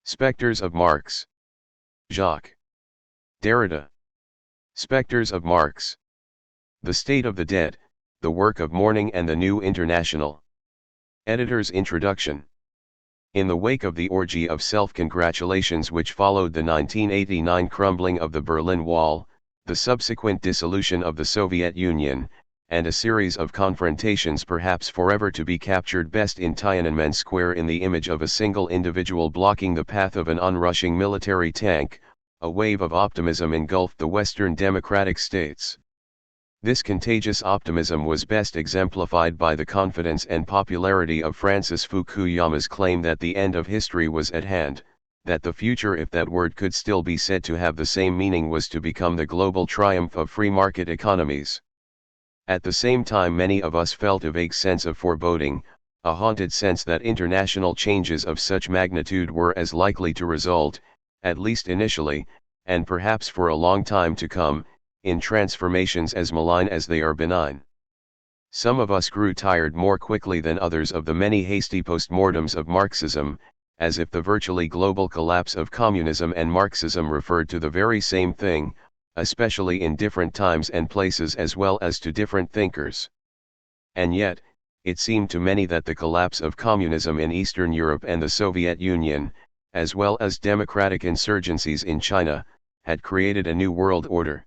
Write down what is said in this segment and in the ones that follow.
Specters of Marx. Jacques. Derrida. Specters of Marx. The State of the Dead, The Work of Mourning and the New International. Editor's Introduction. In the wake of the orgy of self-congratulations which followed the 1989 crumbling of the Berlin Wall, the subsequent dissolution of the Soviet Union, and a series of confrontations perhaps forever to be captured best in Tiananmen Square in the image of a single individual blocking the path of an onrushing military tank, a wave of optimism engulfed the Western democratic states. This contagious optimism was best exemplified by the confidence and popularity of Francis Fukuyama's claim that the end of history was at hand, that the future, if that word could still be said to have the same meaning, was to become the global triumph of free market economies. At the same time, many of us felt a vague sense of foreboding, a haunted sense that international changes of such magnitude were as likely to result, at least initially, and perhaps for a long time to come, in transformations as malign as they are benign. Some of us grew tired more quickly than others of the many hasty postmortems of Marxism, as if the virtually global collapse of communism and Marxism referred to the very same thing, especially in different times and places as well as to different thinkers. And yet, it seemed to many that the collapse of communism in Eastern Europe and the Soviet Union, as well as democratic insurgencies in China, had created a new world order.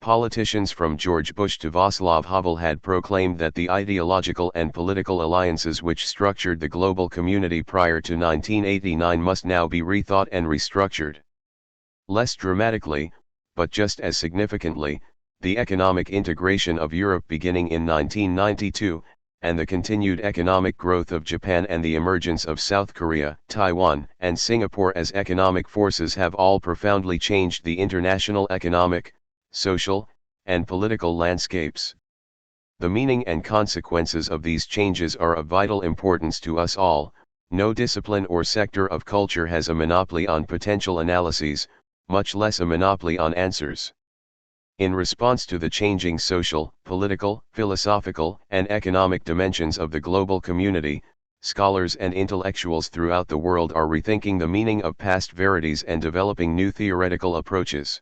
Politicians from George Bush to Václav Havel had proclaimed that the ideological and political alliances which structured the global community prior to 1989 must now be rethought and restructured. Less dramatically, but just as significantly, the economic integration of Europe beginning in 1992, and the continued economic growth of Japan and the emergence of South Korea, Taiwan, and Singapore as economic forces have all profoundly changed the international economic, social, and political landscapes. The meaning and consequences of these changes are of vital importance to us all. No discipline or sector of culture has a monopoly on potential analyses, much less a monopoly on answers. In response to the changing social, political, philosophical, and economic dimensions of the global community, scholars and intellectuals throughout the world are rethinking the meaning of past verities and developing new theoretical approaches.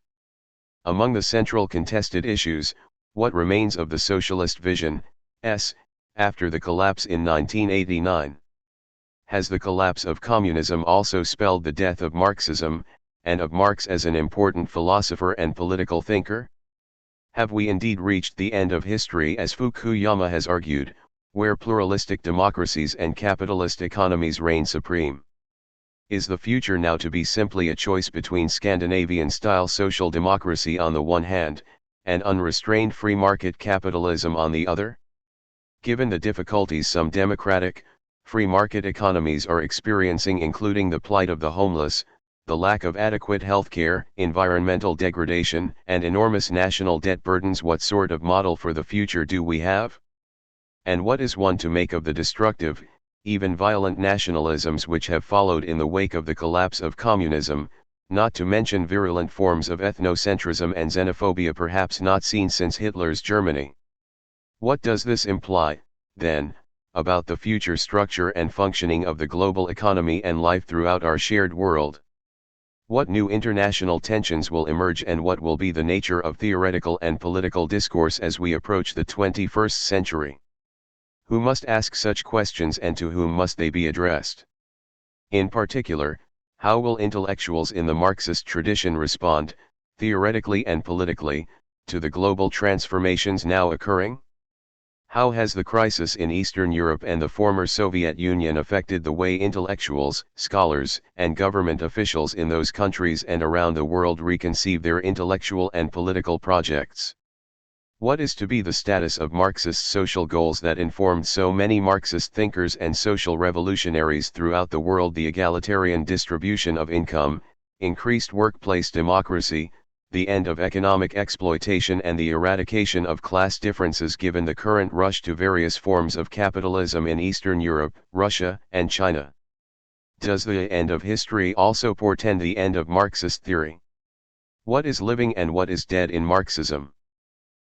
Among the central contested issues, what remains of the socialist vision, after the collapse in 1989? Has the collapse of communism also spelled the death of Marxism, and of Marx as an important philosopher and political thinker? Have we indeed reached the end of history as Fukuyama has argued, where pluralistic democracies and capitalist economies reign supreme? Is the future now to be simply a choice between Scandinavian-style social democracy on the one hand, and unrestrained free market capitalism on the other? Given the difficulties some democratic, free market economies are experiencing, including the plight of the homeless, the lack of adequate healthcare, environmental degradation, and enormous national debt burdens, what sort of model for the future do we have? And what is one to make of the destructive, even violent nationalisms which have followed in the wake of the collapse of communism, not to mention virulent forms of ethnocentrism and xenophobia perhaps not seen since Hitler's Germany? What does this imply, then, about the future structure and functioning of the global economy and life throughout our shared world? What new international tensions will emerge, and what will be the nature of theoretical and political discourse as we approach the 21st century? Who must ask such questions, and to whom must they be addressed? In particular, how will intellectuals in the Marxist tradition respond, theoretically and politically, to the global transformations now occurring? How has the crisis in Eastern Europe and the former Soviet Union affected the way intellectuals, scholars, and government officials in those countries and around the world reconceive their intellectual and political projects? What is to be the status of Marxist social goals that informed so many Marxist thinkers and social revolutionaries throughout the world? The egalitarian distribution of income, increased workplace democracy, the end of economic exploitation, and the eradication of class differences given the current rush to various forms of capitalism in Eastern Europe, Russia, and China. Does the end of history also portend the end of Marxist theory? What is living and what is dead in Marxism?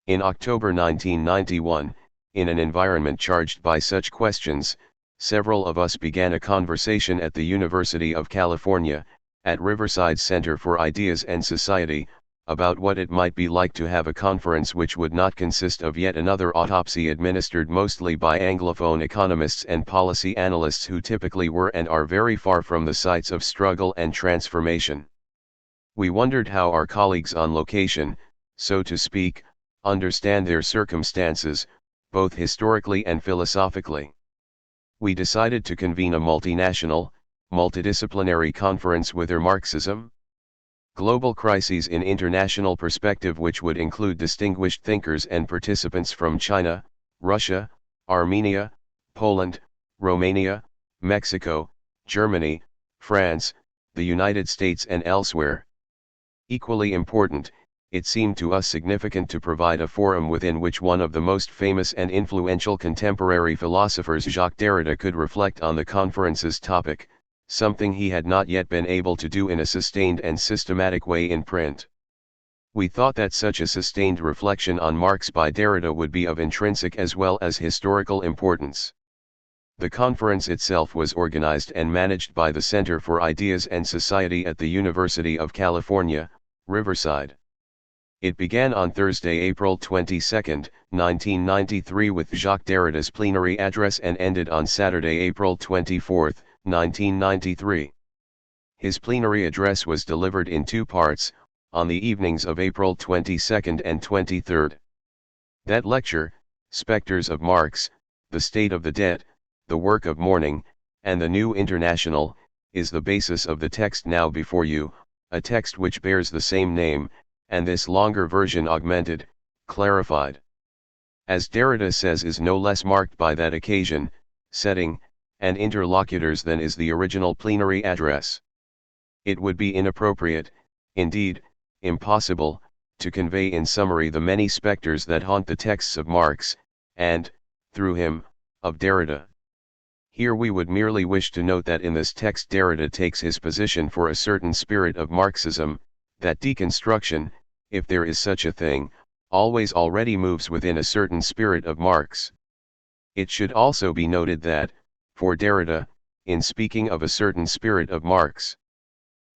In October 1991, in an environment charged by such questions, several of us began a conversation at the University of California, at Riverside Center for Ideas and Society, about what it might be like to have a conference which would not consist of yet another autopsy administered mostly by Anglophone economists and policy analysts who typically were and are very far from the sites of struggle and transformation. We wondered how our colleagues on location, so to speak, understand their circumstances, both historically and philosophically. We decided to convene a multinational, multidisciplinary conference with Marxism, Global Crises in International Perspective, which would include distinguished thinkers and participants from China, Russia, Armenia, Poland, Romania, Mexico, Germany, France, the United States and elsewhere. Equally important, it seemed to us significant to provide a forum within which one of the most famous and influential contemporary philosophers, Jacques Derrida, could reflect on the conference's topic, something he had not yet been able to do in a sustained and systematic way in print. We thought that such a sustained reflection on Marx by Derrida would be of intrinsic as well as historical importance. The conference itself was organized and managed by the Center for Ideas and Society at the University of California, Riverside. It began on Thursday, April 22, 1993 with Jacques Derrida's plenary address and ended on Saturday, April 24, 1993. His plenary address was delivered in two parts, on the evenings of April 22 and 23. That lecture, Specters of Marx, The State of the Dead, The Work of Mourning, and the New International, is the basis of the text now before you, a text which bears the same name, and this longer version augmented, clarified. As Derrida says, is no less marked by that occasion, setting, and interlocutors than is the original plenary address. It would be inappropriate, indeed, impossible, to convey in summary the many specters that haunt the texts of Marx, and, through him, of Derrida. Here we would merely wish to note that in this text Derrida takes his position for a certain spirit of Marxism, that deconstruction, if there is such a thing, always already moves within a certain spirit of Marx. It should also be noted that, for Derrida, in speaking of a certain spirit of Marx,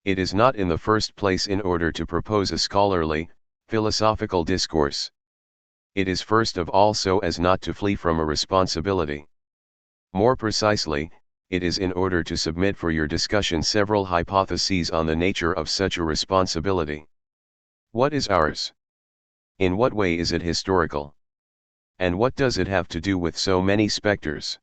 it is not in the first place in order to propose a scholarly, philosophical discourse. It is first of all so as not to flee from a responsibility. More precisely, it is in order to submit for your discussion several hypotheses on the nature of such a responsibility. What is ours? In what way is it historical? And what does it have to do with so many specters?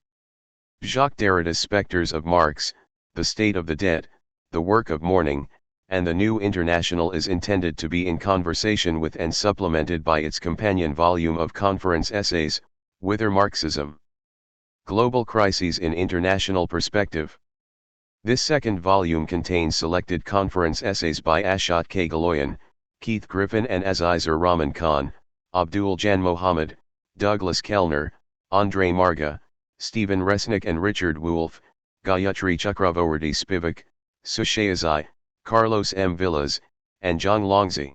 Jacques Derrida's Specters of Marx, The State of the Dead, The Work of Mourning, and the New International is intended to be in conversation with and supplemented by its companion volume of conference essays, Whither Marxism? Global Crises in International Perspective. This second volume contains selected conference essays by Ashat Kagaloyan, Keith Griffin and Azizer Rahman Khan, Abdul Jan Mohammed, Douglas Kellner, Andre Marga, Stephen Resnick and Richard Wolff, Gayatri Chakravorty Spivak, Sushayazai, Carlos M. Villas, and John Longzi.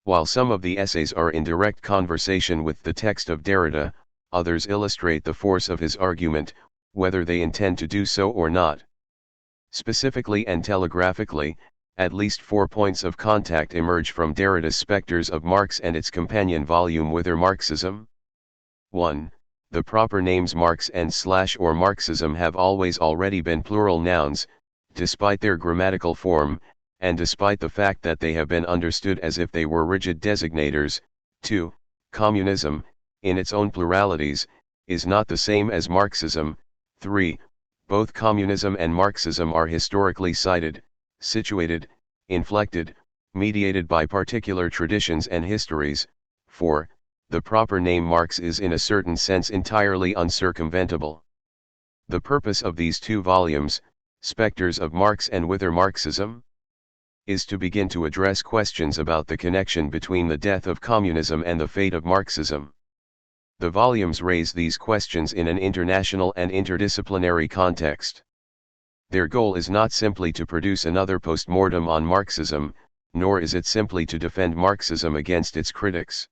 While some of the essays are in direct conversation with the text of Derrida, others illustrate the force of his argument, whether they intend to do so or not. Specifically and telegraphically, at least 4 points of contact emerge from Derrida's Specters of Marx and its companion volume Whither Marxism? 1. The proper names Marx and / or Marxism have always already been plural nouns, despite their grammatical form, and despite the fact that they have been understood as if they were rigid designators. 2. Communism, in its own pluralities, is not the same as Marxism. 3. Both communism and Marxism are historically cited, situated, inflected, mediated by particular traditions and histories. 4. The proper name Marx is in a certain sense entirely uncircumventable. The purpose of these two volumes, Specters of Marx and Whither Marxism, is to begin to address questions about the connection between the death of communism and the fate of Marxism. The volumes raise these questions in an international and interdisciplinary context. Their goal is not simply to produce another postmortem on Marxism, nor is it simply to defend Marxism against its critics.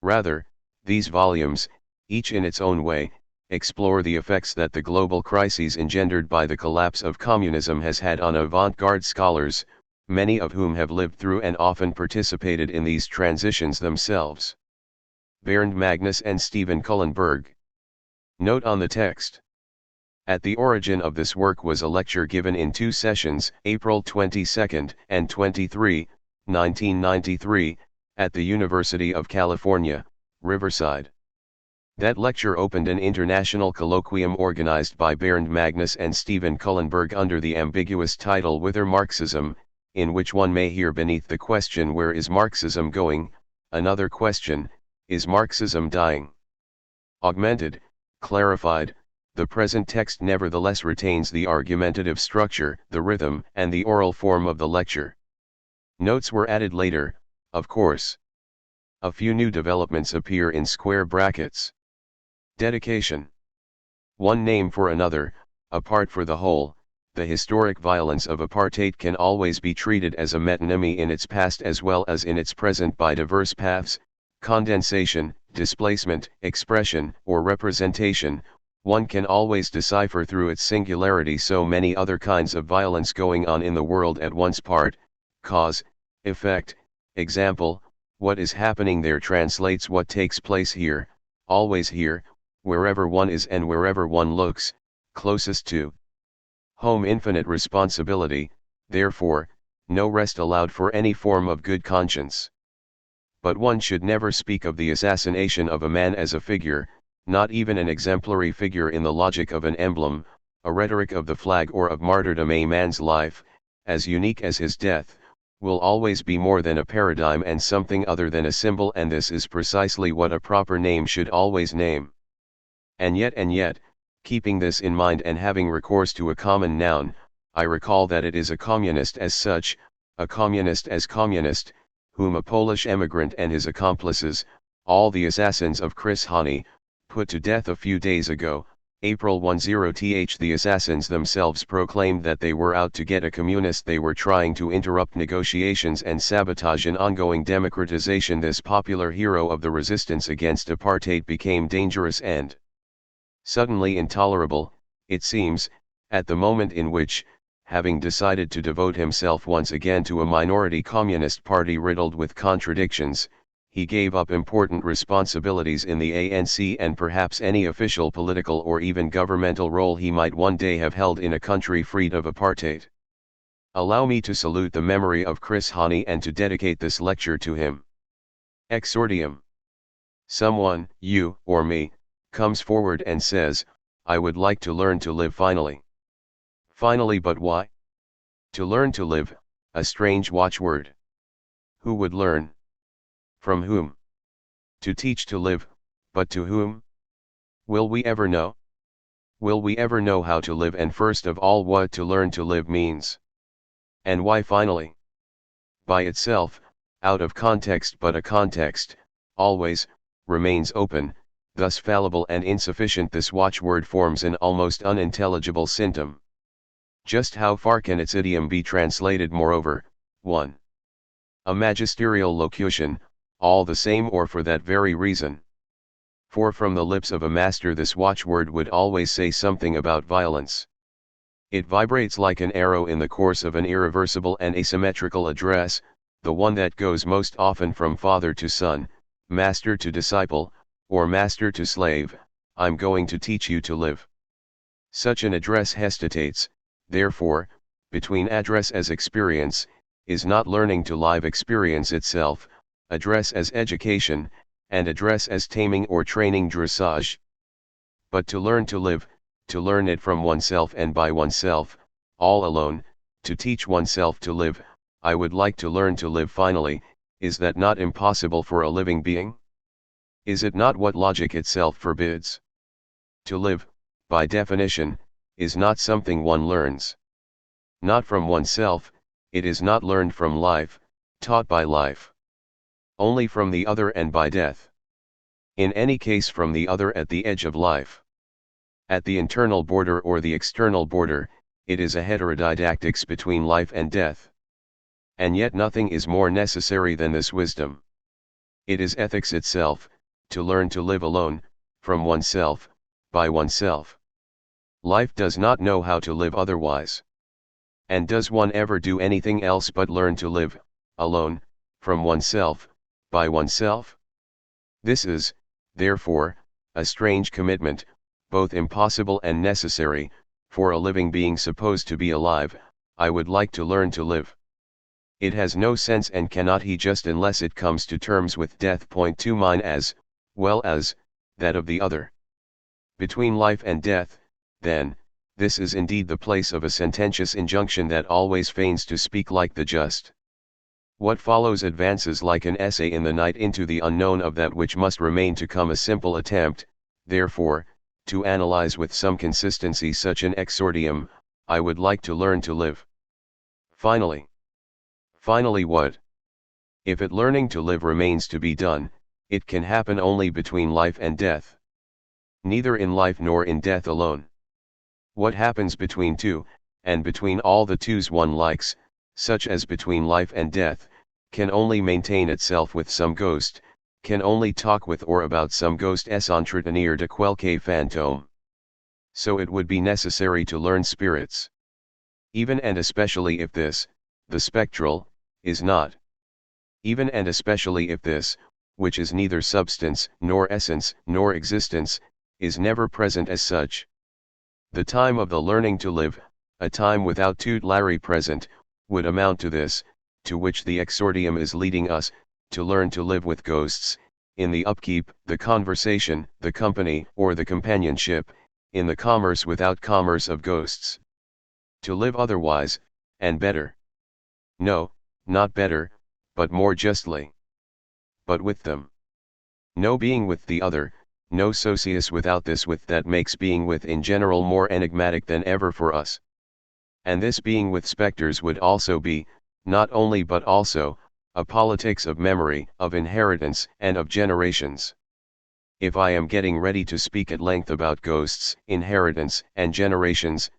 Rather, these volumes, each in its own way, explore the effects that the global crises engendered by the collapse of communism has had on avant-garde scholars, many of whom have lived through and often participated in these transitions themselves. Bernd Magnus and Stephen Kullenberg. Note on the text. At the origin of this work was a lecture given in 2 sessions, April 22 and 23, 1993, at the University of California, Riverside. That lecture opened an international colloquium organized by Bernd Magnus and Stephen Kullenberg under the ambiguous title Whither Marxism, in which one may hear beneath the question where is Marxism going, another question, is Marxism dying? Augmented, clarified, the present text nevertheless retains the argumentative structure, the rhythm, and the oral form of the lecture. Notes were added later, of course. A few new developments appear in square brackets. Dedication. One name for another, a part for the whole. The historic violence of apartheid can always be treated as a metonymy in its past as well as in its present by diverse paths, condensation, displacement, expression, or representation. One can always decipher through its singularity so many other kinds of violence going on in the world at once. Part, cause, effect, example, what is happening there translates what takes place here, always here, wherever one is and wherever one looks, closest to home. Infinite responsibility, therefore, no rest allowed for any form of good conscience. But one should never speak of the assassination of a man as a figure, not even an exemplary figure in the logic of an emblem, a rhetoric of the flag or of martyrdom. A man's life, as unique as his death, will always be more than a paradigm and something other than a symbol, and this is precisely what a proper name should always name. And yet, keeping this in mind and having recourse to a common noun, I recall that it is a communist as such, a communist as communist, whom a Polish emigrant and his accomplices, all the assassins of Chris Hani, put to death a few days ago, April 10th. The assassins themselves proclaimed that they were out to get a communist. They were trying to interrupt negotiations and sabotage an ongoing democratization. This popular hero of the resistance against apartheid became dangerous and suddenly intolerable, it seems, at the moment in which, having decided to devote himself once again to a minority communist party riddled with contradictions, he gave up important responsibilities in the ANC and perhaps any official political or even governmental role he might one day have held in a country freed of apartheid. Allow me to salute the memory of Chris Hani and to dedicate this lecture to him. Exordium. Someone, you or me, comes forward and says, I would like to learn to live finally. Finally, but why? To learn to live, a strange watchword. Who would learn? From whom? To teach to live, but to whom? Will we ever know? Will we ever know how to live, and first of all what to learn to live means? And why finally? By itself, out of context, but a context, always, remains open, thus fallible and insufficient. This watchword forms an almost unintelligible symptom. Just how far can its idiom be translated? Moreover, 1. A magisterial locution, all the same, or for that very reason. For from the lips of a master this watchword would always say something about violence. It vibrates like an arrow in the course of an irreversible and asymmetrical address, the one that goes most often from father to son, master to disciple, or master to slave. I'm going to teach you to live. Such an address hesitates, therefore, between address as experience, is not learning to live experience itself, address as education, and address as taming or training dressage. But to learn to live, to learn it from oneself and by oneself, all alone, to teach oneself to live, I would like to learn to live finally. Is that not impossible for a living being? Is it not what logic itself forbids? To live, by definition, is not something one learns. Not from oneself, it is not learned from life, taught by life. Only from the other and by death. In any case from the other at the edge of life. At the internal border or the external border, it is a heterodidactics between life and death. And yet nothing is more necessary than this wisdom. It is ethics itself, to learn to live alone, from oneself, by oneself. Life does not know how to live otherwise. And does one ever do anything else but learn to live, alone, from oneself, by oneself? This is, therefore, a strange commitment, both impossible and necessary, for a living being supposed to be alive. I would like to learn to live. It has no sense and cannot he just unless it comes to terms with death. Point to mine as, well as, that of the other. Between life and death, then, this is indeed the place of a sententious injunction that always feigns to speak like the just. What follows advances like an essay in the night into the unknown of that which must remain to come, a simple attempt, therefore, to analyze with some consistency such an exordium. I would like to learn to live. Finally what? If it learning to live remains to be done, it can happen only between life and death. Neither in life nor in death alone. What happens between two, and between all the twos one likes, such as between life and death, can only maintain itself with some ghost, can only talk with or about some ghost s'entretenir de quelque fantôme. So it would be necessary to learn spirits. Even and especially if this, the spectral, is not. Even and especially if this, which is neither substance, nor essence, nor existence, is never present as such. The time of the learning to live, a time without tutelary present, would amount to this, to which the exordium is leading us, to learn to live with ghosts, in the upkeep, the conversation, the company, or the companionship, in the commerce without commerce of ghosts. To live otherwise, and better. No, not better, but more justly. But with them. No being with the other, no socius without this with that makes being with in general more enigmatic than ever for us. And this being with specters would also be, not only but also, a politics of memory, of inheritance, and of generations. If I am getting ready to speak at length about ghosts, inheritance, and generations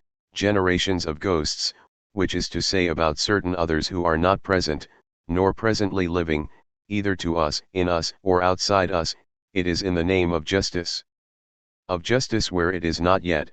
of ghosts, which is to say about certain others who are not present, nor presently living, either to us, in us, or outside us, it is in the name of justice. Of justice where it is not yet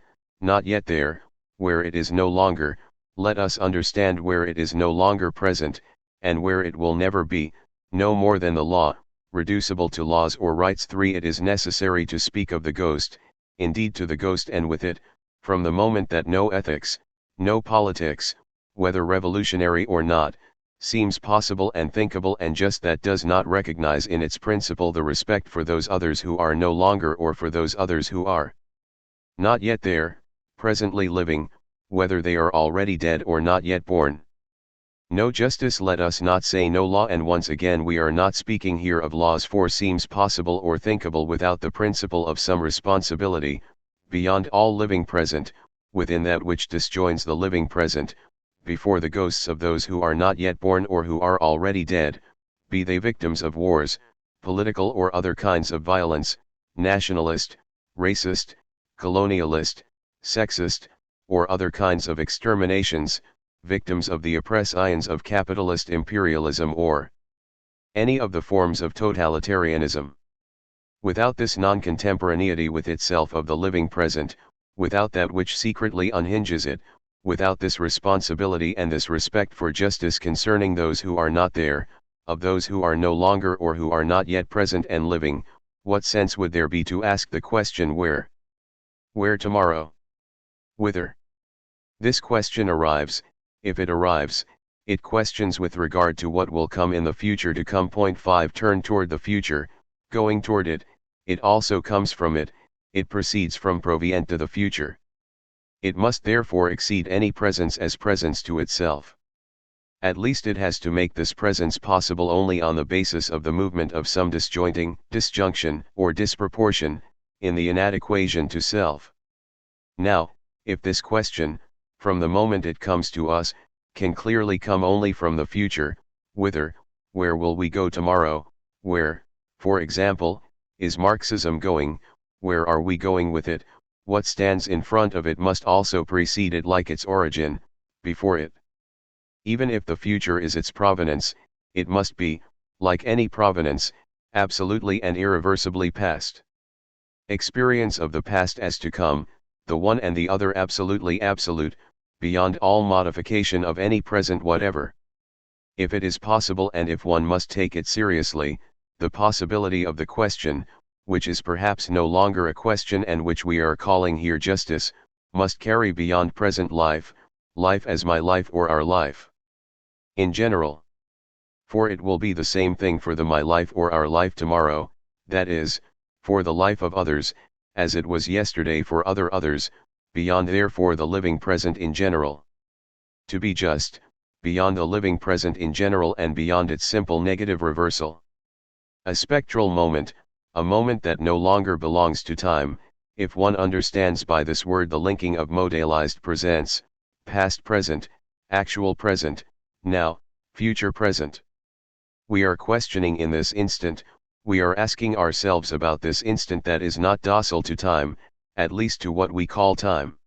there, where it is no longer, let us understand where it is no longer present, and where it will never be, no more than the law, reducible to laws or rights. 3. It is necessary to speak of the ghost, indeed to the ghost and with it, from the moment that no ethics, no politics, whether revolutionary or not, seems possible and thinkable and just that does not recognize in its principle the respect for those others who are no longer or for those others who are not yet there, presently living, whether they are already dead or not yet born. No justice, let us not say no law, and once again we are not speaking here of laws, for seems possible or thinkable without the principle of some responsibility, beyond all living present, within that which disjoins the living present, before the ghosts of those who are not yet born or who are already dead, be they victims of wars, political or other kinds of violence, nationalist, racist, colonialist, sexist, or other kinds of exterminations, victims of the oppressions of capitalist imperialism or any of the forms of totalitarianism. Without this non-contemporaneity with itself of the living present, without that which secretly unhinges it, without this responsibility and this respect for justice concerning those who are not there, of those who are no longer or who are not yet present and living, what sense would there be to ask the question where? Where tomorrow? Whither? This question arrives, if it arrives, it questions with regard to what will come in the future to come. 5. Turn toward the future, going toward it, it also comes from it, it proceeds from provient to the future. It must therefore exceed any presence as presence to itself. At least it has to make this presence possible only on the basis of the movement of some disjointing, disjunction, or disproportion, in the inadequation to self. Now, if this question, from the moment it comes to us, can clearly come only from the future, whither, where will we go tomorrow, where, for example, is Marxism going, where are we going with it, what stands in front of it must also precede it like its origin, before it. Even if the future is its provenance, it must be, like any provenance, absolutely and irreversibly past. Experience of the past as to come, the one and the other absolutely absolute, beyond all modification of any present whatever. If it is possible and if one must take it seriously, the possibility of the question, which is perhaps no longer a question and which we are calling here justice, must carry beyond present life, life as my life or our life. In general. For it will be the same thing for the my life or our life tomorrow, that is, for the life of others, as it was yesterday for other others, beyond therefore the living present in general. To be just, beyond the living present in general and beyond its simple negative reversal. A spectral moment, a moment that no longer belongs to time, if one understands by this word the linking of modalized presents, past present, actual present, now, future present. We are questioning in this instant, we are asking ourselves about this instant that is not docile to time, at least to what we call time.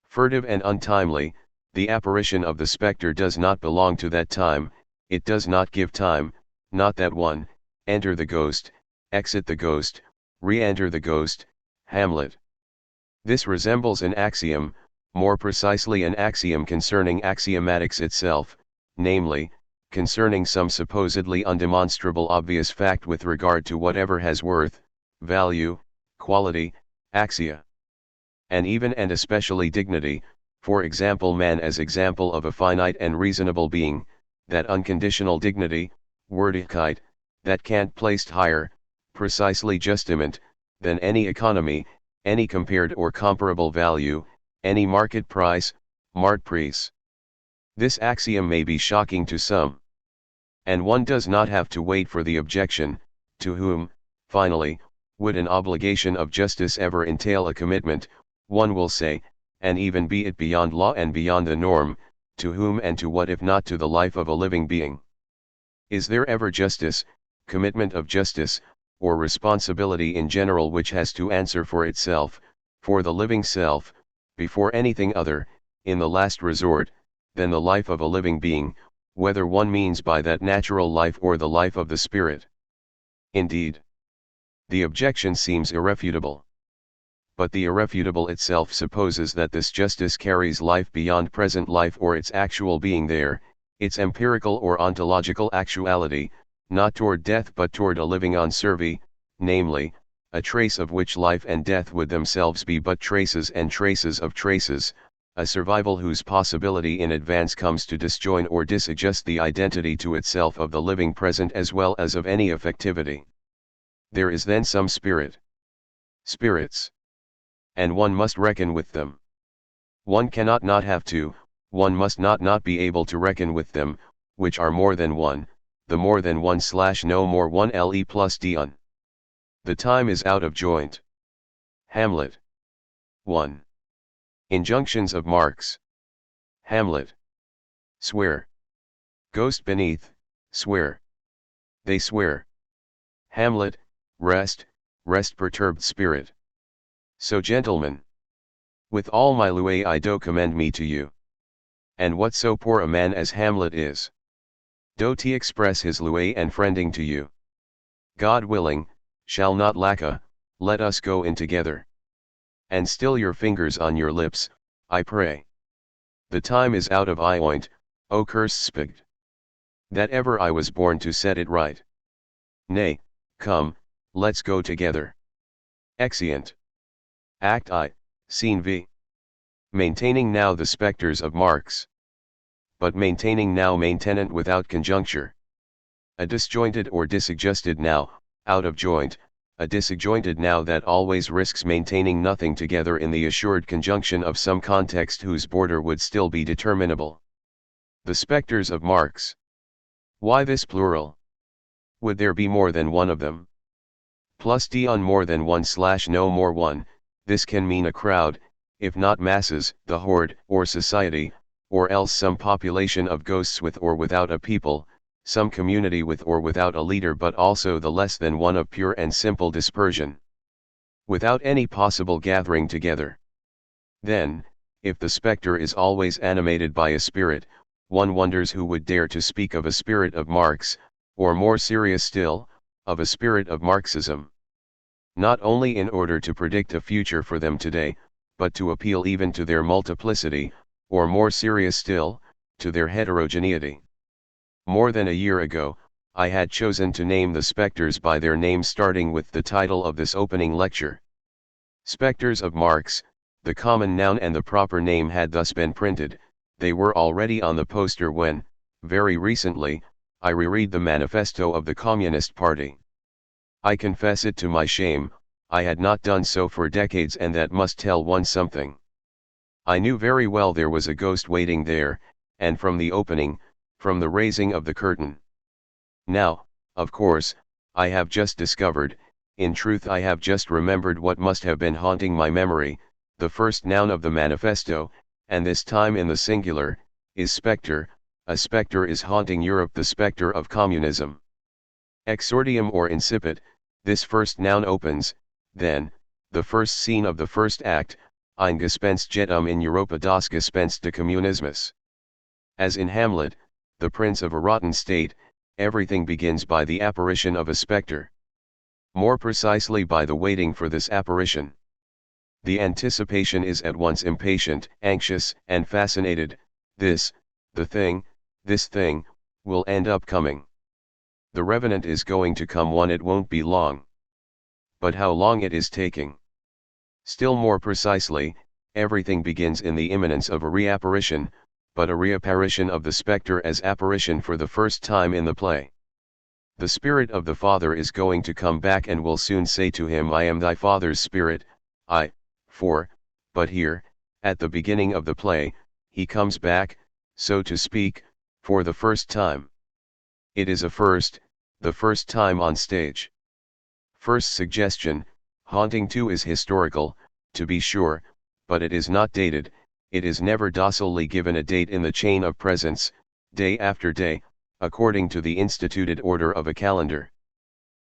Furtive and untimely, the apparition of the spectre does not belong to that time, it does not give time, not that one, enter the ghost, exit the ghost, re-enter the ghost, Hamlet. This resembles an axiom, more precisely an axiom concerning axiomatics itself, namely, concerning some supposedly undemonstrable obvious fact with regard to whatever has worth, value, quality, axia. And even and especially dignity, for example man as example of a finite and reasonable being, that unconditional dignity, Würdigkeit, that Kant placed higher, precisely justiment, than any economy, any compared or comparable value, any market price, Marktpreis. This axiom may be shocking to some. And one does not have to wait for the objection, to whom, finally, would an obligation of justice ever entail a commitment, one will say, and even be it beyond law and beyond the norm, to whom and to what if not to the life of a living being? Is there ever justice, commitment of justice, or responsibility in general which has to answer for itself, for the living self, before anything other, in the last resort, than the life of a living being, whether one means by that natural life or the life of the spirit? Indeed, the objection seems irrefutable. But the irrefutable itself supposes that this justice carries life beyond present life or its actual being there, its empirical or ontological actuality, not toward death but toward a living on survey, namely, a trace of which life and death would themselves be but traces and traces of traces, a survival whose possibility in advance comes to disjoin or disadjust the identity to itself of the living present as well as of any effectivity. There is then some spirit. Spirits. And one must reckon with them. One cannot not have to, one must not be able to reckon with them, which are more than one, the more than one / no more one le plus dion. The time is out of joint. Hamlet. 1. Injunctions of Marx. Hamlet. Swear. Ghost beneath, swear. They swear. Hamlet, rest, rest perturbed spirit. So gentlemen, with all my louis I do commend me to you. And what so poor a man as Hamlet is, doth he express his louis and friending to you. God willing, shall not lack a, let us go in together. And still your fingers on your lips, I pray. The time is out of oint, O cursed spigged. That ever I was born to set it right. Nay, come, let's go together. Exeunt. Act I, Scene V. Maintaining now the specters of Marx. But maintaining now maintenance without conjuncture. A disjointed or disadjusted now, out of joint, a disjointed now that always risks maintaining nothing together in the assured conjunction of some context whose border would still be determinable. The specters of Marx. Why this plural? Would there be more than one of them? Plus dion more than one / no more one, this can mean a crowd, if not masses, the horde, or society, or else some population of ghosts with or without a people, some community with or without a leader but also the less than one of pure and simple dispersion. Without any possible gathering together. Then, if the spectre is always animated by a spirit, one wonders who would dare to speak of a spirit of Marx, or more serious still, of a spirit of Marxism. not only in order to predict a future for them today, but to appeal even to their multiplicity, or more serious still, to their heterogeneity. More than a year ago, I had chosen to name the specters by their names, starting with the title of this opening lecture. Specters of Marx, the common noun and the proper name had thus been printed. They were already on the poster when, very recently, I reread the manifesto of the Communist Party. I confess it to my shame, I had not done so for decades, and that must tell one something. I knew very well there was a ghost waiting there, and from the opening, from the raising of the curtain. Now, of course, I have just discovered, in truth I have just remembered what must have been haunting my memory. The first noun of the manifesto, and this time in the singular, is spectre. A spectre is haunting Europe, the spectre of communism. Exordium or incipit, this first noun opens, then, the first scene of the first act, ein Gespenstjetum in Europa das Gespenst des Kommunismus. As in Hamlet, the prince of a rotten state, everything begins by the apparition of a spectre. More precisely by the waiting for this apparition. The anticipation is at once impatient, anxious, and fascinated. This thing, will end up coming. The revenant is going to come one, it won't be long. But how long it is taking. Still more precisely, everything begins in the imminence of a reapparition, but a reapparition of the spectre as apparition for the first time in the play. The spirit of the father is going to come back and will soon say to him, I am thy father's spirit, but here, at the beginning of the play, he comes back, so to speak, for the first time. It is a first, the first time on stage. First suggestion, haunting too is historical, to be sure, but it is not dated. It is never docilely given a date in the chain of presents, day after day, according to the instituted order of a calendar.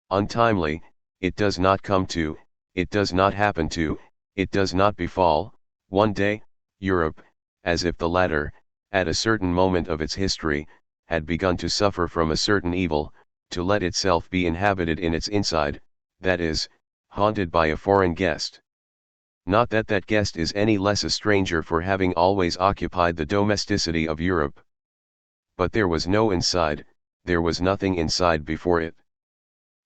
Untimely, it does not come to, it does not happen to, it does not befall, one day, Europe, as if the latter, at a certain moment of its history, had begun to suffer from a certain evil, to let itself be inhabited in its inside, that is, haunted by a foreign guest. Not that that guest is any less a stranger for having always occupied the domesticity of Europe. But there was no inside, there was nothing inside before it.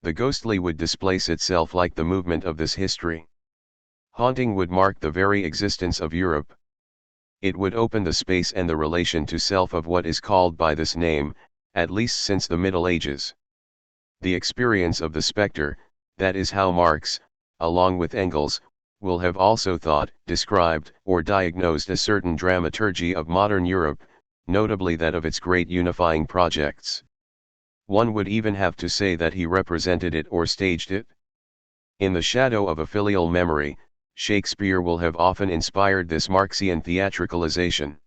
The ghostly would displace itself like the movement of this history. Haunting would mark the very existence of Europe. It would open the space and the relation to self of what is called by this name, at least since the Middle Ages. The experience of the spectre, that is how Marx, along with Engels, will have also thought, described, or diagnosed a certain dramaturgy of modern Europe, notably that of its great unifying projects. One would even have to say that he represented it or staged it. In the shadow of a filial memory, Shakespeare will have often inspired this Marxian theatricalization.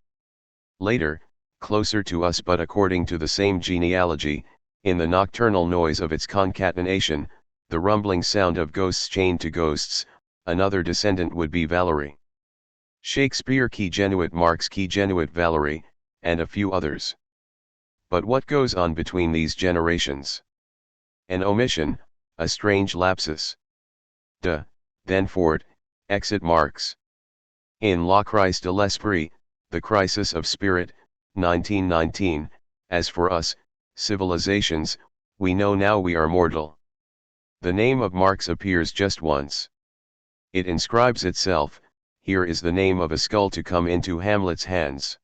Later, closer to us but according to the same genealogy, in the nocturnal noise of its concatenation, the rumbling sound of ghosts chained to ghosts, another descendant would be Valerie. Shakespeare qui genuit Marx qui genuit Valerie, and a few others. But what goes on between these generations? An omission, a strange lapsus. Then fort, exit Marx. In La Crise de l'Esprit, The Crisis of Spirit, 1919, as for us, civilizations, we know now we are mortal. The name of Marx appears just once. It inscribes itself, here is the name of a skull to come into Hamlet's hands.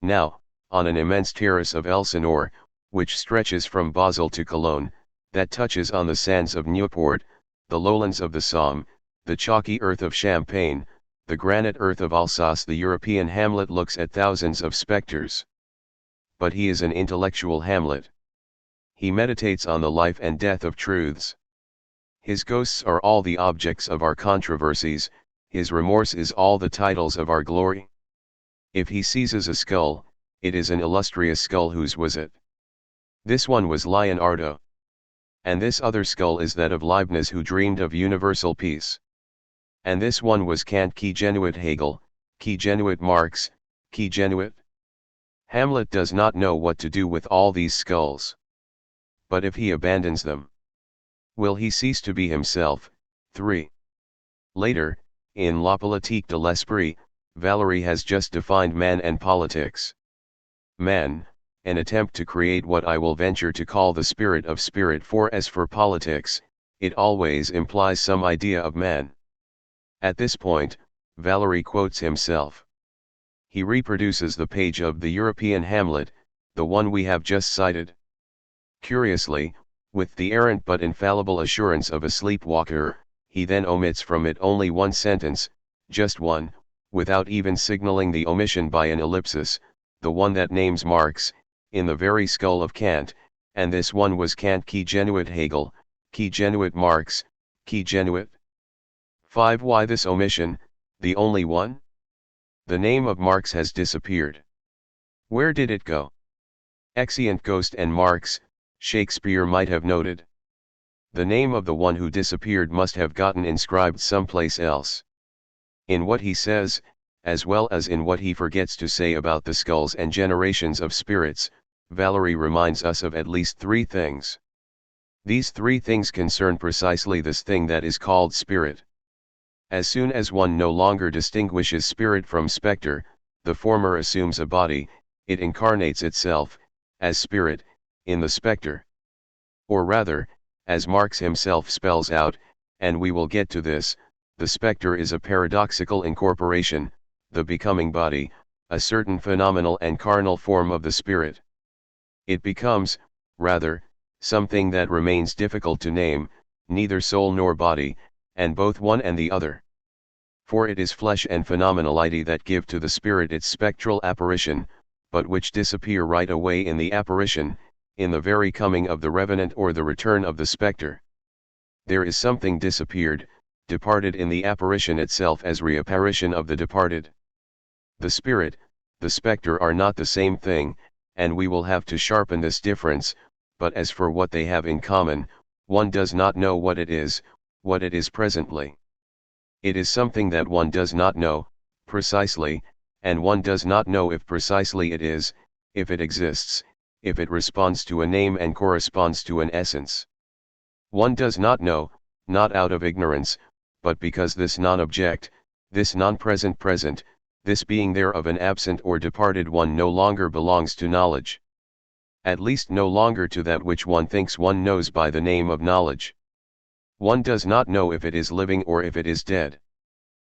Now, on an immense terrace of Elsinore, which stretches from Basel to Cologne, that touches on the sands of Nieuport, the lowlands of the Somme, the chalky earth of Champagne, the granite earth of Alsace, the European Hamlet looks at thousands of specters. But he is an intellectual Hamlet. He meditates on the life and death of truths. His ghosts are all the objects of our controversies, his remorse is all the titles of our glory. If he seizes a skull, it is an illustrious skull. Whose was it? This one was Leonardo. And this other skull is that of Leibniz, who dreamed of universal peace. And this one was Kant qui genuit Hegel, qui genuit Marx, qui genuit. Hamlet does not know what to do with all these skulls. But if he abandons them, will he cease to be himself, 3. Later, in La Politique de l'Esprit, Valéry has just defined man and politics. Man, an attempt to create what I will venture to call the spirit of spirit, for as for politics, it always implies some idea of man. At this point, Valéry quotes himself. He reproduces the page of the European Hamlet, the one we have just cited. Curiously, with the errant but infallible assurance of a sleepwalker, he then omits from it only one sentence, just one, without even signaling the omission by an ellipsis, the one that names Marx, in the very skull of Kant, and this one was Kant qui genuit Hegel, qui genuit Marx, qui genuit. 5. Why this omission, the only one? The name of Marx has disappeared. Where did it go? Exeunt Ghost and Marx, Shakespeare might have noted. The name of the one who disappeared must have gotten inscribed someplace else. In what he says, as well as in what he forgets to say about the skulls and generations of spirits, Valéry reminds us of at least 3 things. These 3 things concern precisely this thing that is called spirit. As soon as one no longer distinguishes spirit from spectre, the former assumes a body, it incarnates itself, as spirit, in the spectre. Or rather, as Marx himself spells out, and we will get to this, the spectre is a paradoxical incorporation, the becoming body, a certain phenomenal and carnal form of the spirit. It becomes, rather, something that remains difficult to name, neither soul nor body, and both one and the other. For it is flesh and phenomenality that give to the spirit its spectral apparition, but which disappear right away in the apparition, in the very coming of the revenant or the return of the spectre. There is something disappeared, departed in the apparition itself as reapparition of the departed. The spirit, the spectre are not the same thing, and we will have to sharpen this difference, but as for what they have in common, one does not know what it is presently. It is something that one does not know, precisely, and one does not know if precisely it is, if it exists, if it responds to a name and corresponds to an essence. One does not know, not out of ignorance, but because this non-object, this non-present present, this being there of an absent or departed one no longer belongs to knowledge. At least no longer to that which one thinks one knows by the name of knowledge. One does not know if it is living or if it is dead.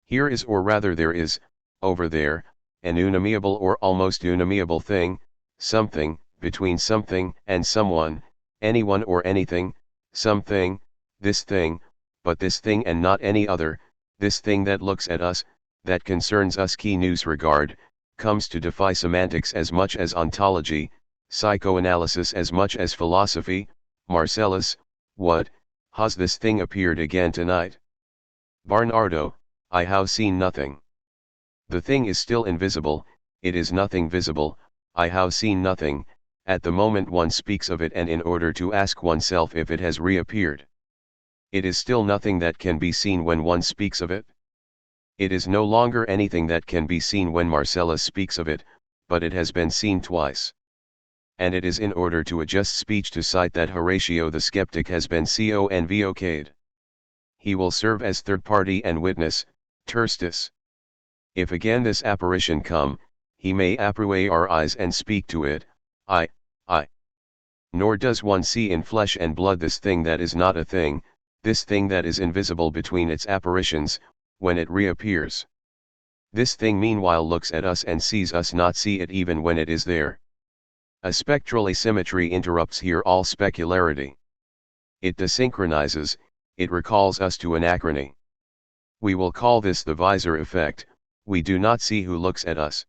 Here is, or rather there is, over there, an unamiable or almost unamiable thing, something, between something and someone, anyone or anything, something, this thing, but this thing and not any other, this thing that looks at us, that concerns us qui nous regarde, comes to defy semantics as much as ontology, psychoanalysis as much as philosophy. Marcellus, what, has this thing appeared again tonight? Barnardo, I have seen nothing. The thing is still invisible, it is nothing visible, I have seen nothing, at the moment one speaks of it and in order to ask oneself if it has reappeared. It is still nothing that can be seen when one speaks of it. It is no longer anything that can be seen when Marcellus speaks of it, but it has been seen twice. And it is in order to adjust speech to cite that Horatio the skeptic has been convoced. He will serve as third party and witness, terstus. If again this apparition come, he may approach our eyes and speak to it, I. Nor does one see in flesh and blood this thing that is not a thing, this thing that is invisible between its apparitions, when it reappears. This thing meanwhile looks at us and sees us not see it even when it is there. A spectral asymmetry interrupts here all specularity. It desynchronizes, it recalls us to anachrony. We will call this the visor effect. We do not see who looks at us.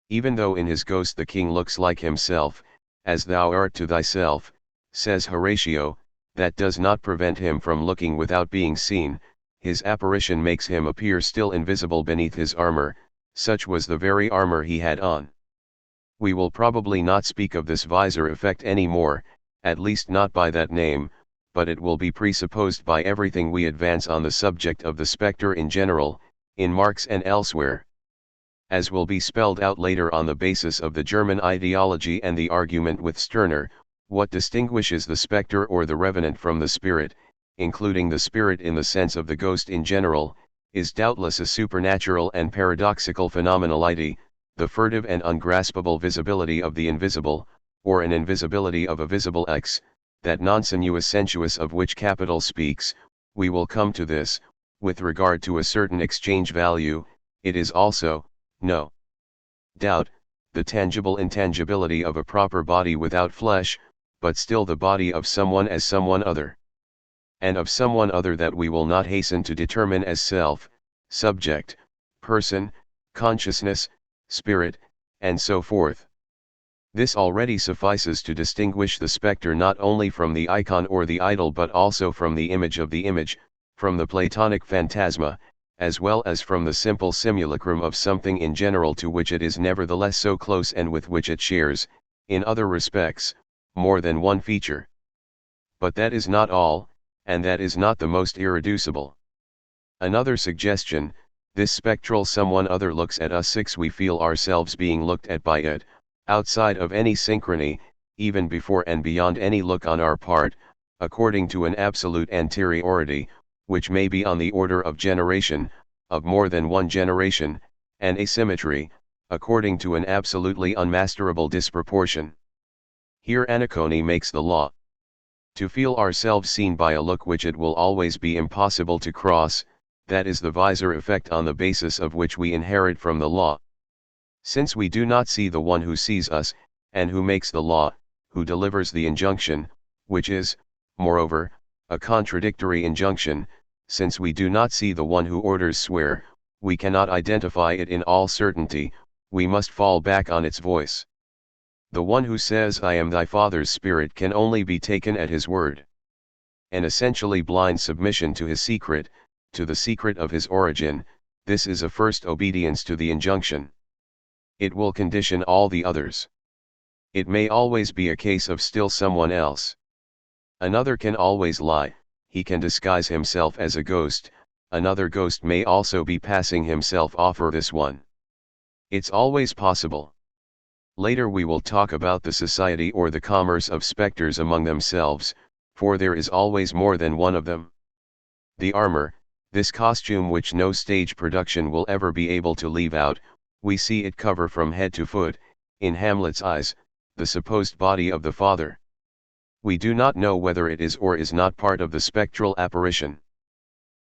Even though in his ghost the king looks like himself, as thou art to thyself, says Horatio, that does not prevent him from looking without being seen. His apparition makes him appear still invisible beneath his armor, such was the very armor he had on. We will probably not speak of this visor effect any more, at least not by that name, but it will be presupposed by everything we advance on the subject of the spectre in general, in Marx and elsewhere. As will be spelled out later on the basis of the German ideology and the argument with Stirner, what distinguishes the spectre or the revenant from the spirit, including the spirit in the sense of the ghost in general, is doubtless a supernatural and paradoxical phenomenality, the furtive and ungraspable visibility of the invisible, or an invisibility of a visible X, that non sinuous sensuous of which Capital speaks. We will come to this. With regard to a certain exchange value, it is also, no doubt, the tangible intangibility of a proper body without flesh, but still the body of someone as someone other. And of someone other that we will not hasten to determine as self, subject, person, consciousness, spirit, and so forth. This already suffices to distinguish the spectre not only from the icon or the idol but also from the image, from the Platonic phantasma, as well as from the simple simulacrum of something in general to which it is nevertheless so close and with which it shares, in other respects, more than one feature. But that is not all, and that is not the most irreducible. Another suggestion: this spectral someone other looks at us. 6. We feel ourselves being looked at by it, outside of any synchrony, even before and beyond any look on our part, according to an absolute anteriority, which may be on the order of generation, of more than one generation, and asymmetry, according to an absolutely unmasterable disproportion. Here Anacone makes the law. To feel ourselves seen by a look which it will always be impossible to cross, that is the visor effect on the basis of which we inherit from the law. Since we do not see the one who sees us, and who makes the law, who delivers the injunction, which is, moreover, a contradictory injunction, since we do not see the one who orders swear, we cannot identify it in all certainty, we must fall back on its voice. The one who says I am thy father's spirit can only be taken at his word. An essentially blind submission to his secret, to the secret of his origin, this is a first obedience to the injunction. It will condition all the others. It may always be a case of still someone else. Another can always lie, he can disguise himself as a ghost, another ghost may also be passing himself off for this one. It's always possible. Later we will talk about the society or the commerce of specters among themselves, for there is always more than one of them. The armor, this costume which no stage production will ever be able to leave out, we see it cover from head to foot, in Hamlet's eyes, the supposed body of the father. We do not know whether it is or is not part of the spectral apparition.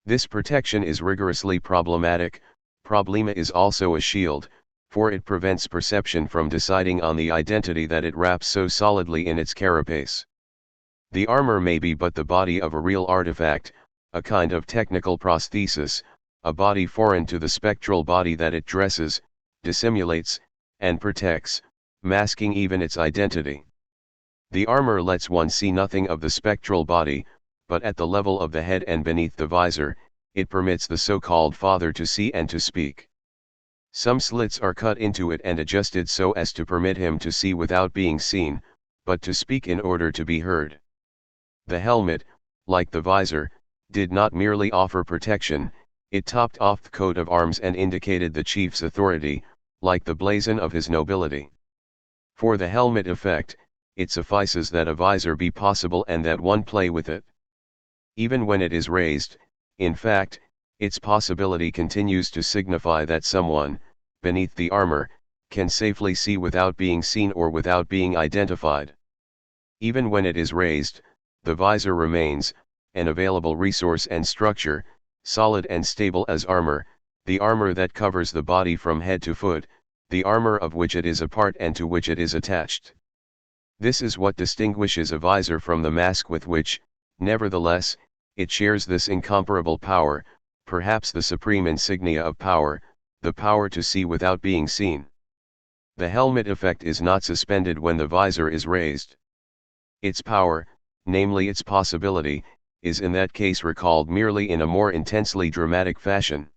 This protection is rigorously problematic. Problema is also a shield, for it prevents perception from deciding on the identity that it wraps so solidly in its carapace. The armor may be but the body of a real artifact, a kind of technical prosthesis, a body foreign to the spectral body that it dresses, dissimulates, and protects, masking even its identity. The armor lets one see nothing of the spectral body, but at the level of the head and beneath the visor, it permits the so-called father to see and to speak. Some slits are cut into it and adjusted so as to permit him to see without being seen, but to speak in order to be heard. The helmet, like the visor, did not merely offer protection, it topped off the coat of arms and indicated the chief's authority, like the blazon of his nobility. For the helmet effect, it suffices that a visor be possible and that one play with it. Even when it is raised, in fact, its possibility continues to signify that someone, beneath the armor, can safely see without being seen or without being identified. Even when it is raised, the visor remains, an available resource and structure, solid and stable as armor, the armor that covers the body from head to foot, the armor of which it is a part and to which it is attached. This is what distinguishes a visor from the mask with which, nevertheless, it shares this incomparable power, perhaps the supreme insignia of power, the power to see without being seen. The helmet effect is not suspended when the visor is raised. Its power, namely its possibility, is in that case recalled merely in a more intensely dramatic fashion.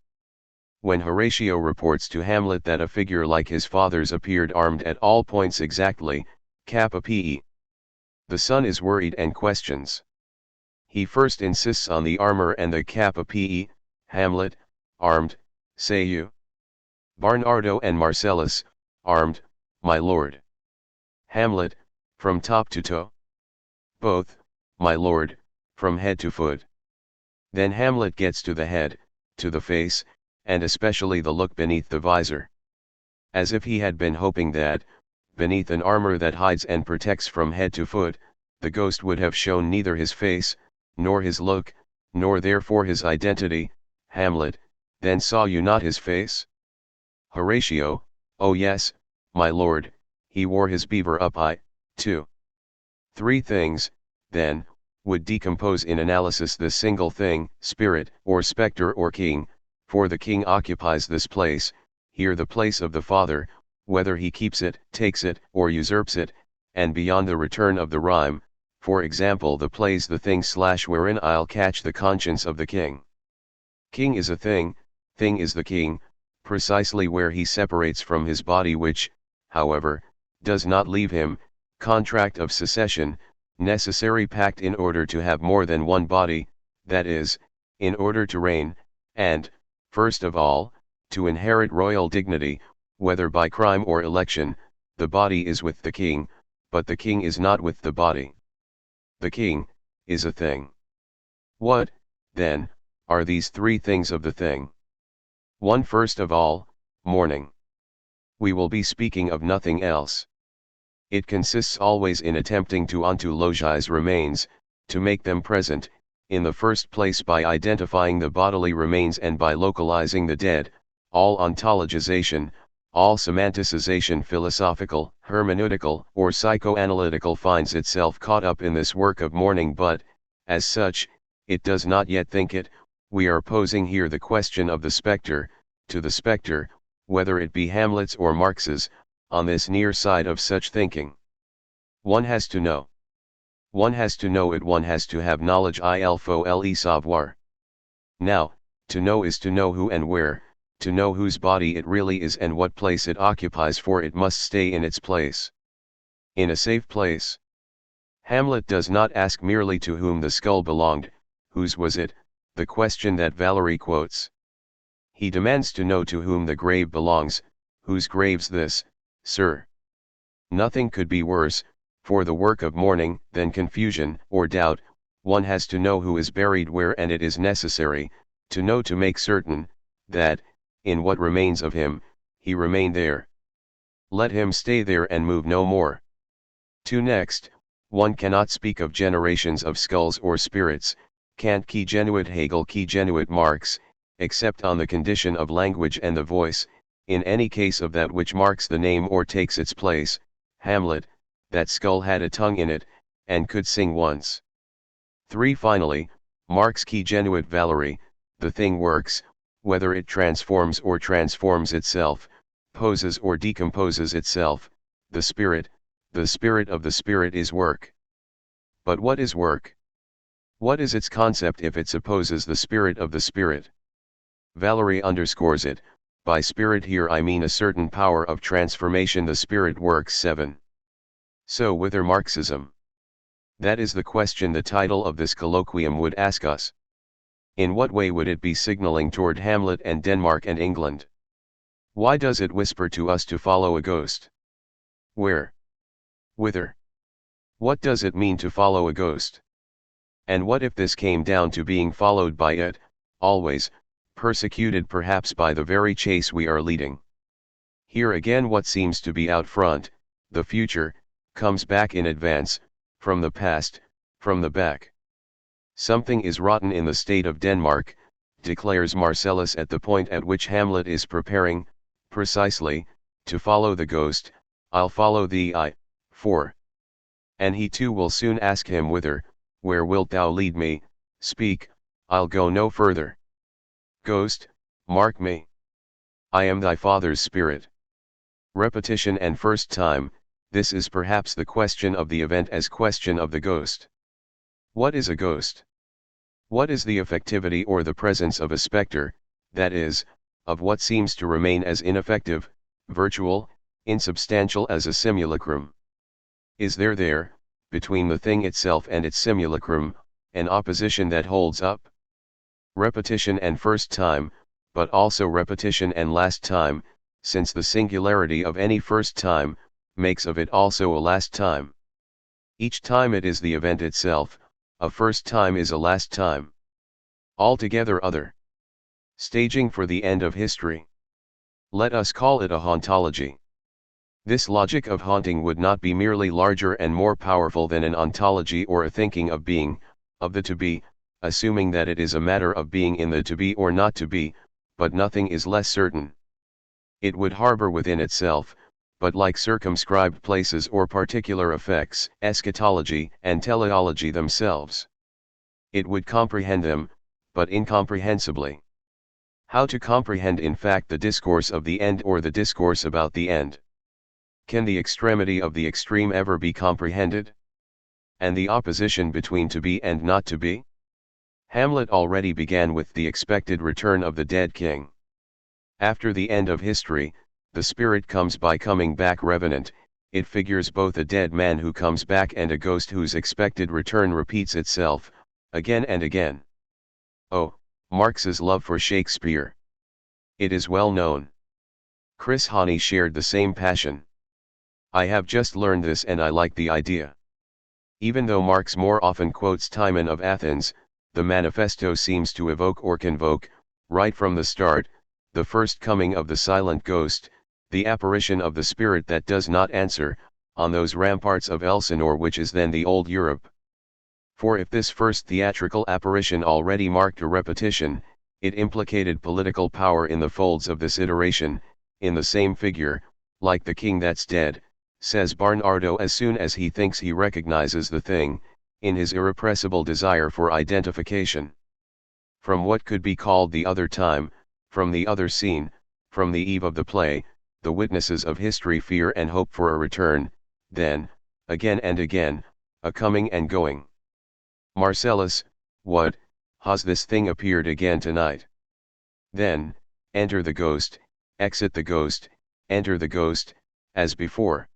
When Horatio reports to Hamlet that a figure like his father's appeared armed at all points exactly, Kappa Pe, the son is worried and questions. He first insists on the armor and the Kappa Pe. Hamlet, armed, say you? Barnardo and Marcellus, armed, my lord. Hamlet, from top to toe? Both, my lord, from head to foot. Then Hamlet gets to the head, to the face, and especially the look beneath the visor. As if he had been hoping that, beneath an armor that hides and protects from head to foot, the ghost would have shown neither his face, nor his look, nor therefore his identity. Hamlet, then saw you not his face? Horatio, oh yes, my lord, he wore his beaver up. 2. 3 things, then, would decompose in analysis this single thing, spirit, or spectre or king, for the king occupies this place, here the place of the Father, whether he keeps it, takes it, or usurps it, and beyond the return of the rhyme, for example the plays the thing / wherein I'll catch the conscience of the king. King is a thing is the king, precisely where he separates from his body which, however, does not leave him, contract of succession, necessary pact in order to have more than one body, that is, in order to reign, and, first of all, to inherit royal dignity, whether by crime or election. The body is with the king, but the king is not with the body. The king is a thing. What, then, are these 3 things of the thing? 1. First of all, mourning. We will be speaking of nothing else. It consists always in attempting to ontologize remains, to make them present, in the first place by identifying the bodily remains and by localizing the dead. All ontologization, all semanticization, philosophical, hermeneutical, or psychoanalytical, finds itself caught up in this work of mourning, but, as such, it does not yet think it. We are posing here the question of the spectre, to the spectre, whether it be Hamlet's or Marx's, on this near side of such thinking. One has to know. One has to know it, one has to have knowledge, il faut le savoir. Now, to know is to know who and where, to know whose body it really is and what place it occupies, for it must stay in its place. In a safe place. Hamlet does not ask merely to whom the skull belonged, whose was it, the question that Valery quotes. He demands to know to whom the grave belongs, whose grave's this, sir? Nothing could be worse, for the work of mourning, than confusion, or doubt. One has to know who is buried where, and it is necessary, to know to make certain, that, in what remains of him, he remain there. Let him stay there and move no more. 2. Next, one cannot speak of generations of skulls or spirits, Kant qui genuit Hegel qui genuit Marx, except on the condition of language and the voice, in any case of that which marks the name or takes its place. Hamlet, that skull had a tongue in it, and could sing once. 3. Finally, Marx qui genuit Valery, the thing works, whether it transforms or transforms itself, poses or decomposes itself. The spirit of the spirit is work. But what is work? What is its concept if it supposes the spirit of the spirit? Valery underscores it. By spirit here I mean a certain power of transformation. The spirit works. 7. So whither Marxism? That is the question the title of this colloquium would ask us. In what way would it be signaling toward Hamlet and Denmark and England? Why does it whisper to us to follow a ghost? Where? Whither? What does it mean to follow a ghost? And what if this came down to being followed by it, always, persecuted perhaps by the very chase we are leading? Here again what seems to be out front, the future, comes back in advance, from the past, from the back. Something is rotten in the state of Denmark, declares Marcellus at the point at which Hamlet is preparing, precisely, to follow the ghost. I'll follow thee. 4. And he too will soon ask him, whither, where wilt thou lead me? Speak, I'll go no further. Ghost, mark me. I am thy father's spirit. Repetition and first time, this is perhaps the question of the event as question of the ghost. What is a ghost? What is the effectivity or the presence of a spectre, that is, of what seems to remain as ineffective, virtual, insubstantial as a simulacrum? Is there, between the thing itself and its simulacrum, an opposition that holds up? Repetition and first time, but also repetition and last time, since the singularity of any first time, makes of it also a last time. Each time it is the event itself, a first time is a last time. Altogether other. Staging for the end of history. Let us call it a hauntology. This logic of haunting would not be merely larger and more powerful than an ontology or a thinking of being, of the to be, assuming that it is a matter of being in the to be or not to be, but nothing is less certain. It would harbor within itself, but like circumscribed places or particular effects, eschatology and teleology themselves. It would comprehend them, but incomprehensibly. How to comprehend in fact the discourse of the end or the discourse about the end? Can the extremity of the extreme ever be comprehended? And the opposition between to be and not to be? Hamlet already began with the expected return of the dead king. After the end of history, the spirit comes by coming back revenant. It figures both a dead man who comes back and a ghost whose expected return repeats itself, again and again. Oh, Marx's love for Shakespeare. It is well known. Chris Hani shared the same passion. I have just learned this and I like the idea. Even though Marx more often quotes Timon of Athens, the manifesto seems to evoke or convoke, right from the start, the first coming of the silent ghost, the apparition of the spirit that does not answer, on those ramparts of Elsinore which is then the old Europe. For if this first theatrical apparition already marked a repetition, it implicated political power in the folds of this iteration, in the same figure, like the king that's dead, says Barnardo as soon as he thinks he recognizes the thing, in his irrepressible desire for identification. From what could be called the other time, from the other scene, from the eve of the play, the witnesses of history fear and hope for a return, then, again and again, a coming and going. Marcellus, what, has this thing appeared again tonight? Then, enter the ghost, exit the ghost, enter the ghost, as before.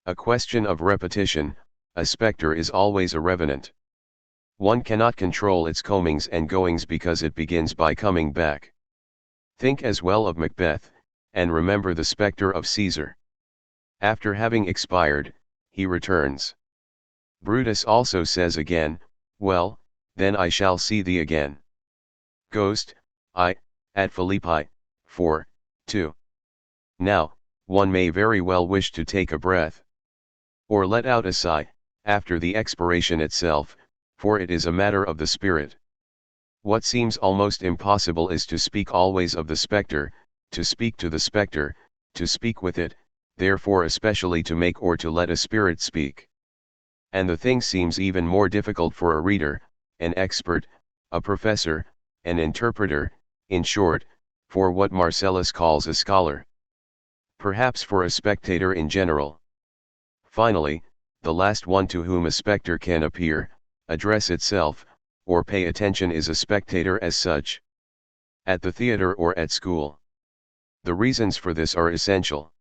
A question of repetition, a spectre is always a revenant. One cannot control its comings and goings because it begins by coming back. Think as well of Macbeth, and remember the spectre of Caesar. After having expired, he returns. Brutus also says again, well, then I shall see thee again. Ghost, I, at Philippi, 4:2. Now, one may very well wish to take a breath, or let out a sigh, after the expiration itself, for it is a matter of the spirit. What seems almost impossible is to speak always of the spectre, to speak to the spectre, to speak with it, therefore especially to make or to let a spirit speak. And the thing seems even more difficult for a reader, an expert, a professor, an interpreter, in short, for what Marcellus calls a scholar. Perhaps for a spectator in general. Finally, the last one to whom a spectre can appear, address itself, or pay attention is a spectator as such. At the theater or at school. The reasons for this are essential.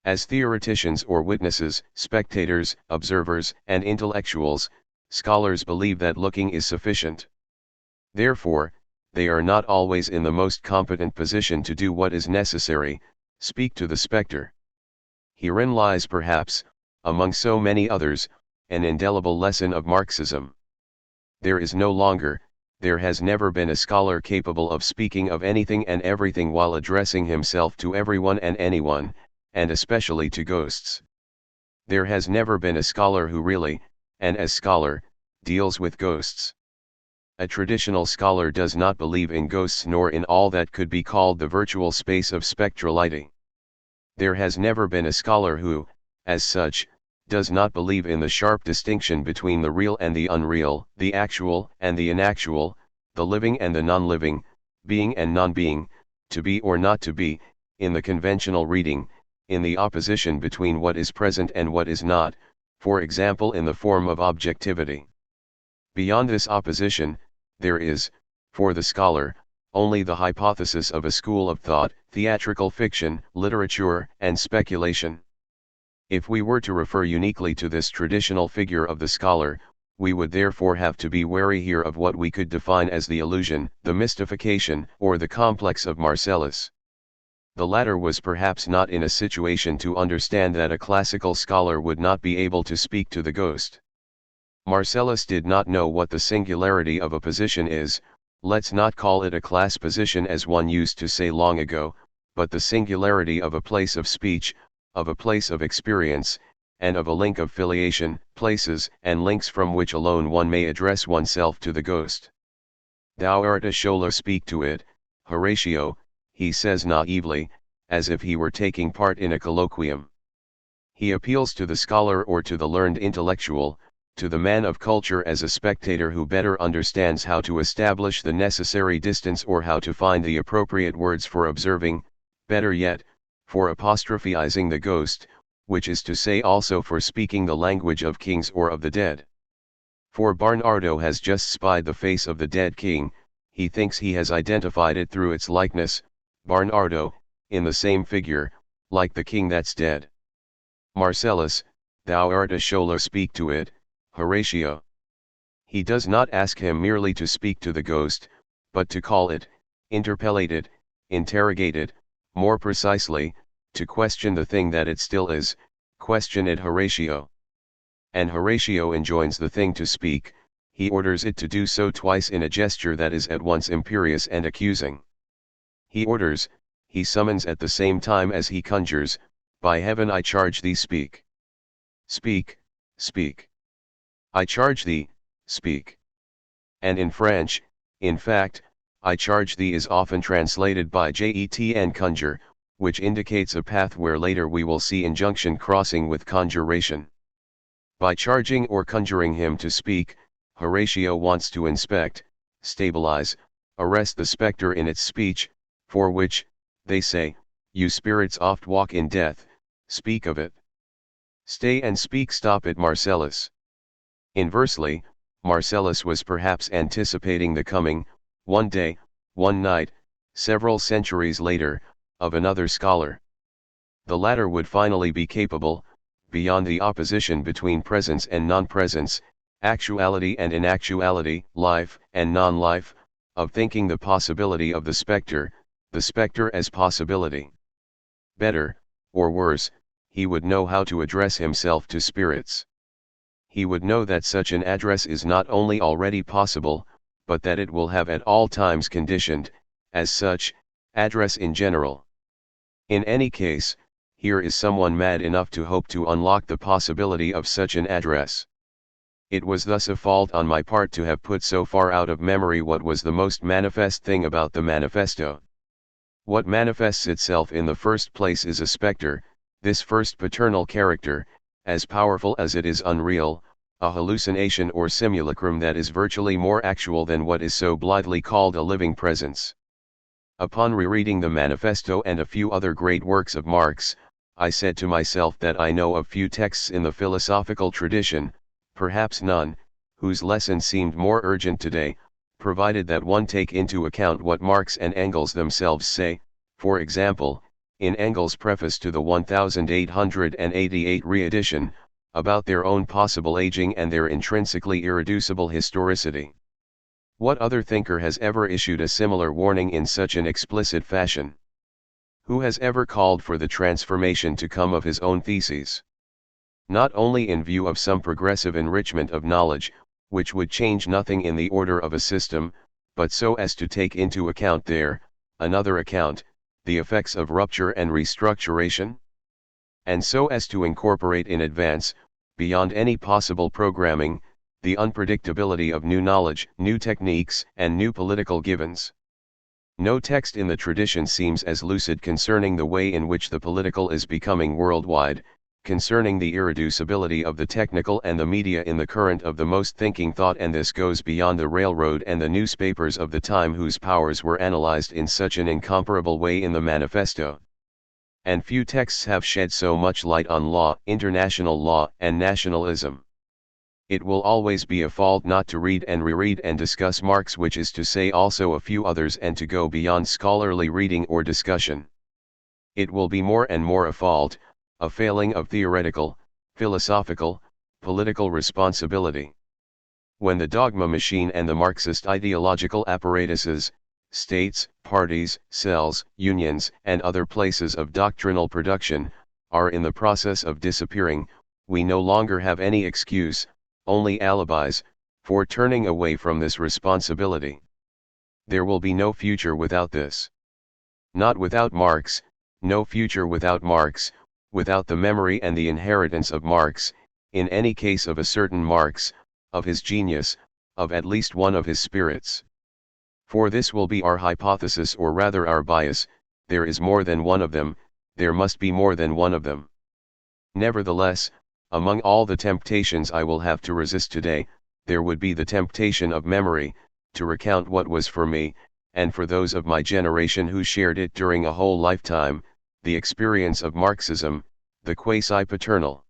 As theoreticians or witnesses, spectators, observers, and intellectuals, scholars believe that looking is sufficient. Therefore, they are not always in the most competent position to do what is necessary, speak to the spectre. Herein lies perhaps, among so many others, an indelible lesson of Marxism. There is no longer, there has never been a scholar capable of speaking of anything and everything while addressing himself to everyone and anyone, and especially to ghosts. There has never been a scholar who really, and as scholar, deals with ghosts. A traditional scholar does not believe in ghosts nor in all that could be called the virtual space of spectrality. There has never been a scholar who, as such, does not believe in the sharp distinction between the real and the unreal, the actual and the inactual, the living and the non-living, being and non-being, to be or not to be, in the conventional reading, in the opposition between what is present and what is not, for example in the form of objectivity. Beyond this opposition, there is, for the scholar, only the hypothesis of a school of thought, theatrical fiction, literature, and speculation. If we were to refer uniquely to this traditional figure of the scholar, we would therefore have to be wary here of what we could define as the illusion, the mystification, or the complex of Marcellus. The latter was perhaps not in a situation to understand that a classical scholar would not be able to speak to the ghost. Marcellus did not know what the singularity of a position is, Let's not call it a class position as one used to say long ago, but the singularity of a place of speech, of a place of experience, and of a link of filiation, places and links from which alone one may address oneself to the ghost. Thou art a Shola, speak to it, Horatio, he says naively, as if he were taking part in a colloquium. He appeals to the scholar or to the learned intellectual, to the man of culture as a spectator who better understands how to establish the necessary distance or how to find the appropriate words for observing, better yet, for apostrophizing the ghost, which is to say also for speaking the language of kings or of the dead. For Bernardo has just spied the face of the dead king, he thinks he has identified it through its likeness, Bernardo, in the same figure, like the king that's dead. Marcellus, thou art a Shola, speak to it, Horatio. He does not ask him merely to speak to the ghost, but to call it, interpellate it, interrogate it, more precisely, to question the thing that it still is, question it, Horatio. And Horatio enjoins the thing to speak, he orders it to do so twice in a gesture that is at once imperious and accusing. He orders, he summons at the same time as he conjures, by heaven I charge thee, speak. Speak, speak. I charge thee, speak. And in French, in fact, I charge thee is often translated by jet and conjure, which indicates a path where later we will see injunction crossing with conjuration. By charging or conjuring him to speak, Horatio wants to inspect, stabilize, arrest the spectre in its speech, for which, they say, you spirits oft walk in death, speak of it. Stay and speak, stop it, Marcellus. Inversely, Marcellus was perhaps anticipating the coming, one day, one night, several centuries later, of another scholar. The latter would finally be capable, beyond the opposition between presence and non-presence, actuality and inactuality, life and non-life, of thinking the possibility of the spectre as possibility. Better, or worse, he would know how to address himself to spirits. He would know that such an address is not only already possible, but that it will have at all times conditioned, as such, address in general. In any case, here is someone mad enough to hope to unlock the possibility of such an address. It was thus a fault on my part to have put so far out of memory what was the most manifest thing about the manifesto. What manifests itself in the first place is a spectre, this first paternal character, as powerful as it is unreal, a hallucination or simulacrum that is virtually more actual than what is so blithely called a living presence. Upon rereading the manifesto and a few other great works of Marx, I said to myself that I know of few texts in the philosophical tradition, perhaps none, whose lesson seemed more urgent today, provided that one take into account what Marx and Engels themselves say, for example, in Engels' preface to the 1888 re-edition, about their own possible aging and their intrinsically irreducible historicity. What other thinker has ever issued a similar warning in such an explicit fashion? Who has ever called for the transformation to come of his own theses? Not only in view of some progressive enrichment of knowledge, which would change nothing in the order of a system, but so as to take into account another account, the effects of rupture and restructuration? And so as to incorporate in advance, beyond any possible programming, the unpredictability of new knowledge, new techniques, and new political givens. No text in the tradition seems as lucid concerning the way in which the political is becoming worldwide, concerning the irreducibility of the technical and the media in the current of the most thinking thought, and this goes beyond the railroad and the newspapers of the time whose powers were analyzed in such an incomparable way in the manifesto. And few texts have shed so much light on law, international law, and nationalism. It will always be a fault not to read and reread and discuss Marx, which is to say also a few others, and to go beyond scholarly reading or discussion. It will be more and more a fault, a failing of theoretical, philosophical, political responsibility. When the dogma machine and the Marxist ideological apparatuses, states, parties, cells, unions, and other places of doctrinal production, are in the process of disappearing, we no longer have any excuse, only alibis, for turning away from this responsibility. There will be no future without this. Not without Marx, no future without Marx, without the memory and the inheritance of Marx, in any case of a certain Marx, of his genius, of at least one of his spirits. For this will be our hypothesis, or rather our bias: there is more than one of them, there must be more than one of them. Nevertheless, among all the temptations I will have to resist today, there would be the temptation of memory, to recount what was for me, and for those of my generation who shared it during a whole lifetime, the experience of Marxism, the quasi-paternal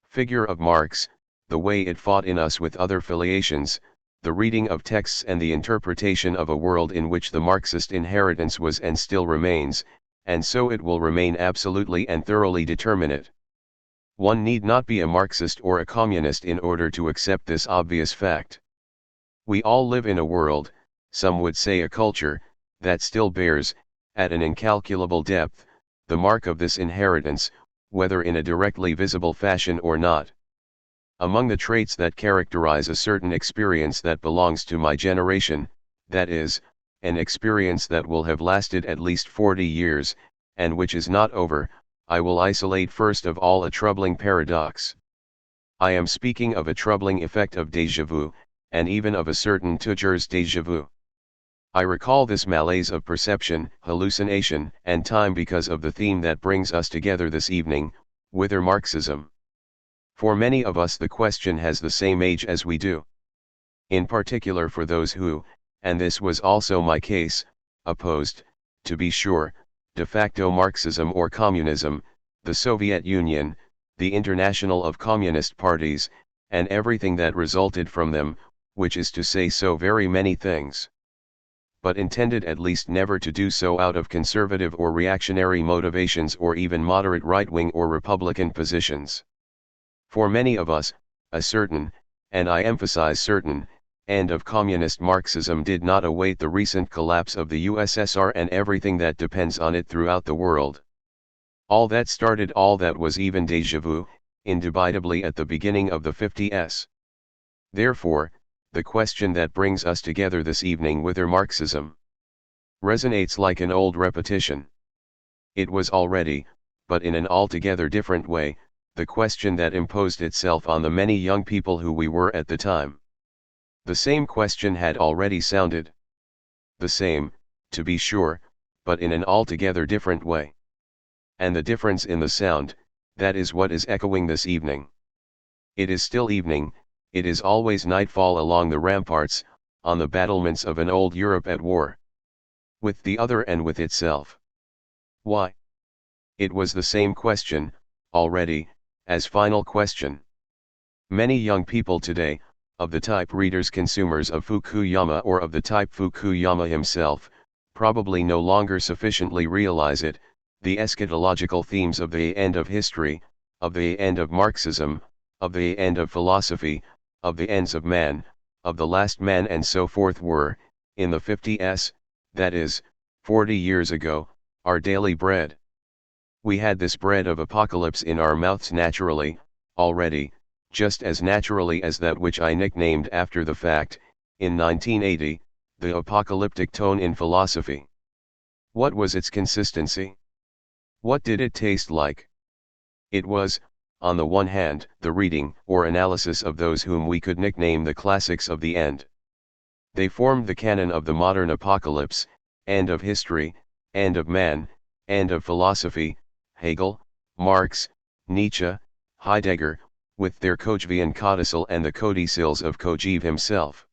figure of Marx, the way it fought in us with other filiations, the reading of texts and the interpretation of a world in which the Marxist inheritance was and still remains, and so it will remain absolutely and thoroughly determinate. One need not be a Marxist or a communist in order to accept this obvious fact. We all live in a world, some would say a culture, that still bears, at an incalculable depth, the mark of this inheritance, whether in a directly visible fashion or not. Among the traits that characterize a certain experience that belongs to my generation, that is, an experience that will have lasted at least 40 years, and which is not over, I will isolate first of all a troubling paradox. I am speaking of a troubling effect of déjà vu, and even of a certain Tuger's déjà vu. I recall this malaise of perception, hallucination, and time because of the theme that brings us together this evening, whither Marxism. For many of us the question has the same age as we do. In particular for those who, and this was also my case, opposed, to be sure, de facto Marxism or communism, the Soviet Union, the International of Communist Parties, and everything that resulted from them, which is to say so very many things. But intended at least never to do so out of conservative or reactionary motivations or even moderate right-wing or Republican positions. For many of us, a certain, and I emphasize certain, end of communist Marxism did not await the recent collapse of the USSR and everything that depends on it throughout the world. All that started, all that was even déjà vu, indubitably at the beginning of the 50s. Therefore, the question that brings us together this evening, whither Marxism, resonates like an old repetition. It was already, but in an altogether different way, the question that imposed itself on the many young people who we were at the time. The same question had already sounded. The same, to be sure, but in an altogether different way. And the difference in the sound, that is what is echoing this evening. It is still evening, it is always nightfall along the ramparts, on the battlements of an old Europe at war. With the other and with itself. Why? It was the same question, already, as final question. Many young people today, of the type readers consumers of Fukuyama or of the type Fukuyama himself, probably no longer sufficiently realize it, the eschatological themes of the end of history, of the end of Marxism, of the end of philosophy, of the ends of man, of the last man and so forth were, in the 50s, that is, 40 years ago, our daily bread. We had this bread of apocalypse in our mouths naturally, already, just as naturally as that which I nicknamed after the fact, in 1980, the apocalyptic tone in philosophy. What was its consistency? What did it taste like? It was, on the one hand, the reading or analysis of those whom we could nickname the classics of the end. They formed the canon of the modern apocalypse, end of history, end of man, end of philosophy, Hegel, Marx, Nietzsche, Heidegger, with their Kochvian codicil and the codicils of Kojève himself.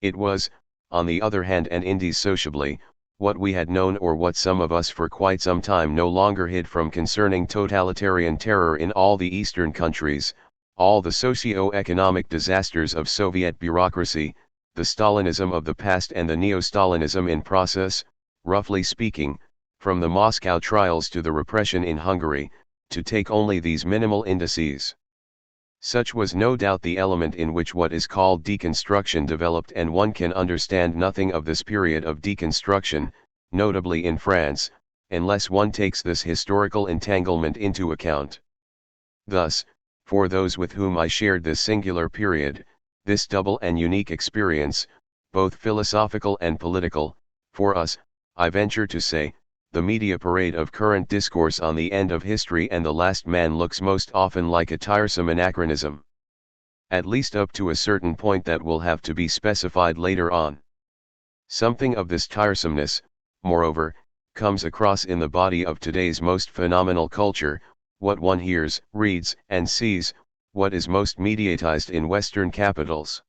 It was, on the other hand, and indissociably, what we had known or what some of us for quite some time no longer hid from concerning totalitarian terror in all the Eastern countries, all the socio-economic disasters of Soviet bureaucracy, the Stalinism of the past and the neo-Stalinism in process, roughly speaking, from the Moscow trials to the repression in Hungary, to take only these minimal indices. Such was no doubt the element in which what is called deconstruction developed, and one can understand nothing of this period of deconstruction, notably in France, unless one takes this historical entanglement into account. Thus, for those with whom I shared this singular period, this double and unique experience, both philosophical and political. For us, I venture to say, the media parade of current discourse on the end of history and the last man looks most often like a tiresome anachronism. At least up to a certain point that will have to be specified later on. Something of this tiresomeness, moreover, comes across in the body of today's most phenomenal culture, what one hears, reads, and sees, what is most mediatized in Western capitals.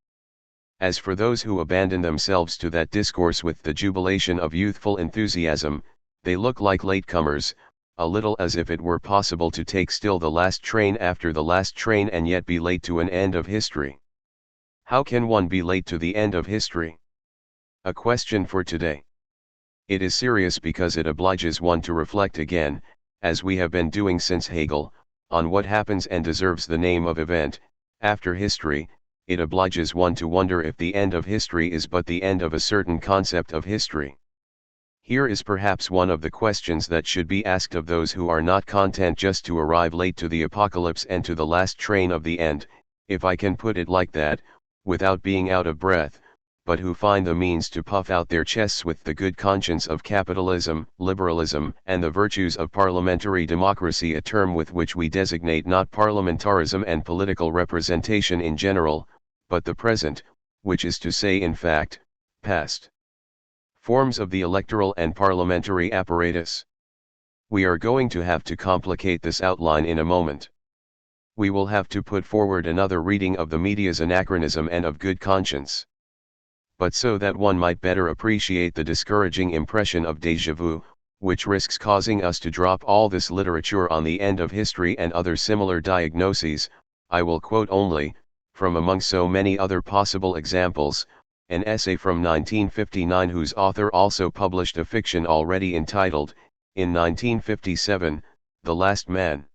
As for those who abandon themselves to that discourse with the jubilation of youthful enthusiasm, they look like latecomers, a little as if it were possible to take still the last train after the last train and yet be late to an end of history. How can one be late to the end of history? A question for today. It is serious because it obliges one to reflect again, as we have been doing since Hegel, on what happens and deserves the name of event. After history, it obliges one to wonder if the end of history is but the end of a certain concept of history. Here is perhaps one of the questions that should be asked of those who are not content just to arrive late to the apocalypse and to the last train of the end, if I can put it like that, without being out of breath, but who find the means to puff out their chests with the good conscience of capitalism, liberalism, and the virtues of parliamentary democracy, a term with which we designate not parliamentarism and political representation in general, but the present, which is to say in fact, past forms of the electoral and parliamentary apparatus. We are going to have to complicate this outline in a moment. We will have to put forward another reading of the media's anachronism and of good conscience. But so that one might better appreciate the discouraging impression of déjà vu, which risks causing us to drop all this literature on the end of history and other similar diagnoses, I will quote only, from among so many other possible examples, an essay from 1959 whose author also published a fiction already entitled, in 1957, The Last Man.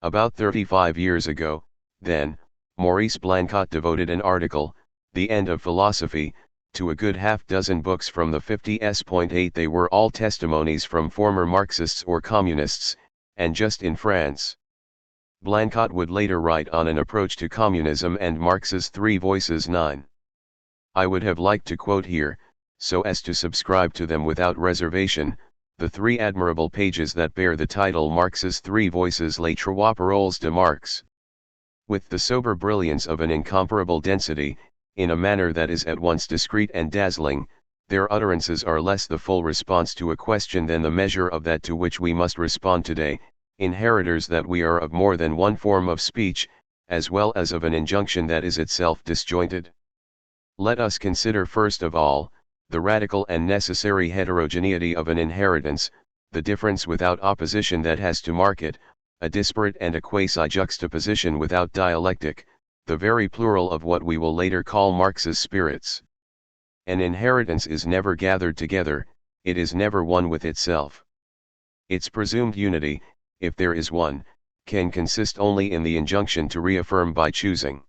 About 35 years ago, then, Maurice Blanchot devoted an article, The End of Philosophy, to a good half-dozen books from the 50s. They were all testimonies from former Marxists or communists, and just in France. Blanchot would later write on an approach to communism and Marx's Three Voices 9. I would have liked to quote here, so as to subscribe to them without reservation, the three admirable pages that bear the title Marx's Three Voices, Les Trois Paroles de Marx. With the sober brilliance of an incomparable density, in a manner that is at once discreet and dazzling, their utterances are less the full response to a question than the measure of that to which we must respond today, inheritors that we are of more than one form of speech, as well as of an injunction that is itself disjointed. Let us consider first of all, the radical and necessary heterogeneity of an inheritance, the difference without opposition that has to mark it, a disparate and a quasi-juxtaposition without dialectic, the very plural of what we will later call Marx's spirits. An inheritance is never gathered together, it is never one with itself. Its presumed unity, if there is one, can consist only in the injunction to reaffirm by choosing.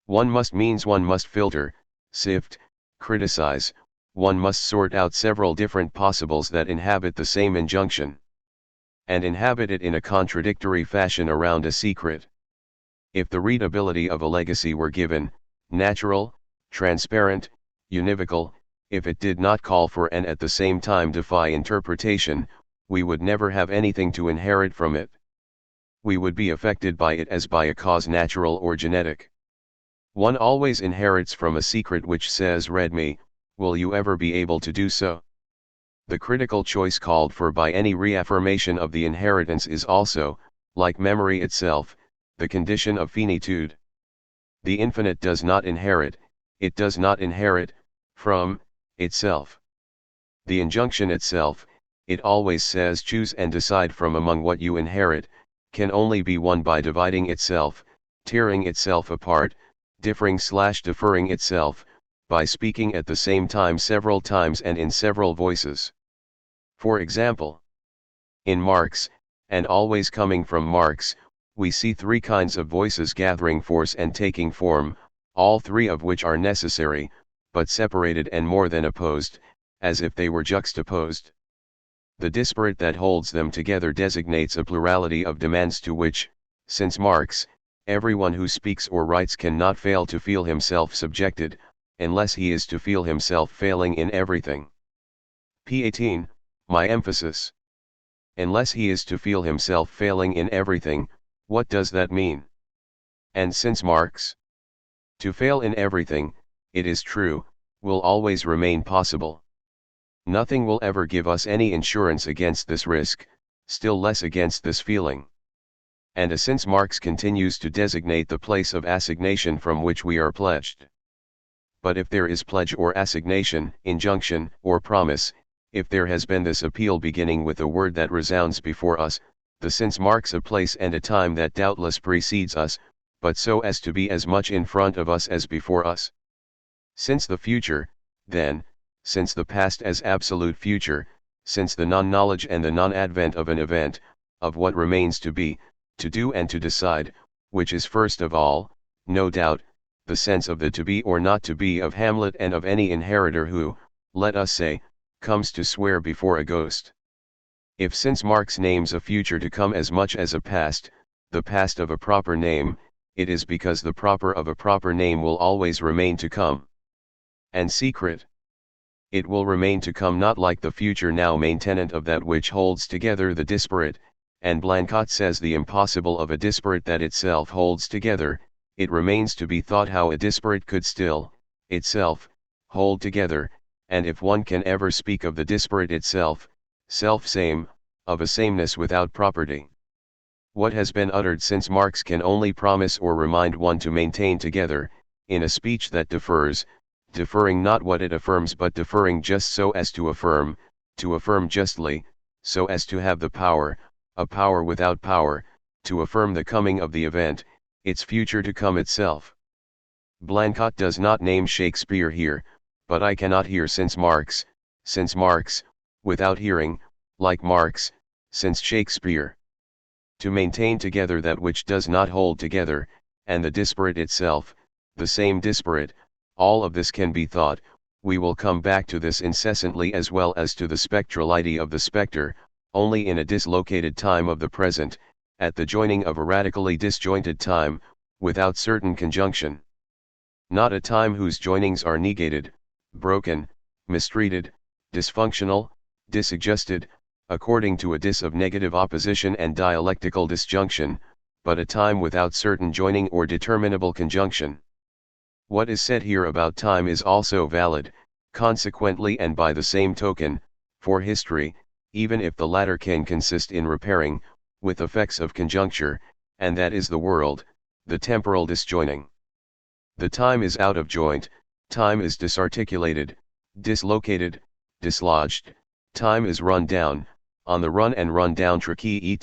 One must means one must filter, sift, criticize, one must sort out several different possibles that inhabit the same injunction. And inhabit it in a contradictory fashion around a secret. If the readability of a legacy were given, natural, transparent, univocal, if it did not call for and at the same time defy interpretation, we would never have anything to inherit from it. We would be affected by it as by a cause natural or genetic. One always inherits from a secret which says, read me, will you ever be able to do so? The critical choice called for by any reaffirmation of the inheritance is also, like memory itself, the condition of finitude. The infinite does not inherit, it does not inherit, from, itself. The injunction itself, it always says choose and decide from among what you inherit, can only be won by dividing itself, tearing itself apart, differing/deferring itself, by speaking at the same time several times and in several voices. For example, in Marx, and always coming from Marx, we see three kinds of voices gathering force and taking form, all three of which are necessary, but separated and more than opposed, as if they were juxtaposed. The disparate that holds them together designates a plurality of demands to which, since Marx, everyone who speaks or writes cannot fail to feel himself subjected, unless he is to feel himself failing in everything. p. 18, my emphasis. Unless he is to feel himself failing in everything, what does that mean? And since Marx, to fail in everything, it is true, will always remain possible. Nothing will ever give us any insurance against this risk, still less against this feeling. And since Marx continues to designate the place of assignation from which we are pledged. But if there is pledge or assignation, injunction, or promise, if there has been this appeal beginning with a word that resounds before us, the since marks a place and a time that doubtless precedes us, but so as to be as much in front of us as before us. Since the future, then, since the past as absolute future, since the non-knowledge and the non-advent of an event, of what remains to be, to do and to decide, which is first of all, no doubt, the sense of the to be or not to be of Hamlet and of any inheritor who, let us say, comes to swear before a ghost. If since Marx names a future to come as much as a past, the past of a proper name, it is because the proper of a proper name will always remain to come. And secret. It will remain to come not like the future now maintenance of that which holds together the disparate, and Blancot says the impossible of a disparate that itself holds together, it remains to be thought how a disparate could still, itself, hold together, and if one can ever speak of the disparate itself, self-same, of a sameness without property. What has been uttered since Marx can only promise or remind one to maintain together, in a speech that differs, differing not what it affirms but differing just so as to affirm justly, so as to have the power, a power without power, to affirm the coming of the event, its future to come itself. Blancot does not name Shakespeare here, but I cannot hear since Marx, without hearing, like Marx, since Shakespeare. To maintain together that which does not hold together, and the disparate itself, the same disparate, all of this can be thought, we will come back to this incessantly as well as to the spectrality of the spectre, only in a dislocated time of the present, at the joining of a radically disjointed time, without certain conjunction. Not a time whose joinings are negated, broken, mistreated, dysfunctional, disadjusted, according to a dis of negative opposition and dialectical disjunction, but a time without certain joining or determinable conjunction. What is said here about time is also valid, consequently and by the same token, for history, even if the latter can consist in repairing, with effects of conjuncture, and that is the world, the temporal disjoining. The time is out of joint, time is disarticulated, dislocated, dislodged, time is run down, on the run and run down tricky,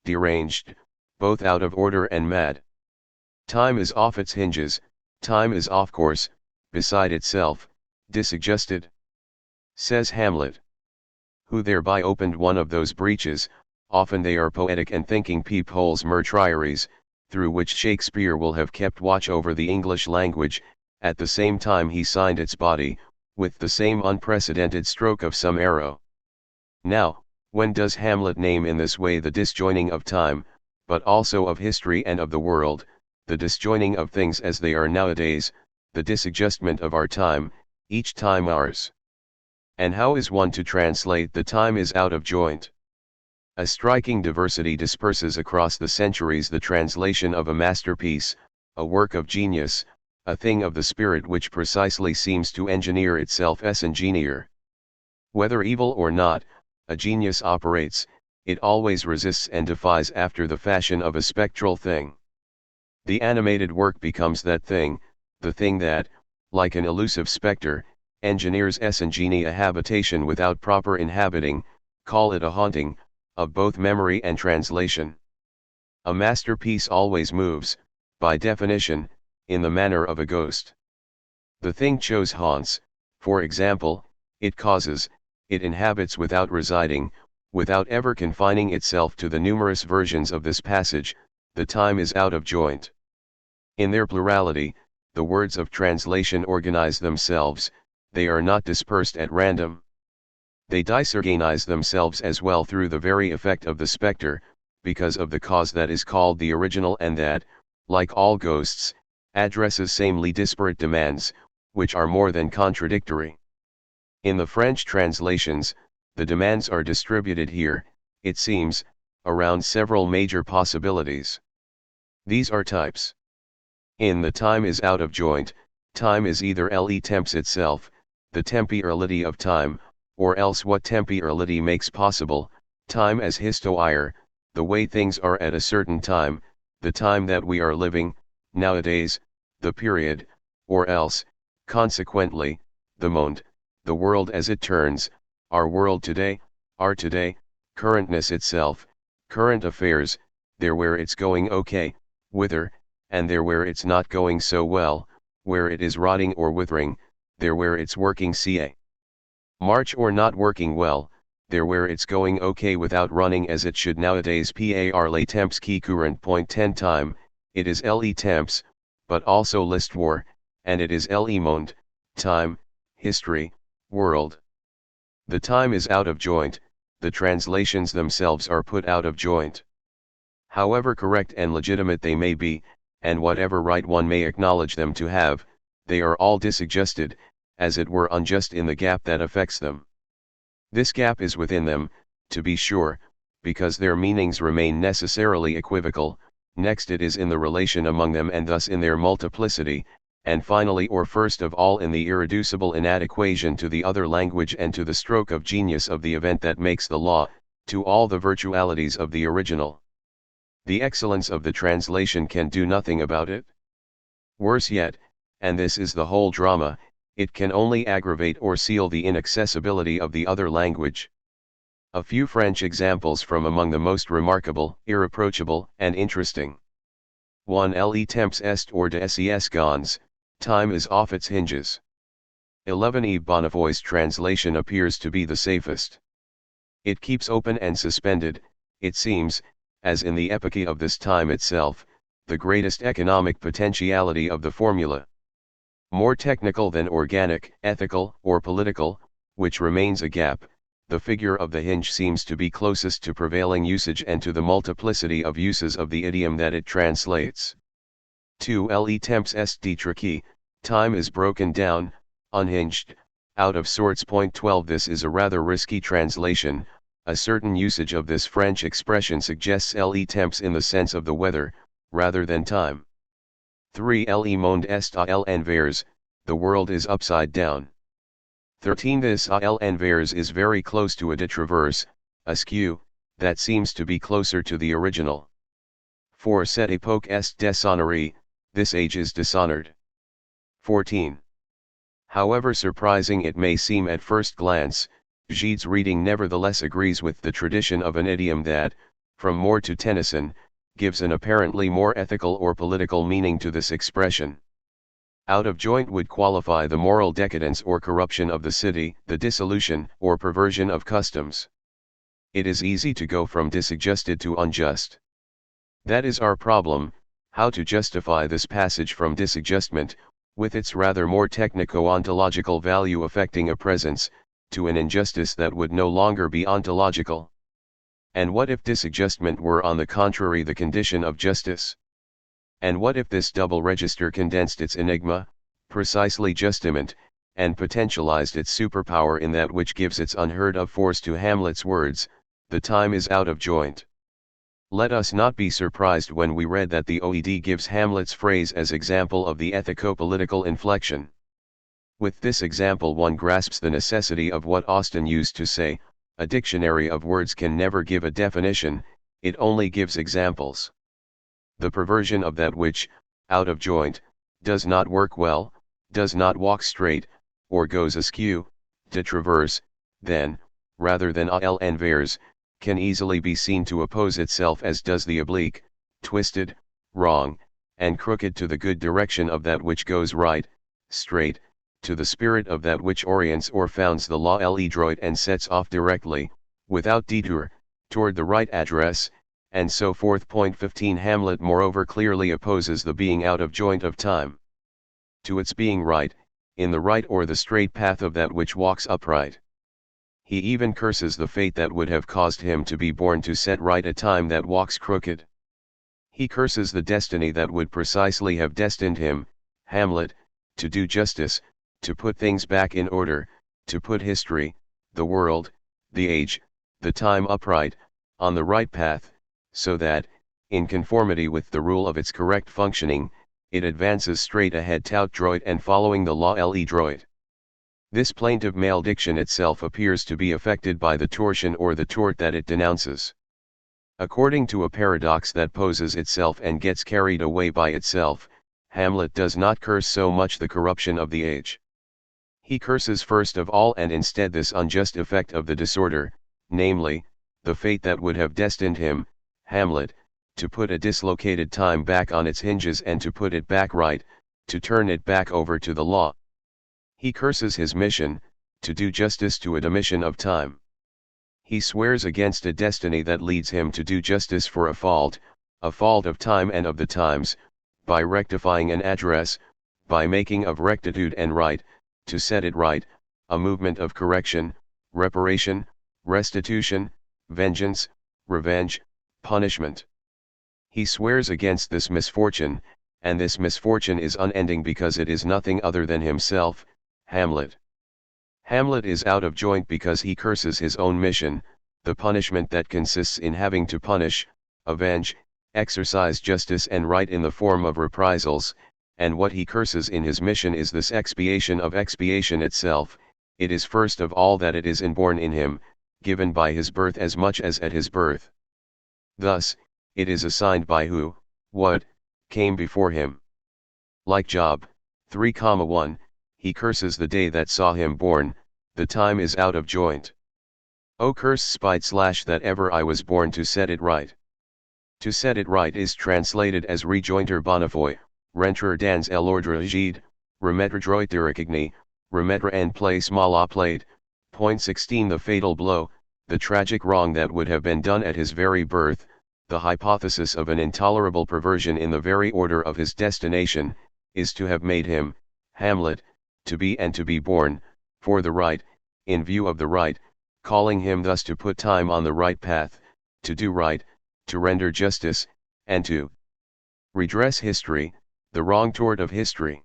deranged, both out of order and mad. Time is off its hinges, time is off course, beside itself, disadjusted. Says Hamlet, who thereby opened one of those breaches, often they are poetic and thinking peepholes meretrieries, through which Shakespeare will have kept watch over the English language, at the same time he signed its body, with the same unprecedented stroke of some arrow. Now, when does Hamlet name in this way the disjoining of time, but also of history and of the world, the disjoining of things as they are nowadays, the disadjustment of our time, each time ours? And how is one to translate the time is out of joint? A striking diversity disperses across the centuries the translation of a masterpiece, a work of genius, a thing of the spirit which precisely seems to engineer itself as engineer. Whether evil or not, a genius operates, it always resists and defies after the fashion of a spectral thing. The animated work becomes that thing, the thing that, like an elusive spectre, engineers esse ingenia habitation without proper inhabiting, call it a haunting, of both memory and translation. A masterpiece always moves, by definition, in the manner of a ghost. The thing chose haunts, for example, it causes, it inhabits without residing, without ever confining itself to the numerous versions of this passage, the time is out of joint. In their plurality, the words of translation organize themselves, they are not dispersed at random. They disorganize themselves as well through the very effect of the spectre, because of the cause that is called the original and that, like all ghosts, addresses samely disparate demands, which are more than contradictory. In the French translations, the demands are distributed here, it seems, around several major possibilities. These are types. In the time is out of joint, time is either le temps itself, the temporality of time, or else what temporality makes possible, time as histoire, the way things are at a certain time, the time that we are living, nowadays, the period, or else, consequently, the monde, the world as it turns, our world today, our today, currentness itself, current affairs, there where it's going okay, whither, and there where it's not going so well, where it is rotting or withering, there where it's working ca. March or not working well, there where it's going okay without running as it should nowadays par les temps qui courent point 10 time, it is le temps, but also l'histoire, and it is le monde, time, history, world. The time is out of joint, the translations themselves are put out of joint. However correct and legitimate they may be, and whatever right one may acknowledge them to have, they are all disadjusted, as it were unjust in the gap that affects them. This gap is within them, to be sure, because their meanings remain necessarily equivocal, next it is in the relation among them and thus in their multiplicity, and finally or first of all in the irreducible inadequation to the other language and to the stroke of genius of the event that makes the law, to all the virtualities of the original. The excellence of the translation can do nothing about it. Worse yet, and this is the whole drama, it can only aggravate or seal the inaccessibility of the other language. A few French examples from among the most remarkable, irreproachable, and interesting. 1. Le temps est hors de ses gonds, time is off its hinges. 11. Yves Bonnefoy's translation appears to be the safest. It keeps open and suspended, it seems, as in the epoche of this time itself, the greatest economic potentiality of the formula. More technical than organic, ethical, or political, which remains a gap, the figure of the hinge seems to be closest to prevailing usage and to the multiplicity of uses of the idiom that it translates. 2. Le temps est détraqué, time is broken down, unhinged, out of sorts. 12. This is a rather risky translation, a certain usage of this French expression suggests le temps in the sense of the weather, rather than time. 3. Le monde est à l'envers, the world is upside down. 13. This à l'envers is very close to a de traverse, askew, that seems to be closer to the original. 4. Cette époque est déshonorée, this age is dishonored. 14. However surprising it may seem at first glance, Gide's reading nevertheless agrees with the tradition of an idiom that, from Moore to Tennyson, gives an apparently more ethical or political meaning to this expression. Out of joint would qualify the moral decadence or corruption of the city, the dissolution or perversion of customs. It is easy to go from disadjusted to unjust. That is our problem, how to justify this passage from disadjustment, with its rather more technico-ontological value affecting a presence, to an injustice that would no longer be ontological. And what if disadjustment were on the contrary the condition of justice? And what if this double register condensed its enigma, precisely justiment, and potentialized its superpower in that which gives its unheard of force to Hamlet's words, the time is out of joint. Let us not be surprised when we read that the OED gives Hamlet's phrase as example of the ethico-political inflection. With this example one grasps the necessity of what Austin used to say, a dictionary of words can never give a definition, it only gives examples. The perversion of that which, out of joint, does not work well, does not walk straight, or goes askew, de traverse, then, rather than à l'envers, can easily be seen to oppose itself as does the oblique, twisted, wrong, and crooked to the good direction of that which goes right, straight, to the spirit of that which orients or founds the law le droit and sets off directly, without detour, toward the right address, and so forth. 15 Hamlet moreover clearly opposes the being out of joint of time to its being right, in the right or the straight path of that which walks upright. He even curses the fate that would have caused him to be born to set right a time that walks crooked. He curses the destiny that would precisely have destined him, Hamlet, to do justice, to put things back in order, to put history, the world, the age, the time upright, on the right path, so that, in conformity with the rule of its correct functioning, it advances straight ahead tout droit and following the law le droit. This plaintive malediction itself appears to be affected by the torsion or the tort that it denounces. According to a paradox that poses itself and gets carried away by itself, Hamlet does not curse so much the corruption of the age. He curses first of all and instead this unjust effect of the disorder, namely, the fate that would have destined him, Hamlet, to put a dislocated time back on its hinges and to put it back right, to turn it back over to the law. He curses his mission, to do justice to a dimission of time. He swears against a destiny that leads him to do justice for a fault of time and of the times, by rectifying an address, by making of rectitude and right, to set it right, a movement of correction, reparation, restitution, vengeance, revenge, punishment. He swears against this misfortune, and this misfortune is unending because it is nothing other than himself, Hamlet. Hamlet is out of joint because he curses his own mission, the punishment that consists in having to punish, avenge, exercise justice and right in the form of reprisals, and what he curses in his mission is this expiation of expiation itself. It is first of all that it is inborn in him, given by his birth as much as at his birth. Thus, it is assigned by who, what, came before him. Like Job 3:1, he curses the day that saw him born, the time is out of joint. O curse spite / that ever I was born to set it right. To set it right is translated as rejointer bonnefoy, rentrer dans l'ordre rigide, remettre droit d'irrigny, remettre en place mal à plate. Point 16 The fatal blow, the tragic wrong that would have been done at his very birth, the hypothesis of an intolerable perversion in the very order of his destination, is to have made him, Hamlet, to be and to be born, for the right, in view of the right, calling him thus to put time on the right path, to do right, to render justice, and to redress history, the wrong tort of history.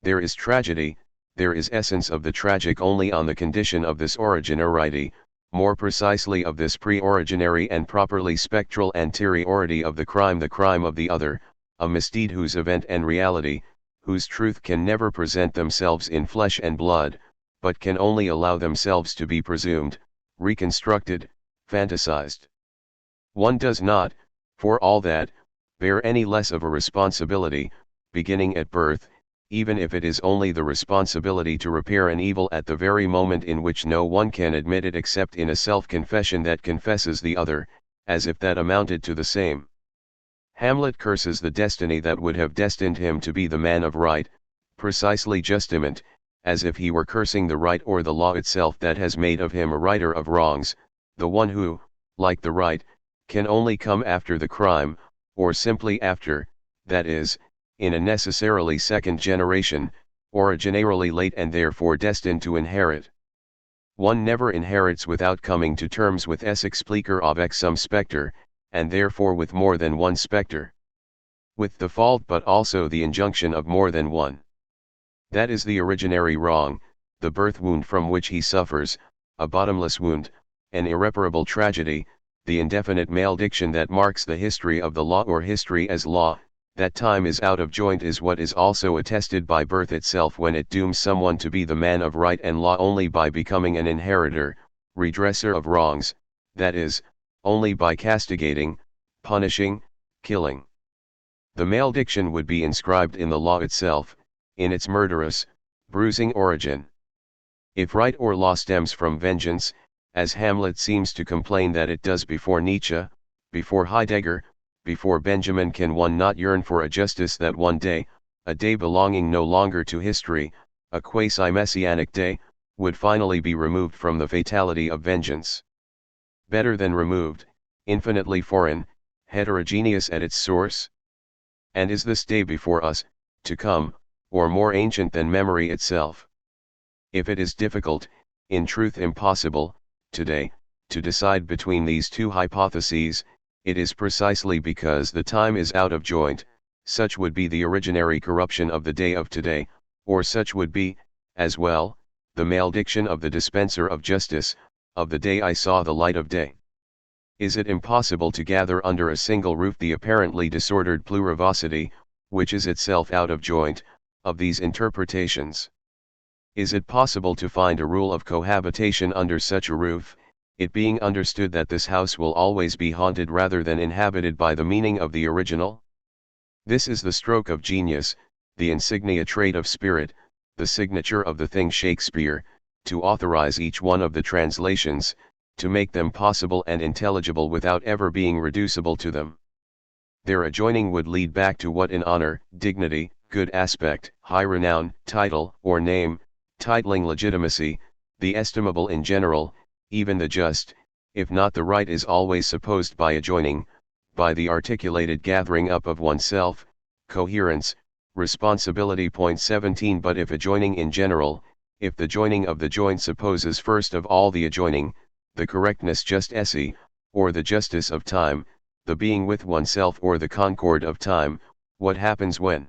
There is tragedy, there is essence of the tragic only on the condition of this originarity, more precisely of this pre-originary and properly spectral anteriority of the crime of the other, a misdeed whose event and reality, whose truth can never present themselves in flesh and blood, but can only allow themselves to be presumed, reconstructed, fantasized. One does not, for all that, bear any less of a responsibility, beginning at birth, even if it is only the responsibility to repair an evil at the very moment in which no one can admit it except in a self-confession that confesses the other, as if that amounted to the same. Hamlet curses the destiny that would have destined him to be the man of right, precisely justiment, as if he were cursing the right or the law itself that has made of him a righter of wrongs, the one who, like the right, can only come after the crime, or simply after, that is, in a necessarily second generation, originarily late and therefore destined to inherit. One never inherits without coming to terms with es expliquer avec some spectre, and therefore with more than one spectre. With the fault but also the injunction of more than one. That is the originary wrong, the birth wound from which he suffers, a bottomless wound, an irreparable tragedy, the indefinite malediction that marks the history of the law or history as law. That time is out of joint is what is also attested by birth itself when it dooms someone to be the man of right and law only by becoming an inheritor, redresser of wrongs, that is, only by castigating, punishing, killing. The malediction would be inscribed in the law itself, in its murderous, bruising origin. If right or law stems from vengeance, as Hamlet seems to complain that it does before Nietzsche, before Heidegger, before Benjamin, can one not yearn for a justice that one day, a day belonging no longer to history, a quasi-messianic day, would finally be removed from the fatality of vengeance? Better than removed, infinitely foreign, heterogeneous at its source? And is this day before us, to come, or more ancient than memory itself? If it is difficult, in truth impossible, today, to decide between these two hypotheses, it is precisely because the time is out of joint, such would be the originary corruption of the day of today, or such would be, as well, the malediction of the dispenser of justice, of the day I saw the light of day. Is it impossible to gather under a single roof the apparently disordered plurivocity, which is itself out of joint, of these interpretations? Is it possible to find a rule of cohabitation under such a roof, it being understood that this house will always be haunted rather than inhabited by the meaning of the original? This is the stroke of genius, the insignia trait of spirit, the signature of the thing Shakespeare, to authorize each one of the translations, to make them possible and intelligible without ever being reducible to them. Their adjoining would lead back to what in honor, dignity, good aspect, high renown, title, or name, titling legitimacy, the estimable in general, even the just, if not the right is always supposed by adjoining, by the articulated gathering up of oneself, coherence, responsibility. 17 But if adjoining in general, if the joining of the joint supposes first of all the adjoining, the correctness just esse, or the justice of time, the being with oneself or the concord of time, what happens when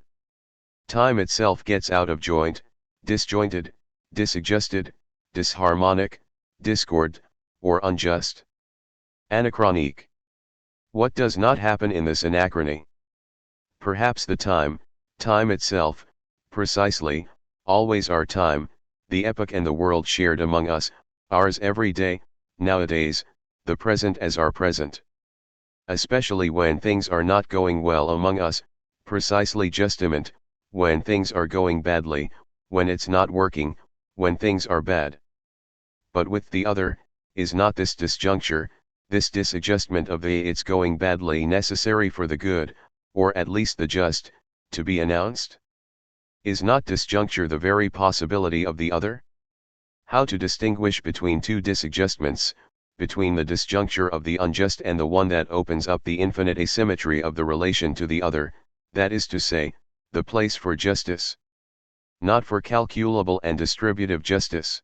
time itself gets out of joint, disjointed, disadjusted, disharmonic, discord, or unjust? Anachronique. What does not happen in this anachrony? Perhaps the time itself, precisely, always our time, the epoch and the world shared among us, ours every day, nowadays, the present as our present. Especially when things are not going well among us, precisely justament, when things are going badly, when it's not working, when things are bad. But with the other, is not this disjuncture, this disadjustment of it's going badly necessary for the good, or at least the just, to be announced? Is not disjuncture the very possibility of the other? How to distinguish between two disadjustments, between the disjuncture of the unjust and the one that opens up the infinite asymmetry of the relation to the other, that is to say, the place for justice? Not for calculable and distributive justice.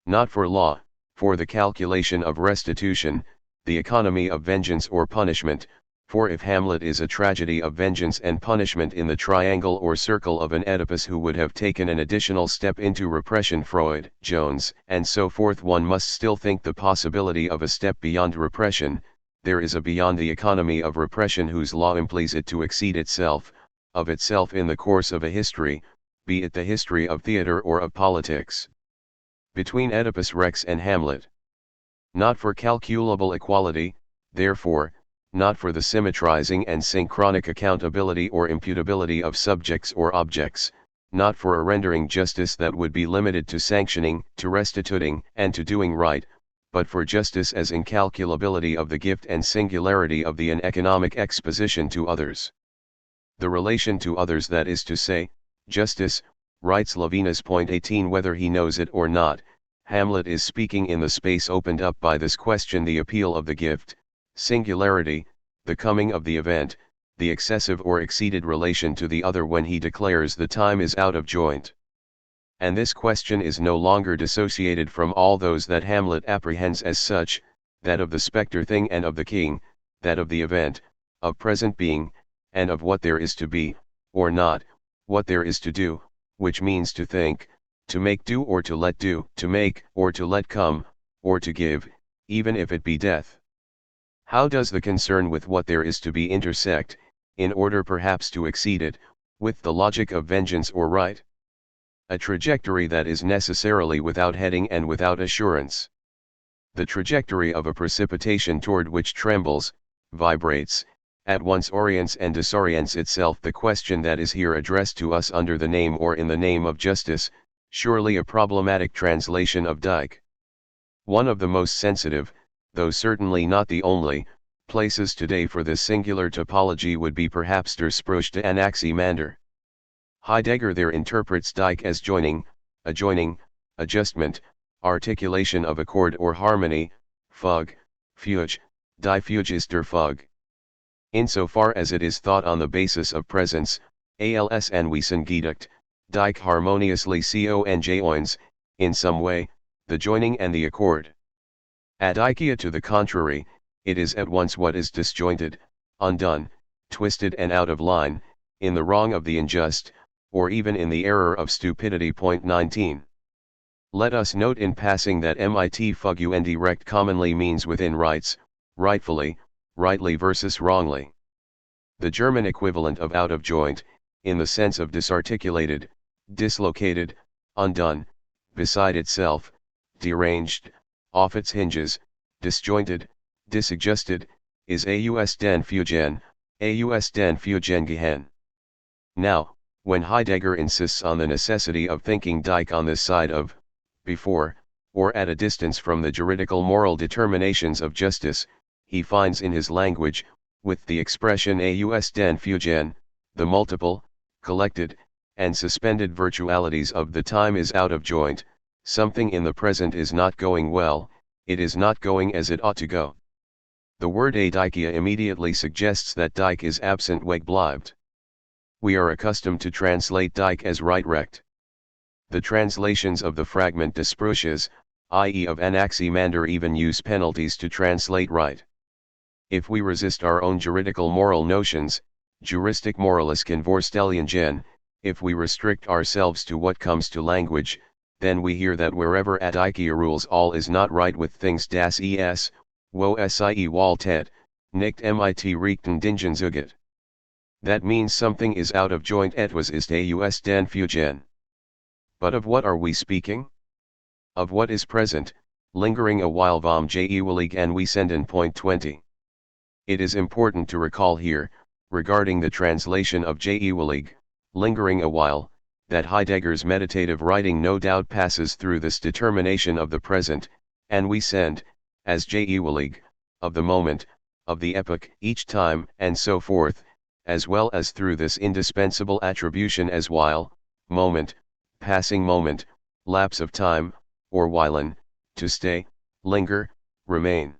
Not for law, for the calculation of restitution, the economy of vengeance or punishment, for if Hamlet is a tragedy of vengeance and punishment in the triangle or circle of an Oedipus who would have taken an additional step into repression, Freud, Jones, and so forth, one must still think the possibility of a step beyond repression. There is a beyond the economy of repression whose law implies it to exceed itself, of itself in the course of a history, be it the history of theatre or of politics. Between Oedipus Rex and Hamlet. Not for calculable equality, therefore, not for the symmetrizing and synchronic accountability or imputability of subjects or objects, not for a rendering justice that would be limited to sanctioning, to restituting, and to doing right, but for justice as incalculability of the gift and singularity of the economic exposition to others. The relation to others, that is to say, justice, writes Levinus. 18 Whether he knows it or not, Hamlet is speaking in the space opened up by this question, the appeal of the gift, singularity, the coming of the event, the excessive or exceeded relation to the other when he declares the time is out of joint. And this question is no longer dissociated from all those that Hamlet apprehends as such, that of the spectre thing and of the king, that of the event, of present being, and of what there is to be, or not, what there is to do, which means to think, to make do or to let do, to make or to let come, or to give, even if it be death. How does the concern with what there is to be intersect, in order perhaps to exceed it, with the logic of vengeance or right? A trajectory that is necessarily without heading and without assurance. The trajectory of a precipitation toward which trembles, vibrates, at once orients and disorients itself. The question that is here addressed to us under the name or in the name of justice, surely a problematic translation of Dike. One of the most sensitive, though certainly not the only, places today for this singular topology would be perhaps Der Sprüche Anaximander. Heidegger there interprets Dike as joining, adjoining, adjustment, articulation of accord or harmony, Fug, Fuge, Die Fuge ist der Fug. Insofar as it is thought on the basis of presence, als Anweisen gedacht, Dike harmoniously conjoins, in some way, the joining and the accord. Ad Ikea to the contrary, it is at once what is disjointed, undone, twisted and out of line, in the wrong of the unjust, or even in the error of stupidity. 19. Let us note in passing that mit fugund recht commonly means within rights, rightfully, rightly versus wrongly. The German equivalent of out of joint, in the sense of disarticulated, dislocated, undone, beside itself, deranged, off its hinges, disjointed, disadjusted, is aus den Fugen, aus den Fugen gehen. Now, when Heidegger insists on the necessity of thinking Dyck on this side of, before, or at a distance from the juridical moral determinations of justice, he finds in his language, with the expression aus den Fugen, the multiple, collected, and suspended virtualities of the time is out of joint, something in the present is not going well, it is not going as it ought to go. The word adeikia immediately suggests that Dyck is absent weg bleibt. We are accustomed to translate Dyck as right recht. The translations of the fragment des Sprüches, i.e. of Anaximander, even use penalties to translate right. If we resist our own juridical moral notions, juristic moralisken Vorstellungen, if we restrict ourselves to what comes to language, then we hear that wherever adeikia rules all is not right with things das es, wo sie Waltet, nicht mit rechten Dingen zugeht. That means something is out of joint, etwas ist aus den Fugen. But of what are we speaking? Of what is present, lingering a while vom jeweilig and we senden. 20. It is important to recall here, regarding the translation of jeweilig, lingering a while, that Heidegger's meditative writing no doubt passes through this determination of the present, and we send, as jeweilig, of the moment, of the epoch, each time, and so forth, as well as through this indispensable attribution as while, moment, passing moment, lapse of time, or whilen, to stay, linger, remain.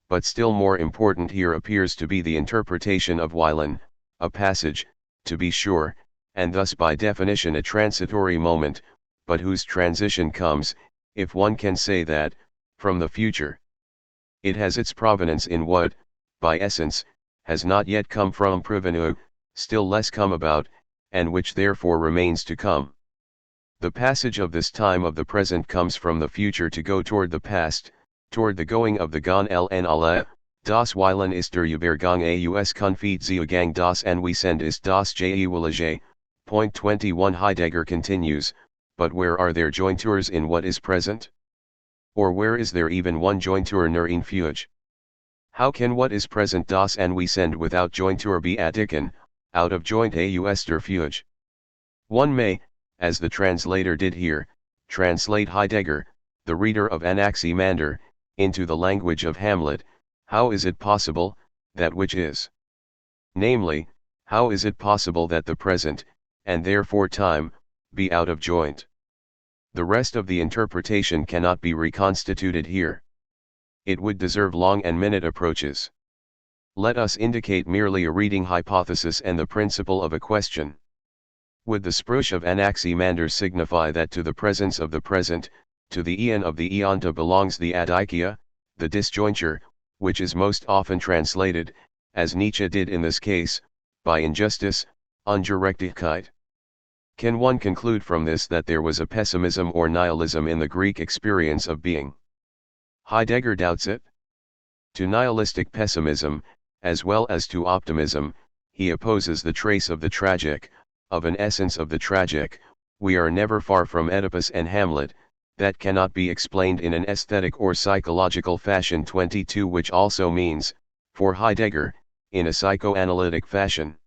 But still more important here appears to be the interpretation of whilen, a passage, to be sure, and thus by definition a transitory moment, but whose transition comes, if one can say that, from the future. It has its provenance in what, by essence, has not yet come from prevenu, still less come about, and which therefore remains to come. The passage of this time of the present comes from the future to go toward the past, toward the going of the Gan ln alle, das Weilen ist der Übergang aus Konfit Zugang das Anwesend ist das Jeweilige. 21 Heidegger continues, but where are there jointures in what is present? Or where is there even one jointure nur in Fuge? How can what is present das Anwesend without jointure be adiken, out of joint aus der Fuge? One may, as the translator did here, translate Heidegger, the reader of Anaximander, into the language of Hamlet. How is it possible, that which is? Namely, how is it possible that the present, and therefore time, be out of joint? The rest of the interpretation cannot be reconstituted here. It would deserve long and minute approaches. Let us indicate merely a reading hypothesis and the principle of a question. Would the Sprüche of Anaximander signify that to the presence of the present, to the eon of the eonta belongs the adeikia, the disjointure, which is most often translated, as Nietzsche did in this case, by injustice, Ungerechtigkeit? Can one conclude from this that there was a pessimism or nihilism in the Greek experience of being? Heidegger doubts it. To nihilistic pessimism, as well as to optimism, he opposes the trace of the tragic, of an essence of the tragic. We are never far from Oedipus and Hamlet, that cannot be explained in an aesthetic or psychological fashion. 22 Which also means, for Heidegger, in a psychoanalytic fashion.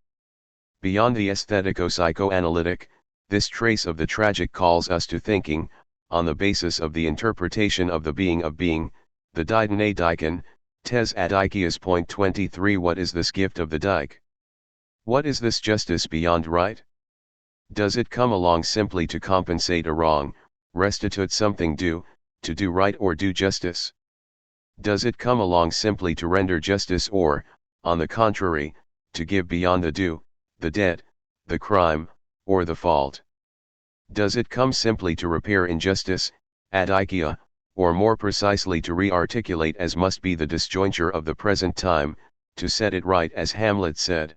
Beyond the aesthetico-psychoanalytic, this trace of the tragic calls us to thinking, on the basis of the interpretation of the being, the Deiden Adeiken, tes adeikias. 23 What is this gift of the Dyck? What is this justice beyond right? Does it come along simply to compensate a wrong, restitute something due, to do right or do justice? Does it come along simply to render justice or, on the contrary, to give beyond the due, the debt, the crime, or the fault? Does it come simply to repair injustice, adeikia, or more precisely to re-articulate as must be the disjointure of the present time, to set it right as Hamlet said?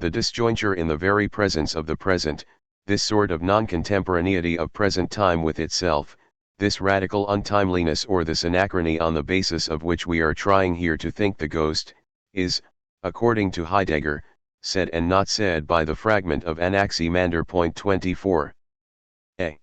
The disjointure in the very presence of the present, this sort of non-contemporaneity of present time with itself, this radical untimeliness or this anachrony on the basis of which we are trying here to think the ghost, is, according to Heidegger, said and not said by the fragment of Anaximander. 24. A.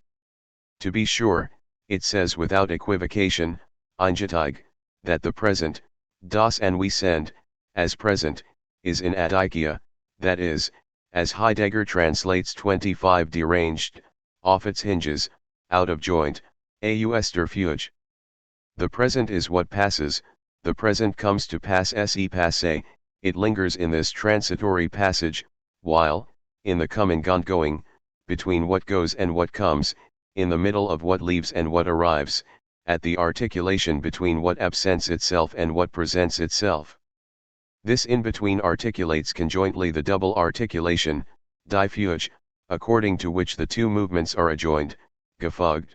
To be sure, it says without equivocation, eindeutig, that the present, das Anwesend, as present, is in Adikia, that is, as Heidegger translates 25 deranged, off its hinges, out of joint, aus der Fuge. The present is what passes, the present comes to pass se passe, it lingers in this transitory passage, while, in the come and gone going, between what goes and what comes, in the middle of what leaves and what arrives, at the articulation between what absents itself and what presents itself. This in-between articulates conjointly the double articulation, die Fuge, according to which the two movements are adjoined, gefolgt.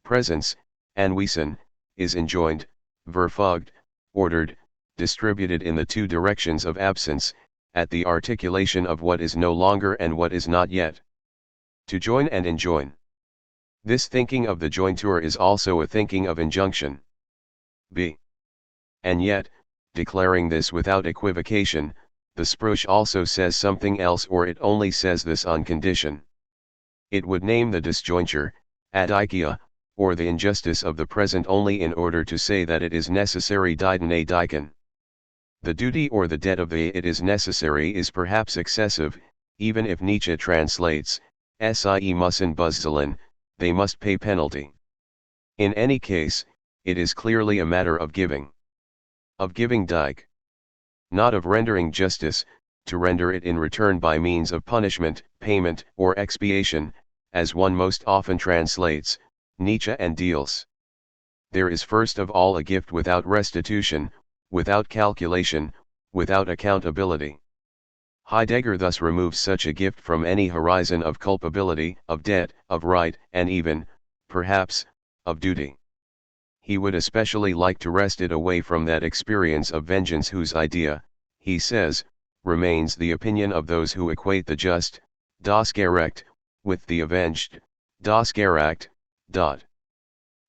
Presence, anwesen, is enjoined, verfolgt, ordered, distributed in the two directions of absence, at the articulation of what is no longer and what is not yet. To join and enjoin. This thinking of the jointure is also a thinking of injunction. B. And yet, declaring this without equivocation, the Spruch also says something else, or it only says this on condition. It would name the disjointure, adikia, or the injustice of the present only in order to say that it is necessary dieden diken. The duty or the debt of the it is necessary is perhaps excessive, even if Nietzsche translates, sie müssen buzzelen, they must pay penalty. In any case, it is clearly a matter of giving. Of giving dike. Not of rendering justice, to render it in return by means of punishment, payment, or expiation, as one most often translates, Nietzsche and deals. There is first of all a gift without restitution, without calculation, without accountability. Heidegger thus removes such a gift from any horizon of culpability, of debt, of right, and even, perhaps, of duty. He would especially like to wrest it away from that experience of vengeance whose idea, he says, remains the opinion of those who equate the just, das Gerecht, with the avenged, das Geracht.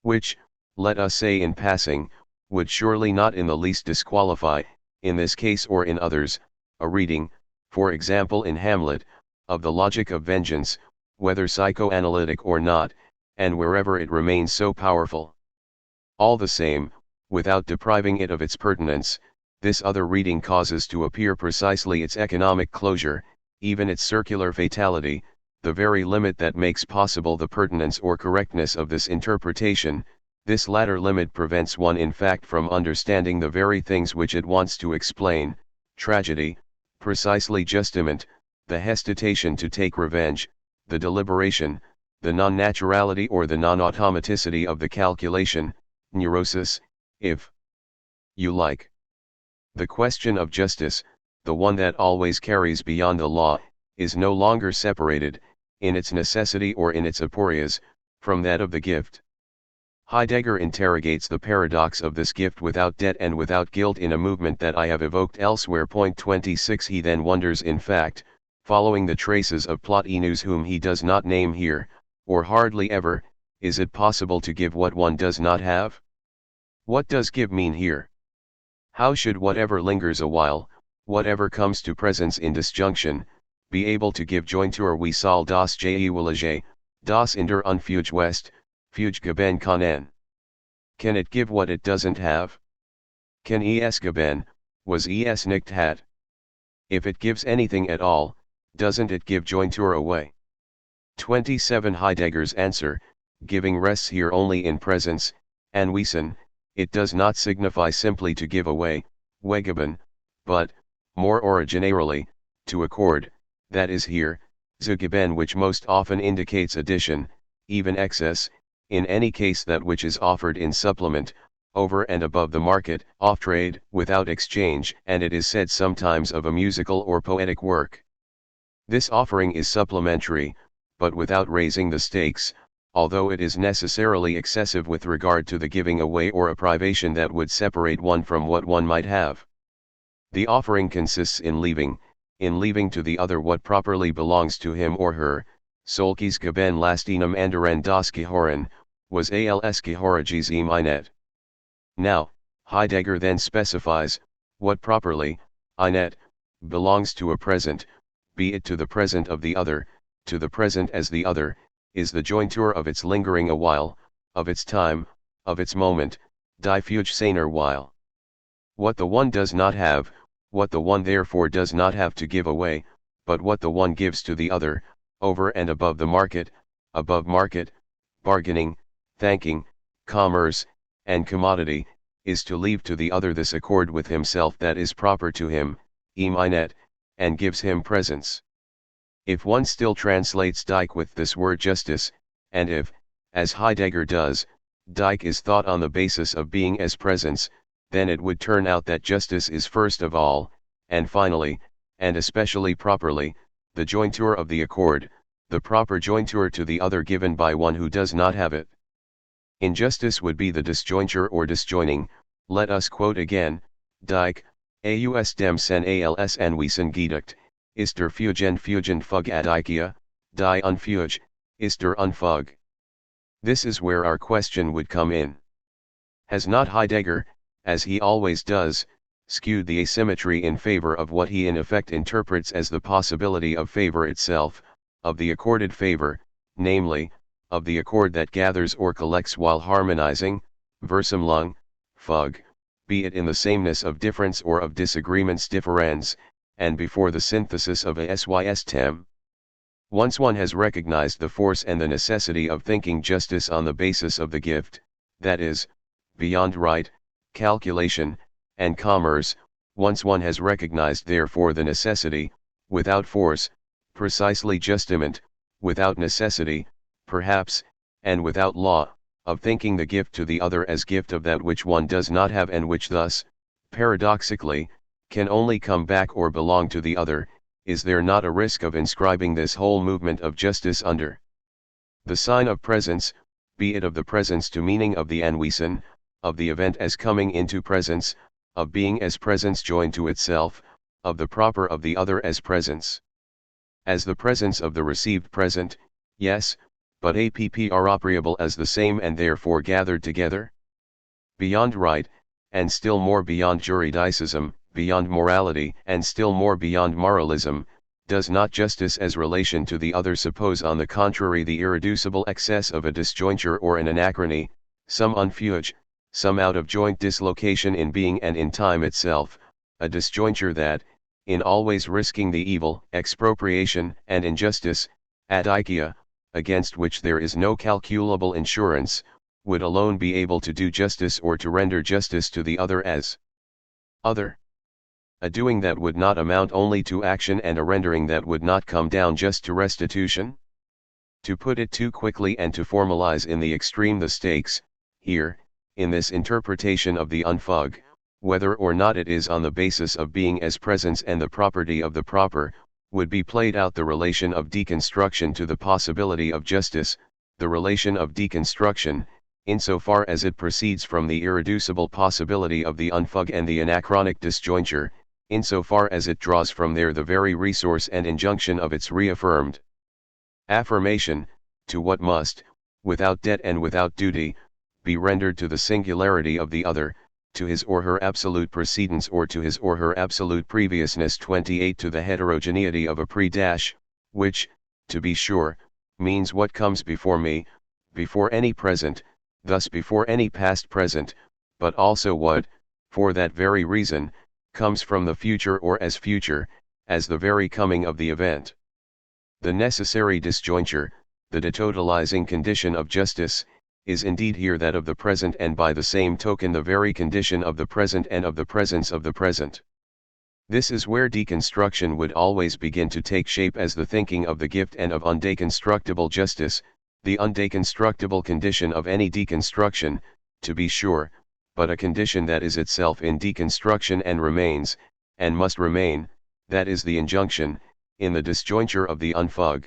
Which, let us say in passing, would surely not in the least disqualify, in this case or in others, a reading, for example in Hamlet, of the logic of vengeance, whether psychoanalytic or not, and wherever it remains so powerful. All the same, without depriving it of its pertinence, this other reading causes to appear precisely its economic closure, even its circular fatality, the very limit that makes possible the pertinence or correctness of this interpretation. This latter limit prevents one in fact from understanding the very things which it wants to explain, tragedy, precisely justiment, the hesitation to take revenge, the deliberation, the non-naturality or the non-automaticity of the calculation, neurosis, if you like. The question of justice, the one that always carries beyond the law, is no longer separated, in its necessity or in its aporias, from that of the gift. Heidegger interrogates the paradox of this gift without debt and without guilt in a movement that I have evoked elsewhere. 26. He then wonders, in fact, following the traces of Plotinus whom he does not name here, or hardly ever, is it possible to give what one does not have? What does give mean here? How should whatever lingers a while, whatever comes to presence in disjunction, be able to give jointure wie soll das Jewillige, das in der Unfuge West, Fuge geben können? Can it give what it doesn't have? Can es geben, was es nicht hat? If it gives anything at all, doesn't it give jointure away? 27. Heidegger's answer, giving rests here only in presence, anwesen, it does not signify simply to give away, weggeben, but, more originarily, to accord, that is here, zugeben, which most often indicates addition, even excess, in any case that which is offered in supplement, over and above the market, off trade, without exchange, and it is said sometimes of a musical or poetic work. This offering is supplementary, but without raising the stakes, although it is necessarily excessive with regard to the giving away or a privation that would separate one from what one might have. The offering consists in leaving, in leaving to the other what properly belongs to him or her, solkis gaben lastinum anderen das Gehoren, was als Gehorages im Inet. Now, Heidegger then specifies, what properly, Inet, belongs to a present, be it to the present of the other, to the present as the other, is the jointure of its lingering a while, of its time, of its moment, die fuge seiner while. What the one does not have, what the one therefore does not have to give away, but what the one gives to the other, over and above the market, bargaining, thanking, commerce, and commodity, is to leave to the other this accord with himself that is proper to him, im Inet, and gives him presence. If one still translates Dike with this word justice, and if, as Heidegger does, Dike is thought on the basis of being as presence, then it would turn out that justice is first of all, and finally, and especially properly, the jointure of the accord, the proper jointure to the other given by one who does not have it. Injustice would be the disjointure or disjoining. Let us quote again, Dike, aus dem sen als anwesen geduckt, ist der Fugen fug ad Ikea, die unfuge, ist der unfug. This is where our question would come in. Has not Heidegger, as he always does, skewed the asymmetry in favor of what he in effect interprets as the possibility of favor itself, of the accorded favor, namely, of the accord that gathers or collects while harmonizing, Versammlung, fug, be it in the sameness of difference or of disagreements differens, and before the synthesis of a sys. Once one has recognized the force and the necessity of thinking justice on the basis of the gift, that is, beyond right, calculation, and commerce, once one has recognized therefore the necessity, without force, precisely justiment, without necessity, perhaps, and without law, of thinking the gift to the other as gift of that which one does not have and which thus, paradoxically, can only come back or belong to the other, is there not a risk of inscribing this whole movement of justice under the sign of presence, be it of the presence to meaning of the Anwesen, of the event as coming into presence, of being as presence joined to itself, of the proper of the other as presence? As the presence of the received present, yes, but appropriable as the same and therefore gathered together? Beyond right, and still more beyond juridicism, beyond morality and still more beyond moralism, does not justice as relation to the other suppose on the contrary the irreducible excess of a disjointure or an anachrony, some unfuge, some out of joint dislocation in being and in time itself, a disjointure that, in always risking the evil, expropriation and injustice, ad Ikea, against which there is no calculable insurance, would alone be able to do justice or to render justice to the other as other? A doing that would not amount only to action and a rendering that would not come down just to restitution? To put it too quickly and to formalize in the extreme the stakes, here, in this interpretation of the unfug, whether or not it is on the basis of being as presence and the property of the proper, would be played out the relation of deconstruction to the possibility of justice, the relation of deconstruction, insofar as it proceeds from the irreducible possibility of the unfug and the anachronic disjointure, insofar as it draws from there the very resource and injunction of its reaffirmed affirmation, to what must, without debt and without duty, be rendered to the singularity of the other, to his or her absolute precedence or to his or her absolute previousness. 28 To the heterogeneity of a pre-dash, which, to be sure, means what comes before me, before any present, thus before any past present, but also what, for that very reason, comes from the future or as future, as the very coming of the event. The necessary disjointure, the detotalizing condition of justice, is indeed here that of the present and by the same token the very condition of the present and of the presence of the present. This is where deconstruction would always begin to take shape as the thinking of the gift and of undeconstructible justice, the undeconstructible condition of any deconstruction, to be sure, but a condition that is itself in deconstruction and remains, and must remain, that is the injunction, in the disjointure of the unfug.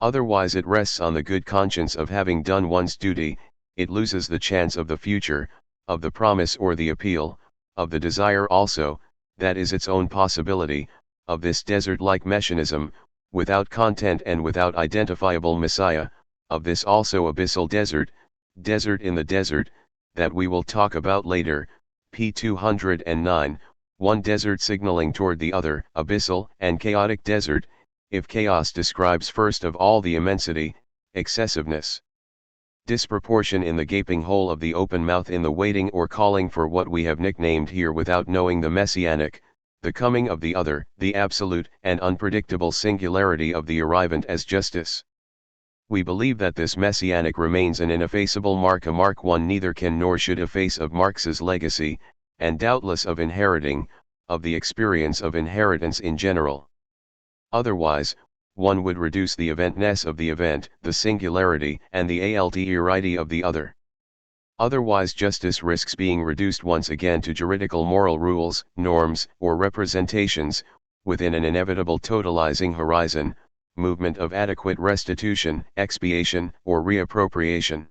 Otherwise it rests on the good conscience of having done one's duty, it loses the chance of the future, of the promise or the appeal, of the desire also, that is its own possibility, of this desert-like mechanism, without content and without identifiable messiah, of this also abyssal desert, desert in the desert, that we will talk about later, p. 209, one desert signaling toward the other, abyssal and chaotic desert, if chaos describes first of all the immensity, excessiveness, disproportion in the gaping hole of the open mouth in the waiting or calling for what we have nicknamed here without knowing the messianic, the coming of the other, the absolute and unpredictable singularity of the arrivant as justice. We believe that this messianic remains an ineffaceable mark, a mark one neither can nor should efface of Marx's legacy, and doubtless of inheriting, of the experience of inheritance in general. Otherwise, one would reduce the eventness of the event, the singularity and the alterity of the other. Otherwise justice risks being reduced once again to juridical moral rules, norms, or representations, within an inevitable totalizing horizon, movement of adequate restitution, expiation, or reappropriation.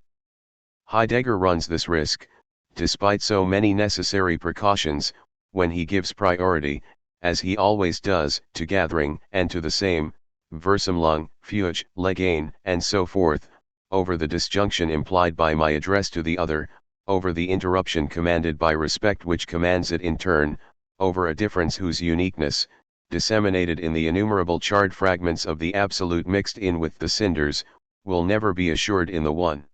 Heidegger runs this risk, despite so many necessary precautions, when he gives priority, as he always does, to gathering, and to the same, Versammlung, Fuge, Legain, and so forth, over the disjunction implied by my address to the other, over the interruption commanded by respect which commands it in turn, over a difference whose uniqueness, disseminated in the innumerable charred fragments of the absolute mixed in with the cinders, will never be assured in the one.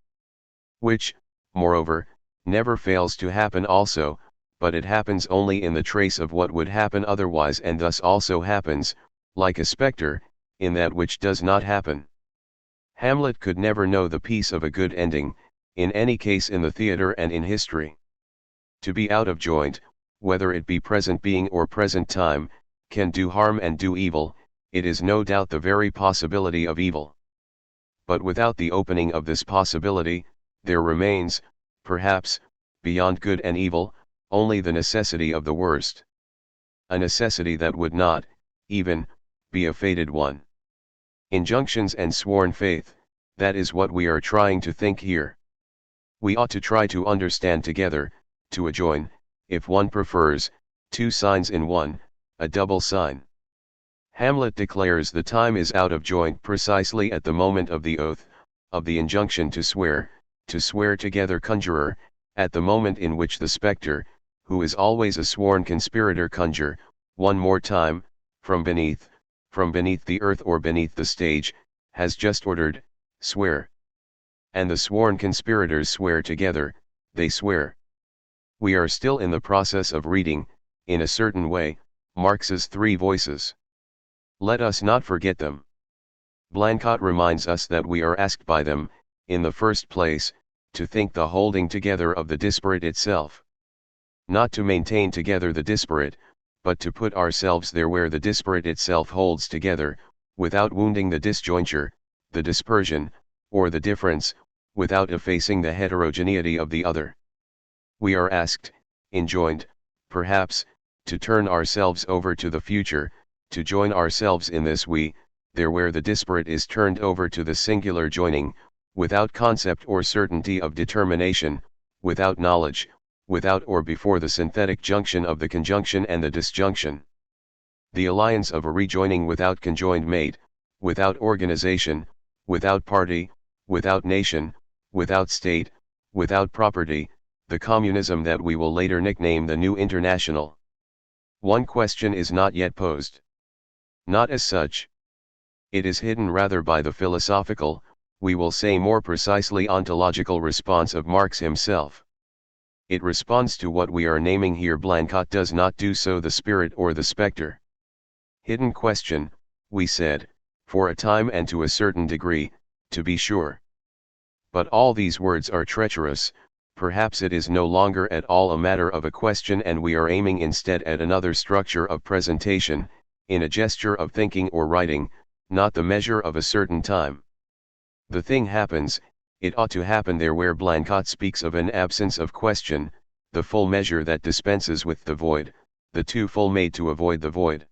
Which, moreover, never fails to happen also, but it happens only in the trace of what would happen otherwise, and thus also happens, like a spectre, in that which does not happen. Hamlet could never know the peace of a good ending, in any case in the theatre and in history. To be out of joint, whether it be present being or present time, can do harm and do evil, it is no doubt the very possibility of evil. But without the opening of this possibility, there remains, perhaps, beyond good and evil, only the necessity of the worst. A necessity that would not, even, be a fated one. Injunctions and sworn faith, that is what we are trying to think here. We ought to try to understand together, to adjoin, if one prefers, two signs in one, a double sign. Hamlet declares the time is out of joint precisely at the moment of the oath, of the injunction to swear together conjurer, at the moment in which the spectre, who is always a sworn conspirator conjure, one more time, from beneath the earth or beneath the stage, has just ordered, swear. And the sworn conspirators swear together, they swear. We are still in the process of reading, in a certain way, Marx's three voices. Let us not forget them. Blanchot reminds us that we are asked by them, in the first place, to think the holding together of the disparate itself. Not to maintain together the disparate, but to put ourselves there where the disparate itself holds together, without wounding the disjointure, the dispersion, or the difference, without effacing the heterogeneity of the other. We are asked, enjoined, perhaps, to turn ourselves over to the future, to join ourselves in this we, there where the disparate is turned over to the singular joining, without concept or certainty of determination, without knowledge, without or before the synthetic junction of the conjunction and the disjunction. The alliance of a rejoining without conjoined mate, without organization, without party, without nation, without state, without property, the communism that we will later nickname the New International. One question is not yet posed. Not as such. It is hidden rather by the philosophical, we will say more precisely ontological response of Marx himself. It responds to what we are naming here. Blanchot does not do so, the spirit or the spectre. Hidden question, we said, for a time and to a certain degree, to be sure. But all these words are treacherous. Perhaps it is no longer at all a matter of a question, and we are aiming instead at another structure of presentation, in a gesture of thinking or writing, not the measure of a certain time. The thing happens, it ought to happen there where Blanchot speaks of an absence of question, the full measure that dispenses with the void, the too full made to avoid the void.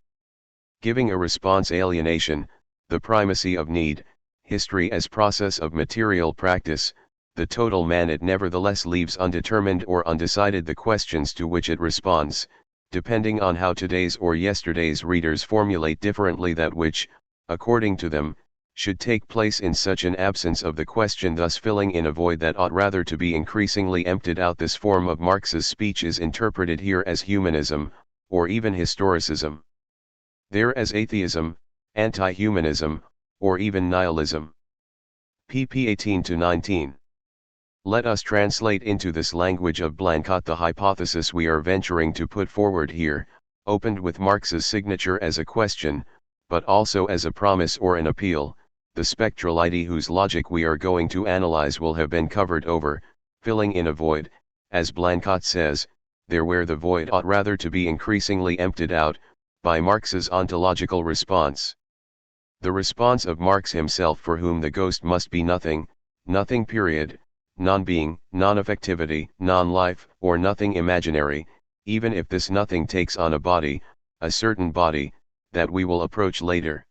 Giving a response alienation, the primacy of need, history as process of material practice, the total man, it nevertheless leaves undetermined or undecided the questions to which it responds, depending on how today's or yesterday's readers formulate differently that which, according to them, should take place in such an absence of the question, thus filling in a void that ought rather to be increasingly emptied out. This form of Marx's speech is interpreted here as humanism, or even historicism. There as atheism, anti-humanism, or even nihilism. pp 18-19. Let us translate into this language of Blanchot the hypothesis we are venturing to put forward here, opened with Marx's signature as a question, but also as a promise or an appeal. The spectrality whose logic we are going to analyze will have been covered over, filling in a void, as Blanchot says, there where the void ought rather to be increasingly emptied out, by Marx's ontological response. The response of Marx himself, for whom the ghost must be nothing, nothing period, non-being, non-affectivity, non-life, or nothing imaginary, even if this nothing takes on a body, a certain body, that we will approach later.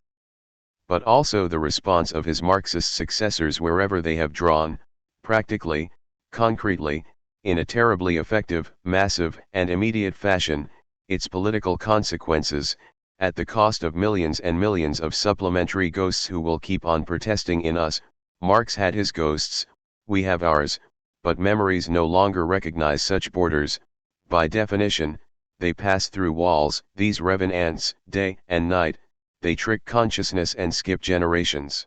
But also the response of his Marxist successors wherever they have drawn, practically, concretely, in a terribly effective, massive, and immediate fashion, its political consequences, at the cost of millions and millions of supplementary ghosts who will keep on protesting in us. Marx had his ghosts, we have ours, but memories no longer recognize such borders. By definition, they pass through walls. These revenants, day and night, they trick consciousness and skip generations.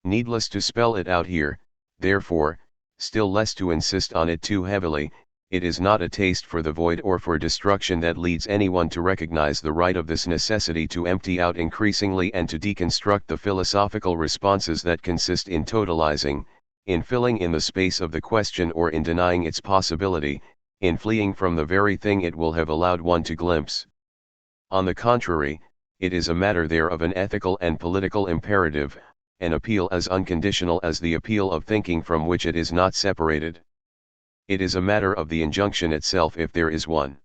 Needless to spell it out here, therefore, still less to insist on it too heavily, it is not a taste for the void or for destruction that leads anyone to recognize the right of this necessity to empty out increasingly and to deconstruct the philosophical responses that consist in totalizing, in filling in the space of the question or in denying its possibility, in fleeing from the very thing it will have allowed one to glimpse. On the contrary, it is a matter there of an ethical and political imperative, an appeal as unconditional as the appeal of thinking from which it is not separated. It is a matter of the injunction itself if there is one.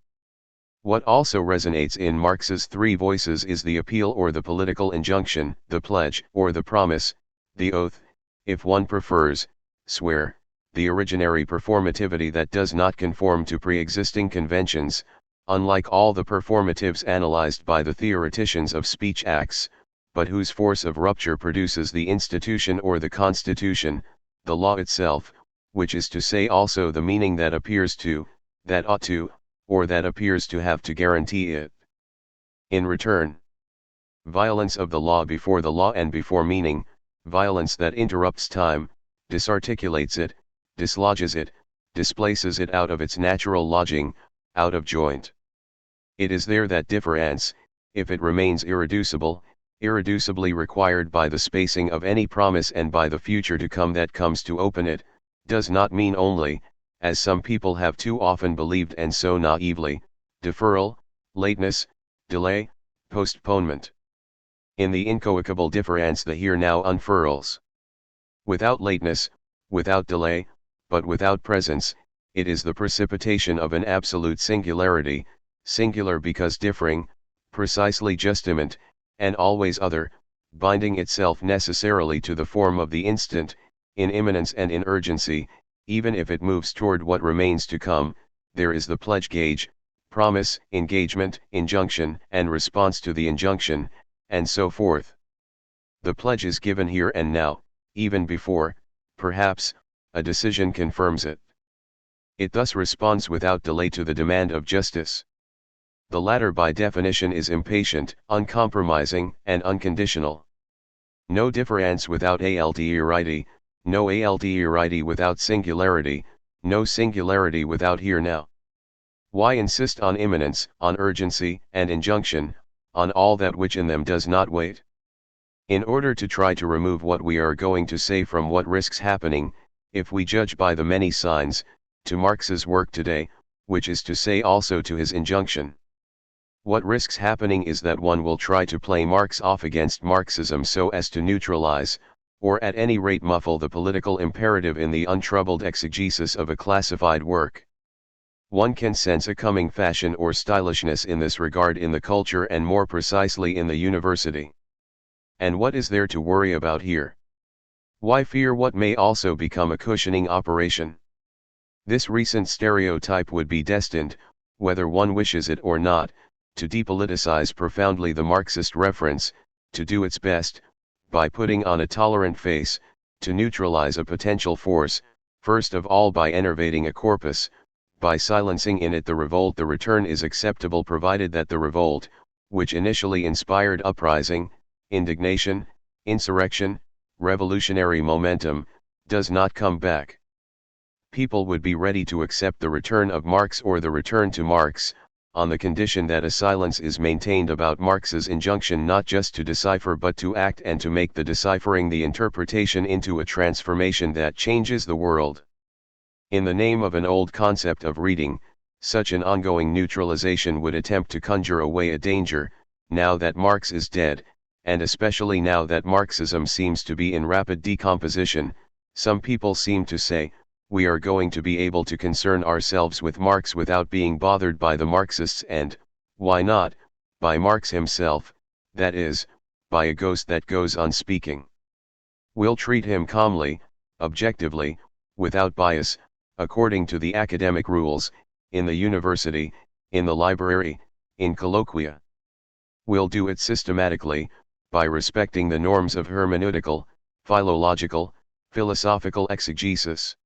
What also resonates in Marx's three voices is the appeal or the political injunction, the pledge or the promise, the oath, if one prefers, swear, the originary performativity that does not conform to pre-existing conventions, unlike all the performatives analyzed by the theoreticians of speech acts, but whose force of rupture produces the institution or the constitution, the law itself, which is to say also the meaning that appears to, that ought to, or that appears to have to guarantee it. In return, violence of the law before the law and before meaning, violence that interrupts time, disarticulates it, dislodges it, displaces it out of its natural lodging, out of joint. It is there that difference, if it remains irreducible, irreducibly required by the spacing of any promise and by the future to come that comes to open it, does not mean only, as some people have too often believed and so naively, deferral, lateness, delay, postponement. In the incoercible difference the here now unfurls. Without lateness, without delay, but without presence, it is the precipitation of an absolute singularity, singular because differing, precisely justimant, and always other, binding itself necessarily to the form of the instant, in imminence and in urgency. Even if it moves toward what remains to come, there is the pledge gauge, promise, engagement, injunction, and response to the injunction, and so forth. The pledge is given here and now, even before, perhaps, a decision confirms it. It thus responds without delay to the demand of justice. The latter by definition is impatient, uncompromising, and unconditional. No difference without alterity, no alterity without singularity, no singularity without here now. Why insist on imminence, on urgency, and injunction, on all that which in them does not wait? In order to try to remove what we are going to say from what risks happening, if we judge by the many signs, to Marx's work today, which is to say also to his injunction. What risks happening is that one will try to play Marx off against Marxism so as to neutralize, or at any rate muffle the political imperative in the untroubled exegesis of a classified work. One can sense a coming fashion or stylishness in this regard in the culture and more precisely in the university. And what is there to worry about here? Why fear what may also become a cushioning operation? This recent stereotype would be destined, whether one wishes it or not, to depoliticize profoundly the Marxist reference, to do its best, by putting on a tolerant face, to neutralize a potential force, first of all by enervating a corpus, by silencing in it the revolt. The return is acceptable provided that the revolt, which initially inspired uprising, indignation, insurrection, revolutionary momentum, does not come back. People would be ready to accept the return of Marx or the return to Marx, on the condition that a silence is maintained about Marx's injunction not just to decipher but to act and to make the deciphering the interpretation into a transformation that changes the world. In the name of an old concept of reading, such an ongoing neutralization would attempt to conjure away a danger, now that Marx is dead, and especially now that Marxism seems to be in rapid decomposition. Some people seem to say, we are going to be able to concern ourselves with Marx without being bothered by the Marxists and, why not, by Marx himself, that is, by a ghost that goes on speaking. We'll treat him calmly, objectively, without bias, according to the academic rules, in the university, in the library, in colloquia. We'll do it systematically, by respecting the norms of hermeneutical, philological, philosophical exegesis.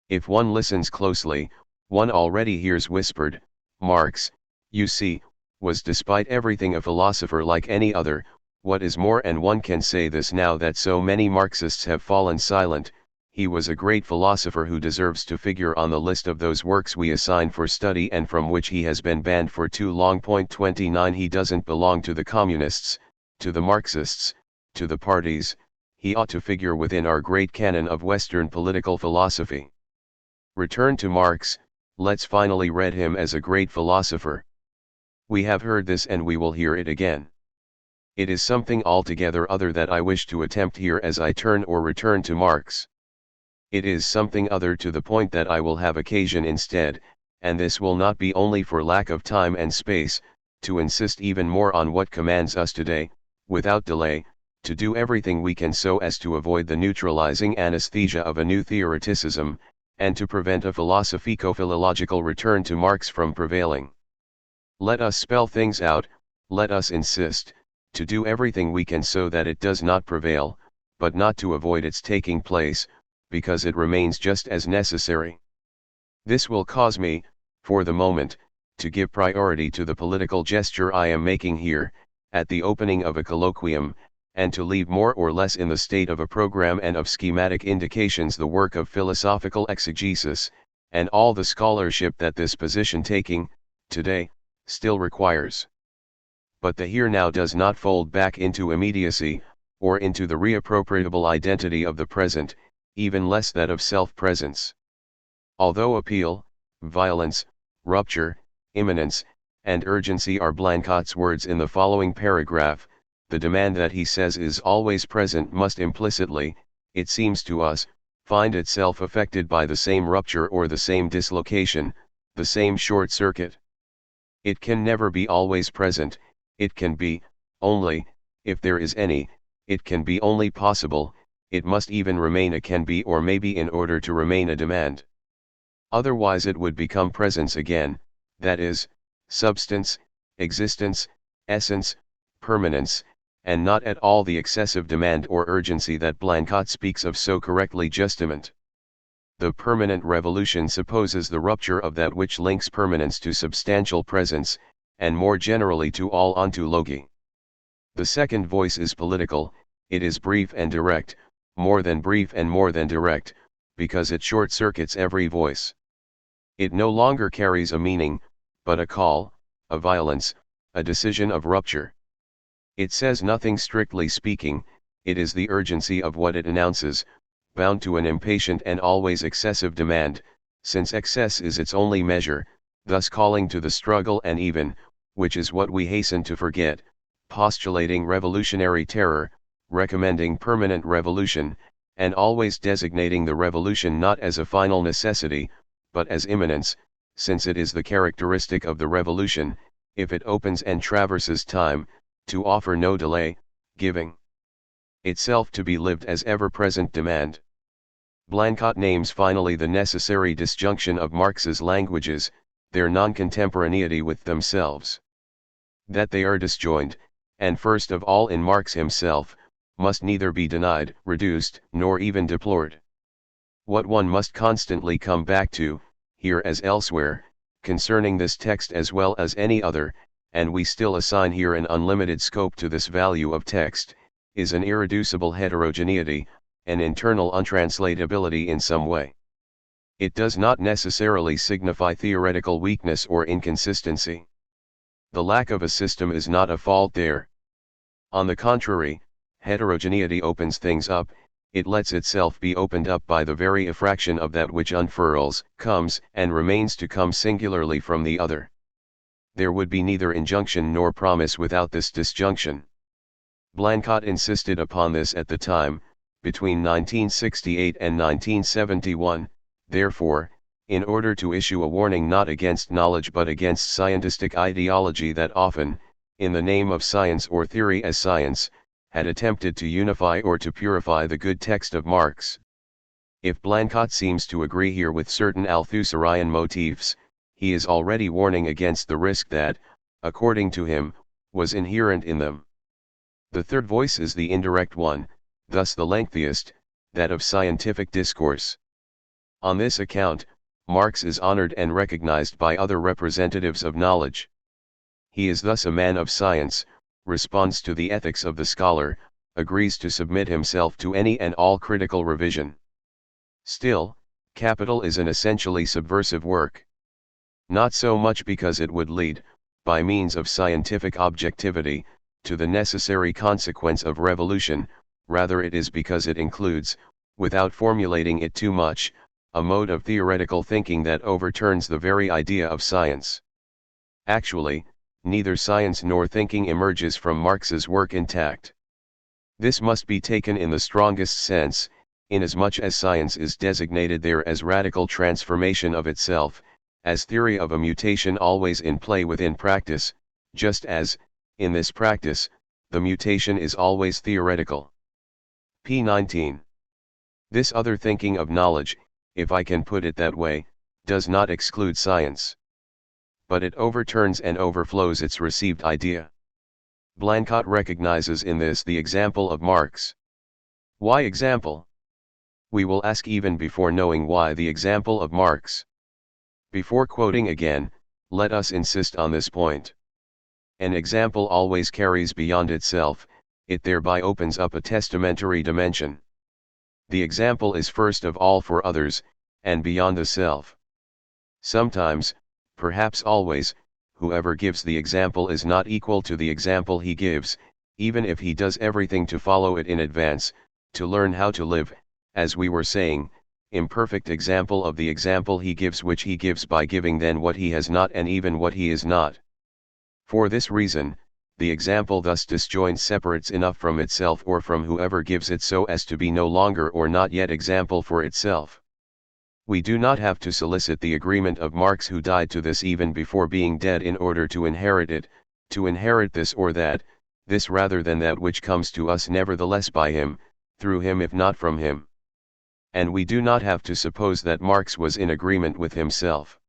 If one listens closely, one already hears whispered, Marx, you see, was despite everything a philosopher like any other. What is more, and one can say this now that so many Marxists have fallen silent, he was a great philosopher who deserves to figure on the list of those works we assign for study and from which he has been banned for too long. 29 He doesn't belong to the communists, to the Marxists, to the parties. He ought to figure within our great canon of Western political philosophy. Return to Marx, let's finally read him as a great philosopher. We have heard this and we will hear it again. It is something altogether other that I wish to attempt here as I turn or return to Marx. It is something other to the point that I will have occasion instead, and this will not be only for lack of time and space, to insist even more on what commands us today, without delay, to do everything we can so as to avoid the neutralizing anesthesia of a new theoreticism, and to prevent a philosophico-philological return to Marx from prevailing. Let us spell things out, let us insist, to do everything we can so that it does not prevail, but not to avoid its taking place, because it remains just as necessary. This will cause me, for the moment, to give priority to the political gesture I am making here, at the opening of a colloquium, and to leave more or less in the state of a program and of schematic indications the work of philosophical exegesis, and all the scholarship that this position-taking, today, still requires. But the here now does not fold back into immediacy, or into the reappropriable identity of the present, even less that of self-presence. Although appeal, violence, rupture, imminence, and urgency are Blancot's words in the following paragraph, the demand that he says is always present must implicitly, it seems to us, find itself affected by the same rupture or the same dislocation, the same short circuit. It can never be always present, it can be, only, if there is any, it can be only possible, it must even remain a can be or maybe in order to remain a demand. Otherwise it would become presence again, that is, substance, existence, essence, permanence, and not at all the excessive demand or urgency that Blancot speaks of so correctly. Justement. The permanent revolution supposes the rupture of that which links permanence to substantial presence, and more generally to all ontology. The second voice is political, it is brief and direct, more than brief and more than direct, because it short-circuits every voice. It no longer carries a meaning, but a call, a violence, a decision of rupture. It says nothing strictly speaking, it is the urgency of what it announces, bound to an impatient and always excessive demand, since excess is its only measure, thus calling to the struggle and even, which is what we hasten to forget, postulating revolutionary terror, recommending permanent revolution, and always designating the revolution not as a final necessity, but as imminence, since it is the characteristic of the revolution, if it opens and traverses time, to offer no delay, giving itself to be lived as ever-present demand. Blancot names finally the necessary disjunction of Marx's languages, their non-contemporaneity with themselves. That they are disjoined, and first of all in Marx himself, must neither be denied, reduced, nor even deplored. What one must constantly come back to, here as elsewhere, concerning this text as well as any other, and we still assign here an unlimited scope to this value of text, is an irreducible heterogeneity, an internal untranslatability in some way. It does not necessarily signify theoretical weakness or inconsistency. The lack of a system is not a fault there. On the contrary, heterogeneity opens things up, it lets itself be opened up by the very effraction of that which unfurls, comes, and remains to come singularly from the other. There would be neither injunction nor promise without this disjunction. Blanquat insisted upon this at the time, between 1968 and 1971, therefore, in order to issue a warning not against knowledge but against scientistic ideology that often, in the name of science or theory as science, had attempted to unify or to purify the good text of Marx. If Blanquat seems to agree here with certain Althusserian motifs, he is already warning against the risk that, according to him, was inherent in them. The third voice is the indirect one, thus the lengthiest, that of scientific discourse. On this account, Marx is honored and recognized by other representatives of knowledge. He is thus a man of science, responds to the ethics of the scholar, agrees to submit himself to any and all critical revision. Still, Capital is an essentially subversive work. Not so much because it would lead, by means of scientific objectivity, to the necessary consequence of revolution, rather it is because it includes, without formulating it too much, a mode of theoretical thinking that overturns the very idea of science. Actually, neither science nor thinking emerges from Marx's work intact. This must be taken in the strongest sense, inasmuch as science is designated there as radical transformation of itself, as theory of a mutation always in play within practice, just as, in this practice, the mutation is always theoretical. p. 19. This other thinking of knowledge, if I can put it that way, does not exclude science. But it overturns and overflows its received idea. Blanquat recognizes in this the example of Marx. Why example? We will ask even before knowing why the example of Marx. Before quoting again, let us insist on this point. An example always carries beyond itself, it thereby opens up a testamentary dimension. The example is first of all for others, and beyond the self. Sometimes, perhaps always, whoever gives the example is not equal to the example he gives, even if he does everything to follow it in advance, to learn how to live, as we were saying, imperfect example of the example he gives, which he gives by giving then what he has not and even what he is not. For this reason, the example thus disjoined separates enough from itself or from whoever gives it so as to be no longer or not yet example for itself. We do not have to solicit the agreement of Marx, who died to this even before being dead, in order to inherit it, to inherit this or that, this rather than that which comes to us nevertheless by him, through him if not from him. And we do not have to suppose that Marx was in agreement with himself.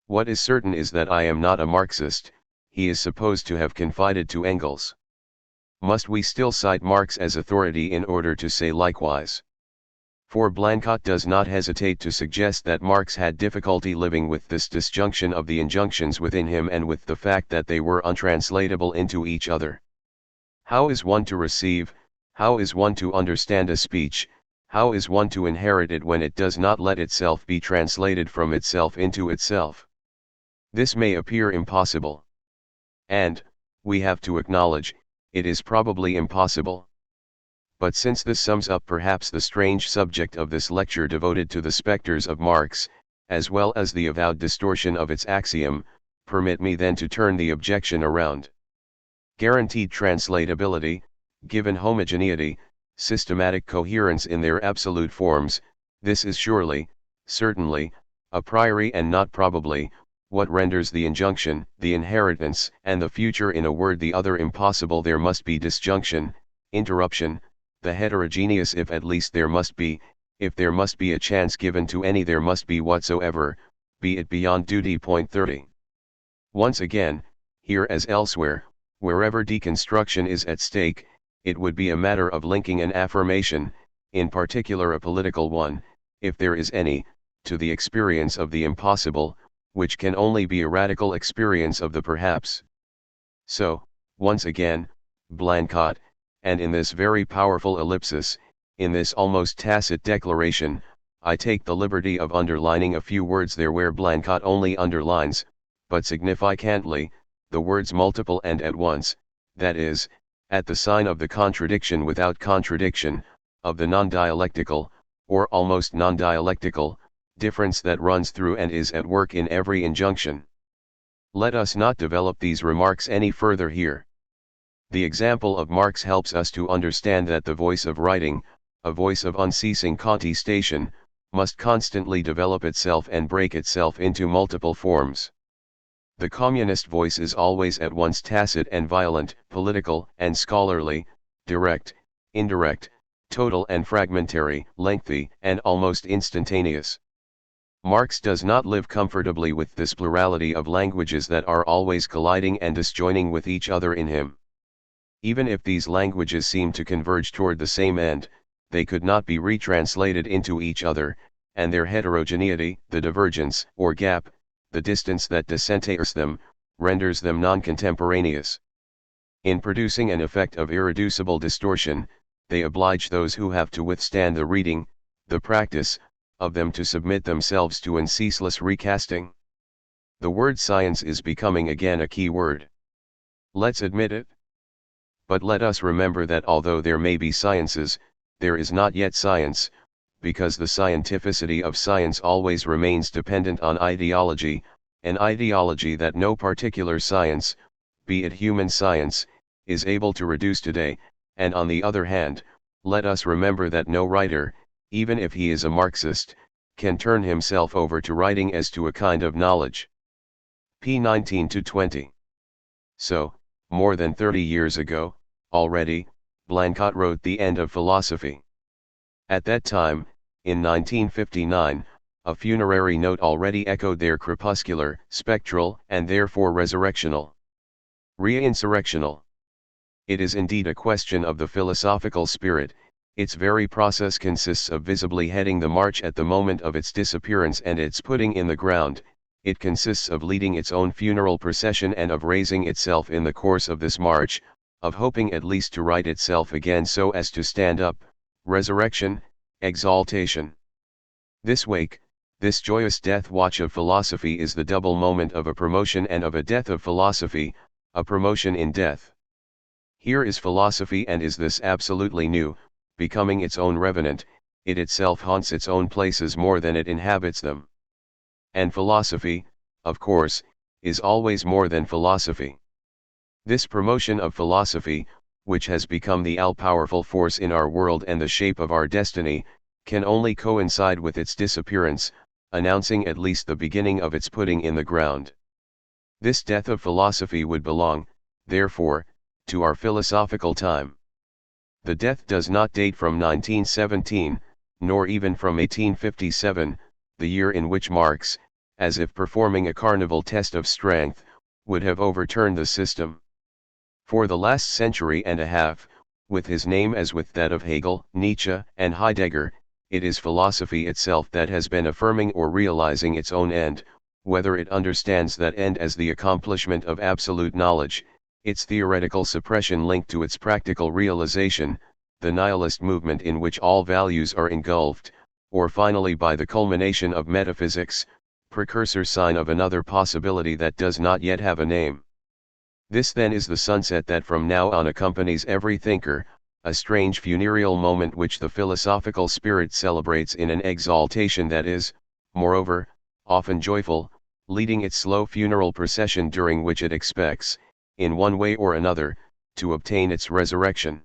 What is certain is that I am not a Marxist, he is supposed to have confided to Engels. Must we still cite Marx as authority in order to say likewise? For Blanquat does not hesitate to suggest that Marx had difficulty living with this disjunction of the injunctions within him and with the fact that they were untranslatable into each other. How is one to receive, how is one to understand a speech, how is one to inherit it when it does not let itself be translated from itself into itself? This may appear impossible. And, we have to acknowledge, it is probably impossible. But since this sums up perhaps the strange subject of this lecture devoted to the specters of Marx, as well as the avowed distortion of its axiom, permit me then to turn the objection around. Guaranteed translatability, given homogeneity, systematic coherence in their absolute forms, this is surely, certainly, a priori and not probably, what renders the injunction, the inheritance, and the future, in a word the other, impossible. There must be disjunction, interruption, the heterogeneous if at least there must be, if there must be a chance given to any there must be whatsoever, be it beyond duty. Point 30. Once again, here as elsewhere, wherever deconstruction is at stake, it would be a matter of linking an affirmation, in particular a political one, if there is any, to the experience of the impossible, which can only be a radical experience of the perhaps. So, once again, Blanchot, and in this very powerful ellipsis, in this almost tacit declaration, I take the liberty of underlining a few words there where Blanchot only underlines, but significantly, the words multiple and at once, that is, at the sign of the contradiction without contradiction, of the non-dialectical, or almost non-dialectical, difference that runs through and is at work in every injunction. Let us not develop these remarks any further here. The example of Marx helps us to understand that the voice of writing, a voice of unceasing contestation, must constantly develop itself and break itself into multiple forms. The communist voice is always at once tacit and violent, political and scholarly, direct, indirect, total and fragmentary, lengthy and almost instantaneous. Marx does not live comfortably with this plurality of languages that are always colliding and disjoining with each other in him. Even if these languages seem to converge toward the same end, they could not be retranslated into each other, and their heterogeneity, the divergence or gap, the distance that disintegrates them, renders them non-contemporaneous. In producing an effect of irreducible distortion, they oblige those who have to withstand the reading, the practice, of them to submit themselves to an ceaseless recasting. The word science is becoming again a key word. Let's admit it. But let us remember that although there may be sciences, there is not yet science, because the scientificity of science always remains dependent on ideology, an ideology that no particular science, be it human science, is able to reduce today, and on the other hand, let us remember that no writer, even if he is a Marxist, can turn himself over to writing as to a kind of knowledge. p. 19-20. So, more than 30 years ago, already, Blanchot wrote The End of Philosophy. At that time, in 1959, a funerary note already echoed their crepuscular, spectral, and therefore resurrectional, re-insurrectional. It is indeed a question of the philosophical spirit. Its very process consists of visibly heading the march at the moment of its disappearance and its putting in the ground. It consists of leading its own funeral procession and of raising itself in the course of this march, of hoping at least to right itself again so as to stand up, resurrection, exaltation. This wake, this joyous death watch of philosophy is the double moment of a promotion and of a death of philosophy, a promotion in death. Here is philosophy and is this absolutely new, becoming its own revenant, it itself haunts its own places more than it inhabits them. And philosophy, of course, is always more than philosophy. This promotion of philosophy, which has become the all-powerful force in our world and the shape of our destiny, can only coincide with its disappearance, announcing at least the beginning of its putting in the ground. This death of philosophy would belong, therefore, to our philosophical time. The death does not date from 1917, nor even from 1857, the year in which Marx, as if performing a carnival test of strength, would have overturned the system. For the last century and a half, with his name as with that of Hegel, Nietzsche, and Heidegger, it is philosophy itself that has been affirming or realizing its own end, whether it understands that end as the accomplishment of absolute knowledge, its theoretical suppression linked to its practical realization, the nihilist movement in which all values are engulfed, or finally by the culmination of metaphysics, precursor sign of another possibility that does not yet have a name. This then is the sunset that from now on accompanies every thinker, a strange funereal moment which the philosophical spirit celebrates in an exaltation that is, moreover, often joyful, leading its slow funeral procession during which it expects, in one way or another, to obtain its resurrection.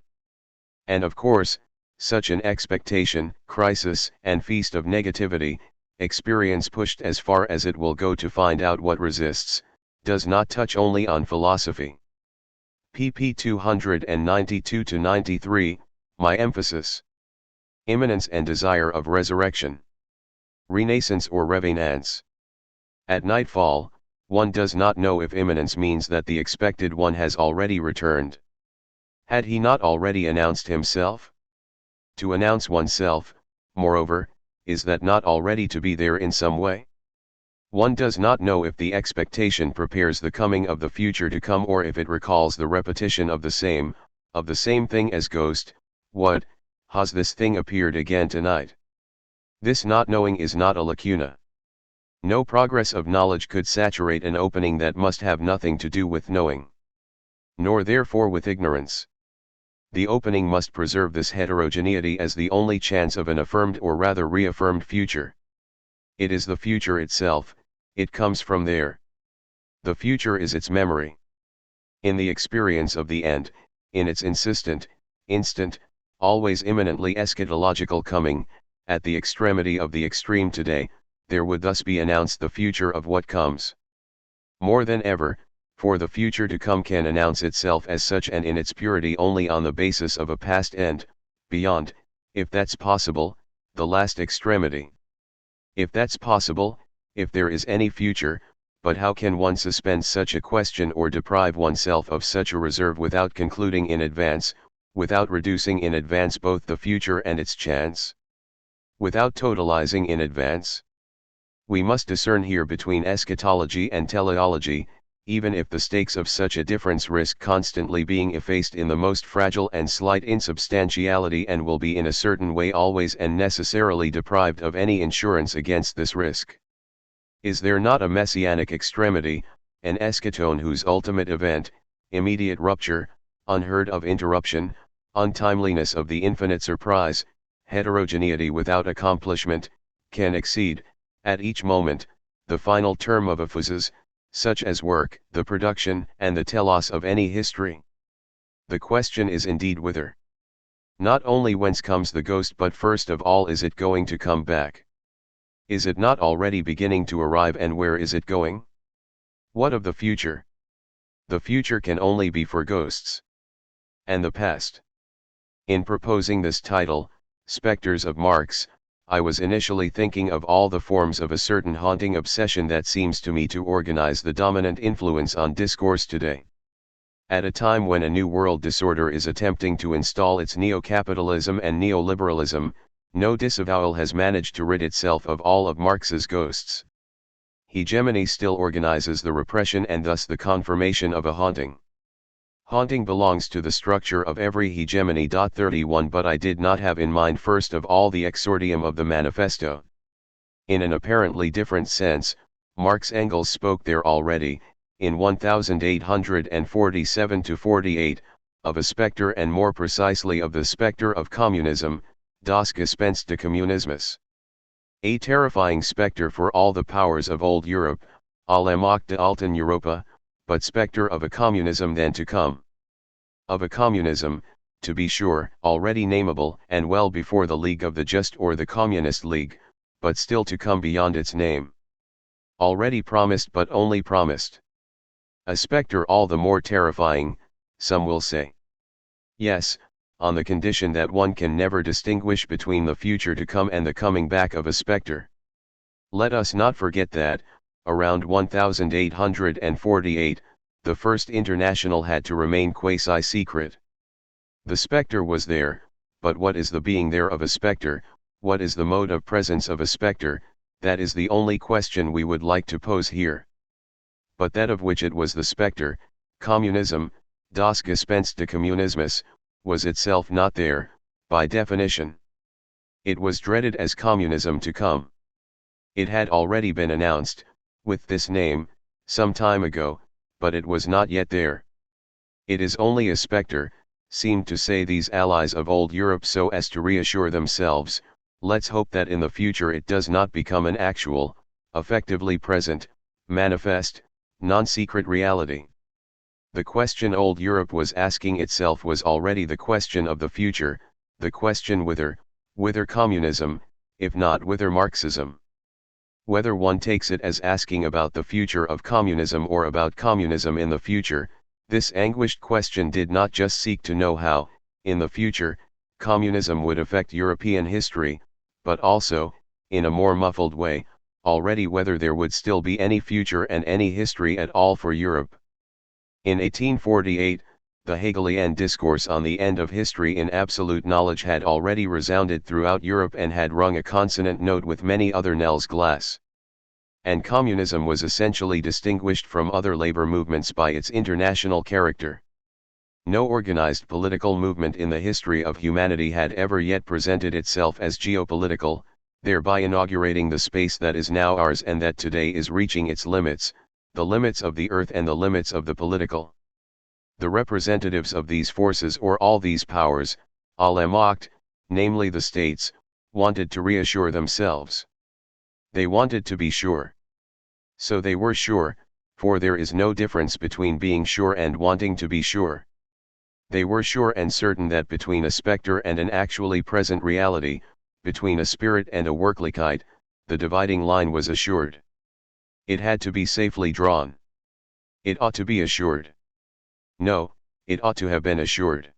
And of course, such an expectation, crisis, and feast of negativity, experience pushed as far as it will go to find out what resists, does not touch only on philosophy. pp. 292-93, my emphasis. Immanence and desire of resurrection. Renaissance or revenance. At nightfall, one does not know if imminence means that the expected one has already returned. Had he not already announced himself? To announce oneself, moreover, is that not already to be there in some way? One does not know if the expectation prepares the coming of the future to come, or if it recalls the repetition of the same thing as ghost. What, has this thing appeared again tonight? This not knowing is not a lacuna. No progress of knowledge could saturate an opening that must have nothing to do with knowing, nor therefore with ignorance. The opening must preserve this heterogeneity as the only chance of an affirmed or rather reaffirmed future. It is the future itself, it comes from there. The future is its memory. In the experience of the end, in its instant, always imminently eschatological coming, at the extremity of the extreme today, there would thus be announced the future of what comes. More than ever, for the future to come can announce itself as such and in its purity only on the basis of a past end, beyond, if that's possible, the last extremity. If that's possible, if there is any future, but how can one suspend such a question or deprive oneself of such a reserve without concluding in advance, without reducing in advance both the future and its chance? Without totalizing in advance? We must discern here between eschatology and teleology, even if the stakes of such a difference risk constantly being effaced in the most fragile and slight insubstantiality, and will be in a certain way always and necessarily deprived of any insurance against this risk. Is there not a messianic extremity, an eschaton whose ultimate event, immediate rupture, unheard of interruption, untimeliness of the infinite surprise, heterogeneity without accomplishment, can exceed, at each moment, the final term of aphysis, such as work, the production, and the telos of any history? The question is indeed whither. Not only whence comes the ghost, but first of all, is it going to come back? Is it not already beginning to arrive, and where is it going? What of the future? The future can only be for ghosts. And the past? In proposing this title, Specters of Marx, I was initially thinking of all the forms of a certain haunting obsession that seems to me to organize the dominant influence on discourse today. At a time when a new world disorder is attempting to install its neo-capitalism and neoliberalism, no disavowal has managed to rid itself of all of Marx's ghosts. Hegemony still organizes the repression and thus the confirmation of a haunting. Haunting belongs to the structure of every hegemony. 31 But I did not have in mind first of all the exordium of the manifesto. In an apparently different sense, Marx Engels spoke there already, in 1847-48, of a spectre, and more precisely of the spectre of communism, das Gespenst des Kommunismus. A terrifying spectre for all the powers of old Europe, alle Macht der alten Europa, but spectre of a communism then to come. Of a communism, to be sure, already nameable and well before the League of the Just or the Communist League, but still to come beyond its name. Already promised, but only promised. A spectre all the more terrifying, some will say. Yes, on the condition that one can never distinguish between the future to come and the coming back of a spectre. Let us not forget that, around 1848, the First International had to remain quasi-secret. The spectre was there, but what is the being there of a spectre, what is the mode of presence of a spectre? That is the only question we would like to pose here. But that of which it was the spectre, communism, das Gespenst des Kommunismus, was itself not there, by definition. It was dreaded as communism to come. It had already been announced, with this name, some time ago, but it was not yet there. It is only a spectre, seemed to say these allies of old Europe so as to reassure themselves. Let's hope that in the future it does not become an actual, effectively present, manifest, non-secret reality. The question old Europe was asking itself was already the question of the future, the question whither communism, if not whither Marxism. Whether one takes it as asking about the future of communism or about communism in the future, this anguished question did not just seek to know how, in the future, communism would affect European history, but also, in a more muffled way, already whether there would still be any future and any history at all for Europe. In 1848, the Hegelian discourse on the end of history in absolute knowledge had already resounded throughout Europe and had rung a consonant note with many other knells glass. And communism was essentially distinguished from other labor movements by its international character. No organized political movement in the history of humanity had ever yet presented itself as geopolitical, thereby inaugurating the space that is now ours and that today is reaching its limits, the limits of the earth and the limits of the political. The representatives of these forces or all these powers, alle Macht, namely the states, wanted to reassure themselves. They wanted to be sure. So they were sure, for there is no difference between being sure and wanting to be sure. They were sure and certain that between a specter and an actually present reality, between a spirit and a Wirklichkeit, the dividing line was assured. It had to be safely drawn. It ought to be assured. No, it ought to have been assured.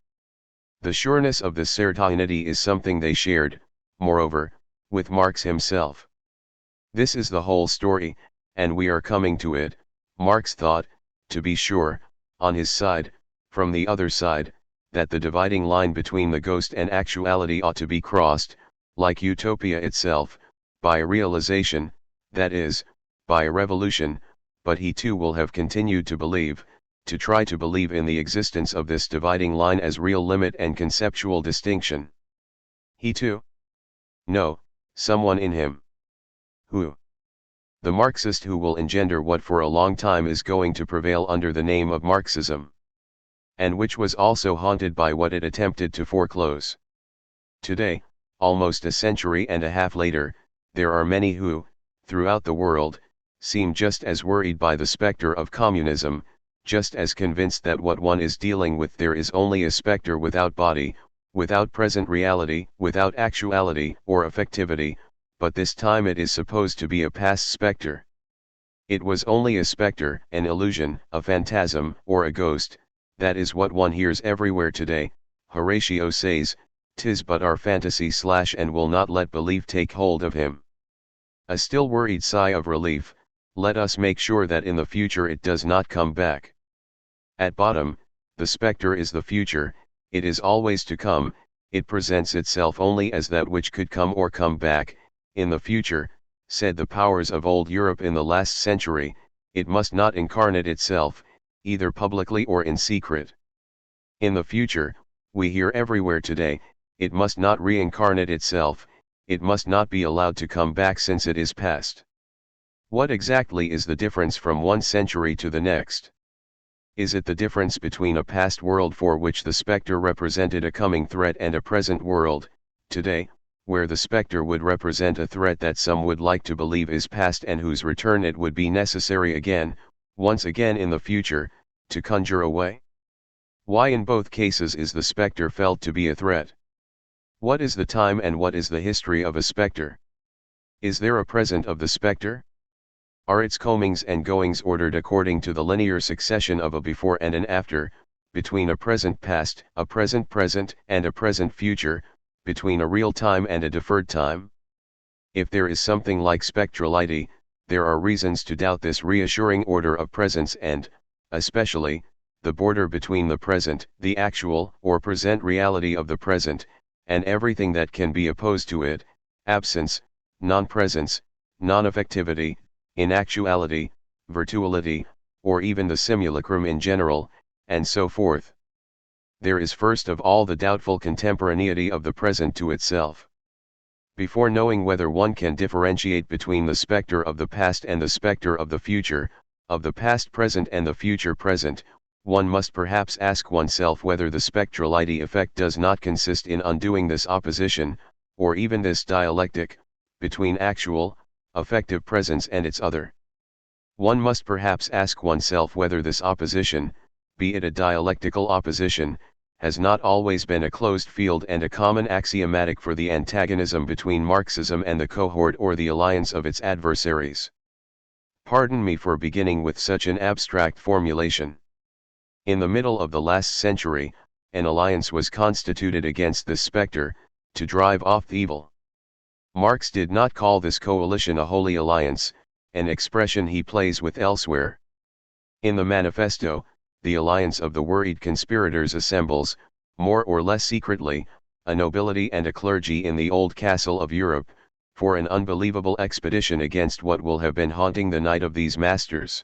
The sureness of this certainty is something they shared, moreover, with Marx himself. This is the whole story, and we are coming to it. Marx thought, to be sure, on his side, from the other side, that the dividing line between the ghost and actuality ought to be crossed, like utopia itself, by a realization, that is, by a revolution, but he too will have continued to believe, to try to believe in the existence of this dividing line as real limit and conceptual distinction. He too? No, someone in him. Who? The Marxist who will engender what for a long time is going to prevail under the name of Marxism. And which was also haunted by what it attempted to foreclose. Today, almost a century and a half later, there are many who, throughout the world, seem just as worried by the specter of communism, just as convinced that what one is dealing with there is only a specter without body, without present reality, without actuality or effectivity, but this time it is supposed to be a past specter. It was only a specter, an illusion, a phantasm, or a ghost. That is what one hears everywhere today. Horatio says, "'Tis but our fantasy / and will not let belief take hold of him." A still worried sigh of relief, let us make sure that in the future it does not come back. At bottom, the specter is the future, it is always to come, it presents itself only as that which could come or come back. In the future, said the powers of old Europe in the last century, it must not incarnate itself, either publicly or in secret. In the future, we hear everywhere today, it must not reincarnate itself, it must not be allowed to come back since it is past. What exactly is the difference from one century to the next? Is it the difference between a past world for which the specter represented a coming threat and a present world, today, where the specter would represent a threat that some would like to believe is past and whose return it would be necessary again, once again in the future, to conjure away? Why in both cases is the specter felt to be a threat? What is the time and what is the history of a specter? Is there a present of the specter? Are its comings and goings ordered according to the linear succession of a before and an after, between a present past, a present present, and a present future, between a real time and a deferred time? If there is something like spectrality, there are reasons to doubt this reassuring order of presence and, especially, the border between the present, the actual or present reality of the present, and everything that can be opposed to it, absence, non-presence, non-effectivity, inactuality, virtuality, or even the simulacrum in general, and so forth. There is first of all the doubtful contemporaneity of the present to itself. Before knowing whether one can differentiate between the specter of the past and the specter of the future, of the past present and the future present, one must perhaps ask oneself whether the spectrality effect does not consist in undoing this opposition, or even this dialectic, between actual, effective presence and its other. One must perhaps ask oneself whether this opposition, be it a dialectical opposition, has not always been a closed field and a common axiomatic for the antagonism between Marxism and the cohort or the alliance of its adversaries. Pardon me for beginning with such an abstract formulation. In the middle of the last century, an alliance was constituted against this specter, to drive off the evil. Marx did not call this coalition a holy alliance, an expression he plays with elsewhere. In the manifesto, the alliance of the worried conspirators assembles, more or less secretly, a nobility and a clergy in the old castle of Europe, for an unbelievable expedition against what will have been haunting the night of these masters.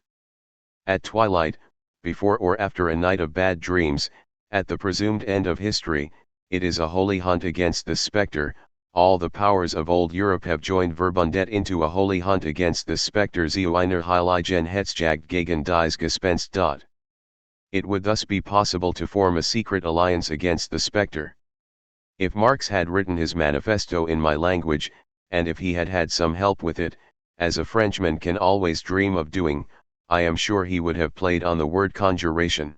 At twilight, before or after a night of bad dreams, at the presumed end of history, it is a holy hunt against the spectre. All the powers of old Europe have joined verbundet into a holy hunt against the spectre zu einer heiligen Hetzjagd gegen dies Gespenst. It would thus be possible to form a secret alliance against the spectre. If Marx had written his manifesto in my language, and if he had had some help with it, as a Frenchman can always dream of doing, I am sure he would have played on the word conjuration.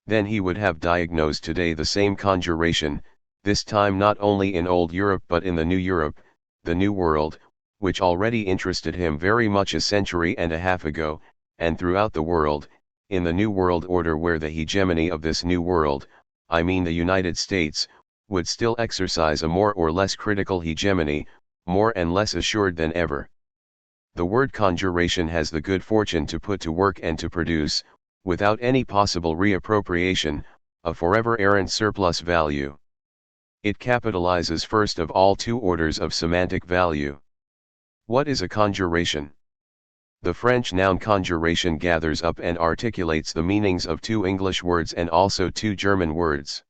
Then he would have diagnosed today the same conjuration, this time not only in old Europe but in the new Europe, the new world, which already interested him very much a century and a half ago, and throughout the world, in the new world order where the hegemony of this new world, I mean the United States, would still exercise a more or less critical hegemony, more and less assured than ever. The word conjuration has the good fortune to put to work and to produce, without any possible reappropriation, a forever errant surplus value. It capitalizes first of all two orders of semantic value. What is a conjuration? The French noun conjuration gathers up and articulates the meanings of two English words and also two German words.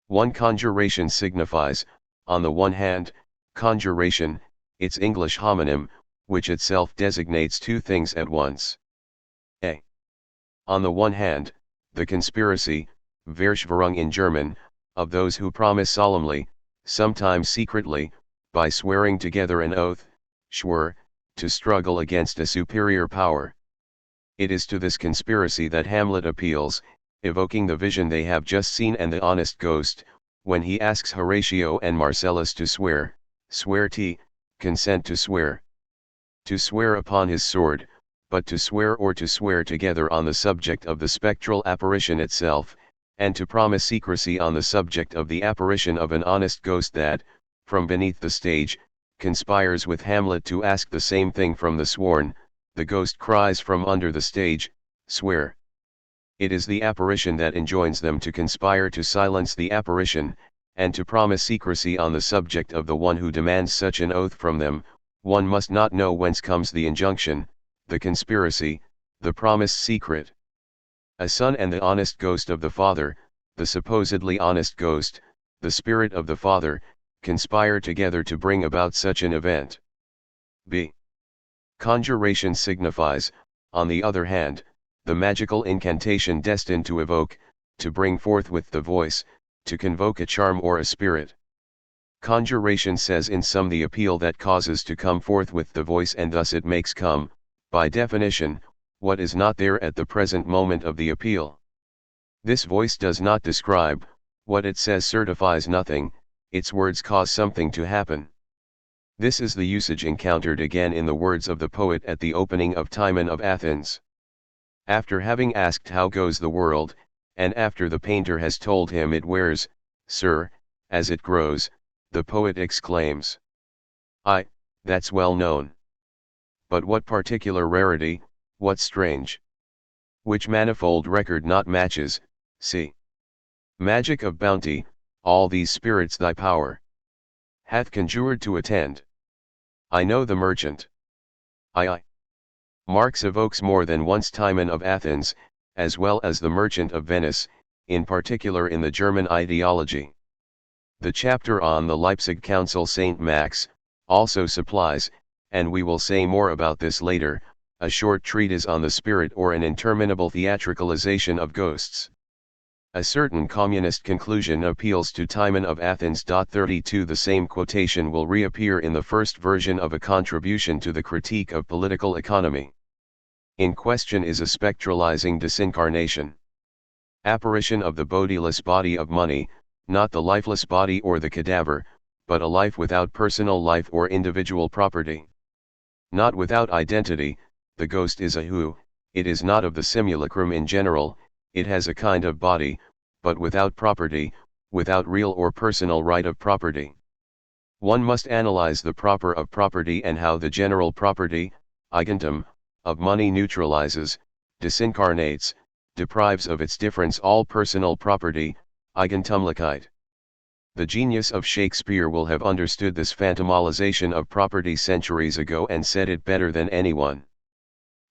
One conjuration signifies, on the one hand, conjuration, its English homonym, which itself designates two things at once. A. On the one hand, the conspiracy, Verschwörung in German, of those who promise solemnly, sometimes secretly, by swearing together an oath, schwur, to struggle against a superior power. It is to this conspiracy that Hamlet appeals, evoking the vision they have just seen and the honest ghost, when he asks Horatio and Marcellus to swear, consent to swear. To swear upon his sword, but to swear or to swear together on the subject of the spectral apparition itself, and to promise secrecy on the subject of the apparition of an honest ghost that, from beneath the stage, conspires with Hamlet to ask the same thing from the sworn. The ghost cries from under the stage, swear. It is the apparition that enjoins them to conspire to silence the apparition, and to promise secrecy on the subject of the one who demands such an oath from them. One must not know whence comes the injunction, the conspiracy, the promised secret. A son and the honest ghost of the father, the supposedly honest ghost, the spirit of the father, conspire together to bring about such an event. B. Conjuration signifies, on the other hand, the magical incantation destined to evoke, to bring forth with the voice, to convoke a charm or a spirit. Conjuration says in sum the appeal that causes to come forth with the voice, and thus it makes come, by definition, what is not there at the present moment of the appeal. This voice does not describe, what it says certifies nothing, its words cause something to happen. This is the usage encountered again in the words of the poet at the opening of Timon of Athens. After having asked how goes the world, and after the painter has told him it wears, sir, as it grows, the poet exclaims, "Aye, that's well known. But what particular rarity, what strange, which manifold record not matches, see. Magic of bounty, all these spirits thy power hath conjured to attend. I know the merchant. I. Marx evokes more than once Timon of Athens, as well as the merchant of Venice, in particular in the German ideology. The chapter on the Leipzig Council St. Max, also supplies, and we will say more about this later, a short treatise on the spirit or an interminable theatricalization of ghosts. A certain communist conclusion appeals to Timon of Athens. 32 The same quotation will reappear in the first version of a contribution to the critique of political economy. In question is a spectralizing disincarnation. Apparition of the bodiless body of money, not the lifeless body or the cadaver, but a life without personal life or individual property. Not without identity, the ghost is a who, it is not of the simulacrum in general, it has a kind of body, but without property, without real or personal right of property. One must analyze the proper of property and how the general property, Eigentum, of money neutralizes, disincarnates, deprives of its difference all personal property, Eigentumlichkeit. The genius of Shakespeare will have understood this phantomalization of property centuries ago and said it better than anyone.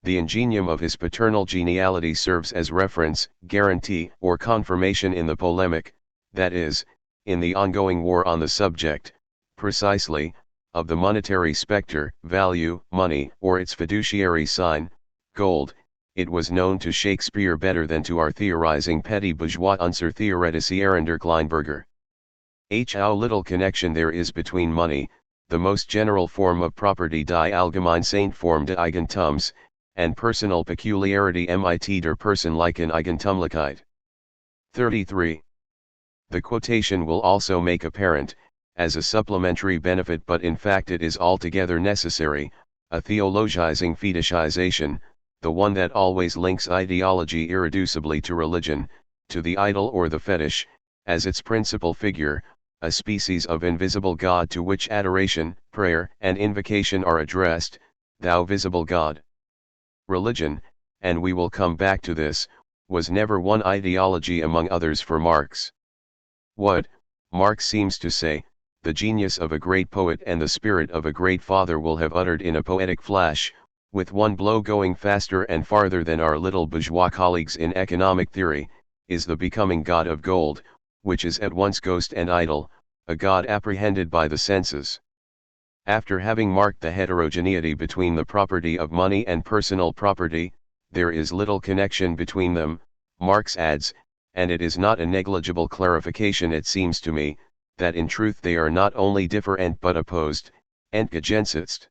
The ingenium of his paternal geniality serves as reference, guarantee, or confirmation in the polemic, that is, in the ongoing war on the subject, precisely, of the monetary spectre, value, money, or its fiduciary sign, gold. It was known to Shakespeare better than to our theorizing petty bourgeois unser theoretisieren der Kleinbürger. How little connection there is between money, the most general form of property die allgemeine Saintform de Eigentums, and personal peculiarity mit der Personlichen Eigentumlichkeit. 33. The quotation will also make apparent, as a supplementary benefit but in fact it is altogether necessary, a theologizing fetishization, the one that always links ideology irreducibly to religion, to the idol or the fetish, as its principal figure, a species of invisible God to which adoration, prayer, and invocation are addressed, thou visible God. Religion, and we will come back to this, was never one ideology among others for Marx. What, Marx seems to say, the genius of a great poet and the spirit of a great father will have uttered in a poetic flash, with one blow going faster and farther than our little bourgeois colleagues in economic theory, is the becoming God of gold, which is at once ghost and idol, a God apprehended by the senses. After having marked the heterogeneity between the property of money and personal property, there is little connection between them, Marx adds, and it is not a negligible clarification it seems to me, that in truth they are not only different but opposed, entgegensetzt.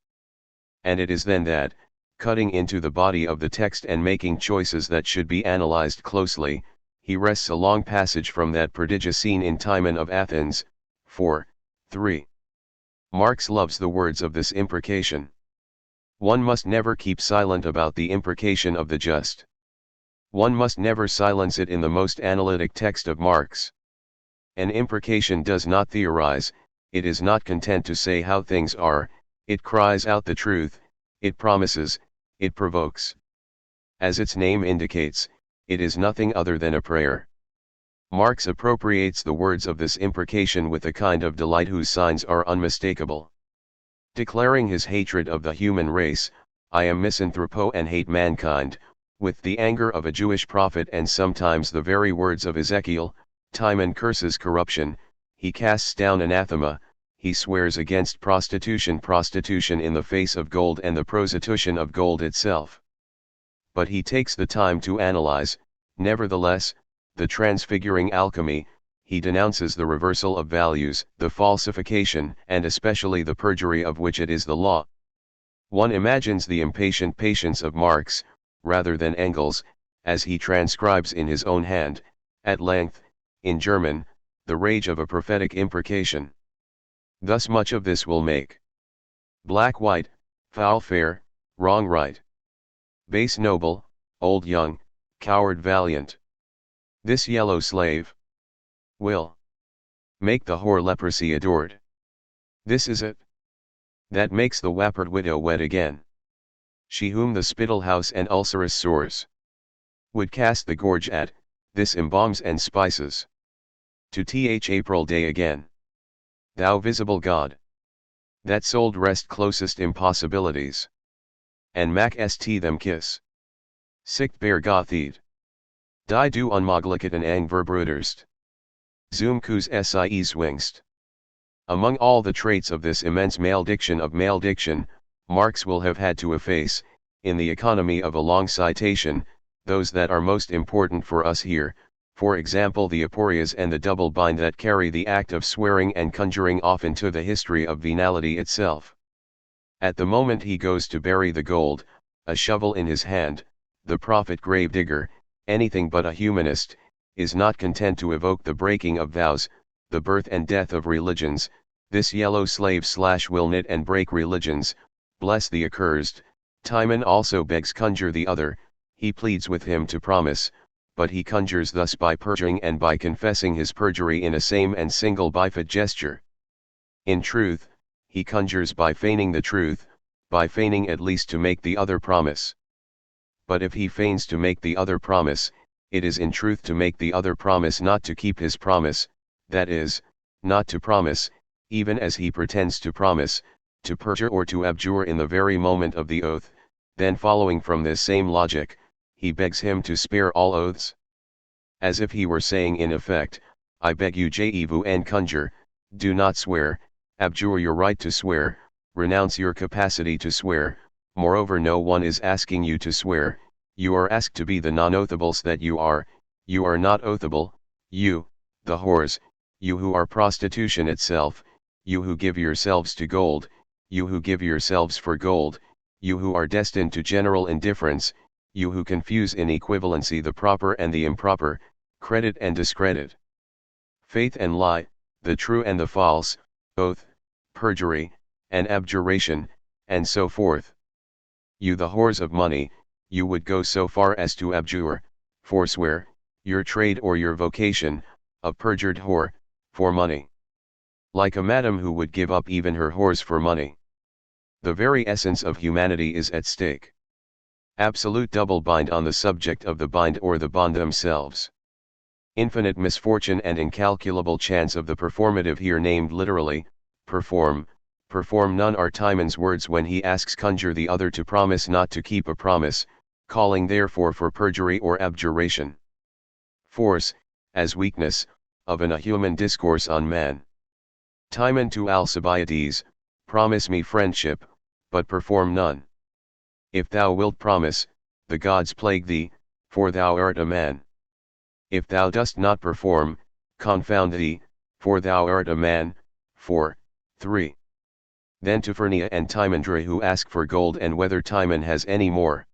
And it is then that, cutting into the body of the text and making choices that should be analyzed closely, he wrests a long passage from that prodigious scene in Timon of Athens, 4:3. Marx loves the words of this imprecation. One must never keep silent about the imprecation of the just. One must never silence it in the most analytic text of Marx. An imprecation does not theorize, it is not content to say how things are, it cries out the truth, it promises, it provokes. As its name indicates, it is nothing other than a prayer. Marx appropriates the words of this imprecation with a kind of delight whose signs are unmistakable. Declaring his hatred of the human race, I am misanthropo and hate mankind, with the anger of a Jewish prophet and sometimes the very words of Ezekiel, Timon curses corruption, he casts down anathema, he swears against prostitution in the face of gold and the prostitution of gold itself. But he takes the time to analyze, nevertheless, the transfiguring alchemy, he denounces the reversal of values, the falsification and especially the perjury of which it is the law. One imagines the impatient patience of Marx, rather than Engels, as he transcribes in his own hand, at length, in German, the rage of a prophetic imprecation. Thus much of this will make black white, foul fair, wrong right, base noble, old young, coward valiant. This yellow slave will make the whore leprosy adored. This is it that makes the wappered widow wed again. She whom the spittle house and ulcerous sores would cast the gorge at, this embalms and spices to th April day again. Thou visible God, that sold rest closest impossibilities, and mac st them kiss. Sicht bear gothied. Die du unmoglichen ang verbruderst. Zum kus sie swingst. Among all the traits of this immense malediction of malediction, Marx will have had to efface, in the economy of a long citation, those that are most important for us here, for example the aporias and the double bind that carry the act of swearing and conjuring off into the history of venality itself. At the moment he goes to bury the gold, a shovel in his hand, the prophet gravedigger, anything but a humanist, is not content to evoke the breaking of vows, the birth and death of religions. This yellow slave will knit and break religions, bless the accursed. Timon also begs conjure the other, he pleads with him to promise, but he conjures thus by perjuring and by confessing his perjury in a same and single bifid gesture. In truth, he conjures by feigning the truth, by feigning at least to make the other promise. But if he feigns to make the other promise, it is in truth to make the other promise not to keep his promise, that is, not to promise, even as he pretends to promise, to perjure or to abjure in the very moment of the oath. Then following from this same logic, he begs him to spare all oaths. As if he were saying in effect, I beg you Jehu and conjure, do not swear, abjure your right to swear, renounce your capacity to swear. Moreover, no one is asking you to swear, you are asked to be the non-oathables that you are not oathable, you, the whores, you who are prostitution itself, you who give yourselves to gold, you who give yourselves for gold, you who are destined to general indifference, you who confuse in equivalency the proper and the improper, credit and discredit, faith and lie, the true and the false, oath, perjury, and abjuration, and so forth. You the whores of money, you would go so far as to abjure, forswear, your trade or your vocation, a perjured whore, for money. Like a madam who would give up even her whores for money. The very essence of humanity is at stake. Absolute double bind on the subject of the bind or the bond themselves. Infinite misfortune and incalculable chance of the performative here named literally, perform none are Timon's words when he asks conjure the other to promise not to keep a promise, calling therefore for perjury or abjuration. Force, as weakness, of a human discourse on man. Timon to Alcibiades, promise me friendship, but perform none. If thou wilt promise, the gods plague thee, for thou art a man. If thou dost not perform, confound thee, for thou art a man. 4, 3. Then to Phrynia and Timandra who ask for gold and whether Timon has any more.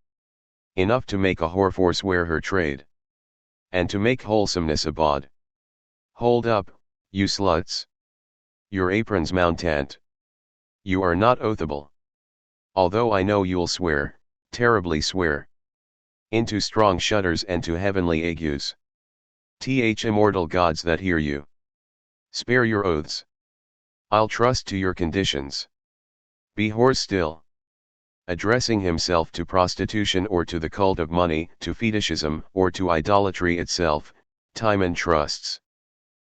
Enough to make a whore forswear her trade. And to make wholesomeness a bawd. Hold up, you sluts. Your aprons mountant. You are not oathable. Although I know you'll swear, terribly swear. Into strong shudders and to heavenly agues. Immortal gods that hear you. Spare your oaths. I'll trust to your conditions. Be whores still. Addressing himself to prostitution or to the cult of money, to fetishism or to idolatry itself, Timon trusts.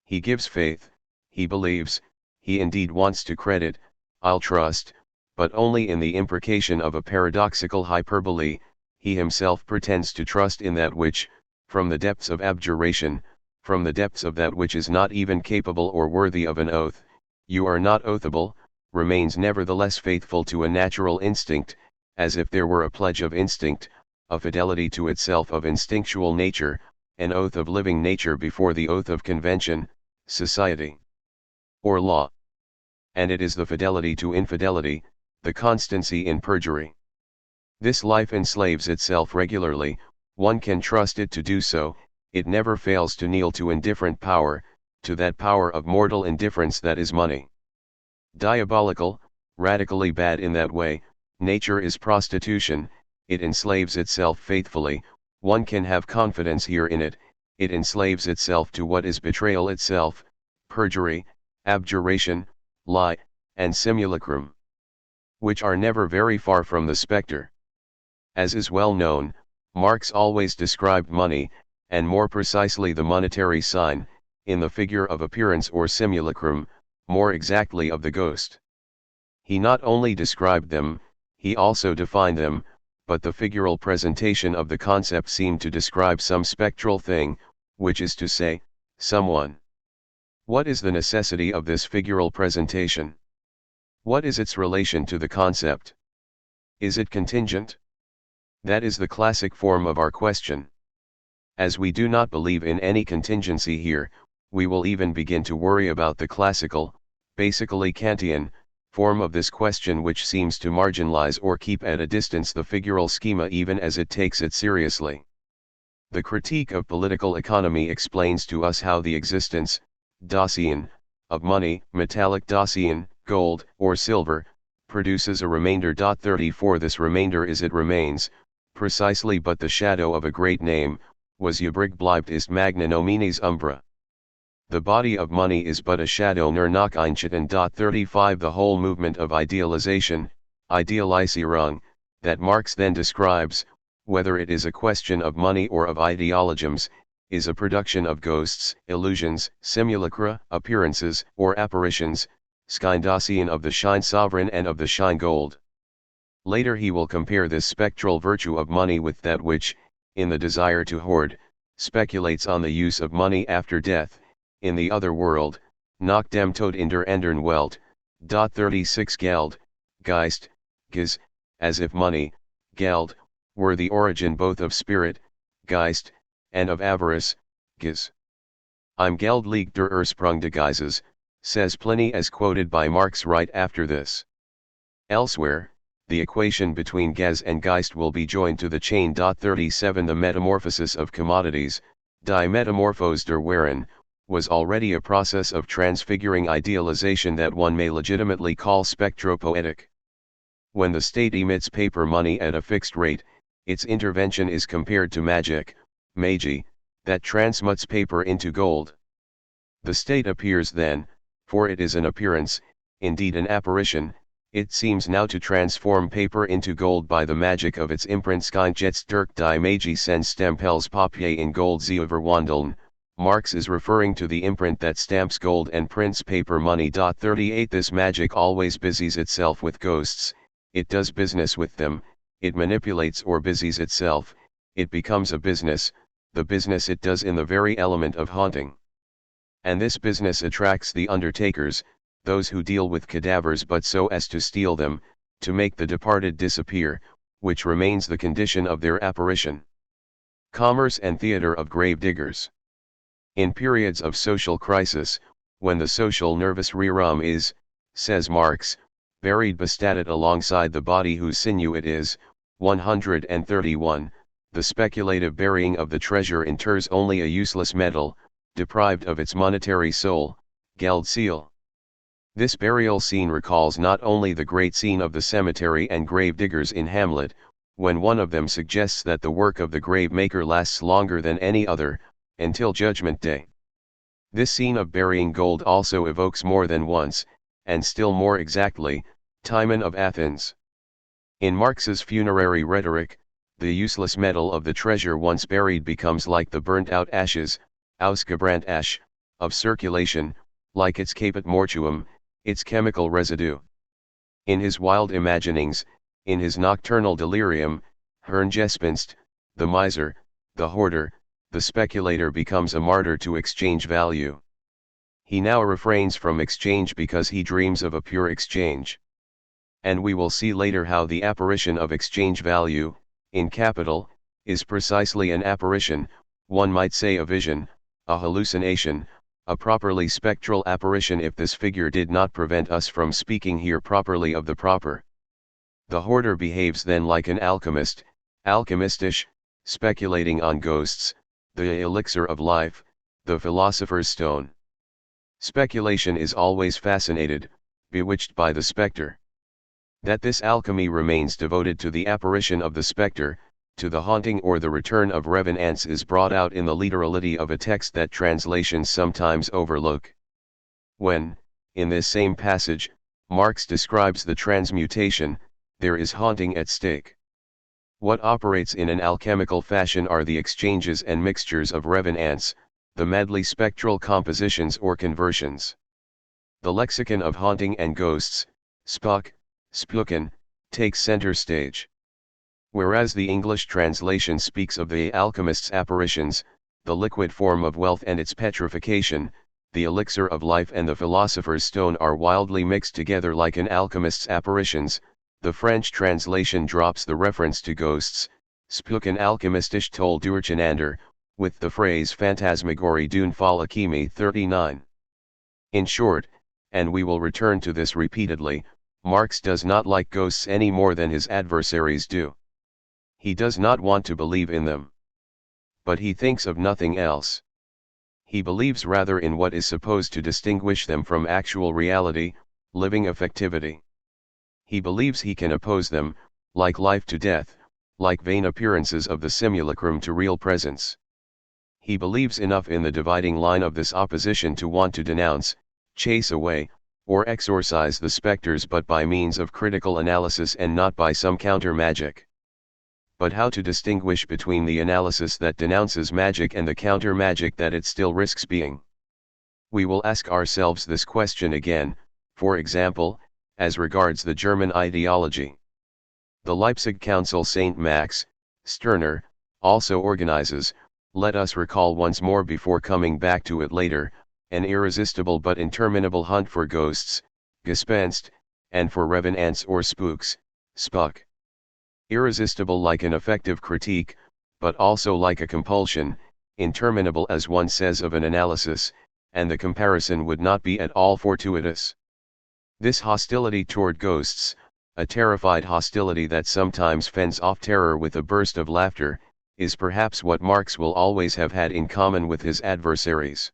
He gives faith, he believes, he indeed wants to credit, I'll trust, but only in the imprecation of a paradoxical hyperbole. He himself pretends to trust in that which, from the depths of abjuration, from the depths of that which is not even capable or worthy of an oath, you are not oathable, remains nevertheless faithful to a natural instinct, as if there were a pledge of instinct, a fidelity to itself of instinctual nature, an oath of living nature before the oath of convention, society, or law. And it is the fidelity to infidelity, the constancy in perjury. This life enslaves itself regularly, one can trust it to do so, it never fails to kneel to indifferent power, to that power of mortal indifference that is money. Diabolical, radically bad in that way, nature is prostitution, it enslaves itself faithfully, one can have confidence here in it, it enslaves itself to what is betrayal itself, perjury, abjuration, lie, and simulacrum. Which are never very far from the spectre. As is well known, Marx always described money, and more precisely the monetary sign, in the figure of appearance or simulacrum, more exactly of the ghost. He not only described them, he also defined them, but the figural presentation of the concept seemed to describe some spectral thing, which is to say, someone. What is the necessity of this figural presentation? What is its relation to the concept? Is it contingent? That is the classic form of our question. As we do not believe in any contingency here, we will even begin to worry about the classical, basically Kantian, form of this question, which seems to marginalize or keep at a distance the figural schema even as it takes it seriously. The critique of political economy explains to us how the existence, Dacian, of money, metallic Dacian, gold, or silver, produces a remainder. 34 This remainder is it remains, precisely but the shadow of a great name, was übrig bleibt ist magna nominis umbra. The body of money is but a shadow nur noch ein Schatten. 35 The whole movement of idealization, Idealisierung, that Marx then describes, whether it is a question of money or of ideologisms, is a production of ghosts, illusions, simulacra, appearances, or apparitions, Scheindasein of the shine sovereign and of the shine gold. Later he will compare this spectral virtue of money with that which, in the desire to hoard, speculates on the use of money after death, in the other world, nach dem Tod in der anderen Welt. 36 Geld, Geist, Ges, as if money, Geld, were the origin both of spirit, Geist, and of avarice, Ges. Im Geld liegt der Ursprung des Geistes, says Pliny as quoted by Marx right after this. Elsewhere, the equation between Ges and Geist will be joined to the chain. 37 The metamorphosis of commodities, die Metamorphose der Waren, was already a process of transfiguring idealization that one may legitimately call spectropoetic. When the state emits paper money at a fixed rate, its intervention is compared to magic, magie, that transmutes paper into gold. The state appears then, for it is an appearance, indeed an apparition, it seems now to transform paper into gold by the magic of its imprint. Scheinjetzt durch die Magie sen Stempels Papier in Gold sie verwandeln. Marx is referring to the imprint that stamps gold and prints paper money. 38 This magic always busies itself with ghosts, it does business with them, it manipulates or busies itself, it becomes a business, the business it does in the very element of haunting. And this business attracts the undertakers, those who deal with cadavers but so as to steal them, to make the departed disappear, which remains the condition of their apparition. Commerce and theatre of grave diggers. In periods of social crisis, when the social nervous rerum is, says Marx, buried bestatted alongside the body whose sinew it is, 131, the speculative burying of the treasure inters only a useless metal, deprived of its monetary soul, Geldseele. This burial scene recalls not only the great scene of the cemetery and grave diggers in Hamlet, when one of them suggests that the work of the grave maker lasts longer than any other, until Judgment Day. This scene of burying gold also evokes more than once, and still more exactly, Timon of Athens. In Marx's funerary rhetoric, the useless metal of the treasure once buried becomes like the burnt-out ashes, ausgebrannt Asch, of circulation, like its caput mortuum, its chemical residue. In his wild imaginings, in his nocturnal delirium, Hirngespinst, the miser, the hoarder, the speculator becomes a martyr to exchange value. He now refrains from exchange because he dreams of a pure exchange. And we will see later how the apparition of exchange value, in capital, is precisely an apparition, one might say a vision, a hallucination, a properly spectral apparition if this figure did not prevent us from speaking here properly of the proper. The hoarder behaves then like an alchemist, alchemistisch, speculating on ghosts, the elixir of life, the philosopher's stone. Speculation is always fascinated, bewitched by the spectre. That this alchemy remains devoted to the apparition of the spectre, to the haunting or the return of revenants is brought out in the literality of a text that translations sometimes overlook. When, in this same passage, Marx describes the transmutation, there is haunting at stake. What operates in an alchemical fashion are the exchanges and mixtures of revenants, the madly spectral compositions or conversions. The lexicon of haunting and ghosts, Spook, Spooken, takes center stage. Whereas the English translation speaks of the alchemist's apparitions, the liquid form of wealth and its petrification, the elixir of life and the philosopher's stone are wildly mixed together like an alchemist's apparitions, the French translation drops the reference to ghosts, Spooken alchemistisch toll durcheinander, with the phrase phantasmagorie d'une folle alchimie 39. In short, and we will return to this repeatedly, Marx does not like ghosts any more than his adversaries do. He does not want to believe in them. But he thinks of nothing else. He believes rather in what is supposed to distinguish them from actual reality, living effectivity. He believes he can oppose them, like life to death, like vain appearances of the simulacrum to real presence. He believes enough in the dividing line of this opposition to want to denounce, chase away, or exorcise the specters, but by means of critical analysis and not by some counter-magic. But how to distinguish between the analysis that denounces magic and the counter-magic that it still risks being? We will ask ourselves this question again, for example, as regards the German ideology. The Leipzig Council St. Max, Stirner, also organizes, let us recall once more before coming back to it later, an irresistible but interminable hunt for ghosts, Gespenst, and for revenants or spooks, Spuk. Irresistible like an effective critique, but also like a compulsion, interminable as one says of an analysis, and the comparison would not be at all fortuitous. This hostility toward ghosts, a terrified hostility that sometimes fends off terror with a burst of laughter, is perhaps what Marx will always have had in common with his adversaries.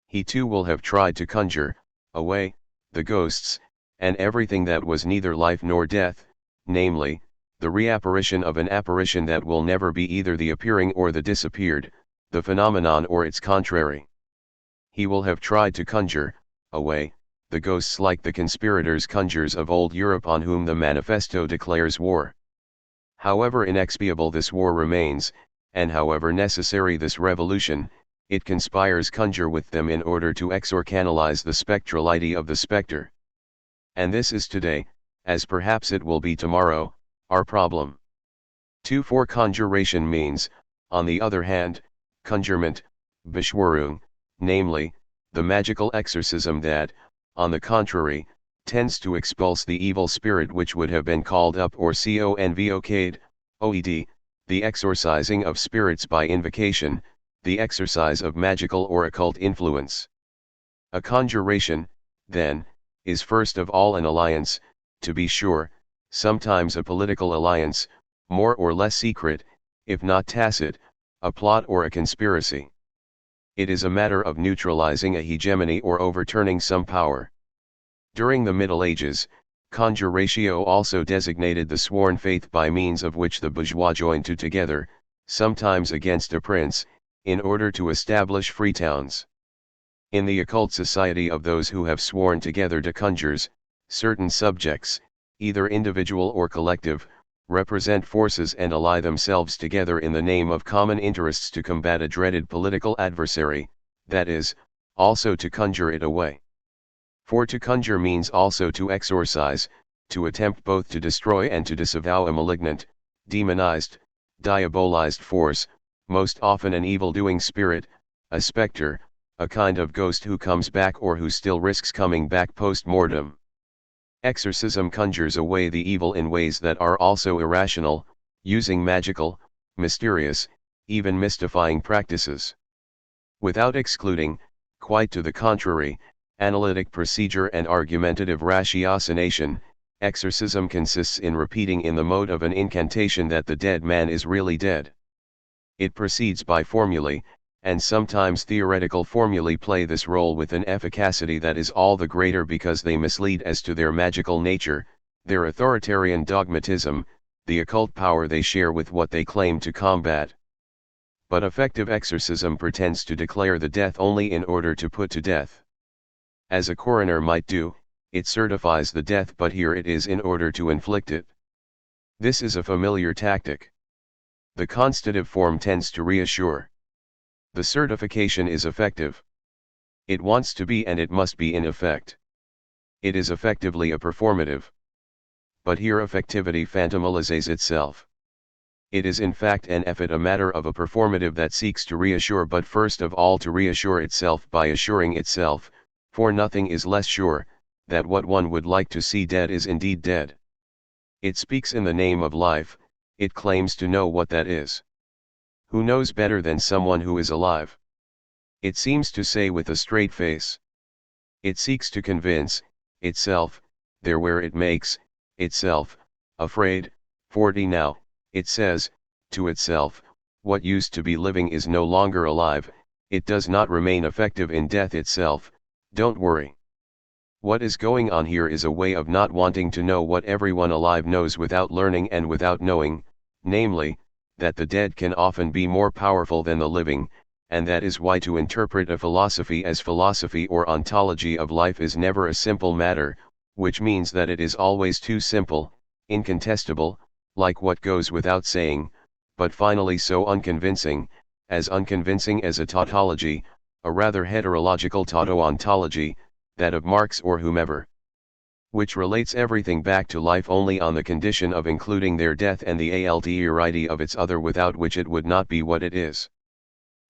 He too will have tried to conjure away the ghosts, and everything that was neither life nor death, namely, the reapparition of an apparition that will never be either the appearing or the disappeared, the phenomenon or its contrary. He will have tried to conjure away the ghosts like the conspirators conjurers of old Europe on whom the manifesto declares war. However inexpiable this war remains, and however necessary this revolution, it conspires conjure with them in order to exorcanalize the spectrality of the spectre. And this is today, as perhaps it will be tomorrow, our problem. 2. For conjuration means, on the other hand, conjurement, Beschwörung, namely, the magical exorcism that, on the contrary, tends to expulse the evil spirit which would have been called up or convocate, oed, the exorcising of spirits by invocation, the exercise of magical or occult influence. A conjuration, then, is first of all an alliance, to be sure, sometimes a political alliance, more or less secret, if not tacit, a plot or a conspiracy. It is a matter of neutralizing a hegemony or overturning some power. During the Middle Ages, conjuratio also designated the sworn faith by means of which the bourgeois joined together, sometimes against a prince, in order to establish free towns. In the occult society of those who have sworn together to conjures, certain subjects, either individual or collective, represent forces and ally themselves together in the name of common interests to combat a dreaded political adversary, that is, also to conjure it away. For to conjure means also to exorcise, to attempt both to destroy and to disavow a malignant, demonized, diabolized force, most often an evil-doing spirit, a specter, a kind of ghost who comes back or who still risks coming back post-mortem. Exorcism conjures away the evil in ways that are also irrational, using magical, mysterious, even mystifying practices. Without excluding, quite to the contrary, analytic procedure and argumentative ratiocination, exorcism consists in repeating in the mode of an incantation that the dead man is really dead. It proceeds by formulae, and sometimes theoretical formulae play this role with an efficacy that is all the greater because they mislead as to their magical nature, their authoritarian dogmatism, the occult power they share with what they claim to combat. But effective exorcism pretends to declare the death only in order to put to death. As a coroner might do, it certifies the death, but here it is in order to inflict it. This is a familiar tactic. The constative form tends to reassure. The certification is effective. It wants to be and it must be in effect. It is effectively a performative. But here effectivity phantomalizes itself. It is in fact and effet a matter of a performative that seeks to reassure, but first of all to reassure itself by assuring itself, for nothing is less sure, that what one would like to see dead is indeed dead. It speaks in the name of life, it claims to know what that is. Who knows better than someone who is alive? It seems to say with a straight face. It seeks to convince itself, there where it makes itself afraid. 40 Now, it says to itself, what used to be living is no longer alive, it does not remain effective in death itself, don't worry. What is going on here is a way of not wanting to know what everyone alive knows without learning and without knowing, namely, that the dead can often be more powerful than the living, and that is why to interpret a philosophy as philosophy or ontology of life is never a simple matter, which means that it is always too simple, incontestable, like what goes without saying, but finally so unconvincing as a tautology, a rather heterological tautoontology, that of Marx or whomever, which relates everything back to life only on the condition of including their death and the alterity of its other, without which it would not be what it is.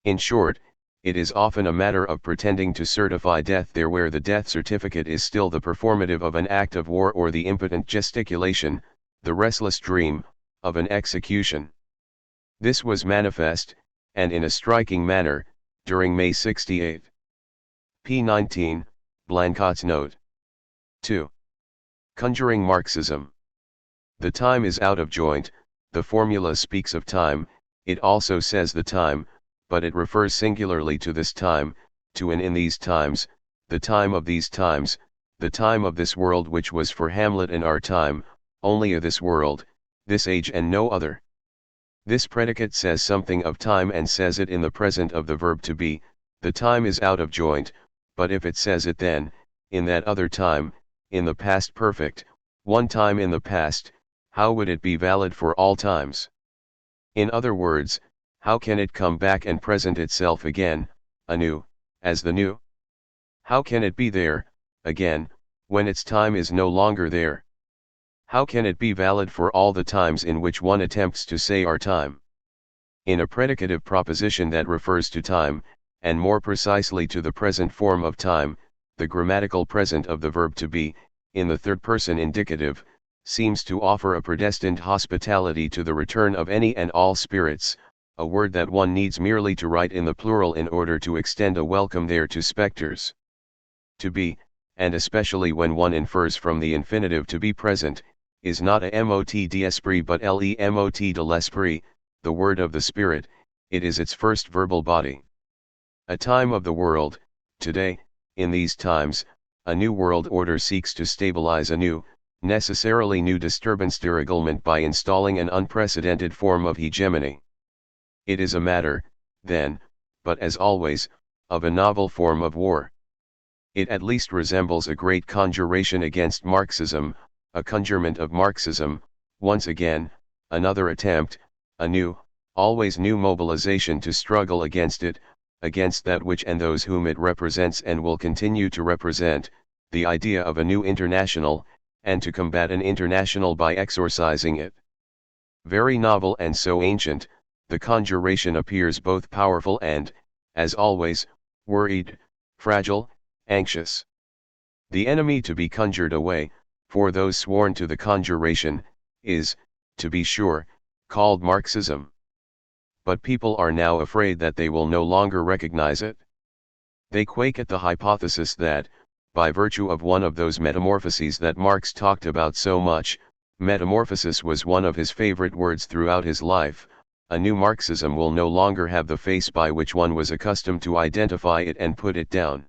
In short, it is often a matter of pretending to certify death there where the death certificate is still the performative of an act of war or the impotent gesticulation, the restless dream, of an execution. This was manifest, and in a striking manner, during May 68. p. 19, Blancot's note. 2. Conjuring Marxism. The time is out of joint. The formula speaks of time, it also says the time, but it refers singularly to this time, to and in these times, the time of these times, the time of this world, which was for Hamlet and our time, only a this world, this age and no other. This predicate says something of time and says it in the present of the verb to be, the time is out of joint, but if it says it then, in that other time, in the past perfect, one time in the past, how would it be valid for all times? In other words, how can it come back and present itself again, anew, as the new? How can it be there, again, when its time is no longer there? How can it be valid for all the times in which one attempts to say our time? In a predicative proposition that refers to time, and more precisely to the present form of time, the grammatical present of the verb to be, in the third person indicative, seems to offer a predestined hospitality to the return of any and all spirits, a word that one needs merely to write in the plural in order to extend a welcome there to specters. To be, and especially when one infers from the infinitive to be present, is not a mot d'esprit but le mot de l'esprit, the word of the spirit, it is its first verbal body. A time of the world, today, in these times, a new world order seeks to stabilize a new, necessarily new disturbance dérèglement by installing an unprecedented form of hegemony. It is a matter, then, but as always, of a novel form of war. It at least resembles a great conjuration against Marxism, a conjurement of Marxism, once again, another attempt, a new, always new mobilization to struggle against it, against that which and those whom it represents and will continue to represent, the idea of a new international, and to combat an international by exorcising it. Very novel and so ancient, the conjuration appears both powerful and, as always, worried, fragile, anxious. The enemy to be conjured away, for those sworn to the conjuration, is, to be sure, called Marxism. But people are now afraid that they will no longer recognize it. They quake at the hypothesis that, by virtue of one of those metamorphoses that Marx talked about so much, metamorphosis was one of his favorite words throughout his life, a new Marxism will no longer have the face by which one was accustomed to identify it and put it down.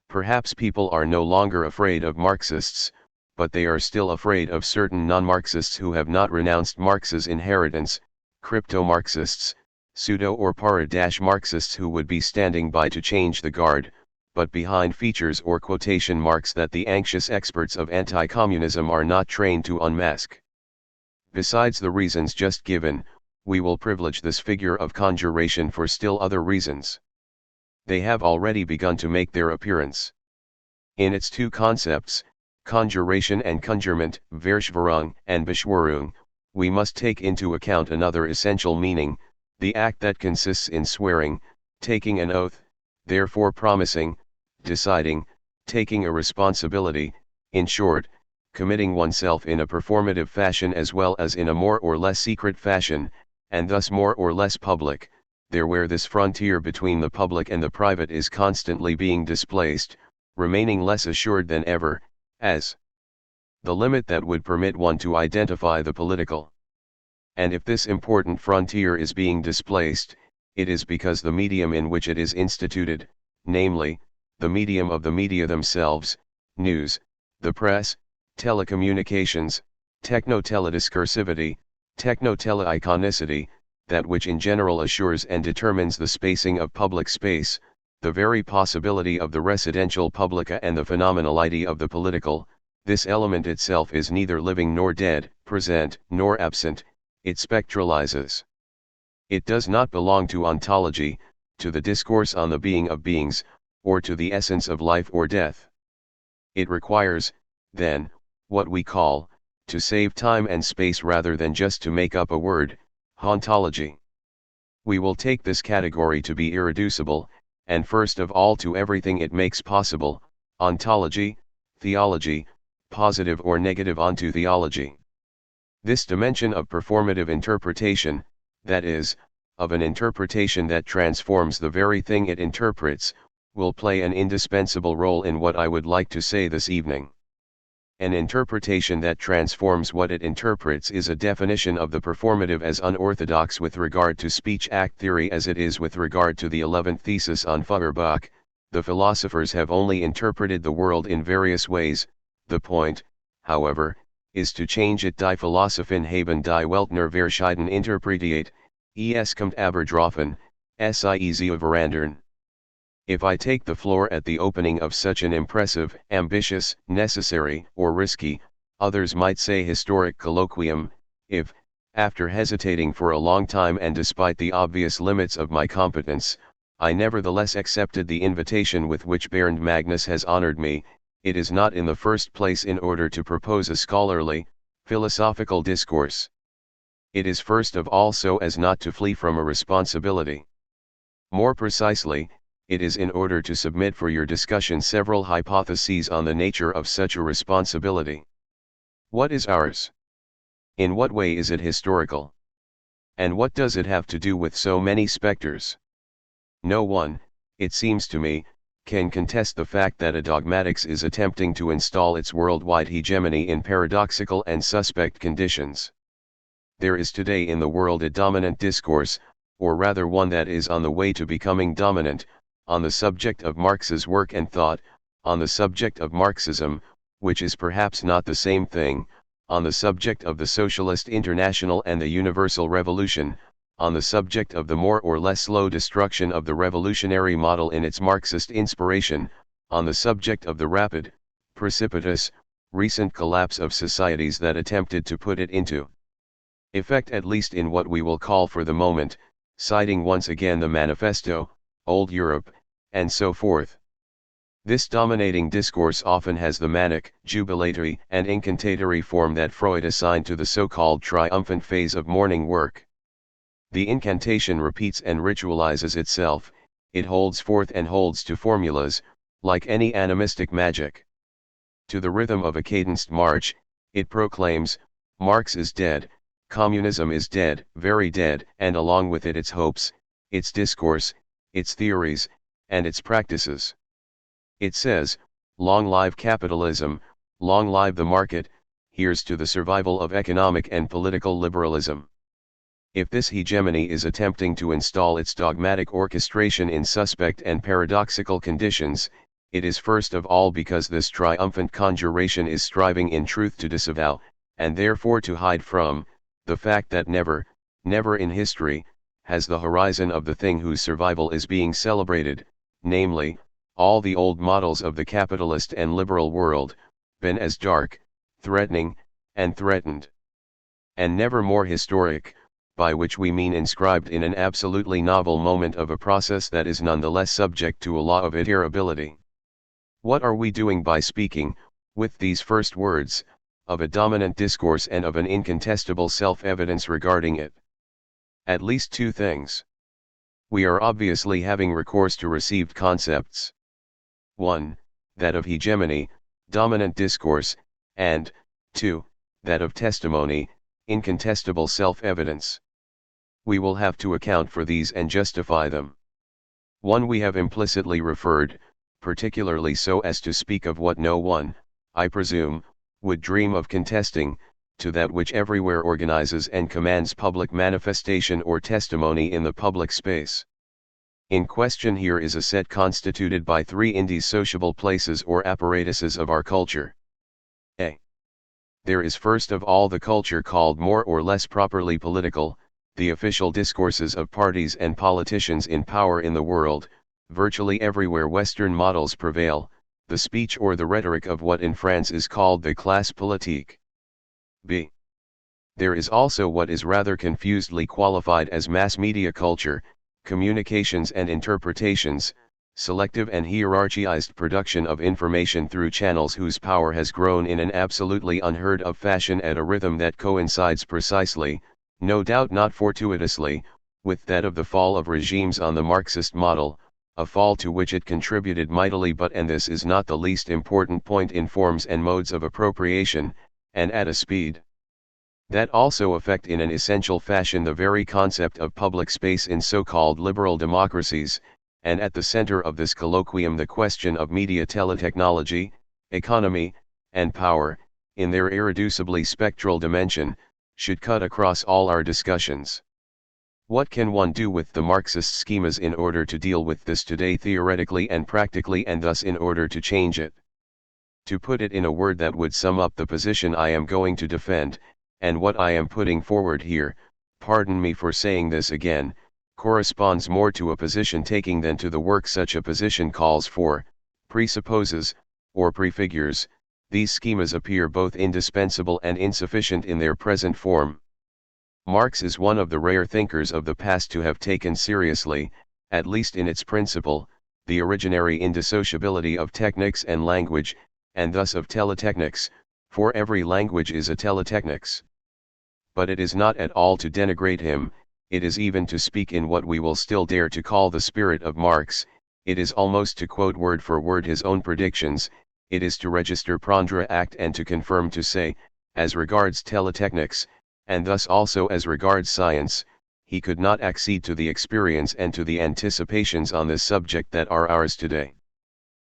Perhaps people are no longer afraid of Marxists, but they are still afraid of certain non-Marxists who have not renounced Marx's inheritance, crypto-Marxists, pseudo or para-Marxists who would be standing by to change the guard, but behind features or quotation marks that the anxious experts of anti-communism are not trained to unmask. Besides the reasons just given, we will privilege this figure of conjuration for still other reasons. They have already begun to make their appearance. In its two concepts, conjuration and conjurement, Verschwörung and Beschwörung, we must take into account another essential meaning, the act that consists in swearing, taking an oath, therefore promising, deciding, taking a responsibility, in short, committing oneself in a performative fashion as well as in a more or less secret fashion, and thus more or less public, there where this frontier between the public and the private is constantly being displaced, remaining less assured than ever, as the limit that would permit one to identify the political. And if this important frontier is being displaced, it is because the medium in which it is instituted, namely, the medium of the media themselves, news, the press, telecommunications, techno-telediscursivity, techno-teleiconicity, that which in general assures and determines the spacing of public space, the very possibility of the residential publica and the phenomenality of the political. This element itself is neither living nor dead, present nor absent, it spectralizes. It does not belong to ontology, to the discourse on the being of beings, or to the essence of life or death. It requires, then, what we call, to save time and space rather than just to make up a word, ontology. We will take this category to be irreducible, and first of all to everything it makes possible, ontology, theology, positive or negative onto theology. This dimension of performative interpretation, that is, of an interpretation that transforms the very thing it interprets, will play an indispensable role in what I would like to say this evening. An interpretation that transforms what it interprets is a definition of the performative as unorthodox with regard to speech act theory as it is with regard to the 11th thesis on Feuerbach. The philosophers have only interpreted the world in various ways. The point, however, is to change it. Die Philosophen haben die Welt nur verschieden interpretiert, es kommt aber draufan, sie verandern. If I take the floor at the opening of such an impressive, ambitious, necessary, or risky, others might say historic colloquium, if, after hesitating for a long time and despite the obvious limits of my competence, I nevertheless accepted the invitation with which Bernd Magnus has honored me, it is not in the first place in order to propose a scholarly, philosophical discourse. It is first of all so as not to flee from a responsibility. More precisely, it is in order to submit for your discussion several hypotheses on the nature of such a responsibility. What is ours? In what way is it historical? And what does it have to do with so many specters? No one, it seems to me, can contest the fact that a dogmatics is attempting to install its worldwide hegemony in paradoxical and suspect conditions. There is today in the world a dominant discourse, or rather one that is on the way to becoming dominant, on the subject of Marx's work and thought, on the subject of Marxism, which is perhaps not the same thing, on the subject of the Socialist International and the Universal Revolution, on the subject of the more or less slow destruction of the revolutionary model in its Marxist inspiration, on the subject of the rapid, precipitous, recent collapse of societies that attempted to put it into effect, at least in what we will call for the moment, citing once again the Manifesto, Old Europe, and so forth. This dominating discourse often has the manic, jubilatory, and incantatory form that Freud assigned to the so-called triumphant phase of morning work. The incantation repeats and ritualizes itself, it holds forth and holds to formulas, like any animistic magic. To the rhythm of a cadenced march, it proclaims, Marx is dead, communism is dead, very dead, and along with it its hopes, its discourse, its theories, and its practices. It says, long live capitalism, long live the market, here's to the survival of economic and political liberalism. If this hegemony is attempting to install its dogmatic orchestration in suspect and paradoxical conditions, it is first of all because this triumphant conjuration is striving in truth to disavow, and therefore to hide from, the fact that never, never in history, has the horizon of the thing whose survival is being celebrated, namely, all the old models of the capitalist and liberal world, been as dark, threatening, and threatened. And never more historic, by which we mean inscribed in an absolutely novel moment of a process that is nonetheless subject to a law of iterability. What are we doing by speaking, with these first words, of a dominant discourse and of an incontestable self-evidence regarding it? At least two things. We are obviously having recourse to received concepts. 1. That of hegemony, dominant discourse, and, 2. That of testimony, incontestable self-evidence. We will have to account for these and justify them. 1. We have implicitly referred, particularly so as to speak of what no one, I presume, would dream of contesting, to that which everywhere organizes and commands public manifestation or testimony in the public space. In question here is a set constituted by three indissociable places or apparatuses of our culture. A. There is first of all the culture called more or less properly political, the official discourses of parties and politicians in power in the world, virtually everywhere Western models prevail, the speech or the rhetoric of what in France is called the classe politique. b. There is also what is rather confusedly qualified as mass media culture, communications and interpretations, selective and hierarchized production of information through channels whose power has grown in an absolutely unheard of fashion at a rhythm that coincides precisely, no doubt not fortuitously, with that of the fall of regimes on the Marxist model, a fall to which it contributed mightily, but and this is not the least important point, in forms and modes of appropriation, and at a speed that also affect in an essential fashion the very concept of public space in so-called liberal democracies, and at the center of this colloquium the question of media, teletechnology, economy, and power, in their irreducibly spectral dimension, should cut across all our discussions. What can one do with the Marxist schemas in order to deal with this today theoretically and practically, and thus in order to change it? To put it in a word that would sum up the position I am going to defend, and what I am putting forward here, pardon me for saying this again, corresponds more to a position taking than to the work such a position calls for, presupposes, or prefigures. These schemas appear both indispensable and insufficient in their present form. Marx is one of the rare thinkers of the past to have taken seriously, at least in its principle, the originary indissociability of technics and language, and thus of teletechnics, for every language is a teletechnics. But it is not at all to denigrate him, it is even to speak in what we will still dare to call the spirit of Marx, it is almost to quote word for word his own predictions, it is to register prendre act and to confirm, to say, as regards teletechnics, and thus also as regards science, he could not accede to the experience and to the anticipations on this subject that are ours today.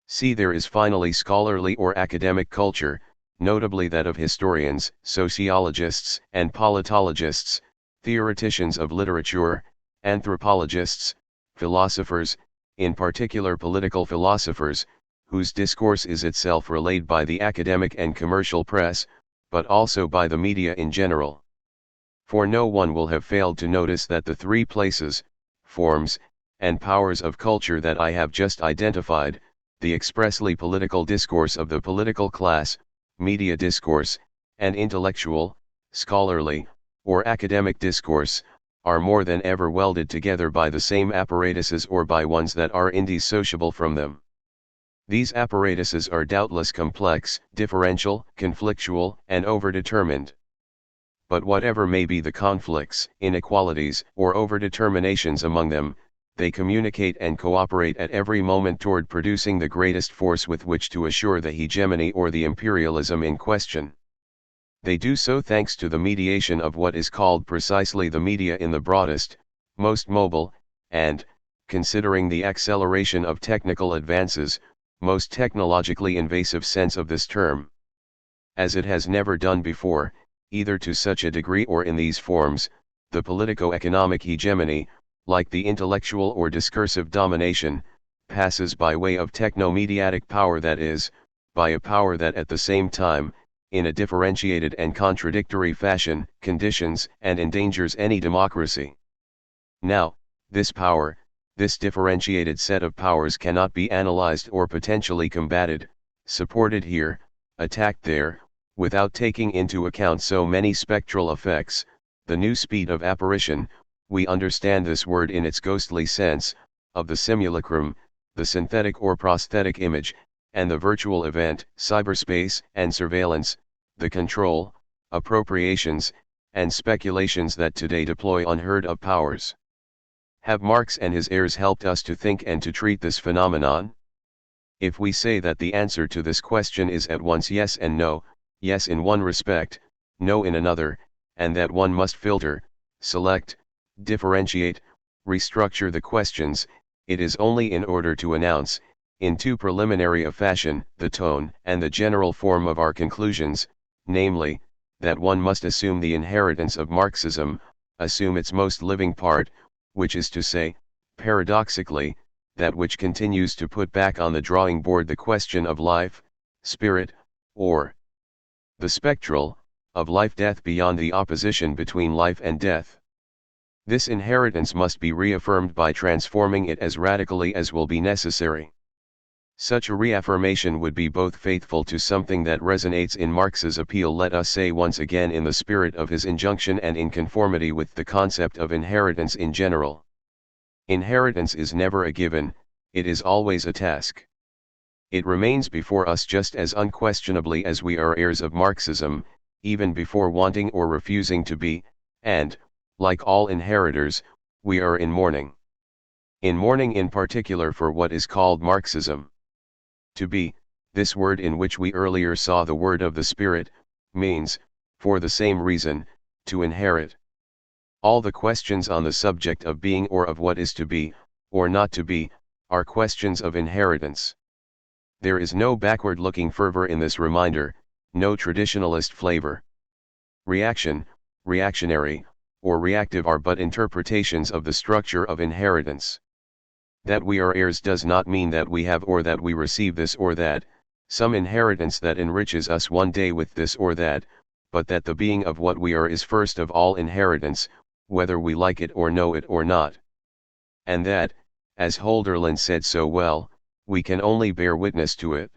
See, there is finally scholarly or academic culture, notably that of historians, sociologists, and politologists, theoreticians of literature, anthropologists, philosophers, in particular political philosophers, whose discourse is itself relayed by the academic and commercial press, but also by the media in general. For no one will have failed to notice that the three places, forms, and powers of culture that I have just identified, the expressly political discourse of the political class, media discourse, and intellectual, scholarly, or academic discourse, are more than ever welded together by the same apparatuses or by ones that are indissociable from them. These apparatuses are doubtless complex, differential, conflictual, and overdetermined. But whatever may be the conflicts, inequalities, or overdeterminations among them, they communicate and cooperate at every moment toward producing the greatest force with which to assure the hegemony or the imperialism in question. They do so thanks to the mediation of what is called precisely the media in the broadest, most mobile, and, considering the acceleration of technical advances, most technologically invasive sense of this term. As it has never done before, either to such a degree or in these forms, the politico-economic hegemony, like the intellectual or discursive domination, passes by way of techno-mediatic power, that is, by a power that at the same time, in a differentiated and contradictory fashion, conditions and endangers any democracy. Now, this power, this differentiated set of powers cannot be analyzed or potentially combated, supported here, attacked there, without taking into account so many spectral effects, the new speed of apparition, we understand this word in its ghostly sense, of the simulacrum, the synthetic or prosthetic image, and the virtual event, cyberspace and surveillance, the control, appropriations, and speculations that today deploy unheard of powers. Have Marx and his heirs helped us to think and to treat this phenomenon? If we say that the answer to this question is at once yes and no, yes in one respect, no in another, and that one must filter, select, differentiate, restructure the questions, it is only in order to announce, in too preliminary a fashion, the tone and the general form of our conclusions, namely, that one must assume the inheritance of Marxism, assume its most living part, which is to say, paradoxically, that which continues to put back on the drawing board the question of life, spirit, or the spectral, of life-death beyond the opposition between life and death. This inheritance must be reaffirmed by transforming it as radically as will be necessary. Such a reaffirmation would be both faithful to something that resonates in Marx's appeal, let us say once again, in the spirit of his injunction, and in conformity with the concept of inheritance in general. Inheritance is never a given, it is always a task. It remains before us just as unquestionably as we are heirs of Marxism, even before wanting or refusing to be, and, like all inheritors, we are in mourning. In mourning in particular for what is called Marxism. To be, this word in which we earlier saw the word of the Spirit, means, for the same reason, to inherit. All the questions on the subject of being or of what is to be, or not to be, are questions of inheritance. There is no backward-looking fervor in this reminder, no traditionalist flavor. Reaction, reactionary, or reactive are but interpretations of the structure of inheritance. That we are heirs does not mean that we have or that we receive this or that, some inheritance that enriches us one day with this or that, but that the being of what we are is first of all inheritance, whether we like it or know it or not. And that, as Hölderlin said so well, we can only bear witness to it.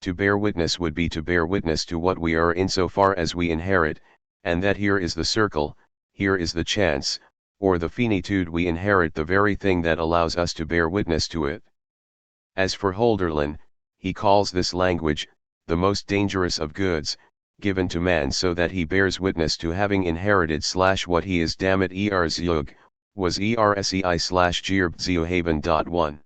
To bear witness would be to bear witness to what we are insofar as we inherit, and that here is the circle, here is the chance, or the finitude, we inherit the very thing that allows us to bear witness to it. As for Hölderlin, he calls this language, the most dangerous of goods, given to man so that he bears witness to having inherited what he is, damn it, was ersei/gerbziohaven.1.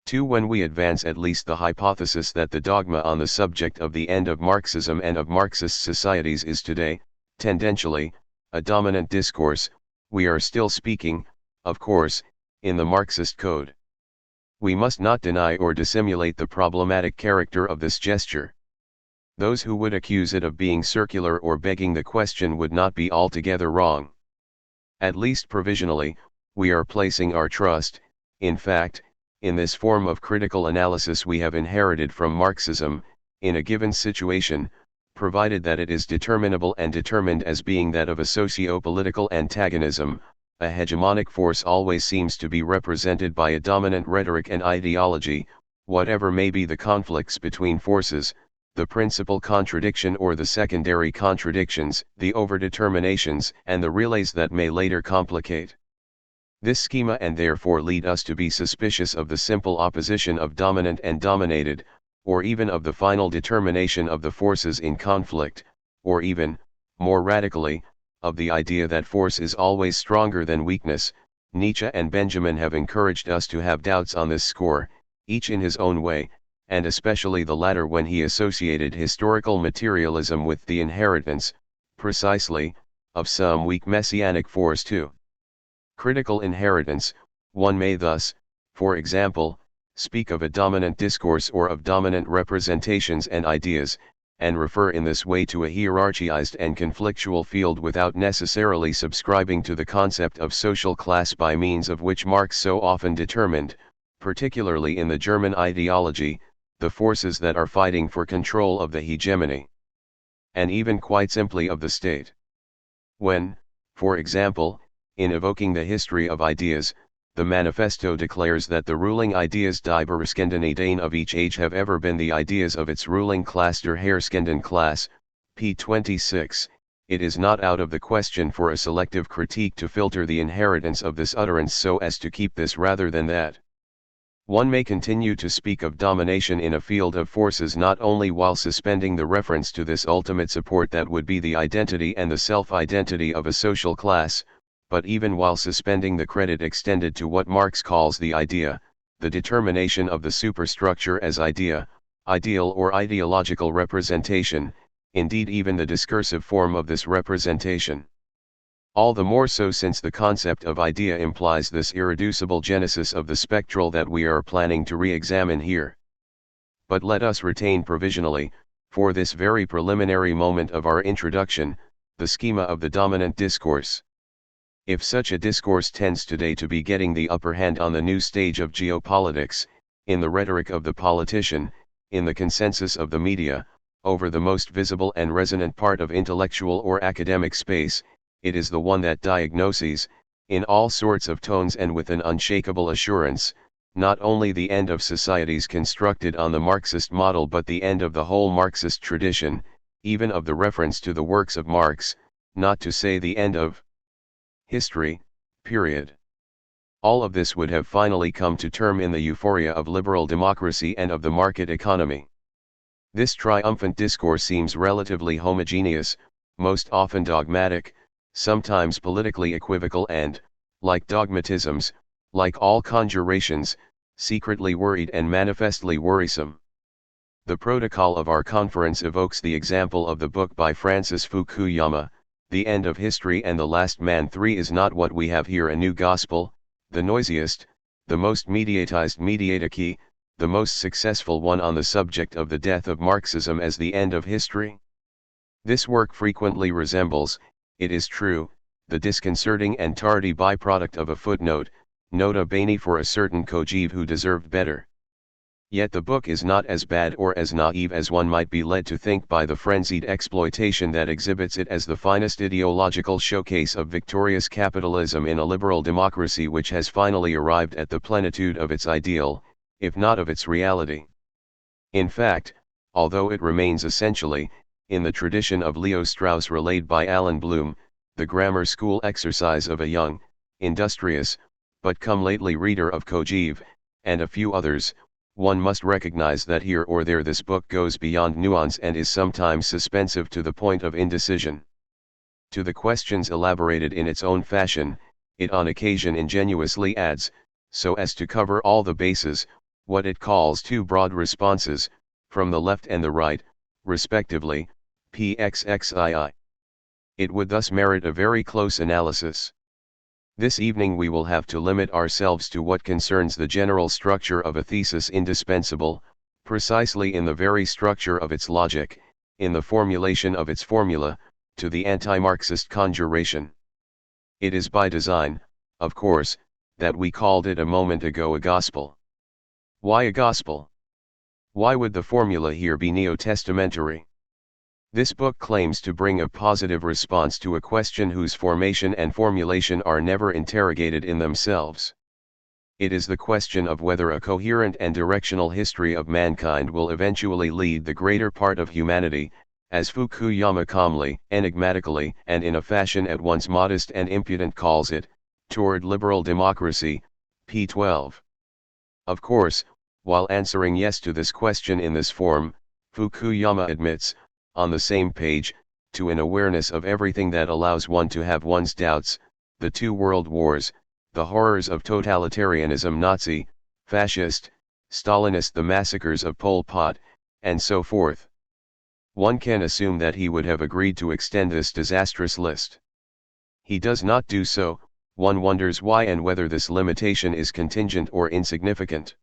2. When we advance at least the hypothesis that the dogma on the subject of the end of Marxism and of Marxist societies is today, tendentially, a dominant discourse, we are still speaking, of course, in the Marxist code. We must not deny or dissimulate the problematic character of this gesture. Those who would accuse it of being circular or begging the question would not be altogether wrong. At least provisionally, we are placing our trust, in fact, in this form of critical analysis we have inherited from Marxism, in a given situation, provided that it is determinable and determined as being that of a socio-political antagonism. A hegemonic force always seems to be represented by a dominant rhetoric and ideology, whatever may be the conflicts between forces, the principal contradiction or the secondary contradictions, the overdeterminations and the relays that may later complicate this schema, and therefore lead us to be suspicious of the simple opposition of dominant and dominated, or even of the final determination of the forces in conflict, or even, more radically, of the idea that force is always stronger than weakness. Nietzsche and Benjamin have encouraged us to have doubts on this score, each in his own way, and especially the latter when he associated historical materialism with the inheritance, precisely, of some weak messianic force too. Critical inheritance, one may thus, for example, speak of a dominant discourse or of dominant representations and ideas, and refer in this way to a hierarchized and conflictual field without necessarily subscribing to the concept of social class by means of which Marx so often determined, particularly in the German ideology, the forces that are fighting for control of the hegemony, and even quite simply of the state. When, for example, in evoking the history of ideas, the manifesto declares that the ruling ideas die bereskenden Ideen of each age have ever been the ideas of its ruling class, der herrschenden class, p. 26, it is not out of the question for a selective critique to filter the inheritance of this utterance so as to keep this rather than that. One may continue to speak of domination in a field of forces not only while suspending the reference to this ultimate support that would be the identity and the self-identity of a social class, but even while suspending the credit extended to what Marx calls the idea, the determination of the superstructure as idea, ideal or ideological representation, indeed even the discursive form of this representation. All the more so since the concept of idea implies this irreducible genesis of the spectral that we are planning to re-examine here. But let us retain provisionally, for this very preliminary moment of our introduction, the schema of the dominant discourse. If such a discourse tends today to be getting the upper hand on the new stage of geopolitics, in the rhetoric of the politician, in the consensus of the media, over the most visible and resonant part of intellectual or academic space, it is the one that diagnoses, in all sorts of tones and with an unshakable assurance, not only the end of societies constructed on the Marxist model but the end of the whole Marxist tradition, even of the reference to the works of Marx, not to say the end of history, period. All of this would have finally come to term in the euphoria of liberal democracy and of the market economy. This triumphant discourse seems relatively homogeneous, most often dogmatic, sometimes politically equivocal and, like dogmatisms, like all conjurations, secretly worried and manifestly worrisome. The protocol of our conference evokes the example of the book by Francis Fukuyama, The End of History and the Last Man. 3 is not what we have here, a new gospel, the noisiest, the most mediatized mediatica, the most successful one on the subject of the death of Marxism as the end of history? This work frequently resembles, it is true, the disconcerting and tardy byproduct of a footnote, nota bene for a certain Kojève who deserved better. Yet the book is not as bad or as naive as one might be led to think by the frenzied exploitation that exhibits it as the finest ideological showcase of victorious capitalism in a liberal democracy which has finally arrived at the plenitude of its ideal, if not of its reality. In fact, although it remains essentially, in the tradition of Leo Strauss relayed by Alan Bloom, the grammar school exercise of a young, industrious, but come lately reader of Kojève, and a few others, one must recognize that here or there this book goes beyond nuance and is sometimes suspensive to the point of indecision. To the questions elaborated in its own fashion, it on occasion ingenuously adds, so as to cover all the bases, what it calls two broad responses, from the left and the right, respectively, PXXII. It would thus merit a very close analysis. This evening we will have to limit ourselves to what concerns the general structure of a thesis, indispensable, precisely in the very structure of its logic, in the formulation of its formula, to the anti-Marxist conjuration. It is by design, of course, that we called it a moment ago a gospel. Why a gospel? Why would the formula here be neo-testamentary? This book claims to bring a positive response to a question whose formation and formulation are never interrogated in themselves. It is the question of whether a coherent and directional history of mankind will eventually lead the greater part of humanity, as Fukuyama calmly, enigmatically, and in a fashion at once modest and impudent calls it, toward liberal democracy, p. 12. Of course, while answering yes to this question in this form, Fukuyama admits, on the same page, to an awareness of everything that allows one to have one's doubts, the two world wars, the horrors of totalitarianism, Nazi, fascist, Stalinist, the massacres of Pol Pot, and so forth. One can assume that he would have agreed to extend this disastrous list. He does not do so. One wonders why and whether this limitation is contingent or insignificant.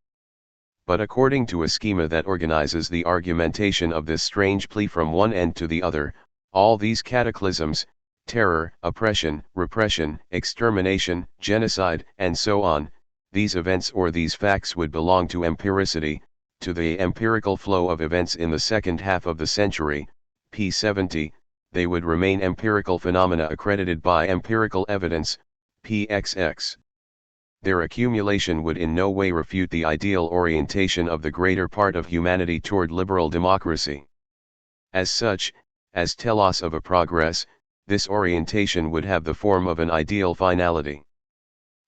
But according to a schema that organizes the argumentation of this strange plea from one end to the other, all these cataclysms, terror, oppression, repression, extermination, genocide, and so on, these events or these facts would belong to empiricity, to the empirical flow of events in the second half of the century, p. 70, they would remain empirical phenomena accredited by empirical evidence, pxx. Their accumulation would in no way refute the ideal orientation of the greater part of humanity toward liberal democracy. As such, as telos of a progress, this orientation would have the form of an ideal finality.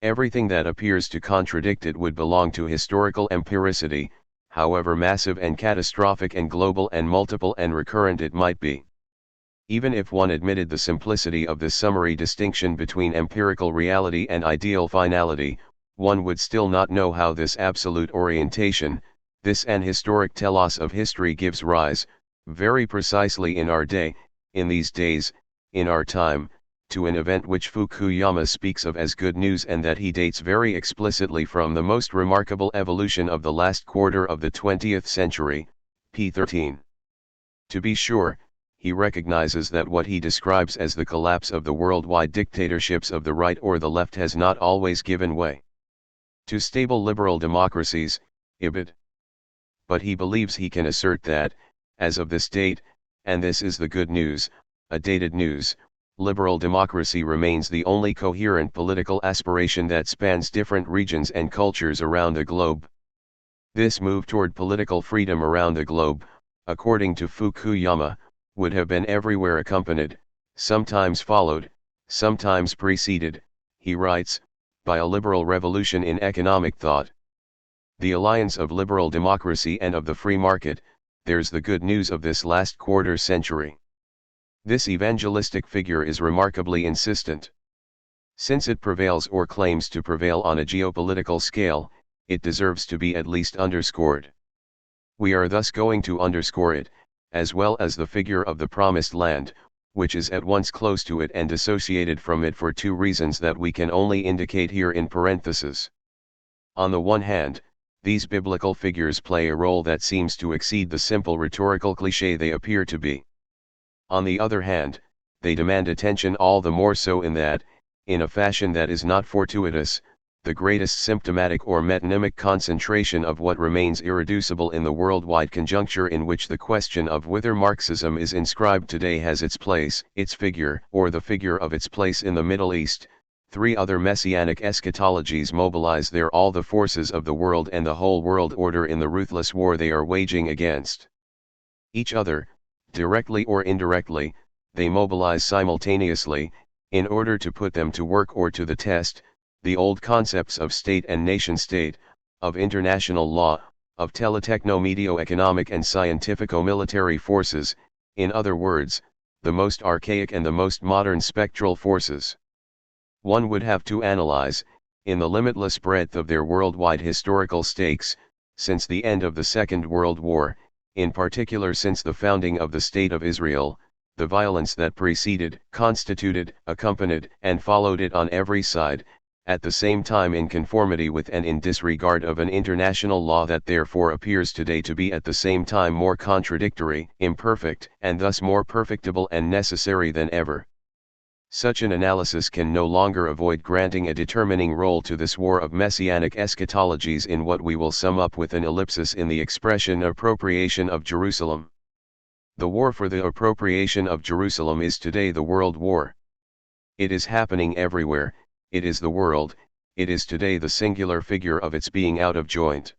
Everything that appears to contradict it would belong to historical empiricity, however massive and catastrophic and global and multiple and recurrent it might be. Even if one admitted the simplicity of this summary distinction between empirical reality and ideal finality, one would still not know how this absolute orientation, this anhistoric telos of history gives rise, very precisely in our day, in these days, in our time, to an event which Fukuyama speaks of as good news and that he dates very explicitly from the most remarkable evolution of the last quarter of the 20th century, p. 13. To be sure, he recognizes that what he describes as the collapse of the worldwide dictatorships of the right or the left has not always given way to stable liberal democracies, ibid. But he believes he can assert that, as of this date, and this is the good news, a dated news, liberal democracy remains the only coherent political aspiration that spans different regions and cultures around the globe. This move toward political freedom around the globe, according to Fukuyama, would have been everywhere accompanied, sometimes followed, sometimes preceded, he writes, by a liberal revolution in economic thought. The alliance of liberal democracy and of the free market, there's the good news of this last quarter century. This evangelistic figure is remarkably insistent. Since it prevails or claims to prevail on a geopolitical scale, it deserves to be at least underscored. We are thus going to underscore it, as well as the figure of the promised land, which is at once close to it and dissociated from it for two reasons that we can only indicate here in parentheses. On the one hand, these biblical figures play a role that seems to exceed the simple rhetorical cliché they appear to be. On the other hand, they demand attention all the more so in that, in a fashion that is not fortuitous, the greatest symptomatic or metonymic concentration of what remains irreducible in the worldwide conjuncture in which the question of whither Marxism is inscribed today has its place, its figure, or the figure of its place in the Middle East. Three other messianic eschatologies mobilize there all the forces of the world and the whole world order in the ruthless war they are waging against each other, directly or indirectly. They mobilize simultaneously, in order to put them to work or to the test, the old concepts of state and nation-state, of international law, of teletechno-medio-economic and scientifico-military forces, in other words, the most archaic and the most modern spectral forces. One would have to analyze, in the limitless breadth of their worldwide historical stakes, since the end of the Second World War, in particular since the founding of the State of Israel, the violence that preceded, constituted, accompanied, and followed it on every side, at the same time in conformity with and in disregard of an international law that therefore appears today to be at the same time more contradictory, imperfect, and thus more perfectible and necessary than ever. Such an analysis can no longer avoid granting a determining role to this war of messianic eschatologies in what we will sum up with an ellipsis in the expression appropriation of Jerusalem. The war for the appropriation of Jerusalem is today the world war. It is happening everywhere. It is the world, it is today the singular figure of its being out of joint.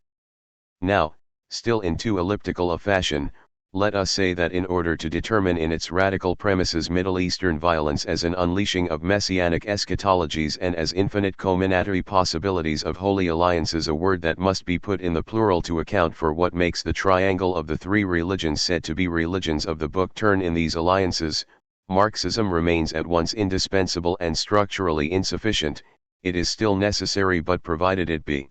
Now, still in too elliptical a fashion, let us say that in order to determine in its radical premises Middle Eastern violence as an unleashing of messianic eschatologies and as infinite culminatory possibilities of holy alliances, a word that must be put in the plural to account for what makes the triangle of the three religions said to be religions of the book turn in these alliances, Marxism remains at once indispensable and structurally insufficient. It is still necessary, but provided it be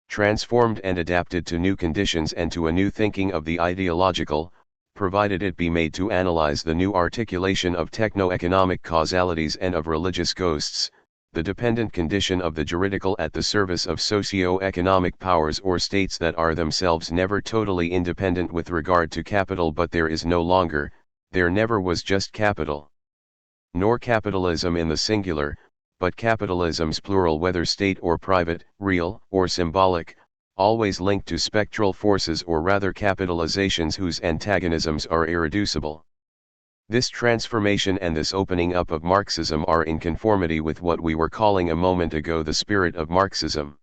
transformed and adapted to new conditions and to a new thinking of the ideological, provided it be made to analyze the new articulation of techno-economic causalities and of religious ghosts, the dependent condition of the juridical at the service of socio-economic powers or states that are themselves never totally independent with regard to capital, but there is no longer, there never was just capital. Nor capitalism in the singular, but capitalisms plural, whether state or private, real or symbolic, always linked to spectral forces or rather capitalizations whose antagonisms are irreducible. This transformation and this opening up of Marxism are in conformity with what we were calling a moment ago the spirit of Marxism.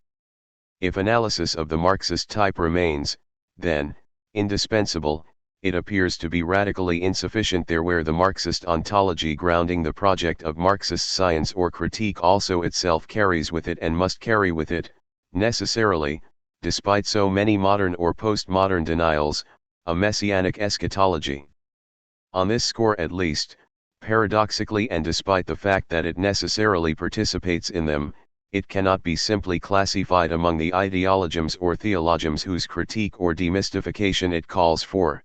If analysis of the Marxist type remains, then, indispensable, it appears to be radically insufficient there where the Marxist ontology grounding the project of Marxist science or critique also itself carries with it and must carry with it, necessarily, despite so many modern or postmodern denials, a messianic eschatology. On this score at least, paradoxically and despite the fact that it necessarily participates in them, it cannot be simply classified among the ideologisms or theologisms whose critique or demystification it calls for.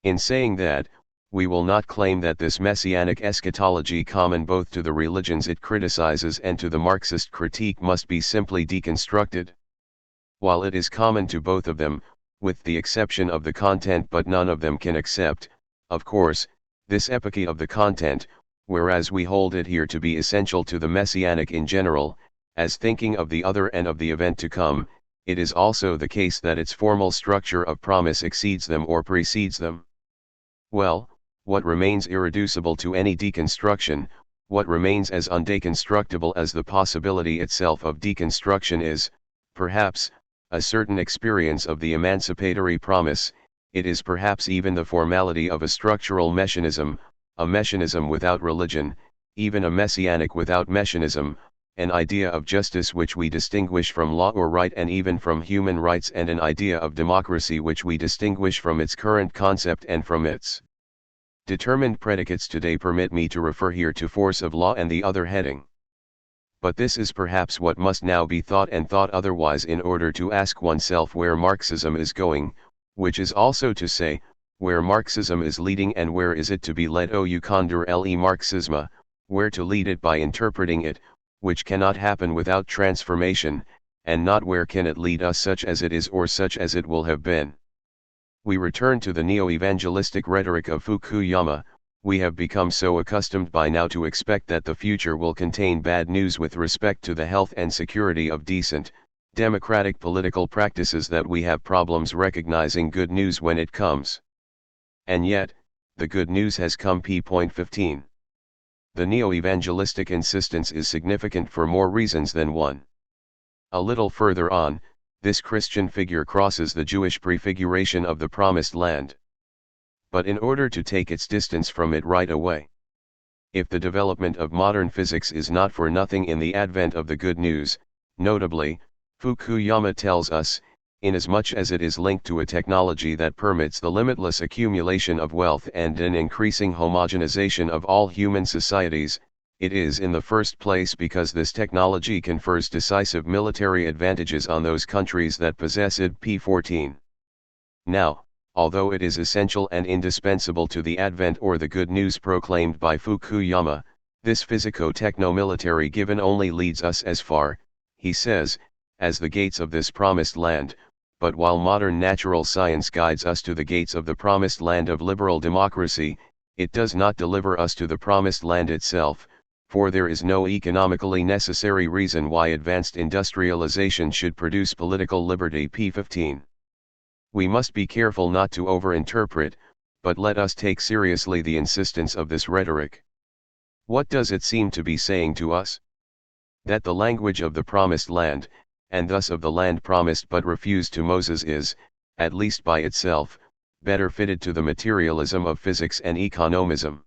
In saying that, we will not claim that this messianic eschatology common both to the religions it criticizes and to the Marxist critique must be simply deconstructed. While it is common to both of them, with the exception of the content, but none of them can accept, of course, this epoche of the content, whereas we hold it here to be essential to the messianic in general, as thinking of the other and of the event to come, it is also the case that its formal structure of promise exceeds them or precedes them. Well, what remains irreducible to any deconstruction, what remains as undeconstructible as the possibility itself of deconstruction is, perhaps, a certain experience of the emancipatory promise. It is perhaps even the formality of a structural mechanism, a mechanism without religion, even a messianic without mechanism, an idea of justice which we distinguish from law or right and even from human rights, and an idea of democracy which we distinguish from its current concept and from its determined predicates. Today permit me to refer here to force of law and the other heading. But this is perhaps what must now be thought and thought otherwise in order to ask oneself where Marxism is going, which is also to say, where Marxism is leading and where is it to be led. O conduire le Marxisme, where to lead it by interpreting it, which cannot happen without transformation, and not where can it lead us such as it is or such as it will have been. We return to the neo-evangelistic rhetoric of Fukuyama. We have become so accustomed by now to expect that the future will contain bad news with respect to the health and security of decent, democratic political practices that we have problems recognizing good news when it comes. And yet, the good news has come. Point 15. The neo-evangelistic insistence is significant for more reasons than one. A little further on, this Christian figure crosses the Jewish prefiguration of the Promised Land. But in order to take its distance from it right away, if the development of modern physics is not for nothing in the advent of the good news, notably, Fukuyama tells us, inasmuch as it is linked to a technology that permits the limitless accumulation of wealth and an increasing homogenization of all human societies, it is in the first place because this technology confers decisive military advantages on those countries that possess it. P14. Now, although it is essential and indispensable to the advent or the good news proclaimed by Fukuyama, this physico-techno-military given only leads us as far, he says, as the gates of this promised land, but while modern natural science guides us to the gates of the promised land of liberal democracy, it does not deliver us to the promised land itself, for there is no economically necessary reason why advanced industrialization should produce political liberty. P15. We must be careful not to overinterpret, but let us take seriously the insistence of this rhetoric. What does it seem to be saying to us? That the language of the promised land, and thus of the land promised but refused to Moses is, at least by itself, better fitted to the materialism of physics and economism.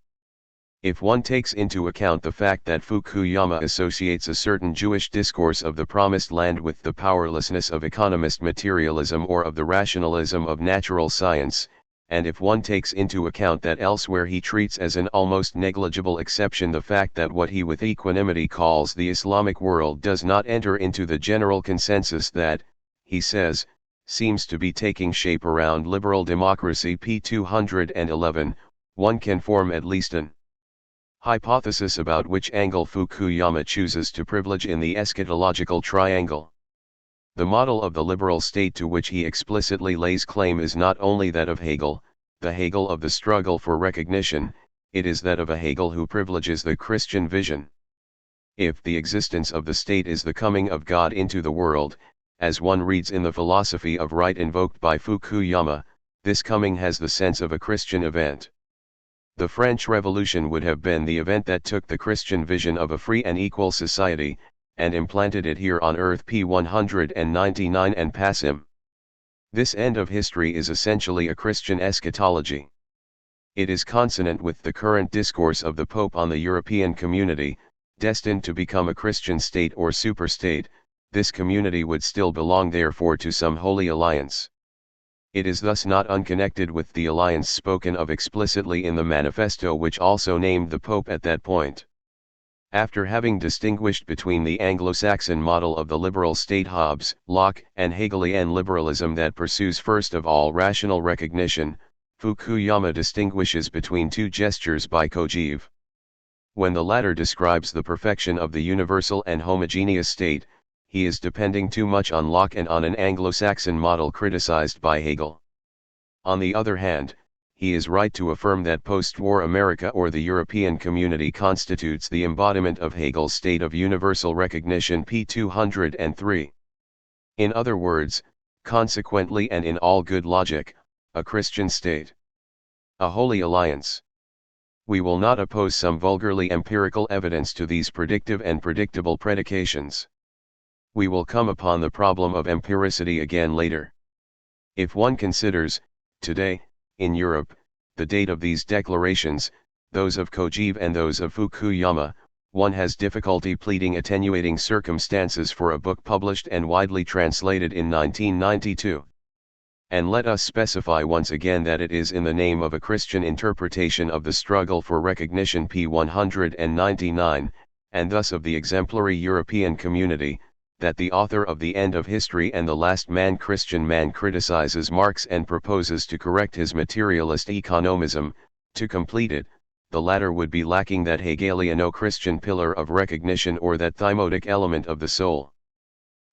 If one takes into account the fact that Fukuyama associates a certain Jewish discourse of the promised land with the powerlessness of economist materialism or of the rationalism of natural science, and if one takes into account that elsewhere he treats as an almost negligible exception the fact that what he with equanimity calls the Islamic world does not enter into the general consensus that, he says, seems to be taking shape around liberal democracy. P211, one can form at least an hypothesis about which angle Fukuyama chooses to privilege in the eschatological triangle. The model of the liberal state to which he explicitly lays claim is not only that of Hegel, the Hegel of the struggle for recognition, it is that of a Hegel who privileges the Christian vision. If the existence of the state is the coming of God into the world, as one reads in the philosophy of right invoked by Fukuyama, this coming has the sense of a Christian event. The French Revolution would have been the event that took the Christian vision of a free and equal society, and implanted it here on earth. P199 and Passim. This end of history is essentially a Christian eschatology. It is consonant with the current discourse of the Pope on the European community, destined to become a Christian state or superstate. This community would still belong therefore to some holy alliance. It is thus not unconnected with the alliance spoken of explicitly in the manifesto which also named the Pope at that point. After having distinguished between the Anglo-Saxon model of the liberal state Hobbes, Locke, and Hegelian liberalism that pursues first of all rational recognition, Fukuyama distinguishes between two gestures by Kojève. When the latter describes the perfection of the universal and homogeneous state, he is depending too much on Locke and on an Anglo-Saxon model criticized by Hegel. On the other hand, he is right to affirm that post-war America or the European community constitutes the embodiment of Hegel's state of universal recognition. P203. In other words, consequently and in all good logic, a Christian state. A holy alliance. We will not oppose some vulgarly empirical evidence to these predictive and predictable predications. We will come upon the problem of empiricity again later. If one considers, today, in Europe, the date of these declarations, those of Kojève and those of Fukuyama, one has difficulty pleading attenuating circumstances for a book published and widely translated in 1992. And let us specify once again that it is in the name of a Christian interpretation of the struggle for recognition p. 199, and thus of the exemplary European community, that the author of The End of History and the Last Man Christian Man criticizes Marx and proposes to correct his materialist economism. To complete it, the latter would be lacking that Hegeliano-Christian pillar of recognition or that thymotic element of the soul.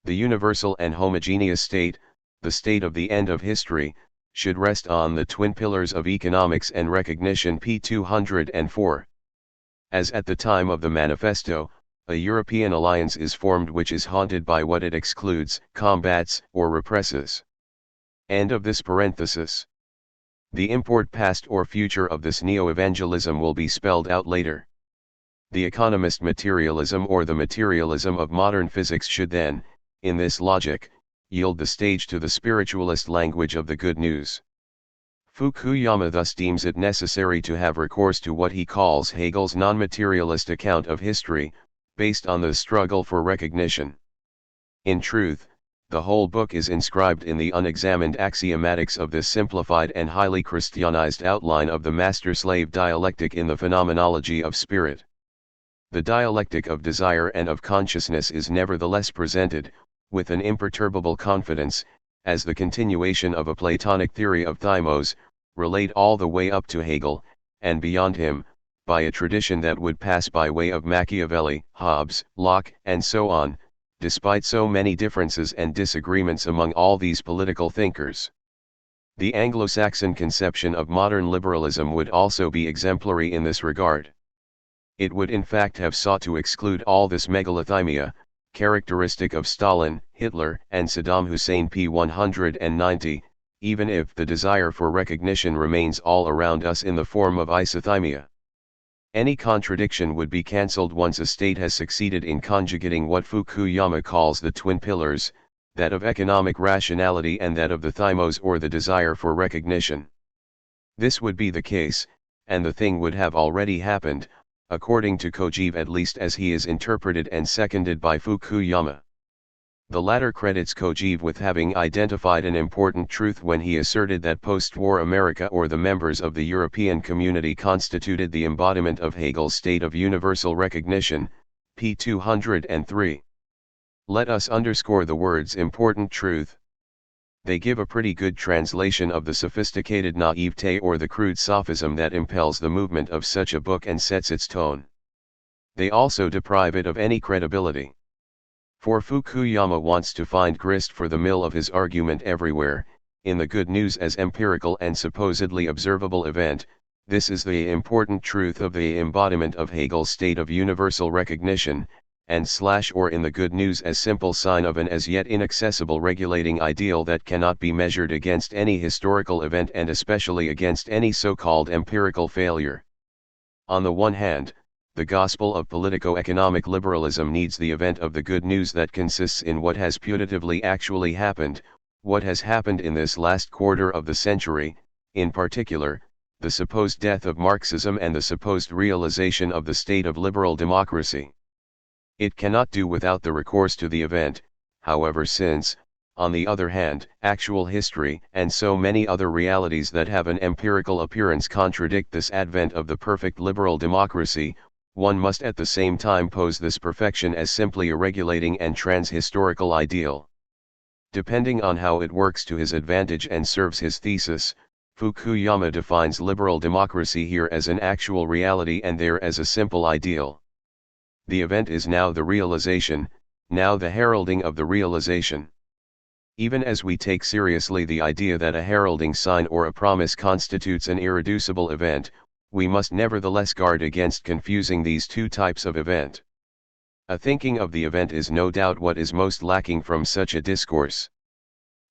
The universal and homogeneous state, the state of the end of history, should rest on the twin pillars of economics and recognition p. 204. As at the time of the manifesto, a European alliance is formed which is haunted by what it excludes, combats, or represses. End of this parenthesis. The import past or future of this neo-evangelism will be spelled out later. The economist materialism or the materialism of modern physics should then, in this logic, yield the stage to the spiritualist language of the good news. Fukuyama thus deems it necessary to have recourse to what he calls Hegel's non-materialist account of history, based on the struggle for recognition. In truth, the whole book is inscribed in the unexamined axiomatics of this simplified and highly Christianized outline of the master-slave dialectic in the phenomenology of spirit. The dialectic of desire and of consciousness is nevertheless presented, with an imperturbable confidence, as the continuation of a Platonic theory of thymos, relate all the way up to Hegel, and beyond him, by a tradition that would pass by way of Machiavelli, Hobbes, Locke, and so on, despite so many differences and disagreements among all these political thinkers. The Anglo-Saxon conception of modern liberalism would also be exemplary in this regard. It would in fact have sought to exclude all this megalothymia, characteristic of Stalin, Hitler, and Saddam Hussein p. 190, even if the desire for recognition remains all around us in the form of isothymia. Any contradiction would be cancelled once a state has succeeded in conjugating what Fukuyama calls the twin pillars, that of economic rationality and that of the thymos or the desire for recognition. This would be the case, and the thing would have already happened, according to Kojève at least as he is interpreted and seconded by Fukuyama. The latter credits Kojève with having identified an important truth when he asserted that post-war America or the members of the European community constituted the embodiment of Hegel's state of universal recognition, p. 203. Let us underscore the words important truth. They give a pretty good translation of the sophisticated naivete or the crude sophism that impels the movement of such a book and sets its tone. They also deprive it of any credibility. For Fukuyama wants to find grist for the mill of his argument everywhere, in the good news as empirical and supposedly observable event. This is the important truth of the embodiment of Hegel's state of universal recognition, and or in the good news as simple sign of an as yet inaccessible regulating ideal that cannot be measured against any historical event and especially against any so-called empirical failure. On the one hand, the gospel of politico-economic liberalism needs the event of the good news that consists in what has putatively actually happened, what has happened in this last quarter of the century, in particular, the supposed death of Marxism and the supposed realization of the state of liberal democracy. It cannot do without the recourse to the event, however, since, on the other hand, actual history and so many other realities that have an empirical appearance contradict this advent of the perfect liberal democracy. One must at the same time pose this perfection as simply a regulating and trans-historical ideal. Depending on how it works to his advantage and serves his thesis, Fukuyama defines liberal democracy here as an actual reality and there as a simple ideal. The event is now the realization, now the heralding of the realization. Even as we take seriously the idea that a heralding sign or a promise constitutes an irreducible event, we must nevertheless guard against confusing these two types of event. A thinking of the event is no doubt what is most lacking from such a discourse.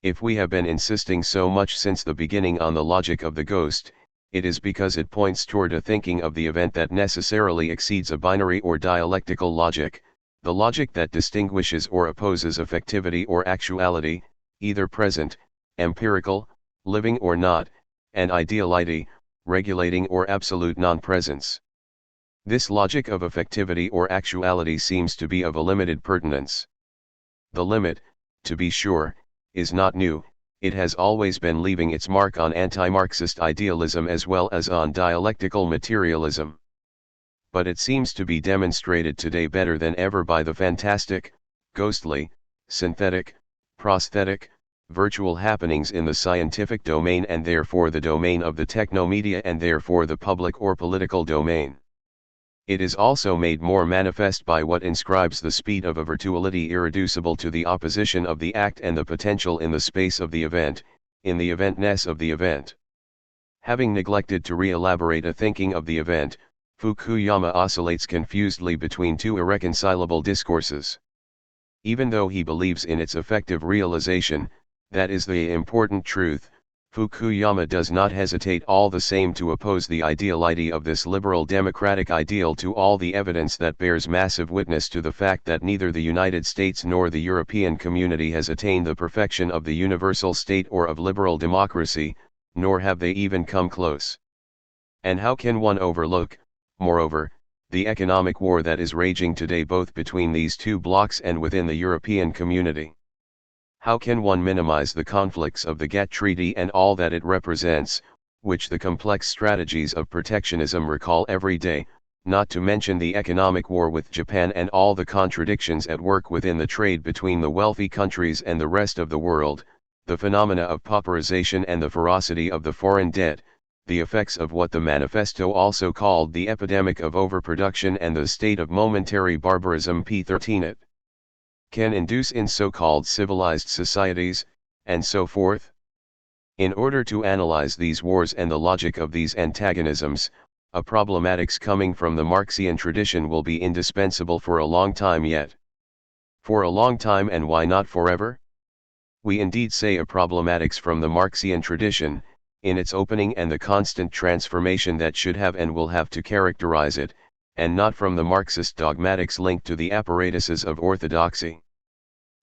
If we have been insisting so much since the beginning on the logic of the ghost, it is because it points toward a thinking of the event that necessarily exceeds a binary or dialectical logic, the logic that distinguishes or opposes effectivity or actuality, either present, empirical, living or not, and ideality, regulating or absolute non-presence. This logic of effectivity or actuality seems to be of a limited pertinence. The limit, to be sure, is not new, it has always been leaving its mark on anti-Marxist idealism as well as on dialectical materialism. But it seems to be demonstrated today better than ever by the fantastic, ghostly, synthetic, prosthetic, virtual happenings in the scientific domain and therefore the domain of the technomedia and therefore the public or political domain. It is also made more manifest by what inscribes the speed of a virtuality irreducible to the opposition of the act and the potential in the space of the event, in the eventness of the event. Having neglected to re-elaborate a thinking of the event, Fukuyama oscillates confusedly between two irreconcilable discourses. Even though he believes in its effective realization, that is the important truth, Fukuyama does not hesitate all the same to oppose the ideality of this liberal democratic ideal to all the evidence that bears massive witness to the fact that neither the United States nor the European community has attained the perfection of the universal state or of liberal democracy, nor have they even come close. And how can one overlook, moreover, the economic war that is raging today both between these two blocs and within the European community? How can one minimize the conflicts of the GATT Treaty and all that it represents, which the complex strategies of protectionism recall every day, not to mention the economic war with Japan and all the contradictions at work within the trade between the wealthy countries and the rest of the world, the phenomena of pauperization and the ferocity of the foreign debt, the effects of what the manifesto also called the epidemic of overproduction and the state of momentary barbarism p13 it can induce in so-called civilized societies, and so forth? In order to analyze these wars and the logic of these antagonisms, a problematics coming from the Marxian tradition will be indispensable for a long time yet. For a long time, and why not forever? We indeed say a problematics from the Marxian tradition, in its opening and the constant transformation that should have and will have to characterize it, and not from the Marxist dogmatics linked to the apparatuses of orthodoxy.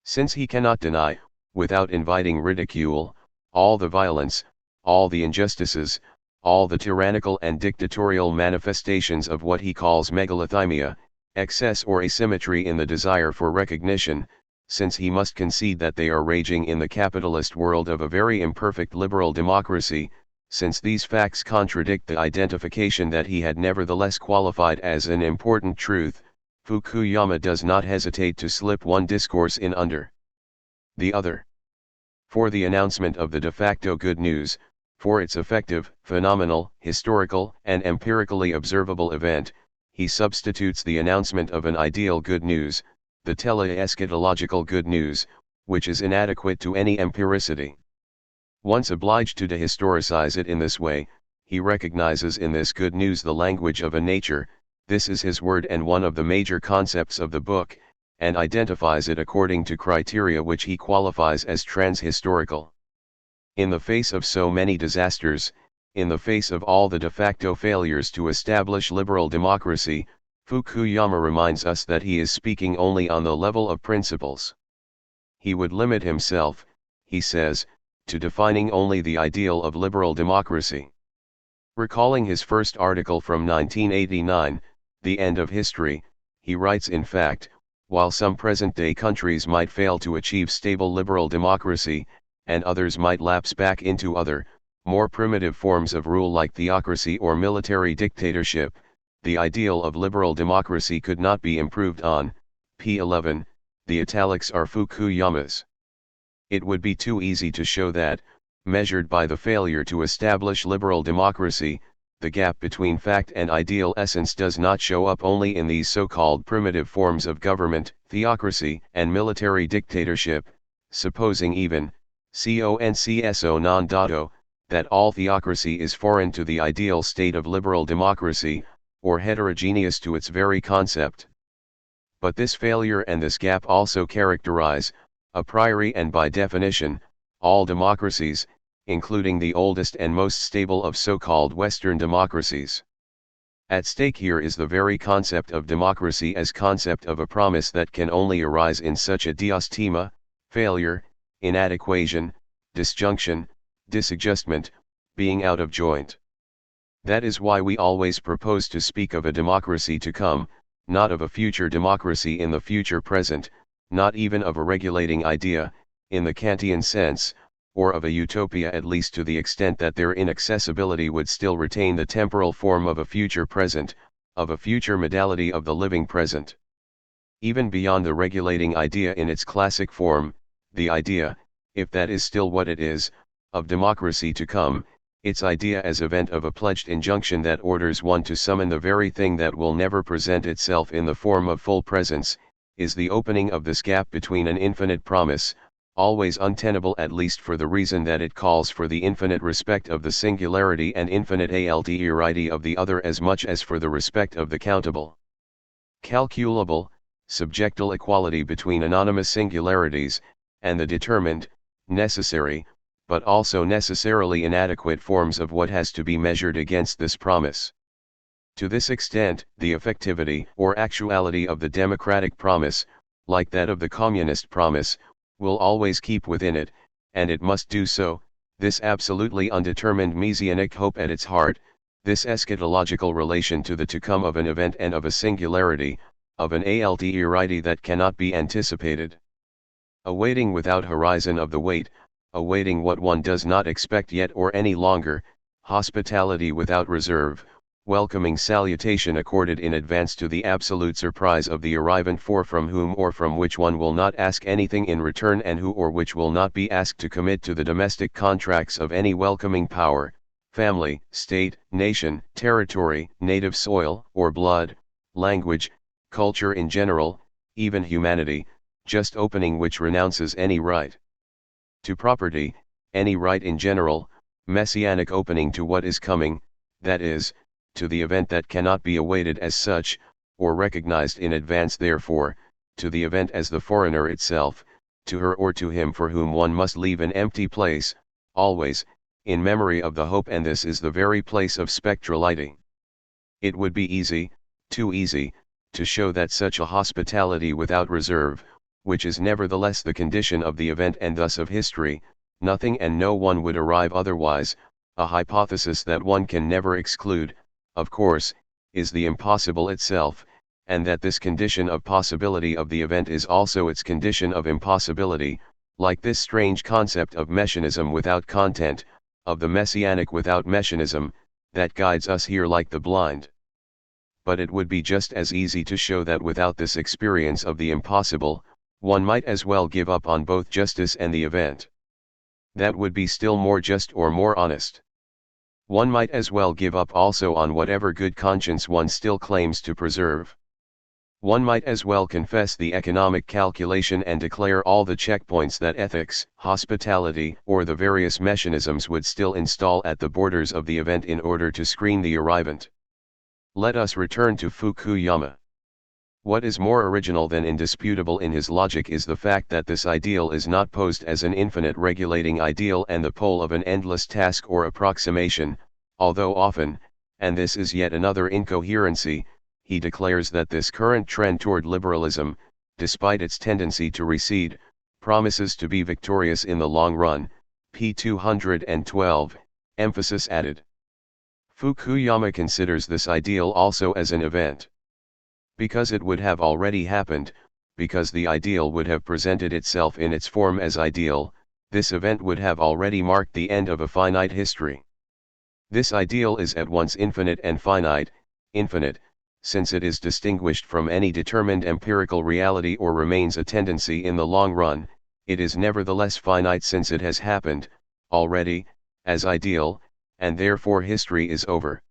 Since he cannot deny, without inviting ridicule, all the violence, all the injustices, all the tyrannical and dictatorial manifestations of what he calls megalothymia, excess or asymmetry in the desire for recognition, since he must concede that they are raging in the capitalist world of a very imperfect liberal democracy, since these facts contradict the identification that he had nevertheless qualified as an important truth, Fukuyama does not hesitate to slip one discourse in under the other. For the announcement of the de facto good news, for its effective, phenomenal, historical, and empirically observable event, he substitutes the announcement of an ideal good news, the tele-eschatological good news, which is inadequate to any empiricity. Once obliged to dehistoricize it in this way, he recognizes in this good news the language of a nature, this is his word and one of the major concepts of the book, and identifies it according to criteria which he qualifies as transhistorical. In the face of so many disasters, in the face of all the de facto failures to establish liberal democracy, Fukuyama reminds us that he is speaking only on the level of principles. He would limit himself, he says, to defining only the ideal of liberal democracy. Recalling his first article from 1989, The End of History, he writes, in fact, while some present-day countries might fail to achieve stable liberal democracy, and others might lapse back into other, more primitive forms of rule like theocracy or military dictatorship, the ideal of liberal democracy could not be improved on. p11, the italics are Fukuyama's. It would be too easy to show that, measured by the failure to establish liberal democracy, the gap between fact and ideal essence does not show up only in these so-called primitive forms of government, theocracy, and military dictatorship, supposing even, concesso non dato, that all theocracy is foreign to the ideal state of liberal democracy, or heterogeneous to its very concept. But this failure and this gap also characterize, a priori and by definition, all democracies, including the oldest and most stable of so-called Western democracies. At stake here is the very concept of democracy as concept of a promise that can only arise in such a diastema, failure, inadequation, disjunction, disadjustment, being out of joint. That is why we always propose to speak of a democracy to come, not of a future democracy in the future present, not even of a regulating idea, in the Kantian sense, or of a utopia at least to the extent that their inaccessibility would still retain the temporal form of a future present, of a future modality of the living present. Even beyond the regulating idea in its classic form, the idea, if that is still what it is, of democracy to come, its idea as event of a pledged injunction that orders one to summon the very thing that will never present itself in the form of full presence, is the opening of this gap between an infinite promise, always untenable at least for the reason that it calls for the infinite respect of the singularity and infinite alterity of the other as much as for the respect of the countable, calculable, subjectal equality between anonymous singularities, and the determined, necessary, but also necessarily inadequate forms of what has to be measured against this promise. To this extent, the effectivity or actuality of the democratic promise, like that of the communist promise, will always keep within it, and it must do so, this absolutely undetermined messianic hope at its heart, this eschatological relation to the to come of an event and of a singularity, of an alterity that cannot be anticipated. A waiting without horizon of the wait, awaiting what one does not expect yet or any longer, hospitality without reserve, welcoming salutation accorded in advance to the absolute surprise of the arrivant for from whom or from which one will not ask anything in return and who or which will not be asked to commit to the domestic contracts of any welcoming power, family, state, nation, territory, native soil, or blood, language, culture in general, even humanity, just opening which renounces any right to property, any right in general, messianic opening to what is coming, that is, to the event that cannot be awaited as such, or recognized in advance therefore, to the event as the foreigner itself, to her or to him for whom one must leave an empty place, always, in memory of the hope, and this is the very place of spectral lighting. It would be easy, too easy, to show that such a hospitality without reserve, which is nevertheless the condition of the event and thus of history, nothing and no one would arrive otherwise, a hypothesis that one can never exclude, of course, is the impossible itself, and that this condition of possibility of the event is also its condition of impossibility, like this strange concept of messianism without content, of the messianic without messianism, that guides us here like the blind. But it would be just as easy to show that without this experience of the impossible, one might as well give up on both justice and the event. That would be still more just or more honest. One might as well give up also on whatever good conscience one still claims to preserve. One might as well confess the economic calculation and declare all the checkpoints that ethics, hospitality, or the various mechanisms would still install at the borders of the event in order to screen the arrivant. Let us return to Fukuyama. What is more original than indisputable in his logic is the fact that this ideal is not posed as an infinite regulating ideal and the pole of an endless task or approximation, although often, and this is yet another incoherency, he declares that this current trend toward liberalism, despite its tendency to recede, promises to be victorious in the long run, p. 212, emphasis added. Fukuyama considers this ideal also as an event. Because it would have already happened, because the ideal would have presented itself in its form as ideal, this event would have already marked the end of a finite history. This ideal is at once infinite and finite, infinite, since it is distinguished from any determined empirical reality or remains a tendency in the long run, it is nevertheless finite since it has happened, already, as ideal, and therefore history is over.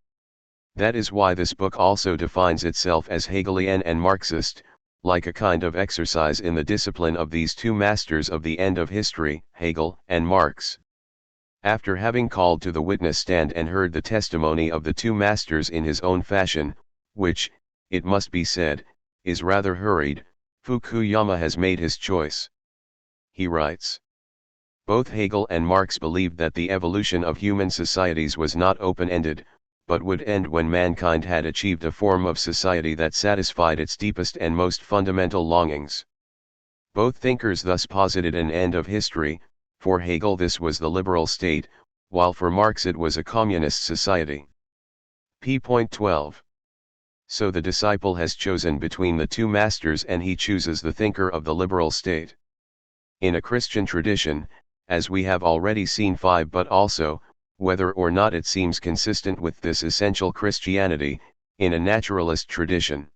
That is why this book also defines itself as Hegelian and Marxist, like a kind of exercise in the discipline of these two masters of the end of history, Hegel and Marx. After having called to the witness stand and heard the testimony of the two masters in his own fashion, which, it must be said, is rather hurried, Fukuyama has made his choice. He writes, Both Hegel and Marx believed that the evolution of human societies was not open-ended, but would end when mankind had achieved a form of society that satisfied its deepest and most fundamental longings. Both thinkers thus posited an end of history. For Hegel this was the liberal state, while for Marx it was a communist society. p.12. So the disciple has chosen between the two masters and he chooses the thinker of the liberal state. In a Christian tradition, as we have already seen 5, but also, whether or not it seems consistent with this essential Christianity, in a naturalist tradition.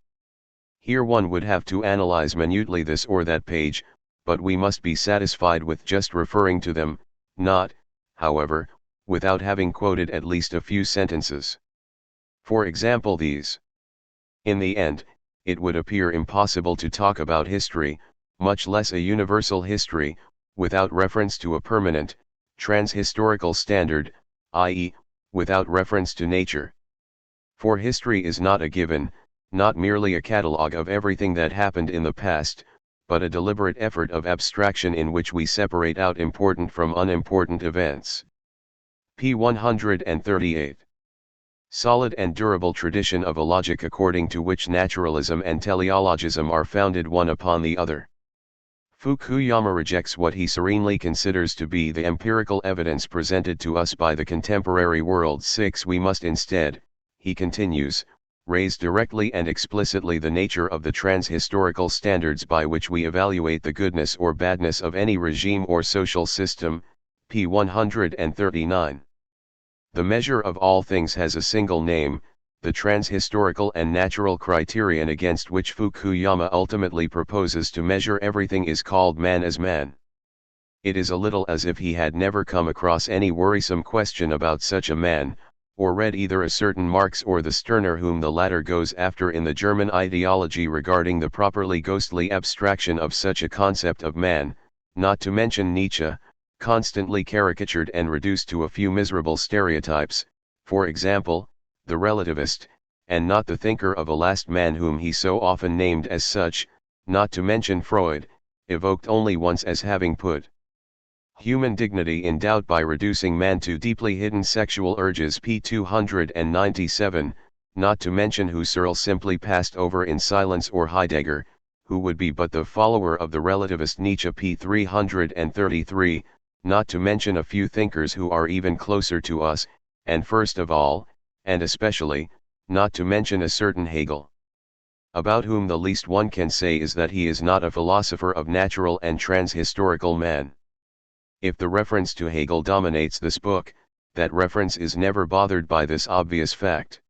Here one would have to analyze minutely this or that page, but we must be satisfied with just referring to them, not, however, without having quoted at least a few sentences. For example these. In the end, it would appear impossible to talk about history, much less a universal history, without reference to a permanent, trans-historical standard, i.e., without reference to nature. For history is not a given, not merely a catalogue of everything that happened in the past, but a deliberate effort of abstraction in which we separate out important from unimportant events. p. 138. Solid and durable tradition of a logic according to which naturalism and teleologism are founded one upon the other. Fukuyama rejects what he serenely considers to be the empirical evidence presented to us by the contemporary world. 6. We must instead, he continues, raise directly and explicitly the nature of the trans-historical standards by which we evaluate the goodness or badness of any regime or social system. p. 139. The measure of all things has a single name, the trans-historical and natural criterion against which Fukuyama ultimately proposes to measure everything is called man as man. It is a little as if he had never come across any worrisome question about such a man, or read either a certain Marx or the Stirner whom the latter goes after in the German ideology regarding the properly ghostly abstraction of such a concept of man, not to mention Nietzsche, constantly caricatured and reduced to a few miserable stereotypes, for example, the relativist, and not the thinker of a last man whom he so often named as such, not to mention Freud, evoked only once as having put human dignity in doubt by reducing man to deeply hidden sexual urges. p. 297, not to mention Husserl simply passed over in silence, or Heidegger, who would be but the follower of the relativist Nietzsche. p. 333, not to mention a few thinkers who are even closer to us, and first of all, and especially, not to mention a certain Hegel, about whom the least one can say is that he is not a philosopher of natural and trans-historical man. If the reference to Hegel dominates this book, that reference is never bothered by this obvious fact.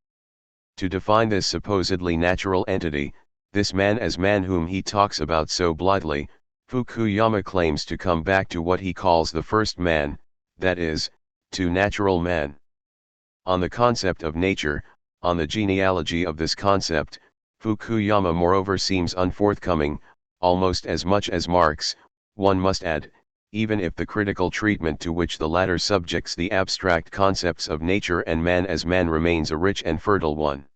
To define this supposedly natural entity, this man as man whom he talks about so blithely, Fukuyama claims to come back to what he calls the first man, that is, to natural man. On the concept of nature, on the genealogy of this concept, Fukuyama moreover seems unforthcoming, almost as much as Marx, one must add, even if the critical treatment to which the latter subjects the abstract concepts of nature and man as man remains a rich and fertile one.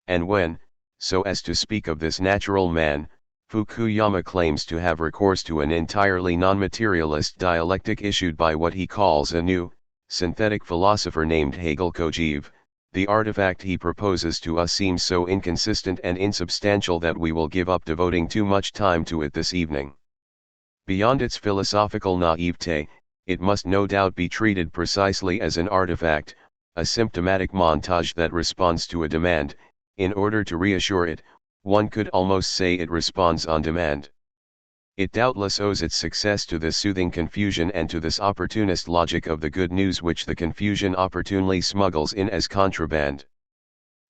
And when, so as to speak of this natural man, Fukuyama claims to have recourse to an entirely non-materialist dialectic issued by what he calls a new, synthetic philosopher named Hegel Kojève, the artifact he proposes to us seems so inconsistent and insubstantial that we will give up devoting too much time to it this evening. Beyond its philosophical naivete, it must no doubt be treated precisely as an artifact, a symptomatic montage that responds to a demand. In order to reassure it, one could almost say it responds on demand. It doubtless owes its success to this soothing confusion and to this opportunist logic of the good news which the confusion opportunely smuggles in as contraband.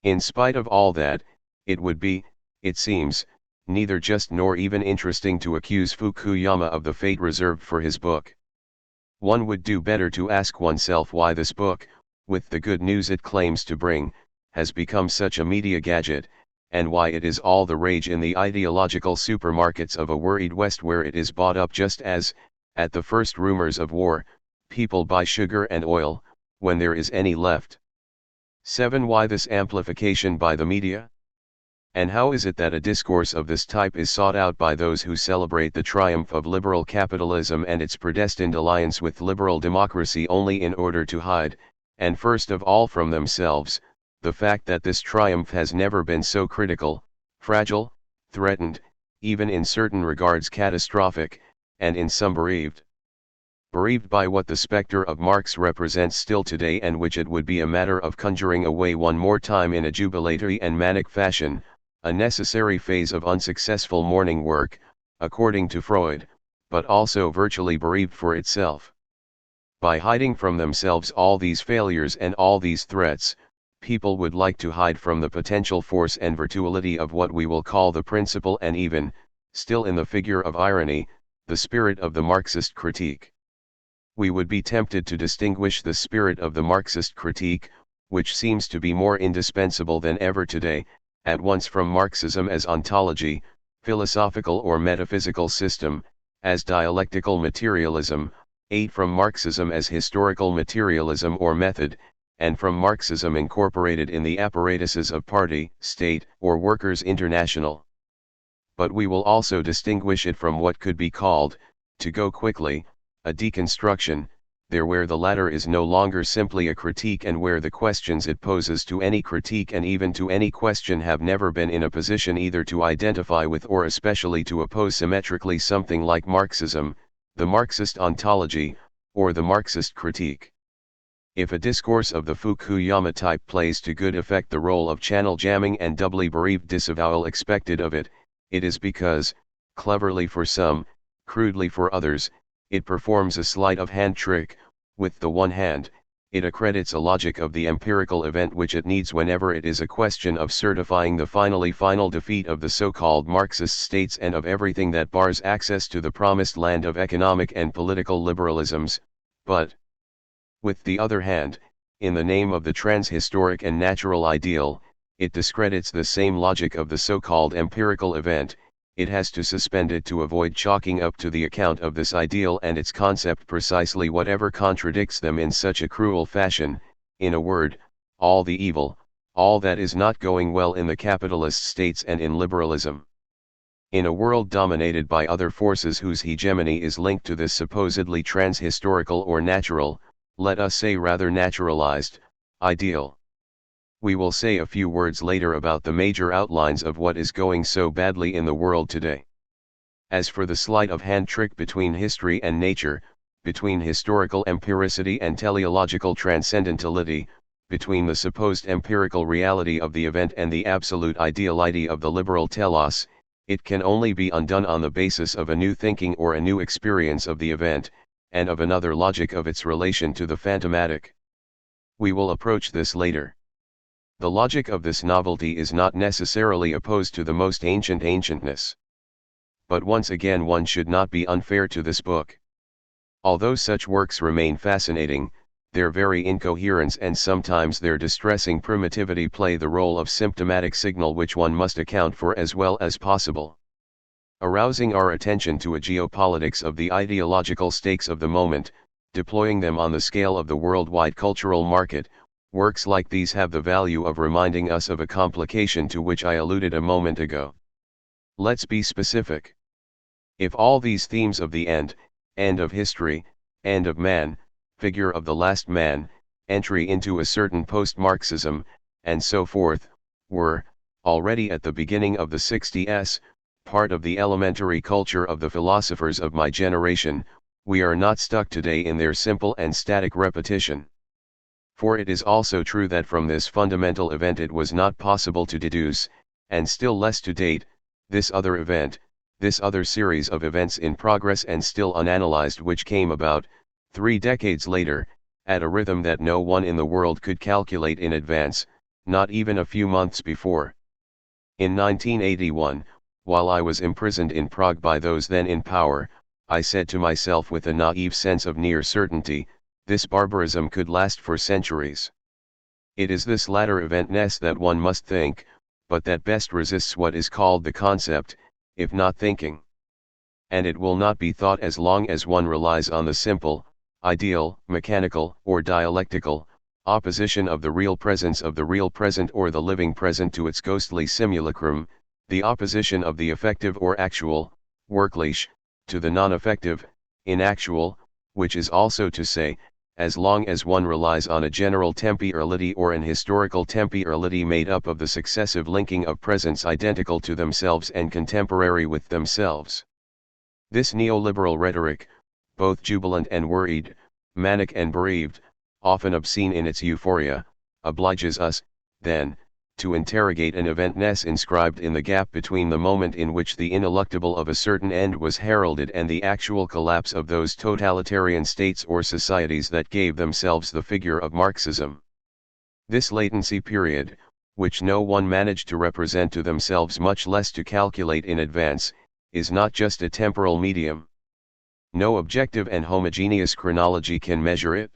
In spite of all that, it would be, it seems, neither just nor even interesting to accuse Fukuyama of the fate reserved for his book. One would do better to ask oneself why this book, with the good news it claims to bring, has become such a media gadget, and why it is all the rage in the ideological supermarkets of a worried West, where it is bought up just as, at the first rumors of war, people buy sugar and oil, when there is any left. 7. Why this amplification by the media? And how is it that a discourse of this type is sought out by those who celebrate the triumph of liberal capitalism and its predestined alliance with liberal democracy only in order to hide, and first of all from themselves, the fact that this triumph has never been so critical, fragile, threatened, even in certain regards catastrophic, and in some bereaved? Bereaved by what the specter of Marx represents still today, and which it would be a matter of conjuring away one more time in a jubilatory and manic fashion, a necessary phase of unsuccessful morning work, according to Freud, but also virtually bereaved for itself. By hiding from themselves all these failures and all these threats, people would like to hide from the potential force and virtuality of what we will call the principle, and even, still in the figure of irony, the spirit of the Marxist critique. We would be tempted to distinguish the spirit of the Marxist critique, which seems to be more indispensable than ever today, at once from Marxism as ontology, philosophical or metaphysical system, as dialectical materialism, from Marxism as historical materialism or method, and from Marxism incorporated in the apparatuses of party, state, or workers' international. But we will also distinguish it from what could be called, to go quickly, a deconstruction, there where the latter is no longer simply a critique, and where the questions it poses to any critique and even to any question have never been in a position either to identify with or especially to oppose symmetrically something like Marxism, the Marxist ontology, or the Marxist critique. If a discourse of the Fukuyama type plays to good effect the role of channel jamming and doubly bereaved disavowal expected of it, it is because, cleverly for some, crudely for others, it performs a sleight of hand trick. With the one hand, it accredits a logic of the empirical event which it needs whenever it is a question of certifying the final defeat of the so-called Marxist states and of everything that bars access to the promised land of economic and political liberalisms, but, with the other hand, in the name of the transhistoric and natural ideal, it discredits the same logic of the so-called empirical event. It has to suspend it to avoid chalking up to the account of this ideal and its concept precisely whatever contradicts them in such a cruel fashion, in a word, all the evil, all that is not going well in the capitalist states and in liberalism. In a world dominated by other forces whose hegemony is linked to this supposedly transhistorical or natural, let us say rather naturalized, ideal. We will say a few words later about the major outlines of what is going so badly in the world today. As for the sleight of hand trick between history and nature, between historical empiricity and teleological transcendentality, between the supposed empirical reality of the event and the absolute ideality of the liberal telos, it can only be undone on the basis of a new thinking or a new experience of the event, and of another logic of its relation to the phantomatic. We will approach this later. The logic of this novelty is not necessarily opposed to the most ancient ancientness. But once again one should not be unfair to this book. Although such works remain fascinating, their very incoherence and sometimes their distressing primitivity play the role of symptomatic signal which one must account for as well as possible. Arousing our attention to a geopolitics of the ideological stakes of the moment, deploying them on the scale of the worldwide cultural market, works like these have the value of reminding us of a complication to which I alluded a moment ago. Let's be specific. If all these themes of the end of history, end of man, figure of the last man, entry into a certain post-Marxism, and so forth, were, already at the beginning of the 60s, part of the elementary culture of the philosophers of my generation, we are not stuck today in their simple and static repetition. For it is also true that from this fundamental event it was not possible to deduce, and still less to date, this other event, this other series of events in progress and still unanalyzed which came about, 3 decades later, at a rhythm that no one in the world could calculate in advance, not even a few months before. In 1981, while I was imprisoned in Prague by those then in power, I said to myself with a naive sense of near certainty, this barbarism could last for centuries. It is this latter eventness that one must think, but that best resists what is called the concept, if not thinking. And it will not be thought as long as one relies on the simple, ideal, mechanical, or dialectical, opposition of the real presence of the real present or the living present to its ghostly simulacrum, the opposition of the effective or actual, wirklich, to the non-effective, inactual, which is also to say, as long as one relies on a general temporality or an historical temporality made up of the successive linking of presents identical to themselves and contemporary with themselves. This neoliberal rhetoric, both jubilant and worried, manic and bereaved, often obscene in its euphoria, obliges us, then, to interrogate an eventness inscribed in the gap between the moment in which the ineluctable of a certain end was heralded and the actual collapse of those totalitarian states or societies that gave themselves the figure of Marxism. This latency period, which no one managed to represent to themselves much less to calculate in advance, is not just a temporal medium. No objective and homogeneous chronology can measure it.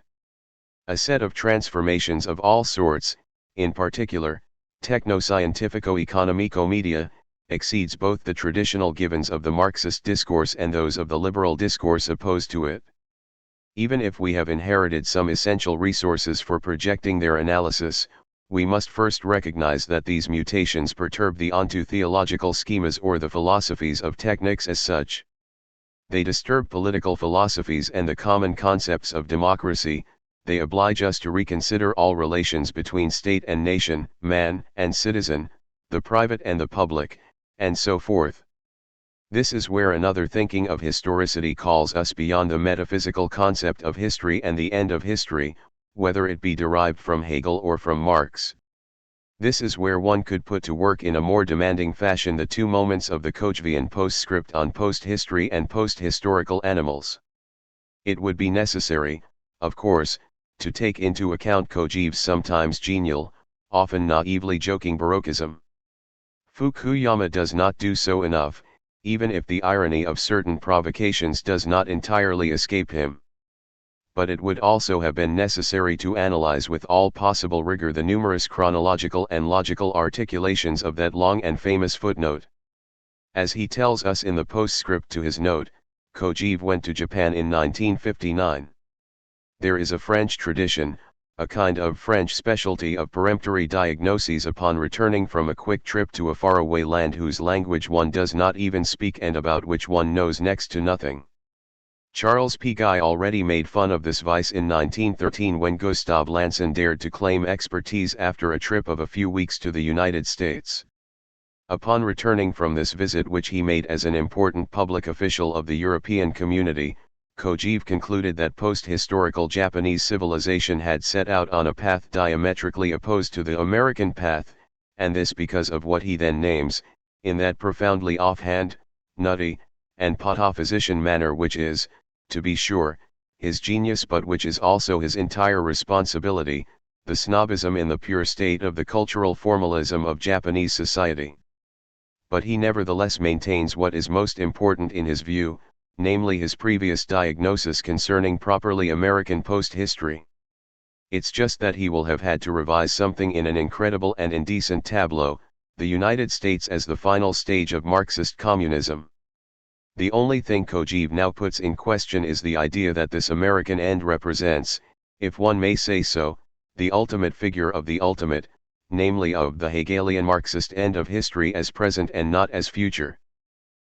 A set of transformations of all sorts, in particular, techno-scientifico-economico-media, exceeds both the traditional givens of the Marxist discourse and those of the liberal discourse opposed to it. Even if we have inherited some essential resources for projecting their analysis, we must first recognize that these mutations perturb the onto-theological schemas or the philosophies of technics as such. They disturb political philosophies and the common concepts of democracy. They oblige us to reconsider all relations between state and nation, man and citizen, the private and the public, and so forth. This is where another thinking of historicity calls us beyond the metaphysical concept of history and the end of history, whether it be derived from Hegel or from Marx. This is where one could put to work in a more demanding fashion the two moments of the Kochvian postscript on post-history and post-historical animals. It would be necessary, of course, to take into account Kojève's sometimes genial, often naively joking Baroquism. Fukuyama does not do so enough, even if the irony of certain provocations does not entirely escape him. But it would also have been necessary to analyze with all possible rigor the numerous chronological and logical articulations of that long and famous footnote. As he tells us in the postscript to his note, Kojève went to Japan in 1959. There is a French tradition, a kind of French specialty of peremptory diagnoses upon returning from a quick trip to a faraway land whose language one does not even speak and about which one knows next to nothing. Charles P. Guy already made fun of this vice in 1913 when Gustave Lanson dared to claim expertise after a trip of a few weeks to the United States. Upon returning from this visit, which he made as an important public official of the European community, Kojève concluded that post-historical Japanese civilization had set out on a path diametrically opposed to the American path, and this because of what he then names, in that profoundly offhand, nutty, and pataphysician manner which is, to be sure, his genius but which is also his entire responsibility, the snobism in the pure state of the cultural formalism of Japanese society. But he nevertheless maintains what is most important in his view, namely his previous diagnosis concerning properly American post-history. It's just that he will have had to revise something in an incredible and indecent tableau, the United States as the final stage of Marxist communism. The only thing Kojève now puts in question is the idea that this American end represents, if one may say so, the ultimate figure of the ultimate, namely of the Hegelian Marxist end of history as present and not as future.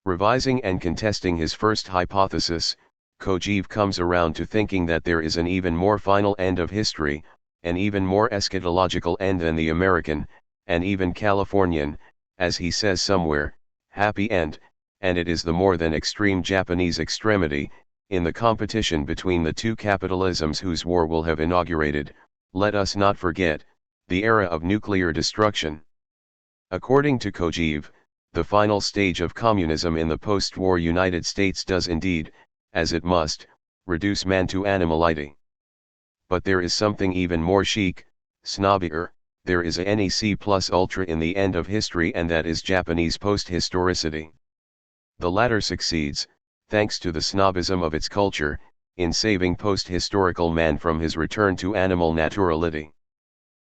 Revising and contesting his first hypothesis, Kojève comes around to thinking that there is an even more final end of history, an even more eschatological end than the American, and even Californian, as he says somewhere, happy end, and it is the more than extreme Japanese extremity, in the competition between the two capitalisms whose war will have inaugurated, let us not forget, the era of nuclear destruction. According to Kojève, the final stage of communism in the post-war United States does indeed, as it must, reduce man to animality. But there is something even more chic, snobbier, there is a NEC plus ultra in the end of history, and that is Japanese post-historicity. The latter succeeds, thanks to the snobism of its culture, in saving post-historical man from his return to animal naturality.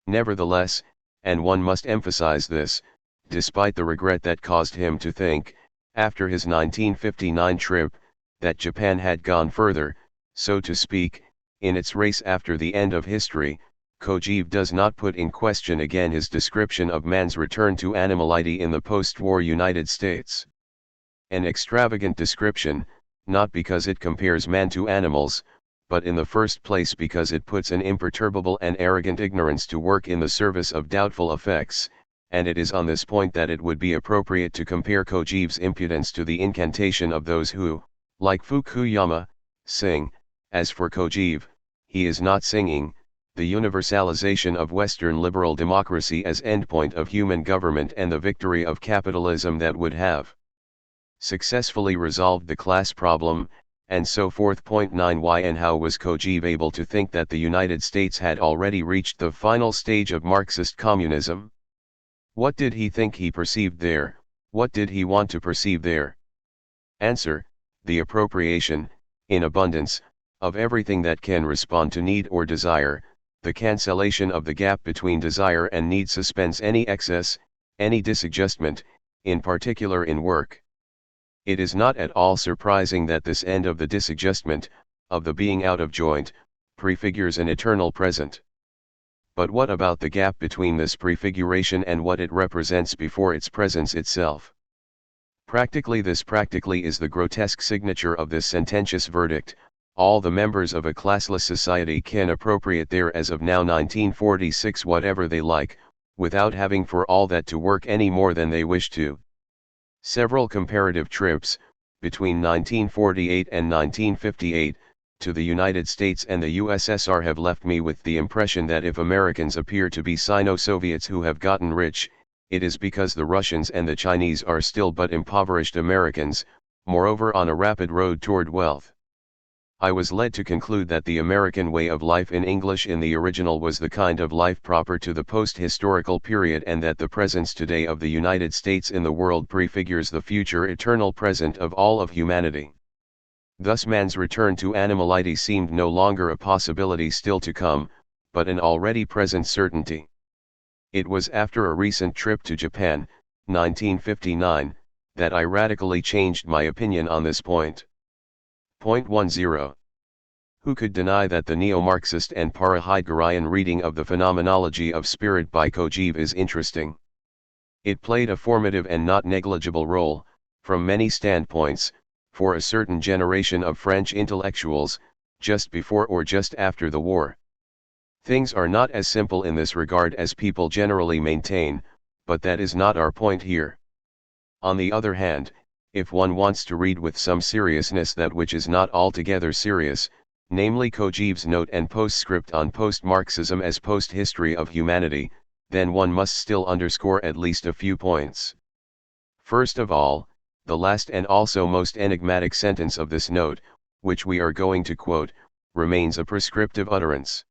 Nevertheless, and one must emphasize this, despite the regret that caused him to think, after his 1959 trip, that Japan had gone further, so to speak, in its race after the end of history, Kojève does not put in question again his description of man's return to animality in the post-war United States. An extravagant description, not because it compares man to animals, but in the first place because it puts an imperturbable and arrogant ignorance to work in the service of doubtful effects, and it is on this point that it would be appropriate to compare Kojève's impudence to the incantation of those who, like Fukuyama, sing. As for Kojève, he is not singing the universalization of Western liberal democracy as endpoint of human government and the victory of capitalism that would have successfully resolved the class problem, and so forth. 9 Why and how was Kojève able to think that the United States had already reached the final stage of Marxist communism? What did he think he perceived there? What did he want to perceive there? Answer: the appropriation, in abundance, of everything that can respond to need or desire. The cancellation of the gap between desire and need suspends any excess, any disadjustment, in particular in work. It is not at all surprising that this end of the disadjustment, of the being out of joint, prefigures an eternal present. But what about the gap between this prefiguration and what it represents before its presence itself? Practically is the grotesque signature of this sententious verdict: all the members of a classless society can appropriate their as of now 1946 whatever they like, without having for all that to work any more than they wish to. Several comparative trips, between 1948 and 1958, to the United States and the USSR have left me with the impression that if Americans appear to be Sino-Soviets who have gotten rich, it is because the Russians and the Chinese are still but impoverished Americans, moreover on a rapid road toward wealth. I was led to conclude that the American way of life in English in the original was the kind of life proper to the post-historical period, and that the presence today of the United States in the world prefigures the future eternal present of all of humanity. Thus man's return to animality seemed no longer a possibility still to come, but an already present certainty. It was after a recent trip to Japan, 1959, that I radically changed my opinion on this point. 10. Who could deny that the neo-Marxist and para-Heideggerian reading of the Phenomenology of Spirit by Kojève is interesting? It played a formative and not negligible role, from many standpoints, for a certain generation of French intellectuals, just before or just after the war. Things are not as simple in this regard as people generally maintain, but that is not our point here. On the other hand, if one wants to read with some seriousness that which is not altogether serious, namely Kojève's note and postscript on post-Marxism as post-history of humanity, then one must still underscore at least a few points. First of all, the last and also most enigmatic sentence of this note, which we are going to quote, remains a prescriptive utterance.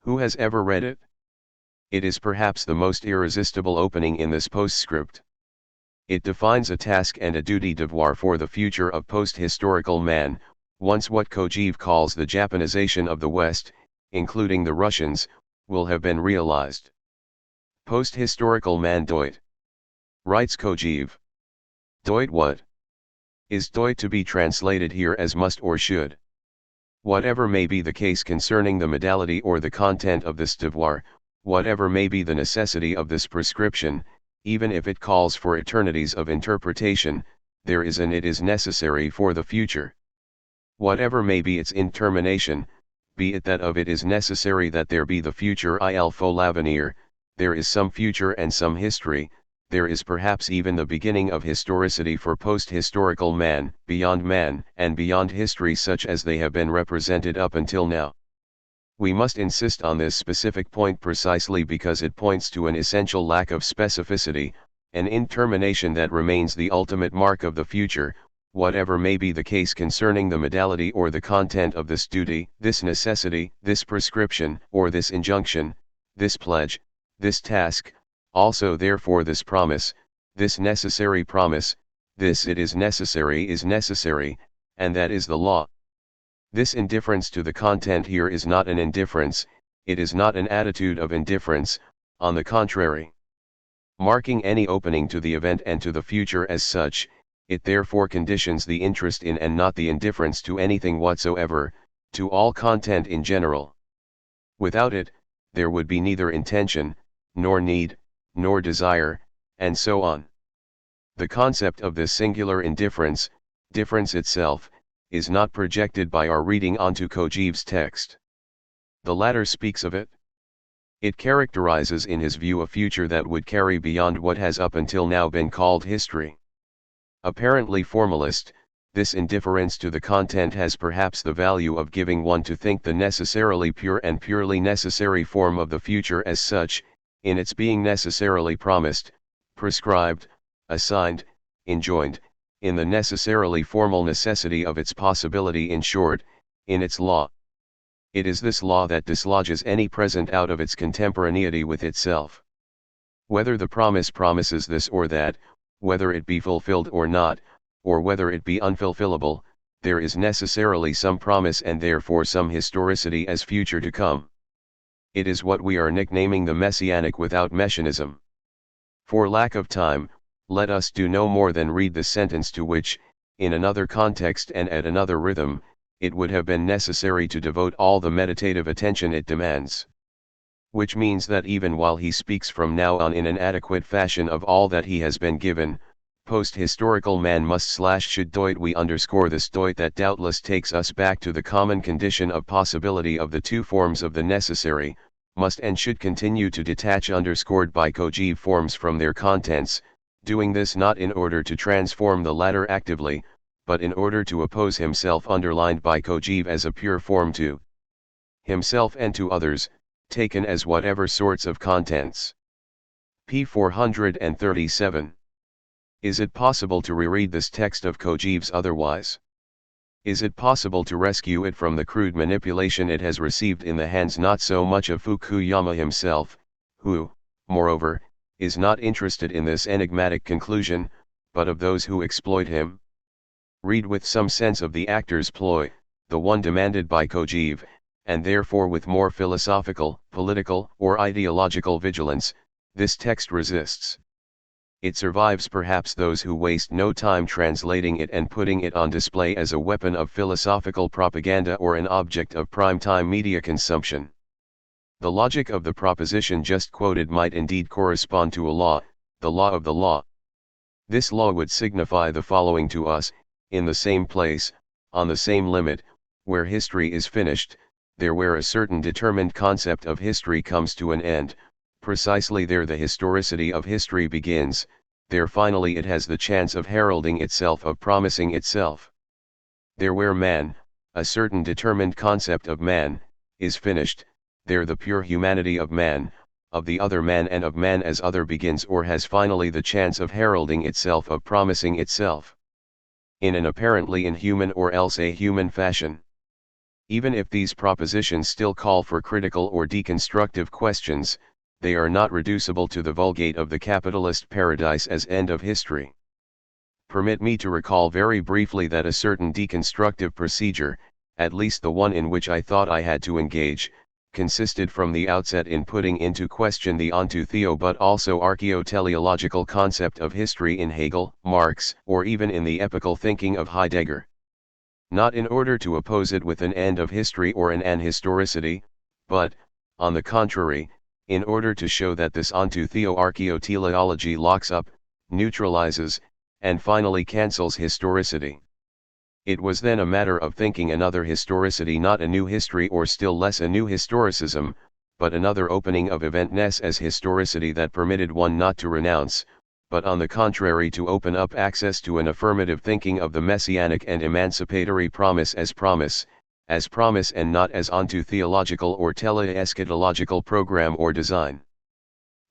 Who has ever read it? It is perhaps the most irresistible opening in this postscript. It defines a task and a duty devoir for the future of post-historical man, once what Kojève calls the Japanization of the West, including the Russians, will have been realized. Post-historical man doit. Writes Kojève. Doit what? Is doit to be translated here as must or should? Whatever may be the case concerning the modality or the content of this devoir, whatever may be the necessity of this prescription, even if it calls for eternities of interpretation, there is and it is necessary for the future. Whatever may be its intermination, be it that of it is necessary that there be the future il faut l'avenir, there is some future and some history, there is perhaps even the beginning of historicity for post-historical man, and beyond history such as they have been represented up until now. We must insist on this specific point precisely because it points to an essential lack of specificity, an intermination that remains the ultimate mark of the future, whatever may be the case concerning the modality or the content of this duty, this necessity, this prescription, or this injunction, this pledge, this task, also therefore this promise, this necessary promise, this it is necessary, and that is the law. This indifference to the content here is not an indifference, it is not an attitude of indifference, on the contrary. Marking any opening to the event and to the future as such, it therefore conditions the interest in and not the indifference to anything whatsoever, to all content in general. Without it, there would be neither intention, nor need, nor desire, and so on. The concept of this singular indifference, difference itself, is not projected by our reading onto Kojève's text. The latter speaks of it. It characterizes in his view a future that would carry beyond what has up until now been called history. Apparently formalist, this indifference to the content has perhaps the value of giving one to think the necessarily pure and purely necessary form of the future as such, in its being necessarily promised, prescribed, assigned, enjoined, in the necessarily formal necessity of its possibility, in short, in its law. It is this law that dislodges any present out of its contemporaneity with itself. Whether the promise promises this or that, whether it be fulfilled or not, or whether it be unfulfillable, there is necessarily some promise and therefore some historicity as future to come. It is what we are nicknaming the messianic without messianism. For lack of time, let us do no more than read the sentence to which, in another context and at another rhythm, it would have been necessary to devote all the meditative attention it demands. Which means that even while he speaks from now on in an adequate fashion of all that he has been given, post-historical man must/should doit we underscore this doit that doubtless takes us back to the common condition of possibility of the two forms of the necessary, must and should continue to detach underscored by Kojève forms from their contents, doing this not in order to transform the latter actively, but in order to oppose himself underlined by Kojève as a pure form to himself and to others, taken as whatever sorts of contents. p. 437. Is it possible to reread this text of Kojève's otherwise? Is it possible to rescue it from the crude manipulation it has received in the hands not so much of Fukuyama himself, who, moreover, is not interested in this enigmatic conclusion, but of those who exploit him? Read with some sense of the actor's ploy, the one demanded by Kojève, and therefore with more philosophical, political, or ideological vigilance, this text resists. It survives perhaps those who waste no time translating it and putting it on display as a weapon of philosophical propaganda or an object of prime-time media consumption. The logic of the proposition just quoted might indeed correspond to a law, the law of the law. This law would signify the following to us: in the same place, on the same limit, where history is finished, there where a certain determined concept of history comes to an end, precisely there the historicity of history begins, there finally it has the chance of heralding itself, of promising itself. There where man, a certain determined concept of man, is finished, there the pure humanity of man, of the other man and of man as other begins or has finally the chance of heralding itself, of promising itself. In an apparently inhuman or else a human fashion. Even if these propositions still call for critical or deconstructive questions, they are not reducible to the vulgate of the capitalist paradise as end of history. Permit me to recall very briefly that a certain deconstructive procedure, at least the one in which I thought I had to engage, consisted from the outset in putting into question the onto theo but also archaeoteleological concept of history in Hegel, Marx, or even in the epical thinking of Heidegger. Not in order to oppose it with an end of history or an anhistoricity, but, on the contrary, in order to show that this onto theo archaeoteleology locks up, neutralizes, and finally cancels historicity. It was then a matter of thinking another historicity, not a new history or still less a new historicism, but another opening of eventness as historicity that permitted one not to renounce, but on the contrary to open up access to an affirmative thinking of the messianic and emancipatory promise and not as onto theological or tele-eschatological program or design.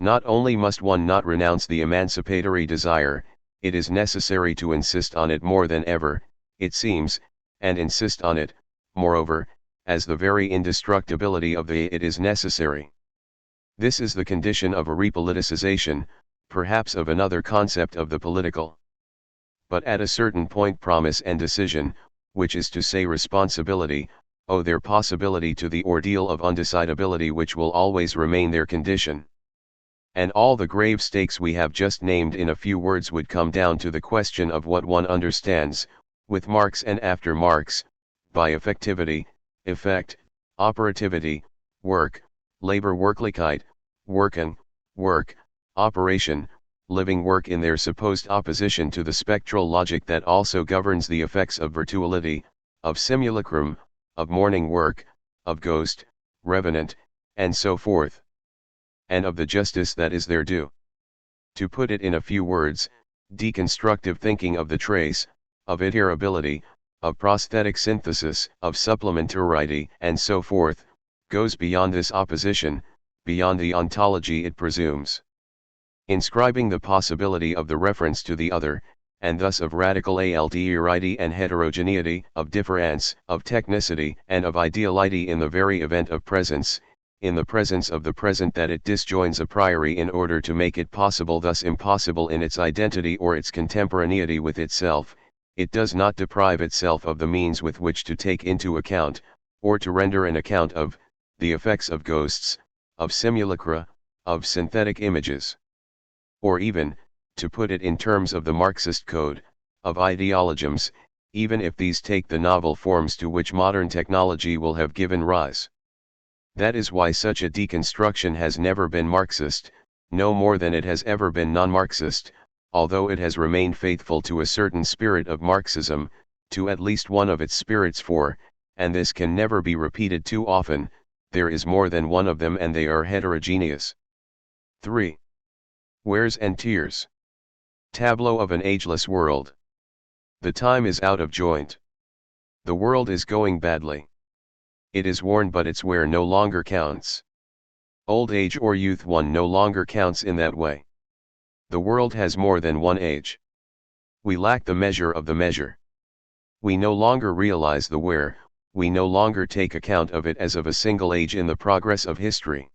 Not only must one not renounce the emancipatory desire, it is necessary to insist on it more than ever, it seems, and insist on it, moreover, as the very indestructibility of the it is necessary. This is the condition of a repoliticization, perhaps of another concept of the political. But at a certain point promise and decision, which is to say responsibility, owe their possibility to the ordeal of undecidability which will always remain their condition. And all the grave stakes we have just named in a few words would come down to the question of what one understands, with Marx and after Marx, by effectivity, effect, operativity, work, labor Wirklichkeit, Wirken, work, operation, living work in their supposed opposition to the spectral logic that also governs the effects of virtuality, of simulacrum, of morning work, of ghost, revenant, and so forth, and of the justice that is their due. To put it in a few words, deconstructive thinking of the trace, of iterability, of prosthetic synthesis, of supplementarity, and so forth, goes beyond this opposition, beyond the ontology it presumes. Inscribing the possibility of the reference to the other, and thus of radical alterity and heterogeneity, of difference, of technicity, and of ideality in the very event of presence, in the presence of the present that it disjoins a priori in order to make it possible, thus impossible in its identity or its contemporaneity with itself, it does not deprive itself of the means with which to take into account, or to render an account of, the effects of ghosts, of simulacra, of synthetic images. Or even, to put it in terms of the Marxist code, of ideologisms, even if these take the novel forms to which modern technology will have given rise. That is why such a deconstruction has never been Marxist, no more than it has ever been non-Marxist, although it has remained faithful to a certain spirit of Marxism, to at least one of its spirits, for, and this can never be repeated too often, there is more than one of them and they are heterogeneous. 3. Wears and Tears. Tableau of an ageless world. The time is out of joint. The world is going badly. It is worn, but its wear no longer counts. Old age or youth one no longer counts in that way. The world has more than one age. We lack the measure of the measure. We no longer realize the wear, we no longer take account of it as of a single age in the progress of history.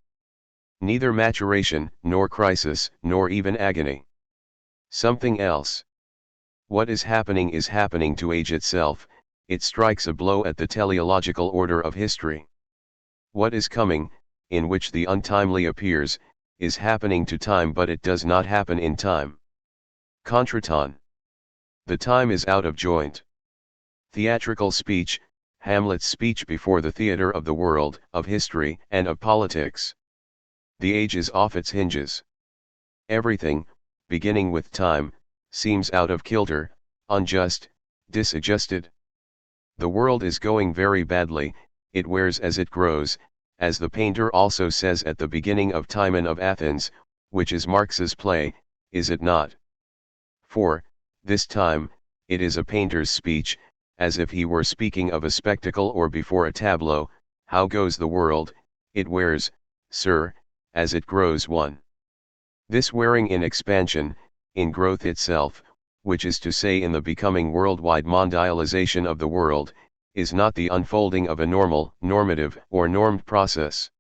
Neither maturation, nor crisis, nor even agony. Something else. What is happening to age itself, it strikes a blow at the teleological order of history. What is coming, in which the untimely appears, is happening to time, but it does not happen in time. Contretemps. The time is out of joint. Theatrical speech, Hamlet's speech before the theater of the world, of history, and of politics. The age is off its hinges. Everything, beginning with time, seems out of kilter, unjust, disadjusted. The world is going very badly, it wears as it grows, as the painter also says at the beginning of Timon of Athens, which is Marx's play, is it not? For, this time, it is a painter's speech, as if he were speaking of a spectacle or before a tableau. How goes the world? It wears, sir, as it grows one. This wearing in expansion, in growth itself, which is to say in the becoming worldwide mondialization of the world, is not the unfolding of a normal, normative, or normed process.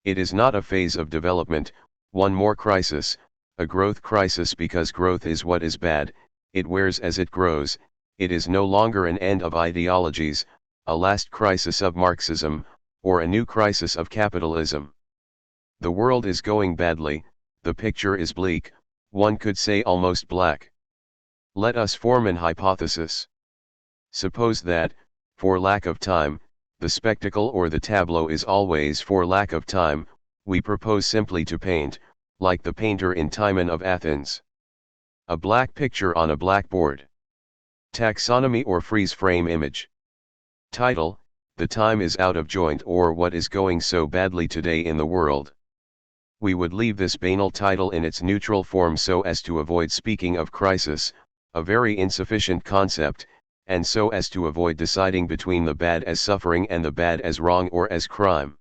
It is not a phase of development, one more crisis, a growth crisis, because growth is what is bad. It wears as it grows. It is no longer an end of ideologies, a last crisis of Marxism, or a new crisis of capitalism. The world is going badly, the picture is bleak, one could say almost black. Let us form an hypothesis. Suppose that, for lack of time, the spectacle or the tableau is always for lack of time. We propose simply to paint, like the painter in Timon of Athens, a black picture on a blackboard. Taxonomy or freeze frame image. Title: The time is out of joint, or what is going so badly today in the world. We would leave this banal title in its neutral form so as to avoid speaking of crisis, a very insufficient concept, and so as to avoid deciding between the bad as suffering and the bad as wrong or as crime.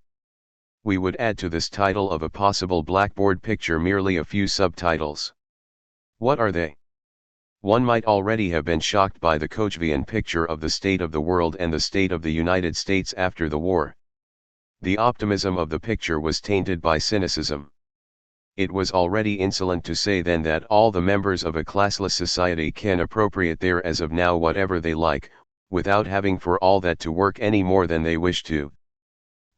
We would add to this title of a possible blackboard picture merely a few subtitles. What are they? One might already have been shocked by the Kochvian picture of the state of the world and the state of the United States after the war. The optimism of the picture was tainted by cynicism. It was already insolent to say then that all the members of a classless society can appropriate there as of now whatever they like, without having for all that to work any more than they wish to.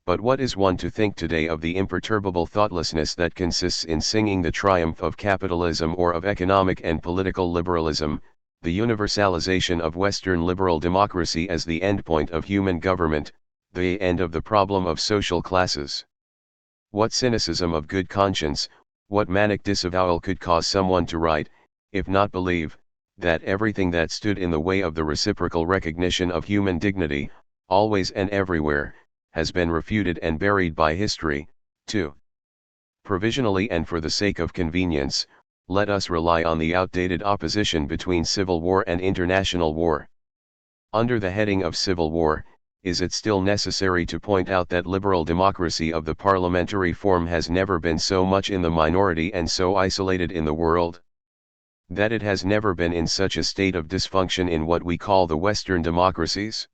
But what is one to think today of the imperturbable thoughtlessness that consists in singing the triumph of capitalism or of economic and political liberalism, the universalization of Western liberal democracy as the endpoint of human government, the end of the problem of social classes? What cynicism of good conscience, what manic disavowal could cause someone to write, if not believe, that everything that stood in the way of the reciprocal recognition of human dignity, always and everywhere, has been refuted and buried by history, too. Provisionally and for the sake of convenience, let us rely on the outdated opposition between civil war and international war. Under the heading of civil war, is it still necessary to point out that liberal democracy of the parliamentary form has never been so much in the minority and so isolated in the world? That it has never been in such a state of dysfunction in what we call the Western democracies?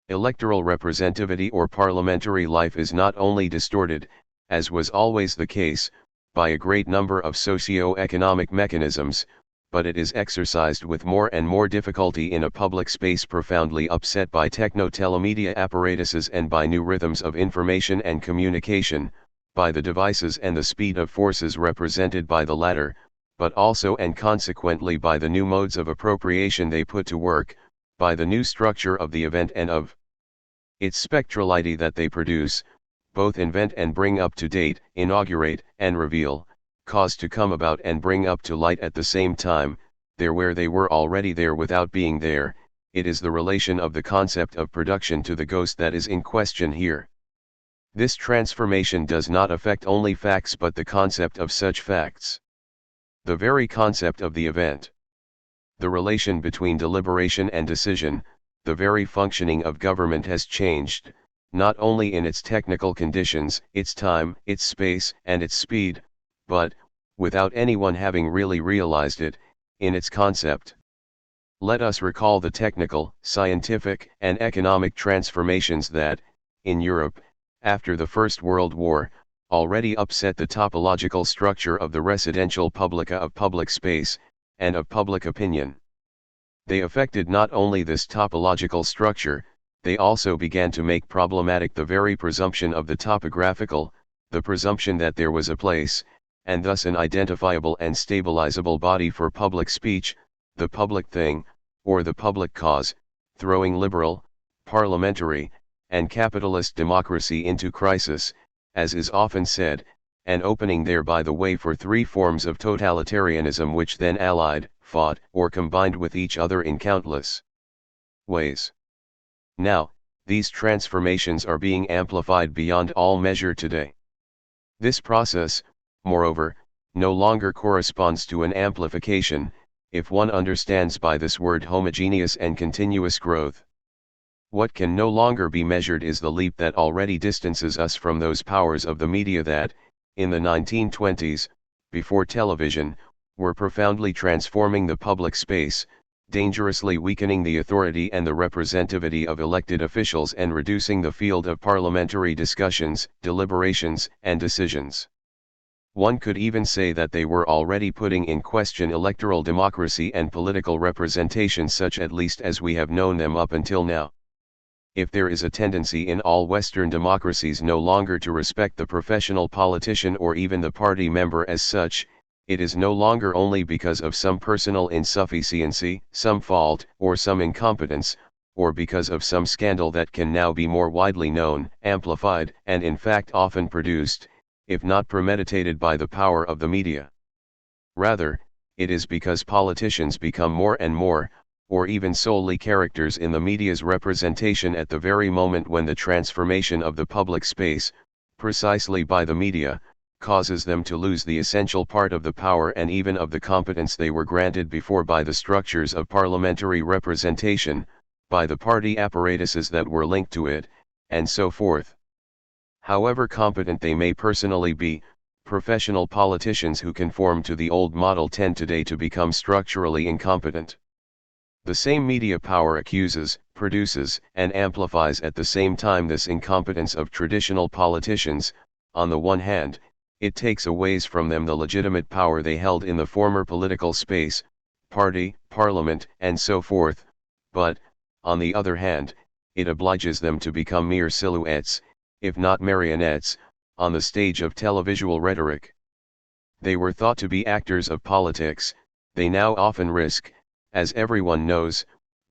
Electoral representativity or parliamentary life is not only distorted, as was always the case, by a great number of socio-economic mechanisms, but it is exercised with more and more difficulty in a public space profoundly upset by techno-telemedia apparatuses and by new rhythms of information and communication, by the devices and the speed of forces represented by the latter, but also and consequently by the new modes of appropriation they put to work, by the new structure of the event and of its spectrality that they produce, both invent and bring up to date, inaugurate and reveal, cause to come about and bring up to light at the same time, there where they were already there without being there. It is the relation of the concept of production to the ghost that is in question here. This transformation does not affect only facts but the concept of such facts. The very concept of the event. The relation between deliberation and decision, the very functioning of government has changed, not only in its technical conditions, its time, its space, and its speed, but, without anyone having really realized it, in its concept. Let us recall the technical, scientific, and economic transformations that, in Europe, after the First World War, already upset the topological structure of the residential publica of public space, and of public opinion. They affected not only this topological structure, they also began to make problematic the very presumption of the topographical, the presumption that there was a place, and thus an identifiable and stabilizable body for public speech, the public thing, or the public cause, throwing liberal, parliamentary, and capitalist democracy into crisis, as is often said, and opening thereby the way for three forms of totalitarianism which then allied, fought, or combined with each other in countless ways. Now, these transformations are being amplified beyond all measure today. This process, moreover, no longer corresponds to an amplification, if one understands by this word homogeneous and continuous growth. What can no longer be measured is the leap that already distances us from those powers of the media that, in the 1920s, before television, were profoundly transforming the public space, dangerously weakening the authority and the representativity of elected officials and reducing the field of parliamentary discussions, deliberations, and decisions. One could even say that they were already putting in question electoral democracy and political representation such at least as we have known them up until now. If there is a tendency in all Western democracies no longer to respect the professional politician or even the party member as such, it is no longer only because of some personal insufficiency, some fault, or some incompetence, or because of some scandal that can now be more widely known, amplified, and in fact often produced, if not premeditated by the power of the media. Rather, it is because politicians become more and more, or even solely characters in the media's representation at the very moment when the transformation of the public space, precisely by the media, causes them to lose the essential part of the power and even of the competence they were granted before by the structures of parliamentary representation, by the party apparatuses that were linked to it, and so forth. However competent they may personally be, professional politicians who conform to the old model tend today to become structurally incompetent. The same media power accuses, produces, and amplifies at the same time this incompetence of traditional politicians. On the one hand, it takes away from them the legitimate power they held in the former political space, party, parliament, and so forth, but, on the other hand, it obliges them to become mere silhouettes, if not marionettes, on the stage of televisual rhetoric. They were thought to be actors of politics, they now often risk, as everyone knows,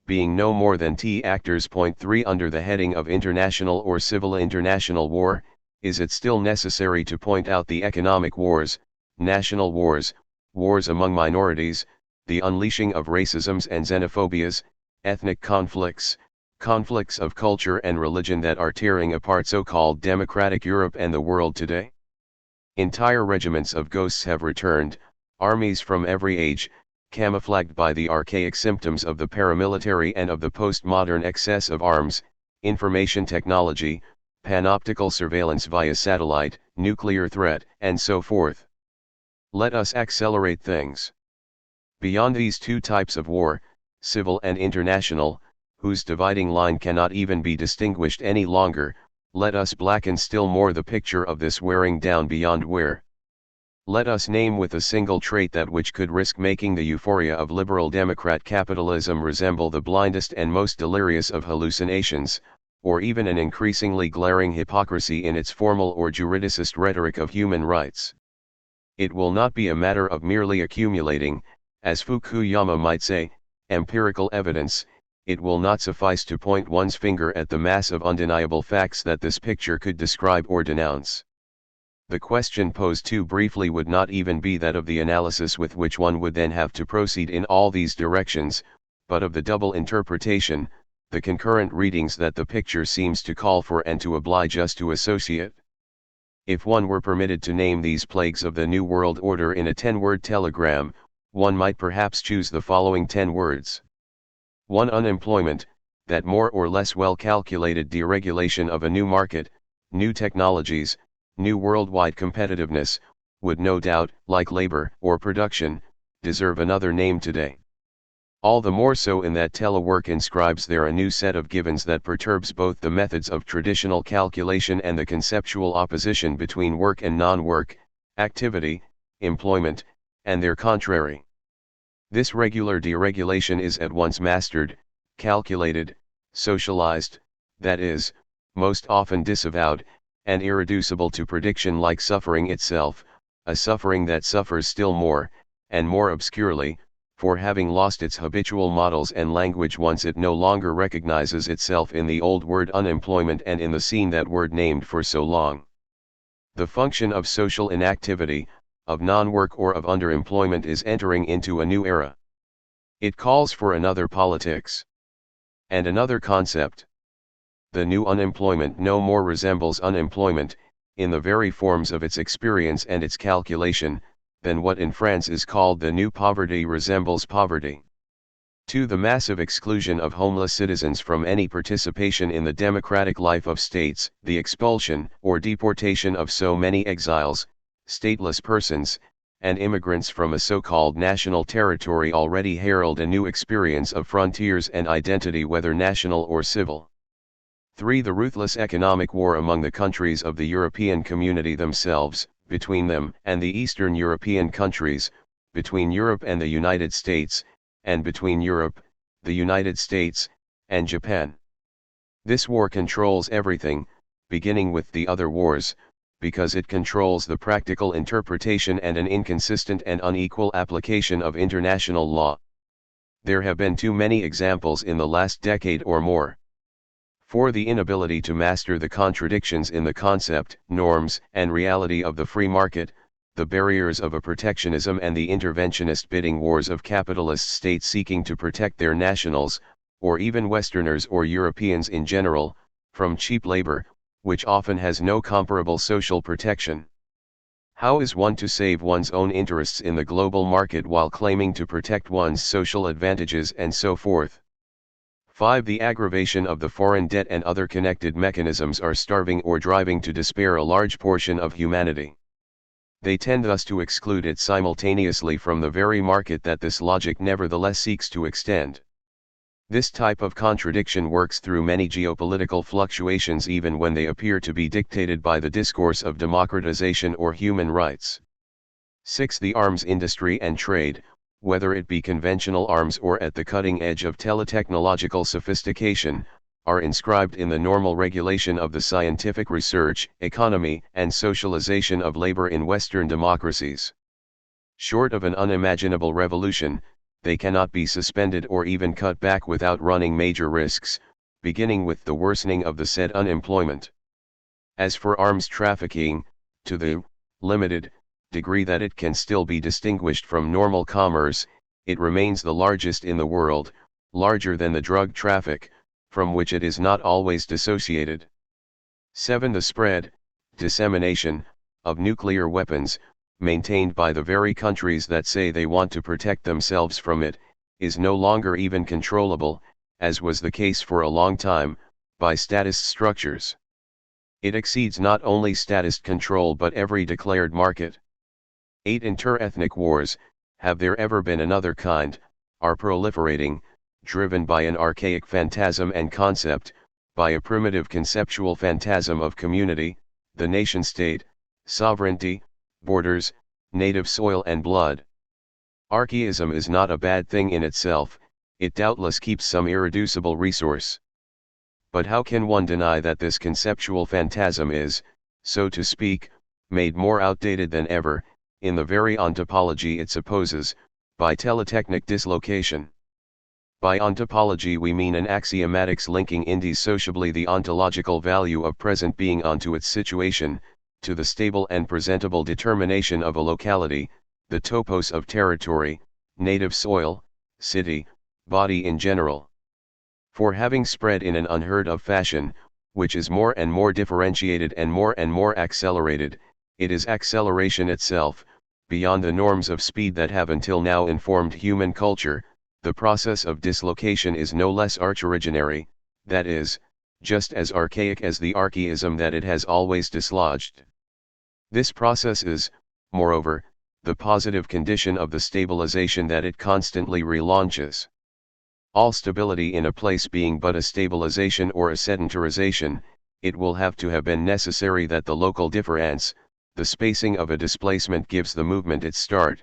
being no more than actors. 3 Under the heading of international or civil international war, is it still necessary to point out the economic wars, national wars, wars among minorities, the unleashing of racisms and xenophobias, ethnic conflicts, conflicts of culture and religion that are tearing apart so-called democratic Europe and the world today? Entire regiments of ghosts have returned, armies from every age, camouflaged by the archaic symptoms of the paramilitary and of the postmodern excess of arms, information technology, panoptical surveillance via satellite, nuclear threat, and so forth. Let us accelerate things. Beyond these two types of war, civil and international, whose dividing line cannot even be distinguished any longer, let us blacken still more the picture of this wearing down beyond wear. Let us name with a single trait that which could risk making the euphoria of liberal democrat capitalism resemble the blindest and most delirious of hallucinations, or even an increasingly glaring hypocrisy in its formal or juridicist rhetoric of human rights. It will not be a matter of merely accumulating, as Fukuyama might say, empirical evidence. It will not suffice to point one's finger at the mass of undeniable facts that this picture could describe or denounce. The question posed too briefly would not even be that of the analysis with which one would then have to proceed in all these directions, but of the double interpretation, the concurrent readings that the picture seems to call for and to oblige us to associate. If one were permitted to name these plagues of the New World Order in a 10-word telegram, one might perhaps choose the following 10 words. 1. Unemployment, that more or less well-calculated deregulation of a new market, new technologies, new worldwide competitiveness, would no doubt, like labor or production, deserve another name today. All the more so in that telework inscribes there a new set of givens that perturbs both the methods of traditional calculation and the conceptual opposition between work and non-work, activity, employment, and their contrary. This regular deregulation is at once mastered, calculated, socialized, that is, most often disavowed, and irreducible to prediction like suffering itself, a suffering that suffers still more, and more obscurely, for having lost its habitual models and language once it no longer recognizes itself in the old word unemployment and in the scene that word named for so long. The function of social inactivity, of non-work or of underemployment is entering into a new era. It calls for another politics. And another concept. The new unemployment no more resembles unemployment, in the very forms of its experience and its calculation, than what in France is called the new poverty resembles poverty. 2. The massive exclusion of homeless citizens from any participation in the democratic life of states, the expulsion or deportation of so many exiles, stateless persons, and immigrants from a so-called national territory already herald a new experience of frontiers and identity whether national or civil. 3. The ruthless economic war among the countries of the European community themselves, between them and the Eastern European countries, between Europe and the United States, and between Europe, the United States, and Japan. This war controls everything, beginning with the other wars, because it controls the practical interpretation and an inconsistent and unequal application of international law. There have been too many examples in the last decade or more. 4. The inability to master the contradictions in the concept, norms, and reality of the free market, the barriers of a protectionism and the interventionist bidding wars of capitalist states seeking to protect their nationals, or even Westerners or Europeans in general, from cheap labor, which often has no comparable social protection. How is one to save one's own interests in the global market while claiming to protect one's social advantages and so forth? 5. The aggravation of the foreign debt and other connected mechanisms are starving or driving to despair a large portion of humanity. They tend thus to exclude it simultaneously from the very market that this logic nevertheless seeks to extend. This type of contradiction works through many geopolitical fluctuations even when they appear to be dictated by the discourse of democratization or human rights. 6. The arms industry and trade, whether it be conventional arms or at the cutting edge of teletechnological sophistication, are inscribed in the normal regulation of the scientific research, economy, and socialization of labor in Western democracies. Short of an unimaginable revolution, they cannot be suspended or even cut back without running major risks, beginning with the worsening of the said unemployment. As for arms trafficking, to the limited degree that it can still be distinguished from normal commerce, it remains the largest in the world, larger than the drug traffic, from which it is not always dissociated. 7. The spread, dissemination, of nuclear weapons, maintained by the very countries that say they want to protect themselves from it, is no longer even controllable, as was the case for a long time, by statist structures. It exceeds not only statist control but every declared market. 8. Inter-ethnic wars, have there ever been another kind, are proliferating, driven by an archaic phantasm and concept, by a primitive conceptual phantasm of community, the nation-state, sovereignty, borders, native soil and blood. Archaism is not a bad thing in itself, it doubtless keeps some irreducible resource. But how can one deny that this conceptual phantasm is, so to speak, made more outdated than ever, in the very ontology it supposes, by teletechnic dislocation? By ontology we mean an axiomatics linking indissociably the ontological value of present being onto its situation, to the stable and presentable determination of a locality, the topos of territory, native soil, city, body in general. For having spread in an unheard of fashion, which is more and more differentiated and more accelerated, it is acceleration itself, beyond the norms of speed that have until now informed human culture. The process of dislocation is no less archoriginary, that is, just as archaic as the archaism that it has always dislodged. This process is, moreover, the positive condition of the stabilization that it constantly relaunches. All stability in a place being but a stabilization or a sedentarization, it will have to have been necessary that the local difference, the spacing of a displacement gives the movement its start,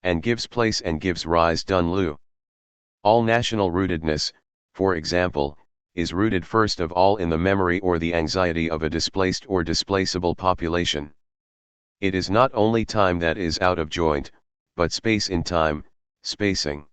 and gives place and gives rise d'un lieu. All national rootedness, for example, is rooted first of all in the memory or the anxiety of a displaced or displaceable population. It is not only time that is out of joint, but space in time, spacing.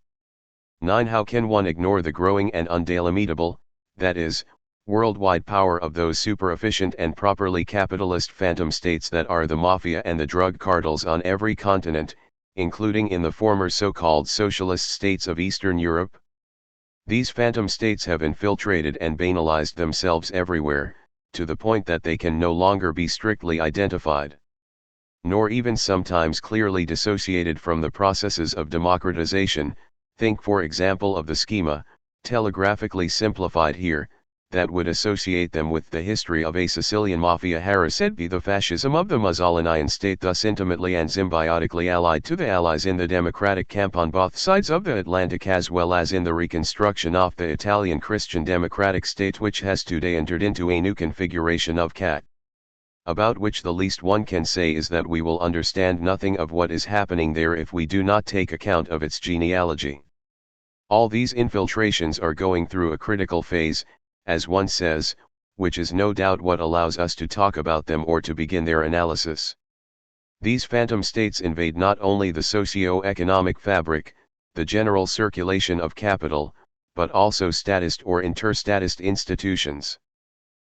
9. How can one ignore the growing and undelimitable, that is, worldwide power of those super-efficient and properly capitalist phantom states that are the mafia and the drug cartels on every continent, including in the former so-called socialist states of Eastern Europe? These phantom states have infiltrated and banalized themselves everywhere, to the point that they can no longer be strictly identified, nor even sometimes clearly dissociated from the processes of democratization. Think for example of the schema, telegraphically simplified here, that would associate them with the history of a Sicilian mafia harassed by the fascism of the Mussolinian state, thus intimately and symbiotically allied to the Allies in the democratic camp on both sides of the Atlantic, as well as in the reconstruction of the Italian Christian democratic state, which has today entered into a new configuration of CAT, about which the least one can say is that we will understand nothing of what is happening there if we do not take account of its genealogy. All these infiltrations are going through a critical phase, as one says, which is no doubt what allows us to talk about them or to begin their analysis. These phantom states invade not only the socio-economic fabric, the general circulation of capital, but also statist or interstatist institutions.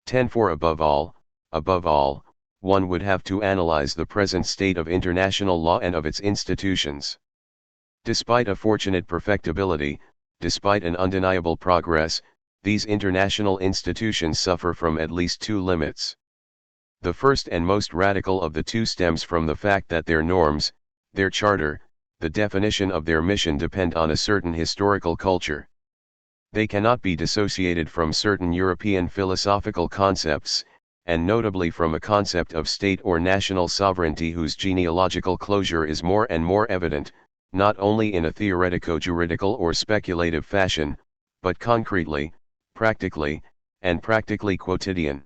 10. For above all, one would have to analyze the present state of international law and of its institutions. Despite a fortunate perfectibility, despite an undeniable progress, these international institutions suffer from at least two limits. The first and most radical of the two stems from the fact that their norms, their charter, the definition of their mission depend on a certain historical culture. They cannot be dissociated from certain European philosophical concepts, and notably from a concept of state or national sovereignty whose genealogical closure is more and more evident, not only in a theoretico-juridical or speculative fashion, but concretely, practically, and practically quotidian.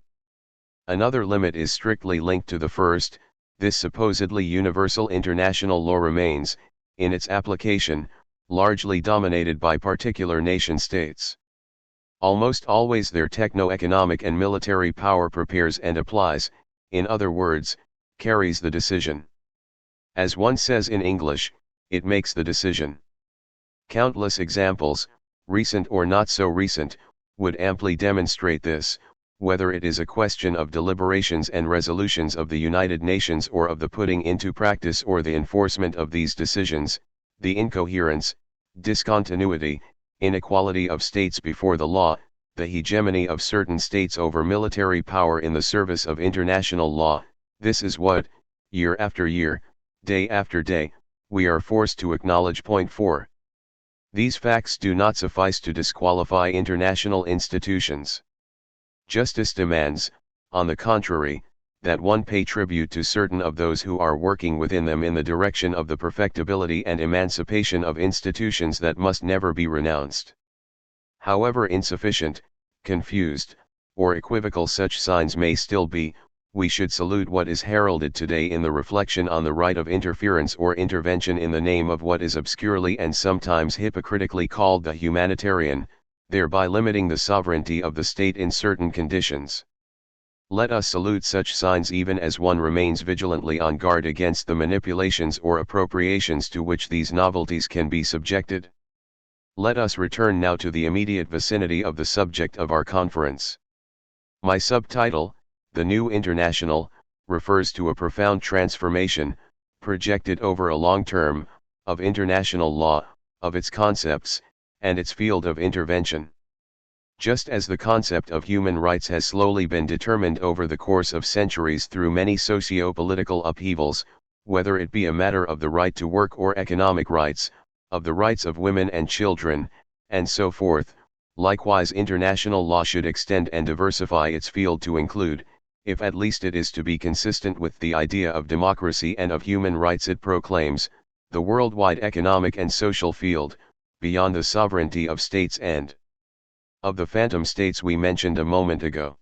Another limit is strictly linked to the first. This supposedly universal international law remains, in its application, largely dominated by particular nation-states. Almost always their techno-economic and military power prepares and applies, in other words, carries the decision. As one says in English, it makes the decision. Countless examples, recent or not so recent, would amply demonstrate this. whether it is a question of deliberations and resolutions of the United Nations or of the putting into practice or the enforcement of these decisions, the incoherence, discontinuity, inequality of states before the law, the hegemony of certain states over military power in the service of international law, this is what, year after year, day after day, we are forced to acknowledge. Point 4. These facts do not suffice to disqualify international institutions. Justice demands, on the contrary, that one pay tribute to certain of those who are working within them in the direction of the perfectibility and emancipation of institutions that must never be renounced. However insufficient, confused, or equivocal such signs may still be, we should salute what is heralded today in the reflection on the right of interference or intervention in the name of what is obscurely and sometimes hypocritically called the humanitarian, thereby limiting the sovereignty of the state in certain conditions. Let us salute such signs even as one remains vigilantly on guard against the manipulations or appropriations to which these novelties can be subjected. Let us return now to the immediate vicinity of the subject of our conference. My subtitle, The New International, refers to a profound transformation, projected over a long term, of international law, of its concepts, and its field of intervention. Just as the concept of human rights has slowly been determined over the course of centuries through many socio-political upheavals, whether it be a matter of the right to work or economic rights, of the rights of women and children, and so forth, likewise international law should extend and diversify its field to include, if at least it is to be consistent with the idea of democracy and of human rights it proclaims, the worldwide economic and social field, beyond the sovereignty of states and of the phantom states we mentioned a moment ago.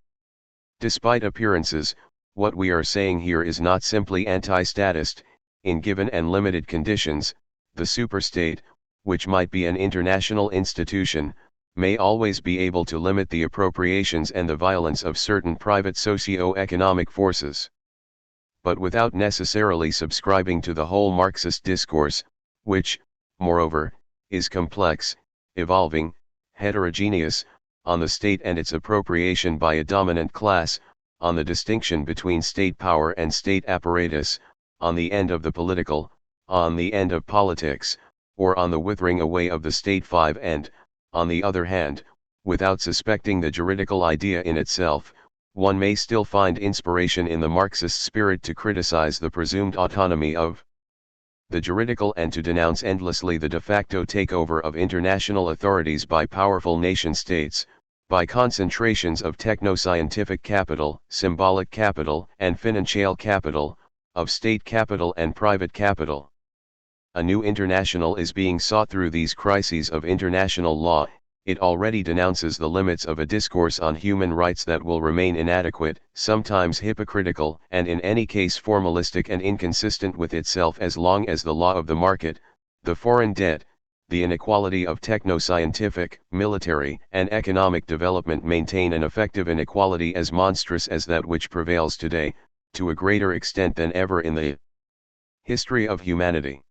Despite appearances, what we are saying here is not simply anti-statist. In given and limited conditions, the superstate, which might be an international institution, may always be able to limit the appropriations and the violence of certain private socio-economic forces. But without necessarily subscribing to the whole Marxist discourse, which, moreover, is complex, evolving, heterogeneous, on the state and its appropriation by a dominant class, on the distinction between state power and state apparatus, on the end of the political, on the end of politics, or on the withering away of the state. 5. And, on the other hand, without suspecting the juridical idea in itself, one may still find inspiration in the Marxist spirit to criticize the presumed autonomy of the juridical and to denounce endlessly the de facto takeover of international authorities by powerful nation-states, by concentrations of techno-scientific capital, symbolic capital, and financial capital, of state capital and private capital. A new international is being sought through these crises of international law. It already denounces the limits of a discourse on human rights that will remain inadequate, sometimes hypocritical, and in any case formalistic and inconsistent with itself as long as the law of the market, the foreign debt, the inequality of techno-scientific, military, and economic development maintain an effective inequality as monstrous as that which prevails today, to a greater extent than ever in the history of humanity.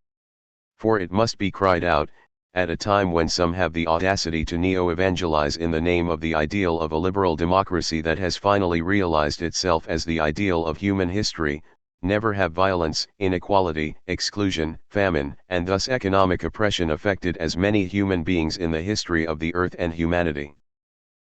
For it must be cried out, at a time when some have the audacity to neo-evangelize in the name of the ideal of a liberal democracy that has finally realized itself as the ideal of human history, never have violence, inequality, exclusion, famine, and thus economic oppression affected as many human beings in the history of the earth and humanity.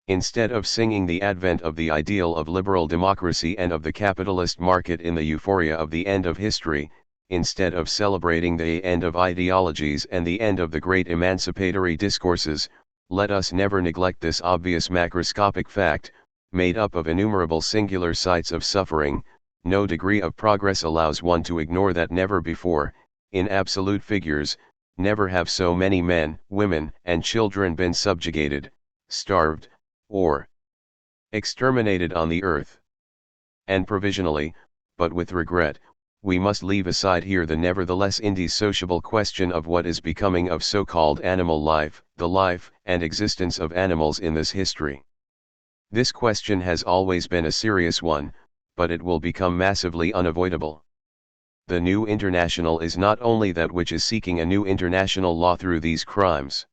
Instead of singing the advent of the ideal of liberal democracy and of the capitalist market in the euphoria of the end of history, instead of celebrating the end of ideologies and the end of the great emancipatory discourses, let us never neglect this obvious macroscopic fact, made up of innumerable singular sites of suffering. No degree of progress allows one to ignore that never before, in absolute figures, never have so many men, women, and children been subjugated, starved, or exterminated on the earth. And provisionally, but with regret, we must leave aside here the nevertheless indissociable question of what is becoming of so-called animal life, the life and existence of animals in this history. This question has always been a serious one, but it will become massively unavoidable. The new international is not only that which is seeking a new international law through these crimes.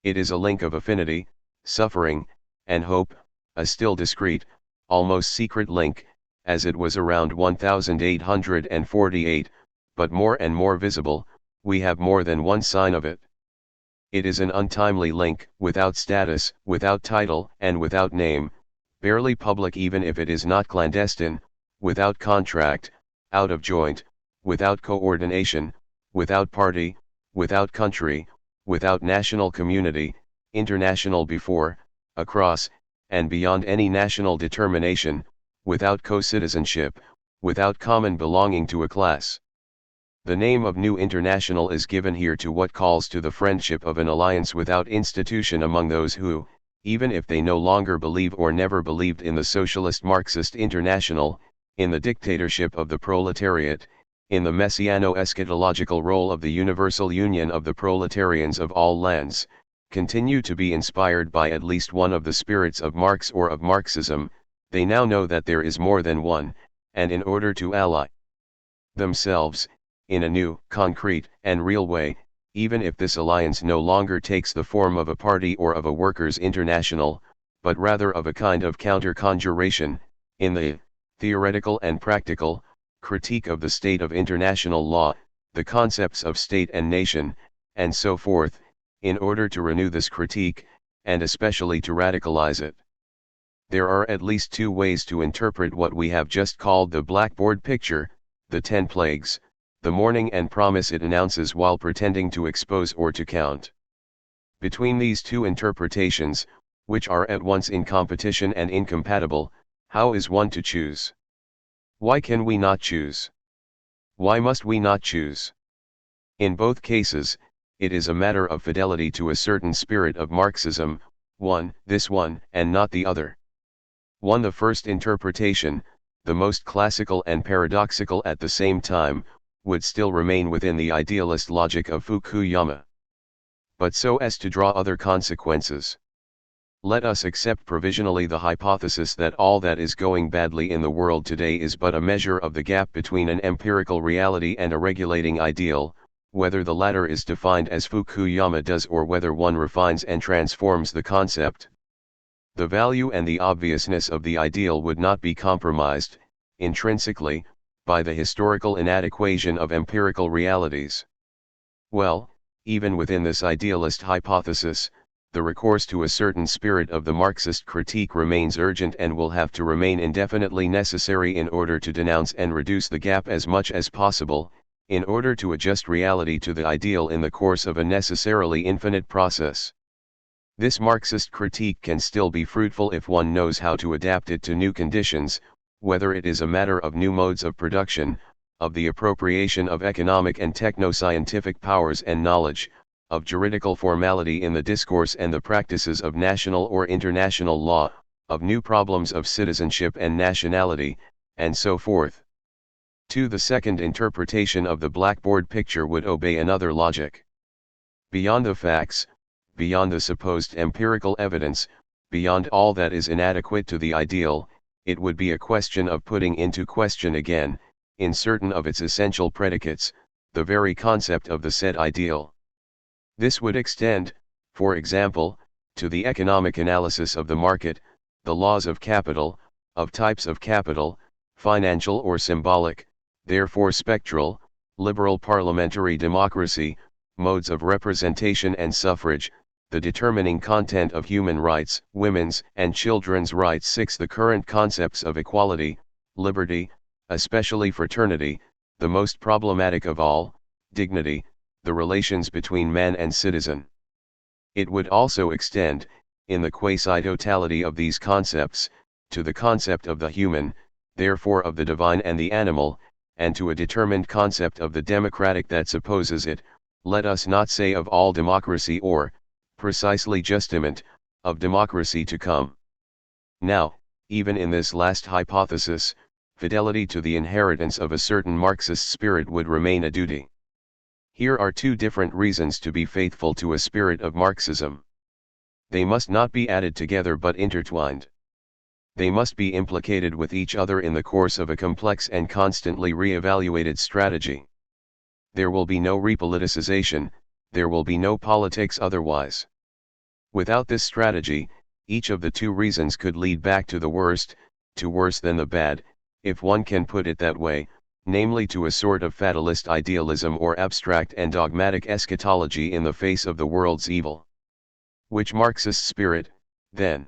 It is a link of affinity, suffering, and hope, a still discreet, almost secret link, as it was around 1848, but more and more visible, we have more than one sign of it. It is an untimely link, without status, without title, and without name, barely public even if it is not clandestine, without contract, out of joint, without coordination, without party, without country, without national community, international before, across, and beyond any national determination, without co-citizenship, without common belonging to a class. The name of New International is given here to what calls to the friendship of an alliance without institution among those who, even if they no longer believe or never believed in the socialist Marxist International, in the dictatorship of the proletariat, in the messiano-eschatological role of the universal union of the proletarians of all lands, continue to be inspired by at least one of the spirits of Marx or of Marxism. They now know that there is more than one, and in order to ally themselves, in a new, concrete, and real way, even if this alliance no longer takes the form of a party or of a workers' international, but rather of a kind of counter-conjuration, in the theoretical and practical critique of the state of international law, the concepts of state and nation, and so forth, in order to renew this critique, and especially to radicalize it. There are at least two ways to interpret what we have just called the blackboard picture, the 10 plagues, the morning and promise it announces while pretending to expose or to count. Between these two interpretations, which are at once in competition and incompatible, how is one to choose? Why can we not choose? Why must we not choose? In both cases, it is a matter of fidelity to a certain spirit of Marxism, this one, and not the other. The first interpretation, the most classical and paradoxical at the same time, would still remain within the idealist logic of Fukuyama. But so as to draw other consequences. Let us accept provisionally the hypothesis that all that is going badly in the world today is but a measure of the gap between an empirical reality and a regulating ideal, whether the latter is defined as Fukuyama does or whether one refines and transforms the concept. The value and the obviousness of the ideal would not be compromised, intrinsically, by the historical inadequation of empirical realities. Well, even within this idealist hypothesis, the recourse to a certain spirit of the Marxist critique remains urgent and will have to remain indefinitely necessary in order to denounce and reduce the gap as much as possible, in order to adjust reality to the ideal in the course of a necessarily infinite process. This Marxist critique can still be fruitful if one knows how to adapt it to new conditions, whether it is a matter of new modes of production, of the appropriation of economic and techno-scientific powers and knowledge, of juridical formality in the discourse and the practices of national or international law, of new problems of citizenship and nationality, and so forth. The second interpretation of the blackboard picture would obey another logic. Beyond the facts, beyond the supposed empirical evidence, beyond all that is inadequate to the ideal, it would be a question of putting into question again, in certain of its essential predicates, the very concept of the said ideal. This would extend, for example, to the economic analysis of the market, the laws of capital, of types of capital, financial or symbolic, therefore spectral, liberal parliamentary democracy, modes of representation and suffrage, the determining content of human rights, women's and children's rights. 6. The current concepts of equality, liberty, especially fraternity, the most problematic of all, dignity, the relations between man and citizen. It would also extend, in the quasi-totality of these concepts, to the concept of the human, therefore of the divine and the animal, and to a determined concept of the democratic that supposes it, let us not say of all democracy or, precisely justament, of democracy to come. Now, even in this last hypothesis, fidelity to the inheritance of a certain Marxist spirit would remain a duty. Here are two different reasons to be faithful to a spirit of Marxism. They must not be added together but intertwined. They must be implicated with each other in the course of a complex and constantly re-evaluated strategy. There will be no repoliticization, there will be no politics otherwise. Without this strategy, each of the two reasons could lead back to the worst, to worse than the bad, if one can put it that way, namely to a sort of fatalist idealism or abstract and dogmatic eschatology in the face of the world's evil. Which Marxist spirit, then?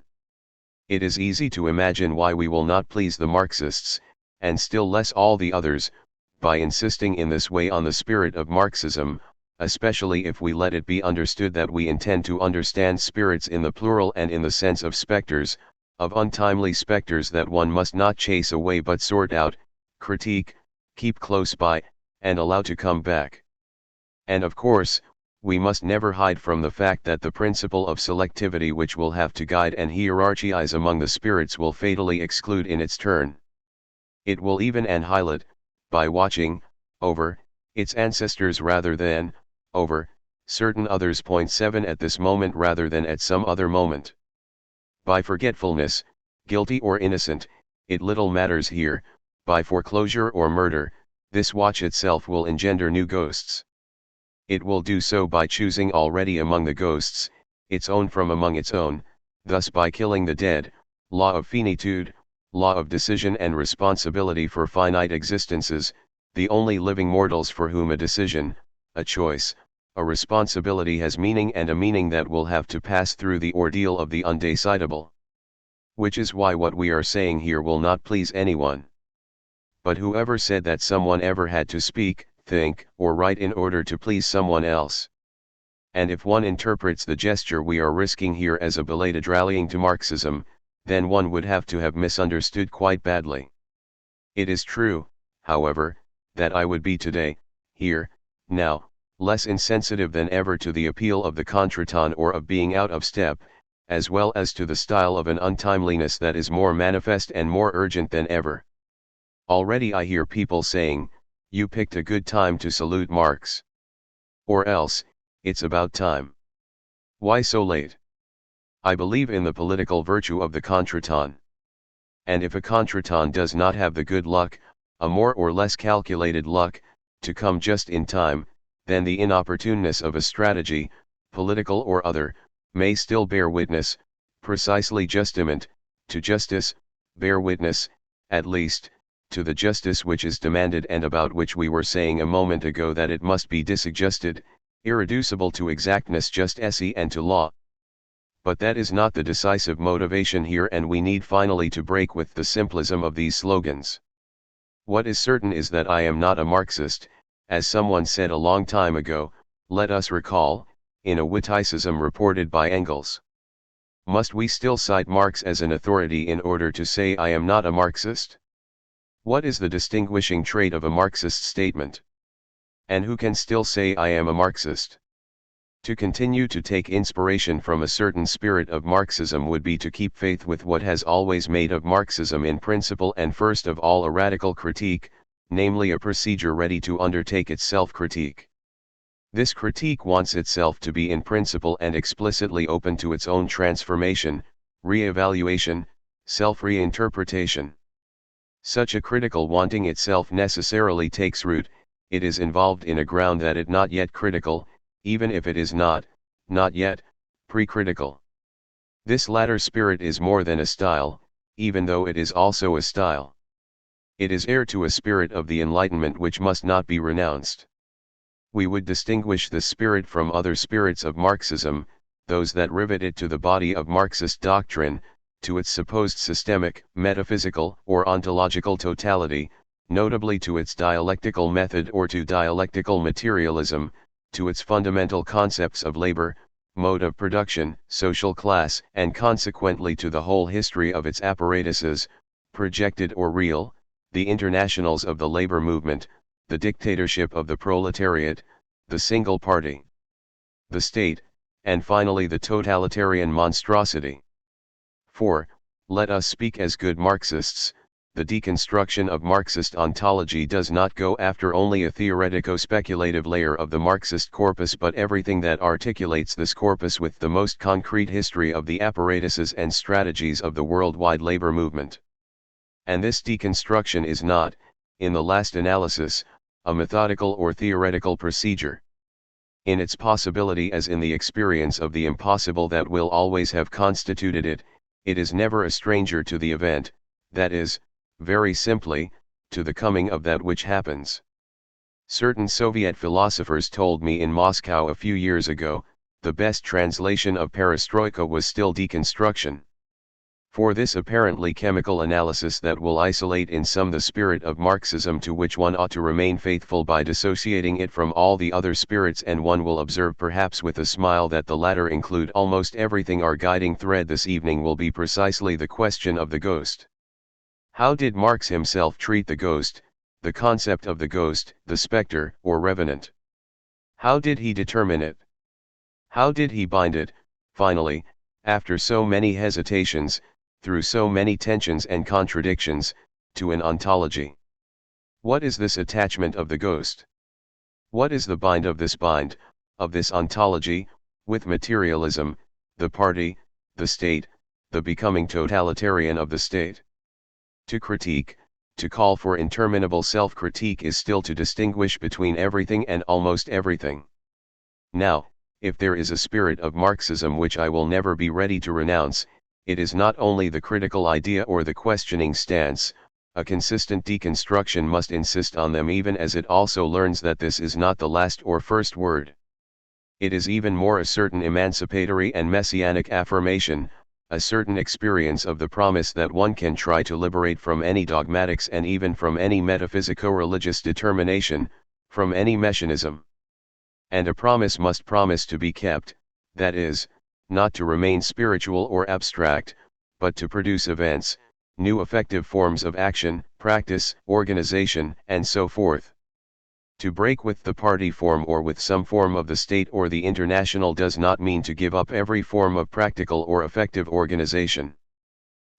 It is easy to imagine why we will not please the Marxists, and still less all the others, by insisting in this way on the spirit of Marxism, especially if we let it be understood that we intend to understand spirits in the plural and in the sense of specters, of untimely specters that one must not chase away but sort out, critique, keep close by, and allow to come back. And of course, we must never hide from the fact that the principle of selectivity which will have to guide and hierarchize among the spirits will fatally exclude in its turn. It will even annihilate, by watching, over, its ancestors rather than, over, certain others. 7 At this moment rather than at some other moment. By forgetfulness, guilty or innocent, it little matters here, by foreclosure or murder, this watch itself will engender new ghosts. It will do so by choosing already among the ghosts, its own from among its own, thus by killing the dead, law of finitude, law of decision and responsibility for finite existences, the only living mortals for whom a decision, a choice, a responsibility has meaning, and a meaning that will have to pass through the ordeal of the undecidable. Which is why what we are saying here will not please anyone. But whoever said that someone ever had to speak, think, or write in order to please someone else? And if one interprets the gesture we are risking here as a belated rallying to Marxism, then one would have to have misunderstood quite badly. It is true, however, that I would be today, here, now, less insensitive than ever to the appeal of the contretemps or of being out of step, as well as to the style of an untimeliness that is more manifest and more urgent than ever. Already I hear people saying, "You picked a good time to salute Marx. Or else, it's about time. Why so late?" I believe in the political virtue of the contretemps. And if a contretemps does not have the good luck, a more or less calculated luck, to come just in time, then the inopportuneness of a strategy, political or other, may still bear witness, precisely justiment, to justice, bear witness, at least, to the justice which is demanded and about which we were saying a moment ago that it must be disadjusted, irreducible to exactness just esse and to law. But that is not the decisive motivation here, and we need finally to break with the simplism of these slogans. What is certain is that I am not a Marxist, as someone said a long time ago, let us recall, in a witticism reported by Engels. Must we still cite Marx as an authority in order to say I am not a Marxist? What is the distinguishing trait of a Marxist statement? And who can still say I am a Marxist? To continue to take inspiration from a certain spirit of Marxism would be to keep faith with what has always made of Marxism in principle and first of all a radical critique, namely a procedure ready to undertake its self-critique. This critique wants itself to be in principle and explicitly open to its own transformation, re-evaluation, self-reinterpretation. Such a critical wanting itself necessarily takes root, it is involved in a ground that it not yet critical, even if it is not yet, pre-critical. This latter spirit is more than a style, even though it is also a style. It is heir to a spirit of the Enlightenment which must not be renounced. We would distinguish this spirit from other spirits of Marxism, those that rivet it to the body of Marxist doctrine, to its supposed systemic, metaphysical, or ontological totality, notably to its dialectical method or to dialectical materialism, to its fundamental concepts of labor, mode of production, social class, and consequently to the whole history of its apparatuses, projected or real, the internationals of the labor movement, the dictatorship of the proletariat, the single party, the state, and finally the totalitarian monstrosity. For, let us speak as good Marxists, the deconstruction of Marxist ontology does not go after only a theoretico-speculative layer of the Marxist corpus but everything that articulates this corpus with the most concrete history of the apparatuses and strategies of the worldwide labor movement. And this deconstruction is not, in the last analysis, a methodical or theoretical procedure. In its possibility as in the experience of the impossible that will always have constituted it, it is never a stranger to the event, that is, very simply, to the coming of that which happens. Certain Soviet philosophers told me in Moscow a few years ago, the best translation of perestroika was still deconstruction. For this apparently chemical analysis that will isolate in some the spirit of Marxism, to which one ought to remain faithful by dissociating it from all the other spirits, and one will observe perhaps with a smile that the latter include almost everything, our guiding thread this evening will be precisely the question of the ghost. How did Marx himself treat the ghost, the concept of the ghost, the specter, or revenant? How did he determine it? How did he bind it, finally, after so many hesitations, through so many tensions and contradictions, to an ontology? What is this attachment of the ghost? What is the bind of this ontology, with materialism, the party, the state, the becoming totalitarian of the state? To critique, to call for interminable self-critique, is still to distinguish between everything and almost everything. Now, if there is a spirit of Marxism which I will never be ready to renounce, it is not only the critical idea or the questioning stance. A consistent deconstruction must insist on them, even as it also learns that this is not the last or first word. It is even more a certain emancipatory and messianic affirmation, a certain experience of the promise that one can try to liberate from any dogmatics and even from any metaphysico-religious determination, from any messianism. And a promise must promise to be kept, that is, not to remain spiritual or abstract, but to produce events, new effective forms of action, practice, organization, and so forth. To break with the party form or with some form of the state or the international does not mean to give up every form of practical or effective organization.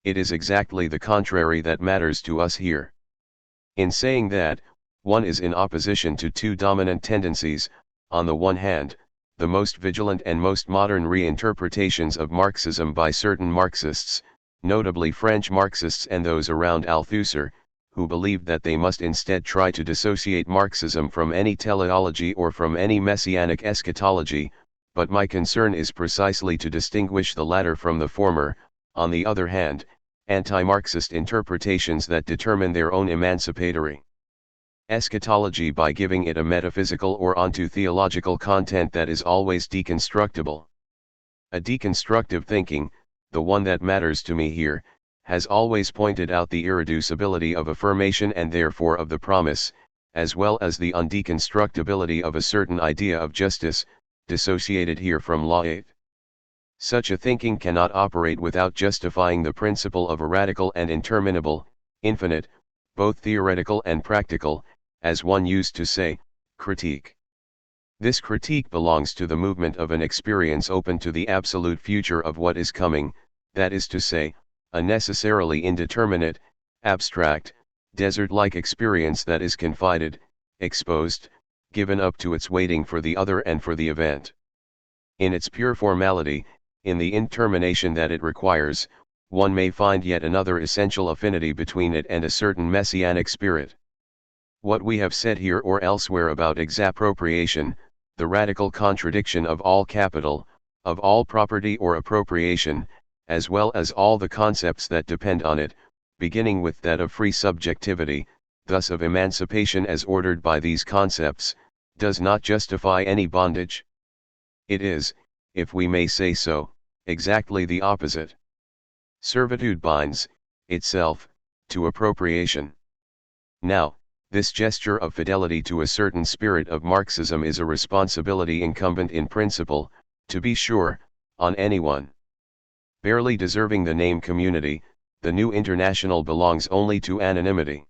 It is exactly the contrary that matters to us here. In saying that, one is in opposition to two dominant tendencies: on the one hand, the most vigilant and most modern reinterpretations of Marxism by certain Marxists, notably French Marxists and those around Althusser, who believed that they must instead try to dissociate Marxism from any teleology or from any messianic eschatology, but my concern is precisely to distinguish the latter from the former. On the other hand, anti-Marxist interpretations that determine their own emancipatory eschatology by giving it a metaphysical or onto-theological content that is always deconstructible. A deconstructive thinking, the one that matters to me here, has always pointed out the irreducibility of affirmation and therefore of the promise, as well as the undeconstructibility of a certain idea of justice, dissociated here from law. Such a thinking cannot operate without justifying the principle of a radical and interminable, infinite, both theoretical and practical, as one used to say, critique. This critique belongs to the movement of an experience open to the absolute future of what is coming, that is to say, a necessarily indeterminate, abstract, desert-like experience that is confided, exposed, given up to its waiting for the other and for the event. In its pure formality, in the intermination that it requires, one may find yet another essential affinity between it and a certain messianic spirit. What we have said here or elsewhere about exappropriation, the radical contradiction of all capital, of all property or appropriation, as well as all the concepts that depend on it, beginning with that of free subjectivity, thus of emancipation as ordered by these concepts, does not justify any bondage. It is, if we may say so, exactly the opposite. Servitude binds, itself, to appropriation. Now, this gesture of fidelity to a certain spirit of Marxism is a responsibility incumbent in principle, to be sure, on anyone. Barely deserving the name community, the new international belongs only to anonymity.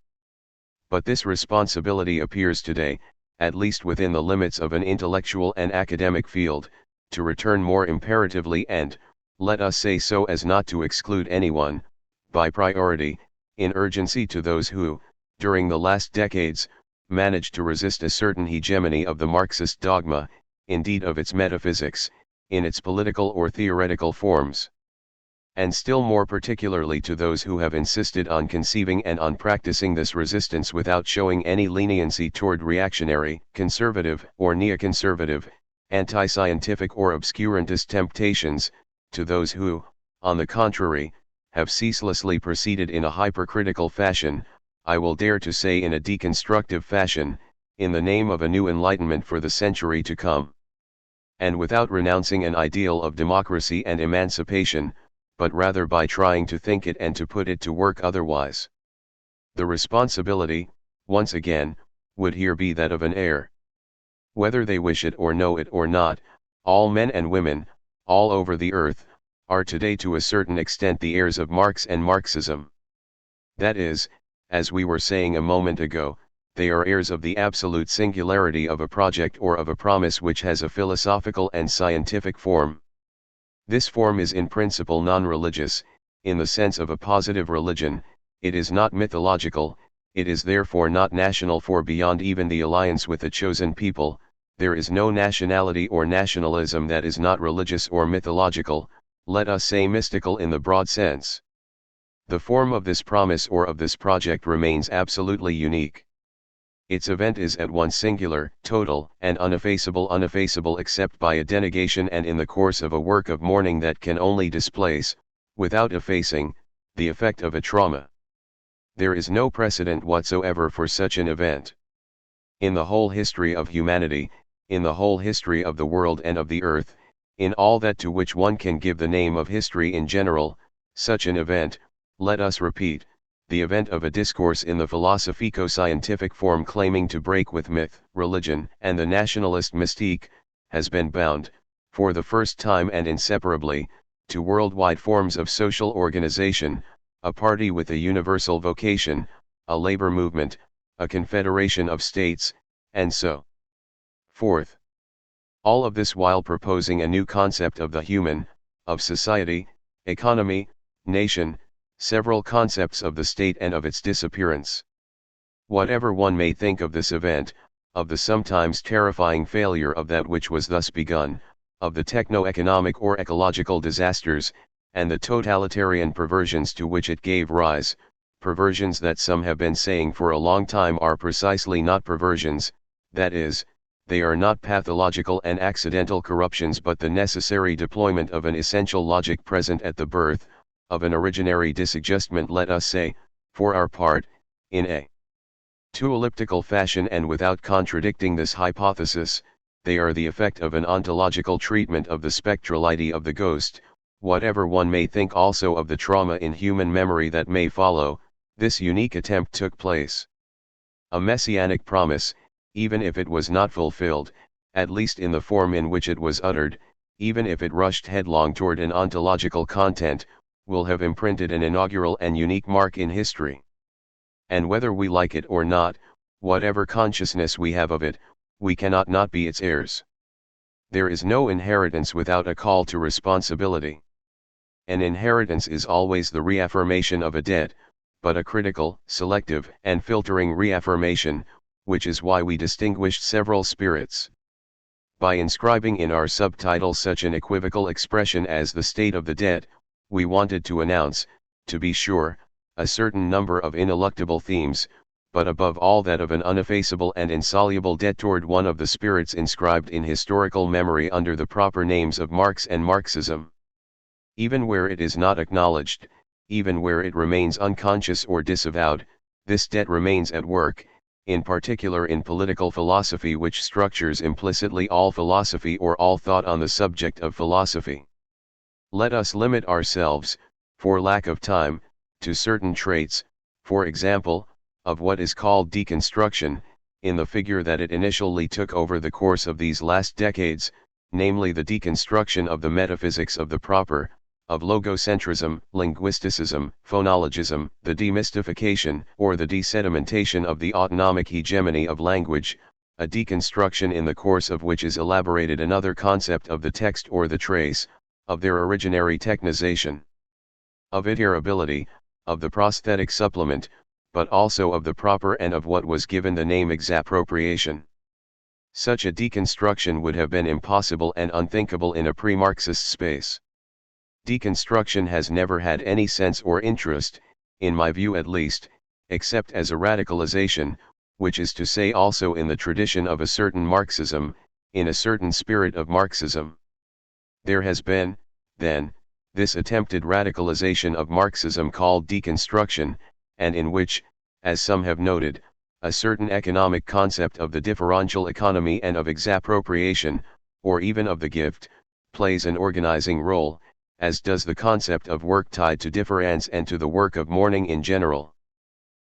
But this responsibility appears today, at least within the limits of an intellectual and academic field, to return more imperatively and, let us say so as not to exclude anyone, by priority, in urgency to those who, during the last decades, managed to resist a certain hegemony of the Marxist dogma, indeed of its metaphysics, in its political or theoretical forms. And still more particularly to those who have insisted on conceiving and on practicing this resistance without showing any leniency toward reactionary, conservative, or neoconservative, anti-scientific or obscurantist temptations, to those who, on the contrary, have ceaselessly proceeded in a hypercritical fashion, I will dare to say in a deconstructive fashion, in the name of a new enlightenment for the century to come. And without renouncing an ideal of democracy and emancipation, but rather by trying to think it and to put it to work otherwise. The responsibility, once again, would here be that of an heir. Whether they wish it or know it or not, all men and women, all over the earth, are today to a certain extent the heirs of Marx and Marxism. That is, as we were saying a moment ago, they are heirs of the absolute singularity of a project or of a promise which has a philosophical and scientific form. This form is in principle non-religious, in the sense of a positive religion, it is not mythological, it is therefore not national, for beyond even the alliance with the chosen people, there is no nationality or nationalism that is not religious or mythological, let us say mystical in the broad sense. The form of this promise or of this project remains absolutely unique. Its event is at once singular, total, and uneffaceable except by a denegation and in the course of a work of mourning that can only displace, without effacing, the effect of a trauma. There is no precedent whatsoever for such an event. In the whole history of humanity, in the whole history of the world and of the earth, in all that to which one can give the name of history in general, such an event, let us repeat, the event of a discourse in the philosophico-scientific form claiming to break with myth, religion, and the nationalist mystique, has been bound, for the first time and inseparably, to worldwide forms of social organization, a party with a universal vocation, a labor movement, a confederation of states, and so forth. All of this while proposing a new concept of the human, of society, economy, nation, several concepts of the state and of its disappearance. Whatever one may think of this event, of the sometimes terrifying failure of that which was thus begun, of the techno-economic or ecological disasters, and the totalitarian perversions to which it gave rise, perversions that some have been saying for a long time are precisely not perversions, that is, they are not pathological and accidental corruptions but the necessary deployment of an essential logic present at the birth, of an originary disadjustment, let us say, for our part, in a too elliptical fashion and without contradicting this hypothesis, they are the effect of an ontological treatment of the spectrality of the ghost, whatever one may think also of the trauma in human memory that may follow, this unique attempt took place. A messianic promise, even if it was not fulfilled, at least in the form in which it was uttered, even if it rushed headlong toward an ontological content, will have imprinted an inaugural and unique mark in history. And whether we like it or not, whatever consciousness we have of it, we cannot not be its heirs. There is no inheritance without a call to responsibility. An inheritance is always the reaffirmation of a debt, but a critical, selective, and filtering reaffirmation, which is why we distinguished several spirits. By inscribing in our subtitle such an equivocal expression as the state of the debt, we wanted to announce, to be sure, a certain number of ineluctable themes, but above all that of an uneffaceable and insoluble debt toward one of the spirits inscribed in historical memory under the proper names of Marx and Marxism. Even where it is not acknowledged, even where it remains unconscious or disavowed, this debt remains at work, in particular in political philosophy, which structures implicitly all philosophy or all thought on the subject of philosophy. Let us limit ourselves, for lack of time, to certain traits, for example, of what is called deconstruction, in the figure that it initially took over the course of these last decades, namely the deconstruction of the metaphysics of the proper, of logocentrism, linguisticism, phonologism, the demystification or the desedimentation of the autonomic hegemony of language, a deconstruction in the course of which is elaborated another concept of the text or the trace, of their originary technization, of iterability, of the prosthetic supplement, but also of the proper and of what was given the name exappropriation. Such a deconstruction would have been impossible and unthinkable in a pre-Marxist space. Deconstruction has never had any sense or interest, in my view at least, except as a radicalization, which is to say also in the tradition of a certain Marxism, in a certain spirit of Marxism. There has been, then, this attempted radicalization of Marxism called deconstruction, and in which, as some have noted, a certain economic concept of the differential economy and of expropriation, or even of the gift, plays an organizing role, as does the concept of work tied to difference and to the work of mourning in general.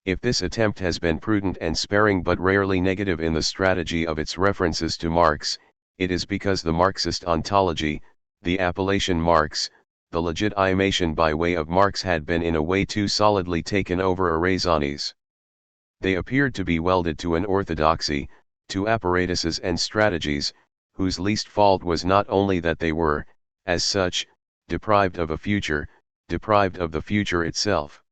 If this attempt has been prudent and sparing but rarely negative in the strategy of its references to Marx, it is because the Marxist ontology, the appellation Marx, the legitimation by way of Marx had been in a way too solidly taken over a raisonnes. They appeared to be welded to an orthodoxy, to apparatuses and strategies, whose least fault was not only that they were, as such, deprived of a future, deprived of the future itself.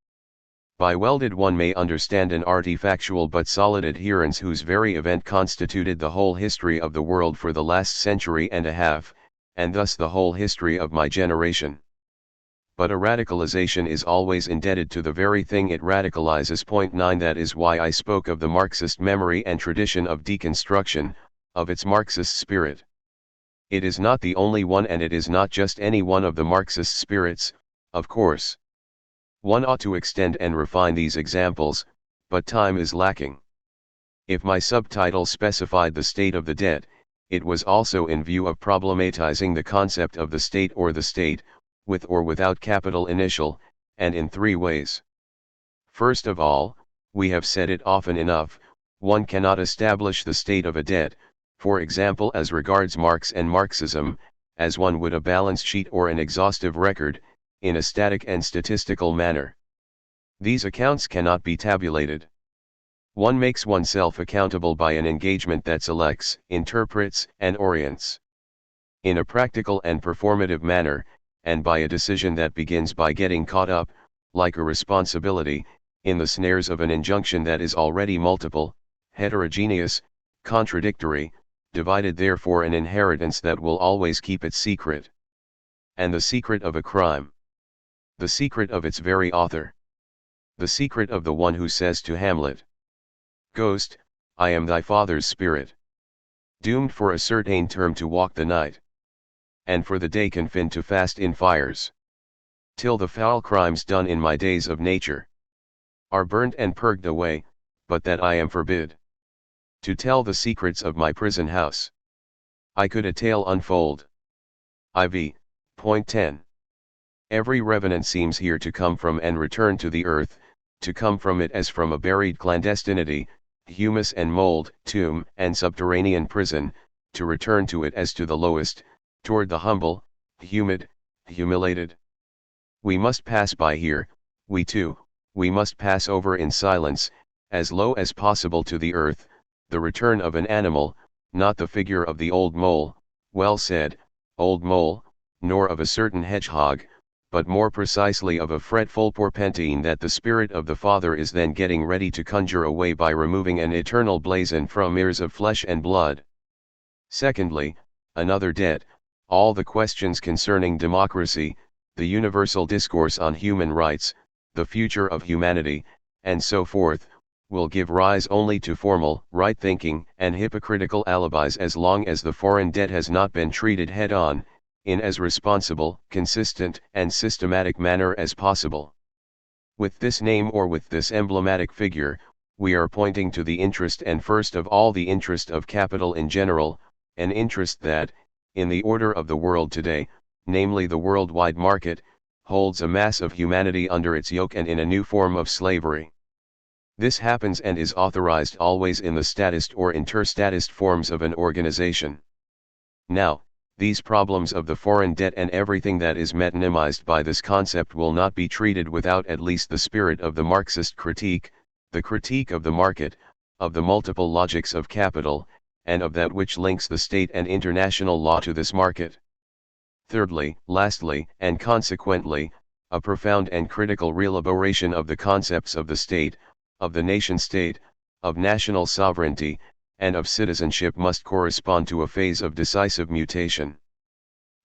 By welded one may understand an artifactual but solid adherence whose very event constituted the whole history of the world for the last century and a half, and thus the whole history of my generation. But a radicalization is always indebted to the very thing it radicalizes. Point 9. That is why I spoke of the Marxist memory and tradition of deconstruction, of its Marxist spirit. It is not the only one, and it is not just any one of the Marxist spirits, of course. One ought to extend and refine these examples, but time is lacking. If my subtitle specified the state of the dead, it was also in view of problematizing the concept of the state or the state, with or without capital initial, and in three ways. First of all, we have said it often enough, one cannot establish the state of a dead, for example as regards Marx and Marxism, as one would a balance sheet or an exhaustive record, in a static and statistical manner. These accounts cannot be tabulated. One makes oneself accountable by an engagement that selects, interprets, and orients. In a practical and performative manner, and by a decision that begins by getting caught up, like a responsibility, in the snares of an injunction that is already multiple, heterogeneous, contradictory, divided, therefore an inheritance that will always keep its secret. And the secret of a crime. The secret of its very author. The secret of the one who says to Hamlet, "Ghost, I am thy father's spirit, doomed for a certain term to walk the night, and for the day confined to fast in fires, till the foul crimes done in my days of nature are burnt and purged away, but that I am forbid to tell the secrets of my prison house. I could a tale unfold." IV. Point 10. Every revenant seems here to come from and return to the earth, to come from it as from a buried clandestinity, humus and mold, tomb and subterranean prison, to return to it as to the lowest, toward the humble, humid, humiliated. We must pass by here, we must pass over in silence, as low as possible to the earth, the return of an animal, not the figure of the old mole, well said, old mole, nor of a certain hedgehog, but more precisely of a fretful porpentine that the spirit of the Father is then getting ready to conjure away by removing an eternal blazon from ears of flesh and blood. Secondly, another dead, all the questions concerning democracy, the universal discourse on human rights, the future of humanity, and so forth, will give rise only to formal, right-thinking, and hypocritical alibis as long as the foreign debt has not been treated head-on, in as responsible, consistent, and systematic manner as possible. With this name or with this emblematic figure, we are pointing to the interest, and first of all the interest of capital in general, an interest that, in the order of the world today, namely the worldwide market, holds a mass of humanity under its yoke and in a new form of slavery. This happens and is authorized always in the statist or interstatist forms of an organization. Now, these problems of the foreign debt and everything that is metonymized by this concept will not be treated without at least the spirit of the Marxist critique, the critique of the market, of the multiple logics of capital, and of that which links the state and international law to this market. Thirdly, lastly, and consequently, a profound and critical reelaboration of the concepts of the state, of the nation-state, of national sovereignty, and of citizenship must correspond to a phase of decisive mutation.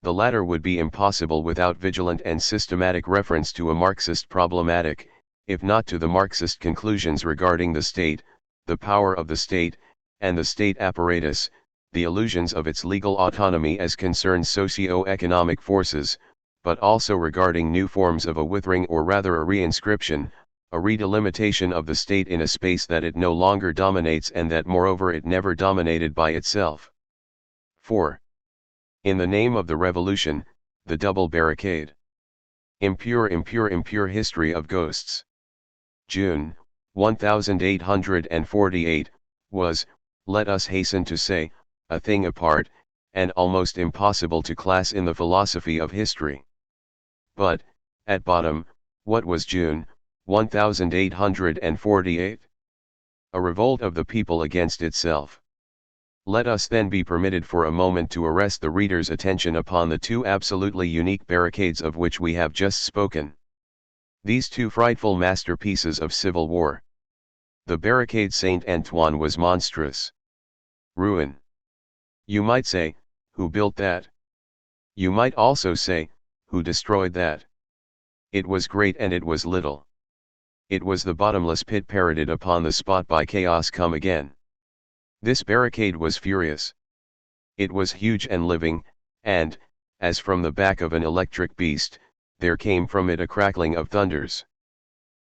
The latter would be impossible without vigilant and systematic reference to a Marxist problematic, if not to the Marxist conclusions regarding the state, the power of the state, and the state apparatus, the illusions of its legal autonomy as concerns socio-economic forces, but also regarding new forms of a withering or rather a reinscription, a redelimitation of the state in a space that it no longer dominates and that moreover it never dominated by itself. 4. In the name of the revolution, the double barricade. Impure history of ghosts. June, 1848, was, let us hasten to say, a thing apart, and almost impossible to class in the philosophy of history. But, at bottom, what was June, 1848? A revolt of the people against itself. Let us then be permitted for a moment to arrest the reader's attention upon the two absolutely unique barricades of which we have just spoken. These two frightful masterpieces of civil war. The barricade Saint Antoine was monstrous. Ruin. You might say, who built that? You might also say, who destroyed that? It was great and it was little. It was the bottomless pit parroted upon the spot by chaos come again. This barricade was furious. It was huge and living, and, as from the back of an electric beast, there came from it a crackling of thunders.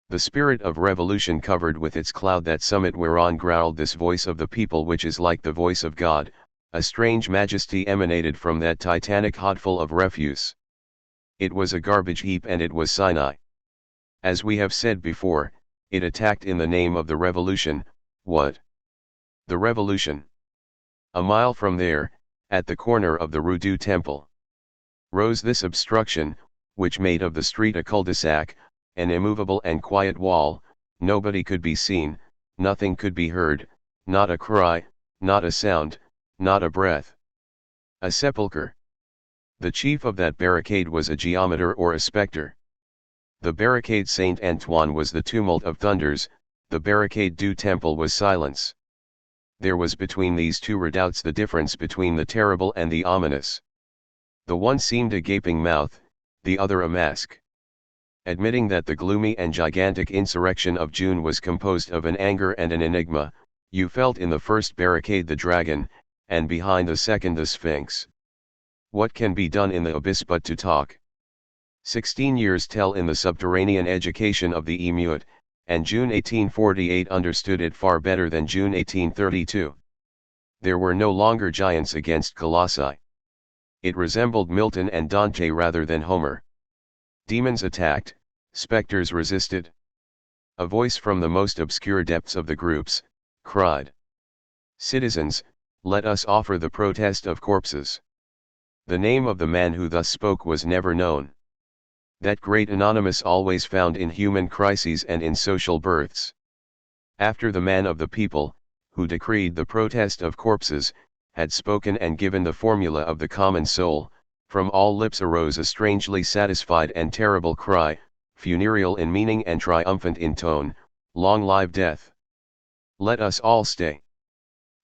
The spirit of revolution covered with its cloud that summit whereon growled this voice of the people which is like the voice of God, a strange majesty emanated from that titanic hotful of refuse. It was a garbage heap and it was Sinai. As we have said before, it attacked in the name of the revolution. What? The revolution. A mile from there, at the corner of the Rue du Temple, rose this obstruction, which made of the street a cul-de-sac, an immovable and quiet wall. Nobody could be seen, nothing could be heard, not a cry, not a sound, not a breath. A sepulchre. The chief of that barricade was a geometer or a spectre. The barricade Saint Antoine was the tumult of thunders, the barricade du Temple was silence. There was between these two redoubts the difference between the terrible and the ominous. The one seemed a gaping mouth, the other a mask. Admitting that the gloomy and gigantic insurrection of June was composed of an anger and an enigma, you felt in the first barricade the dragon, and behind the second the Sphinx. What can be done in the abyss but to talk? 16 years tell in the subterranean education of the emeute, and June 1848 understood it far better than June 1832. There were no longer giants against colossi. It resembled Milton and Dante rather than Homer. Demons attacked, specters resisted. A voice from the most obscure depths of the groups, cried, "Citizens, let us offer the protest of corpses." The name of the man who thus spoke was never known. That great anonymous always found in human crises and in social births. After the man of the people, who decreed the protest of corpses, had spoken and given the formula of the common soul, from all lips arose a strangely satisfied and terrible cry, funereal in meaning and triumphant in tone, "Long live death! Let us all stay."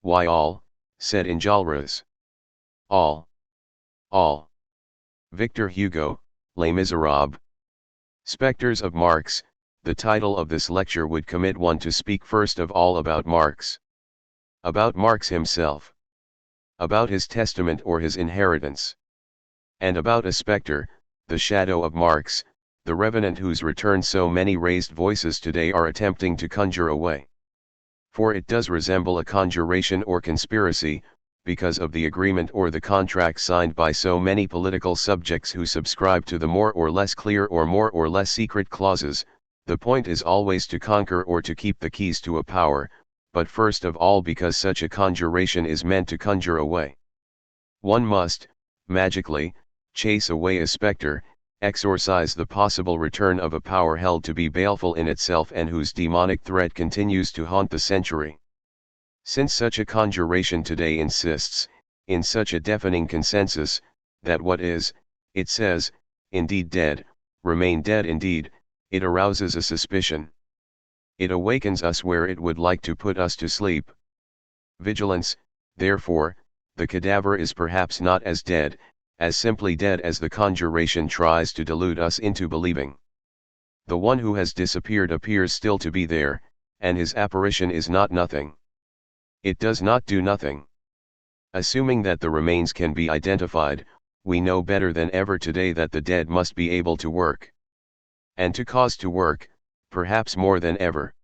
"Why all?" said Enjolras. "All. All." Victor Hugo, Les Miserables. Specters of Marx. The title of this lecture would commit one to speak first of all about Marx. About Marx himself. About his testament or his inheritance. And about a specter, the shadow of Marx, the revenant whose return so many raised voices today are attempting to conjure away. For it does resemble a conjuration or conspiracy, because of the agreement or the contract signed by so many political subjects who subscribe to the more or less clear or more or less secret clauses. The point is always to conquer or to keep the keys to a power, but first of all because such a conjuration is meant to conjure away. One must, magically, chase away a specter, exorcise the possible return of a power held to be baleful in itself and whose demonic threat continues to haunt the century. Since such a conjuration today insists, in such a deafening consensus, that what is, it says, indeed dead, remain dead indeed, it arouses a suspicion. It awakens us where it would like to put us to sleep. Vigilance, therefore, the cadaver is perhaps not as dead, as simply dead as the conjuration tries to delude us into believing. The one who has disappeared appears still to be there, and his apparition is not nothing. It does not do nothing. Assuming that the remains can be identified, we know better than ever today that the dead must be able to work. And to cause to work, perhaps more than ever.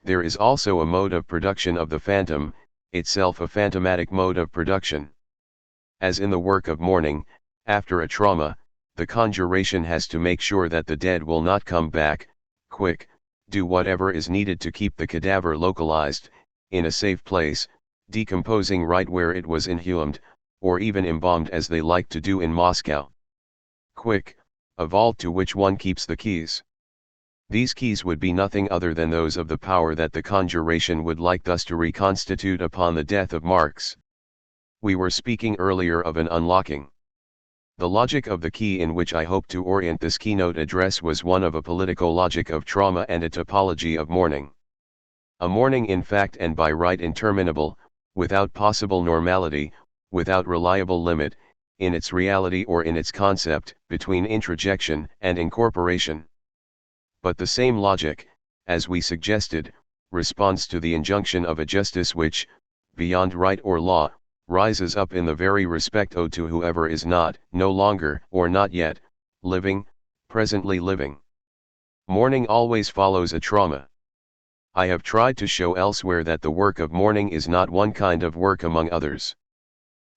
There is also a mode of production of the phantom, itself a phantomatic mode of production. As in the work of mourning, after a trauma, the conjuration has to make sure that the dead will not come back, quick, do whatever is needed to keep the cadaver localized, in a safe place, decomposing right where it was inhumed, or even embalmed as they like to do in Moscow. Quick, a vault to which one keeps the keys. These keys would be nothing other than those of the power that the conjuration would like thus to reconstitute upon the death of Marx. We were speaking earlier of an unlocking. The logic of the key in which I hope to orient this keynote address was one of a political logic of trauma and a topology of mourning. A mourning in fact and by right interminable, without possible normality, without reliable limit, in its reality or in its concept, between introjection and incorporation. But the same logic, as we suggested, responds to the injunction of a justice which, beyond right or law, rises up in the very respect owed to whoever is not, no longer, or not yet, living, presently living. Mourning always follows a trauma. I have tried to show elsewhere that the work of mourning is not one kind of work among others.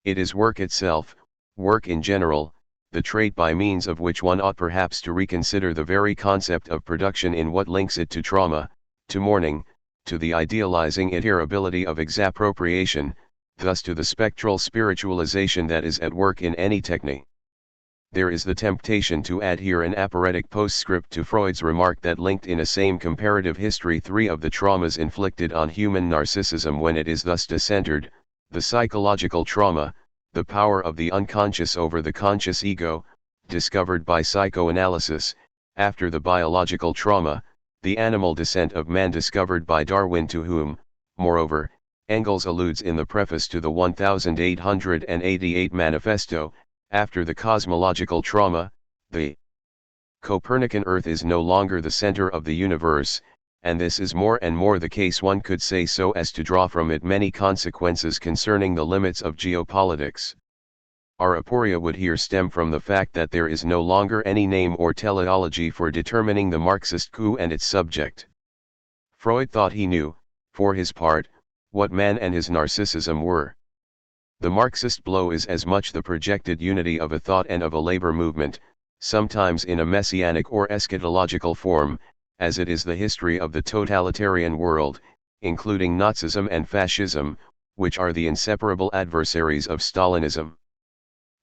It is work itself, work in general, the trait by means of which one ought perhaps to reconsider the very concept of production in what links it to trauma, to mourning, to the idealizing iterability of exappropriation, thus to the spectral spiritualization that is at work in any technique. There is the temptation to add here an aphoretic postscript to Freud's remark that linked in a same comparative history three of the traumas inflicted on human narcissism when it is thus decentered: the psychological trauma, the power of the unconscious over the conscious ego, discovered by psychoanalysis; after the biological trauma, the animal descent of man discovered by Darwin, to whom, moreover, Engels alludes in the preface to the 1888 Manifesto; after the cosmological trauma, the Copernican Earth is no longer the center of the universe, and this is more and more the case, one could say, so as to draw from it many consequences concerning the limits of geopolitics. Our aporia would here stem from the fact that there is no longer any name or teleology for determining the Marxist coup and its subject. Freud thought he knew, for his part, what man and his narcissism were. The Marxist blow is as much the projected unity of a thought and of a labor movement, sometimes in a messianic or eschatological form, as it is the history of the totalitarian world, including Nazism and Fascism, which are the inseparable adversaries of Stalinism.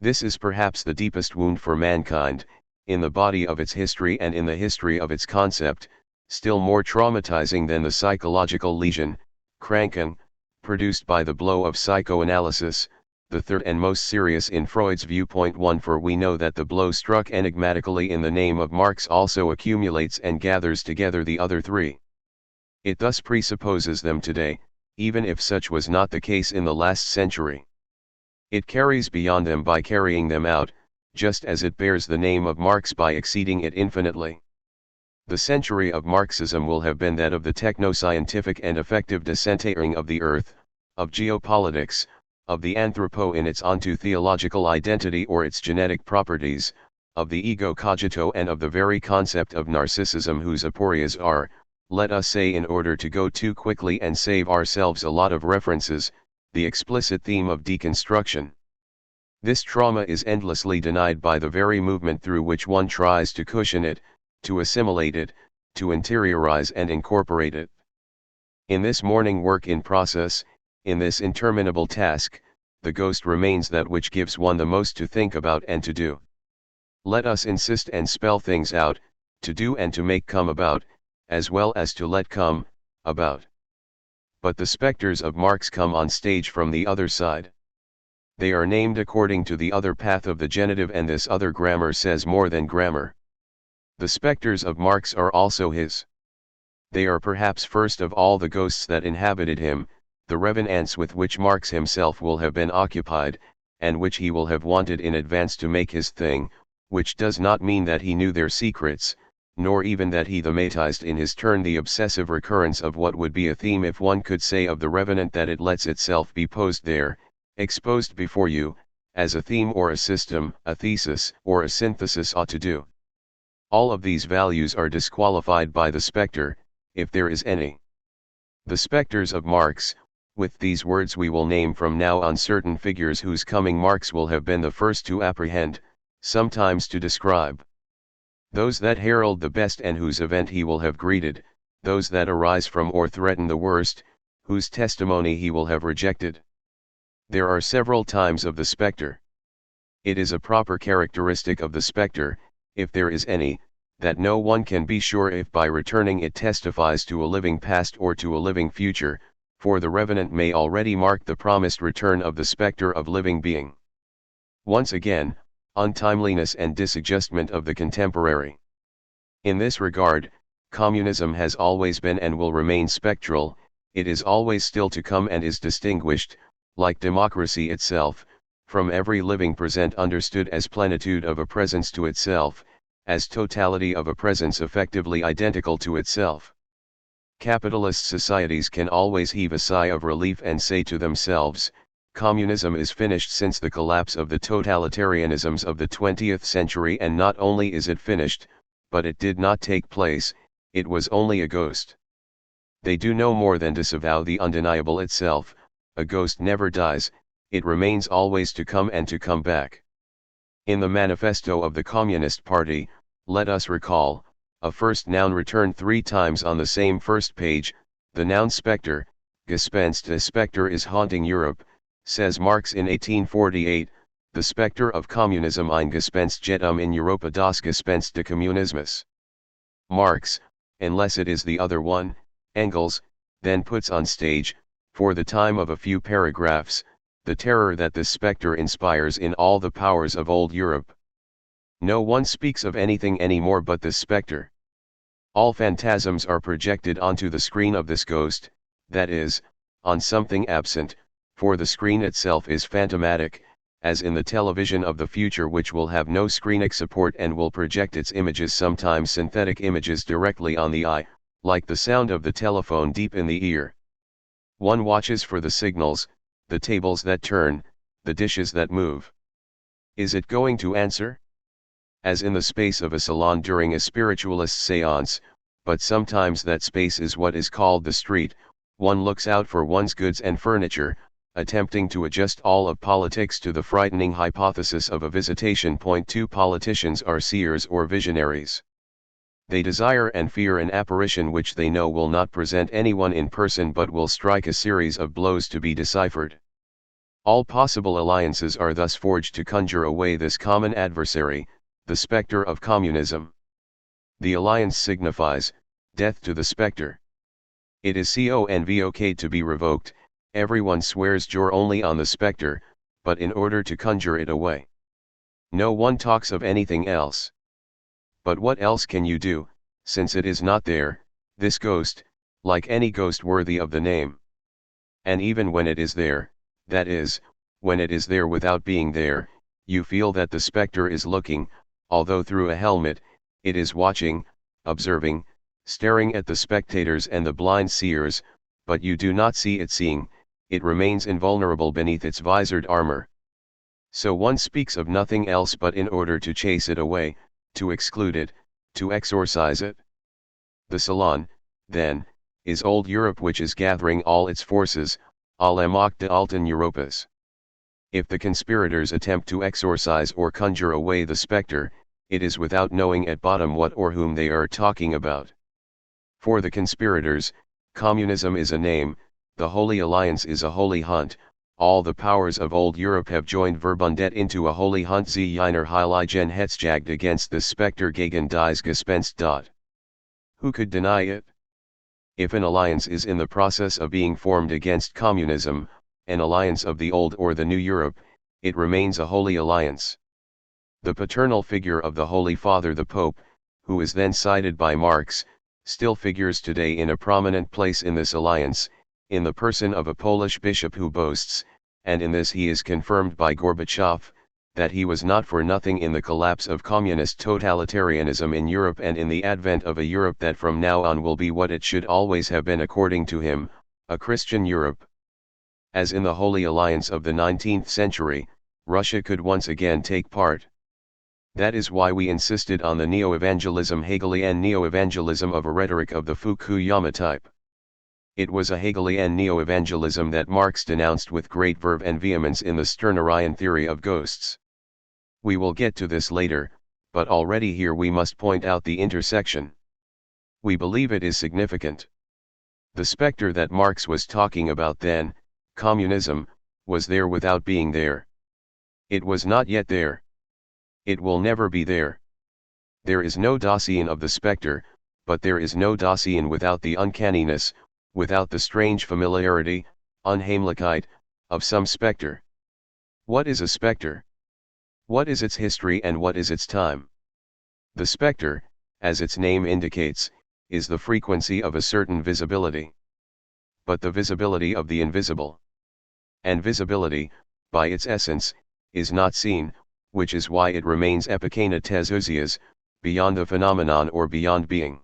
This is perhaps the deepest wound for mankind, in the body of its history and in the history of its concept, still more traumatizing than the psychological lesion, Kranken, produced by the blow of psychoanalysis, the third and most serious in Freud's viewpoint one, for we know that the blow struck enigmatically in the name of Marx also accumulates and gathers together the other three. It thus presupposes them today, even if such was not the case in the last century. It carries beyond them by carrying them out, just as it bears the name of Marx by exceeding it infinitely. The century of Marxism will have been that of the techno-scientific and effective decentering of the earth, of geopolitics, of the anthropo in its onto-theological identity or its genetic properties, of the ego cogito and of the very concept of narcissism, whose aporias are, let us say in order to go too quickly and save ourselves a lot of references, the explicit theme of deconstruction. This trauma is endlessly denied by the very movement through which one tries to cushion it, to assimilate it, to interiorize and incorporate it. In this mourning work in process, in this interminable task, the ghost remains that which gives one the most to think about and to do. Let us insist and spell things out, to do and to make come about, as well as to let come about. But the specters of Marx come on stage from the other side. They are named according to the other path of the genitive, and this other grammar says more than grammar. The specters of Marx are also his. They are perhaps first of all the ghosts that inhabited him, the revenants with which Marx himself will have been occupied, and which he will have wanted in advance to make his thing, which does not mean that he knew their secrets, nor even that he thematized in his turn the obsessive recurrence of what would be a theme if one could say of the revenant that it lets itself be posed there, exposed before you, as a theme or a system, a thesis, or a synthesis ought to do. All of these values are disqualified by the spectre, if there is any. The specters of Marx. With these words we will name from now on certain figures whose coming Marx will have been the first to apprehend, sometimes to describe. Those that herald the best and whose event he will have greeted, those that arise from or threaten the worst, whose testimony he will have rejected. There are several times of the spectre. It is a proper characteristic of the spectre, if there is any, that no one can be sure if by returning it testifies to a living past or to a living future, for the revenant may already mark the promised return of the spectre of living being. Once again, untimeliness and disadjustment of the contemporary. In this regard, communism has always been and will remain spectral. It is always still to come and is distinguished, like democracy itself, from every living present understood as plenitude of a presence to itself, as totality of a presence effectively identical to itself. Capitalist societies can always heave a sigh of relief and say to themselves, communism is finished since the collapse of the totalitarianisms of the 20th century, and not only is it finished, but it did not take place, it was only a ghost. They do no more than disavow the undeniable itself. A ghost never dies, it remains always to come and to come back. In the manifesto of the Communist Party, let us recall, a first noun returned 3 times on the same first page, the noun spectre. Gespenst. A spectre is haunting Europe, says Marx in 1848, the spectre of communism ein Gespenst jet in Europa das Gespenst de Kommunismus. Marx, unless it is the other one, Engels, then puts on stage, for the time of a few paragraphs, the terror that this spectre inspires in all the powers of old Europe. No one speaks of anything anymore but this spectre. All phantasms are projected onto the screen of this ghost, that is, on something absent, for the screen itself is phantomatic, as in the television of the future, which will have no screnic support and will project its images, sometimes synthetic images, directly on the eye, like the sound of the telephone deep in the ear. One watches for the signals, the tables that turn, the dishes that move. Is it going to answer? As in the space of a salon during a spiritualist séance, but sometimes that space is what is called the street. One looks out for one's goods and furniture, attempting to adjust all of politics to the frightening hypothesis of a visitation point. 2 Politicians are seers or visionaries. They desire and fear an apparition which they know will not present anyone in person but will strike a series of blows to be deciphered. All possible alliances are thus forged to conjure away this common adversary, the spectre of communism. The alliance signifies death to the spectre. It is convoked to be revoked. Everyone swears jure only on the spectre, but in order to conjure it away. No one talks of anything else. But what else can you do, since it is not there, this ghost, like any ghost worthy of the name? And even when it is there, that is, when it is there without being there, you feel that the spectre is looking, although through a helmet. It is watching, observing, staring at the spectators and the blind seers, but you do not see it seeing. It remains invulnerable beneath its visored armor. So one speaks of nothing else but in order to chase it away, to exclude it, to exorcise it. The salon, then, is old Europe, which is gathering all its forces, à la moque de alten Europas. If the conspirators attempt to exorcise or conjure away the spectre, it is without knowing at bottom what or whom they are talking about. For the conspirators, communism is a name, the Holy Alliance is a holy hunt. All the powers of old Europe have joined verbundet into a holy hunt. Sie einer heiligen Hetzjagd against the spectre gegen dies Gespenst. Who could deny it? If an alliance is in the process of being formed against communism, an alliance of the old or the new Europe, it remains a holy alliance. The paternal figure of the Holy Father the Pope, who is then cited by Marx, still figures today in a prominent place in this alliance, in the person of a Polish bishop who boasts, and in this he is confirmed by Gorbachev, that he was not for nothing in the collapse of communist totalitarianism in Europe and in the advent of a Europe that from now on will be what it should always have been according to him, a Christian Europe. As in the Holy Alliance of the 19th century, Russia could once again take part. That is why we insisted on the neo-evangelism Hegelian neo-evangelism of a rhetoric of the Fukuyama type. It was a Hegelian neo-evangelism that Marx denounced with great verve and vehemence in the Stirnerian theory of ghosts. We will get to this later, but already here we must point out the intersection. We believe it is significant. The specter that Marx was talking about then, communism, was there without being there. It was not yet there. It will never be there. There is no Dasein of the specter, but there is no Dasein without the uncanniness, without the strange familiarity, Unheimlichkeit, of some specter. What is a specter? What is its history and what is its time? The specter, as its name indicates, is the frequency of a certain visibility. But the visibility of the invisible. And visibility, by its essence, is not seen, which is why it remains epikeina tes ousias, beyond the phenomenon or beyond being.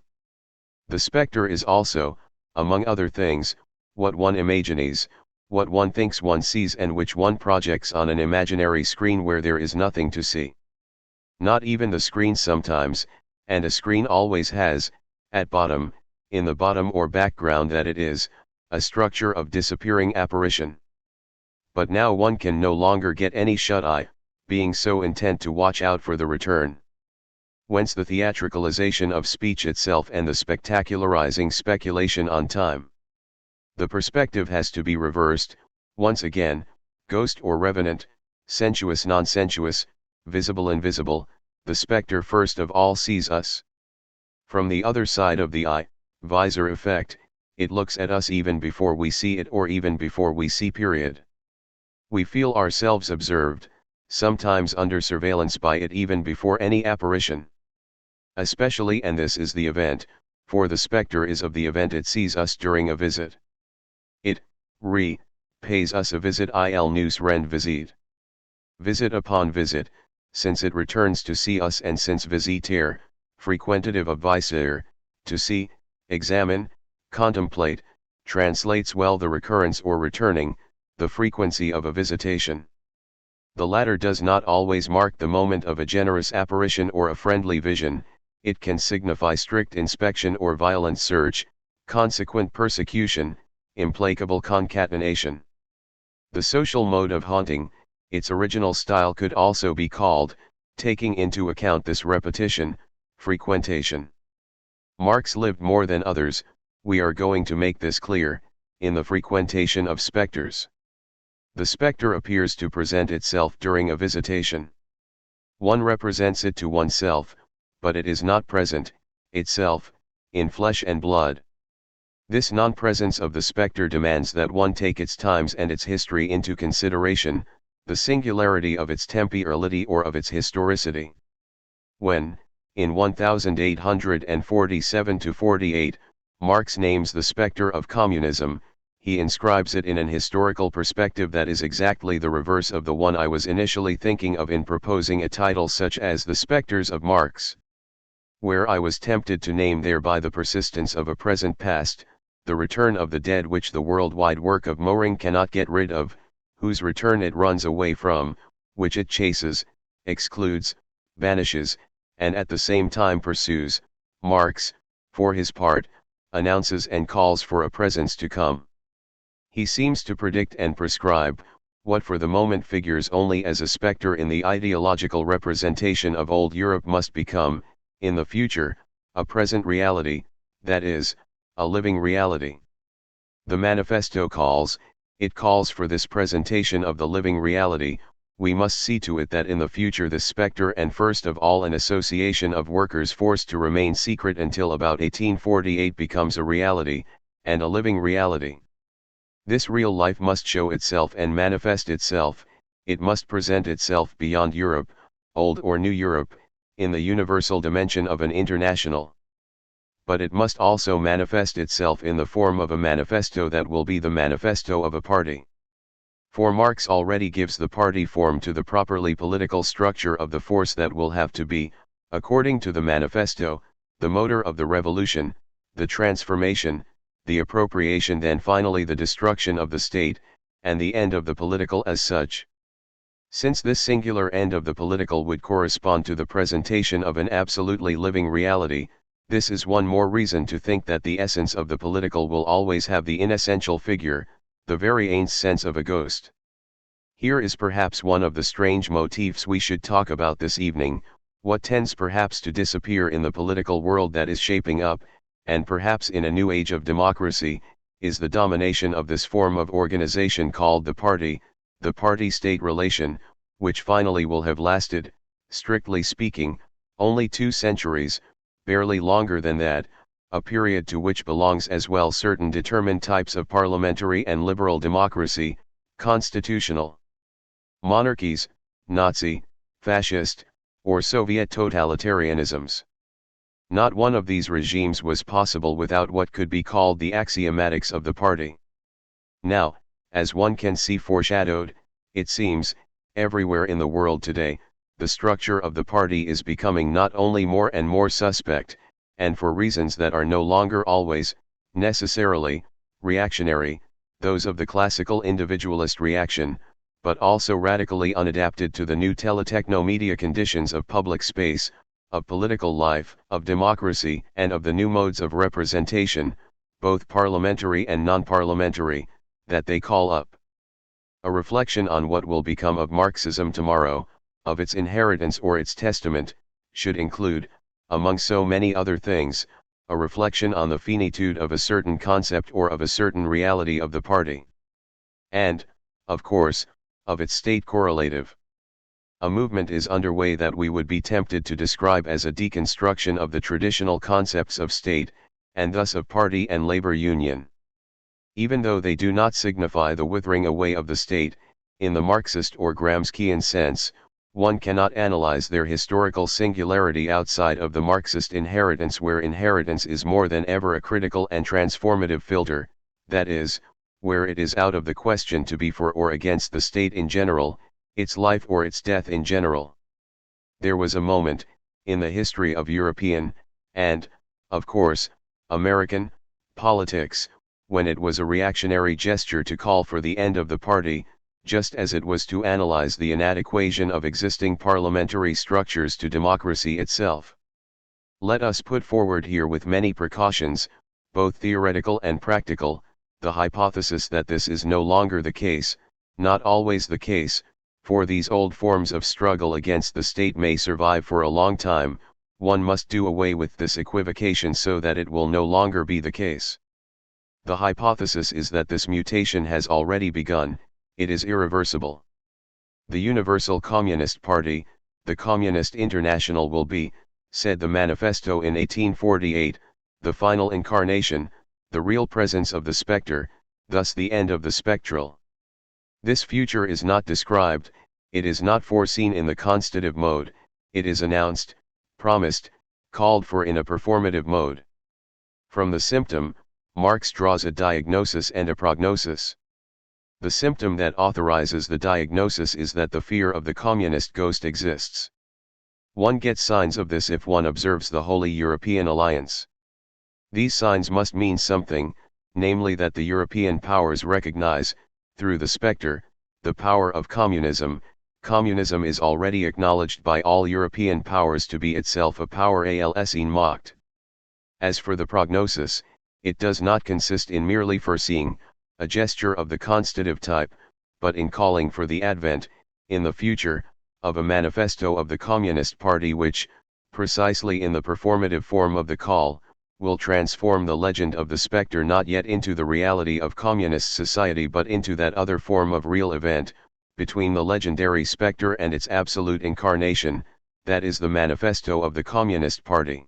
The specter is also, among other things, what one imagines, what one thinks one sees and which one projects on an imaginary screen where there is nothing to see. Not even the screen sometimes, and a screen always has, at bottom, in the bottom or background that it is, a structure of disappearing apparition. But now one can no longer get any shut-eye, being so intent to watch out for the return. Whence the theatricalization of speech itself and the spectacularizing speculation on time. The perspective has to be reversed, once again, ghost or revenant, sensuous non-sensuous, visible invisible, the specter first of all sees us. From the other side of the eye, visor effect, it looks at us even before we see it or even before we see period. We feel ourselves observed, sometimes under surveillance by it even before any apparition. Especially, and this is the event, for the specter is of the event it sees us during a visit. It, pays us a visit il nous rend visite. Visit upon visit, since it returns to see us and since visiter, frequentative of visere, to see, examine, contemplate, translates well the recurrence or returning, the frequency of a visitation. The latter does not always mark the moment of a generous apparition or a friendly vision, it can signify strict inspection or violent search, consequent persecution, implacable concatenation. The social mode of haunting, its original style could also be called, taking into account this repetition, frequentation. Marx lived more than others, we are going to make this clear, in the frequentation of specters. The specter appears to present itself during a visitation. One represents it to oneself, but it is not present, itself, in flesh and blood. This non-presence of the specter demands that one take its times and its history into consideration, the singularity of its temporality or of its historicity. When, in 1847-48, Marx names the specter of communism, he inscribes it in an historical perspective that is exactly the reverse of the one I was initially thinking of in proposing a title such as The Specters of Marx. Where I was tempted to name thereby the persistence of a present past, the return of the dead which the worldwide work of Moring cannot get rid of, whose return it runs away from, which it chases, excludes, banishes, and at the same time pursues, Marx, for his part, announces and calls for a presence to come. He seems to predict and prescribe, what for the moment figures only as a specter in the ideological representation of old Europe must become, in the future, a present reality, that is, a living reality. The manifesto calls for this presentation of the living reality. We must see to it that in the future this specter and first of all an association of workers forced to remain secret until about 1848 becomes a reality, and a living reality. This real life must show itself and manifest itself, it must present itself beyond Europe, old or new Europe, in the universal dimension of an international. But it must also manifest itself in the form of a manifesto that will be the manifesto of a party. For Marx already gives the party form to the properly political structure of the force that will have to be, according to the manifesto, the motor of the revolution, the transformation, the appropriation, then finally the destruction of the state, and the end of the political as such. Since this singular end of the political would correspond to the presentation of an absolutely living reality, this is one more reason to think that the essence of the political will always have the inessential figure, the very ain't sense of a ghost. Here is perhaps one of the strange motifs we should talk about this evening, what tends perhaps to disappear in the political world that is shaping up, and perhaps in a new age of democracy, is the domination of this form of organization called the party-state relation, which finally will have lasted, strictly speaking, only 2 centuries, barely longer than that, a period to which belongs as well certain determined types of parliamentary and liberal democracy, constitutional monarchies, Nazi, fascist, or Soviet totalitarianisms. Not one of these regimes was possible without what could be called the axiomatics of the party. Now, as one can see foreshadowed, it seems, everywhere in the world today, the structure of the party is becoming not only more and more suspect, and for reasons that are no longer always, necessarily, reactionary, those of the classical individualist reaction, but also radically unadapted to the new teletechno-media conditions of public space, of political life, of democracy, and of the new modes of representation, both parliamentary and non-parliamentary, that they call up. A reflection on what will become of Marxism tomorrow, of its inheritance or its testament, should include, among so many other things, a reflection on the finitude of a certain concept or of a certain reality of the party. And, of course, of its state correlative. A movement is underway that we would be tempted to describe as a deconstruction of the traditional concepts of state, and thus of party and labor union. Even though they do not signify the withering away of the state, in the Marxist or Gramscian sense, one cannot analyze their historical singularity outside of the Marxist inheritance, where inheritance is more than ever a critical and transformative filter, that is, where it is out of the question to be for or against the state in general, its life or its death in general. There was a moment, in the history of European, and, of course, American, politics, when it was a reactionary gesture to call for the end of the party, just as it was to analyze the inadequation of existing parliamentary structures to democracy itself. Let us put forward here with many precautions, both theoretical and practical, the hypothesis that this is no longer the case, not always the case, for these old forms of struggle against the state may survive for a long time. One must do away with this equivocation so that it will no longer be the case. The hypothesis is that this mutation has already begun, it is irreversible. The Universal Communist Party, the Communist International will be, said the manifesto in 1848, the final incarnation, the real presence of the spectre, thus the end of the spectral. This future is not described, it is not foreseen in the constitutive mode, it is announced, promised, called for in a performative mode. From the symptom, Marx draws a diagnosis and a prognosis. The symptom that authorizes the diagnosis is that the fear of the communist ghost exists. One gets signs of this if one observes the Holy European Alliance. These signs must mean something, namely that the European powers recognize, through the spectre, the power of communism. Communism is already acknowledged by all European powers to be itself a power als mocked. As for the prognosis, it does not consist in merely foreseeing, a gesture of the constitutive type, but in calling for the advent, in the future, of a manifesto of the Communist Party which, precisely in the performative form of the call, will transform the legend of the spectre not yet into the reality of communist society but into that other form of real event, between the legendary spectre and its absolute incarnation, that is the manifesto of the Communist Party.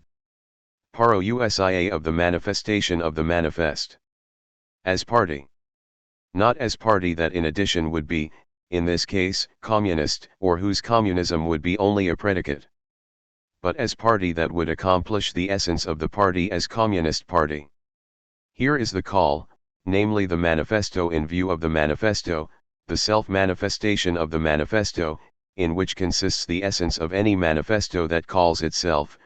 Paro usia of the manifestation of the manifest. As party. Not as party that in addition would be, in this case, communist, or whose communism would be only a predicate. But as party that would accomplish the essence of the party as communist party. Here is the call, namely the manifesto in view of the manifesto, the self-manifestation of the manifesto, in which consists the essence of any manifesto that calls itself,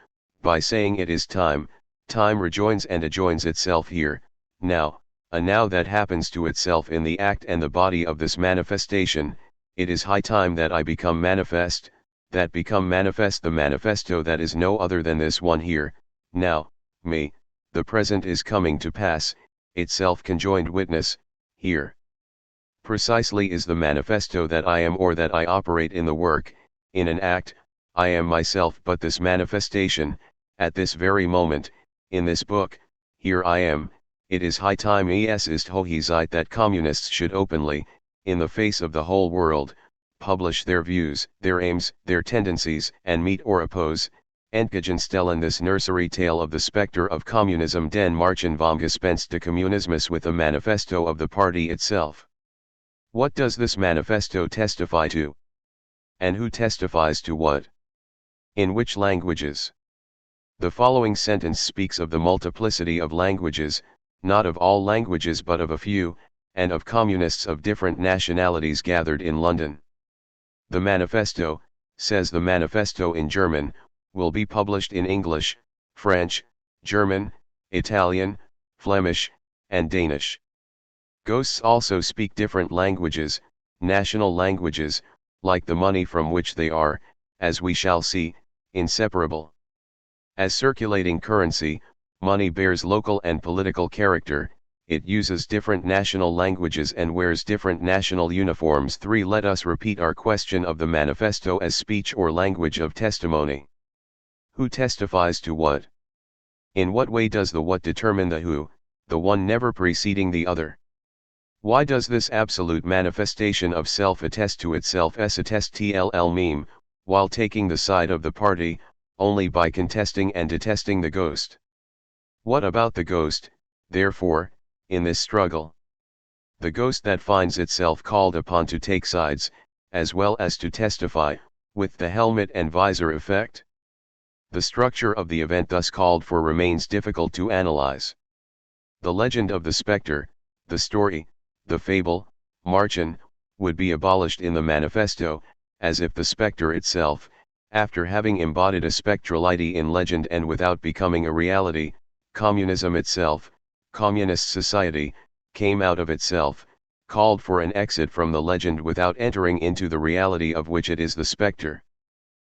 by saying it is time, time rejoins and adjoins itself here, now, a now that happens to itself in the act and the body of this manifestation, it is high time that I become manifest, that become manifest the manifesto that is no other than this one here, now, me, the present is coming to pass, itself conjoined witness, here. Precisely is the manifesto that I am or that I operate in the work, in an act, I am myself but this manifestation, at this very moment, in this book, here I am, it is high time es ist hohe Zeit that communists should openly, in the face of the whole world, publish their views, their aims, their tendencies, and meet or oppose, entgegenstellen this nursery tale of the specter of communism den Marchen vom Gespenst de Kommunismus with a manifesto of the party itself. What does this manifesto testify to? And who testifies to what? In which languages? The following sentence speaks of the multiplicity of languages, not of all languages but of a few, and of communists of different nationalities gathered in London. The manifesto, says the manifesto in German, will be published in English, French, German, Italian, Flemish, and Danish. Ghosts also speak different languages, national languages, like the money from which they are, as we shall see, inseparable. As circulating currency, money bears local and political character, it uses different national languages and wears different national uniforms. 3. Let us repeat our question of the manifesto as speech or language of testimony. Who testifies to what? In what way does the what determine the who, the one never preceding the other? Why does this absolute manifestation of self attest to itself as attest tll meme, while taking the side of the party, only by contesting and detesting the ghost? What about the ghost, therefore, in this struggle? The ghost that finds itself called upon to take sides, as well as to testify, with the helmet and visor effect? The structure of the event thus called for remains difficult to analyze. The legend of the specter, the story, the fable, Märchen, would be abolished in the manifesto, as if the specter itself, after having embodied a spectrality in legend and without becoming a reality, communism itself, communist society, came out of itself, called for an exit from the legend without entering into the reality of which it is the specter.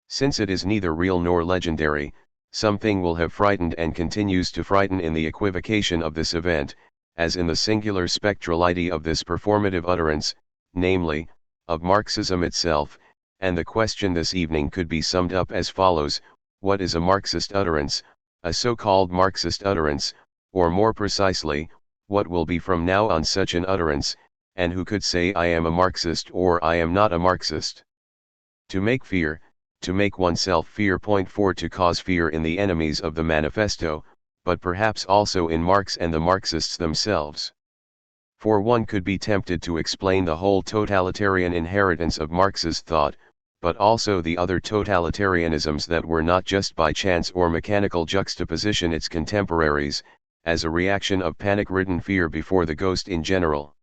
Since it is neither real nor legendary, something will have frightened and continues to frighten in the equivocation of this event, as in the singular spectrality of this performative utterance, namely, of Marxism itself, and the question this evening could be summed up as follows: what is a Marxist utterance, a so-called Marxist utterance, or more precisely, what will be from now on such an utterance, and who could say I am a Marxist or I am not a Marxist? To make fear, to make oneself fear. 4. To cause fear in the enemies of the manifesto, but perhaps also in Marx and the Marxists themselves. For one could be tempted to explain the whole totalitarian inheritance of Marx's thought, but also the other totalitarianisms that were not just by chance or mechanical juxtaposition its contemporaries, as a reaction of panic-ridden fear before the ghost in general.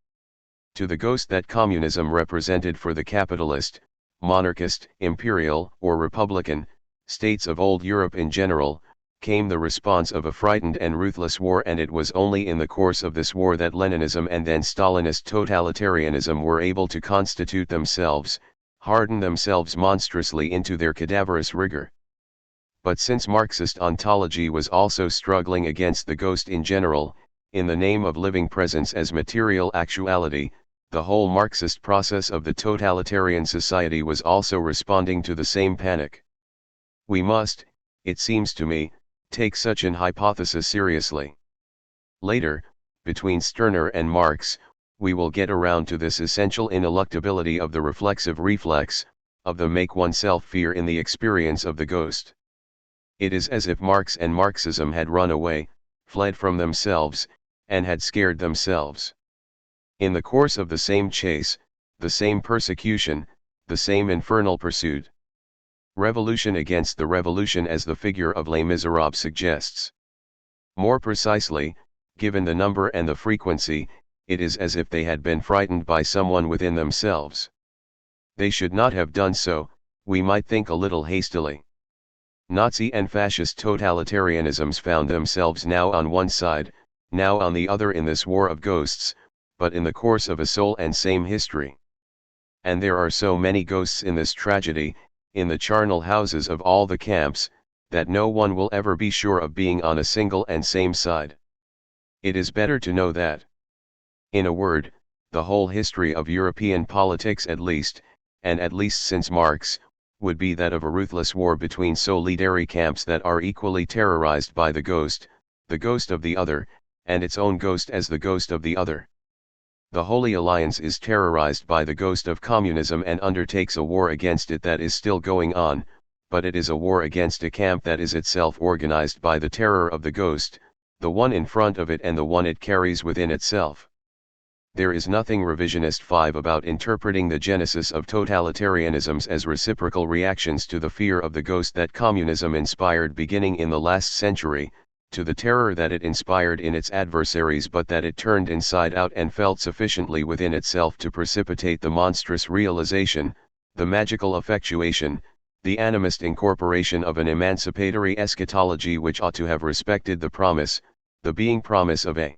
To the ghost that communism represented for the capitalist, monarchist, imperial, or republican, states of old Europe in general, came the response of a frightened and ruthless war, and it was only in the course of this war that Leninism and then Stalinist totalitarianism were able to constitute themselves, harden themselves monstrously into their cadaverous rigor. But since Marxist ontology was also struggling against the ghost in general, in the name of living presence as material actuality, the whole Marxist process of the totalitarian society was also responding to the same panic. We must, it seems to me, take such an hypothesis seriously. Later, between Stirner and Marx, we will get around to this essential ineluctability of the reflexive reflex, of the make oneself fear in the experience of the ghost. It is as if Marx and Marxism had run away, fled from themselves, and had scared themselves. In the course of the same chase, the same persecution, the same infernal pursuit. Revolution against the revolution, as the figure of Les Miserables suggests. More precisely, given the number and the frequency, it is as if they had been frightened by someone within themselves. They should not have done so, we might think a little hastily. Nazi and fascist totalitarianisms found themselves now on one side, now on the other in this war of ghosts, but in the course of a sole and same history. And there are so many ghosts in this tragedy, in the charnel houses of all the camps, that no one will ever be sure of being on a single and same side. It is better to know that. In a word, the whole history of European politics at least, and at least since Marx, would be that of a ruthless war between solidary camps that are equally terrorized by the ghost of the other, and its own ghost as the ghost of the other. The Holy Alliance is terrorized by the ghost of communism and undertakes a war against it that is still going on, but it is a war against a camp that is itself organized by the terror of the ghost, the one in front of it and the one it carries within itself. There is nothing revisionist 5 about interpreting the genesis of totalitarianisms as reciprocal reactions to the fear of the ghost that communism inspired beginning in the last century, to the terror that it inspired in its adversaries but that it turned inside out and felt sufficiently within itself to precipitate the monstrous realization, the magical effectuation, the animist incorporation of an emancipatory eschatology which ought to have respected the promise, the being promise of a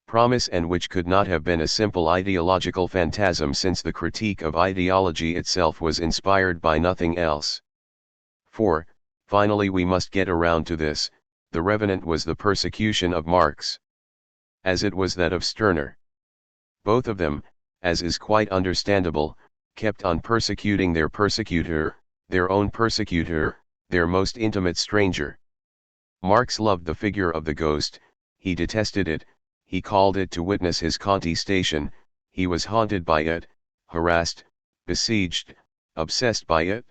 promise, and which could not have been a simple ideological phantasm, since the critique of ideology itself was inspired by nothing else. 4. Finally, we must get around to this: the revenant was the persecution of Marx, as it was that of Stirner. Both of them, as is quite understandable, kept on persecuting their persecutor, their own persecutor, their most intimate stranger. Marx loved the figure of the ghost, he detested it, he called it to witness his contestation, he was haunted by it, harassed, besieged, obsessed by it.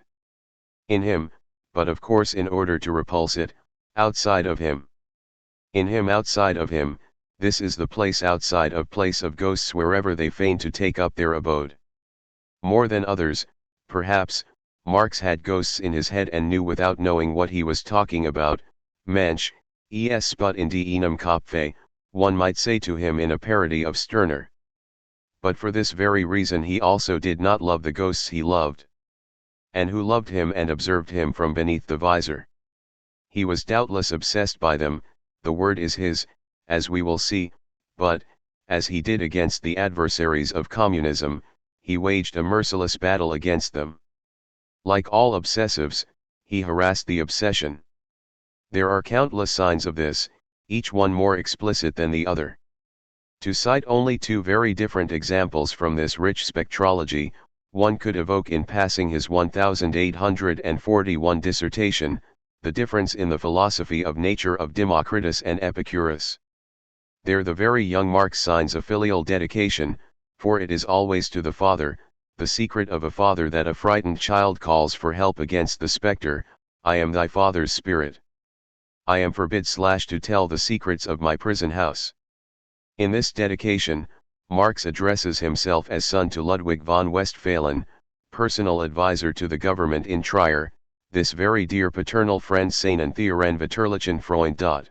In him, but of course in order to repulse it, outside of him. In him, outside of him, this is the place outside of place of ghosts wherever they feign to take up their abode. More than others, perhaps, Marx had ghosts in his head and knew without knowing what he was talking about. Mensch, es sput in deinem Kopfe, one might say to him in a parody of Stirner. But for this very reason he also did not love the ghosts he loved, and who loved him and observed him from beneath the visor. He was doubtless obsessed by them, the word is his, as we will see, but, as he did against the adversaries of communism, he waged a merciless battle against them. Like all obsessives, he harassed the obsession. There are countless signs of this, each one more explicit than the other. To cite only two very different examples from this rich spectrology, one could evoke in passing his 1841 dissertation, The Difference in the Philosophy of Nature of Democritus and Epicurus. There the very young Marx signs a filial dedication, for it is always to the father, the secret of a father, that a frightened child calls for help against the spectre, I am thy father's spirit. I am forbid / to tell the secrets of my prison house. In this dedication, Marx addresses himself as son to Ludwig von Westphalen, personal advisor to the government in Trier, this very dear paternal friend seinen Theoren Väterlichen Freund.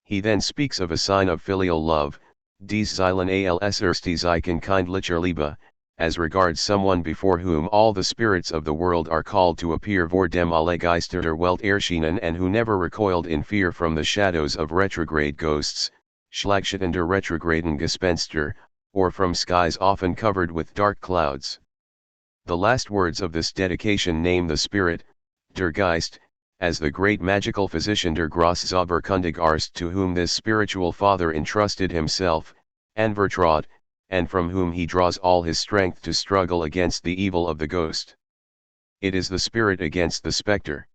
He then speaks of a sign of filial love, dies Zeilen als erste Zeichen kindlicher Liebe, as regards someone before whom all the spirits of the world are called to appear, vor dem alle Geister der Welt erschienen, and who never recoiled in fear from the shadows of retrograde ghosts, schlagschattende retrograden Gespenster, or from skies often covered with dark clouds. The last words of this dedication name the spirit, der Geist, as the great magical physician der Grosszauberkundig Arzt, to whom this spiritual father entrusted himself, anvertraut, and from whom he draws all his strength to struggle against the evil of the ghost. It is the spirit against the spectre.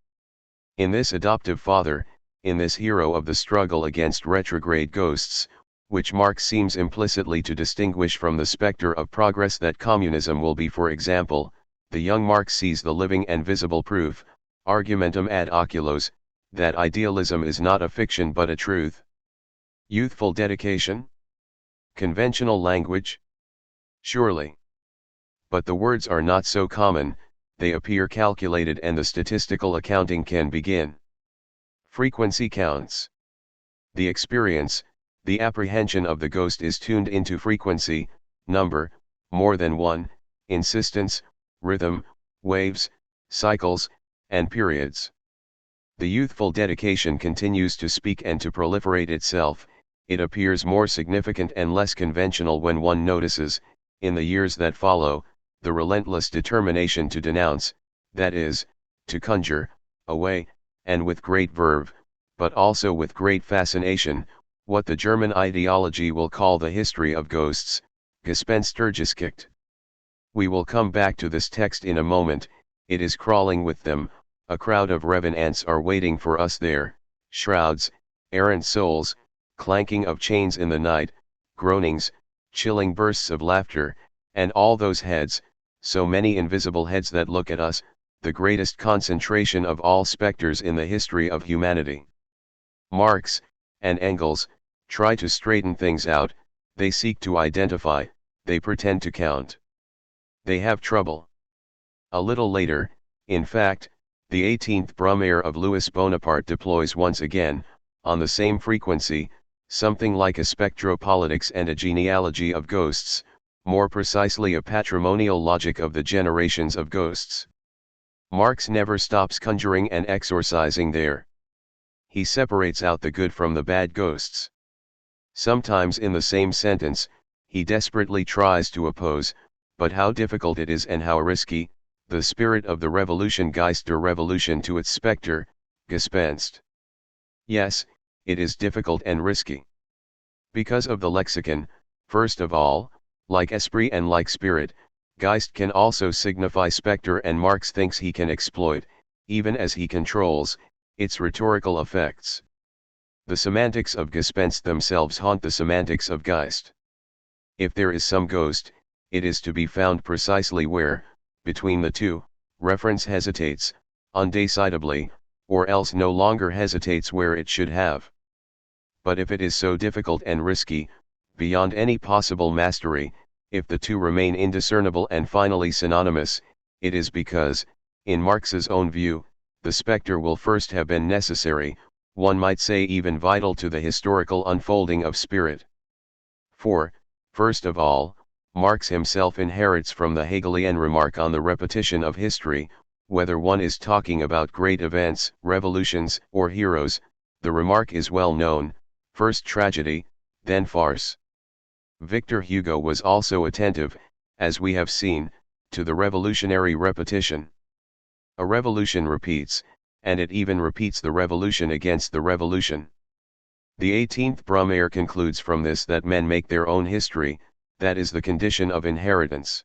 In this adoptive father, in this hero of the struggle against retrograde ghosts, which Marx seems implicitly to distinguish from the spectre of progress that communism will be, for example, the young Marx sees the living and visible proof, argumentum ad oculos, that idealism is not a fiction but a truth. Youthful dedication? Conventional language? Surely. But the words are not so common, they appear calculated, and the statistical accounting can begin. Frequency counts. The experience, the apprehension of the ghost is tuned into frequency, number, more than one, insistence, rhythm, waves, cycles, and periods. The youthful dedication continues to speak and to proliferate itself. It appears more significant and less conventional when one notices, in the years that follow, the relentless determination to denounce, that is, to conjure, away, and with great verve, but also with great fascination, what the German ideology will call the history of ghosts, Gespenstergeschichte. We will come back to this text in a moment. It is crawling with them, a crowd of revenants are waiting for us there, shrouds, errant souls, clanking of chains in the night, groanings, chilling bursts of laughter, and all those heads, so many invisible heads that look at us, the greatest concentration of all specters in the history of humanity. Marx, and Engels, try to straighten things out, they seek to identify, they pretend to count. They have trouble. A little later, in fact, the 18th Brumaire of Louis Bonaparte deploys once again, on the same frequency, something like a spectropolitics and a genealogy of ghosts, more precisely a patrimonial logic of the generations of ghosts. Marx never stops conjuring and exorcising there. He separates out the good from the bad ghosts. Sometimes in the same sentence, he desperately tries to oppose, but how difficult it is and how risky, the spirit of the revolution Geist der Revolution to its spectre, Gespenst. Yes, it is difficult and risky. Because of the lexicon, first of all, like esprit and like spirit, Geist can also signify spectre, and Marx thinks he can exploit, even as he controls, its rhetorical effects. The semantics of Gespenst themselves haunt the semantics of Geist. If there is some ghost, it is to be found precisely where, between the two, reference hesitates, undecidedly, or else no longer hesitates where it should have. But if it is so difficult and risky, beyond any possible mastery, if the two remain indiscernible and finally synonymous, it is because, in Marx's own view, the spectre will first have been necessary, one might say even vital to the historical unfolding of spirit. For, first of all, Marx himself inherits from the Hegelian remark on the repetition of history, whether one is talking about great events, revolutions, or heroes, the remark is well known, first tragedy, then farce. Victor Hugo was also attentive, as we have seen, to the revolutionary repetition. A revolution repeats, and it even repeats the revolution against the revolution. The 18th Brumaire concludes from this that men make their own history, that is the condition of inheritance.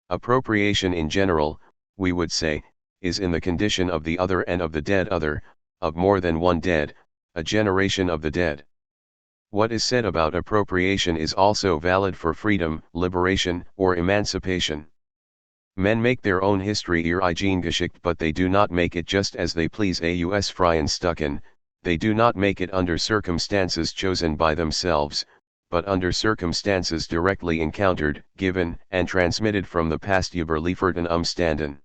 Appropriation in general, we would say, is in the condition of the other and of the dead other, of more than one dead, a generation of the dead. What is said about appropriation is also valid for freedom, liberation, or emancipation. Men make their own history ihre eigene Geschichte, but they do not make it just as they please aus freien Stücken, they do not make it under circumstances chosen by themselves, but under circumstances directly encountered, given, and transmitted from the past überlieferten Umständen.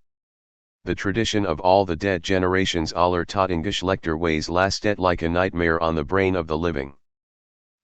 The tradition of all the dead generations aller Totengeschlechter weighs lastet like a nightmare on the brain of the living.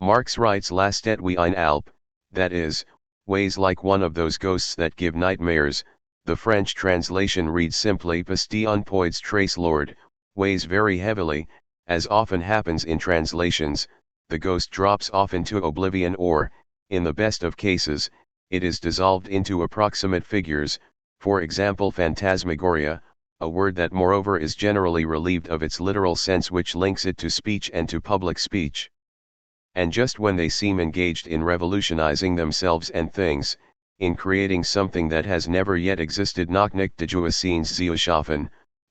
Marx writes lastet wie ein Alp, that is, weighs like one of those ghosts that give nightmares. The French translation reads simply Pasti un poids trace Lord, weighs very heavily. As often happens in translations, the ghost drops off into oblivion or, in the best of cases, it is dissolved into approximate figures, for example phantasmagoria, a word that moreover is generally relieved of its literal sense which links it to speech and to public speech. And just when they seem engaged in revolutionizing themselves and things, in creating something that has never yet existed noch nicht gescheehen sie schaffen,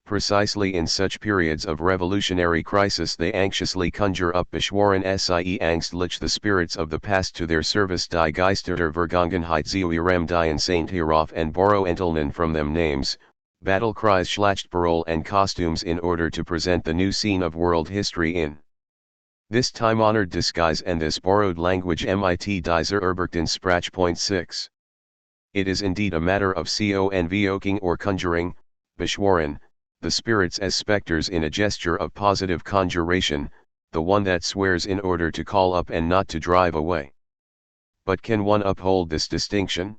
precisely in such periods of revolutionary crisis they anxiously conjure up beschworen sie angstlich the spirits of the past to their service die Geister der Vergangenheit zu ihrem die Saint hierauf and borrow Entelnen from them names, battle cries Schlachtparole and costumes in order to present the new scene of world history in this time-honored disguise and this borrowed language mit dieser Erberchten Sprach.6. It is indeed a matter of convoking or conjuring, beschworen, the spirits as specters in a gesture of positive conjuration, the one that swears in order to call up and not to drive away. But can one uphold this distinction?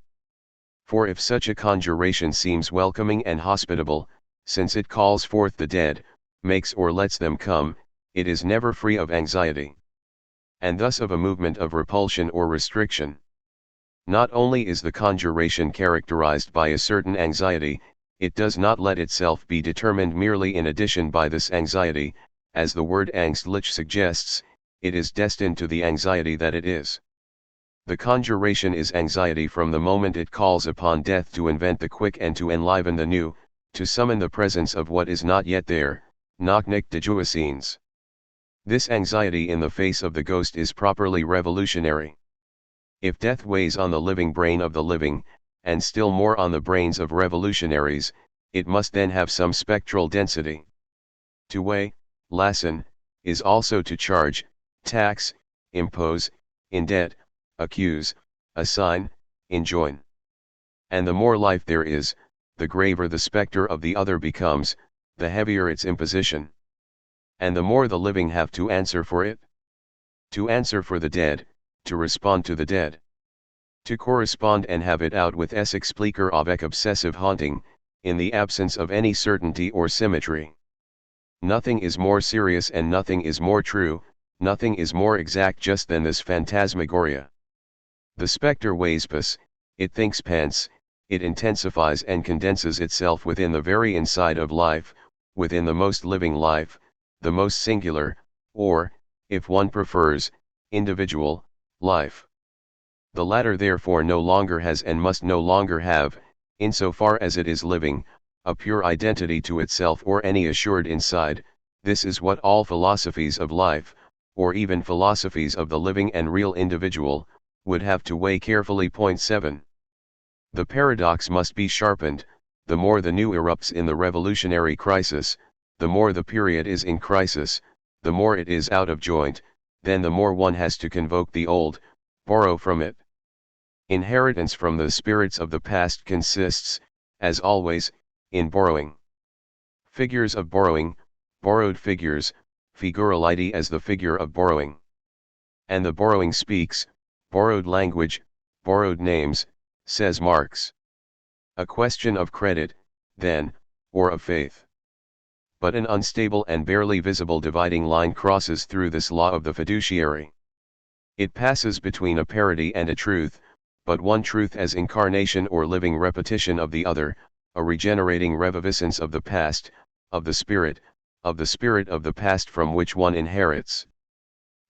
For if such a conjuration seems welcoming and hospitable, since it calls forth the dead, makes or lets them come, it is never free of anxiety. And thus of a movement of repulsion or restriction. Not only is the conjuration characterized by a certain anxiety, it does not let itself be determined merely in addition by this anxiety, as the word angstlich suggests, it is destined to the anxiety that it is. The conjuration is anxiety from the moment it calls upon death to invent the quick and to enliven the new, to summon the presence of what is not yet there, knock nick de jouissens. This anxiety in the face of the ghost is properly revolutionary. If death weighs on the living brain of the living, and still more on the brains of revolutionaries, it must then have some spectral density. To weigh, lassen, is also to charge, tax, impose, indebt, accuse, assign, enjoin. And the more life there is, the graver the spectre of the other becomes, the heavier its imposition. And the more the living have to answer for it. To answer for the dead, to respond to the dead. To correspond and have it out with es expliquer avec obsessive haunting, in the absence of any certainty or symmetry. Nothing is more serious and nothing is more true, nothing is more exact just than this phantasmagoria. The spectre weighs pas, it thinks pants, it intensifies and condenses itself within the very inside of life, within the most living life, the most singular, or, if one prefers, individual, life. The latter therefore no longer has and must no longer have, insofar as it is living, a pure identity to itself or any assured inside. This is what all philosophies of life, or even philosophies of the living and real individual, would have to weigh carefully. 7. The paradox must be sharpened. The more the new erupts in the revolutionary crisis, the more the period is in crisis, the more it is out of joint, then the more one has to convoke the old, borrow from it. Inheritance from the spirits of the past consists, as always, in borrowing. Figures of borrowing, borrowed figures, figurality as the figure of borrowing. And the borrowing speaks, borrowed language, borrowed names, says Marx. A question of credit, then, or of faith. But an unstable and barely visible dividing line crosses through this law of the fiduciary. It passes between a parity and a truth, but one truth as incarnation or living repetition of the other, a regenerating reviviscence of the past, of the spirit of the past from which one inherits.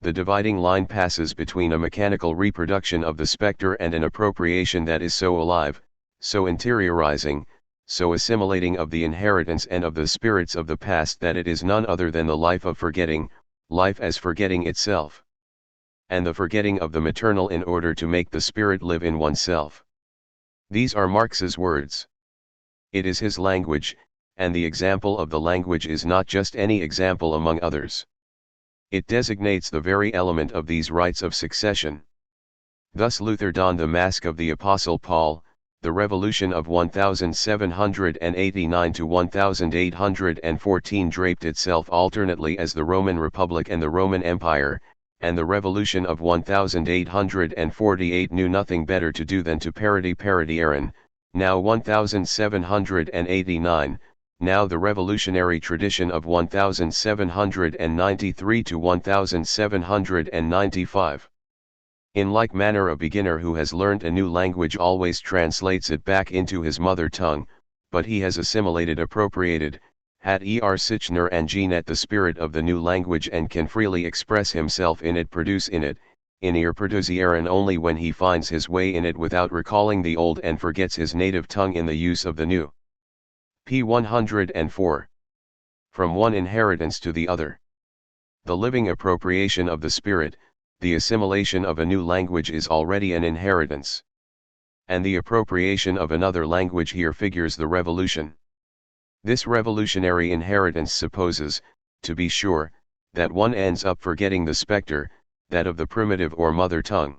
The dividing line passes between a mechanical reproduction of the spectre and an appropriation that is so alive, so interiorizing, so assimilating of the inheritance and of the spirits of the past that it is none other than the life of forgetting, life as forgetting itself. And the forgetting of the maternal in order to make the spirit live in oneself. These are Marx's words. It is his language, and the example of the language is not just any example among others. It designates the very element of these rites of succession. Thus Luther donned the mask of the Apostle Paul. The revolution of 1789 to 1814 draped itself alternately as the Roman Republic and the Roman Empire, and the revolution of 1848 knew nothing better to do than to parody Aaron, now 1789, now the revolutionary tradition of 1793 to 1795. In like manner a beginner who has learnt a new language always translates it back into his mother tongue, but he has appropriated, hat sichner and genet the spirit of the new language and can freely express himself in it, produce in it, in produzieren only when he finds his way in it without recalling the old and forgets his native tongue in the use of the new. P. 104. From one inheritance to the other. The living appropriation of the spirit, the assimilation of a new language is already an inheritance. And the appropriation of another language here figures the revolution. This revolutionary inheritance supposes, to be sure, that one ends up forgetting the spectre, that of the primitive or mother tongue.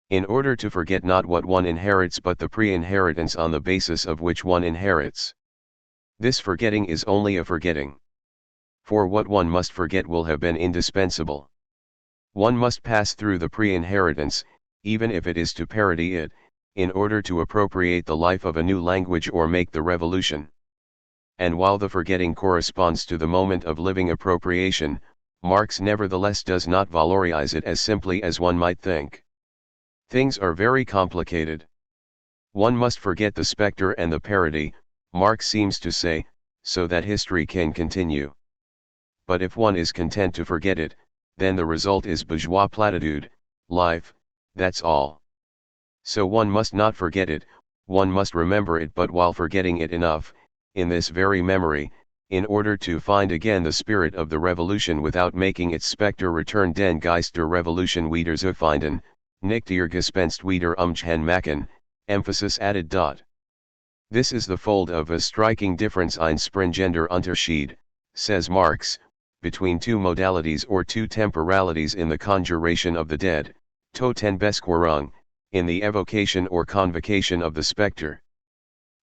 In order to forget not what one inherits but the pre-inheritance on the basis of which one inherits. This forgetting is only a forgetting. For what one must forget will have been indispensable. One must pass through the pre-inheritance, even if it is to parody it, in order to appropriate the life of a new language or make the revolution. And while the forgetting corresponds to the moment of living appropriation, Marx nevertheless does not valorize it as simply as one might think. Things are very complicated. One must forget the specter and the parody, Marx seems to say, so that history can continue. But if one is content to forget it, then the result is bourgeois platitude, life, that's all. So one must not forget it, one must remember it, but while forgetting it enough, in this very memory, in order to find again the spirit of the revolution without making its specter return, den Geist der Revolution wieder zu finden, nicht ihr Gespenst wieder umzumachen, emphasis added. This is the fold of a striking difference, ein springender Unterschied, says Marx, between two modalities or two temporalities in the conjuration of the dead, Totenbesquerung, in the evocation or convocation of the spectre.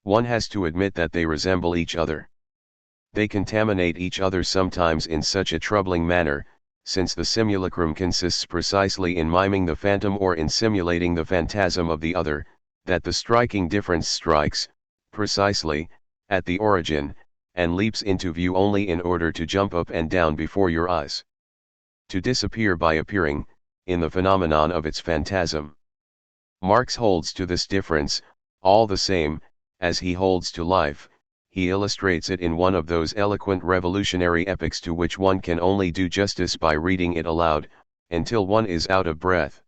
One has to admit that they resemble each other. They contaminate each other sometimes in such a troubling manner, since the simulacrum consists precisely in miming the phantom or in simulating the phantasm of the other, that the striking difference strikes, precisely, at the origin, and leaps into view only in order to jump up and down before your eyes. To disappear by appearing, in the phenomenon of its phantasm. Marx holds to this difference, all the same, as he holds to life. He illustrates it in one of those eloquent revolutionary epics to which one can only do justice by reading it aloud, until one is out of breath.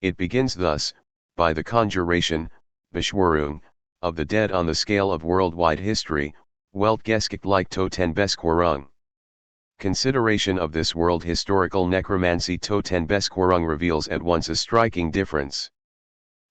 It begins thus, by the conjuration, Beschwörung, of the dead on the scale of worldwide history, Weltgeschichtliche Totenbesquerung. Consideration of this world historical necromancy Totenbesquerung reveals at once a striking difference.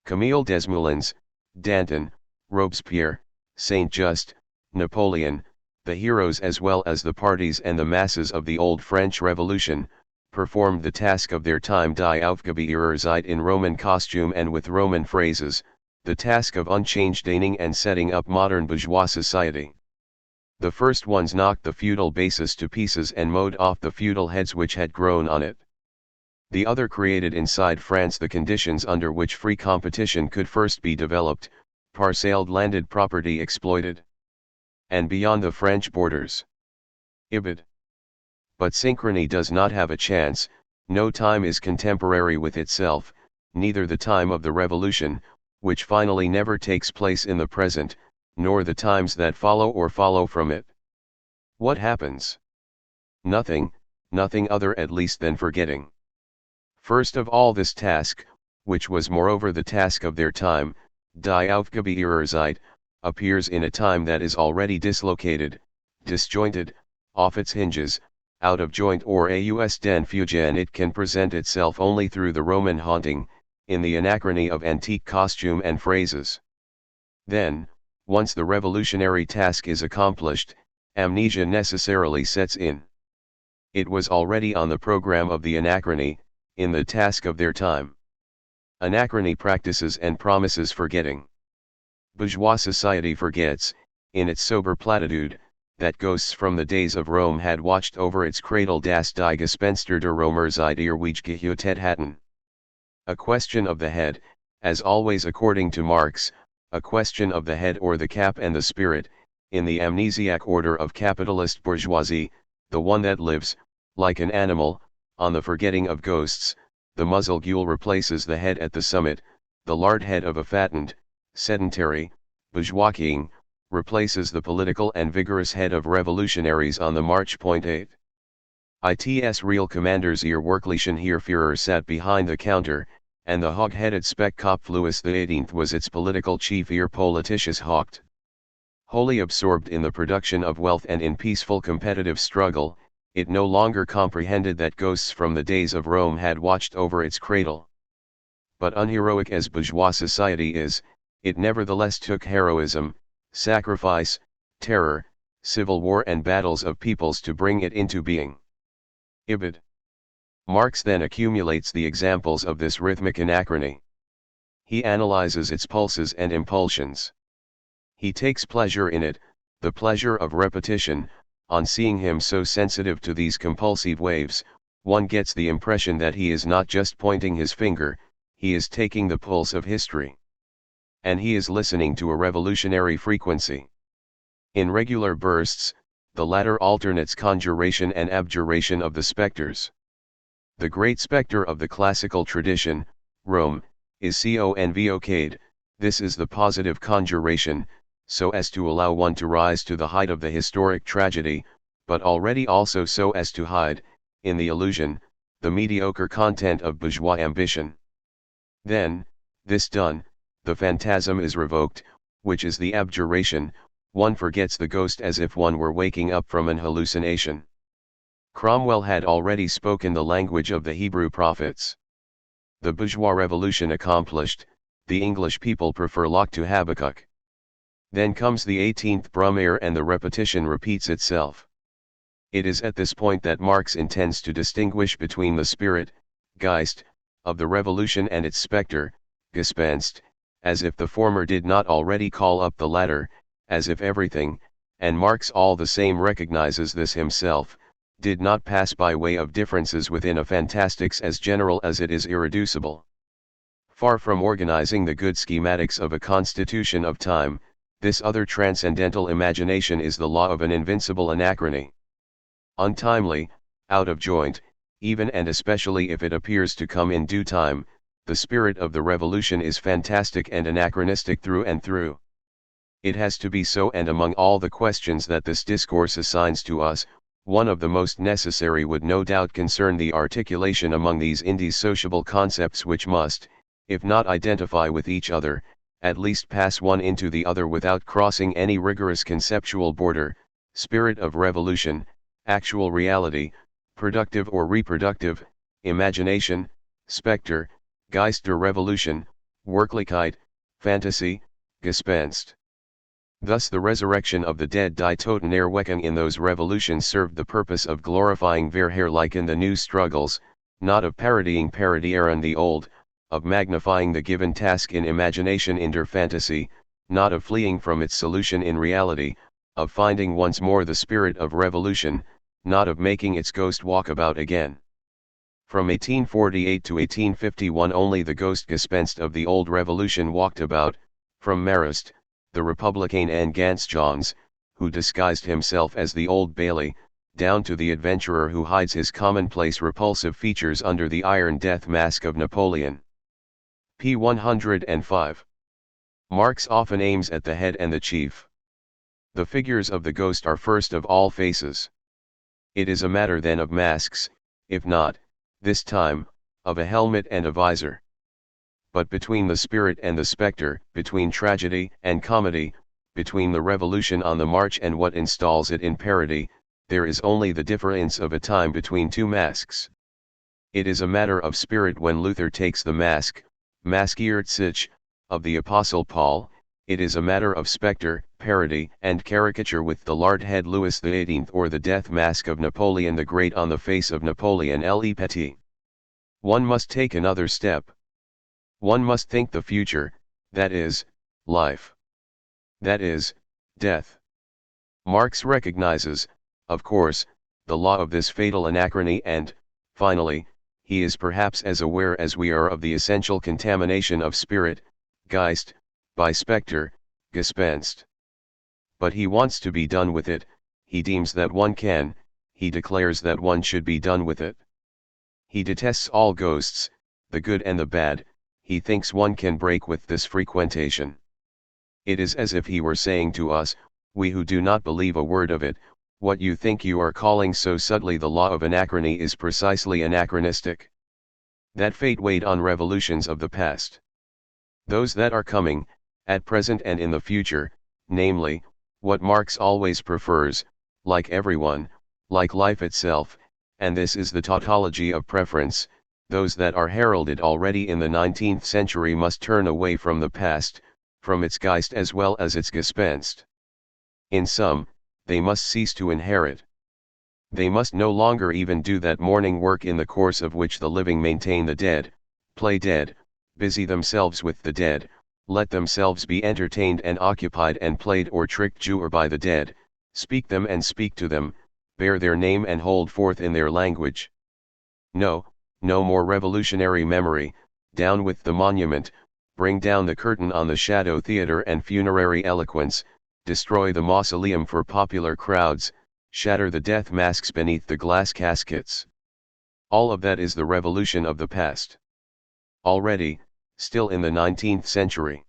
Camille Desmoulins, Danton, Robespierre, Saint-Just, Napoleon, the heroes as well as the parties and the masses of the old French Revolution, performed the task of their time, die Aufgabe ihrer Zeit in Roman costume and with Roman phrases, the task of unchanging and setting up modern bourgeois society. The first ones knocked the feudal basis to pieces and mowed off the feudal heads which had grown on it. The other created inside France the conditions under which free competition could first be developed, parcelled landed property exploited. And beyond the French borders. Ibid. But synchrony does not have a chance, no time is contemporary with itself, neither the time of the revolution, which finally never takes place in the present, nor the times that follow or follow from it. What happens? Nothing, nothing other at least than forgetting. First of all, this task, which was moreover the task of their time, die Aufgabe ihrer Zeit, appears in a time that is already dislocated, disjointed, off its hinges, out of joint or aus den fuge, and it can present itself only through the Roman haunting, in the anachrony of antique costume and phrases. Then, once the revolutionary task is accomplished, amnesia necessarily sets in. It was already on the program of the anachrony, in the task of their time. Anachrony practices and promises forgetting. Bourgeois society forgets, in its sober platitude, that ghosts from the days of Rome had watched over its cradle, das die Gespenster der Römer seit ihr Weich gehütet hatten. A question of the head, as always according to Marx, a question of the head or the cap and the spirit, in the amnesiac order of capitalist bourgeoisie, the one that lives, like an animal, on the forgetting of ghosts. The muzzle gule replaces the head at the summit, the lard head of a fattened, sedentary, bourgeois king, replaces the political and vigorous head of revolutionaries on the march. 8. Its real commanders ihr Wirklichen Heerführer sat behind the counter, and the hog-headed Speckkopf Louis XVIII was its political chief, ihr politisches Haupt. Wholly absorbed in the production of wealth and in peaceful competitive struggle, it no longer comprehended that ghosts from the days of Rome had watched over its cradle. But unheroic as bourgeois society is, it nevertheless took heroism, sacrifice, terror, civil war and battles of peoples to bring it into being. Ibid. Marx then accumulates the examples of this rhythmic anachrony. He analyzes its pulses and impulsions. He takes pleasure in it, the pleasure of repetition. On seeing him so sensitive to these compulsive waves, one gets the impression that he is not just pointing his finger, he is taking the pulse of history. And he is listening to a revolutionary frequency. In regular bursts, the latter alternates conjuration and abjuration of the specters. The great spectre of the classical tradition, Rome, is convocate. This is the positive conjuration, so as to allow one to rise to the height of the historic tragedy, but already also so as to hide, in the illusion, the mediocre content of bourgeois ambition. Then, this done, the phantasm is revoked, which is the abjuration. One forgets the ghost as if one were waking up from an hallucination. Cromwell had already spoken the language of the Hebrew prophets. The bourgeois revolution accomplished, the English people prefer Locke to Habakkuk. Then comes the 18th Brumaire and the repetition repeats itself. It is at this point that Marx intends to distinguish between the spirit, Geist, of the revolution and its spectre, Gespenst, as if the former did not already call up the latter, as if everything, and Marx all the same recognizes this himself, did not pass by way of differences within a phantastics as general as it is irreducible. Far from organizing the good schematics of a constitution of time, this other transcendental imagination is the law of an invincible anachrony. Untimely, out of joint, even and especially if it appears to come in due time, the spirit of the revolution is fantastic and anachronistic through and through. It has to be so, and among all the questions that this discourse assigns to us, one of the most necessary would no doubt concern the articulation among these indissociable concepts which must, if not identify with each other, at least pass one into the other without crossing any rigorous conceptual border: spirit of revolution, actual reality, productive or reproductive, imagination, spectre, Geist der Revolution, Wirklichkeit, Fantasy, Gespenst. Thus the resurrection of the dead Die Totenerweckung in those revolutions served the purpose of glorifying Verherrlichen the new struggles, not of parodying Parodieren the old, of magnifying the given task in imagination in der Fantasy, not of fleeing from its solution in reality, of finding once more the spirit of revolution, not of making its ghost walk about again. From 1848 to 1851 only the ghost Gespenst of the old revolution walked about, from Marist, the Republican and Ganz Johns, who disguised himself as the Old Bailey, down to the adventurer who hides his commonplace repulsive features under the iron death mask of Napoleon. p. 105. Marx often aims at the head and the chief. The figures of the ghost are first of all faces. It is a matter then of masks, if not, this time, of a helmet and a visor. But between the spirit and the spectre, between tragedy and comedy, between the revolution on the march and what installs it in parody, there is only the difference of a time between two masks. It is a matter of spirit when Luther takes the mask, maskiert sich, of the Apostle Paul. It is a matter of spectre, parody, and caricature with the lard head Louis XVIII or the death mask of Napoleon the Great on the face of Napoleon Le Petit. One must take another step. One must think the future, that is, life. That is, death. Marx recognizes, of course, the law of this fatal anachrony and, finally, he is perhaps as aware as we are of the essential contamination of spirit, Geist, by spectre, Gespenst. But he wants to be done with it, he deems that one can, he declares that one should be done with it. He detests all ghosts, the good and the bad. He thinks one can break with this frequentation. It is as if he were saying to us, we who do not believe a word of it, what you think you are calling so subtly the law of anachrony is precisely anachronistic. That fate weighed on revolutions of the past. Those that are coming, at present and in the future, namely, what Marx always prefers, like everyone, like life itself, and this is the tautology of preference. Those that are heralded already in the 19th century must turn away from the past, from its Geist as well as its Gespenst. In sum, they must cease to inherit. They must no longer even do that morning work in the course of which the living maintain the dead, play dead, busy themselves with the dead, let themselves be entertained and occupied and played or tricked to or by the dead, speak them and speak to them, bear their name and hold forth in their language. No, no more revolutionary memory, down with the monument, bring down the curtain on the shadow theater and funerary eloquence, destroy the mausoleum for popular crowds, shatter the death masks beneath the glass caskets. All of that is the revolution of the past. Already, Still in the 19th century.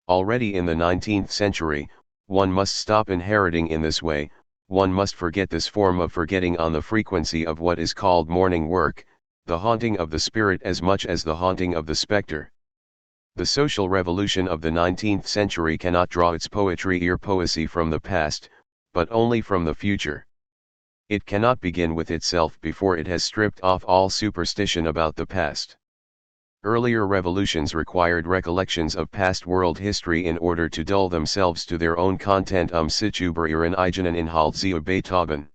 Already in the 19th century, one must stop inheriting in this way, one must forget this form of forgetting on the frequency of what is called morning work, the haunting of the spirit as much as the haunting of the specter. The social revolution of the 19th century cannot draw its poetry or poesy from the past, but only from the future. It cannot begin with itself before it has stripped off all superstition about the past. Earlier revolutions required recollections of past world history in order to dull themselves to their own content sich über ihren eigenen Inhalt sie Beethoven.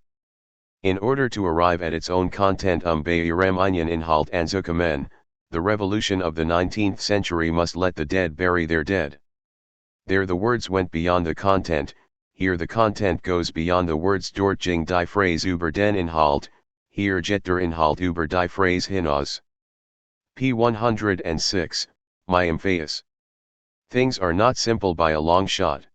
In order to arrive at its own content bei ihrem eigenen Inhalt anzukommen, the revolution of the 19th century must let the dead bury their dead. There the words went beyond the content, here the content goes beyond the words dort ging die Phrase über den Inhalt, hier geht der Inhalt über die Phrase hinaus. P. 106, my Emphasis. Things are not simple by a long shot.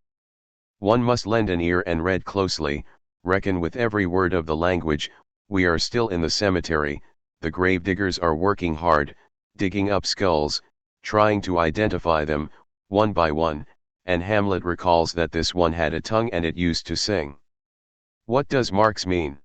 One must lend an ear and read closely, reckon with every word of the language. We are still in the cemetery, the grave diggers are working hard, digging up skulls, trying to identify them, one by one, and Hamlet recalls that this one had a tongue and it used to sing. What does Marx mean?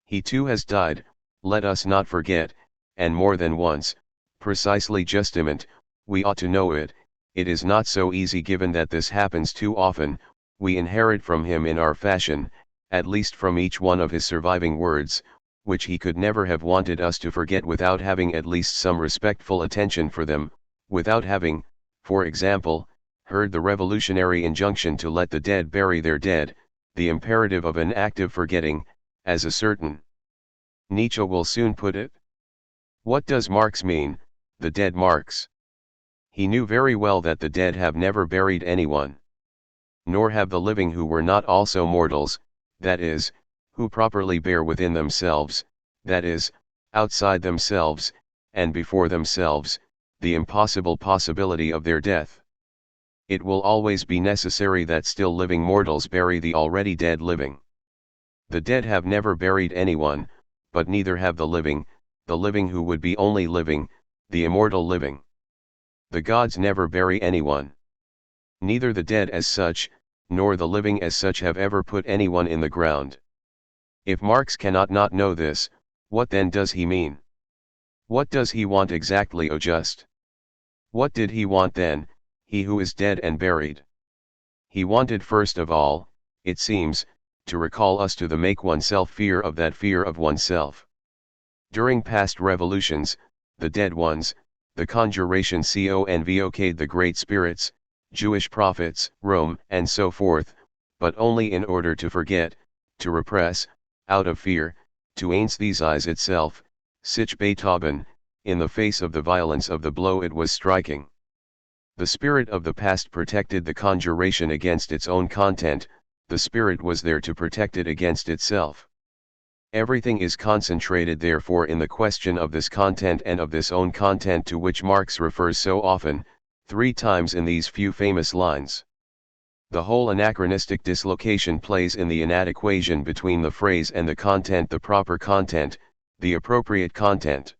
He too has died, let us not forget, and more than once, precisely justament, we ought to know it. It is not so easy given that this happens too often. We inherit from him in our fashion, at least from each one of his surviving words, which he could never have wanted us to forget without having at least some respectful attention for them, without having, for example, heard the revolutionary injunction to let the dead bury their dead, the imperative of an active forgetting, as a certain Nietzsche will soon put it. What does Marx mean, the dead Marx? He knew very well that the dead have never buried anyone. Nor have the living who were not also mortals, that is, who properly bear within themselves, that is, outside themselves, and before themselves, the impossible possibility of their death. It will always be necessary that still living mortals bury the already dead living. The dead have never buried anyone, but neither have the living who would be only living, the immortal living. The gods never bury anyone. Neither the dead as such, nor the living as such have ever put anyone in the ground. If Marx cannot not know this, what then does he mean? What does he want exactly, O just? What did he want then, he who is dead and buried? He wanted first of all, it seems, to recall us to the make oneself fear of that fear of oneself. During past revolutions, the dead ones, the conjuration convocate the great spirits, Jewish prophets, Rome, and so forth, but only in order to forget, to repress, out of fear, to anesthesize itself, sich Beethoven, in the face of the violence of the blow it was striking. The spirit of the past protected the conjuration against its own content, the spirit was there to protect it against itself. Everything is concentrated therefore in the question of this content and of this own content to which Marx refers so often, 3 times in these few famous lines. The whole anachronistic dislocation plays in the inadequation between the phrase and the content, the proper content, the appropriate content.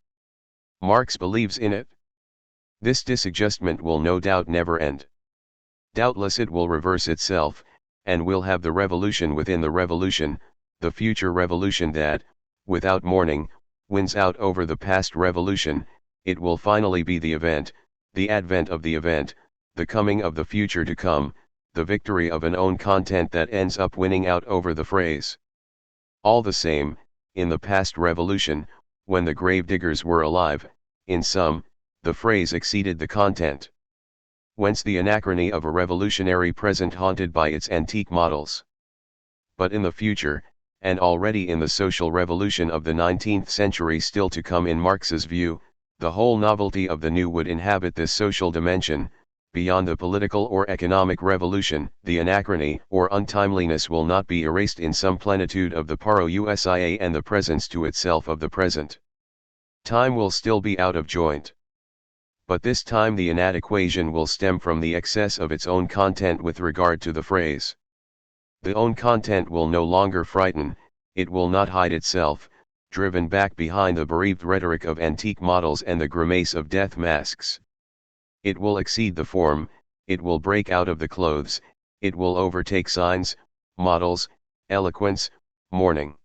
Marx believes in it. This disadjustment will no doubt never end. Doubtless it will reverse itself, and will have the revolution within the revolution, the future revolution that, without mourning, wins out over the past revolution. It will finally be the event, the advent of the event, the coming of the future to come, the victory of an own content that ends up winning out over the phrase. All the same, in the past revolution, when the grave diggers were alive, in some, the phrase exceeded the content. Whence the anachrony of a revolutionary present haunted by its antique models. But in the future, and already in the social revolution of the 19th century still to come in Marx's view, the whole novelty of the new would inhabit this social dimension. Beyond the political or economic revolution, the anachrony or untimeliness will not be erased in some plenitude of the parousia and the presence to itself of the present. Time will still be out of joint. But this time the inadequation will stem from the excess of its own content with regard to the phrase. The own content will no longer frighten, it will not hide itself, driven back behind the bereaved rhetoric of antique models and the grimace of death masks. it will exceed the form, it will break out of the clothes, it will overtake signs, models, eloquence, mourning.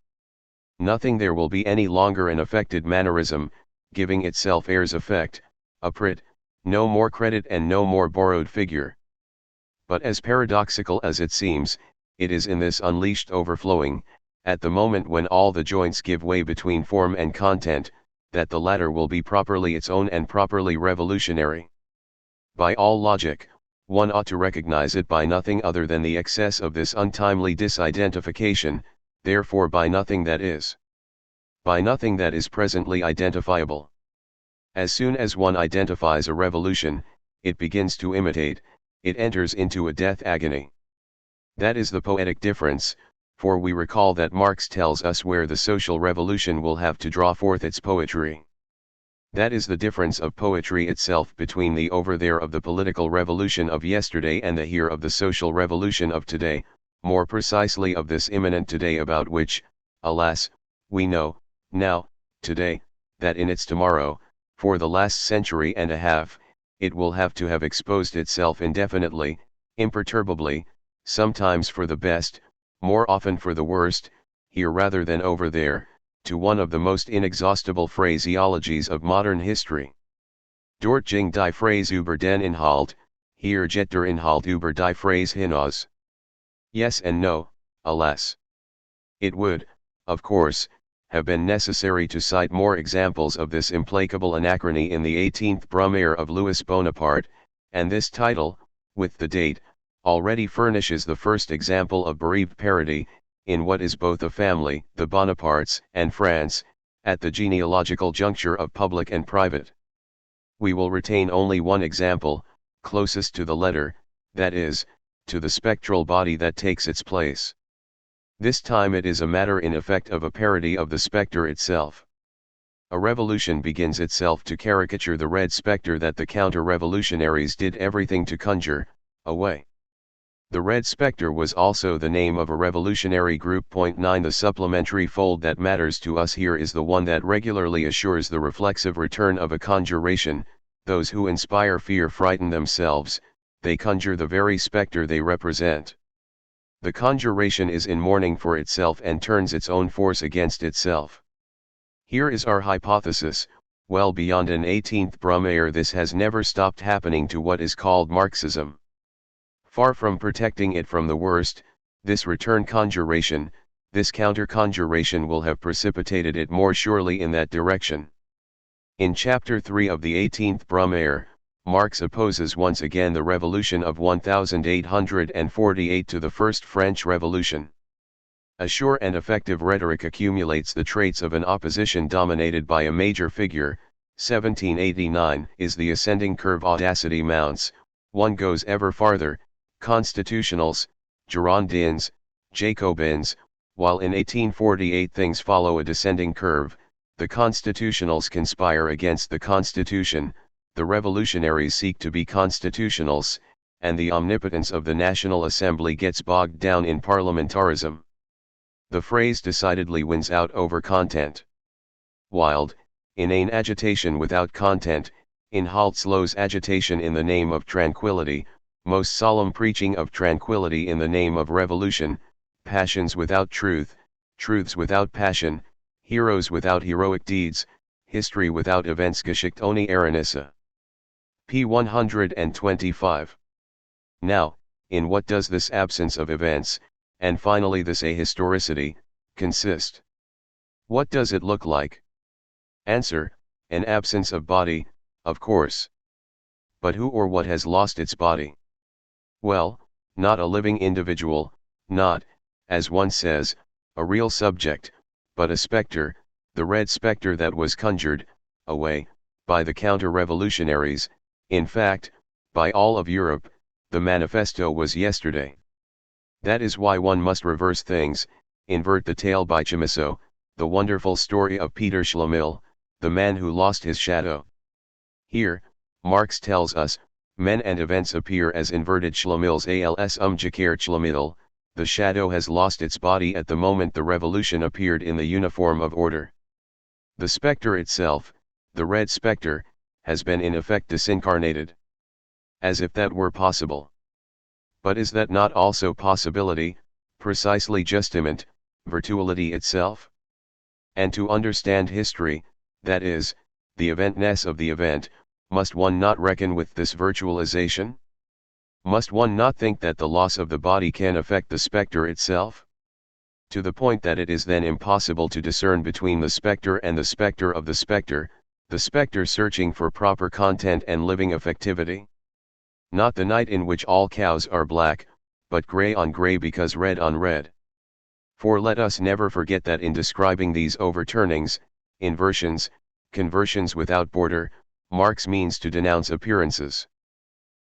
Nothing there will be any longer an affected mannerism, giving itself airs effect, a prit, no more credit and no more borrowed figure. But as paradoxical as it seems, it is in this unleashed overflowing, at the moment when all the joints give way between form and content, that the latter will be properly its own and properly revolutionary. By all logic, one ought to recognize it by nothing other than the excess of this untimely disidentification, therefore by nothing that is. By nothing that is presently identifiable. As soon as one identifies a revolution, it begins to imitate, it enters into a death agony. That is the poetic difference, for we recall that Marx tells us where the social revolution will have to draw forth its poetry. That is the difference of poetry itself between the over there of the political revolution of yesterday and the here of the social revolution of today, more precisely of this imminent today about which, alas, we know, now, today, that in its tomorrow, for the last century and a half, it will have to have exposed itself indefinitely, imperturbably, sometimes for the best, more often for the worst, here rather than over there, to one of the most inexhaustible phraseologies of modern history. Dort ging die Phrase über den Inhalt, hier geht der Inhalt über die Phrase hinaus. Yes and no, alas. It would, of course, have been necessary to cite more examples of this implacable anachrony in the 18th Brumaire of Louis Bonaparte, and this title, with the date, already furnishes the first example of bereaved parody, in what is both a family, the Bonapartes, and France, at the genealogical juncture of public and private. We will retain only one example, closest to the letter, that is, to the spectral body that takes its place. This time it is a matter in effect of a parody of the spectre itself. A revolution begins itself to caricature the red spectre that the counter-revolutionaries did everything to conjure away. The Red Spectre was also the name of a revolutionary group. 9 The supplementary fold that matters to us here is the one that regularly assures the reflexive return of a conjuration. Those who inspire fear frighten themselves, they conjure the very spectre they represent. The conjuration is in mourning for itself and turns its own force against itself. Here is our hypothesis: well beyond an 18th Brumaire this has never stopped happening to what is called Marxism. Far from protecting it from the worst, this return conjuration, this counter-conjuration will have precipitated it more surely in that direction. In Chapter 3 of the 18th Brumaire, Marx opposes once again the revolution of 1848 to the First French Revolution. A sure and effective rhetoric accumulates the traits of an opposition dominated by a major figure. 1789 is the ascending curve. Audacity mounts, one goes ever farther. Constitutionals, Girondins, Jacobins, while in 1848 things follow a descending curve, the constitutionals conspire against the Constitution, the revolutionaries seek to be constitutionals, and the omnipotence of the National Assembly gets bogged down in parliamentarism. The phrase decidedly wins out over content. Wild, inane agitation without content, in Haltslow's agitation in the name of tranquility, most solemn preaching of tranquility in the name of revolution, passions without truth, truths without passion, heroes without heroic deeds, history without events. Geschichte ohne Ereignisse. P. 125. Now, in what does this absence of events, and finally this ahistoricity, consist? What does it look like? Answer: an absence of body, of course. But who or what has lost its body? Well, not a living individual, not, as one says, a real subject, but a spectre, the red spectre that was conjured away by the counter-revolutionaries, in fact, by all of Europe. The manifesto was yesterday. That is why one must reverse things, invert the tale by Chamisso, the wonderful story of Peter Schlemihl, the man who lost his shadow. Here, Marx tells us, men and events appear as inverted Schlemihls als umgekehrt Schlemihl, the shadow has lost its body at the moment the revolution appeared in the uniform of order. The spectre itself, the red spectre, has been in effect disincarnated. As if that were possible. But is that not also possibility, precisely justiment, virtuality itself? And to understand history, that is, the eventness of the event, must one not reckon with this virtualization? Must one not think that the loss of the body can affect the spectre itself? To the point that it is then impossible to discern between the spectre and the spectre of the spectre searching for proper content and living effectivity? Not the night in which all cows are black, but grey on grey because red on red. For let us never forget that in describing these overturnings, inversions, conversions without border, Marx means to denounce appearances.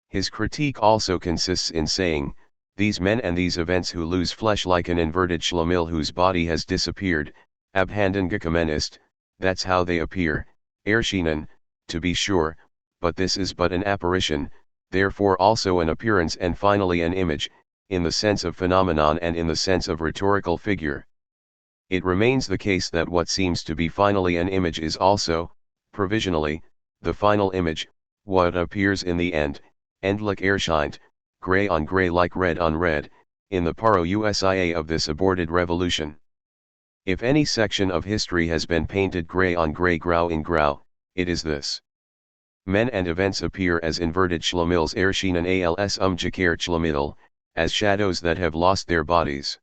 His critique also consists in saying, these men and these events who lose flesh like an inverted schlemiel whose body has disappeared, abhanden gekommen, that's how they appear, erschienen, to be sure, but this is but an apparition, therefore also an appearance and finally an image, in the sense of phenomenon and in the sense of rhetorical figure. It remains the case that what seems to be finally an image is also, provisionally, the final image, what appears in the end, endlich erscheint, grey on grey like red on red, in the parousia of this aborted revolution. If any section of history has been painted grey on grey grau in grau, it is this. Men and events appear as inverted schlemiels erschienen als umgekehrt schlemiel, as shadows that have lost their bodies.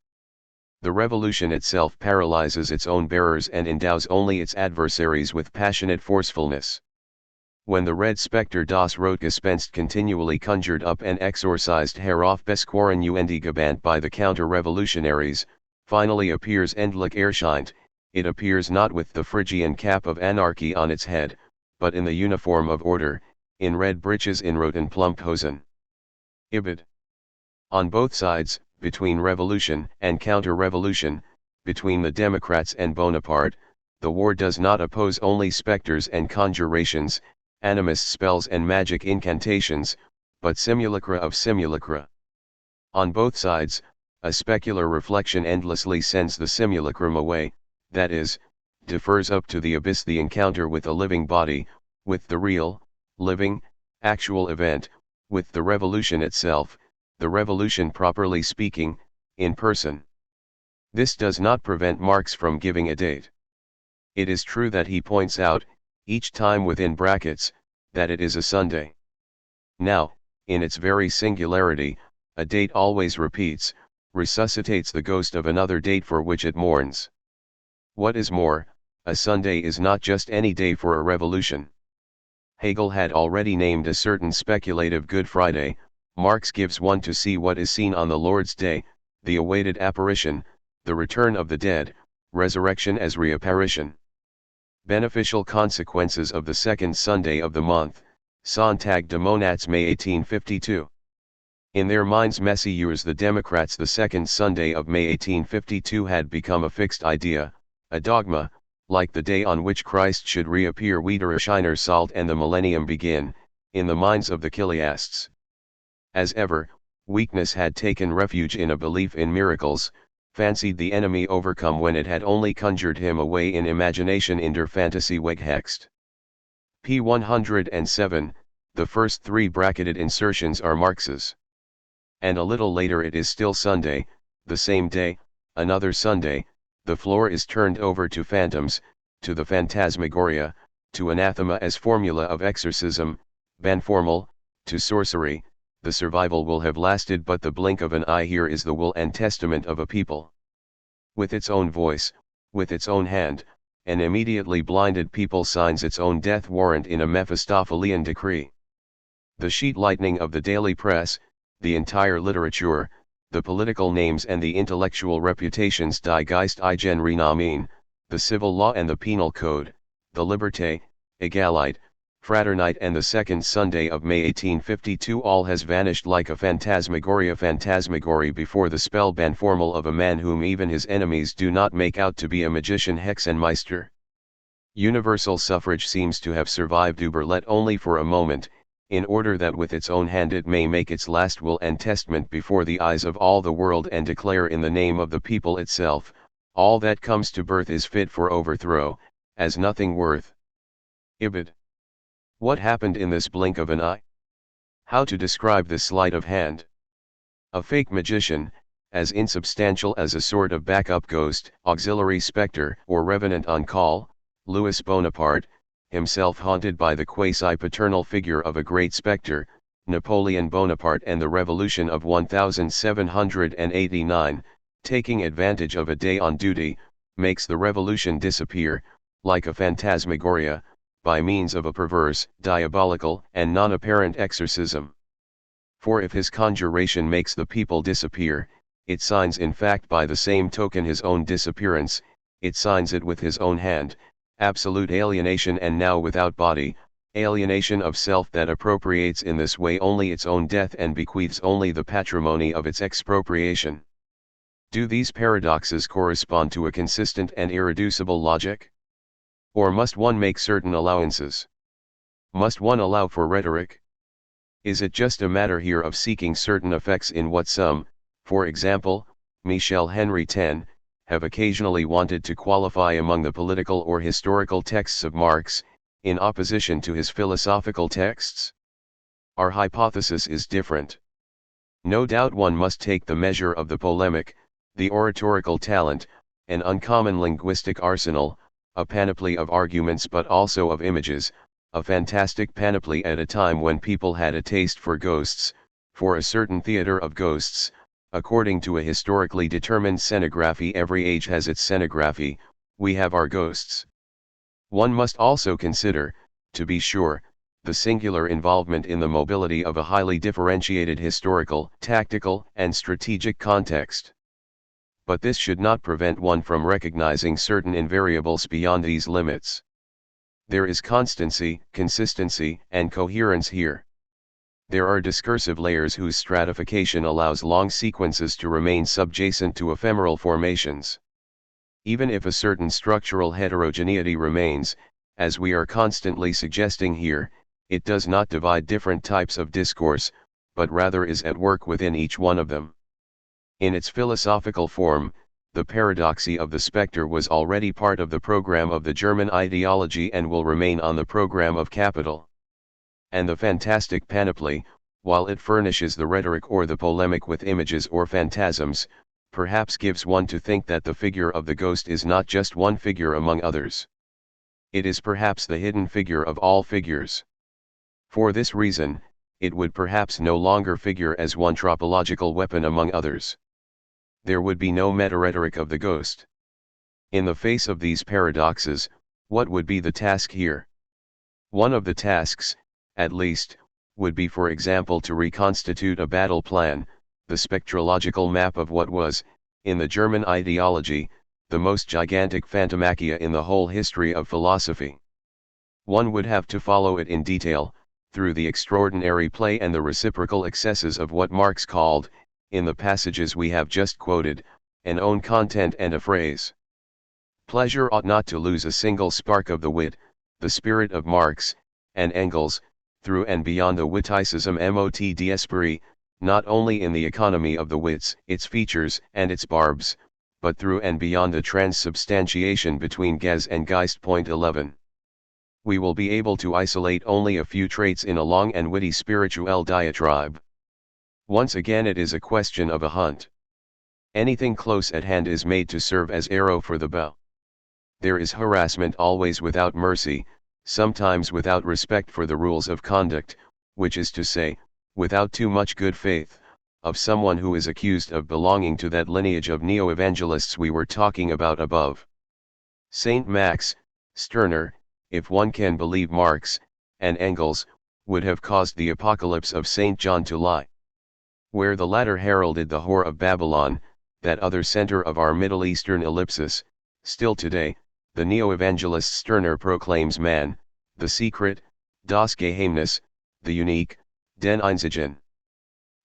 The revolution itself paralyzes its own bearers and endows only its adversaries with passionate forcefulness. When the red spectre das Rotgespenst continually conjured up and exorcised heraufbeschworen by the counter-revolutionaries, finally appears endlich erscheint, it appears not with the Phrygian cap of anarchy on its head, but in the uniform of order, in red breeches in roten Plumphosen. Ibid. On both sides, between revolution and counter-revolution, between the Democrats and Bonaparte, the war does not oppose only specters and conjurations, animist spells and magic incantations, but simulacra of simulacra. On both sides, a specular reflection endlessly sends the simulacrum away, that is, defers up to the abyss the encounter with a living body, with the real, living, actual event, with the revolution itself, the revolution properly speaking, in person. This does not prevent Marx from giving a date. It is true that he points out, each time within brackets, that it is a Sunday. Now, in its very singularity, a date always resuscitates the ghost of another date for which it mourns. What is more, a Sunday is not just any day for a revolution. Hegel had already named a certain speculative Good Friday, Marx gives one to see what is seen on the Lord's Day, the awaited apparition, the return of the dead, resurrection as reapparition. Beneficial consequences of the second Sunday of the month, Sonntag des Monats May 1852. In their minds Messieurs the Democrats the second Sunday of May 1852 had become a fixed idea, a dogma, like the day on which Christ should reappear Wiedererscheiner Salt and the millennium begin, in the minds of the Chiliasts. As ever, weakness had taken refuge in a belief in miracles, fancied the enemy overcome when it had only conjured him away in imagination in der Fantasie weghext. P. 107, the first three bracketed insertions are Marx's. And a little later it is still Sunday, the same day, another Sunday, the floor is turned over to phantoms, to the phantasmagoria, to anathema as formula of exorcism, banformel, to sorcery. The survival will have lasted but the blink of an eye. Here is the will and testament of a people. With its own voice, with its own hand, an immediately blinded people signs its own death warrant in a Mephistophelian decree. The sheet lightning of the daily press, the entire literature, the political names and the intellectual reputations die Geist igen Renamen, the civil law and the penal code, the Liberté, Egalité, Fraternite and the second Sunday of May 1852 all has vanished like a phantasmagoria before the spell-bound formula of a man whom even his enemies do not make out to be a magician Hexenmeister. Universal suffrage seems to have survived Uberlet only for a moment, in order that with its own hand it may make its last will and testament before the eyes of all the world and declare in the name of the people itself, all that comes to birth is fit for overthrow, as nothing worth. Ibid. What happened in this blink of an eye? How to describe this sleight of hand? A fake magician, as insubstantial as a sort of backup ghost, auxiliary specter, or revenant on call, Louis Bonaparte, himself haunted by the quasi-paternal figure of a great specter, Napoleon Bonaparte and the Revolution of 1789, taking advantage of a day on duty, makes the revolution disappear, like a phantasmagoria, by means of a perverse, diabolical, and non-apparent exorcism. For if his conjuration makes the people disappear, it signs in fact by the same token his own disappearance, it signs it with his own hand, absolute alienation, and now without body, alienation of self that appropriates in this way only its own death and bequeaths only the patrimony of its expropriation. Do these paradoxes correspond to a consistent and irreducible logic? Or must one make certain allowances? Must one allow for rhetoric? Is it just a matter here of seeking certain effects in what some, for example, Michel Henry Ten, have occasionally wanted to qualify among the political or historical texts of Marx, in opposition to his philosophical texts? Our hypothesis is different. No doubt one must take the measure of the polemic, the oratorical talent, an uncommon linguistic arsenal, a panoply of arguments but also of images, a fantastic panoply at a time when people had a taste for ghosts, for a certain theater of ghosts. According to a historically determined scenography, every age has its scenography, we have our ghosts. One must also consider, to be sure, the singular involvement in the mobility of a highly differentiated historical, tactical, and strategic context. But this should not prevent one from recognizing certain invariables beyond these limits. There is constancy, consistency, and coherence here. There are discursive layers whose stratification allows long sequences to remain subjacent to ephemeral formations. Even if a certain structural heterogeneity remains, as we are constantly suggesting here, it does not divide different types of discourse, but rather is at work within each one of them. In its philosophical form, the paradoxy of the spectre was already part of the program of the German ideology and will remain on the program of capital. And the fantastic panoply, while it furnishes the rhetoric or the polemic with images or phantasms, perhaps gives one to think that the figure of the ghost is not just one figure among others. It is perhaps the hidden figure of all figures. For this reason, it would perhaps no longer figure as one tropological weapon among others. There would be no meta-rhetoric of the ghost. In the face of these paradoxes, what would be the task here? One of the tasks, at least, would be for example to reconstitute a battle plan, the spectrological map of what was, in the German ideology, the most gigantic phantomachia in the whole history of philosophy. One would have to follow it in detail, through the extraordinary play and the reciprocal excesses of what Marx called, in the passages we have just quoted, an own content and a phrase. Pleasure ought not to lose a single spark of the wit, the spirit of Marx, and Engels, through and beyond the witticism mot d'esprit, not only in the economy of the wits, its features and its barbs, but through and beyond the transubstantiation between Ges and Geist. 11. We will be able to isolate only a few traits in a long and witty spirituelle diatribe. Once again it is a question of a hunt. Anything close at hand is made to serve as arrow for the bow. There is harassment always without mercy, sometimes without respect for the rules of conduct, which is to say, without too much good faith, of someone who is accused of belonging to that lineage of neo-evangelists we were talking about above. Saint Max, Stirner, if one can believe Marx, and Engels, would have caused the apocalypse of St. John to lie. Where the latter heralded the whore of Babylon, that other center of our Middle Eastern ellipsis, still today, the neo-evangelist Stirner proclaims man, the secret, das Geheimnis, the unique, den Einzigen.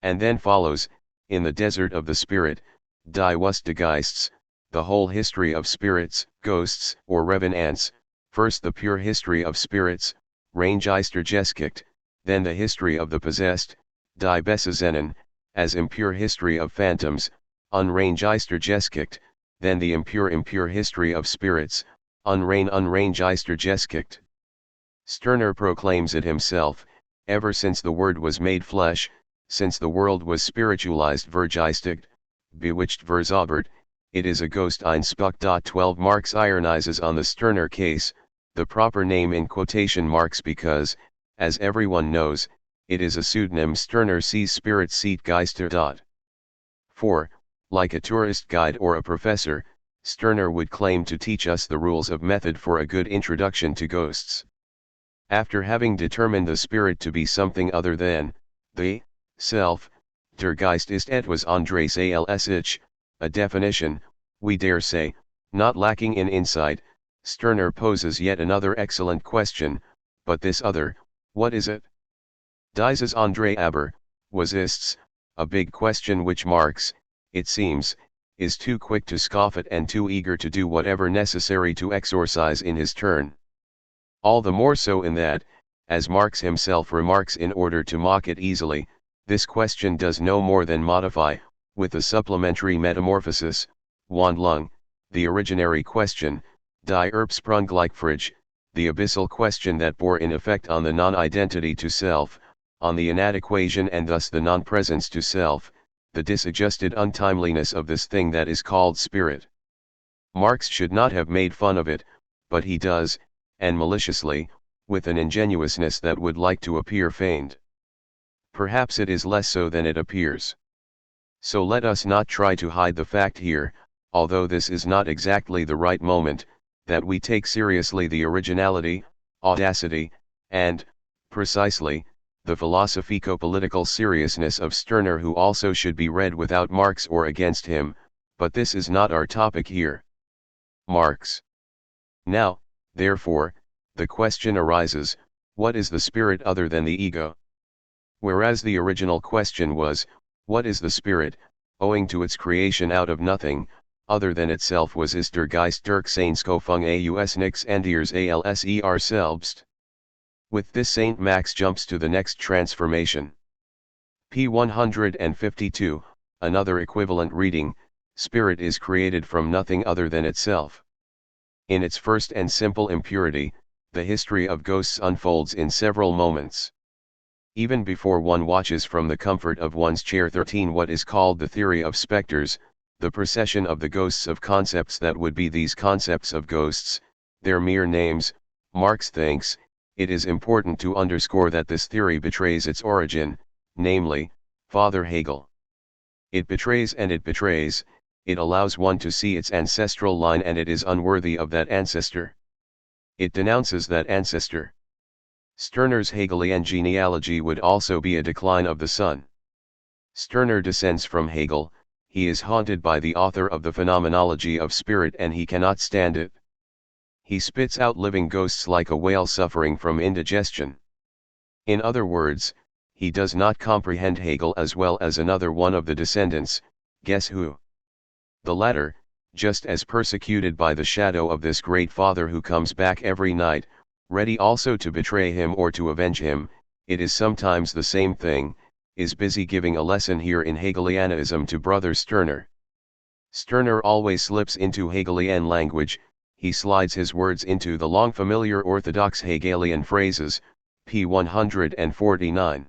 And then follows, in the desert of the spirit, die Wust des Geists, the whole history of spirits, ghosts, or revenants, first the pure history of spirits, Reingeister Geschichte, then the history of the possessed, die Besessenen, as impure history of phantoms, Unreingeister Geschichte, then the impure history of spirits, Unreingeister Geschichte. Stirner proclaims it himself, ever since the Word was made flesh, since the world was spiritualized vergeistigt, bewitched verzaubert, it is a ghost ein Spuck. 12 Marx ironizes on the Stirner case, the proper name in quotation marks because, as everyone knows, it is a pseudonym. Stirner sees spirit seat Geister. 4. Like a tourist guide or a professor, Stirner would claim to teach us the rules of method for a good introduction to ghosts. After having determined the spirit to be something other than the self, der Geist ist etwas anderes als ich, a definition, we dare say, not lacking in insight, Stirner poses yet another excellent question, but this other, what is it? Dieses andere aber, was ist's, a big question which Marx, it seems, is too quick to scoff at and too eager to do whatever necessary to exorcise in his turn. All the more so in that, as Marx himself remarks in order to mock it easily, this question does no more than modify, with a supplementary metamorphosis, Wandlung, the originary question, die Erbsprungleichfrage, the abyssal question that bore in effect on the non-identity to self, on the inadequation and thus the non-presence to self, the disadjusted untimeliness of this thing that is called spirit. Marx should not have made fun of it, but he does, and maliciously, with an ingenuousness that would like to appear feigned. Perhaps it is less so than it appears. So let us not try to hide the fact here, although this is not exactly the right moment, that we take seriously the originality, audacity, and, precisely, the philosophico-political seriousness of Stirner, who also should be read without Marx or against him, but this is not our topic here. Marx. Now, therefore, the question arises, what is the spirit other than the ego? Whereas the original question was, what is the spirit, owing to its creation out of nothing, other than itself, was ist der Geist durch seine Schöpfung aus nix anderes als er selbst? With this Saint Max jumps to the next transformation. P 152, another equivalent reading, spirit is created from nothing other than itself. In its first and simple impurity, the history of ghosts unfolds in several moments. Even before one watches from the comfort of one's chair 13 what is called the theory of specters, the procession of the ghosts of concepts that would be these concepts of ghosts, their mere names, Marx thinks, it is important to underscore that this theory betrays its origin, namely, Father Hegel. It betrays and it betrays, it allows one to see its ancestral line and it is unworthy of that ancestor. It denounces that ancestor. Stirner's Hegelian genealogy would also be a decline of the son. Stirner descends from Hegel, he is haunted by the author of the Phenomenology of Spirit and he cannot stand it. He spits out living ghosts like a whale suffering from indigestion. In other words, he does not comprehend Hegel as well as another one of the descendants, guess who? The latter, just as persecuted by the shadow of this great father who comes back every night, ready also to betray him or to avenge him, it is sometimes the same thing, is busy giving a lesson here in Hegelianism to brother Stirner. Stirner always slips into Hegelian language, he slides his words into the long familiar orthodox Hegelian phrases, p. 149.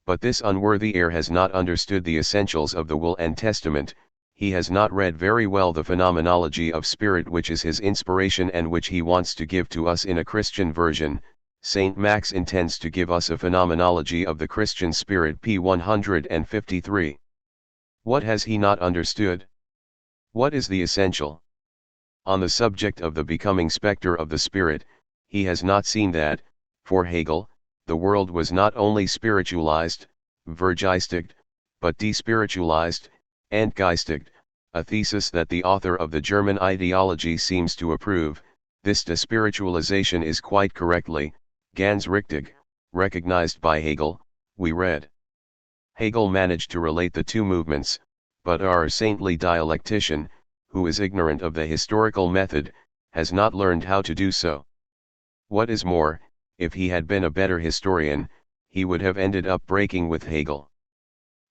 But this unworthy heir has not understood the essentials of the Will and Testament, he has not read very well the Phenomenology of Spirit which is his inspiration and which he wants to give to us in a Christian version. Saint Max intends to give us a phenomenology of the Christian spirit p. 153. What has he not understood? What is the essential? On the subject of the becoming spectre of the spirit, he has not seen that, for Hegel, the world was not only spiritualized, vergeistigt, but despiritualized, entgeistigt, a thesis that the author of the German ideology seems to approve. This despiritualization is quite correctly, ganz richtig, recognized by Hegel, we read. Hegel managed to relate the two movements, but our saintly dialectician, who is ignorant of the historical method, has not learned how to do so. What is more, if he had been a better historian, he would have ended up breaking with Hegel.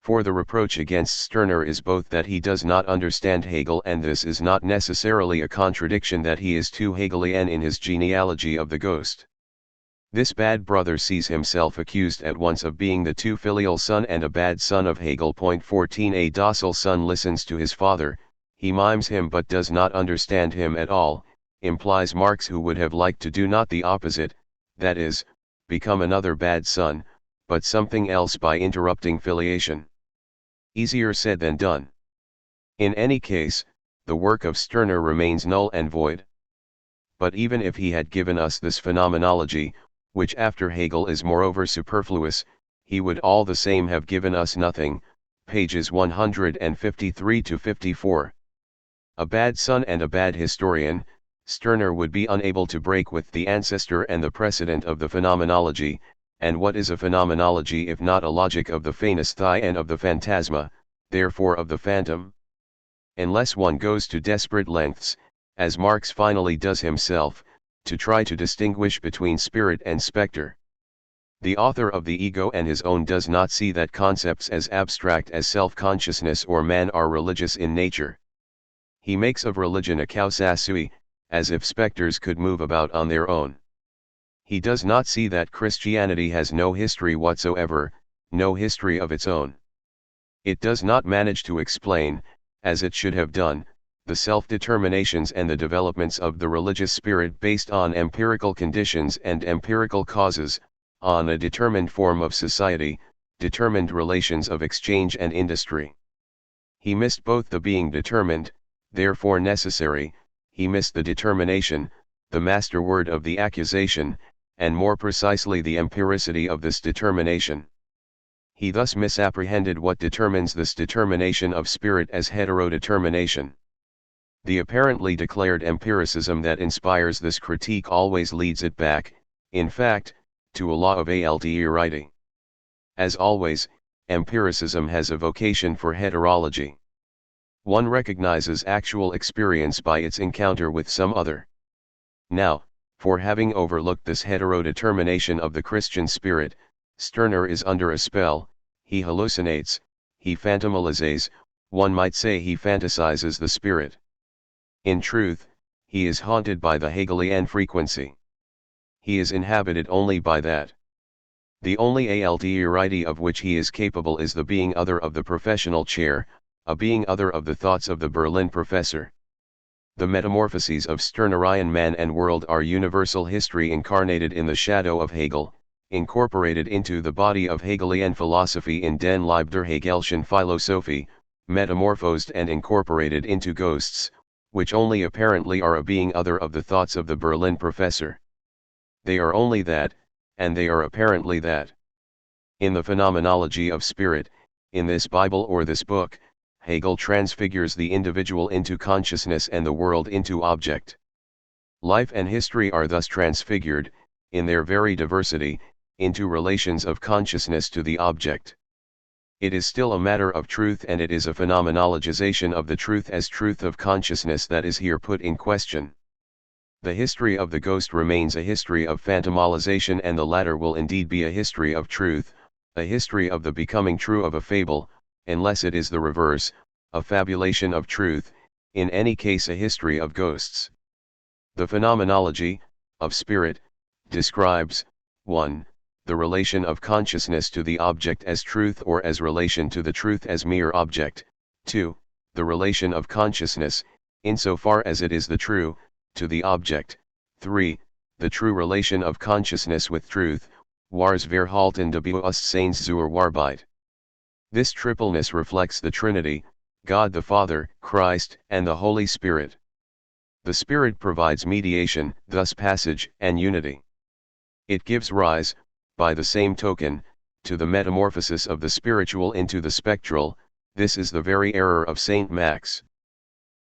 For the reproach against Stirner is both that he does not understand Hegel and this is not necessarily a contradiction that he is too Hegelian in his genealogy of the ghost. This bad brother sees himself accused at once of being the too filial son and a bad son of Hegel. 14 A docile son listens to his father, he mimes him but does not understand him at all, implies Marx, who would have liked to do not the opposite, that is, become another bad son, but something else by interrupting filiation. Easier said than done. In any case, the work of Stirner remains null and void. But even if he had given us this phenomenology, which after Hegel is moreover superfluous, he would all the same have given us nothing, pages 153 to 54. A bad son and a bad historian, Stirner would be unable to break with the ancestor and the precedent of the phenomenology, and what is a phenomenology if not a logic of the phanesthai and of the phantasma, therefore of the phantom? Unless one goes to desperate lengths, as Marx finally does himself, to try to distinguish between spirit and spectre. The author of The Ego and His Own does not see that concepts as abstract as self-consciousness or man are religious in nature. He makes of religion a causa sui, as if specters could move about on their own. He does not see that Christianity has no history whatsoever, no history of its own. It does not manage to explain, as it should have done, the self-determinations and the developments of the religious spirit based on empirical conditions and empirical causes, on a determined form of society, determined relations of exchange and industry. He missed both the being determined, therefore necessary, he missed the determination, the master word of the accusation, and more precisely the empiricity of this determination. He thus misapprehended what determines this determination of spirit as heterodetermination. The apparently declared empiricism that inspires this critique always leads it back, in fact, to a law of Alterity. As always, empiricism has a vocation for heterology. One recognizes actual experience by its encounter with some other. Now, for having overlooked this heterodetermination of the Christian spirit, Stirner is under a spell, he hallucinates, he phantomalizes, one might say he fantasizes the spirit. In truth, he is haunted by the Hegelian frequency. He is inhabited only by that. The only Alterity of which he is capable is the being other of the professional chair, a being other of the thoughts of the Berlin professor. The metamorphoses of Stirnerian man and world are universal history incarnated in the shadow of Hegel, incorporated into the body of Hegelian philosophy in Den Leib der Hegelschen Philosophie, metamorphosed and incorporated into ghosts, which only apparently are a being other of the thoughts of the Berlin professor. They are only that, and they are apparently that. In the phenomenology of spirit, in this Bible or this book, Hegel transfigures the individual into consciousness and the world into object. Life and history are thus transfigured, in their very diversity, into relations of consciousness to the object. It is still a matter of truth, and it is a phenomenologization of the truth as truth of consciousness that is here put in question. The history of the ghost remains a history of phantomalization, and the latter will indeed be a history of truth, a history of the becoming true of a fable, unless it is the reverse, a fabulation of truth, in any case a history of ghosts. The phenomenology, of spirit, describes, 1. The relation of consciousness to the object as truth or as relation to the truth as mere object, 2. The relation of consciousness, insofar as it is the true, to the object, 3. The true relation of consciousness with truth, wars verhalten de bewusstseins zur Wahrheit. This tripleness reflects the Trinity, God the Father, Christ, and the Holy Spirit. The Spirit provides mediation, thus passage and unity. It gives rise, by the same token, to the metamorphosis of the spiritual into the spectral. This is the very error of Saint Max.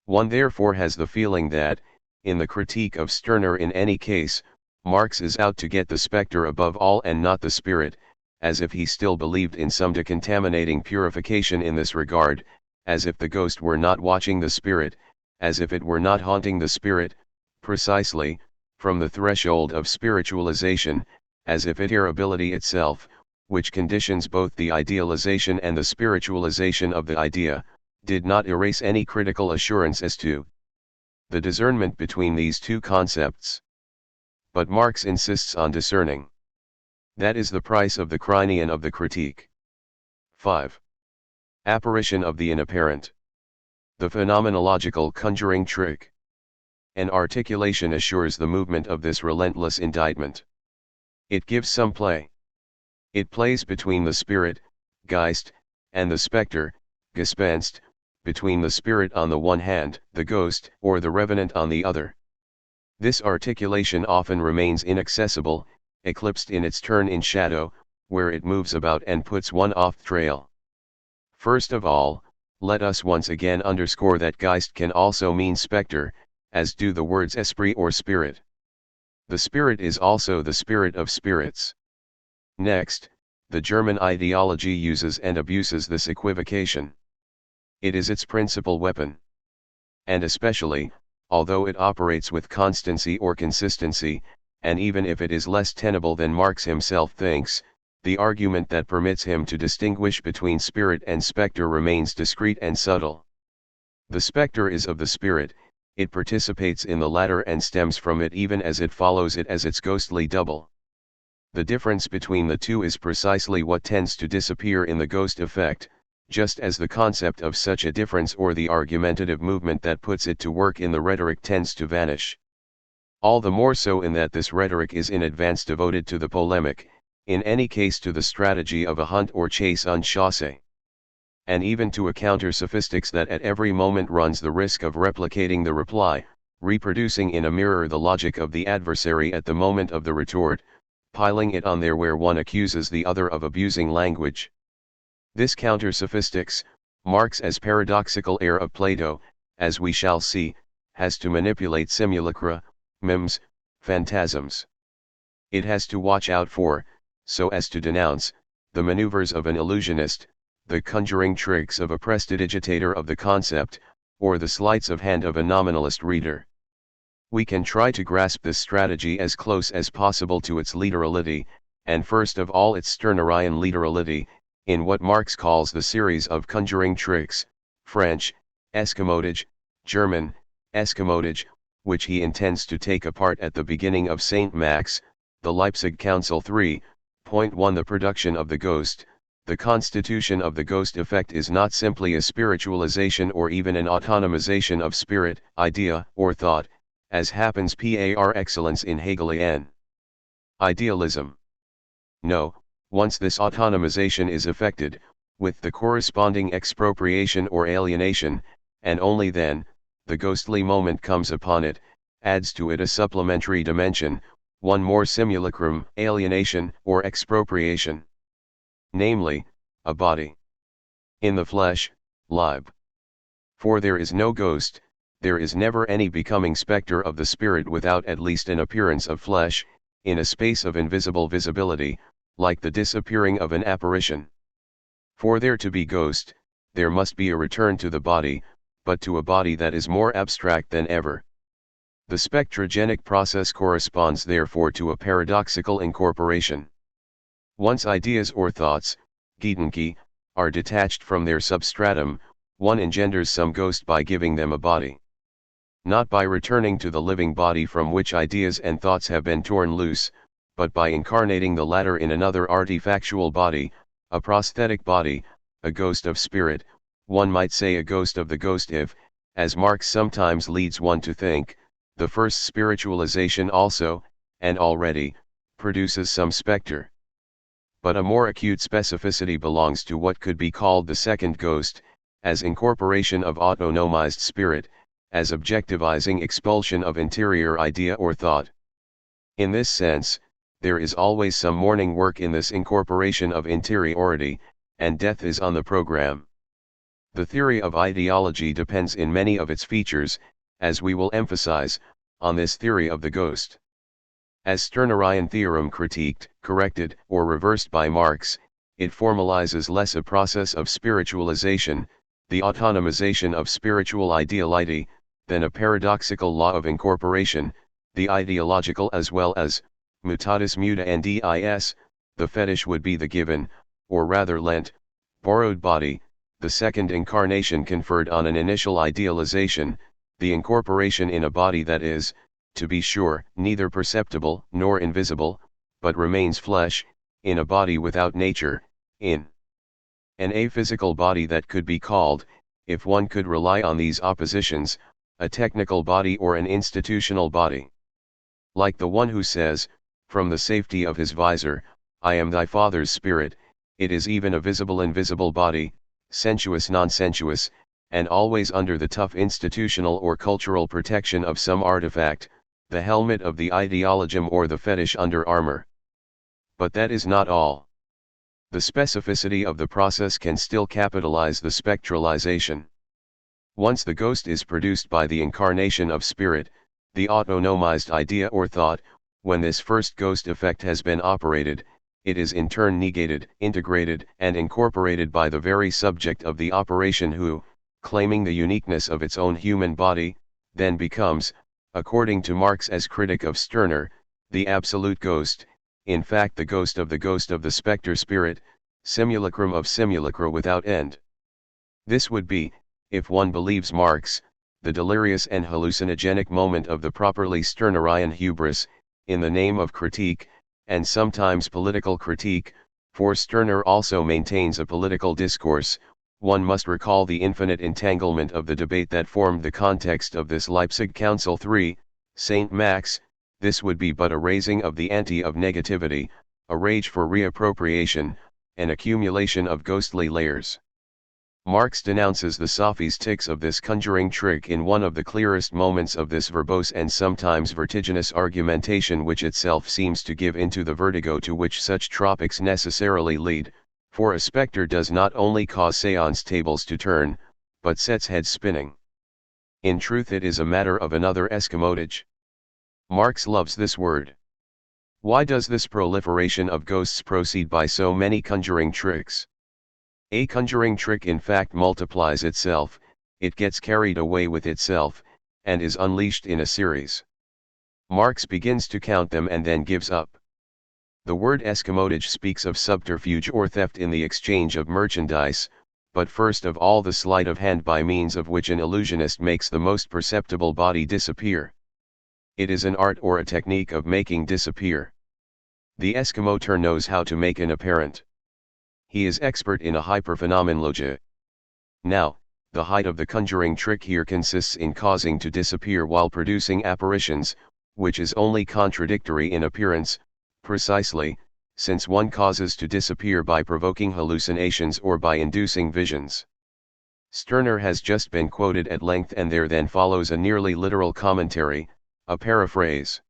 One therefore has the feeling that, in the critique of Stirner in any case, Marx is out to get the spectre above all and not the spirit, as if he still believed in some decontaminating purification in this regard, as if the ghost were not watching the spirit, as if it were not haunting the spirit, precisely, from the threshold of spiritualization, as if iterability itself, which conditions both the idealization and the spiritualization of the idea, did not erase any critical assurance as to the discernment between these two concepts. But Marx insists on discerning. That is the price of the Crinean of the Critique. 5. Apparition of the inapparent. The phenomenological conjuring trick. An articulation assures the movement of this relentless indictment. It gives some play. It plays between the spirit, Geist, and the spectre, Gespenst, between the spirit on the one hand, the ghost, or the revenant on the other. This articulation often remains inaccessible, eclipsed in its turn in shadow, where it moves about and puts one off trail. First of all, let us once again underscore that Geist can also mean spectre, as do the words esprit or spirit. The spirit is also the spirit of spirits. Next, the German ideology uses and abuses this equivocation. It is its principal weapon. And especially, although it operates with constancy or consistency, and even if it is less tenable than Marx himself thinks, the argument that permits him to distinguish between spirit and spectre remains discreet and subtle. The spectre is of the spirit, it participates in the latter and stems from it even as it follows it as its ghostly double. The difference between the two is precisely what tends to disappear in the ghost effect, just as the concept of such a difference or the argumentative movement that puts it to work in the rhetoric tends to vanish. All the more so in that this rhetoric is in advance devoted to the polemic, in any case to the strategy of a hunt or chase en chasse. And even to a counter-sophistics that at every moment runs the risk of replicating the reply, reproducing in a mirror the logic of the adversary at the moment of the retort, piling it on there where one accuses the other of abusing language. This counter-sophistics, Marx as paradoxical heir of Plato, as we shall see, has to manipulate simulacra, mimes, phantasms. It has to watch out for, so as to denounce, the maneuvers of an illusionist, the conjuring tricks of a prestidigitator of the concept, or the sleights of hand of a nominalist reader. We can try to grasp this strategy as close as possible to its literality, and first of all its Stirnerian literality, in what Marx calls the series of conjuring tricks, French, escamotage, German, escamotage, which he intends to take apart at the beginning of St. Max, the Leipzig Council 3.1. The production of the ghost. The constitution of the ghost effect is not simply a spiritualization or even an autonomization of spirit, idea, or thought, as happens par excellence in Hegelian idealism. No, once this autonomization is effected, with the corresponding expropriation or alienation, and only then, the ghostly moment comes upon it, adds to it a supplementary dimension, one more simulacrum, alienation, or expropriation. Namely, a body. In the flesh, Leib. For there is no ghost, there is never any becoming spectre of the spirit without at least an appearance of flesh, in a space of invisible visibility, like the disappearing of an apparition. For there to be ghost, there must be a return to the body, but to a body that is more abstract than ever. The spectrogenic process corresponds therefore to a paradoxical incorporation. Once ideas or thoughts, Gedanke, are detached from their substratum, one engenders some ghost by giving them a body. Not by returning to the living body from which ideas and thoughts have been torn loose, but by incarnating the latter in another artifactual body, a prosthetic body, a ghost of spirit, one might say a ghost of the ghost if, as Marx sometimes leads one to think, the first spiritualization also, and already, produces some spectre. But a more acute specificity belongs to what could be called the second ghost, as incorporation of autonomized spirit, as objectivizing expulsion of interior idea or thought. In this sense, there is always some morning work in this incorporation of interiority, and death is on the program. The theory of ideology depends in many of its features, as we will emphasize, on this theory of the ghost. As Stirnerian theorem critiqued, corrected, or reversed by Marx, it formalizes less a process of spiritualization, the autonomization of spiritual ideality, than a paradoxical law of incorporation, the ideological as well as, mutatis mutandis, the fetish would be the given, or rather lent, borrowed body, the second incarnation conferred on an initial idealization, the incorporation in a body that is, to be sure, neither perceptible nor invisible, but remains flesh, in a body without nature, in an aphysical body that could be called, if one could rely on these oppositions, a technical body or an institutional body. Like the one who says, from the safety of his visor, I am thy father's spirit, it is even a visible invisible body, sensuous non-sensuous, and always under the tough institutional or cultural protection of some artifact, the helmet of the ideologum or the fetish under armor. But that is not all. The specificity of the process can still capitalize the spectralization. Once the ghost is produced by the incarnation of spirit, the autonomized idea or thought, when this first ghost effect has been operated, it is in turn negated, integrated, and incorporated by the very subject of the operation who, claiming the uniqueness of its own human body, then becomes, according to Marx as critic of Stirner, the absolute ghost, in fact the ghost of the spectre spirit, simulacrum of simulacra without end. This would be, if one believes Marx, the delirious and hallucinogenic moment of the properly Stirnerian hubris, in the name of critique, and sometimes political critique, for Stirner also maintains a political discourse. One must recall the infinite entanglement of the debate that formed the context of this Leipzig Council 3, St. Max. This would be but a raising of the ante of negativity, a rage for reappropriation, an accumulation of ghostly layers. Marx denounces the sophistics of this conjuring trick in one of the clearest moments of this verbose and sometimes vertiginous argumentation, which itself seems to give into the vertigo to which such tropics necessarily lead, for a spectre does not only cause séance tables to turn, but sets heads spinning. In truth it is a matter of another eschamotage. Marx loves this word. Why does this proliferation of ghosts proceed by so many conjuring tricks? A conjuring trick in fact multiplies itself, it gets carried away with itself, and is unleashed in a series. Marx begins to count them and then gives up. The word eschamotage speaks of subterfuge or theft in the exchange of merchandise, but first of all the sleight of hand by means of which an illusionist makes the most perceptible body disappear. It is an art or a technique of making disappear. The eschamoteur knows how to make an apparent. He is expert in a hyperphenomenology. Now, the height of the conjuring trick here consists in causing to disappear while producing apparitions, which is only contradictory in appearance, precisely, since one causes to disappear by provoking hallucinations or by inducing visions. Stirner has just been quoted at length, and there then follows a nearly literal commentary, a paraphrase.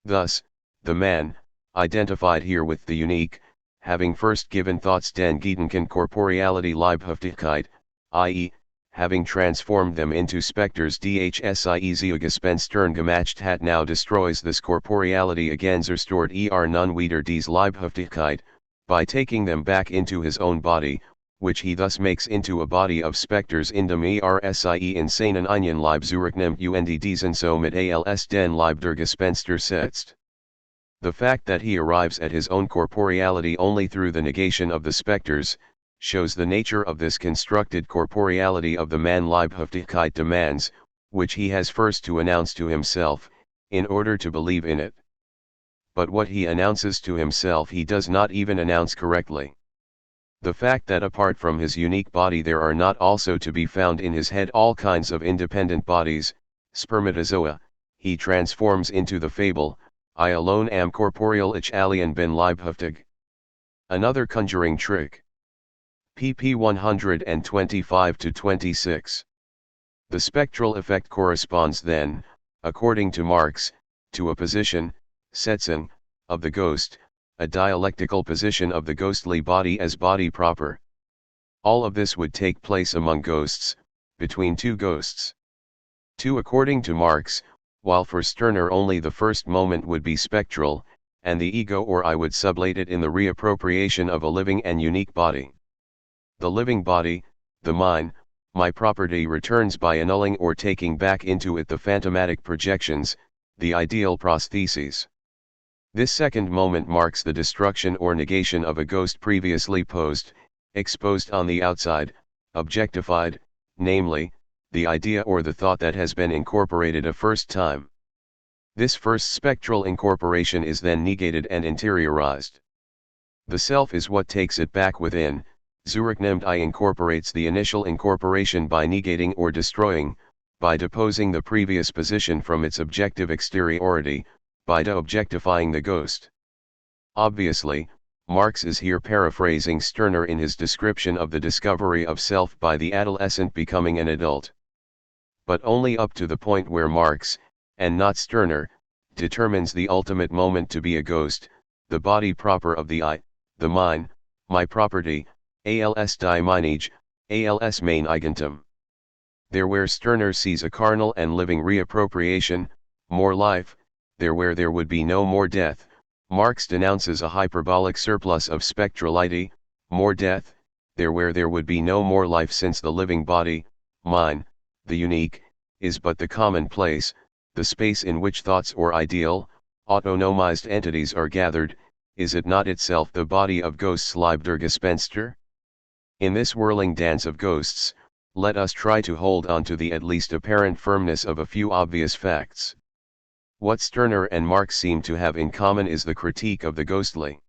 Thus, the man, identified here with the unique, having first given thoughts den Gedanken Corporeality Leibhaftigkeit, i.e., having transformed them into specters dhsie Zeugespenstern gemacht hat, now destroys this corporeality again zerstört nun wieder dies Leibhaftigkeit, by taking them back into his own body, which he thus makes into a body of specters in dem rsie insanen einen Leib zurücknimmt und diesen so mit als den Leib der Gespenster setzt. The fact that he arrives at his own corporeality only through the negation of the specters, shows the nature of this constructed corporeality of the man Leibhaftigkeit demands, which he has first to announce to himself, in order to believe in it. But what he announces to himself he does not even announce correctly. The fact that apart from his unique body there are not also to be found in his head all kinds of independent bodies, spermatozoa, he transforms into the fable, I alone am corporeal, ich alien bin leibhaftig. Another conjuring trick. pp 125-26. The spectral effect corresponds then, according to Marx, to a position, Setzung, of the ghost, a dialectical position of the ghostly body as body proper. All of this would take place among ghosts, between two ghosts. 2 according to Marx, while for Stirner only the first moment would be spectral, and the ego or I would sublate it in the reappropriation of a living and unique body. The living body, the mine, my property, returns by annulling or taking back into it the phantomatic projections, the ideal prostheses. This second moment marks the destruction or negation of a ghost previously posed, exposed on the outside, objectified, namely, the idea or the thought that has been incorporated a first time. This first spectral incorporation is then negated and interiorized. The self is what takes it back within. Zurücknimmt I incorporates the initial incorporation by negating or destroying, by deposing the previous position from its objective exteriority, by de-objectifying the ghost. Obviously, Marx is here paraphrasing Stirner in his description of the discovery of self by the adolescent becoming an adult. But only up to the point where Marx, and not Stirner, determines the ultimate moment to be a ghost, the body proper of the I, the mine, my property, als die Meinige, als mein Eigentum. There where Stirner sees a carnal and living reappropriation, more life, there where there would be no more death, Marx denounces a hyperbolic surplus of spectrality, more death, there where there would be no more life, since the living body, mine, the unique, is but the commonplace, the space in which thoughts or ideal, autonomized entities are gathered. Is it not itself the body of ghosts, Leib der Gespenster? In this whirling dance of ghosts, let us try to hold on to the at least apparent firmness of a few obvious facts. What Stirner and Marx seem to have in common is the critique of the ghostly.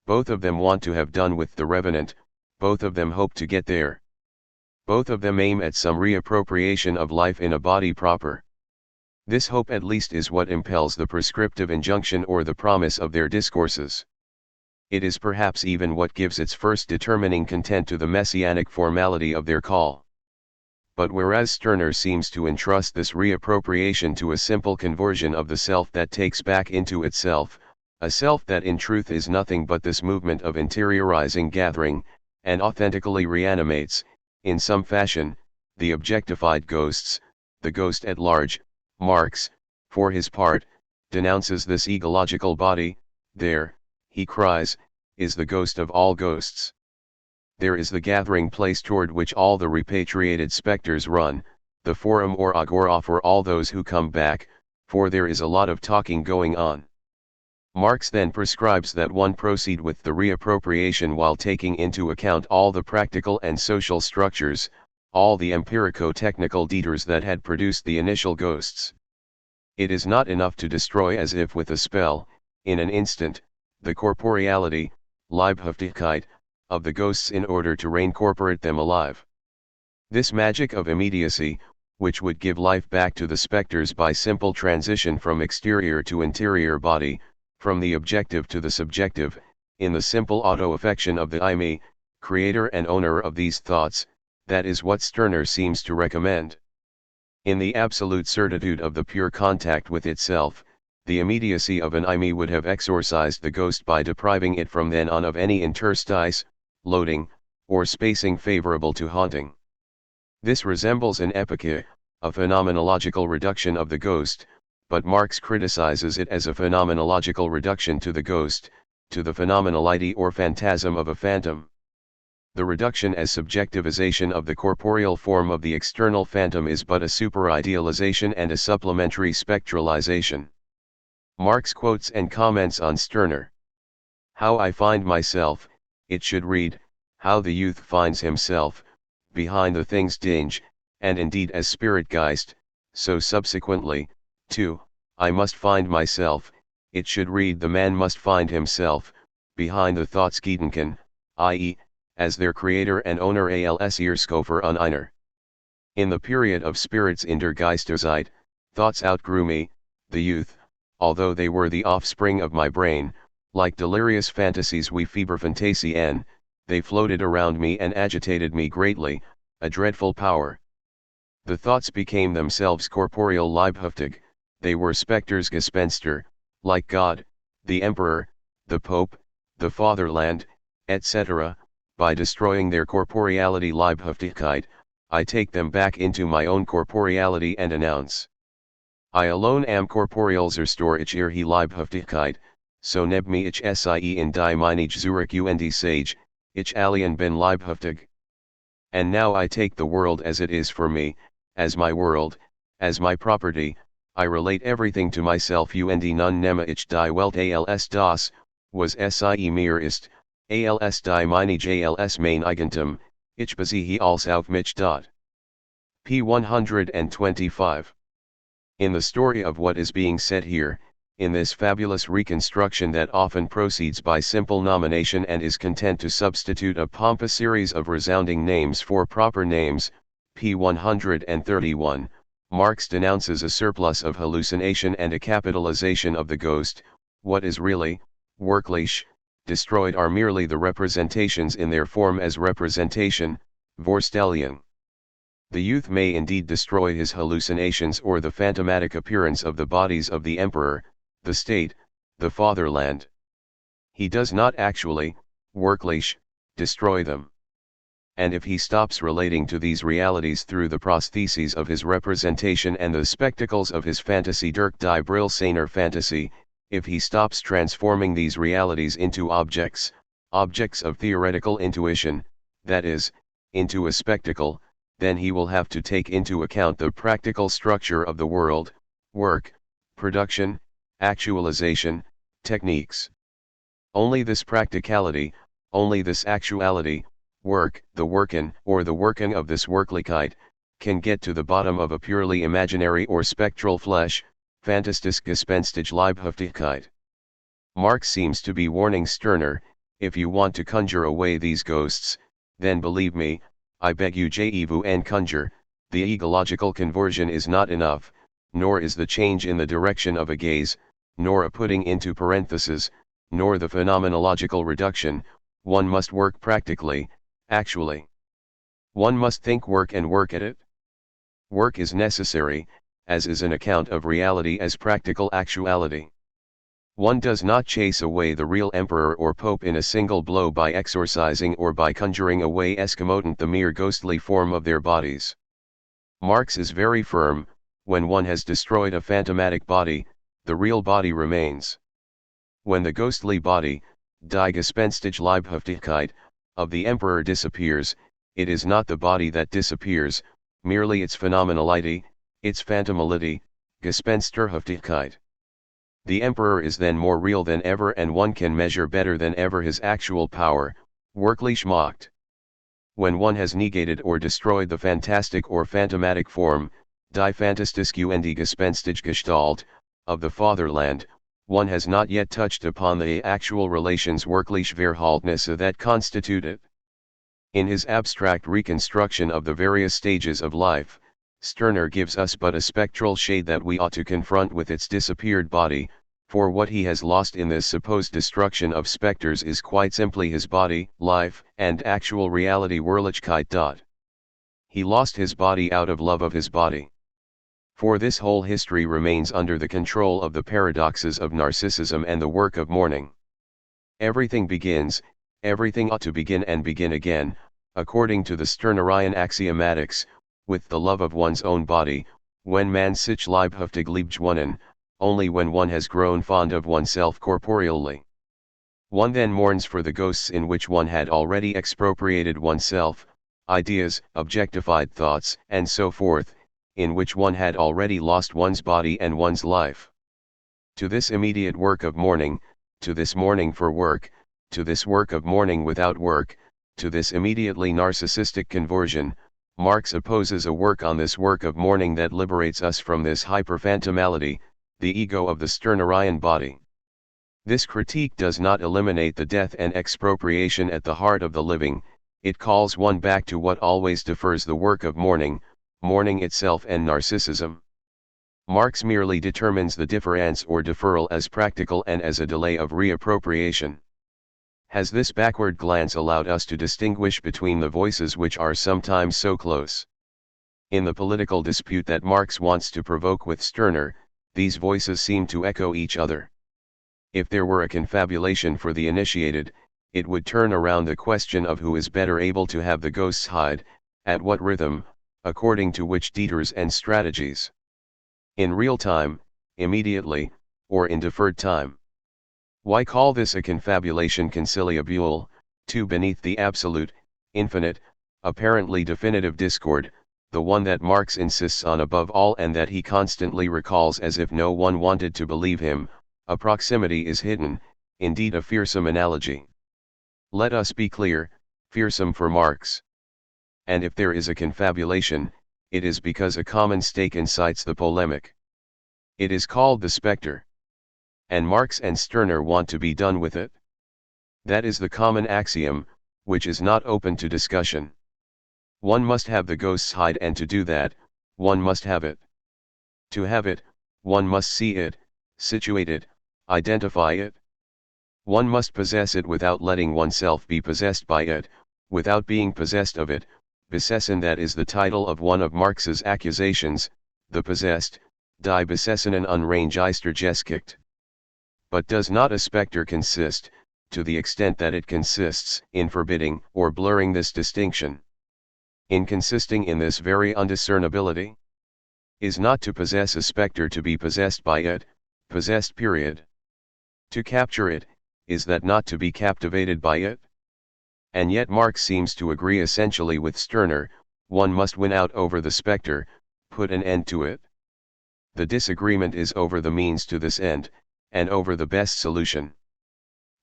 Both of them want to have done with the revenant, both of them hope to get there. Both of them aim at some reappropriation of life in a body proper. This hope at least is what impels the prescriptive injunction or the promise of their discourses. It is perhaps even what gives its first determining content to the messianic formality of their call. But whereas Stirner seems to entrust this reappropriation to a simple conversion of the self that takes back into itself, a self that in truth is nothing but this movement of interiorizing gathering, and authentically reanimates, in some fashion, the objectified ghosts, the ghost at large, Marx, for his part, denounces this egological body. There, he cries, is the ghost of all ghosts. There is the gathering place toward which all the repatriated specters run, the forum or agora for all those who come back, for there is a lot of talking going on. Marx then prescribes that one proceed with the reappropriation while taking into account all the practical and social structures, all the empirico-technical details that had produced the initial ghosts. It is not enough to destroy as if with a spell, in an instant, the corporeality, Leibhaftigkeit, of the ghosts in order to reincorporate them alive. This magic of immediacy, which would give life back to the specters by simple transition from exterior to interior body, from the objective to the subjective, in the simple auto-affection of the I me, creator and owner of these thoughts, that is what Stirner seems to recommend. In the absolute certitude of the pure contact with itself, the immediacy of an I me would have exorcised the ghost by depriving it from then on of any interstice, loading, or spacing favorable to haunting. This resembles an epiche, a phenomenological reduction of the ghost, but Marx criticizes it as a phenomenological reduction to the ghost, to the phenomenality or phantasm of a phantom. The reduction as subjectivization of the corporeal form of the external phantom is but a superidealization and a supplementary spectralization. Marx quotes and comments on Stirner. How I find myself, it should read, how the youth finds himself, behind the things dinge, and indeed as Spiritgeist, so subsequently, too, I must find myself, it should read the man must find himself, behind the thoughts Gedanken, i.e., as their creator and owner als Ehrskofer an einer. In the period of spirits in der Geisteszeit, thoughts outgrew me, the youth, although they were the offspring of my brain, like delirious fantasies wie Fieberfantasien, they floated around me and agitated me greatly, a dreadful power. The thoughts became themselves corporeal Leibhaftig, they were specters Gespenster, like God, the Emperor, the Pope, the Fatherland, etc. By destroying their corporeality Leibhaftigkeit, I take them back into my own corporeality and announce. I alone am corporeal Zerstore ich ihre Leibhaftigkeit, so neb me ich sie in die Meinige Zurück und sage, ich alien bin Leibhaftig. And now I take the world as it is for me, as my world, as my property, I relate everything to myself und nun nehme ich die Welt als das, was sie mir ist, als die Meinige als mein Eigentum, ich beziehe als auf mich. P. 125. In the story of what is being said here, in this fabulous reconstruction that often proceeds by simple nomination and is content to substitute a pompous series of resounding names for proper names, p. 131, Marx denounces a surplus of hallucination and a capitalization of the ghost. What is really, wirklich, destroyed are merely the representations in their form as representation, Vorstellung. The youth may indeed destroy his hallucinations or the phantomatic appearance of the bodies of the emperor, the state, the fatherland. He does not actually, wirklich, destroy them. And if he stops relating to these realities through the prostheses of his representation and the spectacles of his fantasy durch die Brille seiner Fantasy, if he stops transforming these realities into objects, objects of theoretical intuition, that is, into a spectacle, then he will have to take into account the practical structure of the world, work, production, actualization, techniques. Only this practicality, only this actuality, work, the worken or the working of this Wirklichkeit, can get to the bottom of a purely imaginary or spectral flesh, fantastisch gespenstige Leibhaftigkeit. Marx seems to be warning Stirner, if you want to conjure away these ghosts, then believe me, I beg you je vous en conjure, the egological conversion is not enough, nor is the change in the direction of a gaze, nor a putting into parentheses, nor the phenomenological reduction. One must work practically, actually. One must think work and work at it. Work is necessary, as is an account of reality as practical actuality. One does not chase away the real emperor or pope in a single blow by exorcising or by conjuring away eschamotant the mere ghostly form of their bodies. Marx is very firm, when one has destroyed a phantomatic body, the real body remains. When the ghostly body, die gespenstige Leibhaftigkeit, of the emperor disappears, it is not the body that disappears, merely its phenomenality, its phantomality, Gespensterhaftigkeit. The emperor is then more real than ever and one can measure better than ever his actual power, wirklich Macht. When one has negated or destroyed the fantastic or phantomatic form, die fantastische und die gespenstige Gestalt, of the fatherland, one has not yet touched upon the actual relations wirklich Verhältnisse that constitute it. In his abstract reconstruction of the various stages of life, Stirner gives us but a spectral shade that we ought to confront with its disappeared body, for what he has lost in this supposed destruction of specters is quite simply his body, life, and actual reality Wirklichkeit. He lost his body out of love of his body. For this whole history remains under the control of the paradoxes of narcissism and the work of mourning. Everything begins, everything ought to begin and begin again, according to the Stirnerian axiomatics, with the love of one's own body, when man sich leibhaftig liebt wohnen, only when one has grown fond of oneself corporeally. One then mourns for the ghosts in which one had already expropriated oneself, ideas, objectified thoughts, and so forth, in which one had already lost one's body and one's life. To this immediate work of mourning, to this mourning for work, to this work of mourning without work, to this immediately narcissistic conversion, Marx opposes a work on this work of mourning that liberates us from this hyperphantomality, the ego of the Stirnerian body. This critique does not eliminate the death and expropriation at the heart of the living, it calls one back to what always defers the work of mourning, mourning itself and narcissism. Marx merely determines the difference or deferral as practical and as a delay of reappropriation. Has this backward glance allowed us to distinguish between the voices which are sometimes so close? In the political dispute that Marx wants to provoke with Stirner, these voices seem to echo each other. If there were a confabulation for the initiated, it would turn around the question of who is better able to have the ghosts hide, at what rhythm, according to which dieters and strategies. In real time, immediately, or in deferred time. Why call this a confabulation conciliabule, to beneath the absolute, infinite, apparently definitive discord, the one that Marx insists on above all and that he constantly recalls as if no one wanted to believe him, a proximity is hidden, indeed a fearsome analogy. Let us be clear, fearsome for Marx. And if there is a confabulation, it is because a common stake incites the polemic. It is called the spectre. and Marx and Stirner want to be done with it. That is the common axiom, which is not open to discussion. One must have the ghost's hide, and to do that, one must have it. To have it, one must see it, situate it, identify it. One must possess it without letting oneself be possessed by it, without being possessed of it. Besessen, that is the title of one of Marx's accusations, the possessed, die Besessenen unreingeistergeschickt. But does not a spectre consist, to the extent that it consists, in forbidding or blurring this distinction? In consisting in this very undiscernibility? Is not to possess a spectre to be possessed by it, possessed period? To capture it, is that not to be captivated by it? And yet Marx seems to agree essentially with Stirner, one must win out over the spectre, put an end to it. The disagreement is over the means to this end, and over the best solution.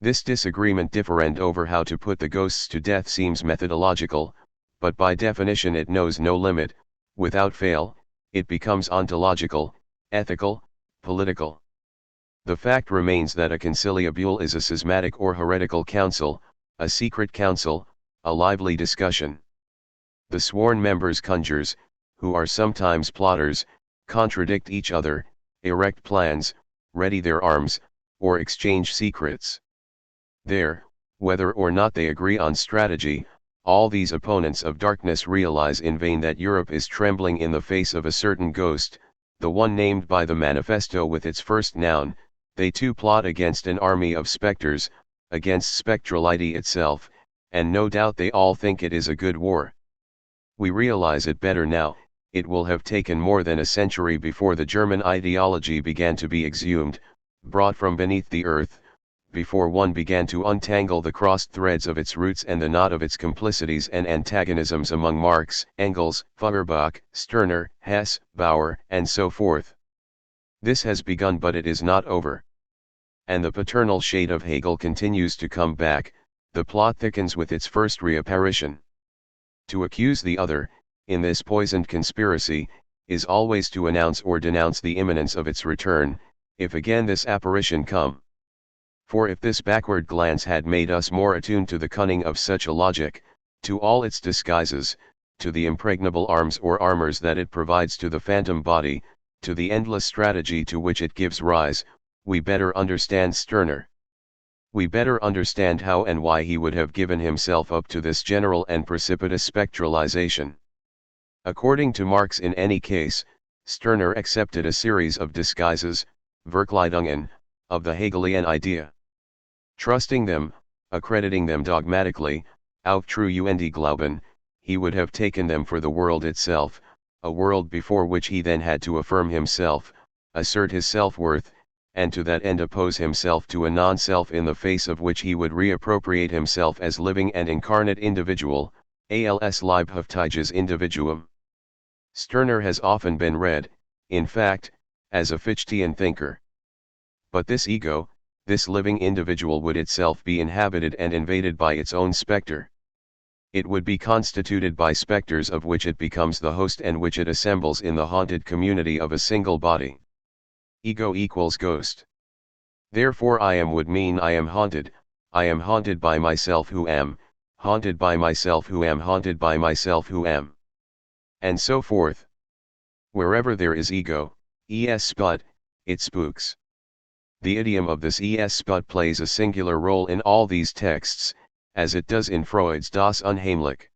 This disagreement different over how to put the ghosts to death seems methodological, but by definition it knows no limit. Without fail, it becomes ontological, ethical, political. The fact remains that a conciliabule is a schismatic or heretical council, a secret council, a lively discussion. The sworn members conjures, who are sometimes plotters, contradict each other, erect plans, ready their arms, or exchange secrets. There, whether or not they agree on strategy, all these opponents of darkness realize in vain that Europe is trembling in the face of a certain ghost, the one named by the manifesto with its first noun. They too plot against an army of specters, against spectrality itself, and no doubt they all think it is a good war. We realize it better now. It will have taken more than a century before the German ideology began to be exhumed, brought from beneath the earth, before one began to untangle the crossed threads of its roots and the knot of its complicities and antagonisms among Marx, Engels, Feuerbach, Stirner, Hess, Bauer, and so forth. This has begun, but it is not over. And the paternal shade of Hegel continues to come back. The plot thickens with its first reapparition. To accuse the other, in this poisoned conspiracy, is always to announce or denounce the imminence of its return, if again this apparition come. For if this backward glance had made us more attuned to the cunning of such a logic, to all its disguises, to the impregnable arms or armors that it provides to the phantom body, to the endless strategy to which it gives rise, we better understand Stirner. We better understand how and why he would have given himself up to this general and precipitous spectralization. According to Marx, in any case, Stirner accepted a series of disguises, Verkleidungen, of the Hegelian idea. Trusting them, accrediting them dogmatically, auf treuende Glauben, he would have taken them for the world itself, a world before which he then had to affirm himself, assert his self-worth, and to that end oppose himself to a non-self in the face of which he would reappropriate himself as living and incarnate individual, als leibhaftiges Individuum. Stirner has often been read, in fact, as a Fichtean thinker. But this ego, this living individual would itself be inhabited and invaded by its own spectre. It would be constituted by specters of which it becomes the host and which it assembles in the haunted community of a single body. Ego equals ghost. Therefore I am would mean I am haunted by myself who am, haunted by myself who am, haunted by myself who am. And so forth. Wherever there is ego, es spud, it spooks. The idiom of this es spud plays a singular role in all these texts, as it does in Freud's Das Unheimlich.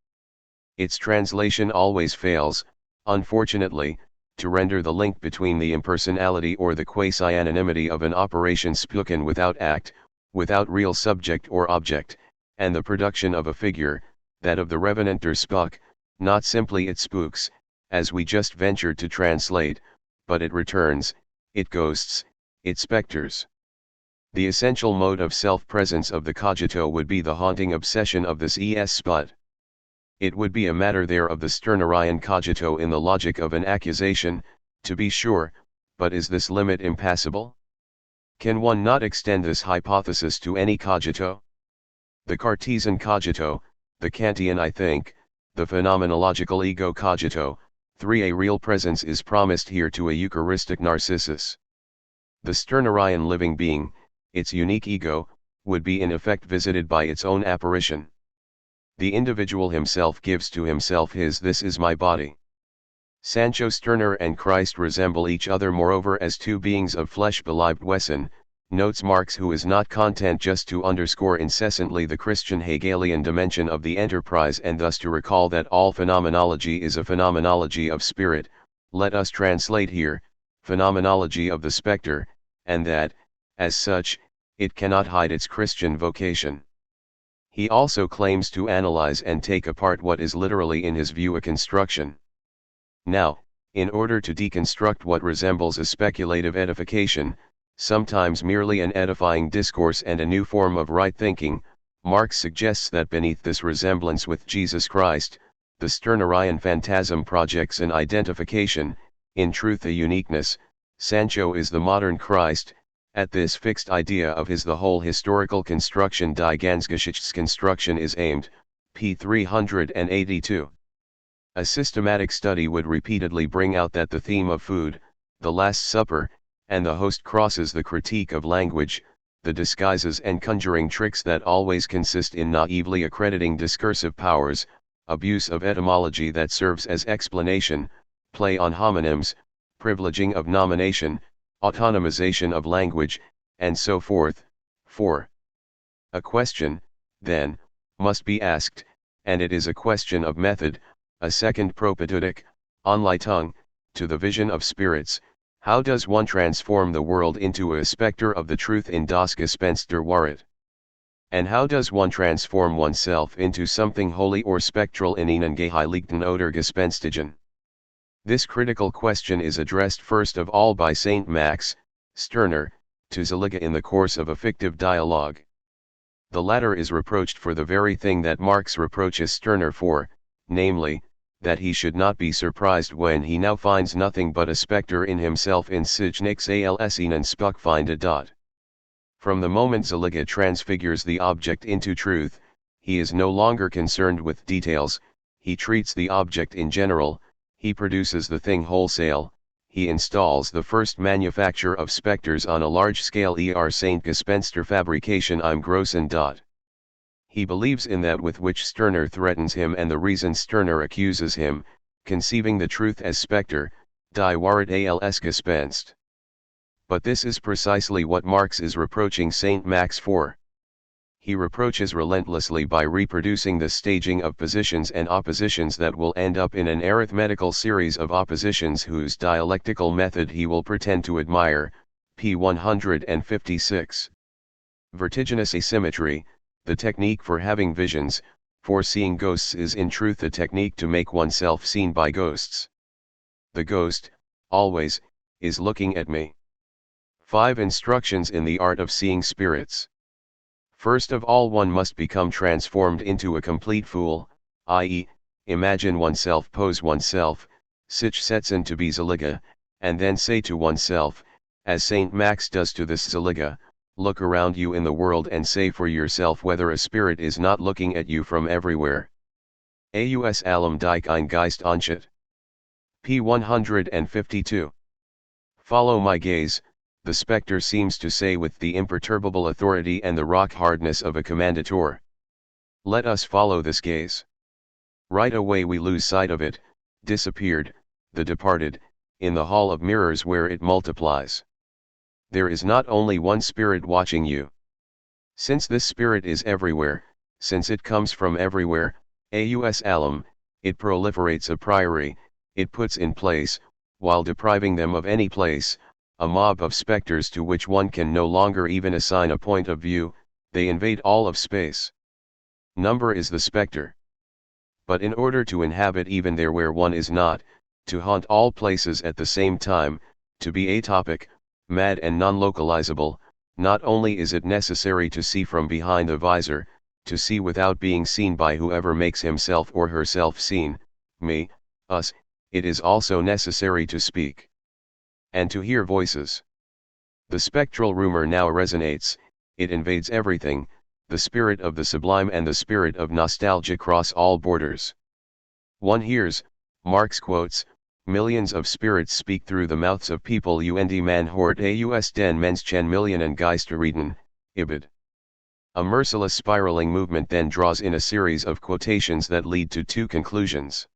Its translation always fails, unfortunately, to render the link between the impersonality or the quasi-anonymity of an operation spooken without act, without real subject or object, and the production of a figure, that of the Revenanter Spook, not simply it spooks, as we just ventured to translate, but it returns, it ghosts, it specters. The essential mode of self-presence of the cogito would be the haunting obsession of this es spud. It would be a matter there of the Stirnerian cogito in the logic of an accusation, to be sure, but is this limit impassable? Can one not extend this hypothesis to any cogito? The Cartesian cogito, the Kantian I think, the phenomenological ego cogito, 3. A real presence is promised here to a Eucharistic Narcissus. The Stirnerian living being, its unique ego, would be in effect visited by its own apparition. The individual himself gives to himself his "this is my body." Sancho Stirner and Christ resemble each other moreover as two beings of flesh. Believed Wesson, notes Marx, who is not content just to underscore incessantly the Christian Hegelian dimension of the enterprise and thus to recall that all phenomenology is a phenomenology of spirit, let us translate here, phenomenology of the spectre, and that, as such, it cannot hide its Christian vocation. He also claims to analyze and take apart what is literally in his view a construction. Now, in order to deconstruct what resembles a speculative edification, sometimes merely an edifying discourse and a new form of right thinking, Marx suggests that beneath this resemblance with Jesus Christ, the Stirnerian phantasm projects an identification, in truth a uniqueness. Sancho is the modern Christ. At this fixed idea of his the whole historical construction, Die Ganzgeschichtskonstruktion is aimed, p. 382. A systematic study would repeatedly bring out that the theme of food, the Last Supper, and the host crosses the critique of language, the disguises and conjuring tricks that always consist in naively accrediting discursive powers, abuse of etymology that serves as explanation, play on homonyms, privileging of nomination, autonomization of language, and so forth. 4. A question, then, must be asked, and it is a question of method, a second propedeutic, Anleitung, to the vision of spirits. How does one transform the world into a spectre of the truth in das Gespensterwahrheit? And how does one transform oneself into something holy or spectral in einen geheiligten oder gespenstigen? This critical question is addressed first of all by Saint Max, Stirner, to Zeliga in the course of a fictive dialogue. The latter is reproached for the very thing that Marx reproaches Stirner for, namely, that he should not be surprised when he now finds nothing but a spectre in himself in sich nix als einen Spook finde. From the moment Zeliga transfigures the object into truth, he is no longer concerned with details, he treats the object in general, he produces the thing wholesale, he installs the first manufacture of spectres on a large scale, Saint Gespenster fabrication im Großen. He believes in that with which Stirner threatens him and the reason Stirner accuses him, conceiving the truth as spectre, die Wahrheit als Gespenst. But this is precisely what Marx is reproaching Saint Max for. He reproaches relentlessly by reproducing the staging of positions and oppositions that will end up in an arithmetical series of oppositions whose dialectical method he will pretend to admire, p. 156. Vertiginous asymmetry, the technique for having visions, for seeing ghosts, is in truth a technique to make oneself seen by ghosts. The ghost, always, is looking at me. 5 Instructions in the art of seeing spirits. First of all, one must become transformed into a complete fool, i.e., imagine oneself, pose oneself, sich setzen to be Zeliga, and then say to oneself, as Saint Max does to this Zeliga, look around you in the world and say for yourself whether a spirit is not looking at you from everywhere. Aus allem dich ein Geist anschaut. p. 152. Follow my gaze, the spectre seems to say with the imperturbable authority and the rock-hardness of a commandator. Let us follow this gaze. Right away we lose sight of it, disappeared, the departed, in the hall of mirrors where it multiplies. There is not only one spirit watching you. Since this spirit is everywhere, since it comes from everywhere, aus allem, it proliferates a priori, it puts in place, while depriving them of any place, a mob of specters to which one can no longer even assign a point of view, they invade all of space. Number is the spectre. But in order to inhabit even there where one is not, to haunt all places at the same time, to be atopic, mad and non-localizable, not only is it necessary to see from behind the visor, to see without being seen by whoever makes himself or herself seen, me, us, it is also necessary to speak. And to hear voices. The spectral rumor now resonates, it invades everything, the spirit of the sublime and the spirit of nostalgia cross all borders. One hears, Marx quotes, Millions of spirits speak through the mouths of people und man hort aus den Menschen Millionen Geister reden, ibid. A merciless spiraling movement then draws in a series of quotations that lead to two conclusions.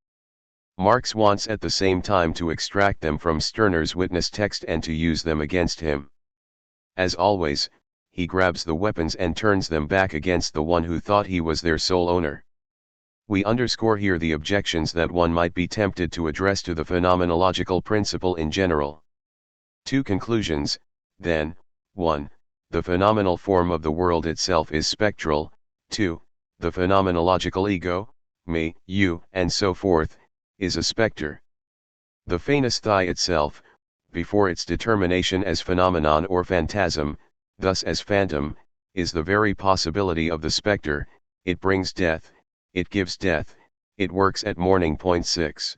Marx wants at the same time to extract them from Stirner's witness text and to use them against him. As always, he grabs the weapons and turns them back against the one who thought he was their sole owner. We underscore here the objections that one might be tempted to address to the phenomenological principle in general. Two conclusions, then: 1. The phenomenal form of the world itself is spectral. 2. The phenomenological ego, me, you, and so forth, is a specter. The phanosthai itself, before its determination as phenomenon or phantasm, thus as phantom, is the very possibility of the specter. It brings death, it gives death, it works at morning. Point 6.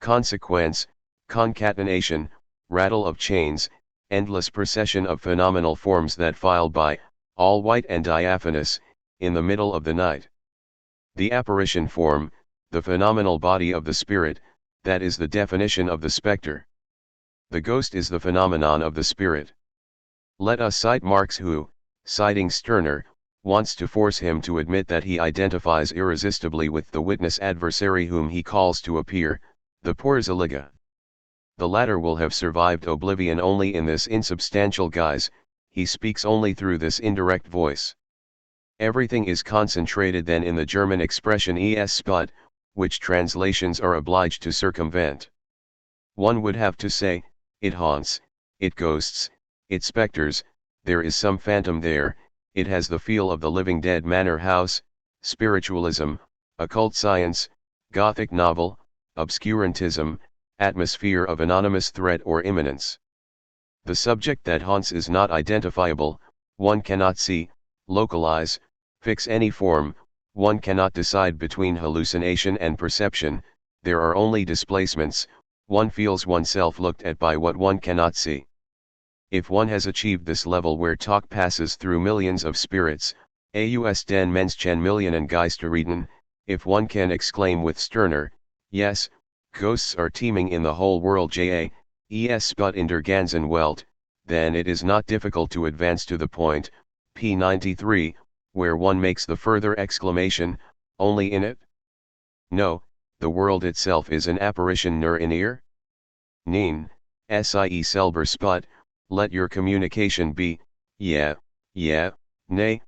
Consequence, concatenation, rattle of chains, endless procession of phenomenal forms that file by, all white and diaphanous, in the middle of the night. The apparition form, the phenomenal body of the spirit, that is the definition of the specter. The ghost is the phenomenon of the spirit. Let us cite Marx who, citing Stirner, wants to force him to admit that he identifies irresistibly with the witness adversary whom he calls to appear, the Porzeliga. The latter will have survived oblivion only in this insubstantial guise, he speaks only through this indirect voice. Everything is concentrated then in the German expression es spot, which translations are obliged to circumvent. One would have to say, it haunts, it ghosts, it specters, there is some phantom there, it has the feel of the living dead manor house, spiritualism, occult science, Gothic novel, obscurantism, atmosphere of anonymous threat or imminence. The subject that haunts is not identifiable, one cannot see, localize, fix any form, one cannot decide between hallucination and perception, there are only displacements, one feels oneself looked at by what one cannot see. If one has achieved this level where talk passes through millions of spirits, aus den Menschen Millionen Geister reden, if one can exclaim with Stirner, yes, ghosts are teeming in the whole world es spot in der ganzen Welt, then it is not difficult to advance to the point, p. 93, where one makes the further exclamation, only in it? No, the world itself is an apparition nur in ear? Nein, sie selber spot, let your communication be, yeah, nay,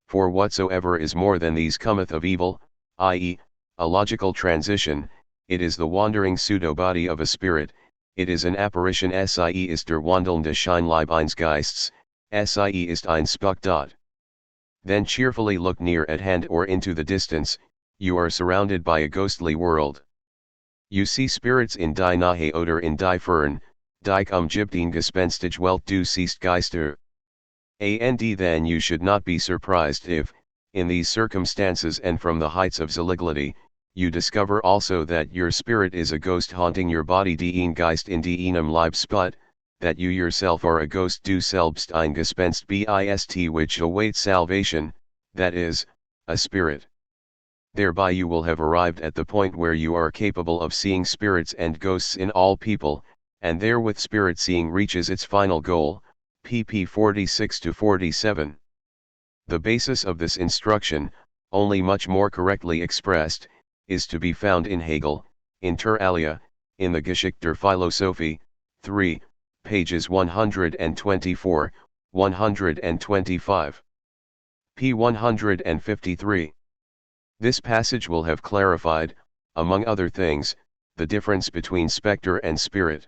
for whatsoever is more than these cometh of evil, i.e., a logical transition, it is the wandering pseudo-body of a spirit, it is an apparition sie ist der wandelnde Scheinleib eines Geists, sie ist ein Spuk. Then cheerfully look near at hand or into the distance, you are surrounded by a ghostly world. You see spirits in die Nahe oder in die Fern, die umgibten Gespenstige Welt du siehst Geister. And then you should not be surprised if, in these circumstances and from the heights of Zaliglity, you discover also that your spirit is a ghost haunting your body die Geist in deinem Leib spot, that you yourself are a ghost du selbst ein Gespenst bist which awaits salvation, that is, a spirit. Thereby you will have arrived at the point where you are capable of seeing spirits and ghosts in all people, and therewith spirit seeing reaches its final goal, pp 46-47. The basis of this instruction, only much more correctly expressed, is to be found in Hegel, Inter alia, in the Geschichte der Philosophie, 3, pages 124, 125. p. 153. This passage will have clarified, among other things, the difference between spectre and spirit.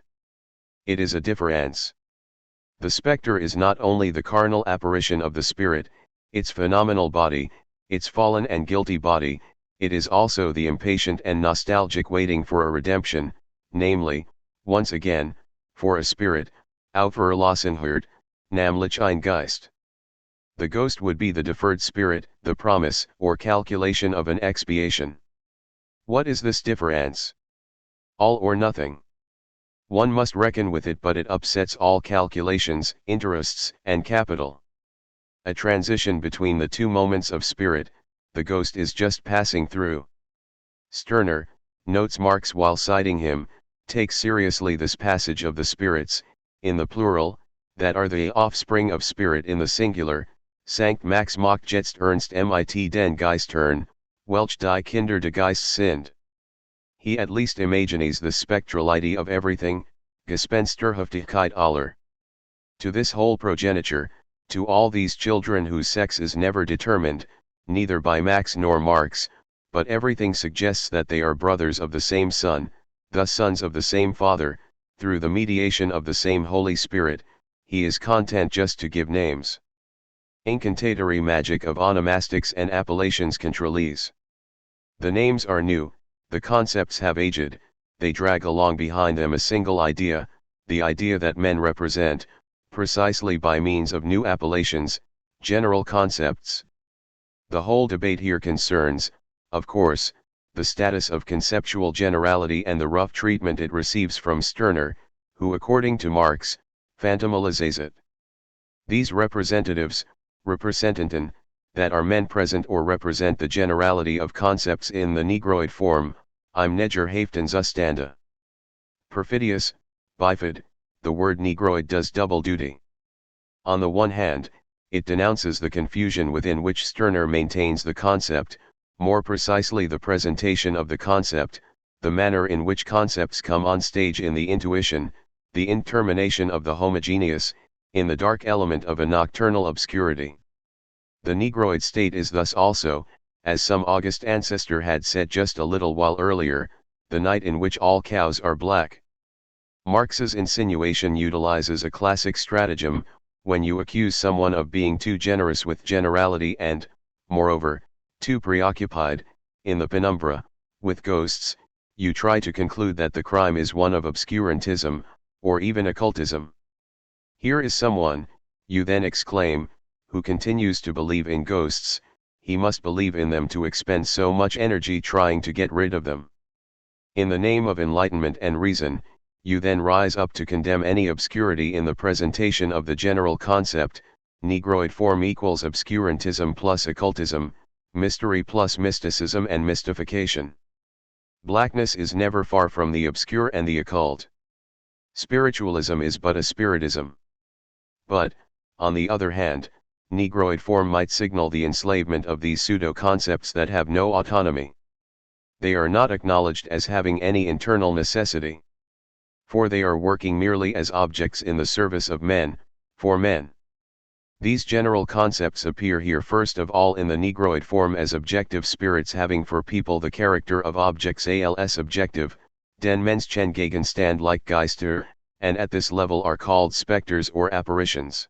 It is a difference. The spectre is not only the carnal apparition of the spirit, its phenomenal body, its fallen and guilty body, it is also the impatient and nostalgic waiting for a redemption, namely, once again, for a spirit, auferlassenherd, namlich ein Geist. The ghost would be the deferred spirit, the promise or calculation of an expiation. What is this difference? All or nothing. One must reckon with it, but it upsets all calculations, interests, and capital. A transition between the two moments of spirit, the ghost is just passing through. Stirner, notes Marx while citing him, takes seriously this passage of the spirits, in the plural, that are the offspring of spirit in the singular, Sankt Max macht jetzt ernst mit den Geistern, welch die Kinder de Geist sind. He at least imagines the spectrality of everything, Gespensterhaftigkeit aller. To this whole progeniture, to all these children whose sex is never determined, neither by Max nor Marx, but everything suggests that they are brothers of the same Son, thus sons of the same Father, through the mediation of the same Holy Spirit, he is content just to give names. Incantatory magic of onomastics and appellations controlees. The names are new, the concepts have aged, they drag along behind them a single idea, the idea that men represent, precisely by means of new appellations, general concepts. The whole debate here concerns, of course, the status of conceptual generality and the rough treatment it receives from Stirner, who according to Marx, phantomalizes it. These representatives, Repräsentanten, that are men present or represent the generality of concepts in the Negroid form, im Negerhaften Zustande. Perfidious, bifid, the word Negroid does double duty. On the one hand, it denounces the confusion within which Stirner maintains the concept, more precisely the presentation of the concept, the manner in which concepts come on stage in the intuition, the intermination of the homogeneous, in the dark element of a nocturnal obscurity. The Negroid state is thus also, as some august ancestor had said just a little while earlier, the night in which all cows are black. Marx's insinuation utilizes a classic stratagem, when you accuse someone of being too generous with generality and, moreover, too preoccupied, in the penumbra, with ghosts, you try to conclude that the crime is one of obscurantism, or even occultism. Here is someone, you then exclaim, who continues to believe in ghosts, he must believe in them to expend so much energy trying to get rid of them. In the name of enlightenment and reason, you then rise up to condemn any obscurity in the presentation of the general concept, Negroid form equals obscurantism plus occultism, mystery plus mysticism and mystification. Blackness is never far from the obscure and the occult. Spiritualism is but a spiritism. But, on the other hand, Negroid form might signal the enslavement of these pseudo-concepts that have no autonomy. They are not acknowledged as having any internal necessity. For they are working merely as objects in the service of men, for men. These general concepts appear here first of all in the Negroid form as objective spirits having for people the character of objects als objective, den Menschengegenstand like Geister, and at this level are called specters or apparitions.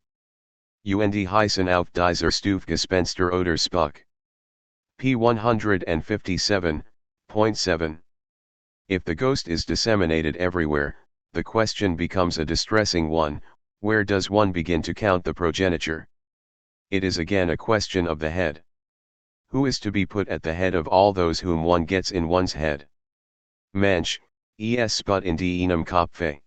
Und heißen auf dieser Stufe Gespenster oder Spuk. P 157.7. If the ghost is disseminated everywhere, the question becomes a distressing one, where does one begin to count the progeniture? It is again a question of the head. Who is to be put at the head of all those whom one gets in one's head? Mensch, es sput in einem Kopfe.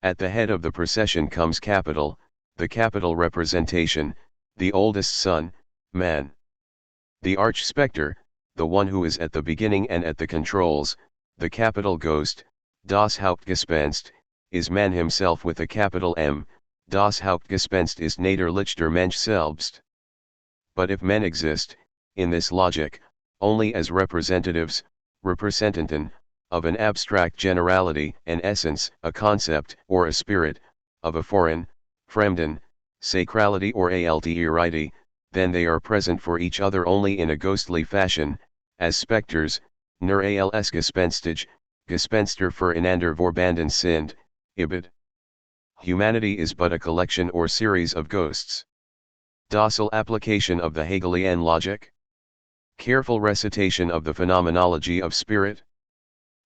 At the head of the procession comes capital, the capital representation, the oldest son, man. The arch-spectre, the one who is at the beginning and at the controls, the capital ghost, das Hauptgespenst, is man himself with a capital M, das Hauptgespenst ist natürlich Mensch selbst. But if men exist, in this logic, only as representatives, Repräsentanten, of an abstract generality, an essence, a concept, or a spirit, of a foreign, fremden, sacrality or alterity, then they are present for each other only in a ghostly fashion, as specters, nur als Gespenstige, Gespenster füreinander Vorbanden sind, ibid. Humanity is but a collection or series of ghosts. Docile application of the Hegelian logic? Careful recitation of the phenomenology of spirit?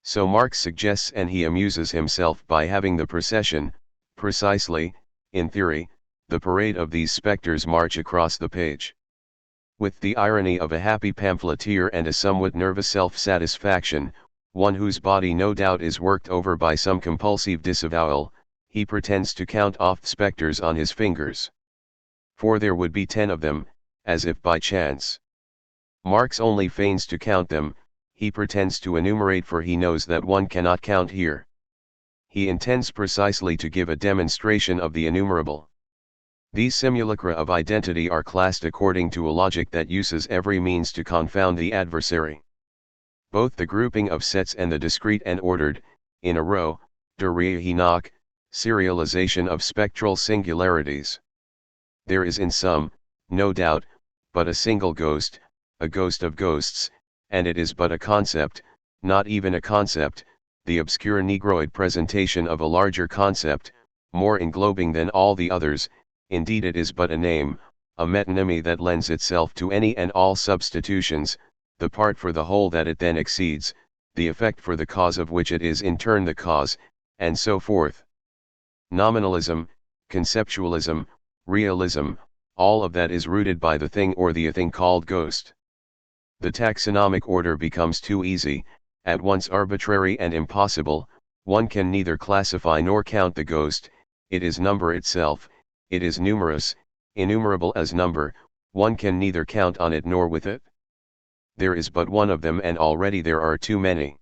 So Marx suggests, and he amuses himself by having the procession, precisely, in theory, the parade of these specters march across the page. With the irony of a happy pamphleteer and a somewhat nervous self-satisfaction, one whose body no doubt is worked over by some compulsive disavowal, he pretends to count off specters on his fingers. For there would be 10 of them, as if by chance. Marx only feigns to count them, he pretends to enumerate, for he knows that one cannot count here. He intends precisely to give a demonstration of the innumerable. These simulacra of identity are classed according to a logic that uses every means to confound the adversary. Both the grouping of sets and the discrete and ordered, in a row, Derrida serialization of spectral singularities. There is in some, no doubt, but a single ghost, a ghost of ghosts, and it is but a concept, not even a concept, the obscure negroid presentation of a larger concept, more englobing than all the others. Indeed it is but a name, a metonymy that lends itself to any and all substitutions, the part for the whole that it then exceeds, the effect for the cause of which it is in turn the cause, and so forth. Nominalism, conceptualism, realism, all of that is rooted by the thing or the thing called ghost. The taxonomic order becomes too easy, at once arbitrary and impossible. One can neither classify nor count the ghost, it is number itself, it is numerous, innumerable as number, one can neither count on it nor with it. There is but one of them and already there are too many.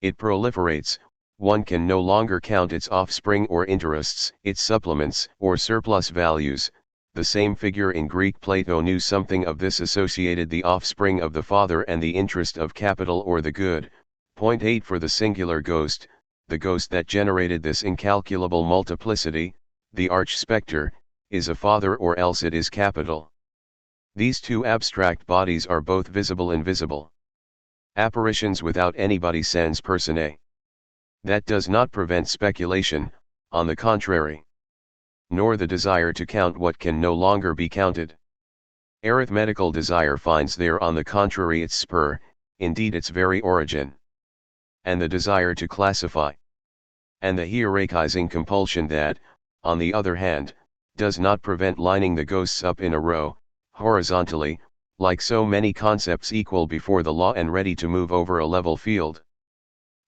It proliferates, one can no longer count its offspring or interests, its supplements or surplus values. The same figure in Greek Plato knew something of this, associated the offspring of the father and the interest of capital or the good. Point 8 for the singular ghost, the ghost that generated this incalculable multiplicity, the arch-spectre, is a father or else it is capital. These two abstract bodies are both visible and invisible. Apparitions without anybody sans personae. That does not prevent speculation, on the contrary. Nor the desire to count what can no longer be counted. Arithmetical desire finds there on the contrary its spur, indeed its very origin. And the desire to classify. And the hierarchizing compulsion that, on the other hand, does not prevent lining the ghosts up in a row, horizontally, like so many concepts equal before the law and ready to move over a level field.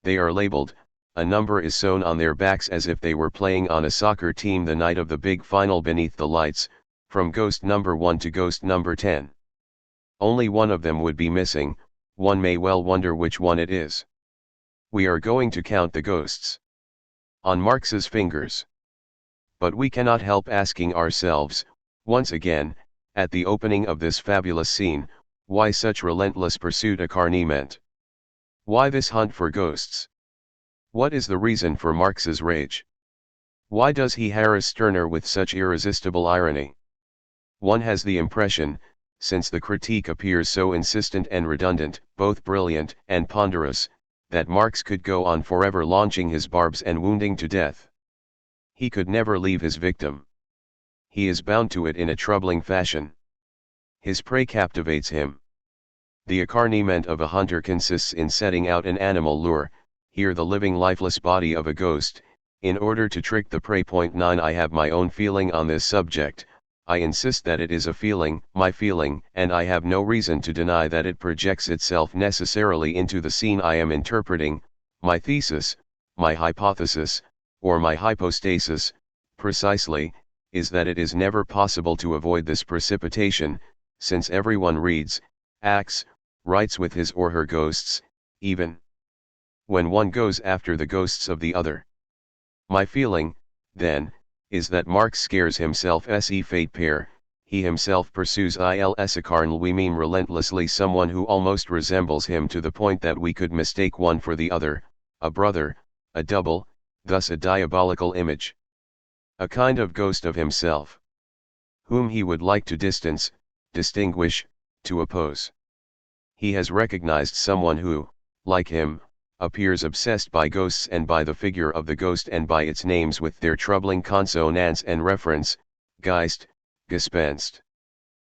They are labeled, a number is sewn on their backs as if they were playing on a soccer team the night of the big final beneath the lights, from ghost number 1 to ghost number 10. Only one of them would be missing, one may well wonder which one it is. We are going to count the ghosts on Marx's fingers. But we cannot help asking ourselves, once again, at the opening of this fabulous scene, why such relentless pursuit acharnement? Why this hunt for ghosts? What is the reason for Marx's rage? Why does he harass Stirner with such irresistible irony? One has the impression, since the critique appears so insistent and redundant, both brilliant and ponderous, that Marx could go on forever launching his barbs and wounding to death. He could never leave his victim. He is bound to it in a troubling fashion. His prey captivates him. The acharnement of a hunter consists in setting out an animal lure, here the living lifeless body of a ghost, in order to trick the prey. 9 I have my own feeling on this subject, I insist that it is a feeling, my feeling, and I have no reason to deny that it projects itself necessarily into the scene I am interpreting. My thesis, my hypothesis, or my hypostasis, precisely, is that it is never possible to avoid this precipitation, since everyone reads, acts, writes with his or her ghosts, even when one goes after the ghosts of the other. My feeling, then, is that Marx scares himself se fate pair, he himself pursues ilscarn we mean relentlessly someone who almost resembles him to the point that we could mistake one for the other, a brother, a double, thus a diabolical image. A kind of ghost of himself, whom he would like to distance, distinguish, to oppose. He has recognized someone who, like him, appears obsessed by ghosts and by the figure of the ghost and by its names with their troubling consonants and reference, Geist, Gespenst.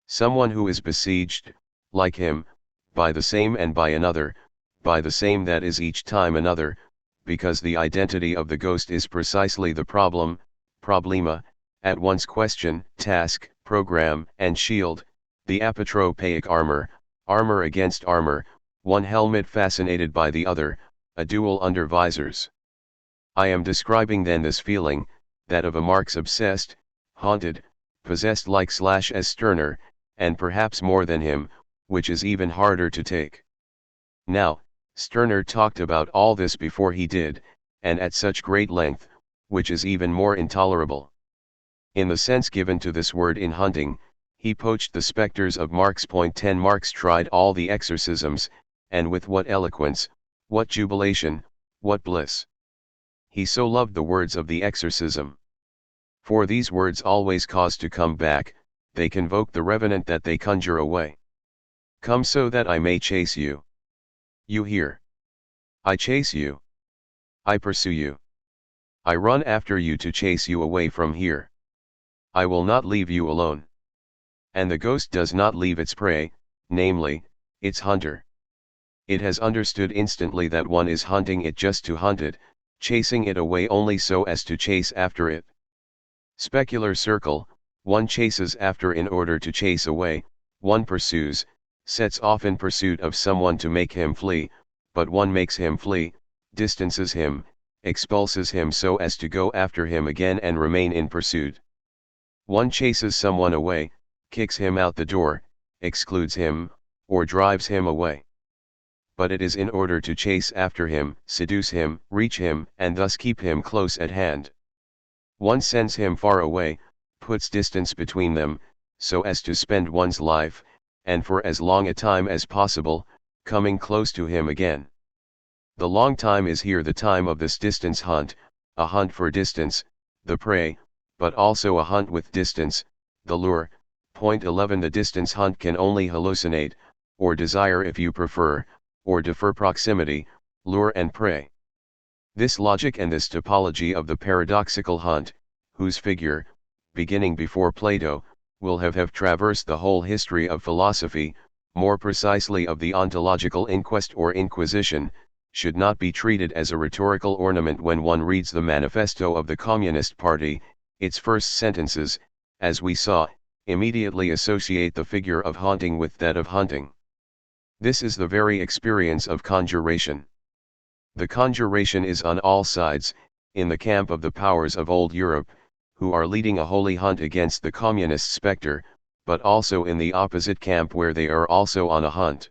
Someone who is besieged, like him, by the same and by another, by the same that is each time another, because the identity of the ghost is precisely the problem, problema, at once question, task, program, and shield, the apotropaic armor, armor against armor, one helmet fascinated by the other, a duel under visors. I am describing then this feeling, that of a Marx obsessed, haunted, possessed like as Stirner, and perhaps more than him, which is even harder to take. Now, Stirner talked about all this before he did, and at such great length, which is even more intolerable. In the sense given to this word in hunting, he poached the specters of Marx. 10 Marx tried all the exorcisms, and with what eloquence, what jubilation, what bliss. He so loved the words of the exorcism. For these words always cause to come back, they convoke the revenant that they conjure away. Come so that I may chase you. You hear? I chase you. I pursue you. I run after you to chase you away from here. I will not leave you alone. And the ghost does not leave its prey, namely, its hunter. It has understood instantly that one is hunting it just to hunt it, chasing it away only so as to chase after it. Specular circle, one chases after in order to chase away, one pursues, sets off in pursuit of someone to make him flee, but one makes him flee, distances him, expulses him so as to go after him again and remain in pursuit. One chases someone away, kicks him out the door, excludes him, or drives him away. But it is in order to chase after him, seduce him, reach him, and thus keep him close at hand. One sends him far away, puts distance between them, so as to spend one's life, and for as long a time as possible, coming close to him again. The long time is here the time of this distance hunt, a hunt for distance, the prey, but also a hunt with distance, the lure. 11 The distance hunt can only hallucinate, or desire if you prefer, or defer proximity, lure and prey. This logic and this topology of the paradoxical hunt, whose figure, beginning before Plato, will have traversed the whole history of philosophy, more precisely of the ontological inquest or inquisition, should not be treated as a rhetorical ornament when one reads the manifesto of the Communist Party. Its first sentences, as we saw, immediately associate the figure of haunting with that of hunting. This is the very experience of conjuration. The conjuration is on all sides, in the camp of the powers of old Europe, who are leading a holy hunt against the communist spectre, but also in the opposite camp where they are also on a hunt.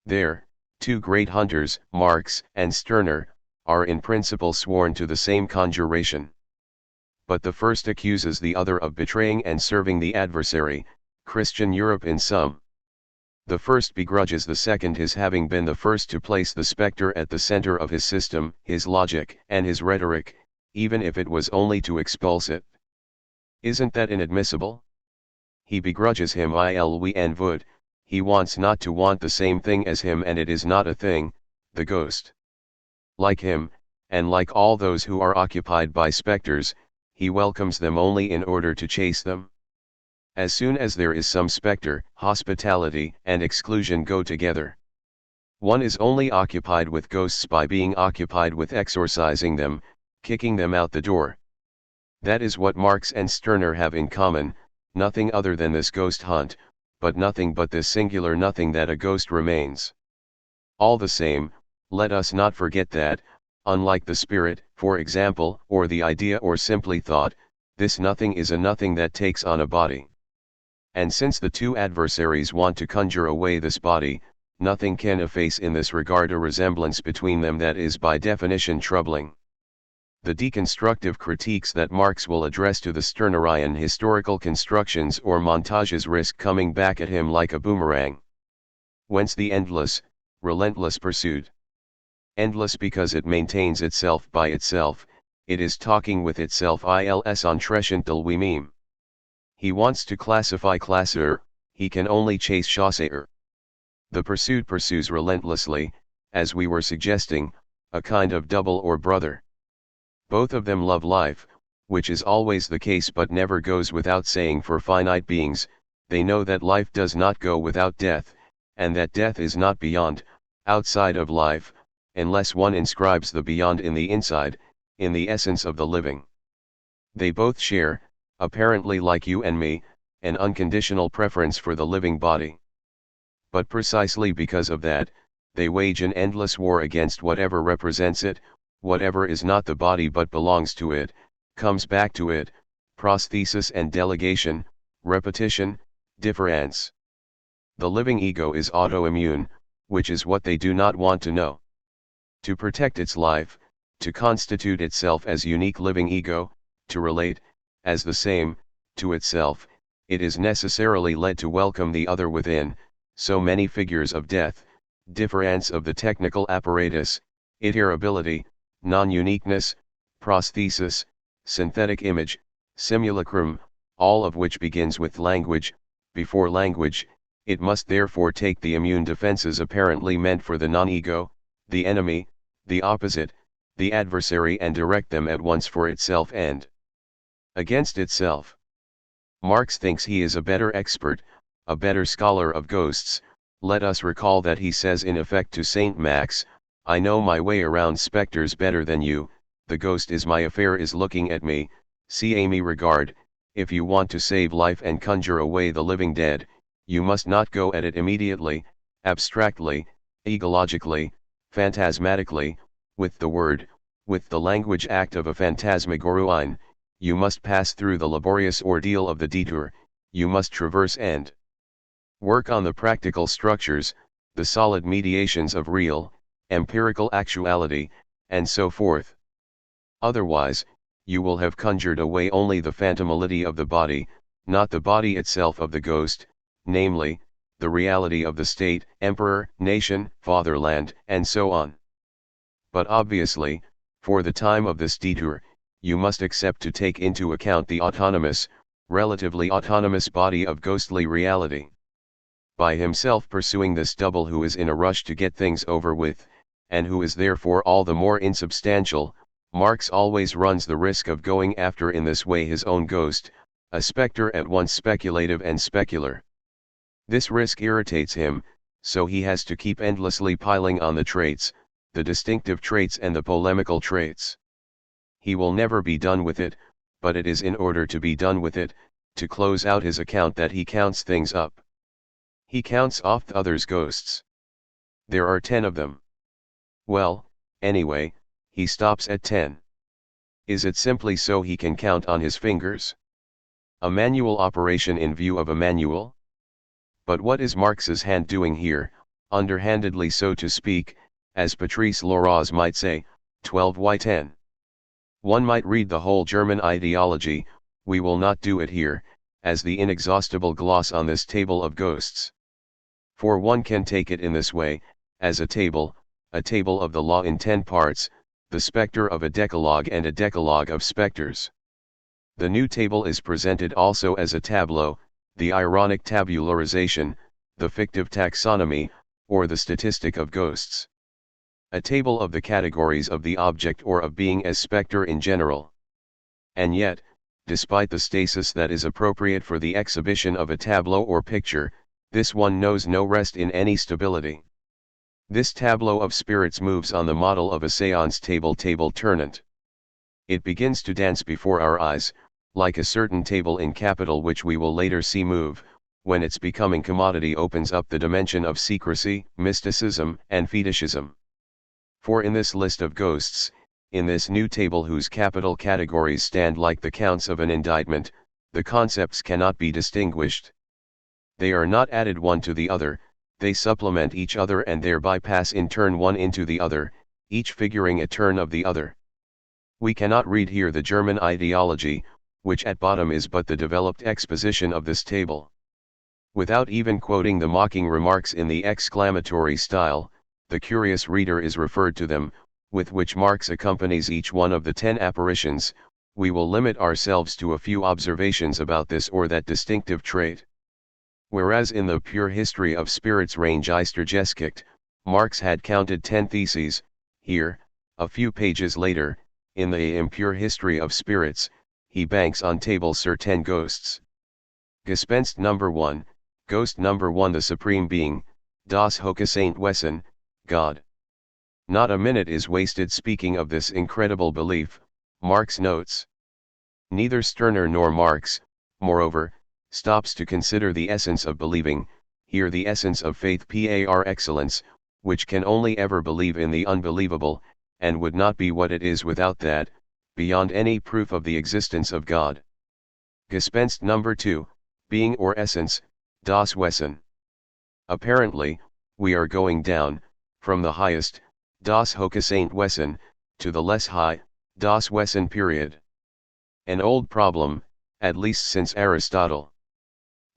There, two great hunters, Marx and Stirner, are in principle sworn to the same conjuration. But the first accuses the other of betraying and serving the adversary, Christian Europe in sum. The first begrudges the second his having been the first to place the spectre at the center of his system, his logic and his rhetoric, even if it was only to expulse it. Isn't that inadmissible? He begrudges him il and would, he wants not to want the same thing as him, and it is not a thing, the ghost. Like him, and like all those who are occupied by specters, he welcomes them only in order to chase them. As soon as there is some spectre, hospitality and exclusion go together. One is only occupied with ghosts by being occupied with exorcising them, kicking them out the door. That is what Marx and Stirner have in common, nothing other than this ghost hunt, but nothing but this singular nothing that a ghost remains. All the same, let us not forget that, unlike the spirit, for example, or the idea or simply thought, this nothing is a nothing that takes on a body. And since the two adversaries want to conjure away this body, nothing can efface in this regard a resemblance between them that is by definition troubling. The deconstructive critiques that Marx will address to the Stirnerian historical constructions or montages risk coming back at him like a boomerang. Whence the endless, relentless pursuit. Endless because it maintains itself by itself, it is talking with itself ils entretentel we meme. He wants to classify classer, he can only chase chasser. The pursued pursues relentlessly, as we were suggesting, a kind of double or brother. Both of them love life, which is always the case but never goes without saying for finite beings. They know that life does not go without death, and that death is not beyond, outside of life, unless one inscribes the beyond in the inside, in the essence of the living. They both share, apparently like you and me, an unconditional preference for the living body. But precisely because of that, they wage an endless war against whatever represents it, whatever is not the body but belongs to it, comes back to it, prosthesis and delegation, repetition, difference. The living ego is autoimmune, which is what they do not want to know. To protect its life, to constitute itself as unique living ego, to relate, as the same, to itself, it is necessarily led to welcome the other within. So many figures of death, difference of the technical apparatus, iterability, non-uniqueness, prosthesis, synthetic image, simulacrum, all of which begins with language. Before language, it must therefore take the immune defenses apparently meant for the non-ego, the enemy, the opposite, the adversary, and direct them at once for itself and against itself. Marx thinks he is a better expert, a better scholar of ghosts. Let us recall that he says in effect to Saint Max, "I know my way around specters better than you, the ghost is my affair, is looking at me, see me regard. If you want to save life and conjure away the living dead, you must not go at it immediately, abstractly, egologically, phantasmatically, with the word, with the language act of a phantasmagoruine. You must pass through the laborious ordeal of the detour, you must traverse and work on the practical structures, the solid mediations of real, empirical actuality, and so forth. Otherwise, you will have conjured away only the phantomality of the body, not the body itself of the ghost, namely, the reality of the state, emperor, nation, fatherland, and so on. But obviously, for the time of this detour, you must accept to take into account the autonomous, relatively autonomous body of ghostly reality. By himself pursuing this double who is in a rush to get things over with, and who is therefore all the more insubstantial, Marx always runs the risk of going after in this way his own ghost, a spectre at once speculative and specular. This risk irritates him, so he has to keep endlessly piling on the traits, the distinctive traits and the polemical traits. He will never be done with it, but it is in order to be done with it, to close out his account, that he counts things up. He counts off the others' ghosts. There are 10 of them. Well, anyway, he stops at 10. Is it simply so he can count on his fingers? A manual operation in view of a manual? But what is Marx's hand doing here, underhandedly so to speak, as Patrice Loroz might say, 12y10? One might read the whole German ideology, we will not do it here, as the inexhaustible gloss on this table of ghosts. For one can take it in this way, as a table of the law in 10 parts, the spectre of a decalogue and a decalogue of specters. The new table is presented also as a tableau, the ironic tabularization, the fictive taxonomy, or the statistic of ghosts. A table of the categories of the object or of being as spectre in general. And yet, despite the stasis that is appropriate for the exhibition of a tableau or picture, this one knows no rest in any stability. This tableau of spirits moves on the model of a séance table tournant. It begins to dance before our eyes, like a certain table in capital which we will later see move, when its becoming commodity opens up the dimension of secrecy, mysticism, and fetishism. For in this list of ghosts, in this new table whose capital categories stand like the counts of an indictment, the concepts cannot be distinguished. They are not added one to the other, they supplement each other and thereby pass in turn one into the other, each figuring a turn of the other. We cannot read here the German ideology, which at bottom is but the developed exposition of this table. Without even quoting the mocking remarks in the exclamatory style, the curious reader is referred to them, with which Marx accompanies each one of the 10 apparitions. We will limit ourselves to a few observations about this or that distinctive trait. Whereas in the pure history of spirits Reingeistgeschichte, Marx had counted 10 theses, here, a few pages later, in the impure history of spirits, he banks on table sur 10 ghosts. Gespenst number 1, ghost number 1, the Supreme Being, das hohe Saintwesen, God. Not a minute is wasted speaking of this incredible belief, Marx notes. Neither Stirner nor Marx, moreover, stops to consider the essence of believing, here the essence of faith par excellence, which can only ever believe in the unbelievable, and would not be what it is without that, beyond any proof of the existence of God. Gespenst number 2, being or essence, das Wesen. Apparently, we are going down, from the highest, das hohe Wesen, to the less high, das Wesen period. An old problem, at least since Aristotle.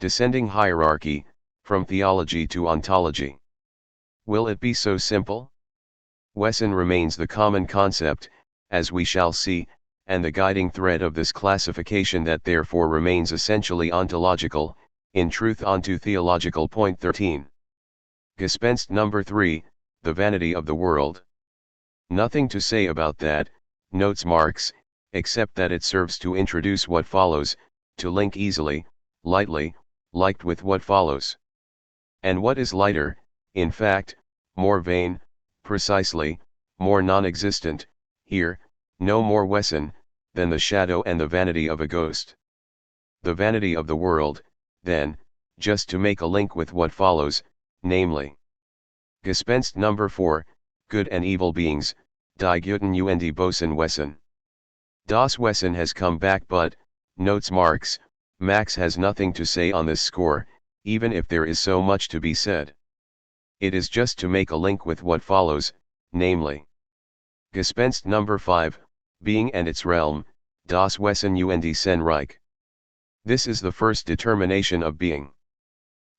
Descending hierarchy, from theology to ontology. Will it be so simple? Wesen remains the common concept, as we shall see, and the guiding thread of this classification that therefore remains essentially ontological, in truth onto theological. Point 13. Gespenst number 3, the vanity of the world. Nothing to say about that, notes Marx, except that it serves to introduce what follows, to link easily, lightly, liked with what follows. And what is lighter, in fact, more vain, precisely, more non-existent, here, no more Wesen, than the shadow and the vanity of a ghost. The vanity of the world, then, just to make a link with what follows, namely. Gespenst number 4, good and evil beings, die Guten und die Bösen Wesen. Das Wesen has come back, but, notes Marx, Max has nothing to say on this score, even if there is so much to be said. It is just to make a link with what follows, namely. Gespenst number 5, being and its realm, das Wesen und sein Reich. This is the first determination of being.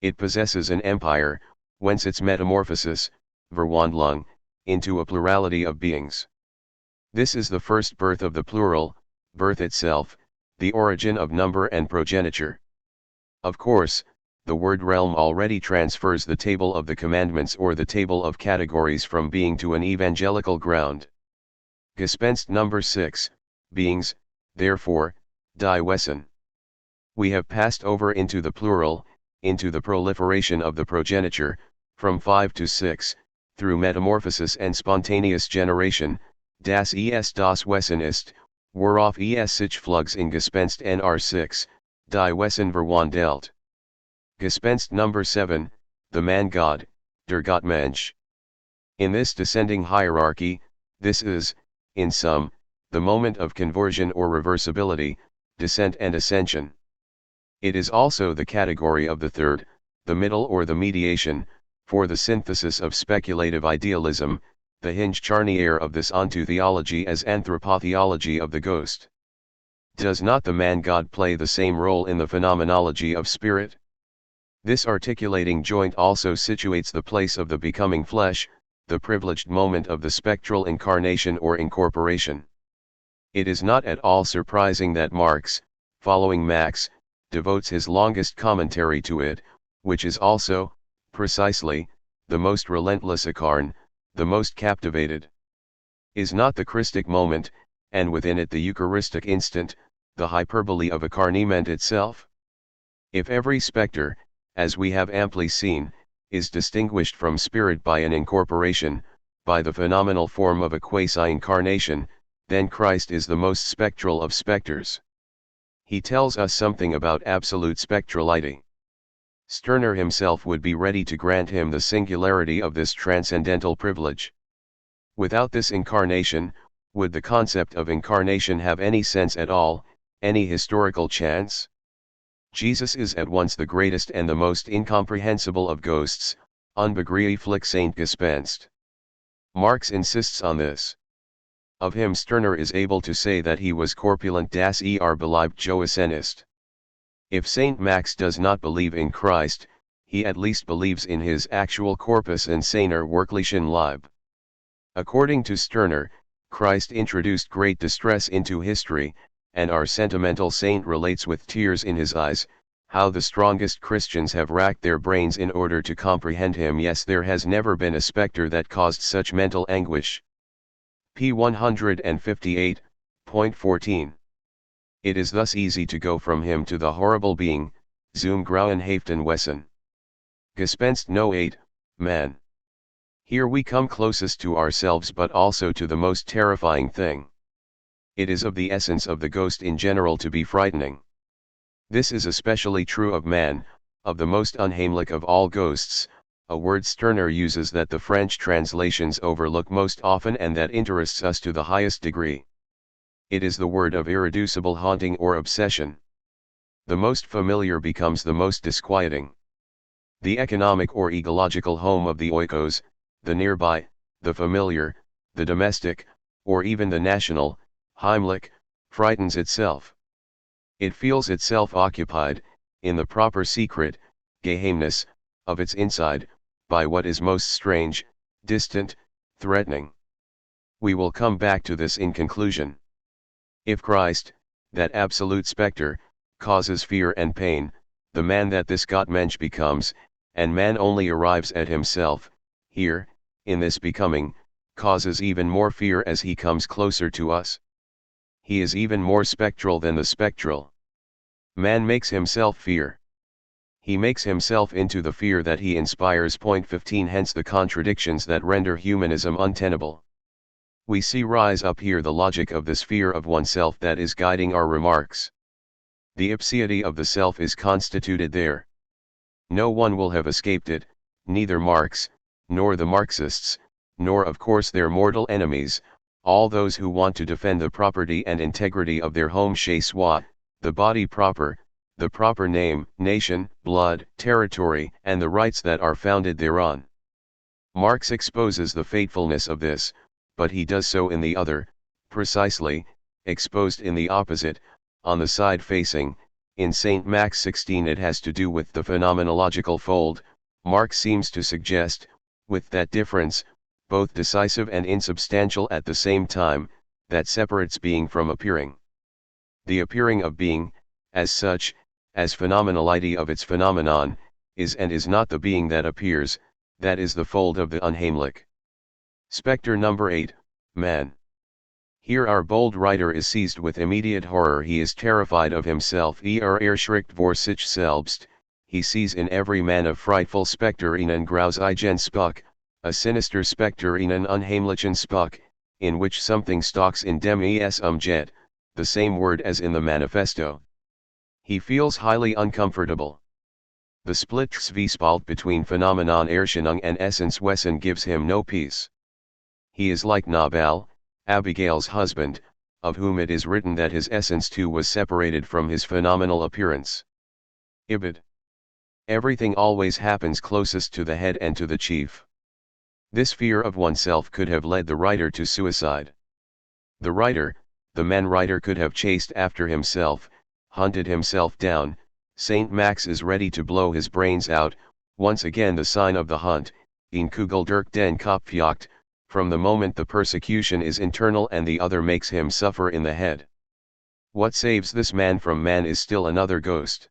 It possesses an empire, whence its metamorphosis, Verwandlung, into a plurality of beings. This is the first birth of the plural, birth itself, the origin of number and progeniture. Of course, the word realm already transfers the table of the commandments or the table of categories from being to an evangelical ground. Gespenst number 6, beings, therefore, die Wesen. We have passed over into the plural, into the proliferation of the progeniture, from 5 to 6, through metamorphosis and spontaneous generation, das Wesen ist, worauf sich flugs in Gespenst nr 6, die Wesen verwandelt. Gespenst number 7, the man-God, der Gottmensch. In this descending hierarchy, this is, in sum, the moment of conversion or reversibility, descent and ascension. It is also the category of the third, the middle or the mediation, for the synthesis of speculative idealism, the hinge charnière of this onto theology as anthropotheology of the ghost. Does not the man-God play the same role in the phenomenology of spirit? This articulating joint also situates the place of the becoming flesh, the privileged moment of the spectral incarnation or incorporation. It is not at all surprising that Marx, following Max, devotes his longest commentary to it, which is also, precisely, the most relentless incarn, the most captivated. Is not the Christic moment, and within it the Eucharistic instant, the hyperbole of incarnament itself? If every spectre, as we have amply seen, is distinguished from spirit by an incorporation, by the phenomenal form of a quasi-incarnation, then Christ is the most spectral of specters. He tells us something about absolute spectrality. Stirner himself would be ready to grant him the singularity of this transcendental privilege. Without this incarnation, would the concept of incarnation have any sense at all, any historical chance? Jesus is at once the greatest and the most incomprehensible of ghosts, unbegreiflich Saint Gespenst. Marx insists on this. Of him Stirner is able to say that he was corpulent das beliebte Joesen ist. If Saint Max does not believe in Christ, he at least believes in his actual corpus in seiner wirklichen Leib. According to Stirner, Christ introduced great distress into history, and our sentimental saint relates with tears in his eyes, how the strongest Christians have racked their brains in order to comprehend him. Yes, there has never been a spectre that caused such mental anguish. P 158.14. It is thus easy to go from him to the horrible being, zum grauenhaften Wesen. Gespenst no 8, man. Here we come closest to ourselves but also to the most terrifying thing. It is of the essence of the ghost in general to be frightening. This is especially true of man, of the most unheimlich of all ghosts, a word Stirner uses that the French translations overlook most often and that interests us to the highest degree. It is the word of irreducible haunting or obsession. The most familiar becomes the most disquieting. the economic or ecological home of the oikos, the nearby, the familiar, the domestic, or even the national, Heimlich, frightens itself. It feels itself occupied, in the proper secret, geheimnis, of its inside, by what is most strange, distant, threatening. We will come back to this in conclusion. If Christ, that absolute spectre, causes fear and pain, the man that this Gottmensch becomes, and man only arrives at himself, here, in this becoming, causes even more fear as he comes closer to us. He is even more spectral than the spectral. Man makes himself fear. He makes himself into the fear that he inspires. 15 Hence the contradictions that render humanism untenable. We see rise up here the logic of this fear of oneself that is guiding our remarks. The ipseity of the self is constituted there. No one will have escaped it, neither Marx, nor the Marxists, nor of course their mortal enemies, all those who want to defend the property and integrity of their home chez soi, the body proper, the proper name, nation, blood, territory, and the rights that are founded thereon. Marx exposes the fatefulness of this, but he does so in the other, precisely, exposed in the opposite, on the side facing, in St. Max 16 it has to do with the phenomenological fold, Marx seems to suggest, with that difference, both decisive and insubstantial at the same time, that separates being from appearing. The appearing of being, as such, as phenomenality of its phenomenon, is and is not the being that appears, that is the fold of the unheimlich. Spectre number 8, Man. Here our bold writer is seized with immediate horror. He is terrified of himself. Schrikt vor sich selbst, he sees in every man a frightful spectre ihnen grausigen Spuk, a sinister spectre ihnen unheimlichen Spuk, in which something stalks in dem es jet, the same word as in the manifesto. He feels highly uncomfortable. The split zwiespalt between Phenomenon Erscheinung and Essenswesen gives him no peace. He is like Nabal, Abigail's husband, of whom it is written that his essence too was separated from his phenomenal appearance. Ibid. Everything always happens closest to the head and to the chief. This fear of oneself could have led the writer to suicide. The writer, the man-writer could have chased after himself, hunted himself down. St. Max is ready to blow his brains out, once again the sign of the hunt, in Kugel durch den Kopfjagd, from the moment the persecution is internal and the other makes him suffer in the head. What saves this man from man is still another ghost.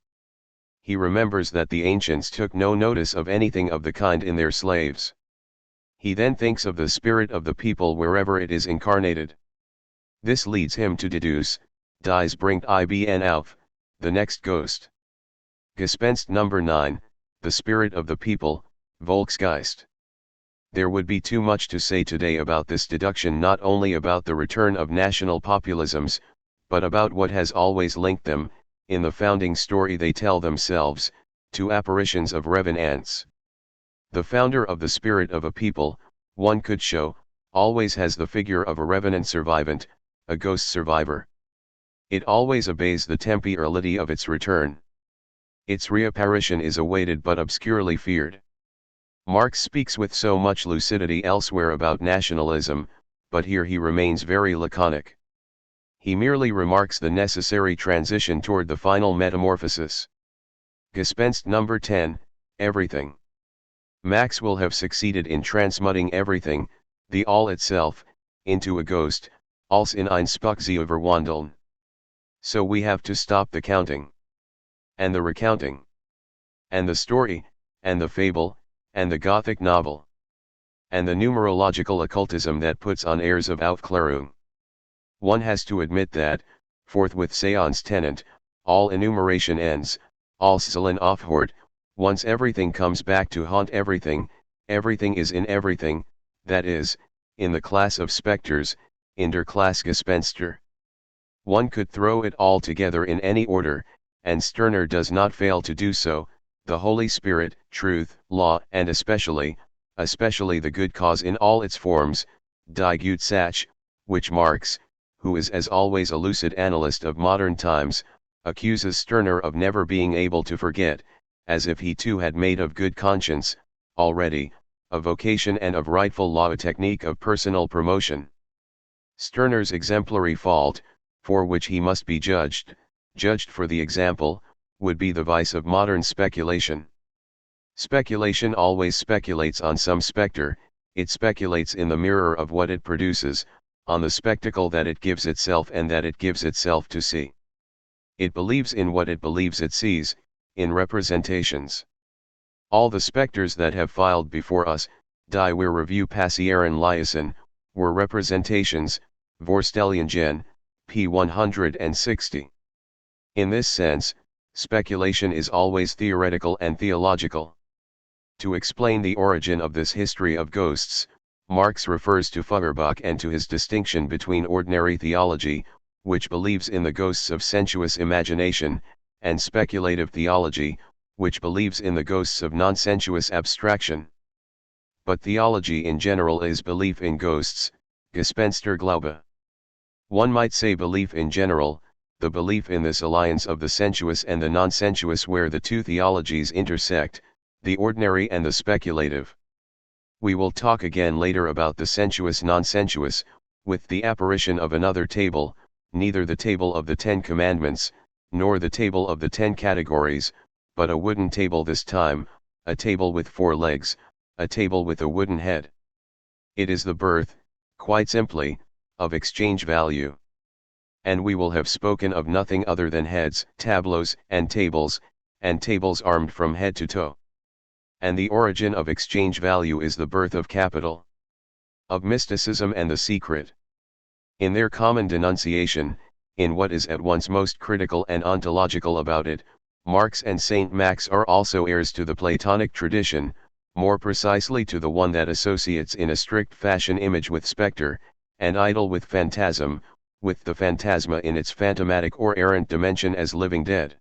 He remembers that the ancients took no notice of anything of the kind in their slaves. He then thinks of the spirit of the people wherever it is incarnated. This leads him to deduce, dies bringt ibn auf, the next ghost. Gespenst number 9, the spirit of the people, Volksgeist. There would be too much to say today about this deduction, not only about the return of national populisms, but about what has always linked them, in the founding story they tell themselves, to apparitions of revenants. The founder of the spirit of a people, one could show, always has the figure of a revenant survivant, a ghost survivor. It always obeys the temporality of its return. Its reapparition is awaited but obscurely feared. Marx speaks with so much lucidity elsewhere about nationalism, but here he remains very laconic. He merely remarks the necessary transition toward the final metamorphosis. Gespenst number 10, everything. Max will have succeeded in transmuting everything, the all itself, into a ghost, als in ein Spuk sie verwandeln. So we have to stop the counting. And the recounting. And the story, and the fable, and the Gothic novel. And the numerological occultism that puts on airs of Aufklärung. One has to admit that, forthwith séance tenant, all enumeration ends, alles Zahlen aufhört, once everything comes back to haunt everything, everything is in everything, that is, in the class of specters, in der Klassgespenster. One could throw it all together in any order, and Stirner does not fail to do so, the Holy Spirit, truth, law, and especially the good cause in all its forms, die gute Sache, which Marx, who is as always a lucid analyst of modern times, accuses Stirner of never being able to forget, as if he too had made of good conscience, already, a vocation and of rightful law a technique of personal promotion. Stirner's exemplary fault, for which he must be judged for the example, would be the vice of modern speculation. Speculation always speculates on some spectre, it speculates in the mirror of what it produces, on the spectacle that it gives itself and that it gives itself to see. It believes in what it believes it sees, in representations. All the specters that have filed before us, die wir review passieren lassen, were representations, Vorstellungen, p. 160. In this sense, speculation is always theoretical and theological. To explain the origin of this history of ghosts, Marx refers to Feuerbach and to his distinction between ordinary theology, which believes in the ghosts of sensuous imagination, and speculative theology, which believes in the ghosts of non-sensuous abstraction. But theology in general is belief in ghosts, Gespensterglaube. One might say belief in general, the belief in this alliance of the sensuous and the non-sensuous where the two theologies intersect, the ordinary and the speculative. We will talk again later about the sensuous-non-sensuous, with the apparition of another table, neither the table of the 10 Commandments, nor the table of the 10 categories, but a wooden table this time, a table with 4 legs, a table with a wooden head. It is the birth, quite simply, of exchange value. And we will have spoken of nothing other than heads, tableaus, and tables armed from head to toe. And the origin of exchange value is the birth of capital, of mysticism and the secret. In their common denunciation, in what is at once most critical and ontological about it, Marx and Saint Max are also heirs to the Platonic tradition, more precisely to the one that associates in a strict fashion image with spectre, and idol with phantasm, with the phantasma in its phantomatic or errant dimension as living dead.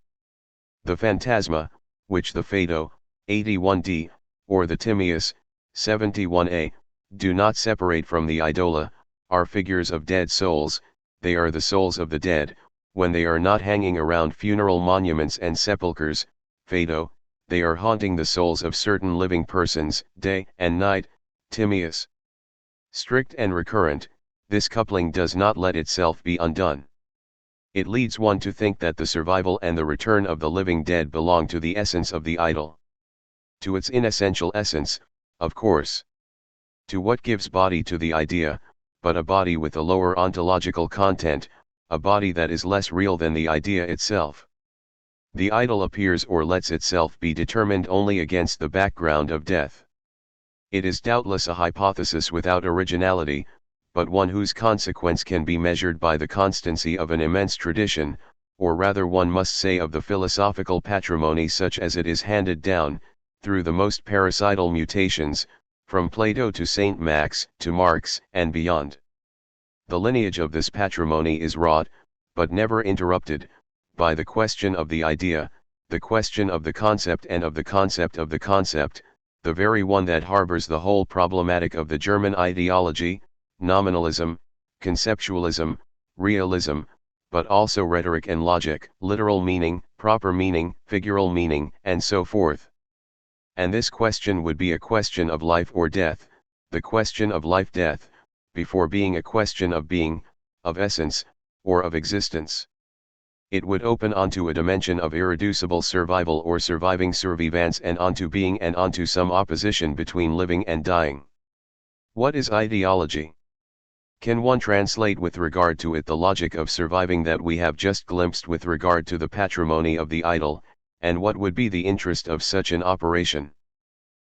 The phantasma, which the Phaedo, 81d, or the Timaeus, 71a, do not separate from the idola, are figures of dead souls, they are the souls of the dead, when they are not hanging around funeral monuments and sepulchres, Phaedo, they are haunting the souls of certain living persons, day and night, Timaeus. Strict and recurrent, this coupling does not let itself be undone. It leads one to think that the survival and the return of the living dead belong to the essence of the idol. To its inessential essence, of course. To what gives body to the idea, but a body with a lower ontological content, a body that is less real than the idea itself. The idol appears or lets itself be determined only against the background of death. It is doubtless a hypothesis without originality, but one whose consequence can be measured by the constancy of an immense tradition, or rather one must say of the philosophical patrimony such as it is handed down, through the most parricidal mutations, from Plato to Saint Max, to Marx, and beyond. The lineage of this patrimony is wrought, but never interrupted, by the question of the idea, the question of the concept and of the concept of the concept, the very one that harbors the whole problematic of the German ideology, nominalism, conceptualism, realism, but also rhetoric and logic, literal meaning, proper meaning, figural meaning, and so forth. And this question would be a question of life or death, the question of life-death, before being a question of being, of essence, or of existence. It would open onto a dimension of irreducible survival or surviving survivance and onto being and onto some opposition between living and dying. What is ideology? Can one translate with regard to it the logic of surviving that we have just glimpsed with regard to the patrimony of the idol, and what would be the interest of such an operation?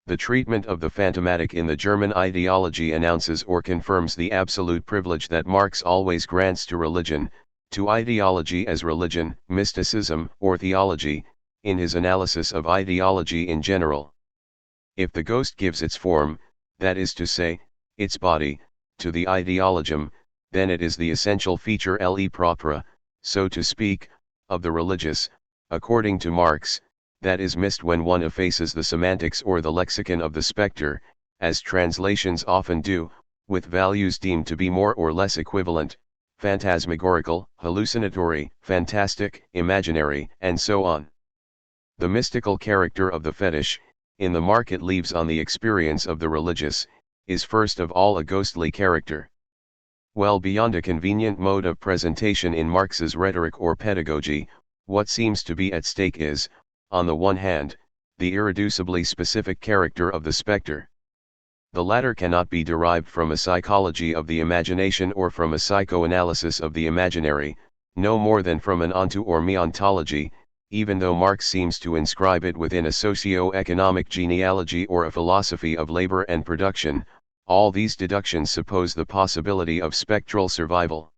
The treatment of the phantomatic in the German ideology announces or confirms the absolute privilege that Marx always grants to religion, to ideology as religion, mysticism, or theology, in his analysis of ideology in general. If the ghost gives its form, that is to say, its body, to the ideologium, then it is the essential feature le propre, so to speak, of the religious, according to Marx, that is missed when one effaces the semantics or the lexicon of the spectre, as translations often do, with values deemed to be more or less equivalent, phantasmagorical, hallucinatory, fantastic, imaginary, and so on. The mystical character of the fetish, in the market leaves on the experience of the religious, is first of all a ghostly character. Well beyond a convenient mode of presentation in Marx's rhetoric or pedagogy, what seems to be at stake is, on the one hand, the irreducibly specific character of the specter. The latter cannot be derived from a psychology of the imagination or from a psychoanalysis of the imaginary, no more than from an onto or me ontology, even though Marx seems to inscribe it within a socio-economic genealogy or a philosophy of labor and production. All these deductions suppose the possibility of spectral survival.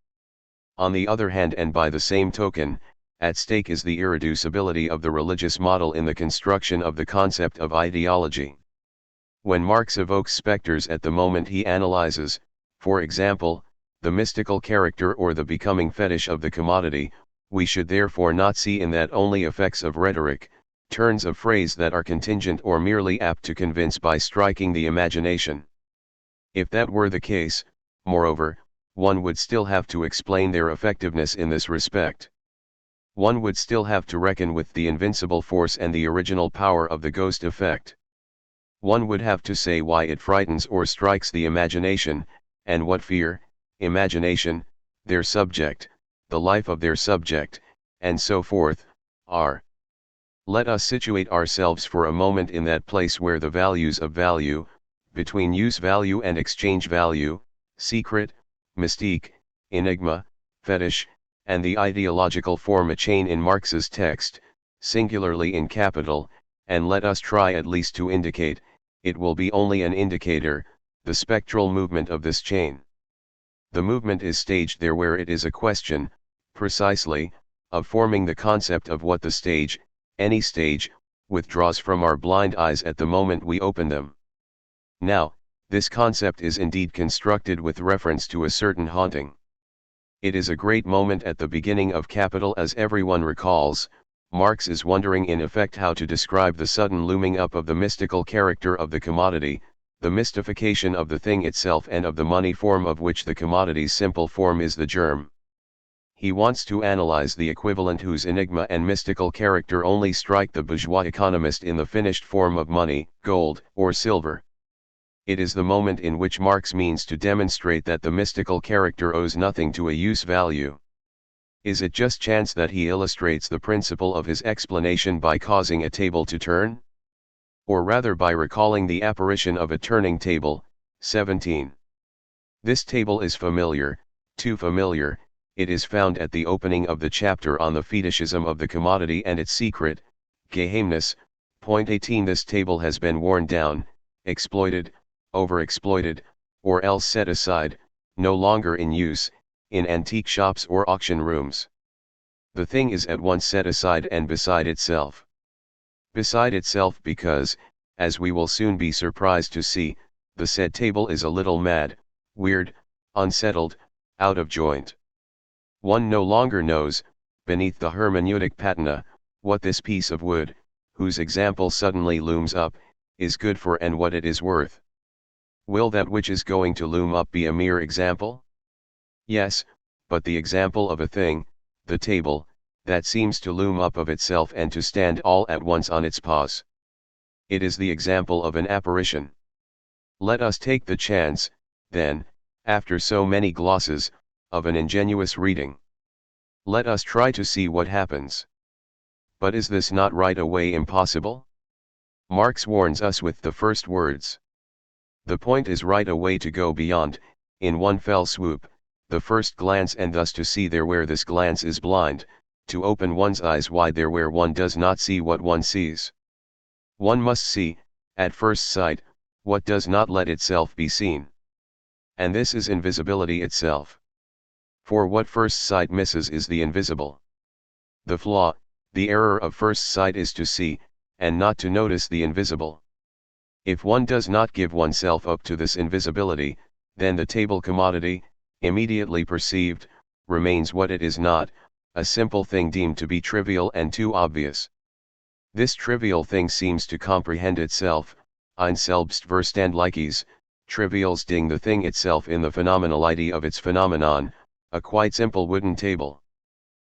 On the other hand, and by the same token, at stake is the irreducibility of the religious model in the construction of the concept of ideology. When Marx evokes specters at the moment he analyzes, for example, the mystical character or the becoming fetish of the commodity, we should therefore not see in that only effects of rhetoric, turns of phrase that are contingent or merely apt to convince by striking the imagination. If that were the case, moreover, one would still have to explain their effectiveness in this respect. One would still have to reckon with the invincible force and the original power of the ghost effect. One would have to say why it frightens or strikes the imagination, and what fear, imagination, their subject, the life of their subject, and so forth, are. Let us situate ourselves for a moment in that place where the values of value, between use value and exchange value, secret, mystique, enigma, fetish, and the ideological form a chain in Marx's text, singularly in capital, and let us try at least to indicate, it will be only an indicator, the spectral movement of this chain. The movement is staged there where it is a question, precisely, of forming the concept of what the stage, any stage, withdraws from our blind eyes at the moment we open them. Now, this concept is indeed constructed with reference to a certain haunting. It is a great moment at the beginning of Capital, as everyone recalls. Marx is wondering in effect how to describe the sudden looming up of the mystical character of the commodity, the mystification of the thing itself and of the money form of which the commodity's simple form is the germ. He wants to analyze the equivalent whose enigma and mystical character only strike the bourgeois economist in the finished form of money, gold, or silver. It is the moment in which Marx means to demonstrate that the mystical character owes nothing to a use value. Is it just chance that he illustrates the principle of his explanation by causing a table to turn? Or rather by recalling the apparition of a turning table, 17. This table is familiar, too familiar. It is found at the opening of the chapter on the fetishism of the commodity and its secret, geheimnis, point 18. This table has been worn down, exploited, overexploited, or else set aside, no longer in use, in antique shops or auction rooms. The thing is at once set aside and beside itself. Beside itself because, as we will soon be surprised to see, the said table is a little mad, weird, unsettled, out of joint. One no longer knows, beneath the hermeneutic patina, what this piece of wood, whose example suddenly looms up, is good for and what it is worth. Will that which is going to loom up be a mere example? Yes, but the example of a thing, the table, that seems to loom up of itself and to stand all at once on its paws. It is the example of an apparition. Let us take the chance, then, after so many glosses, of an ingenuous reading. Let us try to see what happens. But is this not right away impossible? Marx warns us with the first words. The point is right away to go beyond, in one fell swoop, the first glance, and thus to see there where this glance is blind, to open one's eyes wide there where one does not see what one sees. One must see, at first sight, what does not let itself be seen. And this is invisibility itself. For what first sight misses is the invisible. The flaw, the error of first sight is to see, and not to notice the invisible. If one does not give oneself up to this invisibility, then the table commodity, immediately perceived, remains what it is not, a simple thing deemed to be trivial and too obvious. This trivial thing seems to comprehend itself, ein Selbstverständliches, trivials ding the thing itself in the phenomenality of its phenomenon, a quite simple wooden table.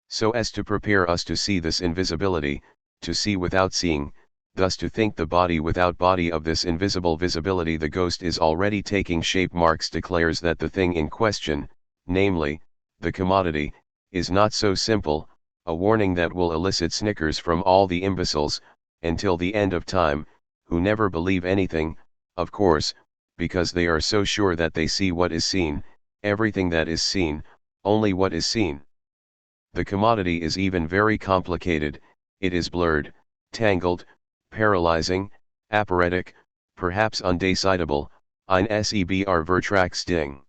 So as to prepare us to see this invisibility, to see without seeing, thus to think the body without body. Of this invisible visibility the ghost is already taking shape. Marx declares that the thing in question, namely, the commodity, is not so simple, a warning that will elicit snickers from all the imbeciles, until the end of time, who never believe anything, of course, because they are so sure that they see what is seen, everything that is seen, only what is seen. The commodity is even very complicated, it is blurred, tangled, paralyzing, aphoretic, perhaps undecidable, ein Sebr Vertragsding.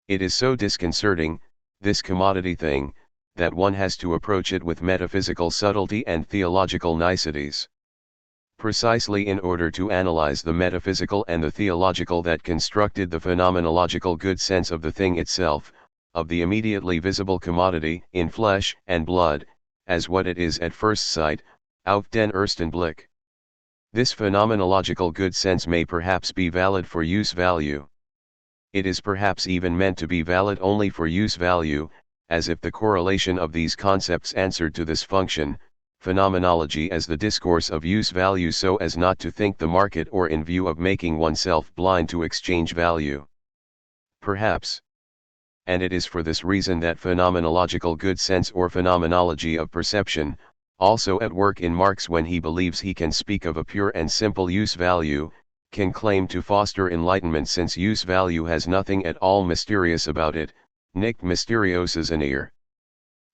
It is so disconcerting, this commodity thing, that one has to approach it with metaphysical subtlety and theological niceties. Precisely in order to analyze the metaphysical and the theological that constructed the phenomenological good sense of the thing itself, of the immediately visible commodity in flesh and blood, as what it is at first sight, auf den ersten Blick. This phenomenological good sense may perhaps be valid for use value. It is perhaps even meant to be valid only for use value, as if the correlation of these concepts answered to this function, phenomenology as the discourse of use value, so as not to think the market or in view of making oneself blind to exchange value. Perhaps. And it is for this reason that phenomenological good sense or phenomenology of perception, also at work in Marx when he believes he can speak of a pure and simple use value, can claim to foster enlightenment, since use value has nothing at all mysterious about it, nicht mysteriöses an ihr.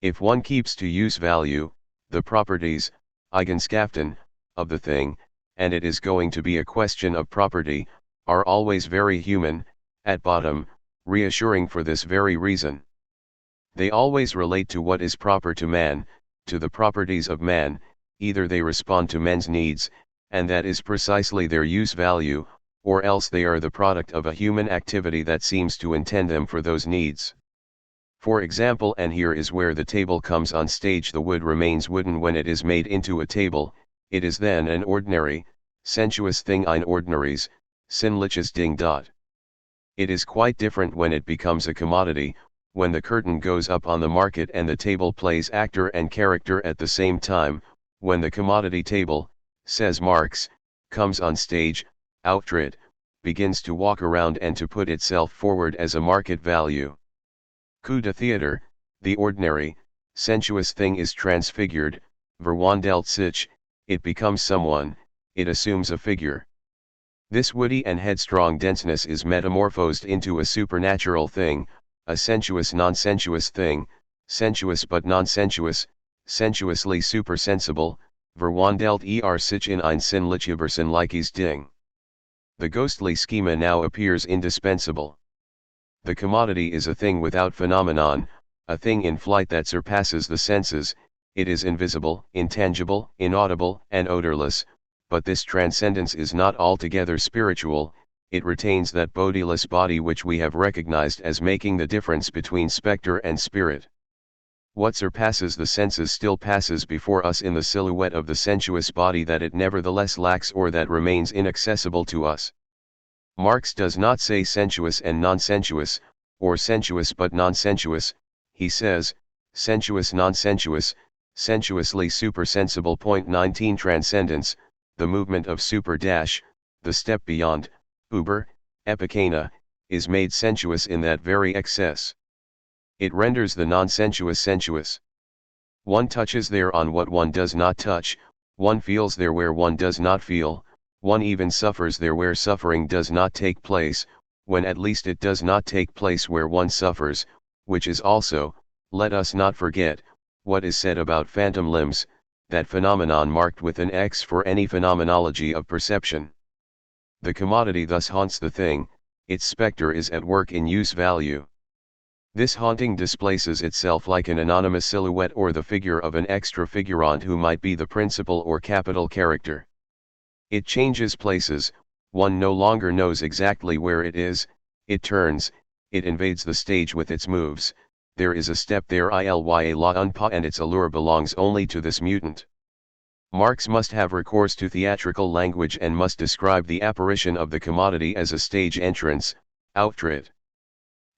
If one keeps to use value, the properties, Eigenschaften, of the thing, and it is going to be a question of property, are always very human, at bottom, reassuring for this very reason. They always relate to what is proper to man, to the properties of man, either they respond to men's needs, and that is precisely their use value, or else they are the product of a human activity that seems to intend them for those needs. For example, and here is where the table comes on stage, the wood remains wooden when it is made into a table, it is then an ordinary, sensuous thing, ein ordinaries, sinnliches Ding. It is quite different when it becomes a commodity, when the curtain goes up on the market and the table plays actor and character at the same time, when the commodity table, says Marx, comes on stage, Auftritt, begins to walk around and to put itself forward as a market value. Coup de theatre, the ordinary, sensuous thing is transfigured, verwandelt sich, it becomes someone, it assumes a figure. This woody and headstrong denseness is metamorphosed into a supernatural thing, a sensuous non-sensuous thing, sensuous but non-sensuous, sensuously supersensible, verwandelt sich in ein sinnliches Ding. The ghostly schema now appears indispensable. The commodity is a thing without phenomenon, a thing in flight that surpasses the senses, it is invisible, intangible, inaudible, and odorless, but this transcendence is not altogether spiritual, it retains that bodiless body which we have recognized as making the difference between spectre and spirit. What surpasses the senses still passes before us in the silhouette of the sensuous body that it nevertheless lacks or that remains inaccessible to us. Marx does not say sensuous and non-sensuous, or sensuous but non-sensuous, he says, sensuous non-sensuous, sensuously supersensible. 19 Transcendence, the movement of super dash, the step beyond, Uber, epicana, is made sensuous in that very excess. It renders the non-sensuous sensuous. One touches there on what one does not touch, one feels there where one does not feel, one even suffers there where suffering does not take place, when at least it does not take place where one suffers, which is also, let us not forget, what is said about phantom limbs, that phenomenon marked with an X for any phenomenology of perception. The commodity thus haunts the thing, its spectre is at work in use value. This haunting displaces itself like an anonymous silhouette or the figure of an extra figurant who might be the principal or capital character. It changes places, one no longer knows exactly where it is, it turns, it invades the stage with its moves, there is a step there ilya la unpa, and its allure belongs only to this mutant. Marx must have recourse to theatrical language and must describe the apparition of the commodity as a stage entrance, Auftritt.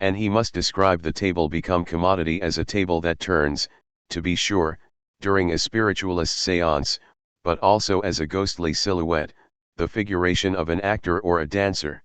And he must describe the table become commodity as a table that turns, to be sure, during a spiritualist séance, but also as a ghostly silhouette, the figuration of an actor or a dancer.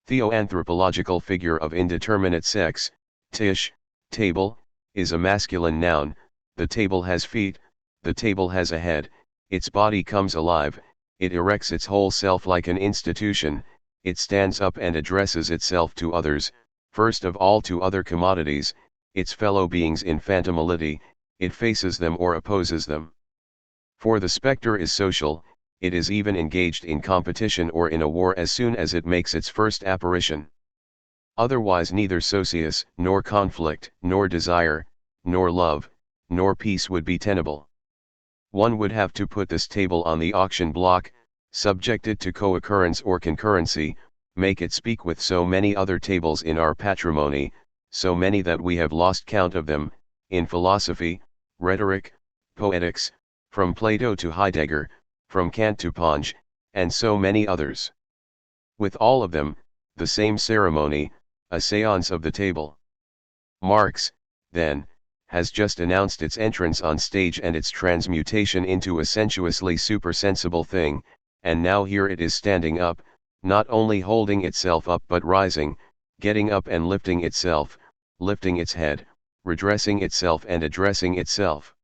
Theoanthropological figure of indeterminate sex, tish, table, is a masculine noun. The table has feet, the table has a head, its body comes alive, it erects its whole self like an institution, it stands up and addresses itself to others, first of all to other commodities, its fellow beings in phantomality, it faces them or opposes them. For the spectre is social, it is even engaged in competition or in a war as soon as it makes its first apparition. Otherwise neither socius, nor conflict, nor desire, nor love, nor peace would be tenable. One would have to put this table on the auction block, subject it to co-occurrence or concurrency, make it speak with so many other tables in our patrimony, so many that we have lost count of them, in philosophy, rhetoric, poetics, from Plato to Heidegger, from Kant to Ponge, and so many others. With all of them, the same ceremony, a séance of the table. Marx, then, has just announced its entrance on stage and its transmutation into a sensuously supersensible thing, and now here it is standing up, not only holding itself up but rising, getting up and lifting itself, lifting its head, redressing itself and addressing itself.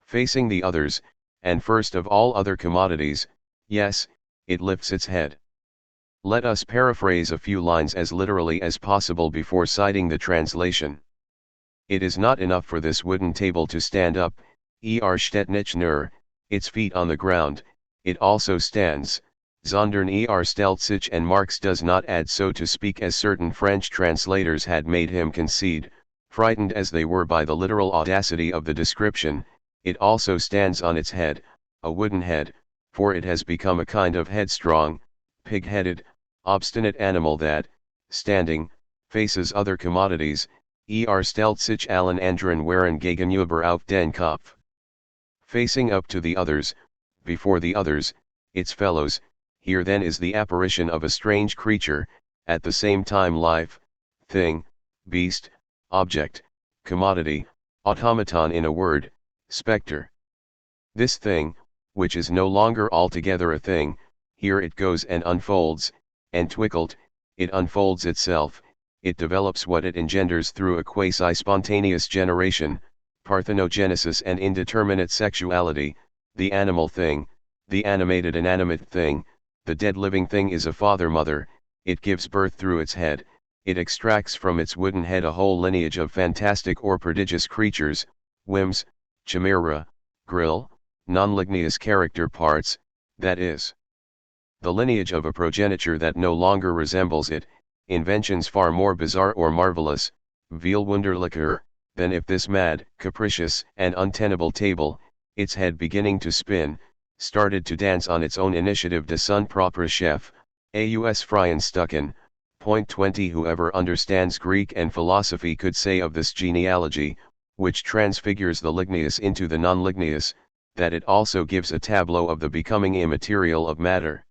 Facing the others, and first of all other commodities, yes, it lifts its head. Let us paraphrase a few lines as literally as possible before citing the translation. It is not enough for this wooden table to stand up, steht nicht nur, its feet on the ground, it also stands, sondern stellt sich, and Marx does not add so to speak as certain French translators had made him concede, frightened as they were by the literal audacity of the description, it also stands on its head, a wooden head, for it has become a kind of headstrong, pig-headed, obstinate animal that, standing, faces other commodities, stellt sich allen anderen Waren gegenüber auf den Kopf. Facing up to the others, before the others, its fellows, here then is the apparition of a strange creature, at the same time life, thing, beast, object, commodity, automaton, in a word, spectre. This thing, which is no longer altogether a thing, here it goes and unfolds, entwickelt, it unfolds itself, it develops what it engenders through a quasi-spontaneous generation, parthenogenesis and indeterminate sexuality, the animal thing, the animated inanimate thing, the dead living thing is a father-mother, it gives birth through its head, it extracts from its wooden head a whole lineage of fantastic or prodigious creatures, whims, chimera, grill, non-ligneous character parts, that is, the lineage of a progeniture that no longer resembles it, inventions far more bizarre or marvelous, viel wunderlicher, than if this mad, capricious, and untenable table, its head beginning to spin, started to dance on its own initiative de son propre chef, aus freien Stücken. Point 20. Whoever understands Greek and philosophy could say of this genealogy, which transfigures the ligneous into the non-ligneous, that it also gives a tableau of the becoming immaterial of matter.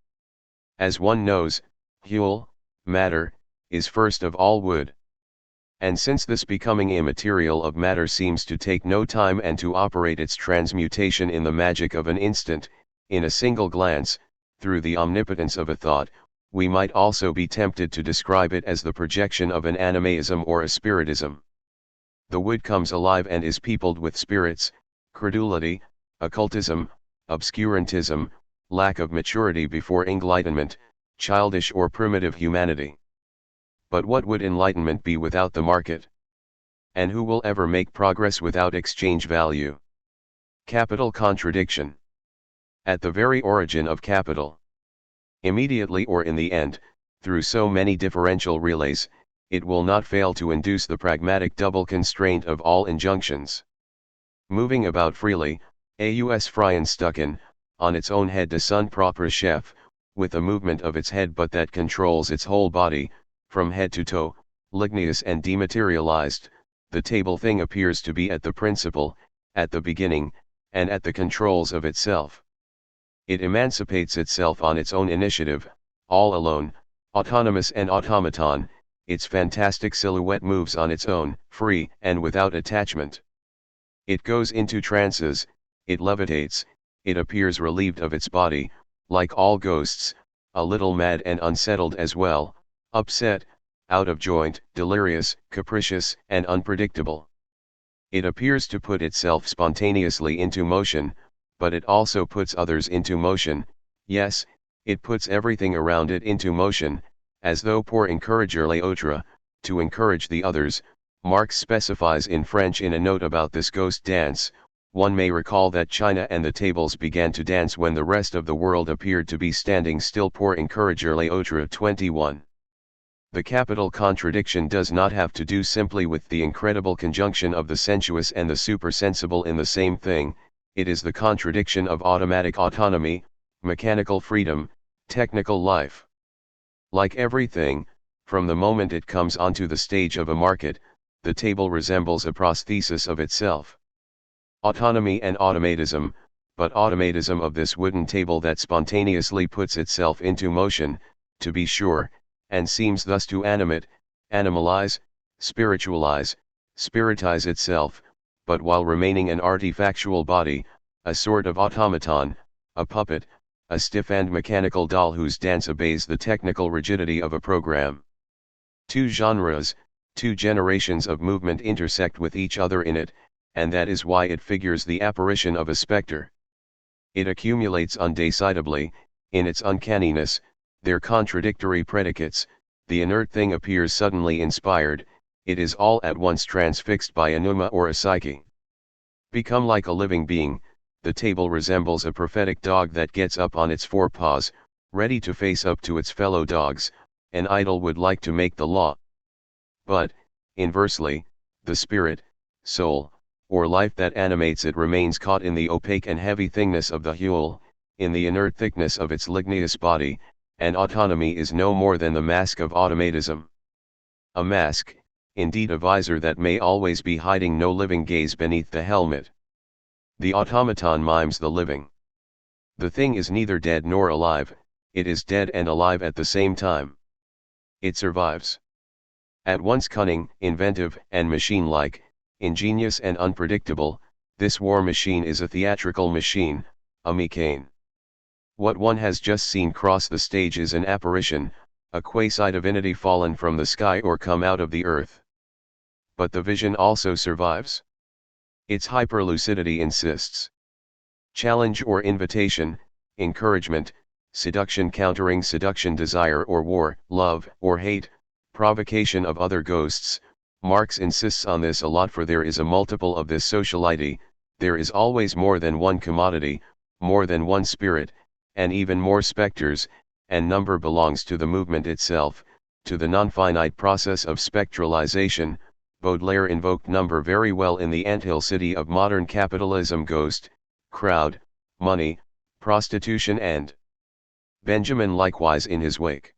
As one knows, Huel, matter, is first of all wood. And since this becoming immaterial of matter seems to take no time and to operate its transmutation in the magic of an instant, in a single glance, through the omnipotence of a thought, we might also be tempted to describe it as the projection of an animaism or a spiritism. The wood comes alive and is peopled with spirits, credulity, occultism, obscurantism, lack of maturity before enlightenment, childish or primitive humanity. But what would enlightenment be without the market? And who will ever make progress without exchange value? Capital contradiction. At the very origin of capital, immediately or in the end, through so many differential relays, it will not fail to induce the pragmatic double constraint of all injunctions. Moving about freely, aus freien Stücken, on its own head de son propre chef, with a movement of its head but that controls its whole body, from head to toe, ligneous and dematerialized, the table thing appears to be at the principle, at the beginning, and at the controls of itself. It emancipates itself on its own initiative, all alone, autonomous and automaton, its fantastic silhouette moves on its own, free and without attachment. It goes into trances, it levitates, it appears relieved of its body, like all ghosts, a little mad and unsettled as well, upset, out of joint, delirious, capricious, and unpredictable. It appears to put itself spontaneously into motion, but it also puts others into motion. Yes, it puts everything around it into motion, as though pour encourager l'autre, to encourage the others. Marx specifies in French in a note about this ghost dance. One may recall that China and the tables began to dance when the rest of the world appeared to be standing still. Pour encourager l'autre 21. The capital contradiction does not have to do simply with the incredible conjunction of the sensuous and the supersensible in the same thing, it is the contradiction of automatic autonomy, mechanical freedom, technical life. Like everything, from the moment it comes onto the stage of a market, the table resembles a prosthesis of itself. Autonomy and automatism, but automatism of this wooden table that spontaneously puts itself into motion, to be sure, and seems thus to animate, animalize, spiritualize, spiritize itself, but while remaining an artifactual body, a sort of automaton, a puppet, a stiff and mechanical doll whose dance obeys the technical rigidity of a program. Two genres, two generations of movement intersect with each other in it, and that is why it figures the apparition of a specter. It accumulates undecidedly, in its uncanniness, their contradictory predicates. The inert thing appears suddenly inspired, it is all at once transfixed by a pneuma or a psyche. Become like a living being, the table resembles a prophetic dog that gets up on its forepaws, ready to face up to its fellow dogs. An idol would like to make the law. But, inversely, the spirit, soul, or life that animates it remains caught in the opaque and heavy thingness of the hull, in the inert thickness of its ligneous body, and autonomy is no more than the mask of automatism. A mask, indeed a visor that may always be hiding no living gaze beneath the helmet. The automaton mimes the living. The thing is neither dead nor alive, it is dead and alive at the same time. It survives. At once cunning, inventive, and machine-like, ingenious and unpredictable, this war machine is a theatrical machine, a mechane. What one has just seen cross the stage is an apparition, a quasi-divinity fallen from the sky or come out of the earth. But the vision also survives. Its hyperlucidity insists. Challenge or invitation, encouragement, seduction countering seduction, desire or war, love or hate, provocation of other ghosts. Marx insists on this a lot, for there is a multiple of this sociality, there is always more than one commodity, more than one spirit, and even more specters, and number belongs to the movement itself, to the non-finite process of spectralization. Baudelaire invoked number very well in the anthill city of modern capitalism: ghost, crowd, money, prostitution, and Benjamin likewise in his wake.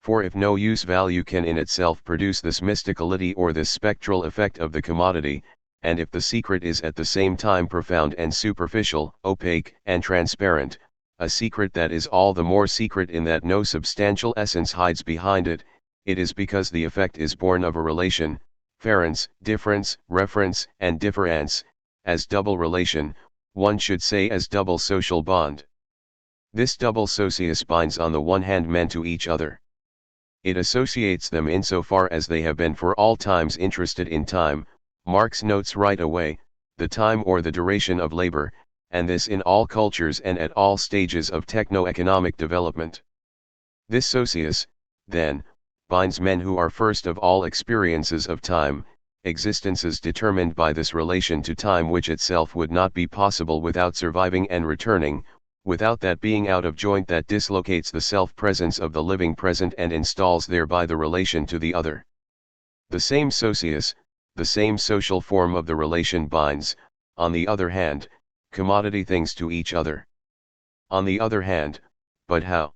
For if no use value can in itself produce this mysticality or this spectral effect of the commodity, and if the secret is at the same time profound and superficial, opaque and transparent, a secret that is all the more secret in that no substantial essence hides behind it, it is because the effect is born of a relation, ference, difference, reference, and difference, as double relation, one should say as double social bond. This double socius binds on the one hand men to each other. It associates them insofar as they have been for all times interested in time. Marx notes right away, the time or the duration of labor, and this in all cultures and at all stages of techno-economic development. This socius, then, binds men who are first of all experiences of time, existences determined by this relation to time which itself would not be possible without surviving and returning, without that being out of joint that dislocates the self-presence of the living present and installs thereby the relation to the other. The same socius, the same social form of the relation binds, on the other hand, commodity things to each other. On the other hand, but how?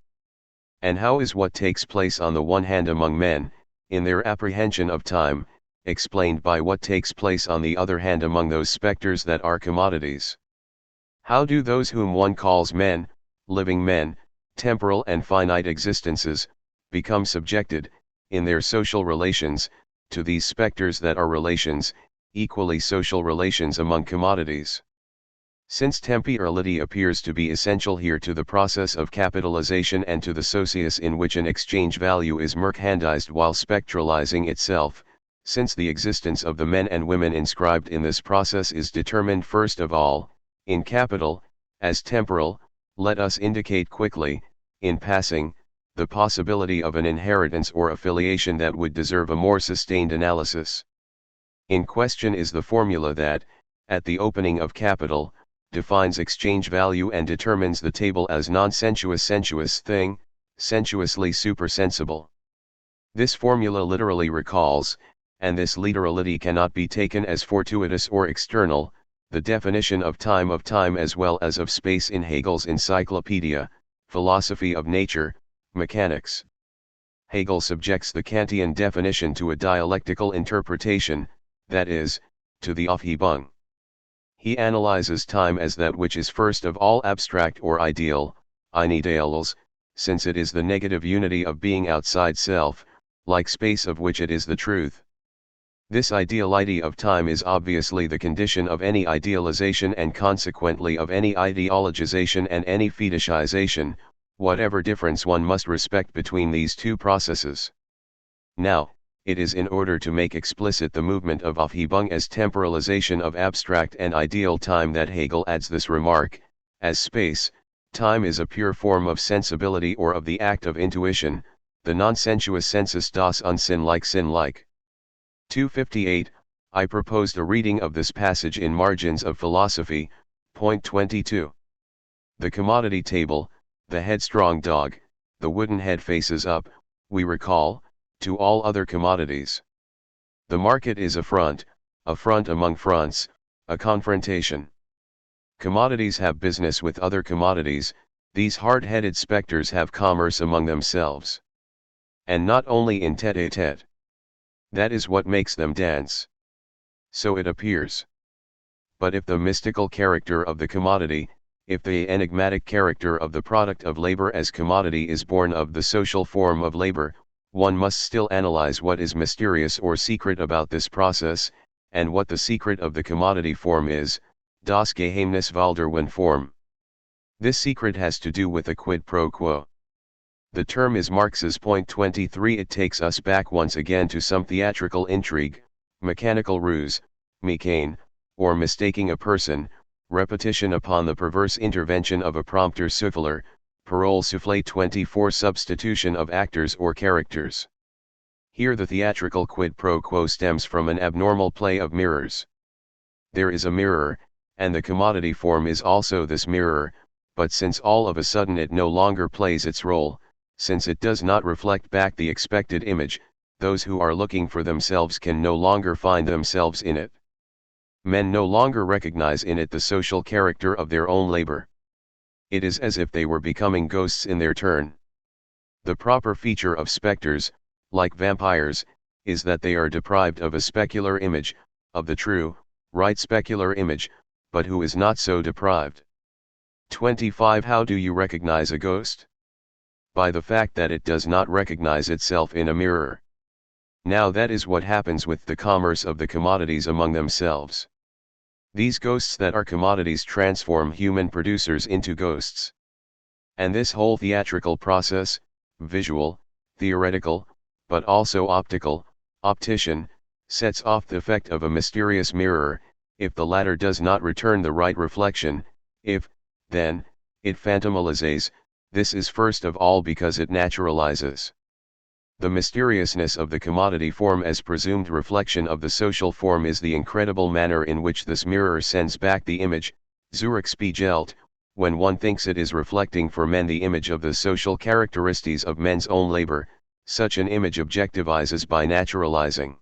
And how is what takes place on the one hand among men, in their apprehension of time, explained by what takes place on the other hand among those specters that are commodities? How do those whom one calls men, living men, temporal and finite existences, become subjected, in their social relations, to these specters that are relations, equally social relations among commodities? Since temporality appears to be essential here to the process of capitalization and to the socius in which an exchange value is merchandized while spectralizing itself, since the existence of the men and women inscribed in this process is determined first of all, in capital, as temporal, let us indicate quickly, in passing, the possibility of an inheritance or affiliation that would deserve a more sustained analysis. In question is the formula that, at the opening of capital, defines exchange value and determines the table as non-sensuous sensuous thing, sensuously supersensible. This formula literally recalls, and this literality cannot be taken as fortuitous or external, the definition of time as well as of space in Hegel's Encyclopedia, Philosophy of Nature, Mechanics. Hegel subjects the Kantian definition to a dialectical interpretation, that is, to the Aufhebung. He analyzes time as that which is first of all abstract or ideal, Ideals, since it is the negative unity of being outside self, like space of which it is the truth. This ideality of time is obviously the condition of any idealization and consequently of any ideologization and any fetishization, whatever difference one must respect between these two processes. Now, it is in order to make explicit the movement of Aufhebung as temporalization of abstract and ideal time that Hegel adds this remark, as space, time is a pure form of sensibility or of the act of intuition, the non-sensuous sensus das Unsinnlike Sinnlike. 258, I proposed a reading of this passage in Margins of Philosophy, point 22. The commodity table, the headstrong dog, the wooden head faces up, we recall, to all other commodities. The market is a front among fronts, a confrontation. Commodities have business with other commodities, these hard-headed specters have commerce among themselves. And not only in tête-à-tête. That is what makes them dance. So it appears. But if the mystical character of the commodity, if the enigmatic character of the product of labor as commodity is born of the social form of labor, one must still analyze what is mysterious or secret about this process, and what the secret of the commodity form is, das Geheimnis der Form. This secret has to do with a quid pro quo. The term is Marx's point 23. It takes us back once again to some theatrical intrigue, mechanical ruse, mechane, or mistaking a person, repetition upon the perverse intervention of a prompter souffleur, parole soufflé 24 substitution of actors or characters. Here the theatrical quid pro quo stems from an abnormal play of mirrors. There is a mirror, and the commodity form is also this mirror, but since all of a sudden it no longer plays its role, since it does not reflect back the expected image, those who are looking for themselves can no longer find themselves in it. Men no longer recognize in it the social character of their own labor. It is as if they were becoming ghosts in their turn. The proper feature of specters, like vampires, is that they are deprived of a specular image, of the true, right specular image, but who is not so deprived? 25. How do you recognize a ghost? By the fact that it does not recognize itself in a mirror. Now that is what happens with the commerce of the commodities among themselves. These ghosts that are commodities transform human producers into ghosts. And this whole theatrical process, visual, theoretical, but also optical, optician, sets off the effect of a mysterious mirror, if the latter does not return the right reflection, if, then, it phantomalizes. This is first of all because it naturalizes. The mysteriousness of the commodity form as presumed reflection of the social form is the incredible manner in which this mirror sends back the image, Zurückspiegelt, when one thinks it is reflecting for men the image of the social characteristics of men's own labor, such an image objectivizes by naturalizing.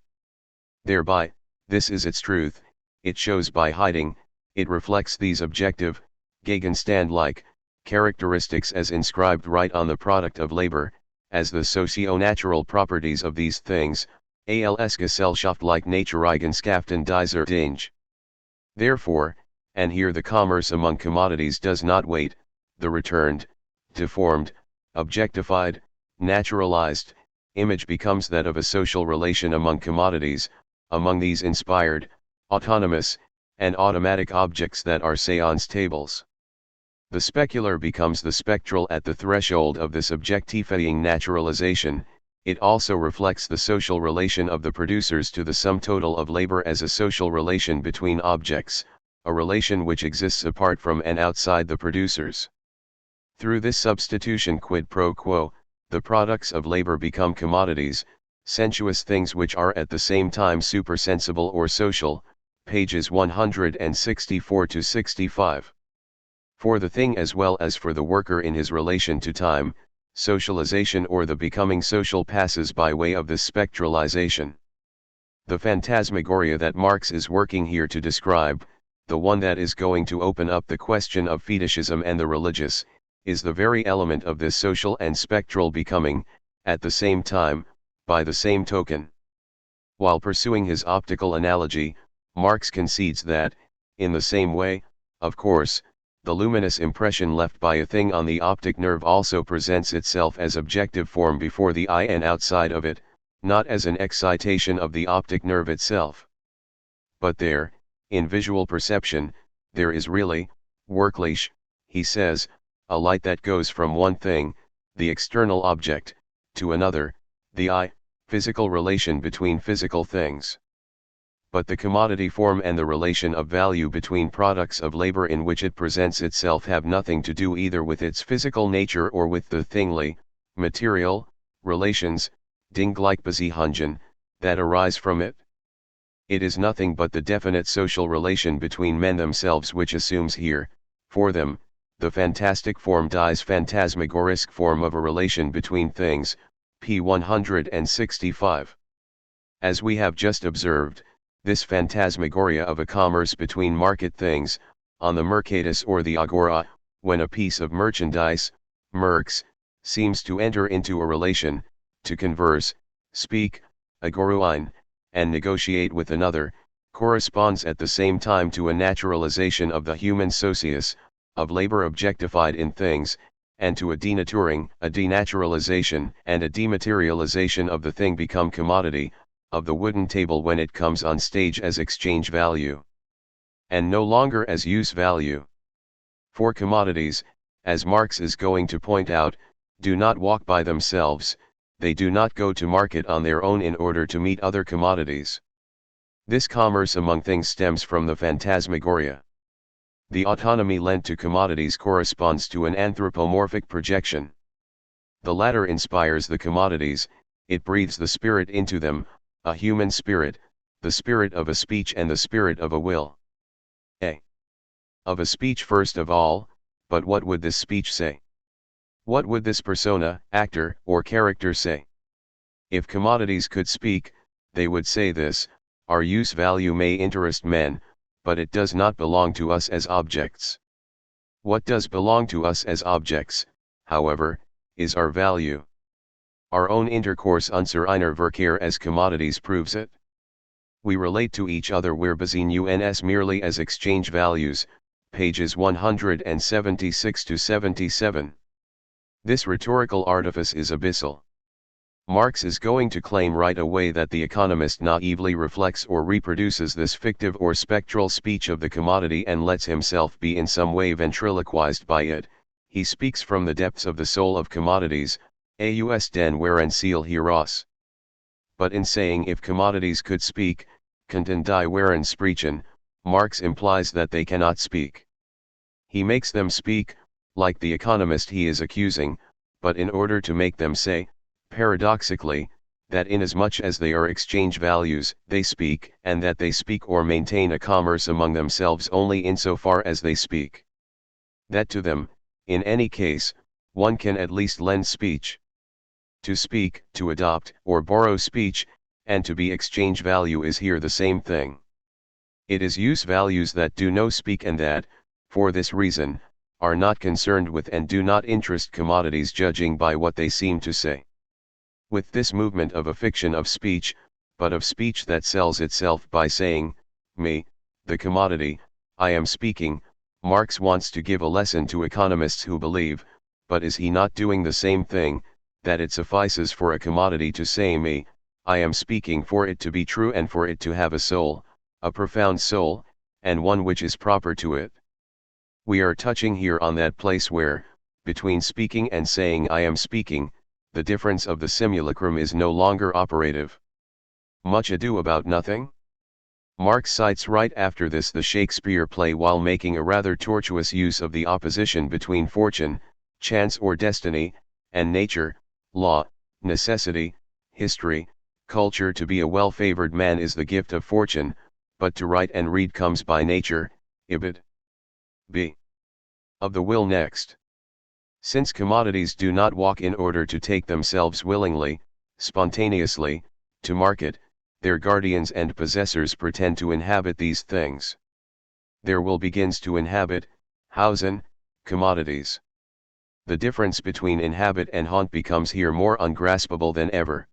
Thereby, this is its truth, it shows by hiding, it reflects these objective, Gegenstand-like, characteristics as inscribed right on the product of labor, as the socio-natural properties of these things, als Gesellschaft-like Natureigenschaften dieser Dinge. Therefore, and here the commerce among commodities does not wait, the returned, deformed, objectified, naturalized, image becomes that of a social relation among commodities, among these inspired, autonomous, and automatic objects that are séance tables. The specular becomes the spectral at the threshold of this objectifying naturalization. It also reflects the social relation of the producers to the sum total of labor as a social relation between objects, a relation which exists apart from and outside the producers. Through this substitution quid pro quo, the products of labor become commodities, sensuous things which are at the same time supersensible or social, pages 164 to 65. For the thing as well as for the worker in his relation to time, socialization or the becoming social passes by way of this spectralization. The phantasmagoria that Marx is working here to describe, the one that is going to open up the question of fetishism and the religious, is the very element of this social and spectral becoming, at the same time, by the same token. While pursuing his optical analogy, Marx concedes that, in the same way, of course, the luminous impression left by a thing on the optic nerve also presents itself as objective form before the eye and outside of it, not as an excitation of the optic nerve itself. But there, in visual perception, there is really, wirklich, he says, a light that goes from one thing, the external object, to another, the eye, physical relation between physical things. But the commodity form and the relation of value between products of labor in which it presents itself have nothing to do either with its physical nature or with the thingly, material, relations, Dinggleichbeziehungen, that arise from it. It is nothing but the definite social relation between men themselves which assumes here, for them, the fantastic form dies phantasmagorisk form of a relation between things, p. 165. As we have just observed, this phantasmagoria of a commerce between market things, on the mercatus or the agora, when a piece of merchandise, merx, seems to enter into a relation, to converse, speak, agoruine, and negotiate with another, corresponds at the same time to a naturalization of the human socius, of labor objectified in things, and to a denaturing, a denaturalization and a dematerialization of the thing become commodity, of the wooden table when it comes on stage as exchange value, and no longer as use value. For commodities, as Marx is going to point out, do not walk by themselves, they do not go to market on their own in order to meet other commodities. This commerce among things stems from the phantasmagoria. The autonomy lent to commodities corresponds to an anthropomorphic projection. The latter inspires the commodities, it breathes the spirit into them, a human spirit, the spirit of a speech and the spirit of a will. Of a speech first of all, but what would this speech say? What would this persona, actor, or character say? If commodities could speak, they would say this: our use value may interest men, but it does not belong to us as objects. What does belong to us as objects, however, is our value. Our own intercourse unser einer Verkehr as commodities proves it. We relate to each other wir bezien uns merely as exchange values, pages 176 to 77. This rhetorical artifice is abyssal. Marx is going to claim right away that the economist naively reflects or reproduces this fictive or spectral speech of the commodity and lets himself be in some way ventriloquized by it. He speaks from the depths of the soul of commodities, aus den Waren Ziel heraus. But in saying if commodities could speak, könnten die Waren sprechen, Marx implies that they cannot speak. He makes them speak, like the economist he is accusing, but in order to make them say, paradoxically, that inasmuch as they are exchange values, they speak, and that they speak or maintain a commerce among themselves only insofar as they speak. That to them, in any case, one can at least lend speech. To speak, to adopt, or borrow speech, and to be exchange value is here the same thing. It is use values that do no speak and that, for this reason, are not concerned with and do not interest commodities judging by what they seem to say. With this movement of a fiction of speech, but of speech that sells itself by saying, me, the commodity, I am speaking, Marx wants to give a lesson to economists who believe, but is he not doing the same thing, that it suffices for a commodity to say me, I am speaking for it to be true and for it to have a soul, a profound soul, and one which is proper to it. We are touching here on that place where, between speaking and saying I am speaking, the difference of the simulacrum is no longer operative. Much ado about nothing? Marx cites right after this the Shakespeare play while making a rather tortuous use of the opposition between fortune, chance or destiny, and nature, law, necessity, history, culture. To be a well-favored man is the gift of fortune, but to write and read comes by nature, ibid. B. Of the will next. Since commodities do not walk in order to take themselves willingly, spontaneously, to market, their guardians and possessors pretend to inhabit these things. Their will begins to inhabit, hausen, commodities. The difference between inhabit and haunt becomes here more ungraspable than ever.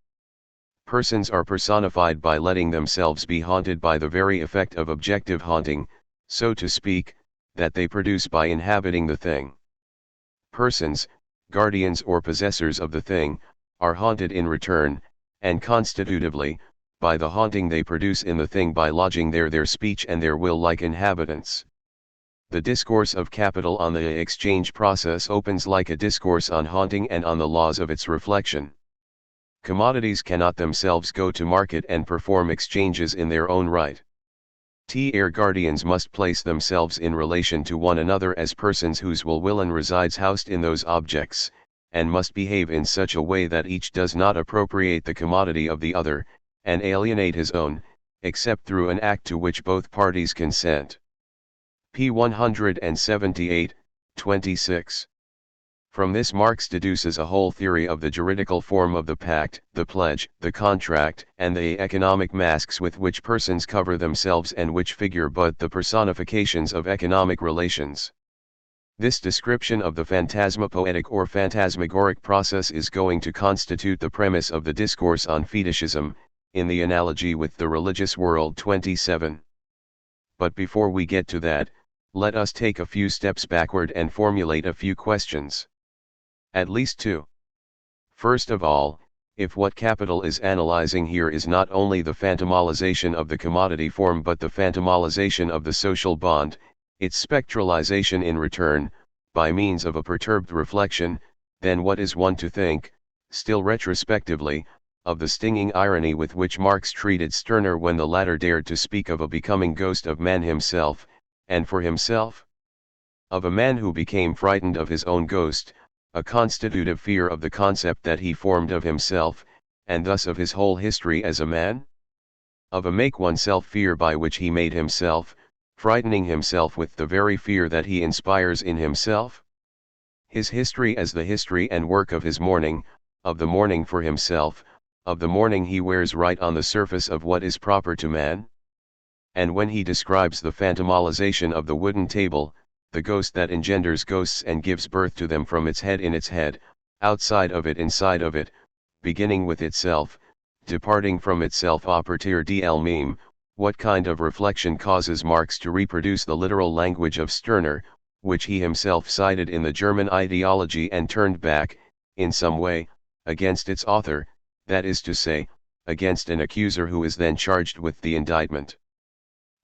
Persons are personified by letting themselves be haunted by the very effect of objective haunting, so to speak, that they produce by inhabiting the thing. Persons, guardians or possessors of the thing, are haunted in return, and constitutively, by the haunting they produce in the thing by lodging there their speech and their will like inhabitants. The discourse of capital on the exchange process opens like a discourse on haunting and on the laws of its reflection. Commodities cannot themselves go to market and perform exchanges in their own right. Their guardians must place themselves in relation to one another as persons whose will and resides housed in those objects, and must behave in such a way that each does not appropriate the commodity of the other, and alienate his own, except through an act to which both parties consent. P 178, 26. From this Marx deduces a whole theory of the juridical form of the pact, the pledge, the contract, and the economic masks with which persons cover themselves and which figure but the personifications of economic relations. This description of the phantasmapoetic or phantasmagoric process is going to constitute the premise of the discourse on fetishism, in the analogy with the religious world 27. But before we get to that, let us take a few steps backward and formulate a few questions. At least two. First of all, if what Capital is analyzing here is not only the phantomalization of the commodity form but the phantomalization of the social bond, its spectralization in return, by means of a perturbed reflection, then what is one to think, still retrospectively, of the stinging irony with which Marx treated Stirner when the latter dared to speak of a becoming ghost of man himself, and for himself? Of a man who became frightened of his own ghost, a constitutive fear of the concept that he formed of himself, and thus of his whole history as a man? Of a make oneself fear by which he made himself, frightening himself with the very fear that he inspires in himself? His history as the history and work of his mourning, of the mourning for himself, of the mourning he wears right on the surface of what is proper to man? And when he describes the phantomalization of the wooden table, the ghost that engenders ghosts and gives birth to them from its head in its head, outside of it inside of it, beginning with itself, departing from itself a partir d'elle-même, what kind of reflection causes Marx to reproduce the literal language of Stirner, which he himself cited in the German ideology and turned back, in some way, against its author, that is to say, against an accuser who is then charged with the indictment?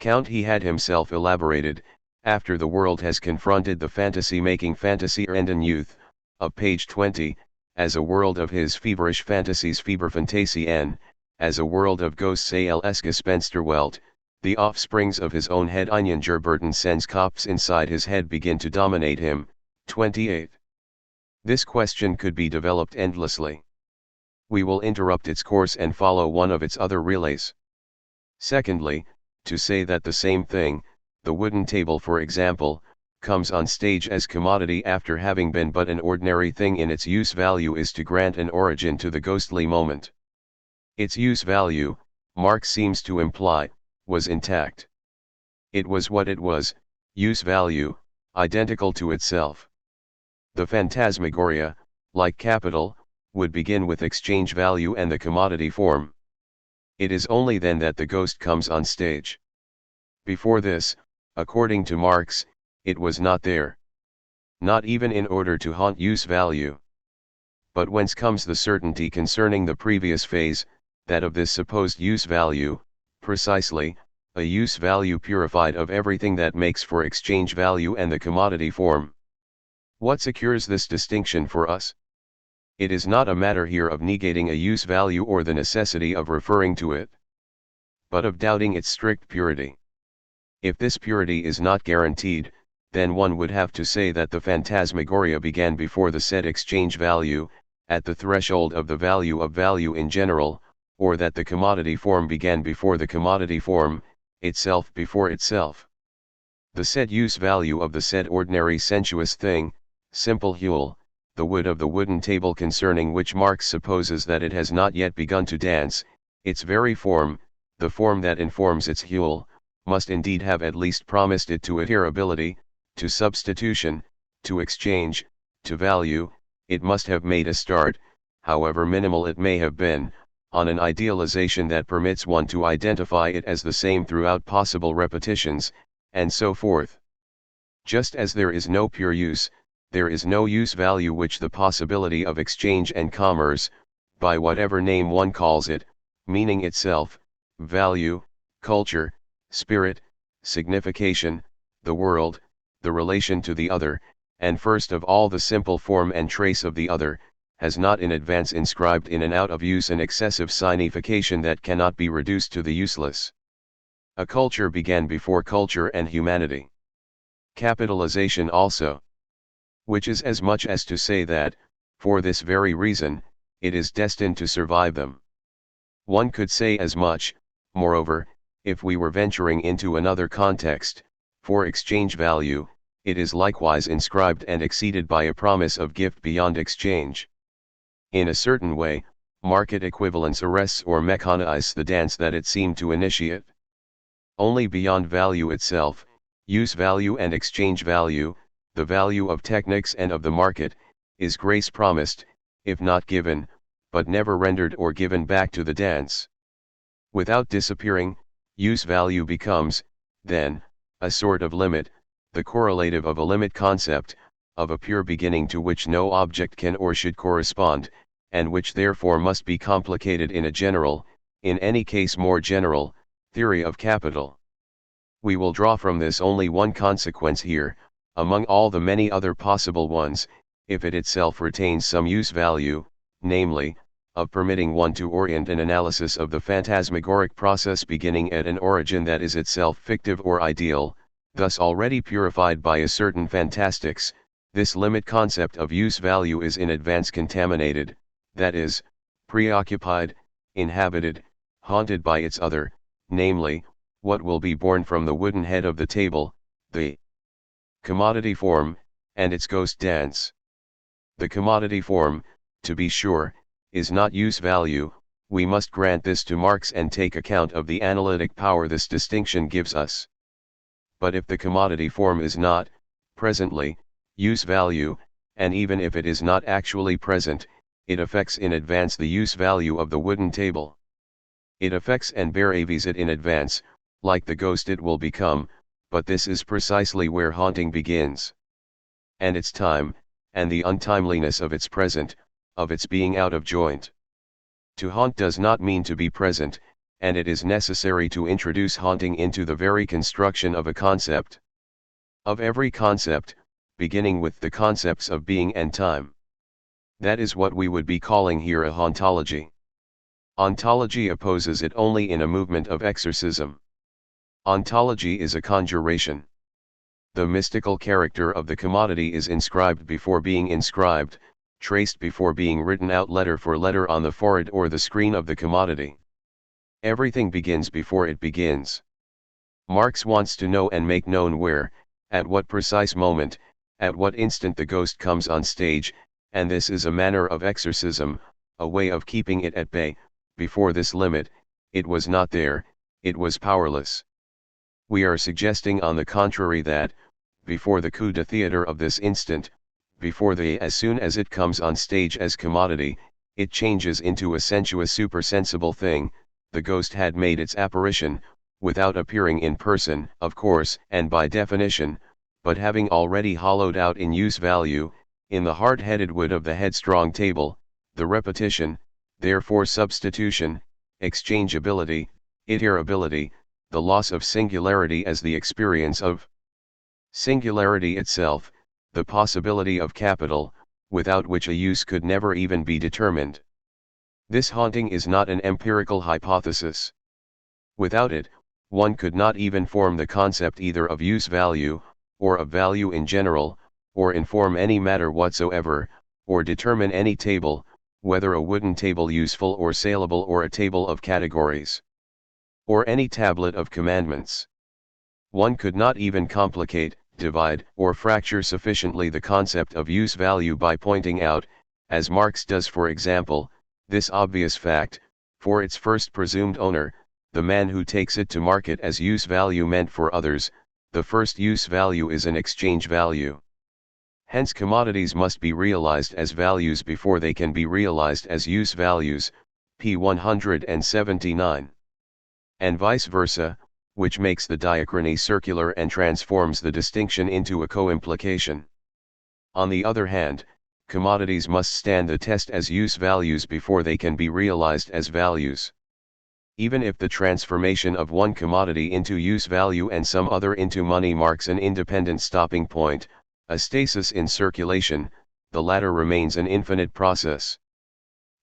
Count he had himself elaborated, after the world has confronted the fantasy-making Fantasierenden youth, of page 20, as a world of his feverish fantasies Fieberfantasien, as a world of ghosts als Gespensterwelt, the offsprings of his own head Einengerberten Senskops inside his head begin to dominate him. 28. This question could be developed endlessly. We will interrupt its course and follow one of its other relays. Secondly, to say that the same thing, the wooden table for example, comes on stage as commodity after having been but an ordinary thing in its use value is to grant an origin to the ghostly moment. Its use value, Marx seems to imply, was intact. It was what it was, use value, identical to itself. The phantasmagoria, like Capital, would begin with exchange value and the commodity form. It is only then that the ghost comes on stage. Before this, according to Marx, it was not there. Not even in order to haunt use value. But whence comes the certainty concerning the previous phase, that of this supposed use value, precisely, a use value purified of everything that makes for exchange value and the commodity form. What secures this distinction for us? It is not a matter here of negating a use value or the necessity of referring to it, but of doubting its strict purity. If this purity is not guaranteed, then one would have to say that the phantasmagoria began before the said exchange value, at the threshold of the value in general, or that the commodity form began before the commodity form, itself before itself. The said use value of the said ordinary sensuous thing, simple Huel, the wood of the wooden table concerning which Marx supposes that it has not yet begun to dance, its very form, the form that informs its Huel, must indeed have at least promised it to iterability, to substitution, to exchange, to value. It must have made a start, however minimal it may have been, on an idealization that permits one to identify it as the same throughout possible repetitions, and so forth. Just as there is no pure use, there is no use value which the possibility of exchange and commerce, by whatever name one calls it, meaning itself, value, culture, spirit, signification, the world, the relation to the other, and first of all the simple form and trace of the other, has not in advance inscribed in and out of use an excessive signification that cannot be reduced to the useless. A culture began before culture and humanity. Capitalization also. Which is as much as to say that, for this very reason, it is destined to survive them. One could say as much, moreover, if we were venturing into another context, for exchange value, it is likewise inscribed and exceeded by a promise of gift beyond exchange. In a certain way, market equivalence arrests or mechanizes the dance that it seemed to initiate. Only beyond value itself, use value and exchange value, the value of technics and of the market, is grace promised, if not given, but never rendered or given back to the dance. Without disappearing, use value becomes, then, a sort of limit, the correlative of a limit concept, of a pure beginning to which no object can or should correspond, and which therefore must be complicated in a general, in any case more general, theory of capital. We will draw from this only one consequence here, among all the many other possible ones, if it itself retains some use value, namely, of permitting one to orient an analysis of the phantasmagoric process beginning at an origin that is itself fictive or ideal, thus already purified by a certain phantastics. This limit concept of use value is in advance contaminated, that is, preoccupied, inhabited, haunted by its other, namely, what will be born from the wooden head of the table, the commodity form, and its ghost dance. The commodity form, to be sure, is not use value. We must grant this to Marx and take account of the analytic power this distinction gives us. But if the commodity form is not, presently, use value, and even if it is not actually present, it affects in advance the use value of the wooden table. It affects and behaves it in advance, like the ghost it will become, but this is precisely where haunting begins. And its time, and the untimeliness of its present, of its being out of joint. To haunt does not mean to be present, and it is necessary to introduce haunting into the very construction of a concept. Of every concept, beginning with the concepts of being and time. That is what we would be calling here a hauntology. Ontology opposes it only in a movement of exorcism. Ontology is a conjuration. The mystical character of the commodity is inscribed before being inscribed, traced before being written out letter for letter on the forehead or the screen of the commodity. Everything begins before it begins. Marx wants to know and make known where, at what precise moment, at what instant the ghost comes on stage, and this is a manner of exorcism, a way of keeping it at bay. Before this limit, it was not there, it was powerless. We are suggesting on the contrary that, before the coup de theatre of this instant, before as soon as it comes on stage as commodity, it changes into a sensuous supersensible thing, the ghost had made its apparition, without appearing in person, of course, and by definition, but having already hollowed out in use value, in the hard-headed wood of the headstrong table, the repetition, therefore substitution, exchangeability, iterability, the loss of singularity as the experience of singularity itself, the possibility of capital, without which a use could never even be determined. This haunting is not an empirical hypothesis. Without it, one could not even form the concept either of use value, or of value in general, or inform any matter whatsoever, or determine any table, whether a wooden table useful or saleable or a table of categories, or any tablet of commandments. One could not even complicate, divide, or fracture sufficiently the concept of use value by pointing out, as Marx does for example, this obvious fact, for its first presumed owner, the man who takes it to market as use value meant for others, the first use value is an exchange value. Hence commodities must be realized as values before they can be realized as use values, p. 179. And vice versa, which makes the diachrony circular and transforms the distinction into a co-implication. On the other hand, commodities must stand the test as use values before they can be realized as values. Even if the transformation of one commodity into use value and some other into money marks an independent stopping point, a stasis in circulation, the latter remains an infinite process.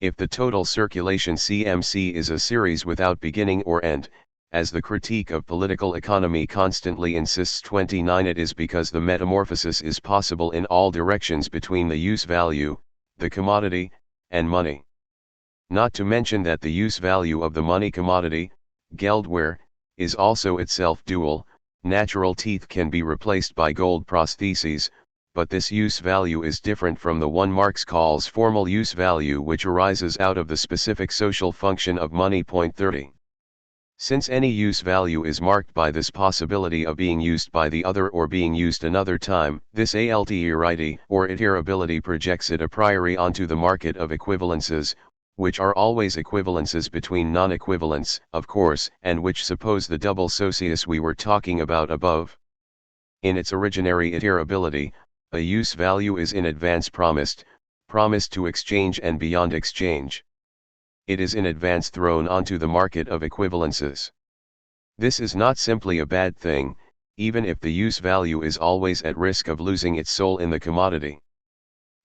If the total circulation CMC is a series without beginning or end, as the critique of political economy constantly insists 29, it is because the metamorphosis is possible in all directions between the use value, the commodity, and money. Not to mention that the use value of the money commodity, Geldware, is also itself dual. Natural teeth can be replaced by gold prostheses, but this use value is different from the one Marx calls formal use value, which arises out of the specific social function of money. Point 30. Since any use value is marked by this possibility of being used by the other or being used another time, this alterity or iterability projects it a priori onto the market of equivalences, which are always equivalences between non-equivalents, of course, and which suppose the double socius we were talking about above. In its originary iterability, a use value is in advance promised to exchange and beyond exchange. It is in advance thrown onto the market of equivalences. This is not simply a bad thing, even if the use value is always at risk of losing its soul in the commodity.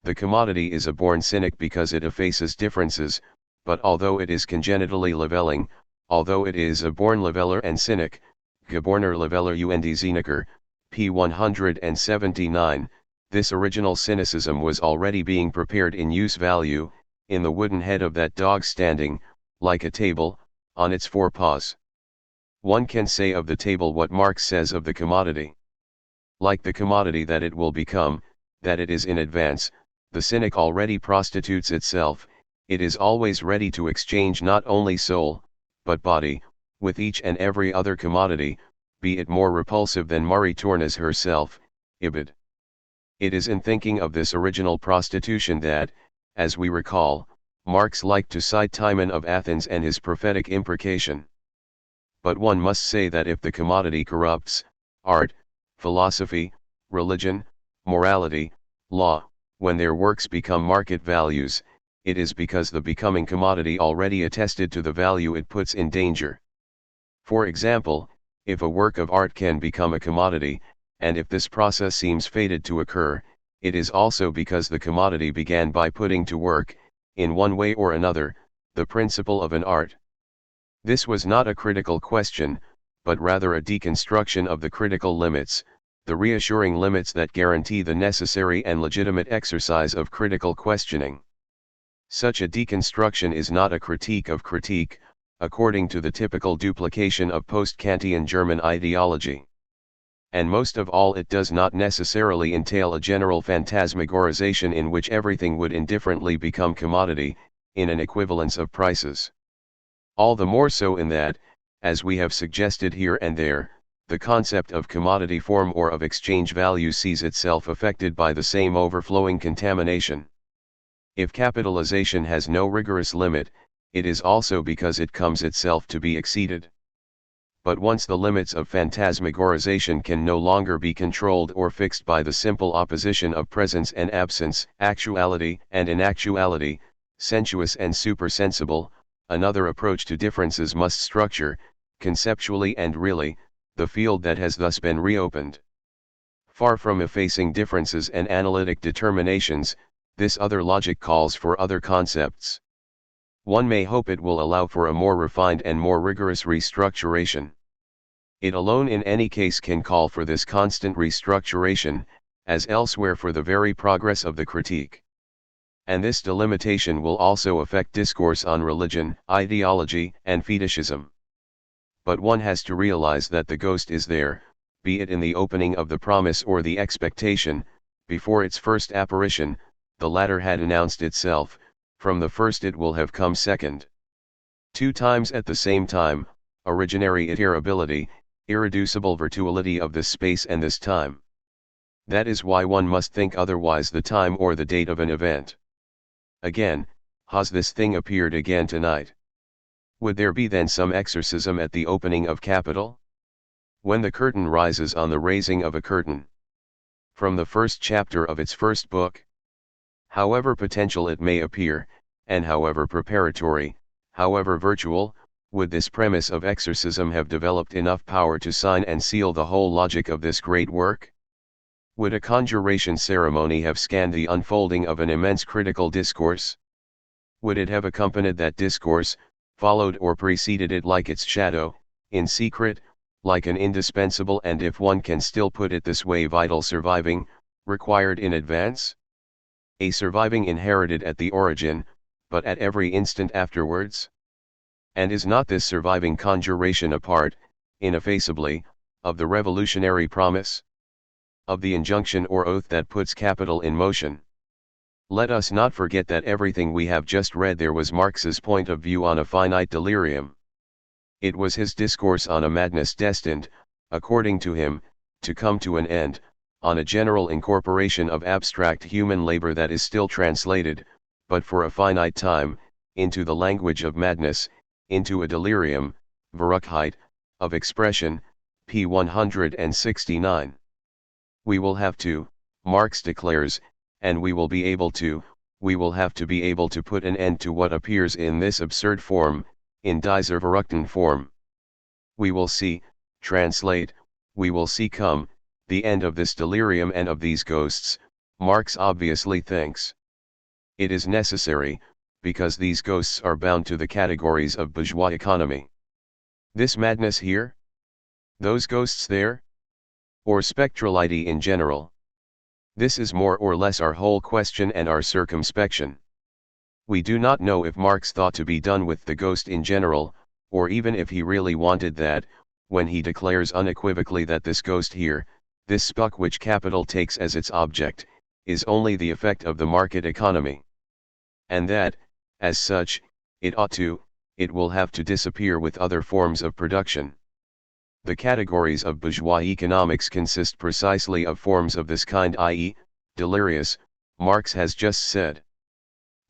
The commodity is a born cynic because it effaces differences, but although it is congenitally leveling, although it is a born leveler and cynic, geborner leveler und Zyniker, p. 179, this original cynicism was already being prepared in use value, in the wooden head of that dog standing, like a table, on its four paws. One can say of the table what Marx says of the commodity. Like the commodity that it will become, that it is in advance, the cynic already prostitutes itself, it is always ready to exchange not only soul, but body, with each and every other commodity, be it more repulsive than Marie Tournes herself, Ibid. It is in thinking of this original prostitution that, as we recall, Marx liked to cite Timon of Athens and his prophetic imprecation. But one must say that if the commodity corrupts, art, philosophy, religion, morality, law, when their works become market values, it is because the becoming commodity already attested to the value it puts in danger. For example, if a work of art can become a commodity, and if this process seems fated to occur, it is also because the commodity began by putting to work, in one way or another, the principle of an art. This was not a critical question, but rather a deconstruction of the critical limits, the reassuring limits that guarantee the necessary and legitimate exercise of critical questioning. Such a deconstruction is not a critique of critique, according to the typical duplication of post-Kantian German ideology. And most of all, it does not necessarily entail a general phantasmagorization in which everything would indifferently become commodity, in an equivalence of prices. All the more so in that, as we have suggested here and there, the concept of commodity form or of exchange value sees itself affected by the same overflowing contamination. If capitalization has no rigorous limit, it is also because it comes itself to be exceeded. But once the limits of phantasmagorization can no longer be controlled or fixed by the simple opposition of presence and absence, actuality and inactuality, sensuous and supersensible, another approach to differences must structure, conceptually and really, the field that has thus been reopened. Far from effacing differences and analytic determinations, this other logic calls for other concepts. One may hope it will allow for a more refined and more rigorous restructuration. It alone in any case can call for this constant restructuration, as elsewhere for the very progress of the critique. And this delimitation will also affect discourse on religion, ideology, and fetishism. But one has to realize that the ghost is there, be it in the opening of the promise or the expectation. Before its first apparition, the latter had announced itself, from the first it will have come second. 2 times at the same time, originary iterability, irreducible virtuality of this space and this time. That is why one must think otherwise the time or the date of an event. Again, has this thing appeared again tonight? Would there be then some exorcism at the opening of capital? When the curtain rises on the raising of a curtain. From the first chapter of its first book. However potential it may appear, and however preparatory, however virtual, would this premise of exorcism have developed enough power to sign and seal the whole logic of this great work? Would a conjuration ceremony have scanned the unfolding of an immense critical discourse? Would it have accompanied that discourse, followed or preceded it like its shadow, in secret, like an indispensable and, if one can still put it this way, vital surviving, required in advance? A surviving inherited at the origin, but at every instant afterwards? And is not this surviving conjuration a part, ineffaceably, of the revolutionary promise? Of the injunction or oath that puts capital in motion? Let us not forget that everything we have just read there was Marx's point of view on a finite delirium. It was his discourse on a madness destined, according to him, to come to an end, on a general incorporation of abstract human labor that is still translated, but for a finite time, into the language of madness, into a delirium, Verrücktheit, of expression, p. 169. We will have to, Marx declares, and we will be able to, we will have to be able to put an end to what appears in this absurd form, in dieser verrückten form. We will see, translate, we will see come, the end of this delirium and of these ghosts, Marx obviously thinks. It is necessary, because these ghosts are bound to the categories of bourgeois economy. This madness here? Those ghosts there? Or spectrality in general? This is more or less our whole question and our circumspection. We do not know if Marx thought to be done with the ghost in general, or even if he really wanted that, when he declares unequivocally that this ghost here, this spuck which capital takes as its object, is only the effect of the market economy. And that, as such, it will have to disappear with other forms of production. The categories of bourgeois economics consist precisely of forms of this kind, i.e., delirious, Marx has just said.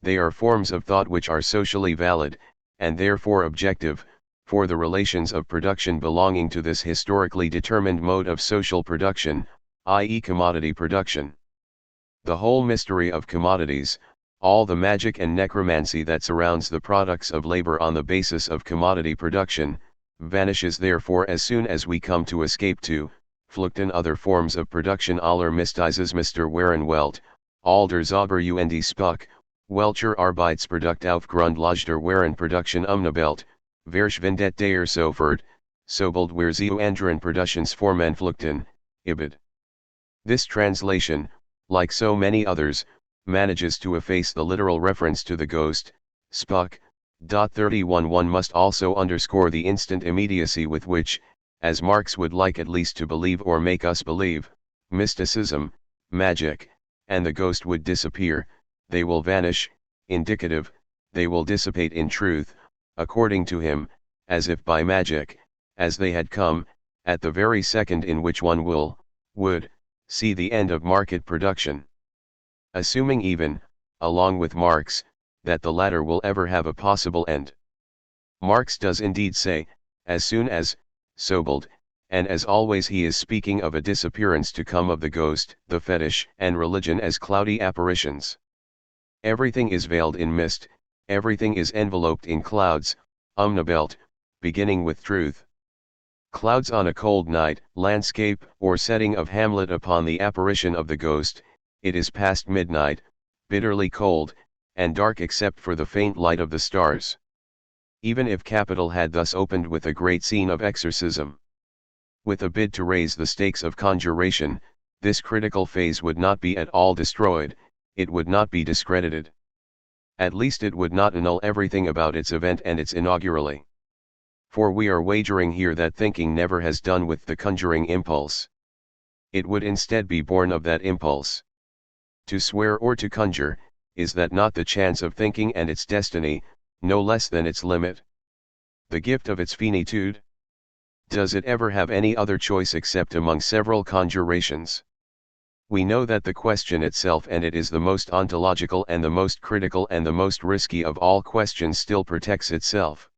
They are forms of thought which are socially valid, and therefore objective, for the relations of production belonging to this historically determined mode of social production, i.e., commodity production. The whole mystery of commodities, all the magic and necromancy that surrounds the products of labor on the basis of commodity production, vanishes therefore as soon as we come to escape to, Fluchten other forms of production aller Mistizes Mr. Warenwelt, all der Zauber und Spuck, welcher Arbeitsprodukt auf Grundlage der Warenproduktion umnabelt, verschwindet der sofort, sobald wir zu anderen Produktionsformen flüchten, ibid. This translation, like so many others, manages to efface the literal reference to the ghost, Spuck. 31. One must also underscore the instant immediacy with which, as Marx would like at least to believe or make us believe, mysticism, magic, and the ghost would disappear, they will vanish, indicative, they will dissipate in truth, according to him, as if by magic, as they had come, at the very second in which one would, see the end of market production. Assuming even, along with Marx, that the latter will ever have a possible end. Marx does indeed say, as soon as, sobald, and as always he is speaking of a disappearance to come of the ghost, the fetish, and religion as cloudy apparitions. Everything is veiled in mist, everything is enveloped in clouds, umnabelt, beginning with truth. Clouds on a cold night, landscape, or setting of Hamlet upon the apparition of the ghost, it is past midnight, bitterly cold, and dark except for the faint light of the stars. Even if Capital had thus opened with a great scene of exorcism, with a bid to raise the stakes of conjuration, this critical phase would not be at all destroyed, it would not be discredited. At least it would not annul everything about its event and its inaugurally. For we are wagering here that thinking never has done with the conjuring impulse. It would instead be born of that impulse. To swear or to conjure, is that not the chance of thinking and its destiny, no less than its limit? The gift of its finitude? Does it ever have any other choice except among several conjurations? We know that the question itself, and it is the most ontological and the most critical and the most risky of all questions, still protects itself.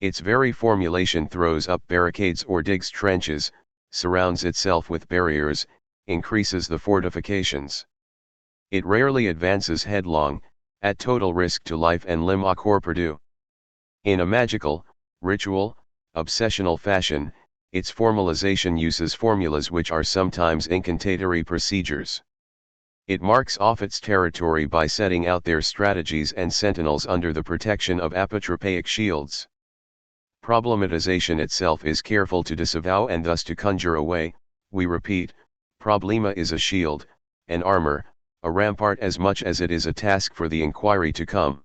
Its very formulation throws up barricades or digs trenches, surrounds itself with barriers, increases the fortifications. It rarely advances headlong, at total risk to life and limb a corps perdu. In a magical, ritual, obsessional fashion, its formalization uses formulas which are sometimes incantatory procedures. It marks off its territory by setting out their strategies and sentinels under the protection of apotropaic shields. Problematization itself is careful to disavow and thus to conjure away. We repeat, problema is a shield, an armor, a rampart as much as it is a task for the inquiry to come.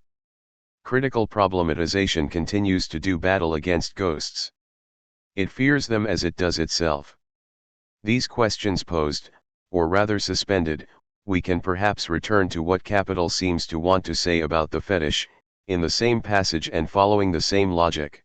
Critical problematization continues to do battle against ghosts. It fears them as it does itself. These questions posed, or rather suspended, we can perhaps return to what Capital seems to want to say about the fetish, in the same passage and following the same logic.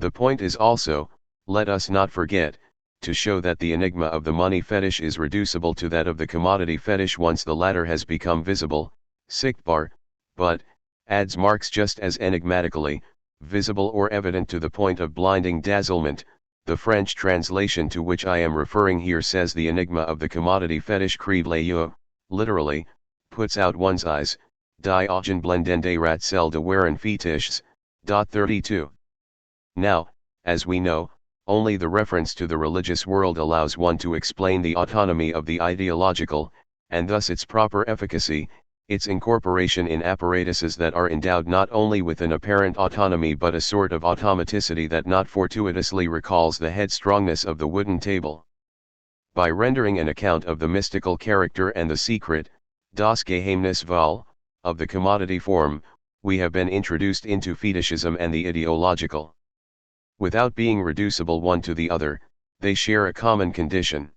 The point is also, let us not forget, to show that the enigma of the money fetish is reducible to that of the commodity fetish once the latter has become visible, sichtbar, but, adds Marx, just as enigmatically, visible or evident to the point of blinding dazzlement. The French translation to which I am referring here says the enigma of the commodity fetish crève les yeux, literally, puts out one's eyes, die Augen blendende rat cell de waren fetiches. 32. Now, as we know, only the reference to the religious world allows one to explain the autonomy of the ideological, and thus its proper efficacy, its incorporation in apparatuses that are endowed not only with an apparent autonomy but a sort of automaticity that not fortuitously recalls the headstrongness of the wooden table. By rendering an account of the mystical character and the secret, das Geheimnisvoll, of the commodity form, we have been introduced into fetishism and the ideological. Without being reducible one to the other, they share a common condition.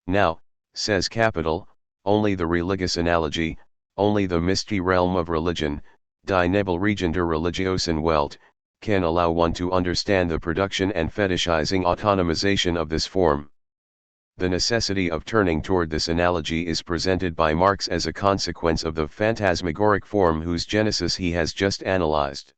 Now, says Capital, only the religious analogy, only the misty realm of religion, die Nebelregion der religiosen Welt, can allow one to understand the production and fetishizing autonomization of this form. The necessity of turning toward this analogy is presented by Marx as a consequence of the phantasmagoric form whose genesis he has just analyzed.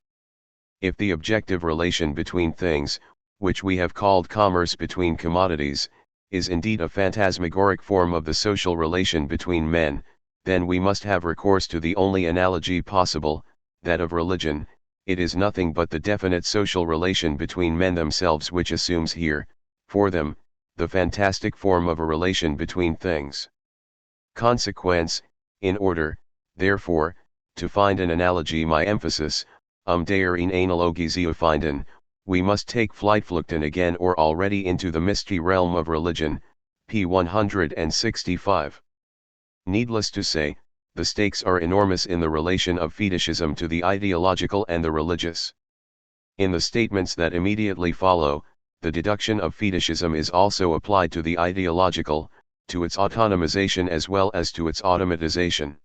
If the objective relation between things, which we have called commerce between commodities, is indeed a phantasmagoric form of the social relation between men, then we must have recourse to the only analogy possible, that of religion. It is nothing but the definite social relation between men themselves which assumes here, for them, the fantastic form of a relation between things. Consequence, in order, therefore, to find an analogy, my emphasis, der in Analogie zu finden, we must take Flightfluchten again or already into the misty realm of religion, p. 165. Needless to say, the stakes are enormous in the relation of fetishism to the ideological and the religious. In the statements that immediately follow, the deduction of fetishism is also applied to the ideological, to its autonomization as well as to its automatization.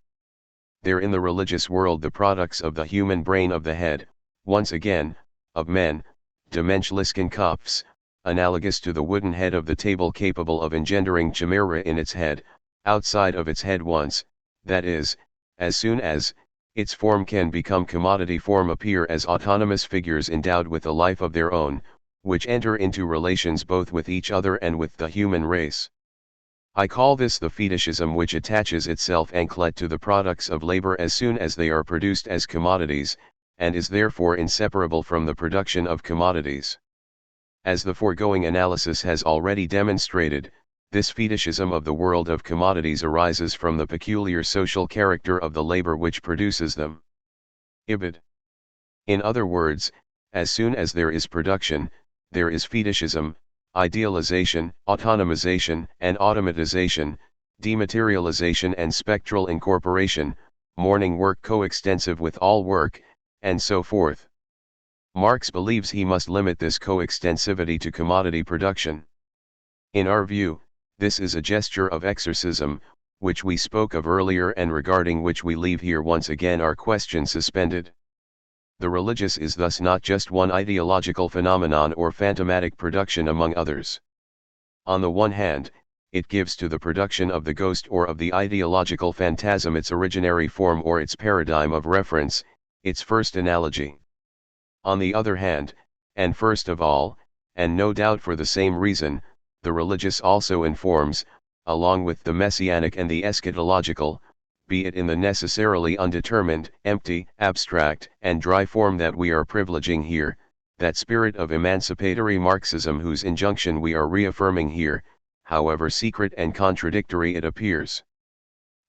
There in the religious world the products of the human brain of the head, once again, of men, de menschlichen Kopfs, analogous to the wooden head of the table capable of engendering chimera in its head, outside of its head once, that is, as soon as, its form can become commodity form, appear as autonomous figures endowed with a life of their own, which enter into relations both with each other and with the human race. I call this the fetishism which attaches itself anclet to the products of labor as soon as they are produced as commodities, and is therefore inseparable from the production of commodities. As the foregoing analysis has already demonstrated, this fetishism of the world of commodities arises from the peculiar social character of the labor which produces them. Ibid. In other words, as soon as there is production, there is fetishism, idealization, autonomization and automatization, dematerialization and spectral incorporation, morning work coextensive with all work, and so forth. Marx believes he must limit this coextensivity to commodity production. In our view, this is a gesture of exorcism, which we spoke of earlier and regarding which we leave here once again our question suspended. The religious is thus not just one ideological phenomenon or phantomatic production among others. On the one hand, it gives to the production of the ghost or of the ideological phantasm its originary form or its paradigm of reference, its first analogy. On the other hand, and first of all, and no doubt for the same reason, the religious also informs, along with the messianic and the eschatological, be it in the necessarily undetermined, empty, abstract, and dry form that we are privileging here, that spirit of emancipatory Marxism whose injunction we are reaffirming here, however secret and contradictory it appears.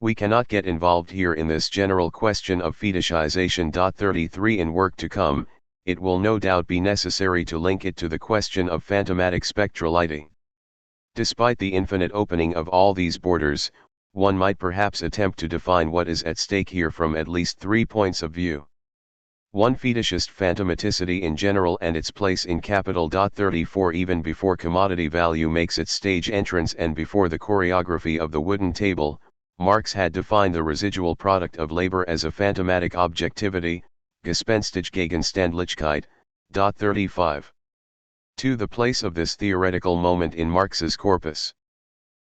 We cannot get involved here in this general question of fetishization. 33 In work to come, it will no doubt be necessary to link it to the question of phantomatic spectrality. Despite the infinite opening of all these borders, one might perhaps attempt to define what is at stake here from at least 3 points of view. 1. Fetishist phantomaticity in general and its place in capital. 34 Even before commodity value makes its stage entrance and before the choreography of the wooden table, Marx had defined the residual product of labor as a phantomatic objectivity, gespenstige Gegenständlichkeit. 35. 2. The place of this theoretical moment in Marx's corpus.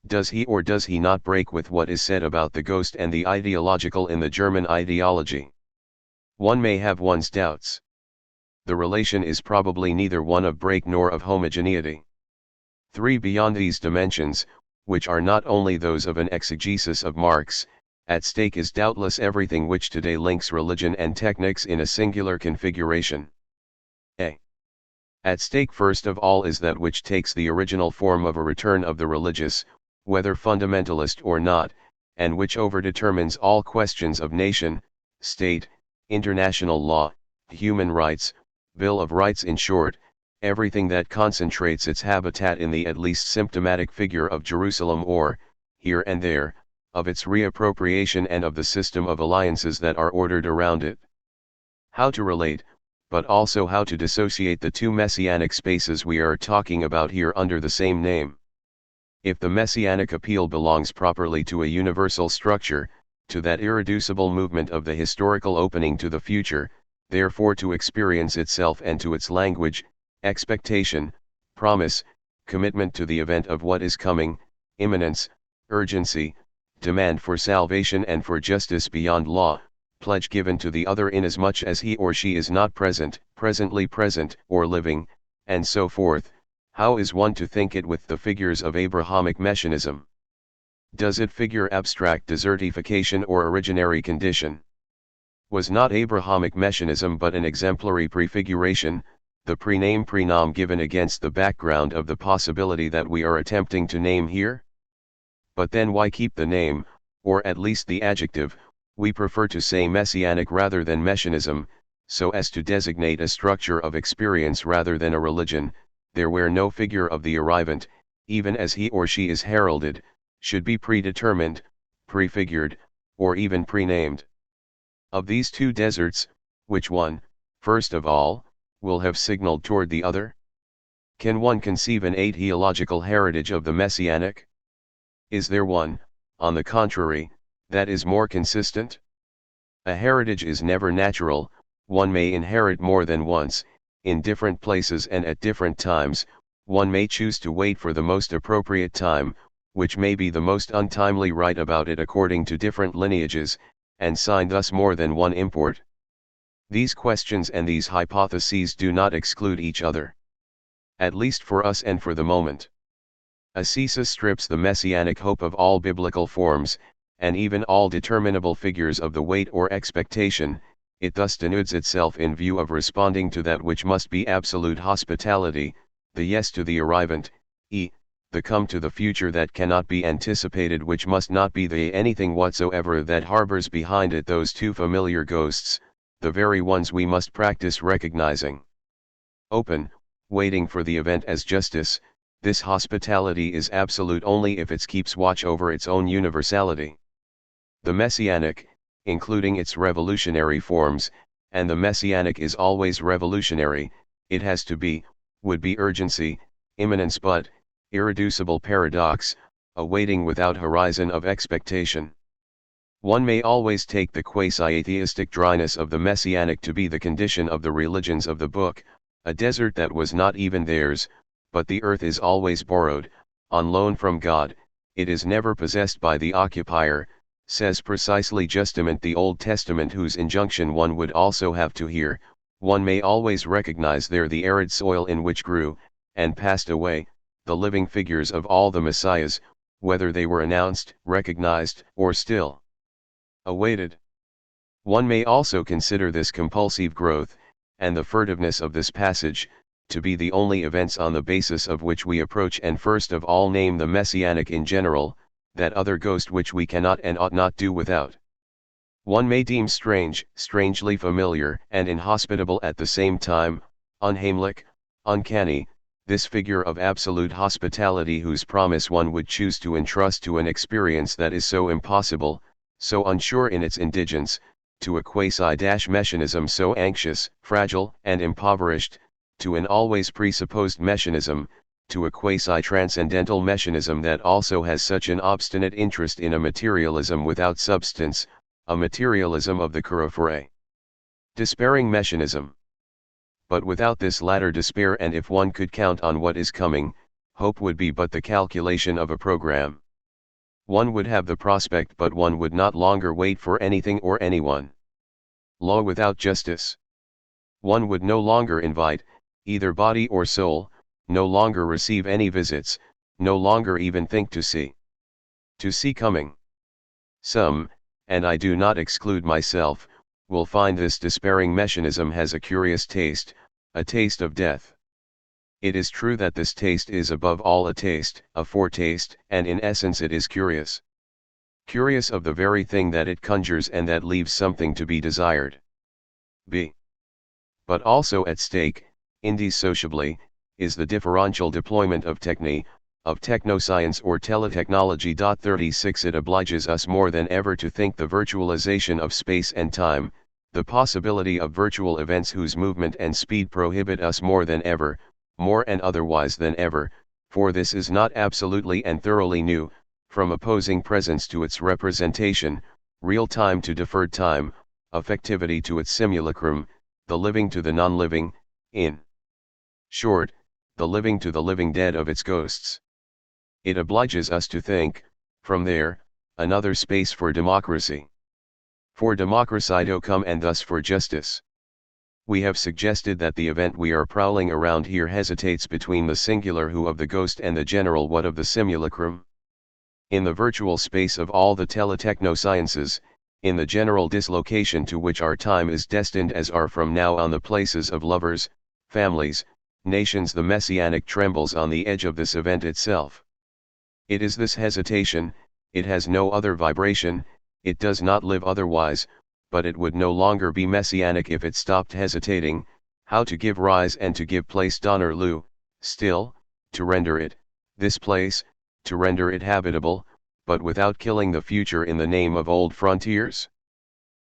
Does he or does he not break with what is said about the ghost and the ideological in the German ideology? One may have one's doubts. The relation is probably neither one of break nor of homogeneity. 3. Beyond these dimensions, which are not only those of an exegesis of Marx, at stake is doubtless everything which today links religion and technics in a singular configuration. A. At stake first of all is that which takes the original form of a return of the religious, whether fundamentalist or not, and which overdetermines all questions of nation, state, international law, human rights, Bill of Rights, in short, everything that concentrates its habitat in the at least symptomatic figure of Jerusalem or, here and there, of its reappropriation and of the system of alliances that are ordered around it. How to relate, but also how to dissociate the two messianic spaces we are talking about here under the same name. If the messianic appeal belongs properly to a universal structure, to that irreducible movement of the historical opening to the future, therefore to experience itself and to its language, expectation, promise, commitment to the event of what is coming, imminence, urgency, demand for salvation and for justice beyond law, pledge given to the other inasmuch as he or she is not present, presently present, or living, and so forth, how is one to think it with the figures of Abrahamic messianism? Does it figure abstract desertification or originary condition? Was not Abrahamic messianism but an exemplary prefiguration, the prenom given against the background of the possibility that we are attempting to name here? But then why keep the name, or at least the adjective? We prefer to say messianic rather than messianism, so as to designate a structure of experience rather than a religion, there where no figure of the arrivant, even as he or she is heralded, should be predetermined, prefigured, or even prenamed. Of these two deserts, which one, first of all, will have signaled toward the other? Can one conceive an atheological heritage of the messianic? Is there one, on the contrary, that is more consistent? A heritage is never natural, one may inherit more than once, in different places and at different times, one may choose to wait for the most appropriate time, which may be the most untimely write about it according to different lineages, and sign thus more than one import. These questions and these hypotheses do not exclude each other. At least for us and for the moment. Ascesis strips the messianic hope of all biblical forms, and even all determinable figures of the weight or expectation. It thus denudes itself in view of responding to that which must be absolute hospitality, the yes to the arrivant, the come to the future that cannot be anticipated, which must not be the anything whatsoever that harbors behind it those two familiar ghosts, the very ones we must practice recognizing. Open, waiting for the event as justice, this hospitality is absolute only if it keeps watch over its own universality. The messianic, including its revolutionary forms, and the messianic is always revolutionary, it has to be, would be urgency, imminence but, irreducible paradox, a waiting without horizon of expectation. One may always take the quasi-atheistic dryness of the messianic to be the condition of the religions of the book, a desert that was not even theirs, but the earth is always borrowed, on loan from God, it is never possessed by the occupier, says precisely Justament the Old Testament, whose injunction one would also have to hear. One may always recognize there the arid soil in which grew, and passed away, the living figures of all the messiahs, whether they were announced, recognized, or still awaited. One may also consider this compulsive growth, and the furtiveness of this passage, to be the only events on the basis of which we approach and first of all name the messianic in general, that other ghost which we cannot and ought not do without. One may deem strange, strangely familiar, and inhospitable at the same time, unheimlich, uncanny, this figure of absolute hospitality whose promise one would choose to entrust to an experience that is so impossible, so unsure in its indigence, to a quasi-mechanism so anxious, fragile, and impoverished, to an always presupposed mechanism, to a quasi-transcendental mechanism that also has such an obstinate interest in a materialism without substance, a materialism of the courfure. Despairing mechanism. But without this latter despair, and if one could count on what is coming, hope would be but the calculation of a program. One would have the prospect, but one would not longer wait for anything or anyone. Law without justice. One would no longer invite, either body or soul, no longer receive any visits, no longer even think to see. To see coming. Some, and I do not exclude myself, will find this despairing mechanism has a curious taste, a taste of death. It is true that this taste is above all a taste, a foretaste, and in essence it is curious. Curious of the very thing that it conjures and that leaves something to be desired. b. But also at stake, indissociably, is the differential deployment of techne, of technoscience or teletechnology. 36 It obliges us more than ever to think the virtualization of space and time, the possibility of virtual events whose movement and speed prohibit us more than ever, more and otherwise than ever, for this is not absolutely and thoroughly new, from opposing presence to its representation, real time to deferred time, affectivity to its simulacrum, the living to the non-living, in short, the living to the living dead of its ghosts. It obliges us to think, from there, another space for democracy. For democracy to come, and thus for justice. We have suggested that the event we are prowling around here hesitates between the singular who of the ghost and the general what of the simulacrum. In the virtual space of all the teletechnosciences, in the general dislocation to which our time is destined as are from now on the places of lovers, families, nations, the messianic trembles on the edge of this event itself. It is this hesitation, it has no other vibration, it does not live otherwise, but it would no longer be messianic if it stopped hesitating, how to give rise and to give place d'honneur still, to render it, this place, to render it habitable, but without killing the future in the name of old frontiers?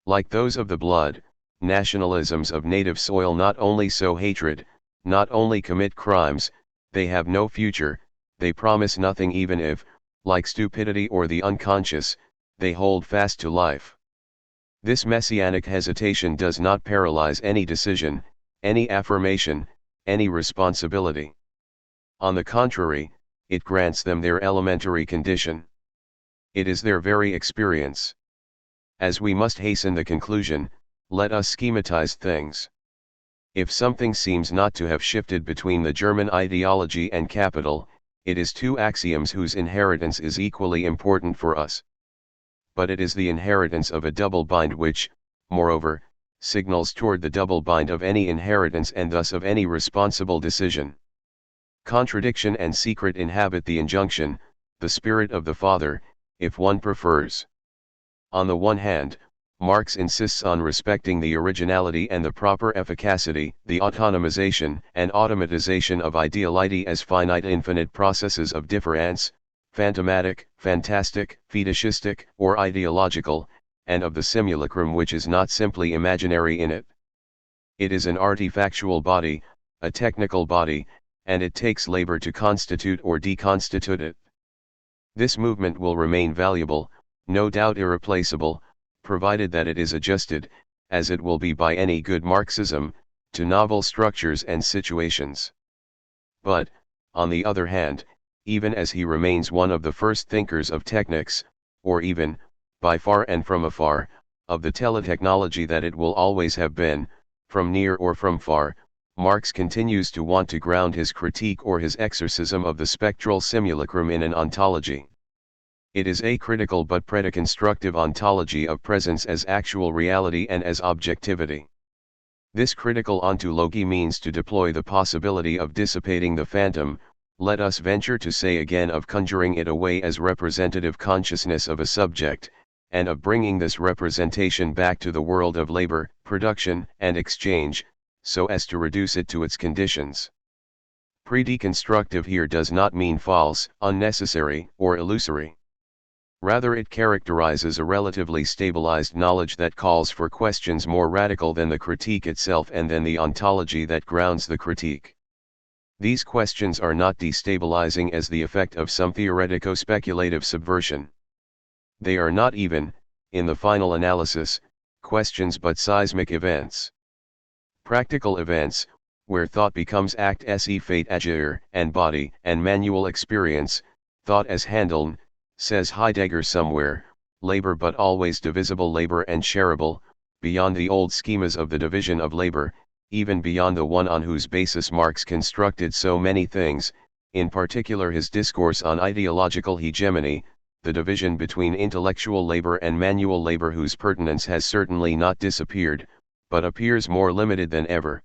Like those of the blood, nationalisms of native soil not only sow hatred, not only commit crimes, they have no future, they promise nothing even if, like stupidity or the unconscious, they hold fast to life. This messianic hesitation does not paralyze any decision, any affirmation, any responsibility. On the contrary, it grants them their elementary condition. It is their very experience. As we must hasten the conclusion, let us schematize things. If something seems not to have shifted between the German ideology and capital, it is two axioms whose inheritance is equally important for us. But it is the inheritance of a double bind which, moreover, signals toward the double bind of any inheritance and thus of any responsible decision. Contradiction and secret inhabit the injunction, the spirit of the Father, if one prefers. On the one hand, Marx insists on respecting the originality and the proper efficacity, the autonomization and automatization of ideality as finite infinite processes of difference, phantomatic, fantastic, fetishistic, or ideological, and of the simulacrum which is not simply imaginary in it. It is an artifactual body, a technical body, and it takes labor to constitute or deconstitute it. This movement will remain valuable, no doubt irreplaceable, provided that it is adjusted, as it will be by any good Marxism, to novel structures and situations. But, on the other hand, even as he remains one of the first thinkers of technics, or even, by far and from afar, of the teletechnology that it will always have been, from near or from far, Marx continues to want to ground his critique or his exorcism of the spectral simulacrum in an ontology. It is a critical but predeconstructive ontology of presence as actual reality and as objectivity. This critical ontology means to deploy the possibility of dissipating the phantom, let us venture to say again of conjuring it away as representative consciousness of a subject, and of bringing this representation back to the world of labor, production, and exchange, so as to reduce it to its conditions. Predeconstructive here does not mean false, unnecessary, or illusory. Rather it characterizes a relatively stabilized knowledge that calls for questions more radical than the critique itself and than the ontology that grounds the critique. These questions are not destabilizing as the effect of some theoretico-speculative subversion. They are not even, in the final analysis, questions but seismic events. Practical events, where thought becomes act se fait agir, and body and manual experience, thought as Handeln, says Heidegger somewhere, labor but always divisible labor and shareable, beyond the old schemas of the division of labor, even beyond the one on whose basis Marx constructed so many things, in particular his discourse on ideological hegemony, the division between intellectual labor and manual labor whose pertinence has certainly not disappeared, but appears more limited than ever.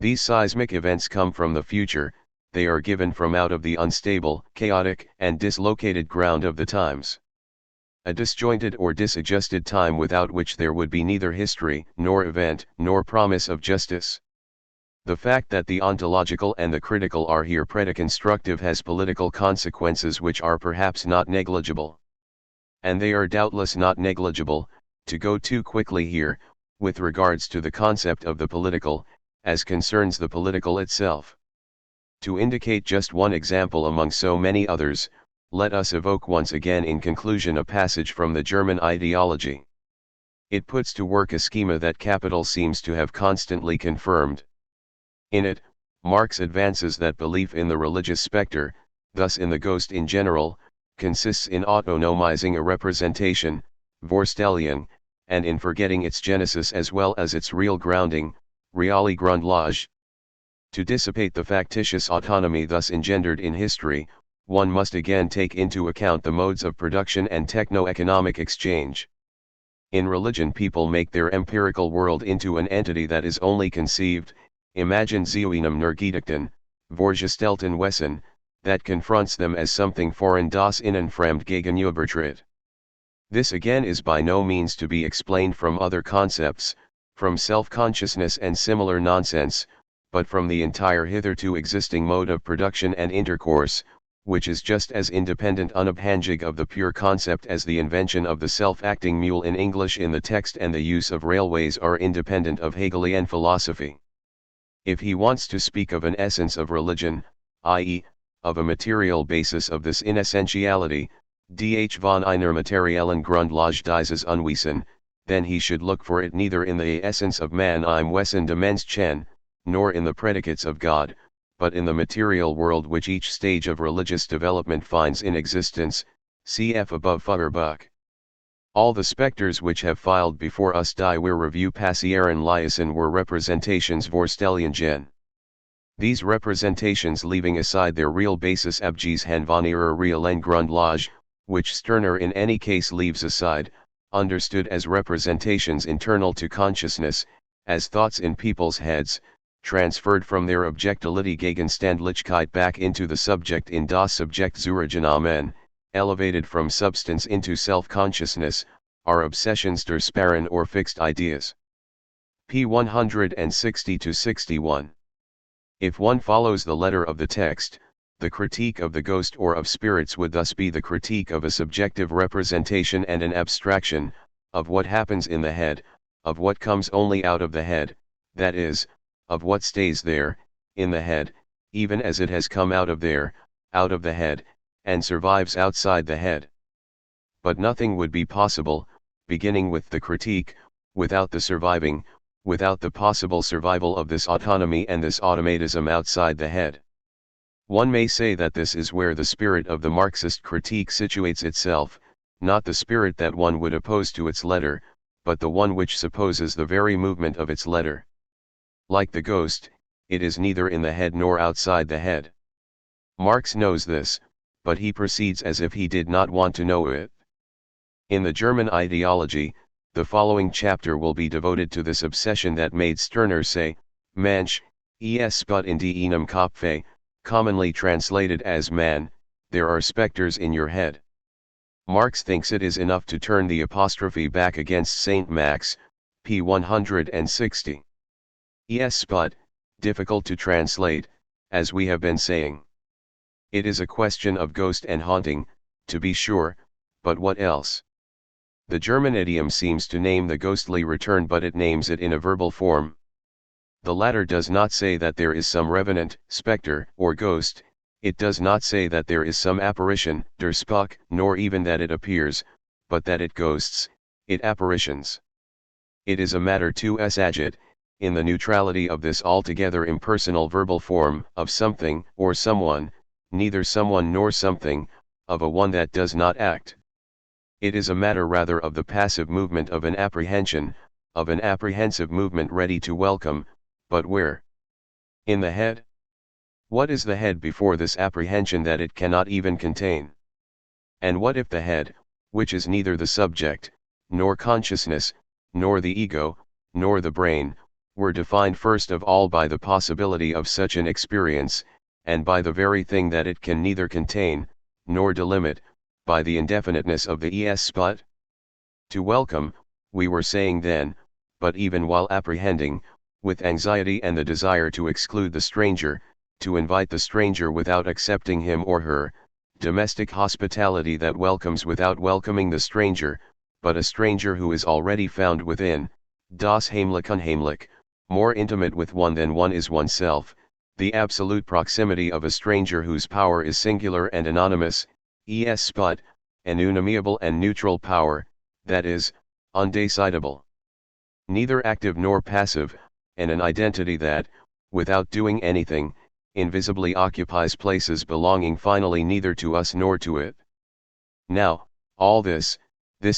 These seismic events come from the future, they are given from out of the unstable, chaotic, and dislocated ground of the times. A disjointed or disadjusted time without which there would be neither history, nor event, nor promise of justice. The fact that the ontological and the critical are here predeconstructive has political consequences which are perhaps not negligible. And they are doubtless not negligible, to go too quickly here, with regards to the concept of the political, as concerns the political itself. To indicate just one example among so many others, let us evoke once again in conclusion a passage from the German ideology. It puts to work a schema that capital seems to have constantly confirmed. In it, Marx advances that belief in the religious specter, thus in the ghost in general, consists in autonomizing a representation, Vorstellung, and in forgetting its genesis as well as its real grounding, reale Grundlage. To dissipate the factitious autonomy thus engendered in history, one must again take into account the modes of production and techno-economic exchange. In religion people make their empirical world into an entity that is only conceived, imagined Zioinem nur Gedachten, Vorgestelten Wesen, that confronts them as something foreign das innen fremd gegenübertritt. This again is by no means to be explained from other concepts, from self-consciousness and similar nonsense, but from the entire hitherto existing mode of production and intercourse, which is just as independent unabhängig of the pure concept as the invention of the self-acting mule in English in the text and the use of railways are independent of Hegelian philosophy. If he wants to speak of an essence of religion, i.e., of a material basis of this inessentiality, dh von einer materiellen Grundlage dieses Unwesen, then he should look for it neither in the essence of man im Wesen des Menschen, nor in the predicates of God, but in the material world which each stage of religious development finds in existence, cf. above Feuerbach. All the specters which have filed before us die wir Revue passieren lassen were representations Vorstellungen. These representations leaving aside their real basis abgesehen von ihrer realen Grundlage, which Stirner in any case leaves aside, understood as representations internal to consciousness, as thoughts in people's heads, transferred from their Objektivität Gegenständlichkeit back into the subject in das Subjekt zurückgenommen, elevated from substance into self-consciousness, are obsessions der Sparren or fixed ideas. P 160-61. If one follows the letter of the text, the critique of the ghost or of spirits would thus be the critique of a subjective representation and an abstraction, of what happens in the head, of what comes only out of the head, that is, of what stays there, in the head, even as it has come out of there, out of the head, and survives outside the head. But nothing would be possible, beginning with the critique, without the surviving, without the possible survival of this autonomy and this automatism outside the head. One may say that this is where the spirit of the Marxist critique situates itself, not the spirit that one would oppose to its letter, but the one which supposes the very movement of its letter. Like the ghost, it is neither in the head nor outside the head. Marx knows this, but he proceeds as if he did not want to know it. In the German ideology, the following chapter will be devoted to this obsession that made Stirner say, Mensch, es sput in deinem Kopfe, commonly translated as man, there are specters in your head. Marx thinks it is enough to turn the apostrophe back against Saint Max, p. 160. Es sput, difficult to translate, as we have been saying. It is a question of ghost and haunting, to be sure, but what else? The German idiom seems to name the ghostly return, but it names it in a verbal form. The latter does not say that there is some revenant, spectre, or ghost, it does not say that there is some apparition, der Spuk, nor even that it appears, but that it ghosts, it apparitions. It is a matter to agit, in the neutrality of this altogether impersonal verbal form, of something, or someone, neither someone nor something, of a one that does not act. It is a matter rather of the passive movement of an apprehension, of an apprehensive movement ready to welcome, but where? In the head? What is the head before this apprehension that it cannot even contain? And what if the head, which is neither the subject, nor consciousness, nor the ego, nor the brain, were defined first of all by the possibility of such an experience, and by the very thing that it can neither contain, nor delimit, by the indefiniteness of the es sput? To welcome, we were saying then, but even while apprehending, with anxiety and the desire to exclude the stranger, to invite the stranger without accepting him or her, domestic hospitality that welcomes without welcoming the stranger, but a stranger who is already found within, das Heimlich unheimlich, more intimate with one than one is oneself, the absolute proximity of a stranger whose power is singular and anonymous, es sput, an unamiable and neutral power, that is, undecidable. Neither active nor passive, and an identity that, without doing anything, invisibly occupies places belonging finally neither to us nor to it. Now, all this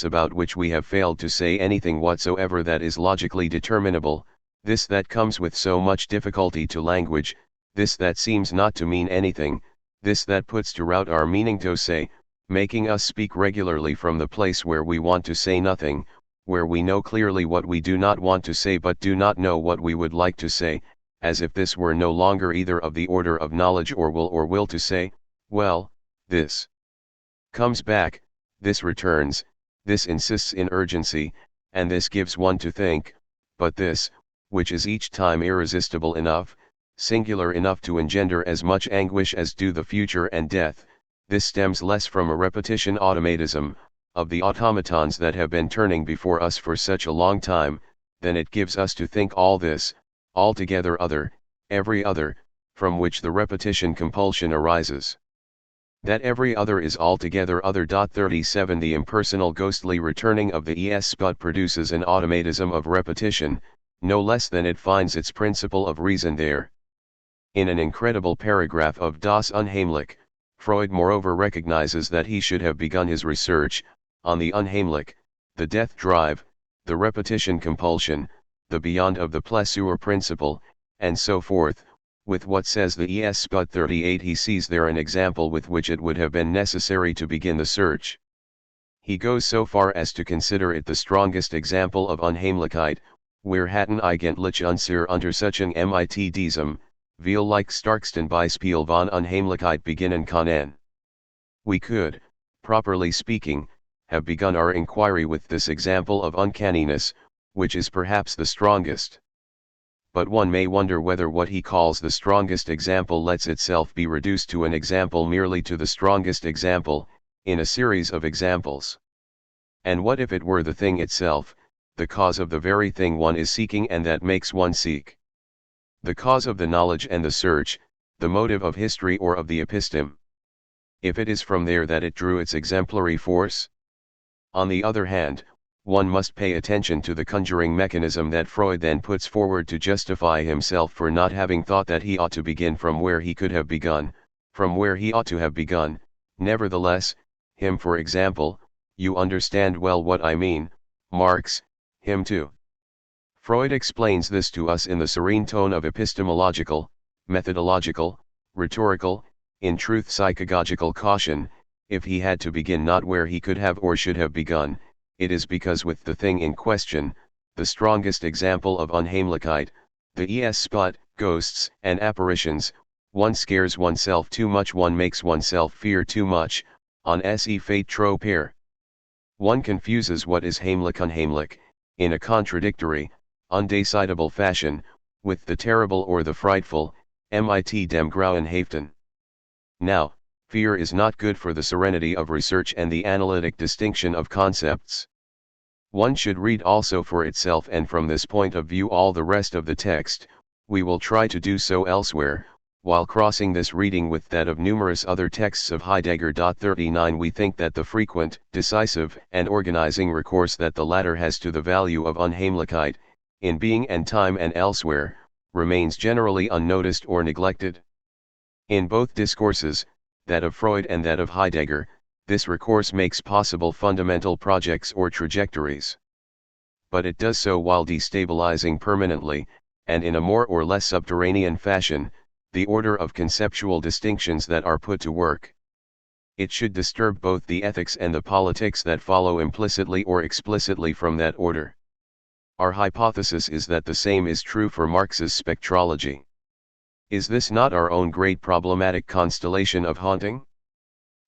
about which we have failed to say anything whatsoever that is logically determinable, this that comes with so much difficulty to language, this that seems not to mean anything, this that puts to rout our meaning to say, making us speak regularly from the place where we want to say nothing, where we know clearly what we do not want to say but do not know what we would like to say, as if this were no longer either of the order of knowledge or will to say, well, this comes back, this returns, this insists in urgency, and this gives one to think, but this, which is each time irresistible enough, singular enough to engender as much anguish as do the future and death, this stems less from a repetition automatism, of the automatons that have been turning before us for such a long time, than it gives us to think all this, altogether other, every other, from which the repetition compulsion arises. That every other is altogether other. 37 The impersonal ghostly returning of the es sput produces an automatism of repetition, no less than it finds its principle of reason there. In an incredible paragraph of Das Unheimlich, Freud moreover recognizes that he should have begun his research, on the Unheimlich, the death drive, the repetition compulsion, the beyond of the Plessur principle, and so forth. With what says the es sput 38 he sees there an example with which it would have been necessary to begin the search. He goes so far as to consider it the strongest example of Unheimlichkeit, Wir hatten eigentlich unser Untersuchung mit diesem, like starksten Beispiel von Unheimlichkeit beginnen können. We could, properly speaking, have begun our inquiry with this example of uncanniness, which is perhaps the strongest. But one may wonder whether what he calls the strongest example lets itself be reduced to an example merely to the strongest example, in a series of examples. And what if it were the thing itself, the cause of the very thing one is seeking and that makes one seek? The cause of the knowledge and the search, the motive of history or of the episteme. If it is from there that it drew its exemplary force? On the other hand, one must pay attention to the conjuring mechanism that Freud then puts forward to justify himself for not having thought that he ought to begin from where he could have begun, from where he ought to have begun. Nevertheless, him for example, you understand well what I mean, Marx, him too. Freud explains this to us in the serene tone of epistemological, methodological, rhetorical, in truth psychagogical caution. If he had to begin not where he could have or should have begun, it is because with the thing in question, the strongest example of Unheimlichkeit, the es spot, ghosts and apparitions, one scares oneself too much, one makes oneself fear too much, on se fait trop peur. One confuses what is heimlich unheimlich, in a contradictory, undecidable fashion, with the terrible or the frightful, mit dem Grauenhaften. Now, fear is not good for the serenity of research and the analytic distinction of concepts. One should read also for itself, and from this point of view all the rest of the text. We will try to do so elsewhere, while crossing this reading with that of numerous other texts of Heidegger. 39 We think that the frequent, decisive, and organizing recourse that the latter has to the value of Unheimlichkeit, in being and time and elsewhere, remains generally unnoticed or neglected. In both discourses, that of Freud and that of Heidegger, this recourse makes possible fundamental projects or trajectories. But it does so while destabilizing permanently, and in a more or less subterranean fashion, the order of conceptual distinctions that are put to work. It should disturb both the ethics and the politics that follow implicitly or explicitly from that order. Our hypothesis is that the same is true for Marx's spectrology. Is this not our own great problematic constellation of haunting?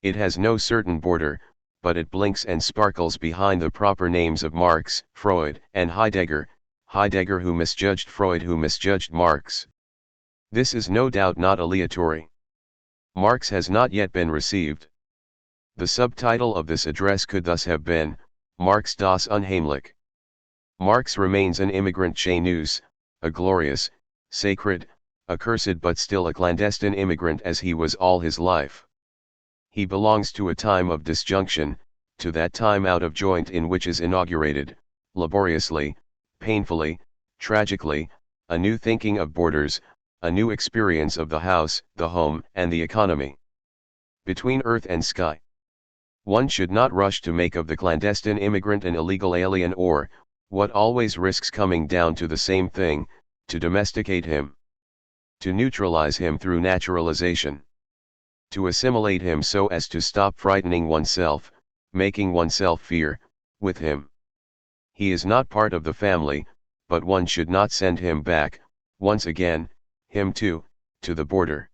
It has no certain border, but it blinks and sparkles behind the proper names of Marx, Freud, and Heidegger, Heidegger who misjudged Freud, who misjudged Marx. This is no doubt not aleatory. Marx has not yet been received. The subtitle of this address could thus have been, Marx das Unheimlich. Marx remains an immigrant chez nous, a glorious, sacred, accursed but still a clandestine immigrant as he was all his life. He belongs to a time of disjunction, to that time out of joint in which is inaugurated, laboriously, painfully, tragically, a new thinking of borders, a new experience of the house, the home, and the economy. Between earth and sky. One should not rush to make of the clandestine immigrant an illegal alien or, what always risks coming down to the same thing, to domesticate him. To neutralize him through naturalization. To assimilate him so as to stop frightening oneself, making oneself fear, with him. He is not part of the family, but one should not send him back, once again, him too, to the border.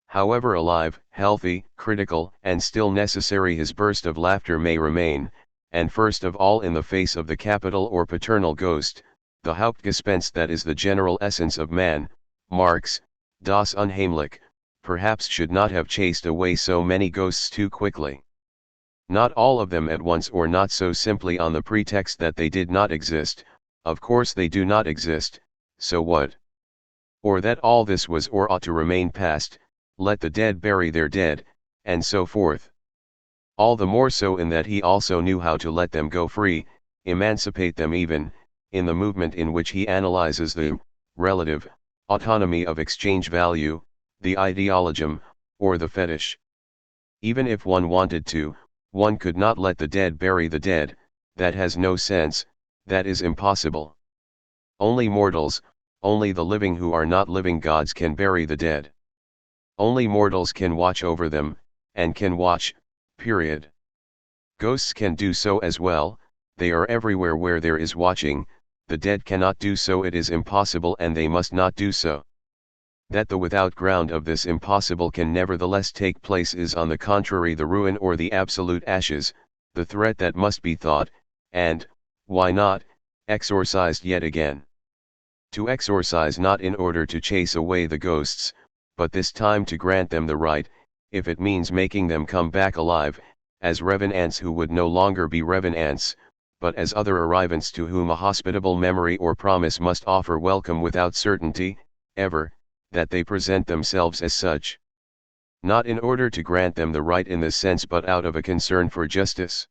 However alive, healthy, critical, and still necessary his burst of laughter may remain, and first of all in the face of the capital or paternal ghost, the Hauptgespenst that is the general essence of man, Marx, das Unheimlich, perhaps should not have chased away so many ghosts too quickly. Not all of them at once, or not so simply on the pretext that they did not exist. Of course they do not exist, so what? Or that all this was or ought to remain past, let the dead bury their dead, and so forth. All the more so in that he also knew how to let them go free, emancipate them even, in the movement in which he analyzes the relative autonomy of exchange value, the ideologum, or the fetish. Even if one wanted to, one could not let the dead bury the dead. That has no sense, that is impossible. Only mortals, only the living who are not living gods can bury the dead. Only mortals can watch over them, and can watch, period. Ghosts can do so as well, they are everywhere where there is watching, the dead cannot do so, it is impossible and they must not do so. That the without ground of this impossible can nevertheless take place is on the contrary the ruin or the absolute ashes, the threat that must be thought, and, why not, exorcised yet again. To exorcise not in order to chase away the ghosts, but this time to grant them the right, if it means making them come back alive, as revenants who would no longer be revenants, but as other arrivants to whom a hospitable memory or promise must offer welcome without certainty, ever, that they present themselves as such. Not in order to grant them the right in this sense but out of a concern for justice.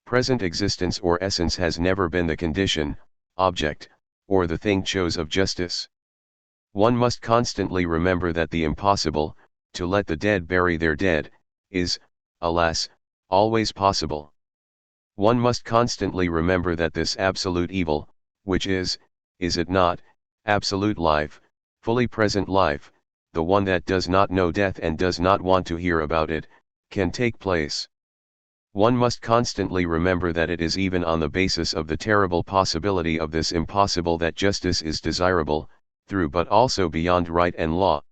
Present existence or essence has never been the condition, object, or the thing chose of justice. One must constantly remember that the impossible, to let the dead bury their dead, is, alas, always possible. One must constantly remember that this absolute evil, which is it not, absolute life, fully present life, the one that does not know death and does not want to hear about it, can take place. One must constantly remember that it is even on the basis of the terrible possibility of this impossible that justice is desirable, through but also beyond right and law.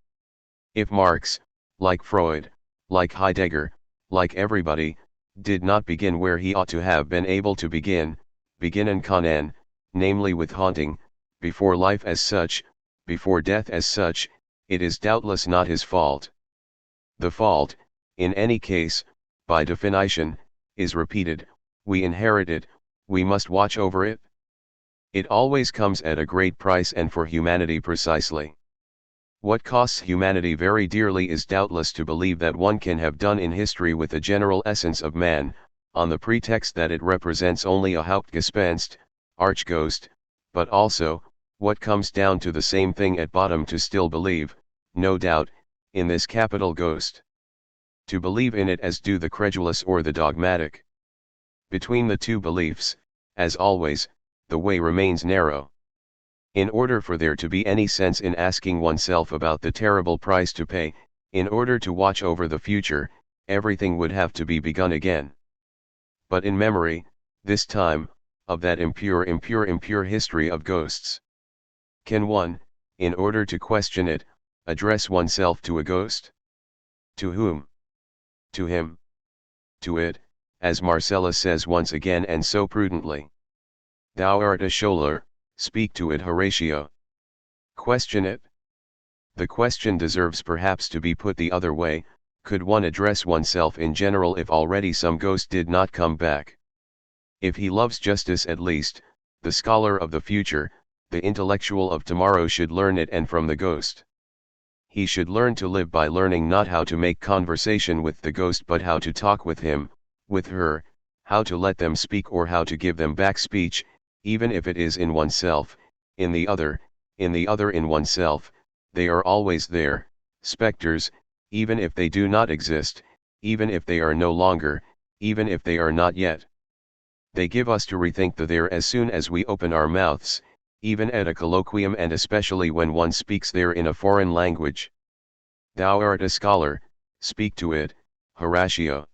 If Marx, like Freud, like Heidegger, like everybody, did not begin where he ought to have been able to begin in Conan, namely with haunting, before life as such, before death as such, it is doubtless not his fault. The fault, in any case, by definition, is repeated, we inherit it, we must watch over it. It always comes at a great price and for humanity precisely. What costs humanity very dearly is doubtless to believe that one can have done in history with the general essence of man, on the pretext that it represents only a Hauptgespenst, arch-ghost, but also, what comes down to the same thing at bottom to still believe, no doubt, in this capital ghost. To believe in it as do the credulous or the dogmatic. Between the two beliefs, as always, the way remains narrow. In order for there to be any sense in asking oneself about the terrible price to pay, in order to watch over the future, everything would have to be begun again. But in memory, this time, of that impure history of ghosts. Can one, in order to question it, address oneself to a ghost? To whom? To him. To it, as Marcellus says once again and so prudently. Thou art a shoaler, speak to it, Horatio. Question it. The question deserves perhaps to be put the other way, could one address oneself in general if already some ghost did not come back? If he loves justice at least, the scholar of the future, the intellectual of tomorrow should learn it and from the ghost. He should learn to live by learning not how to make conversation with the ghost but how to talk with him, with her, how to let them speak or how to give them back speech, even if it is in oneself, in the other in oneself, they are always there, specters, even if they do not exist, even if they are no longer, even if they are not yet. They give us to rethink the there as soon as we open our mouths, even at a colloquium and especially when one speaks there in a foreign language. Thou art a scholar, speak to it, Horatio.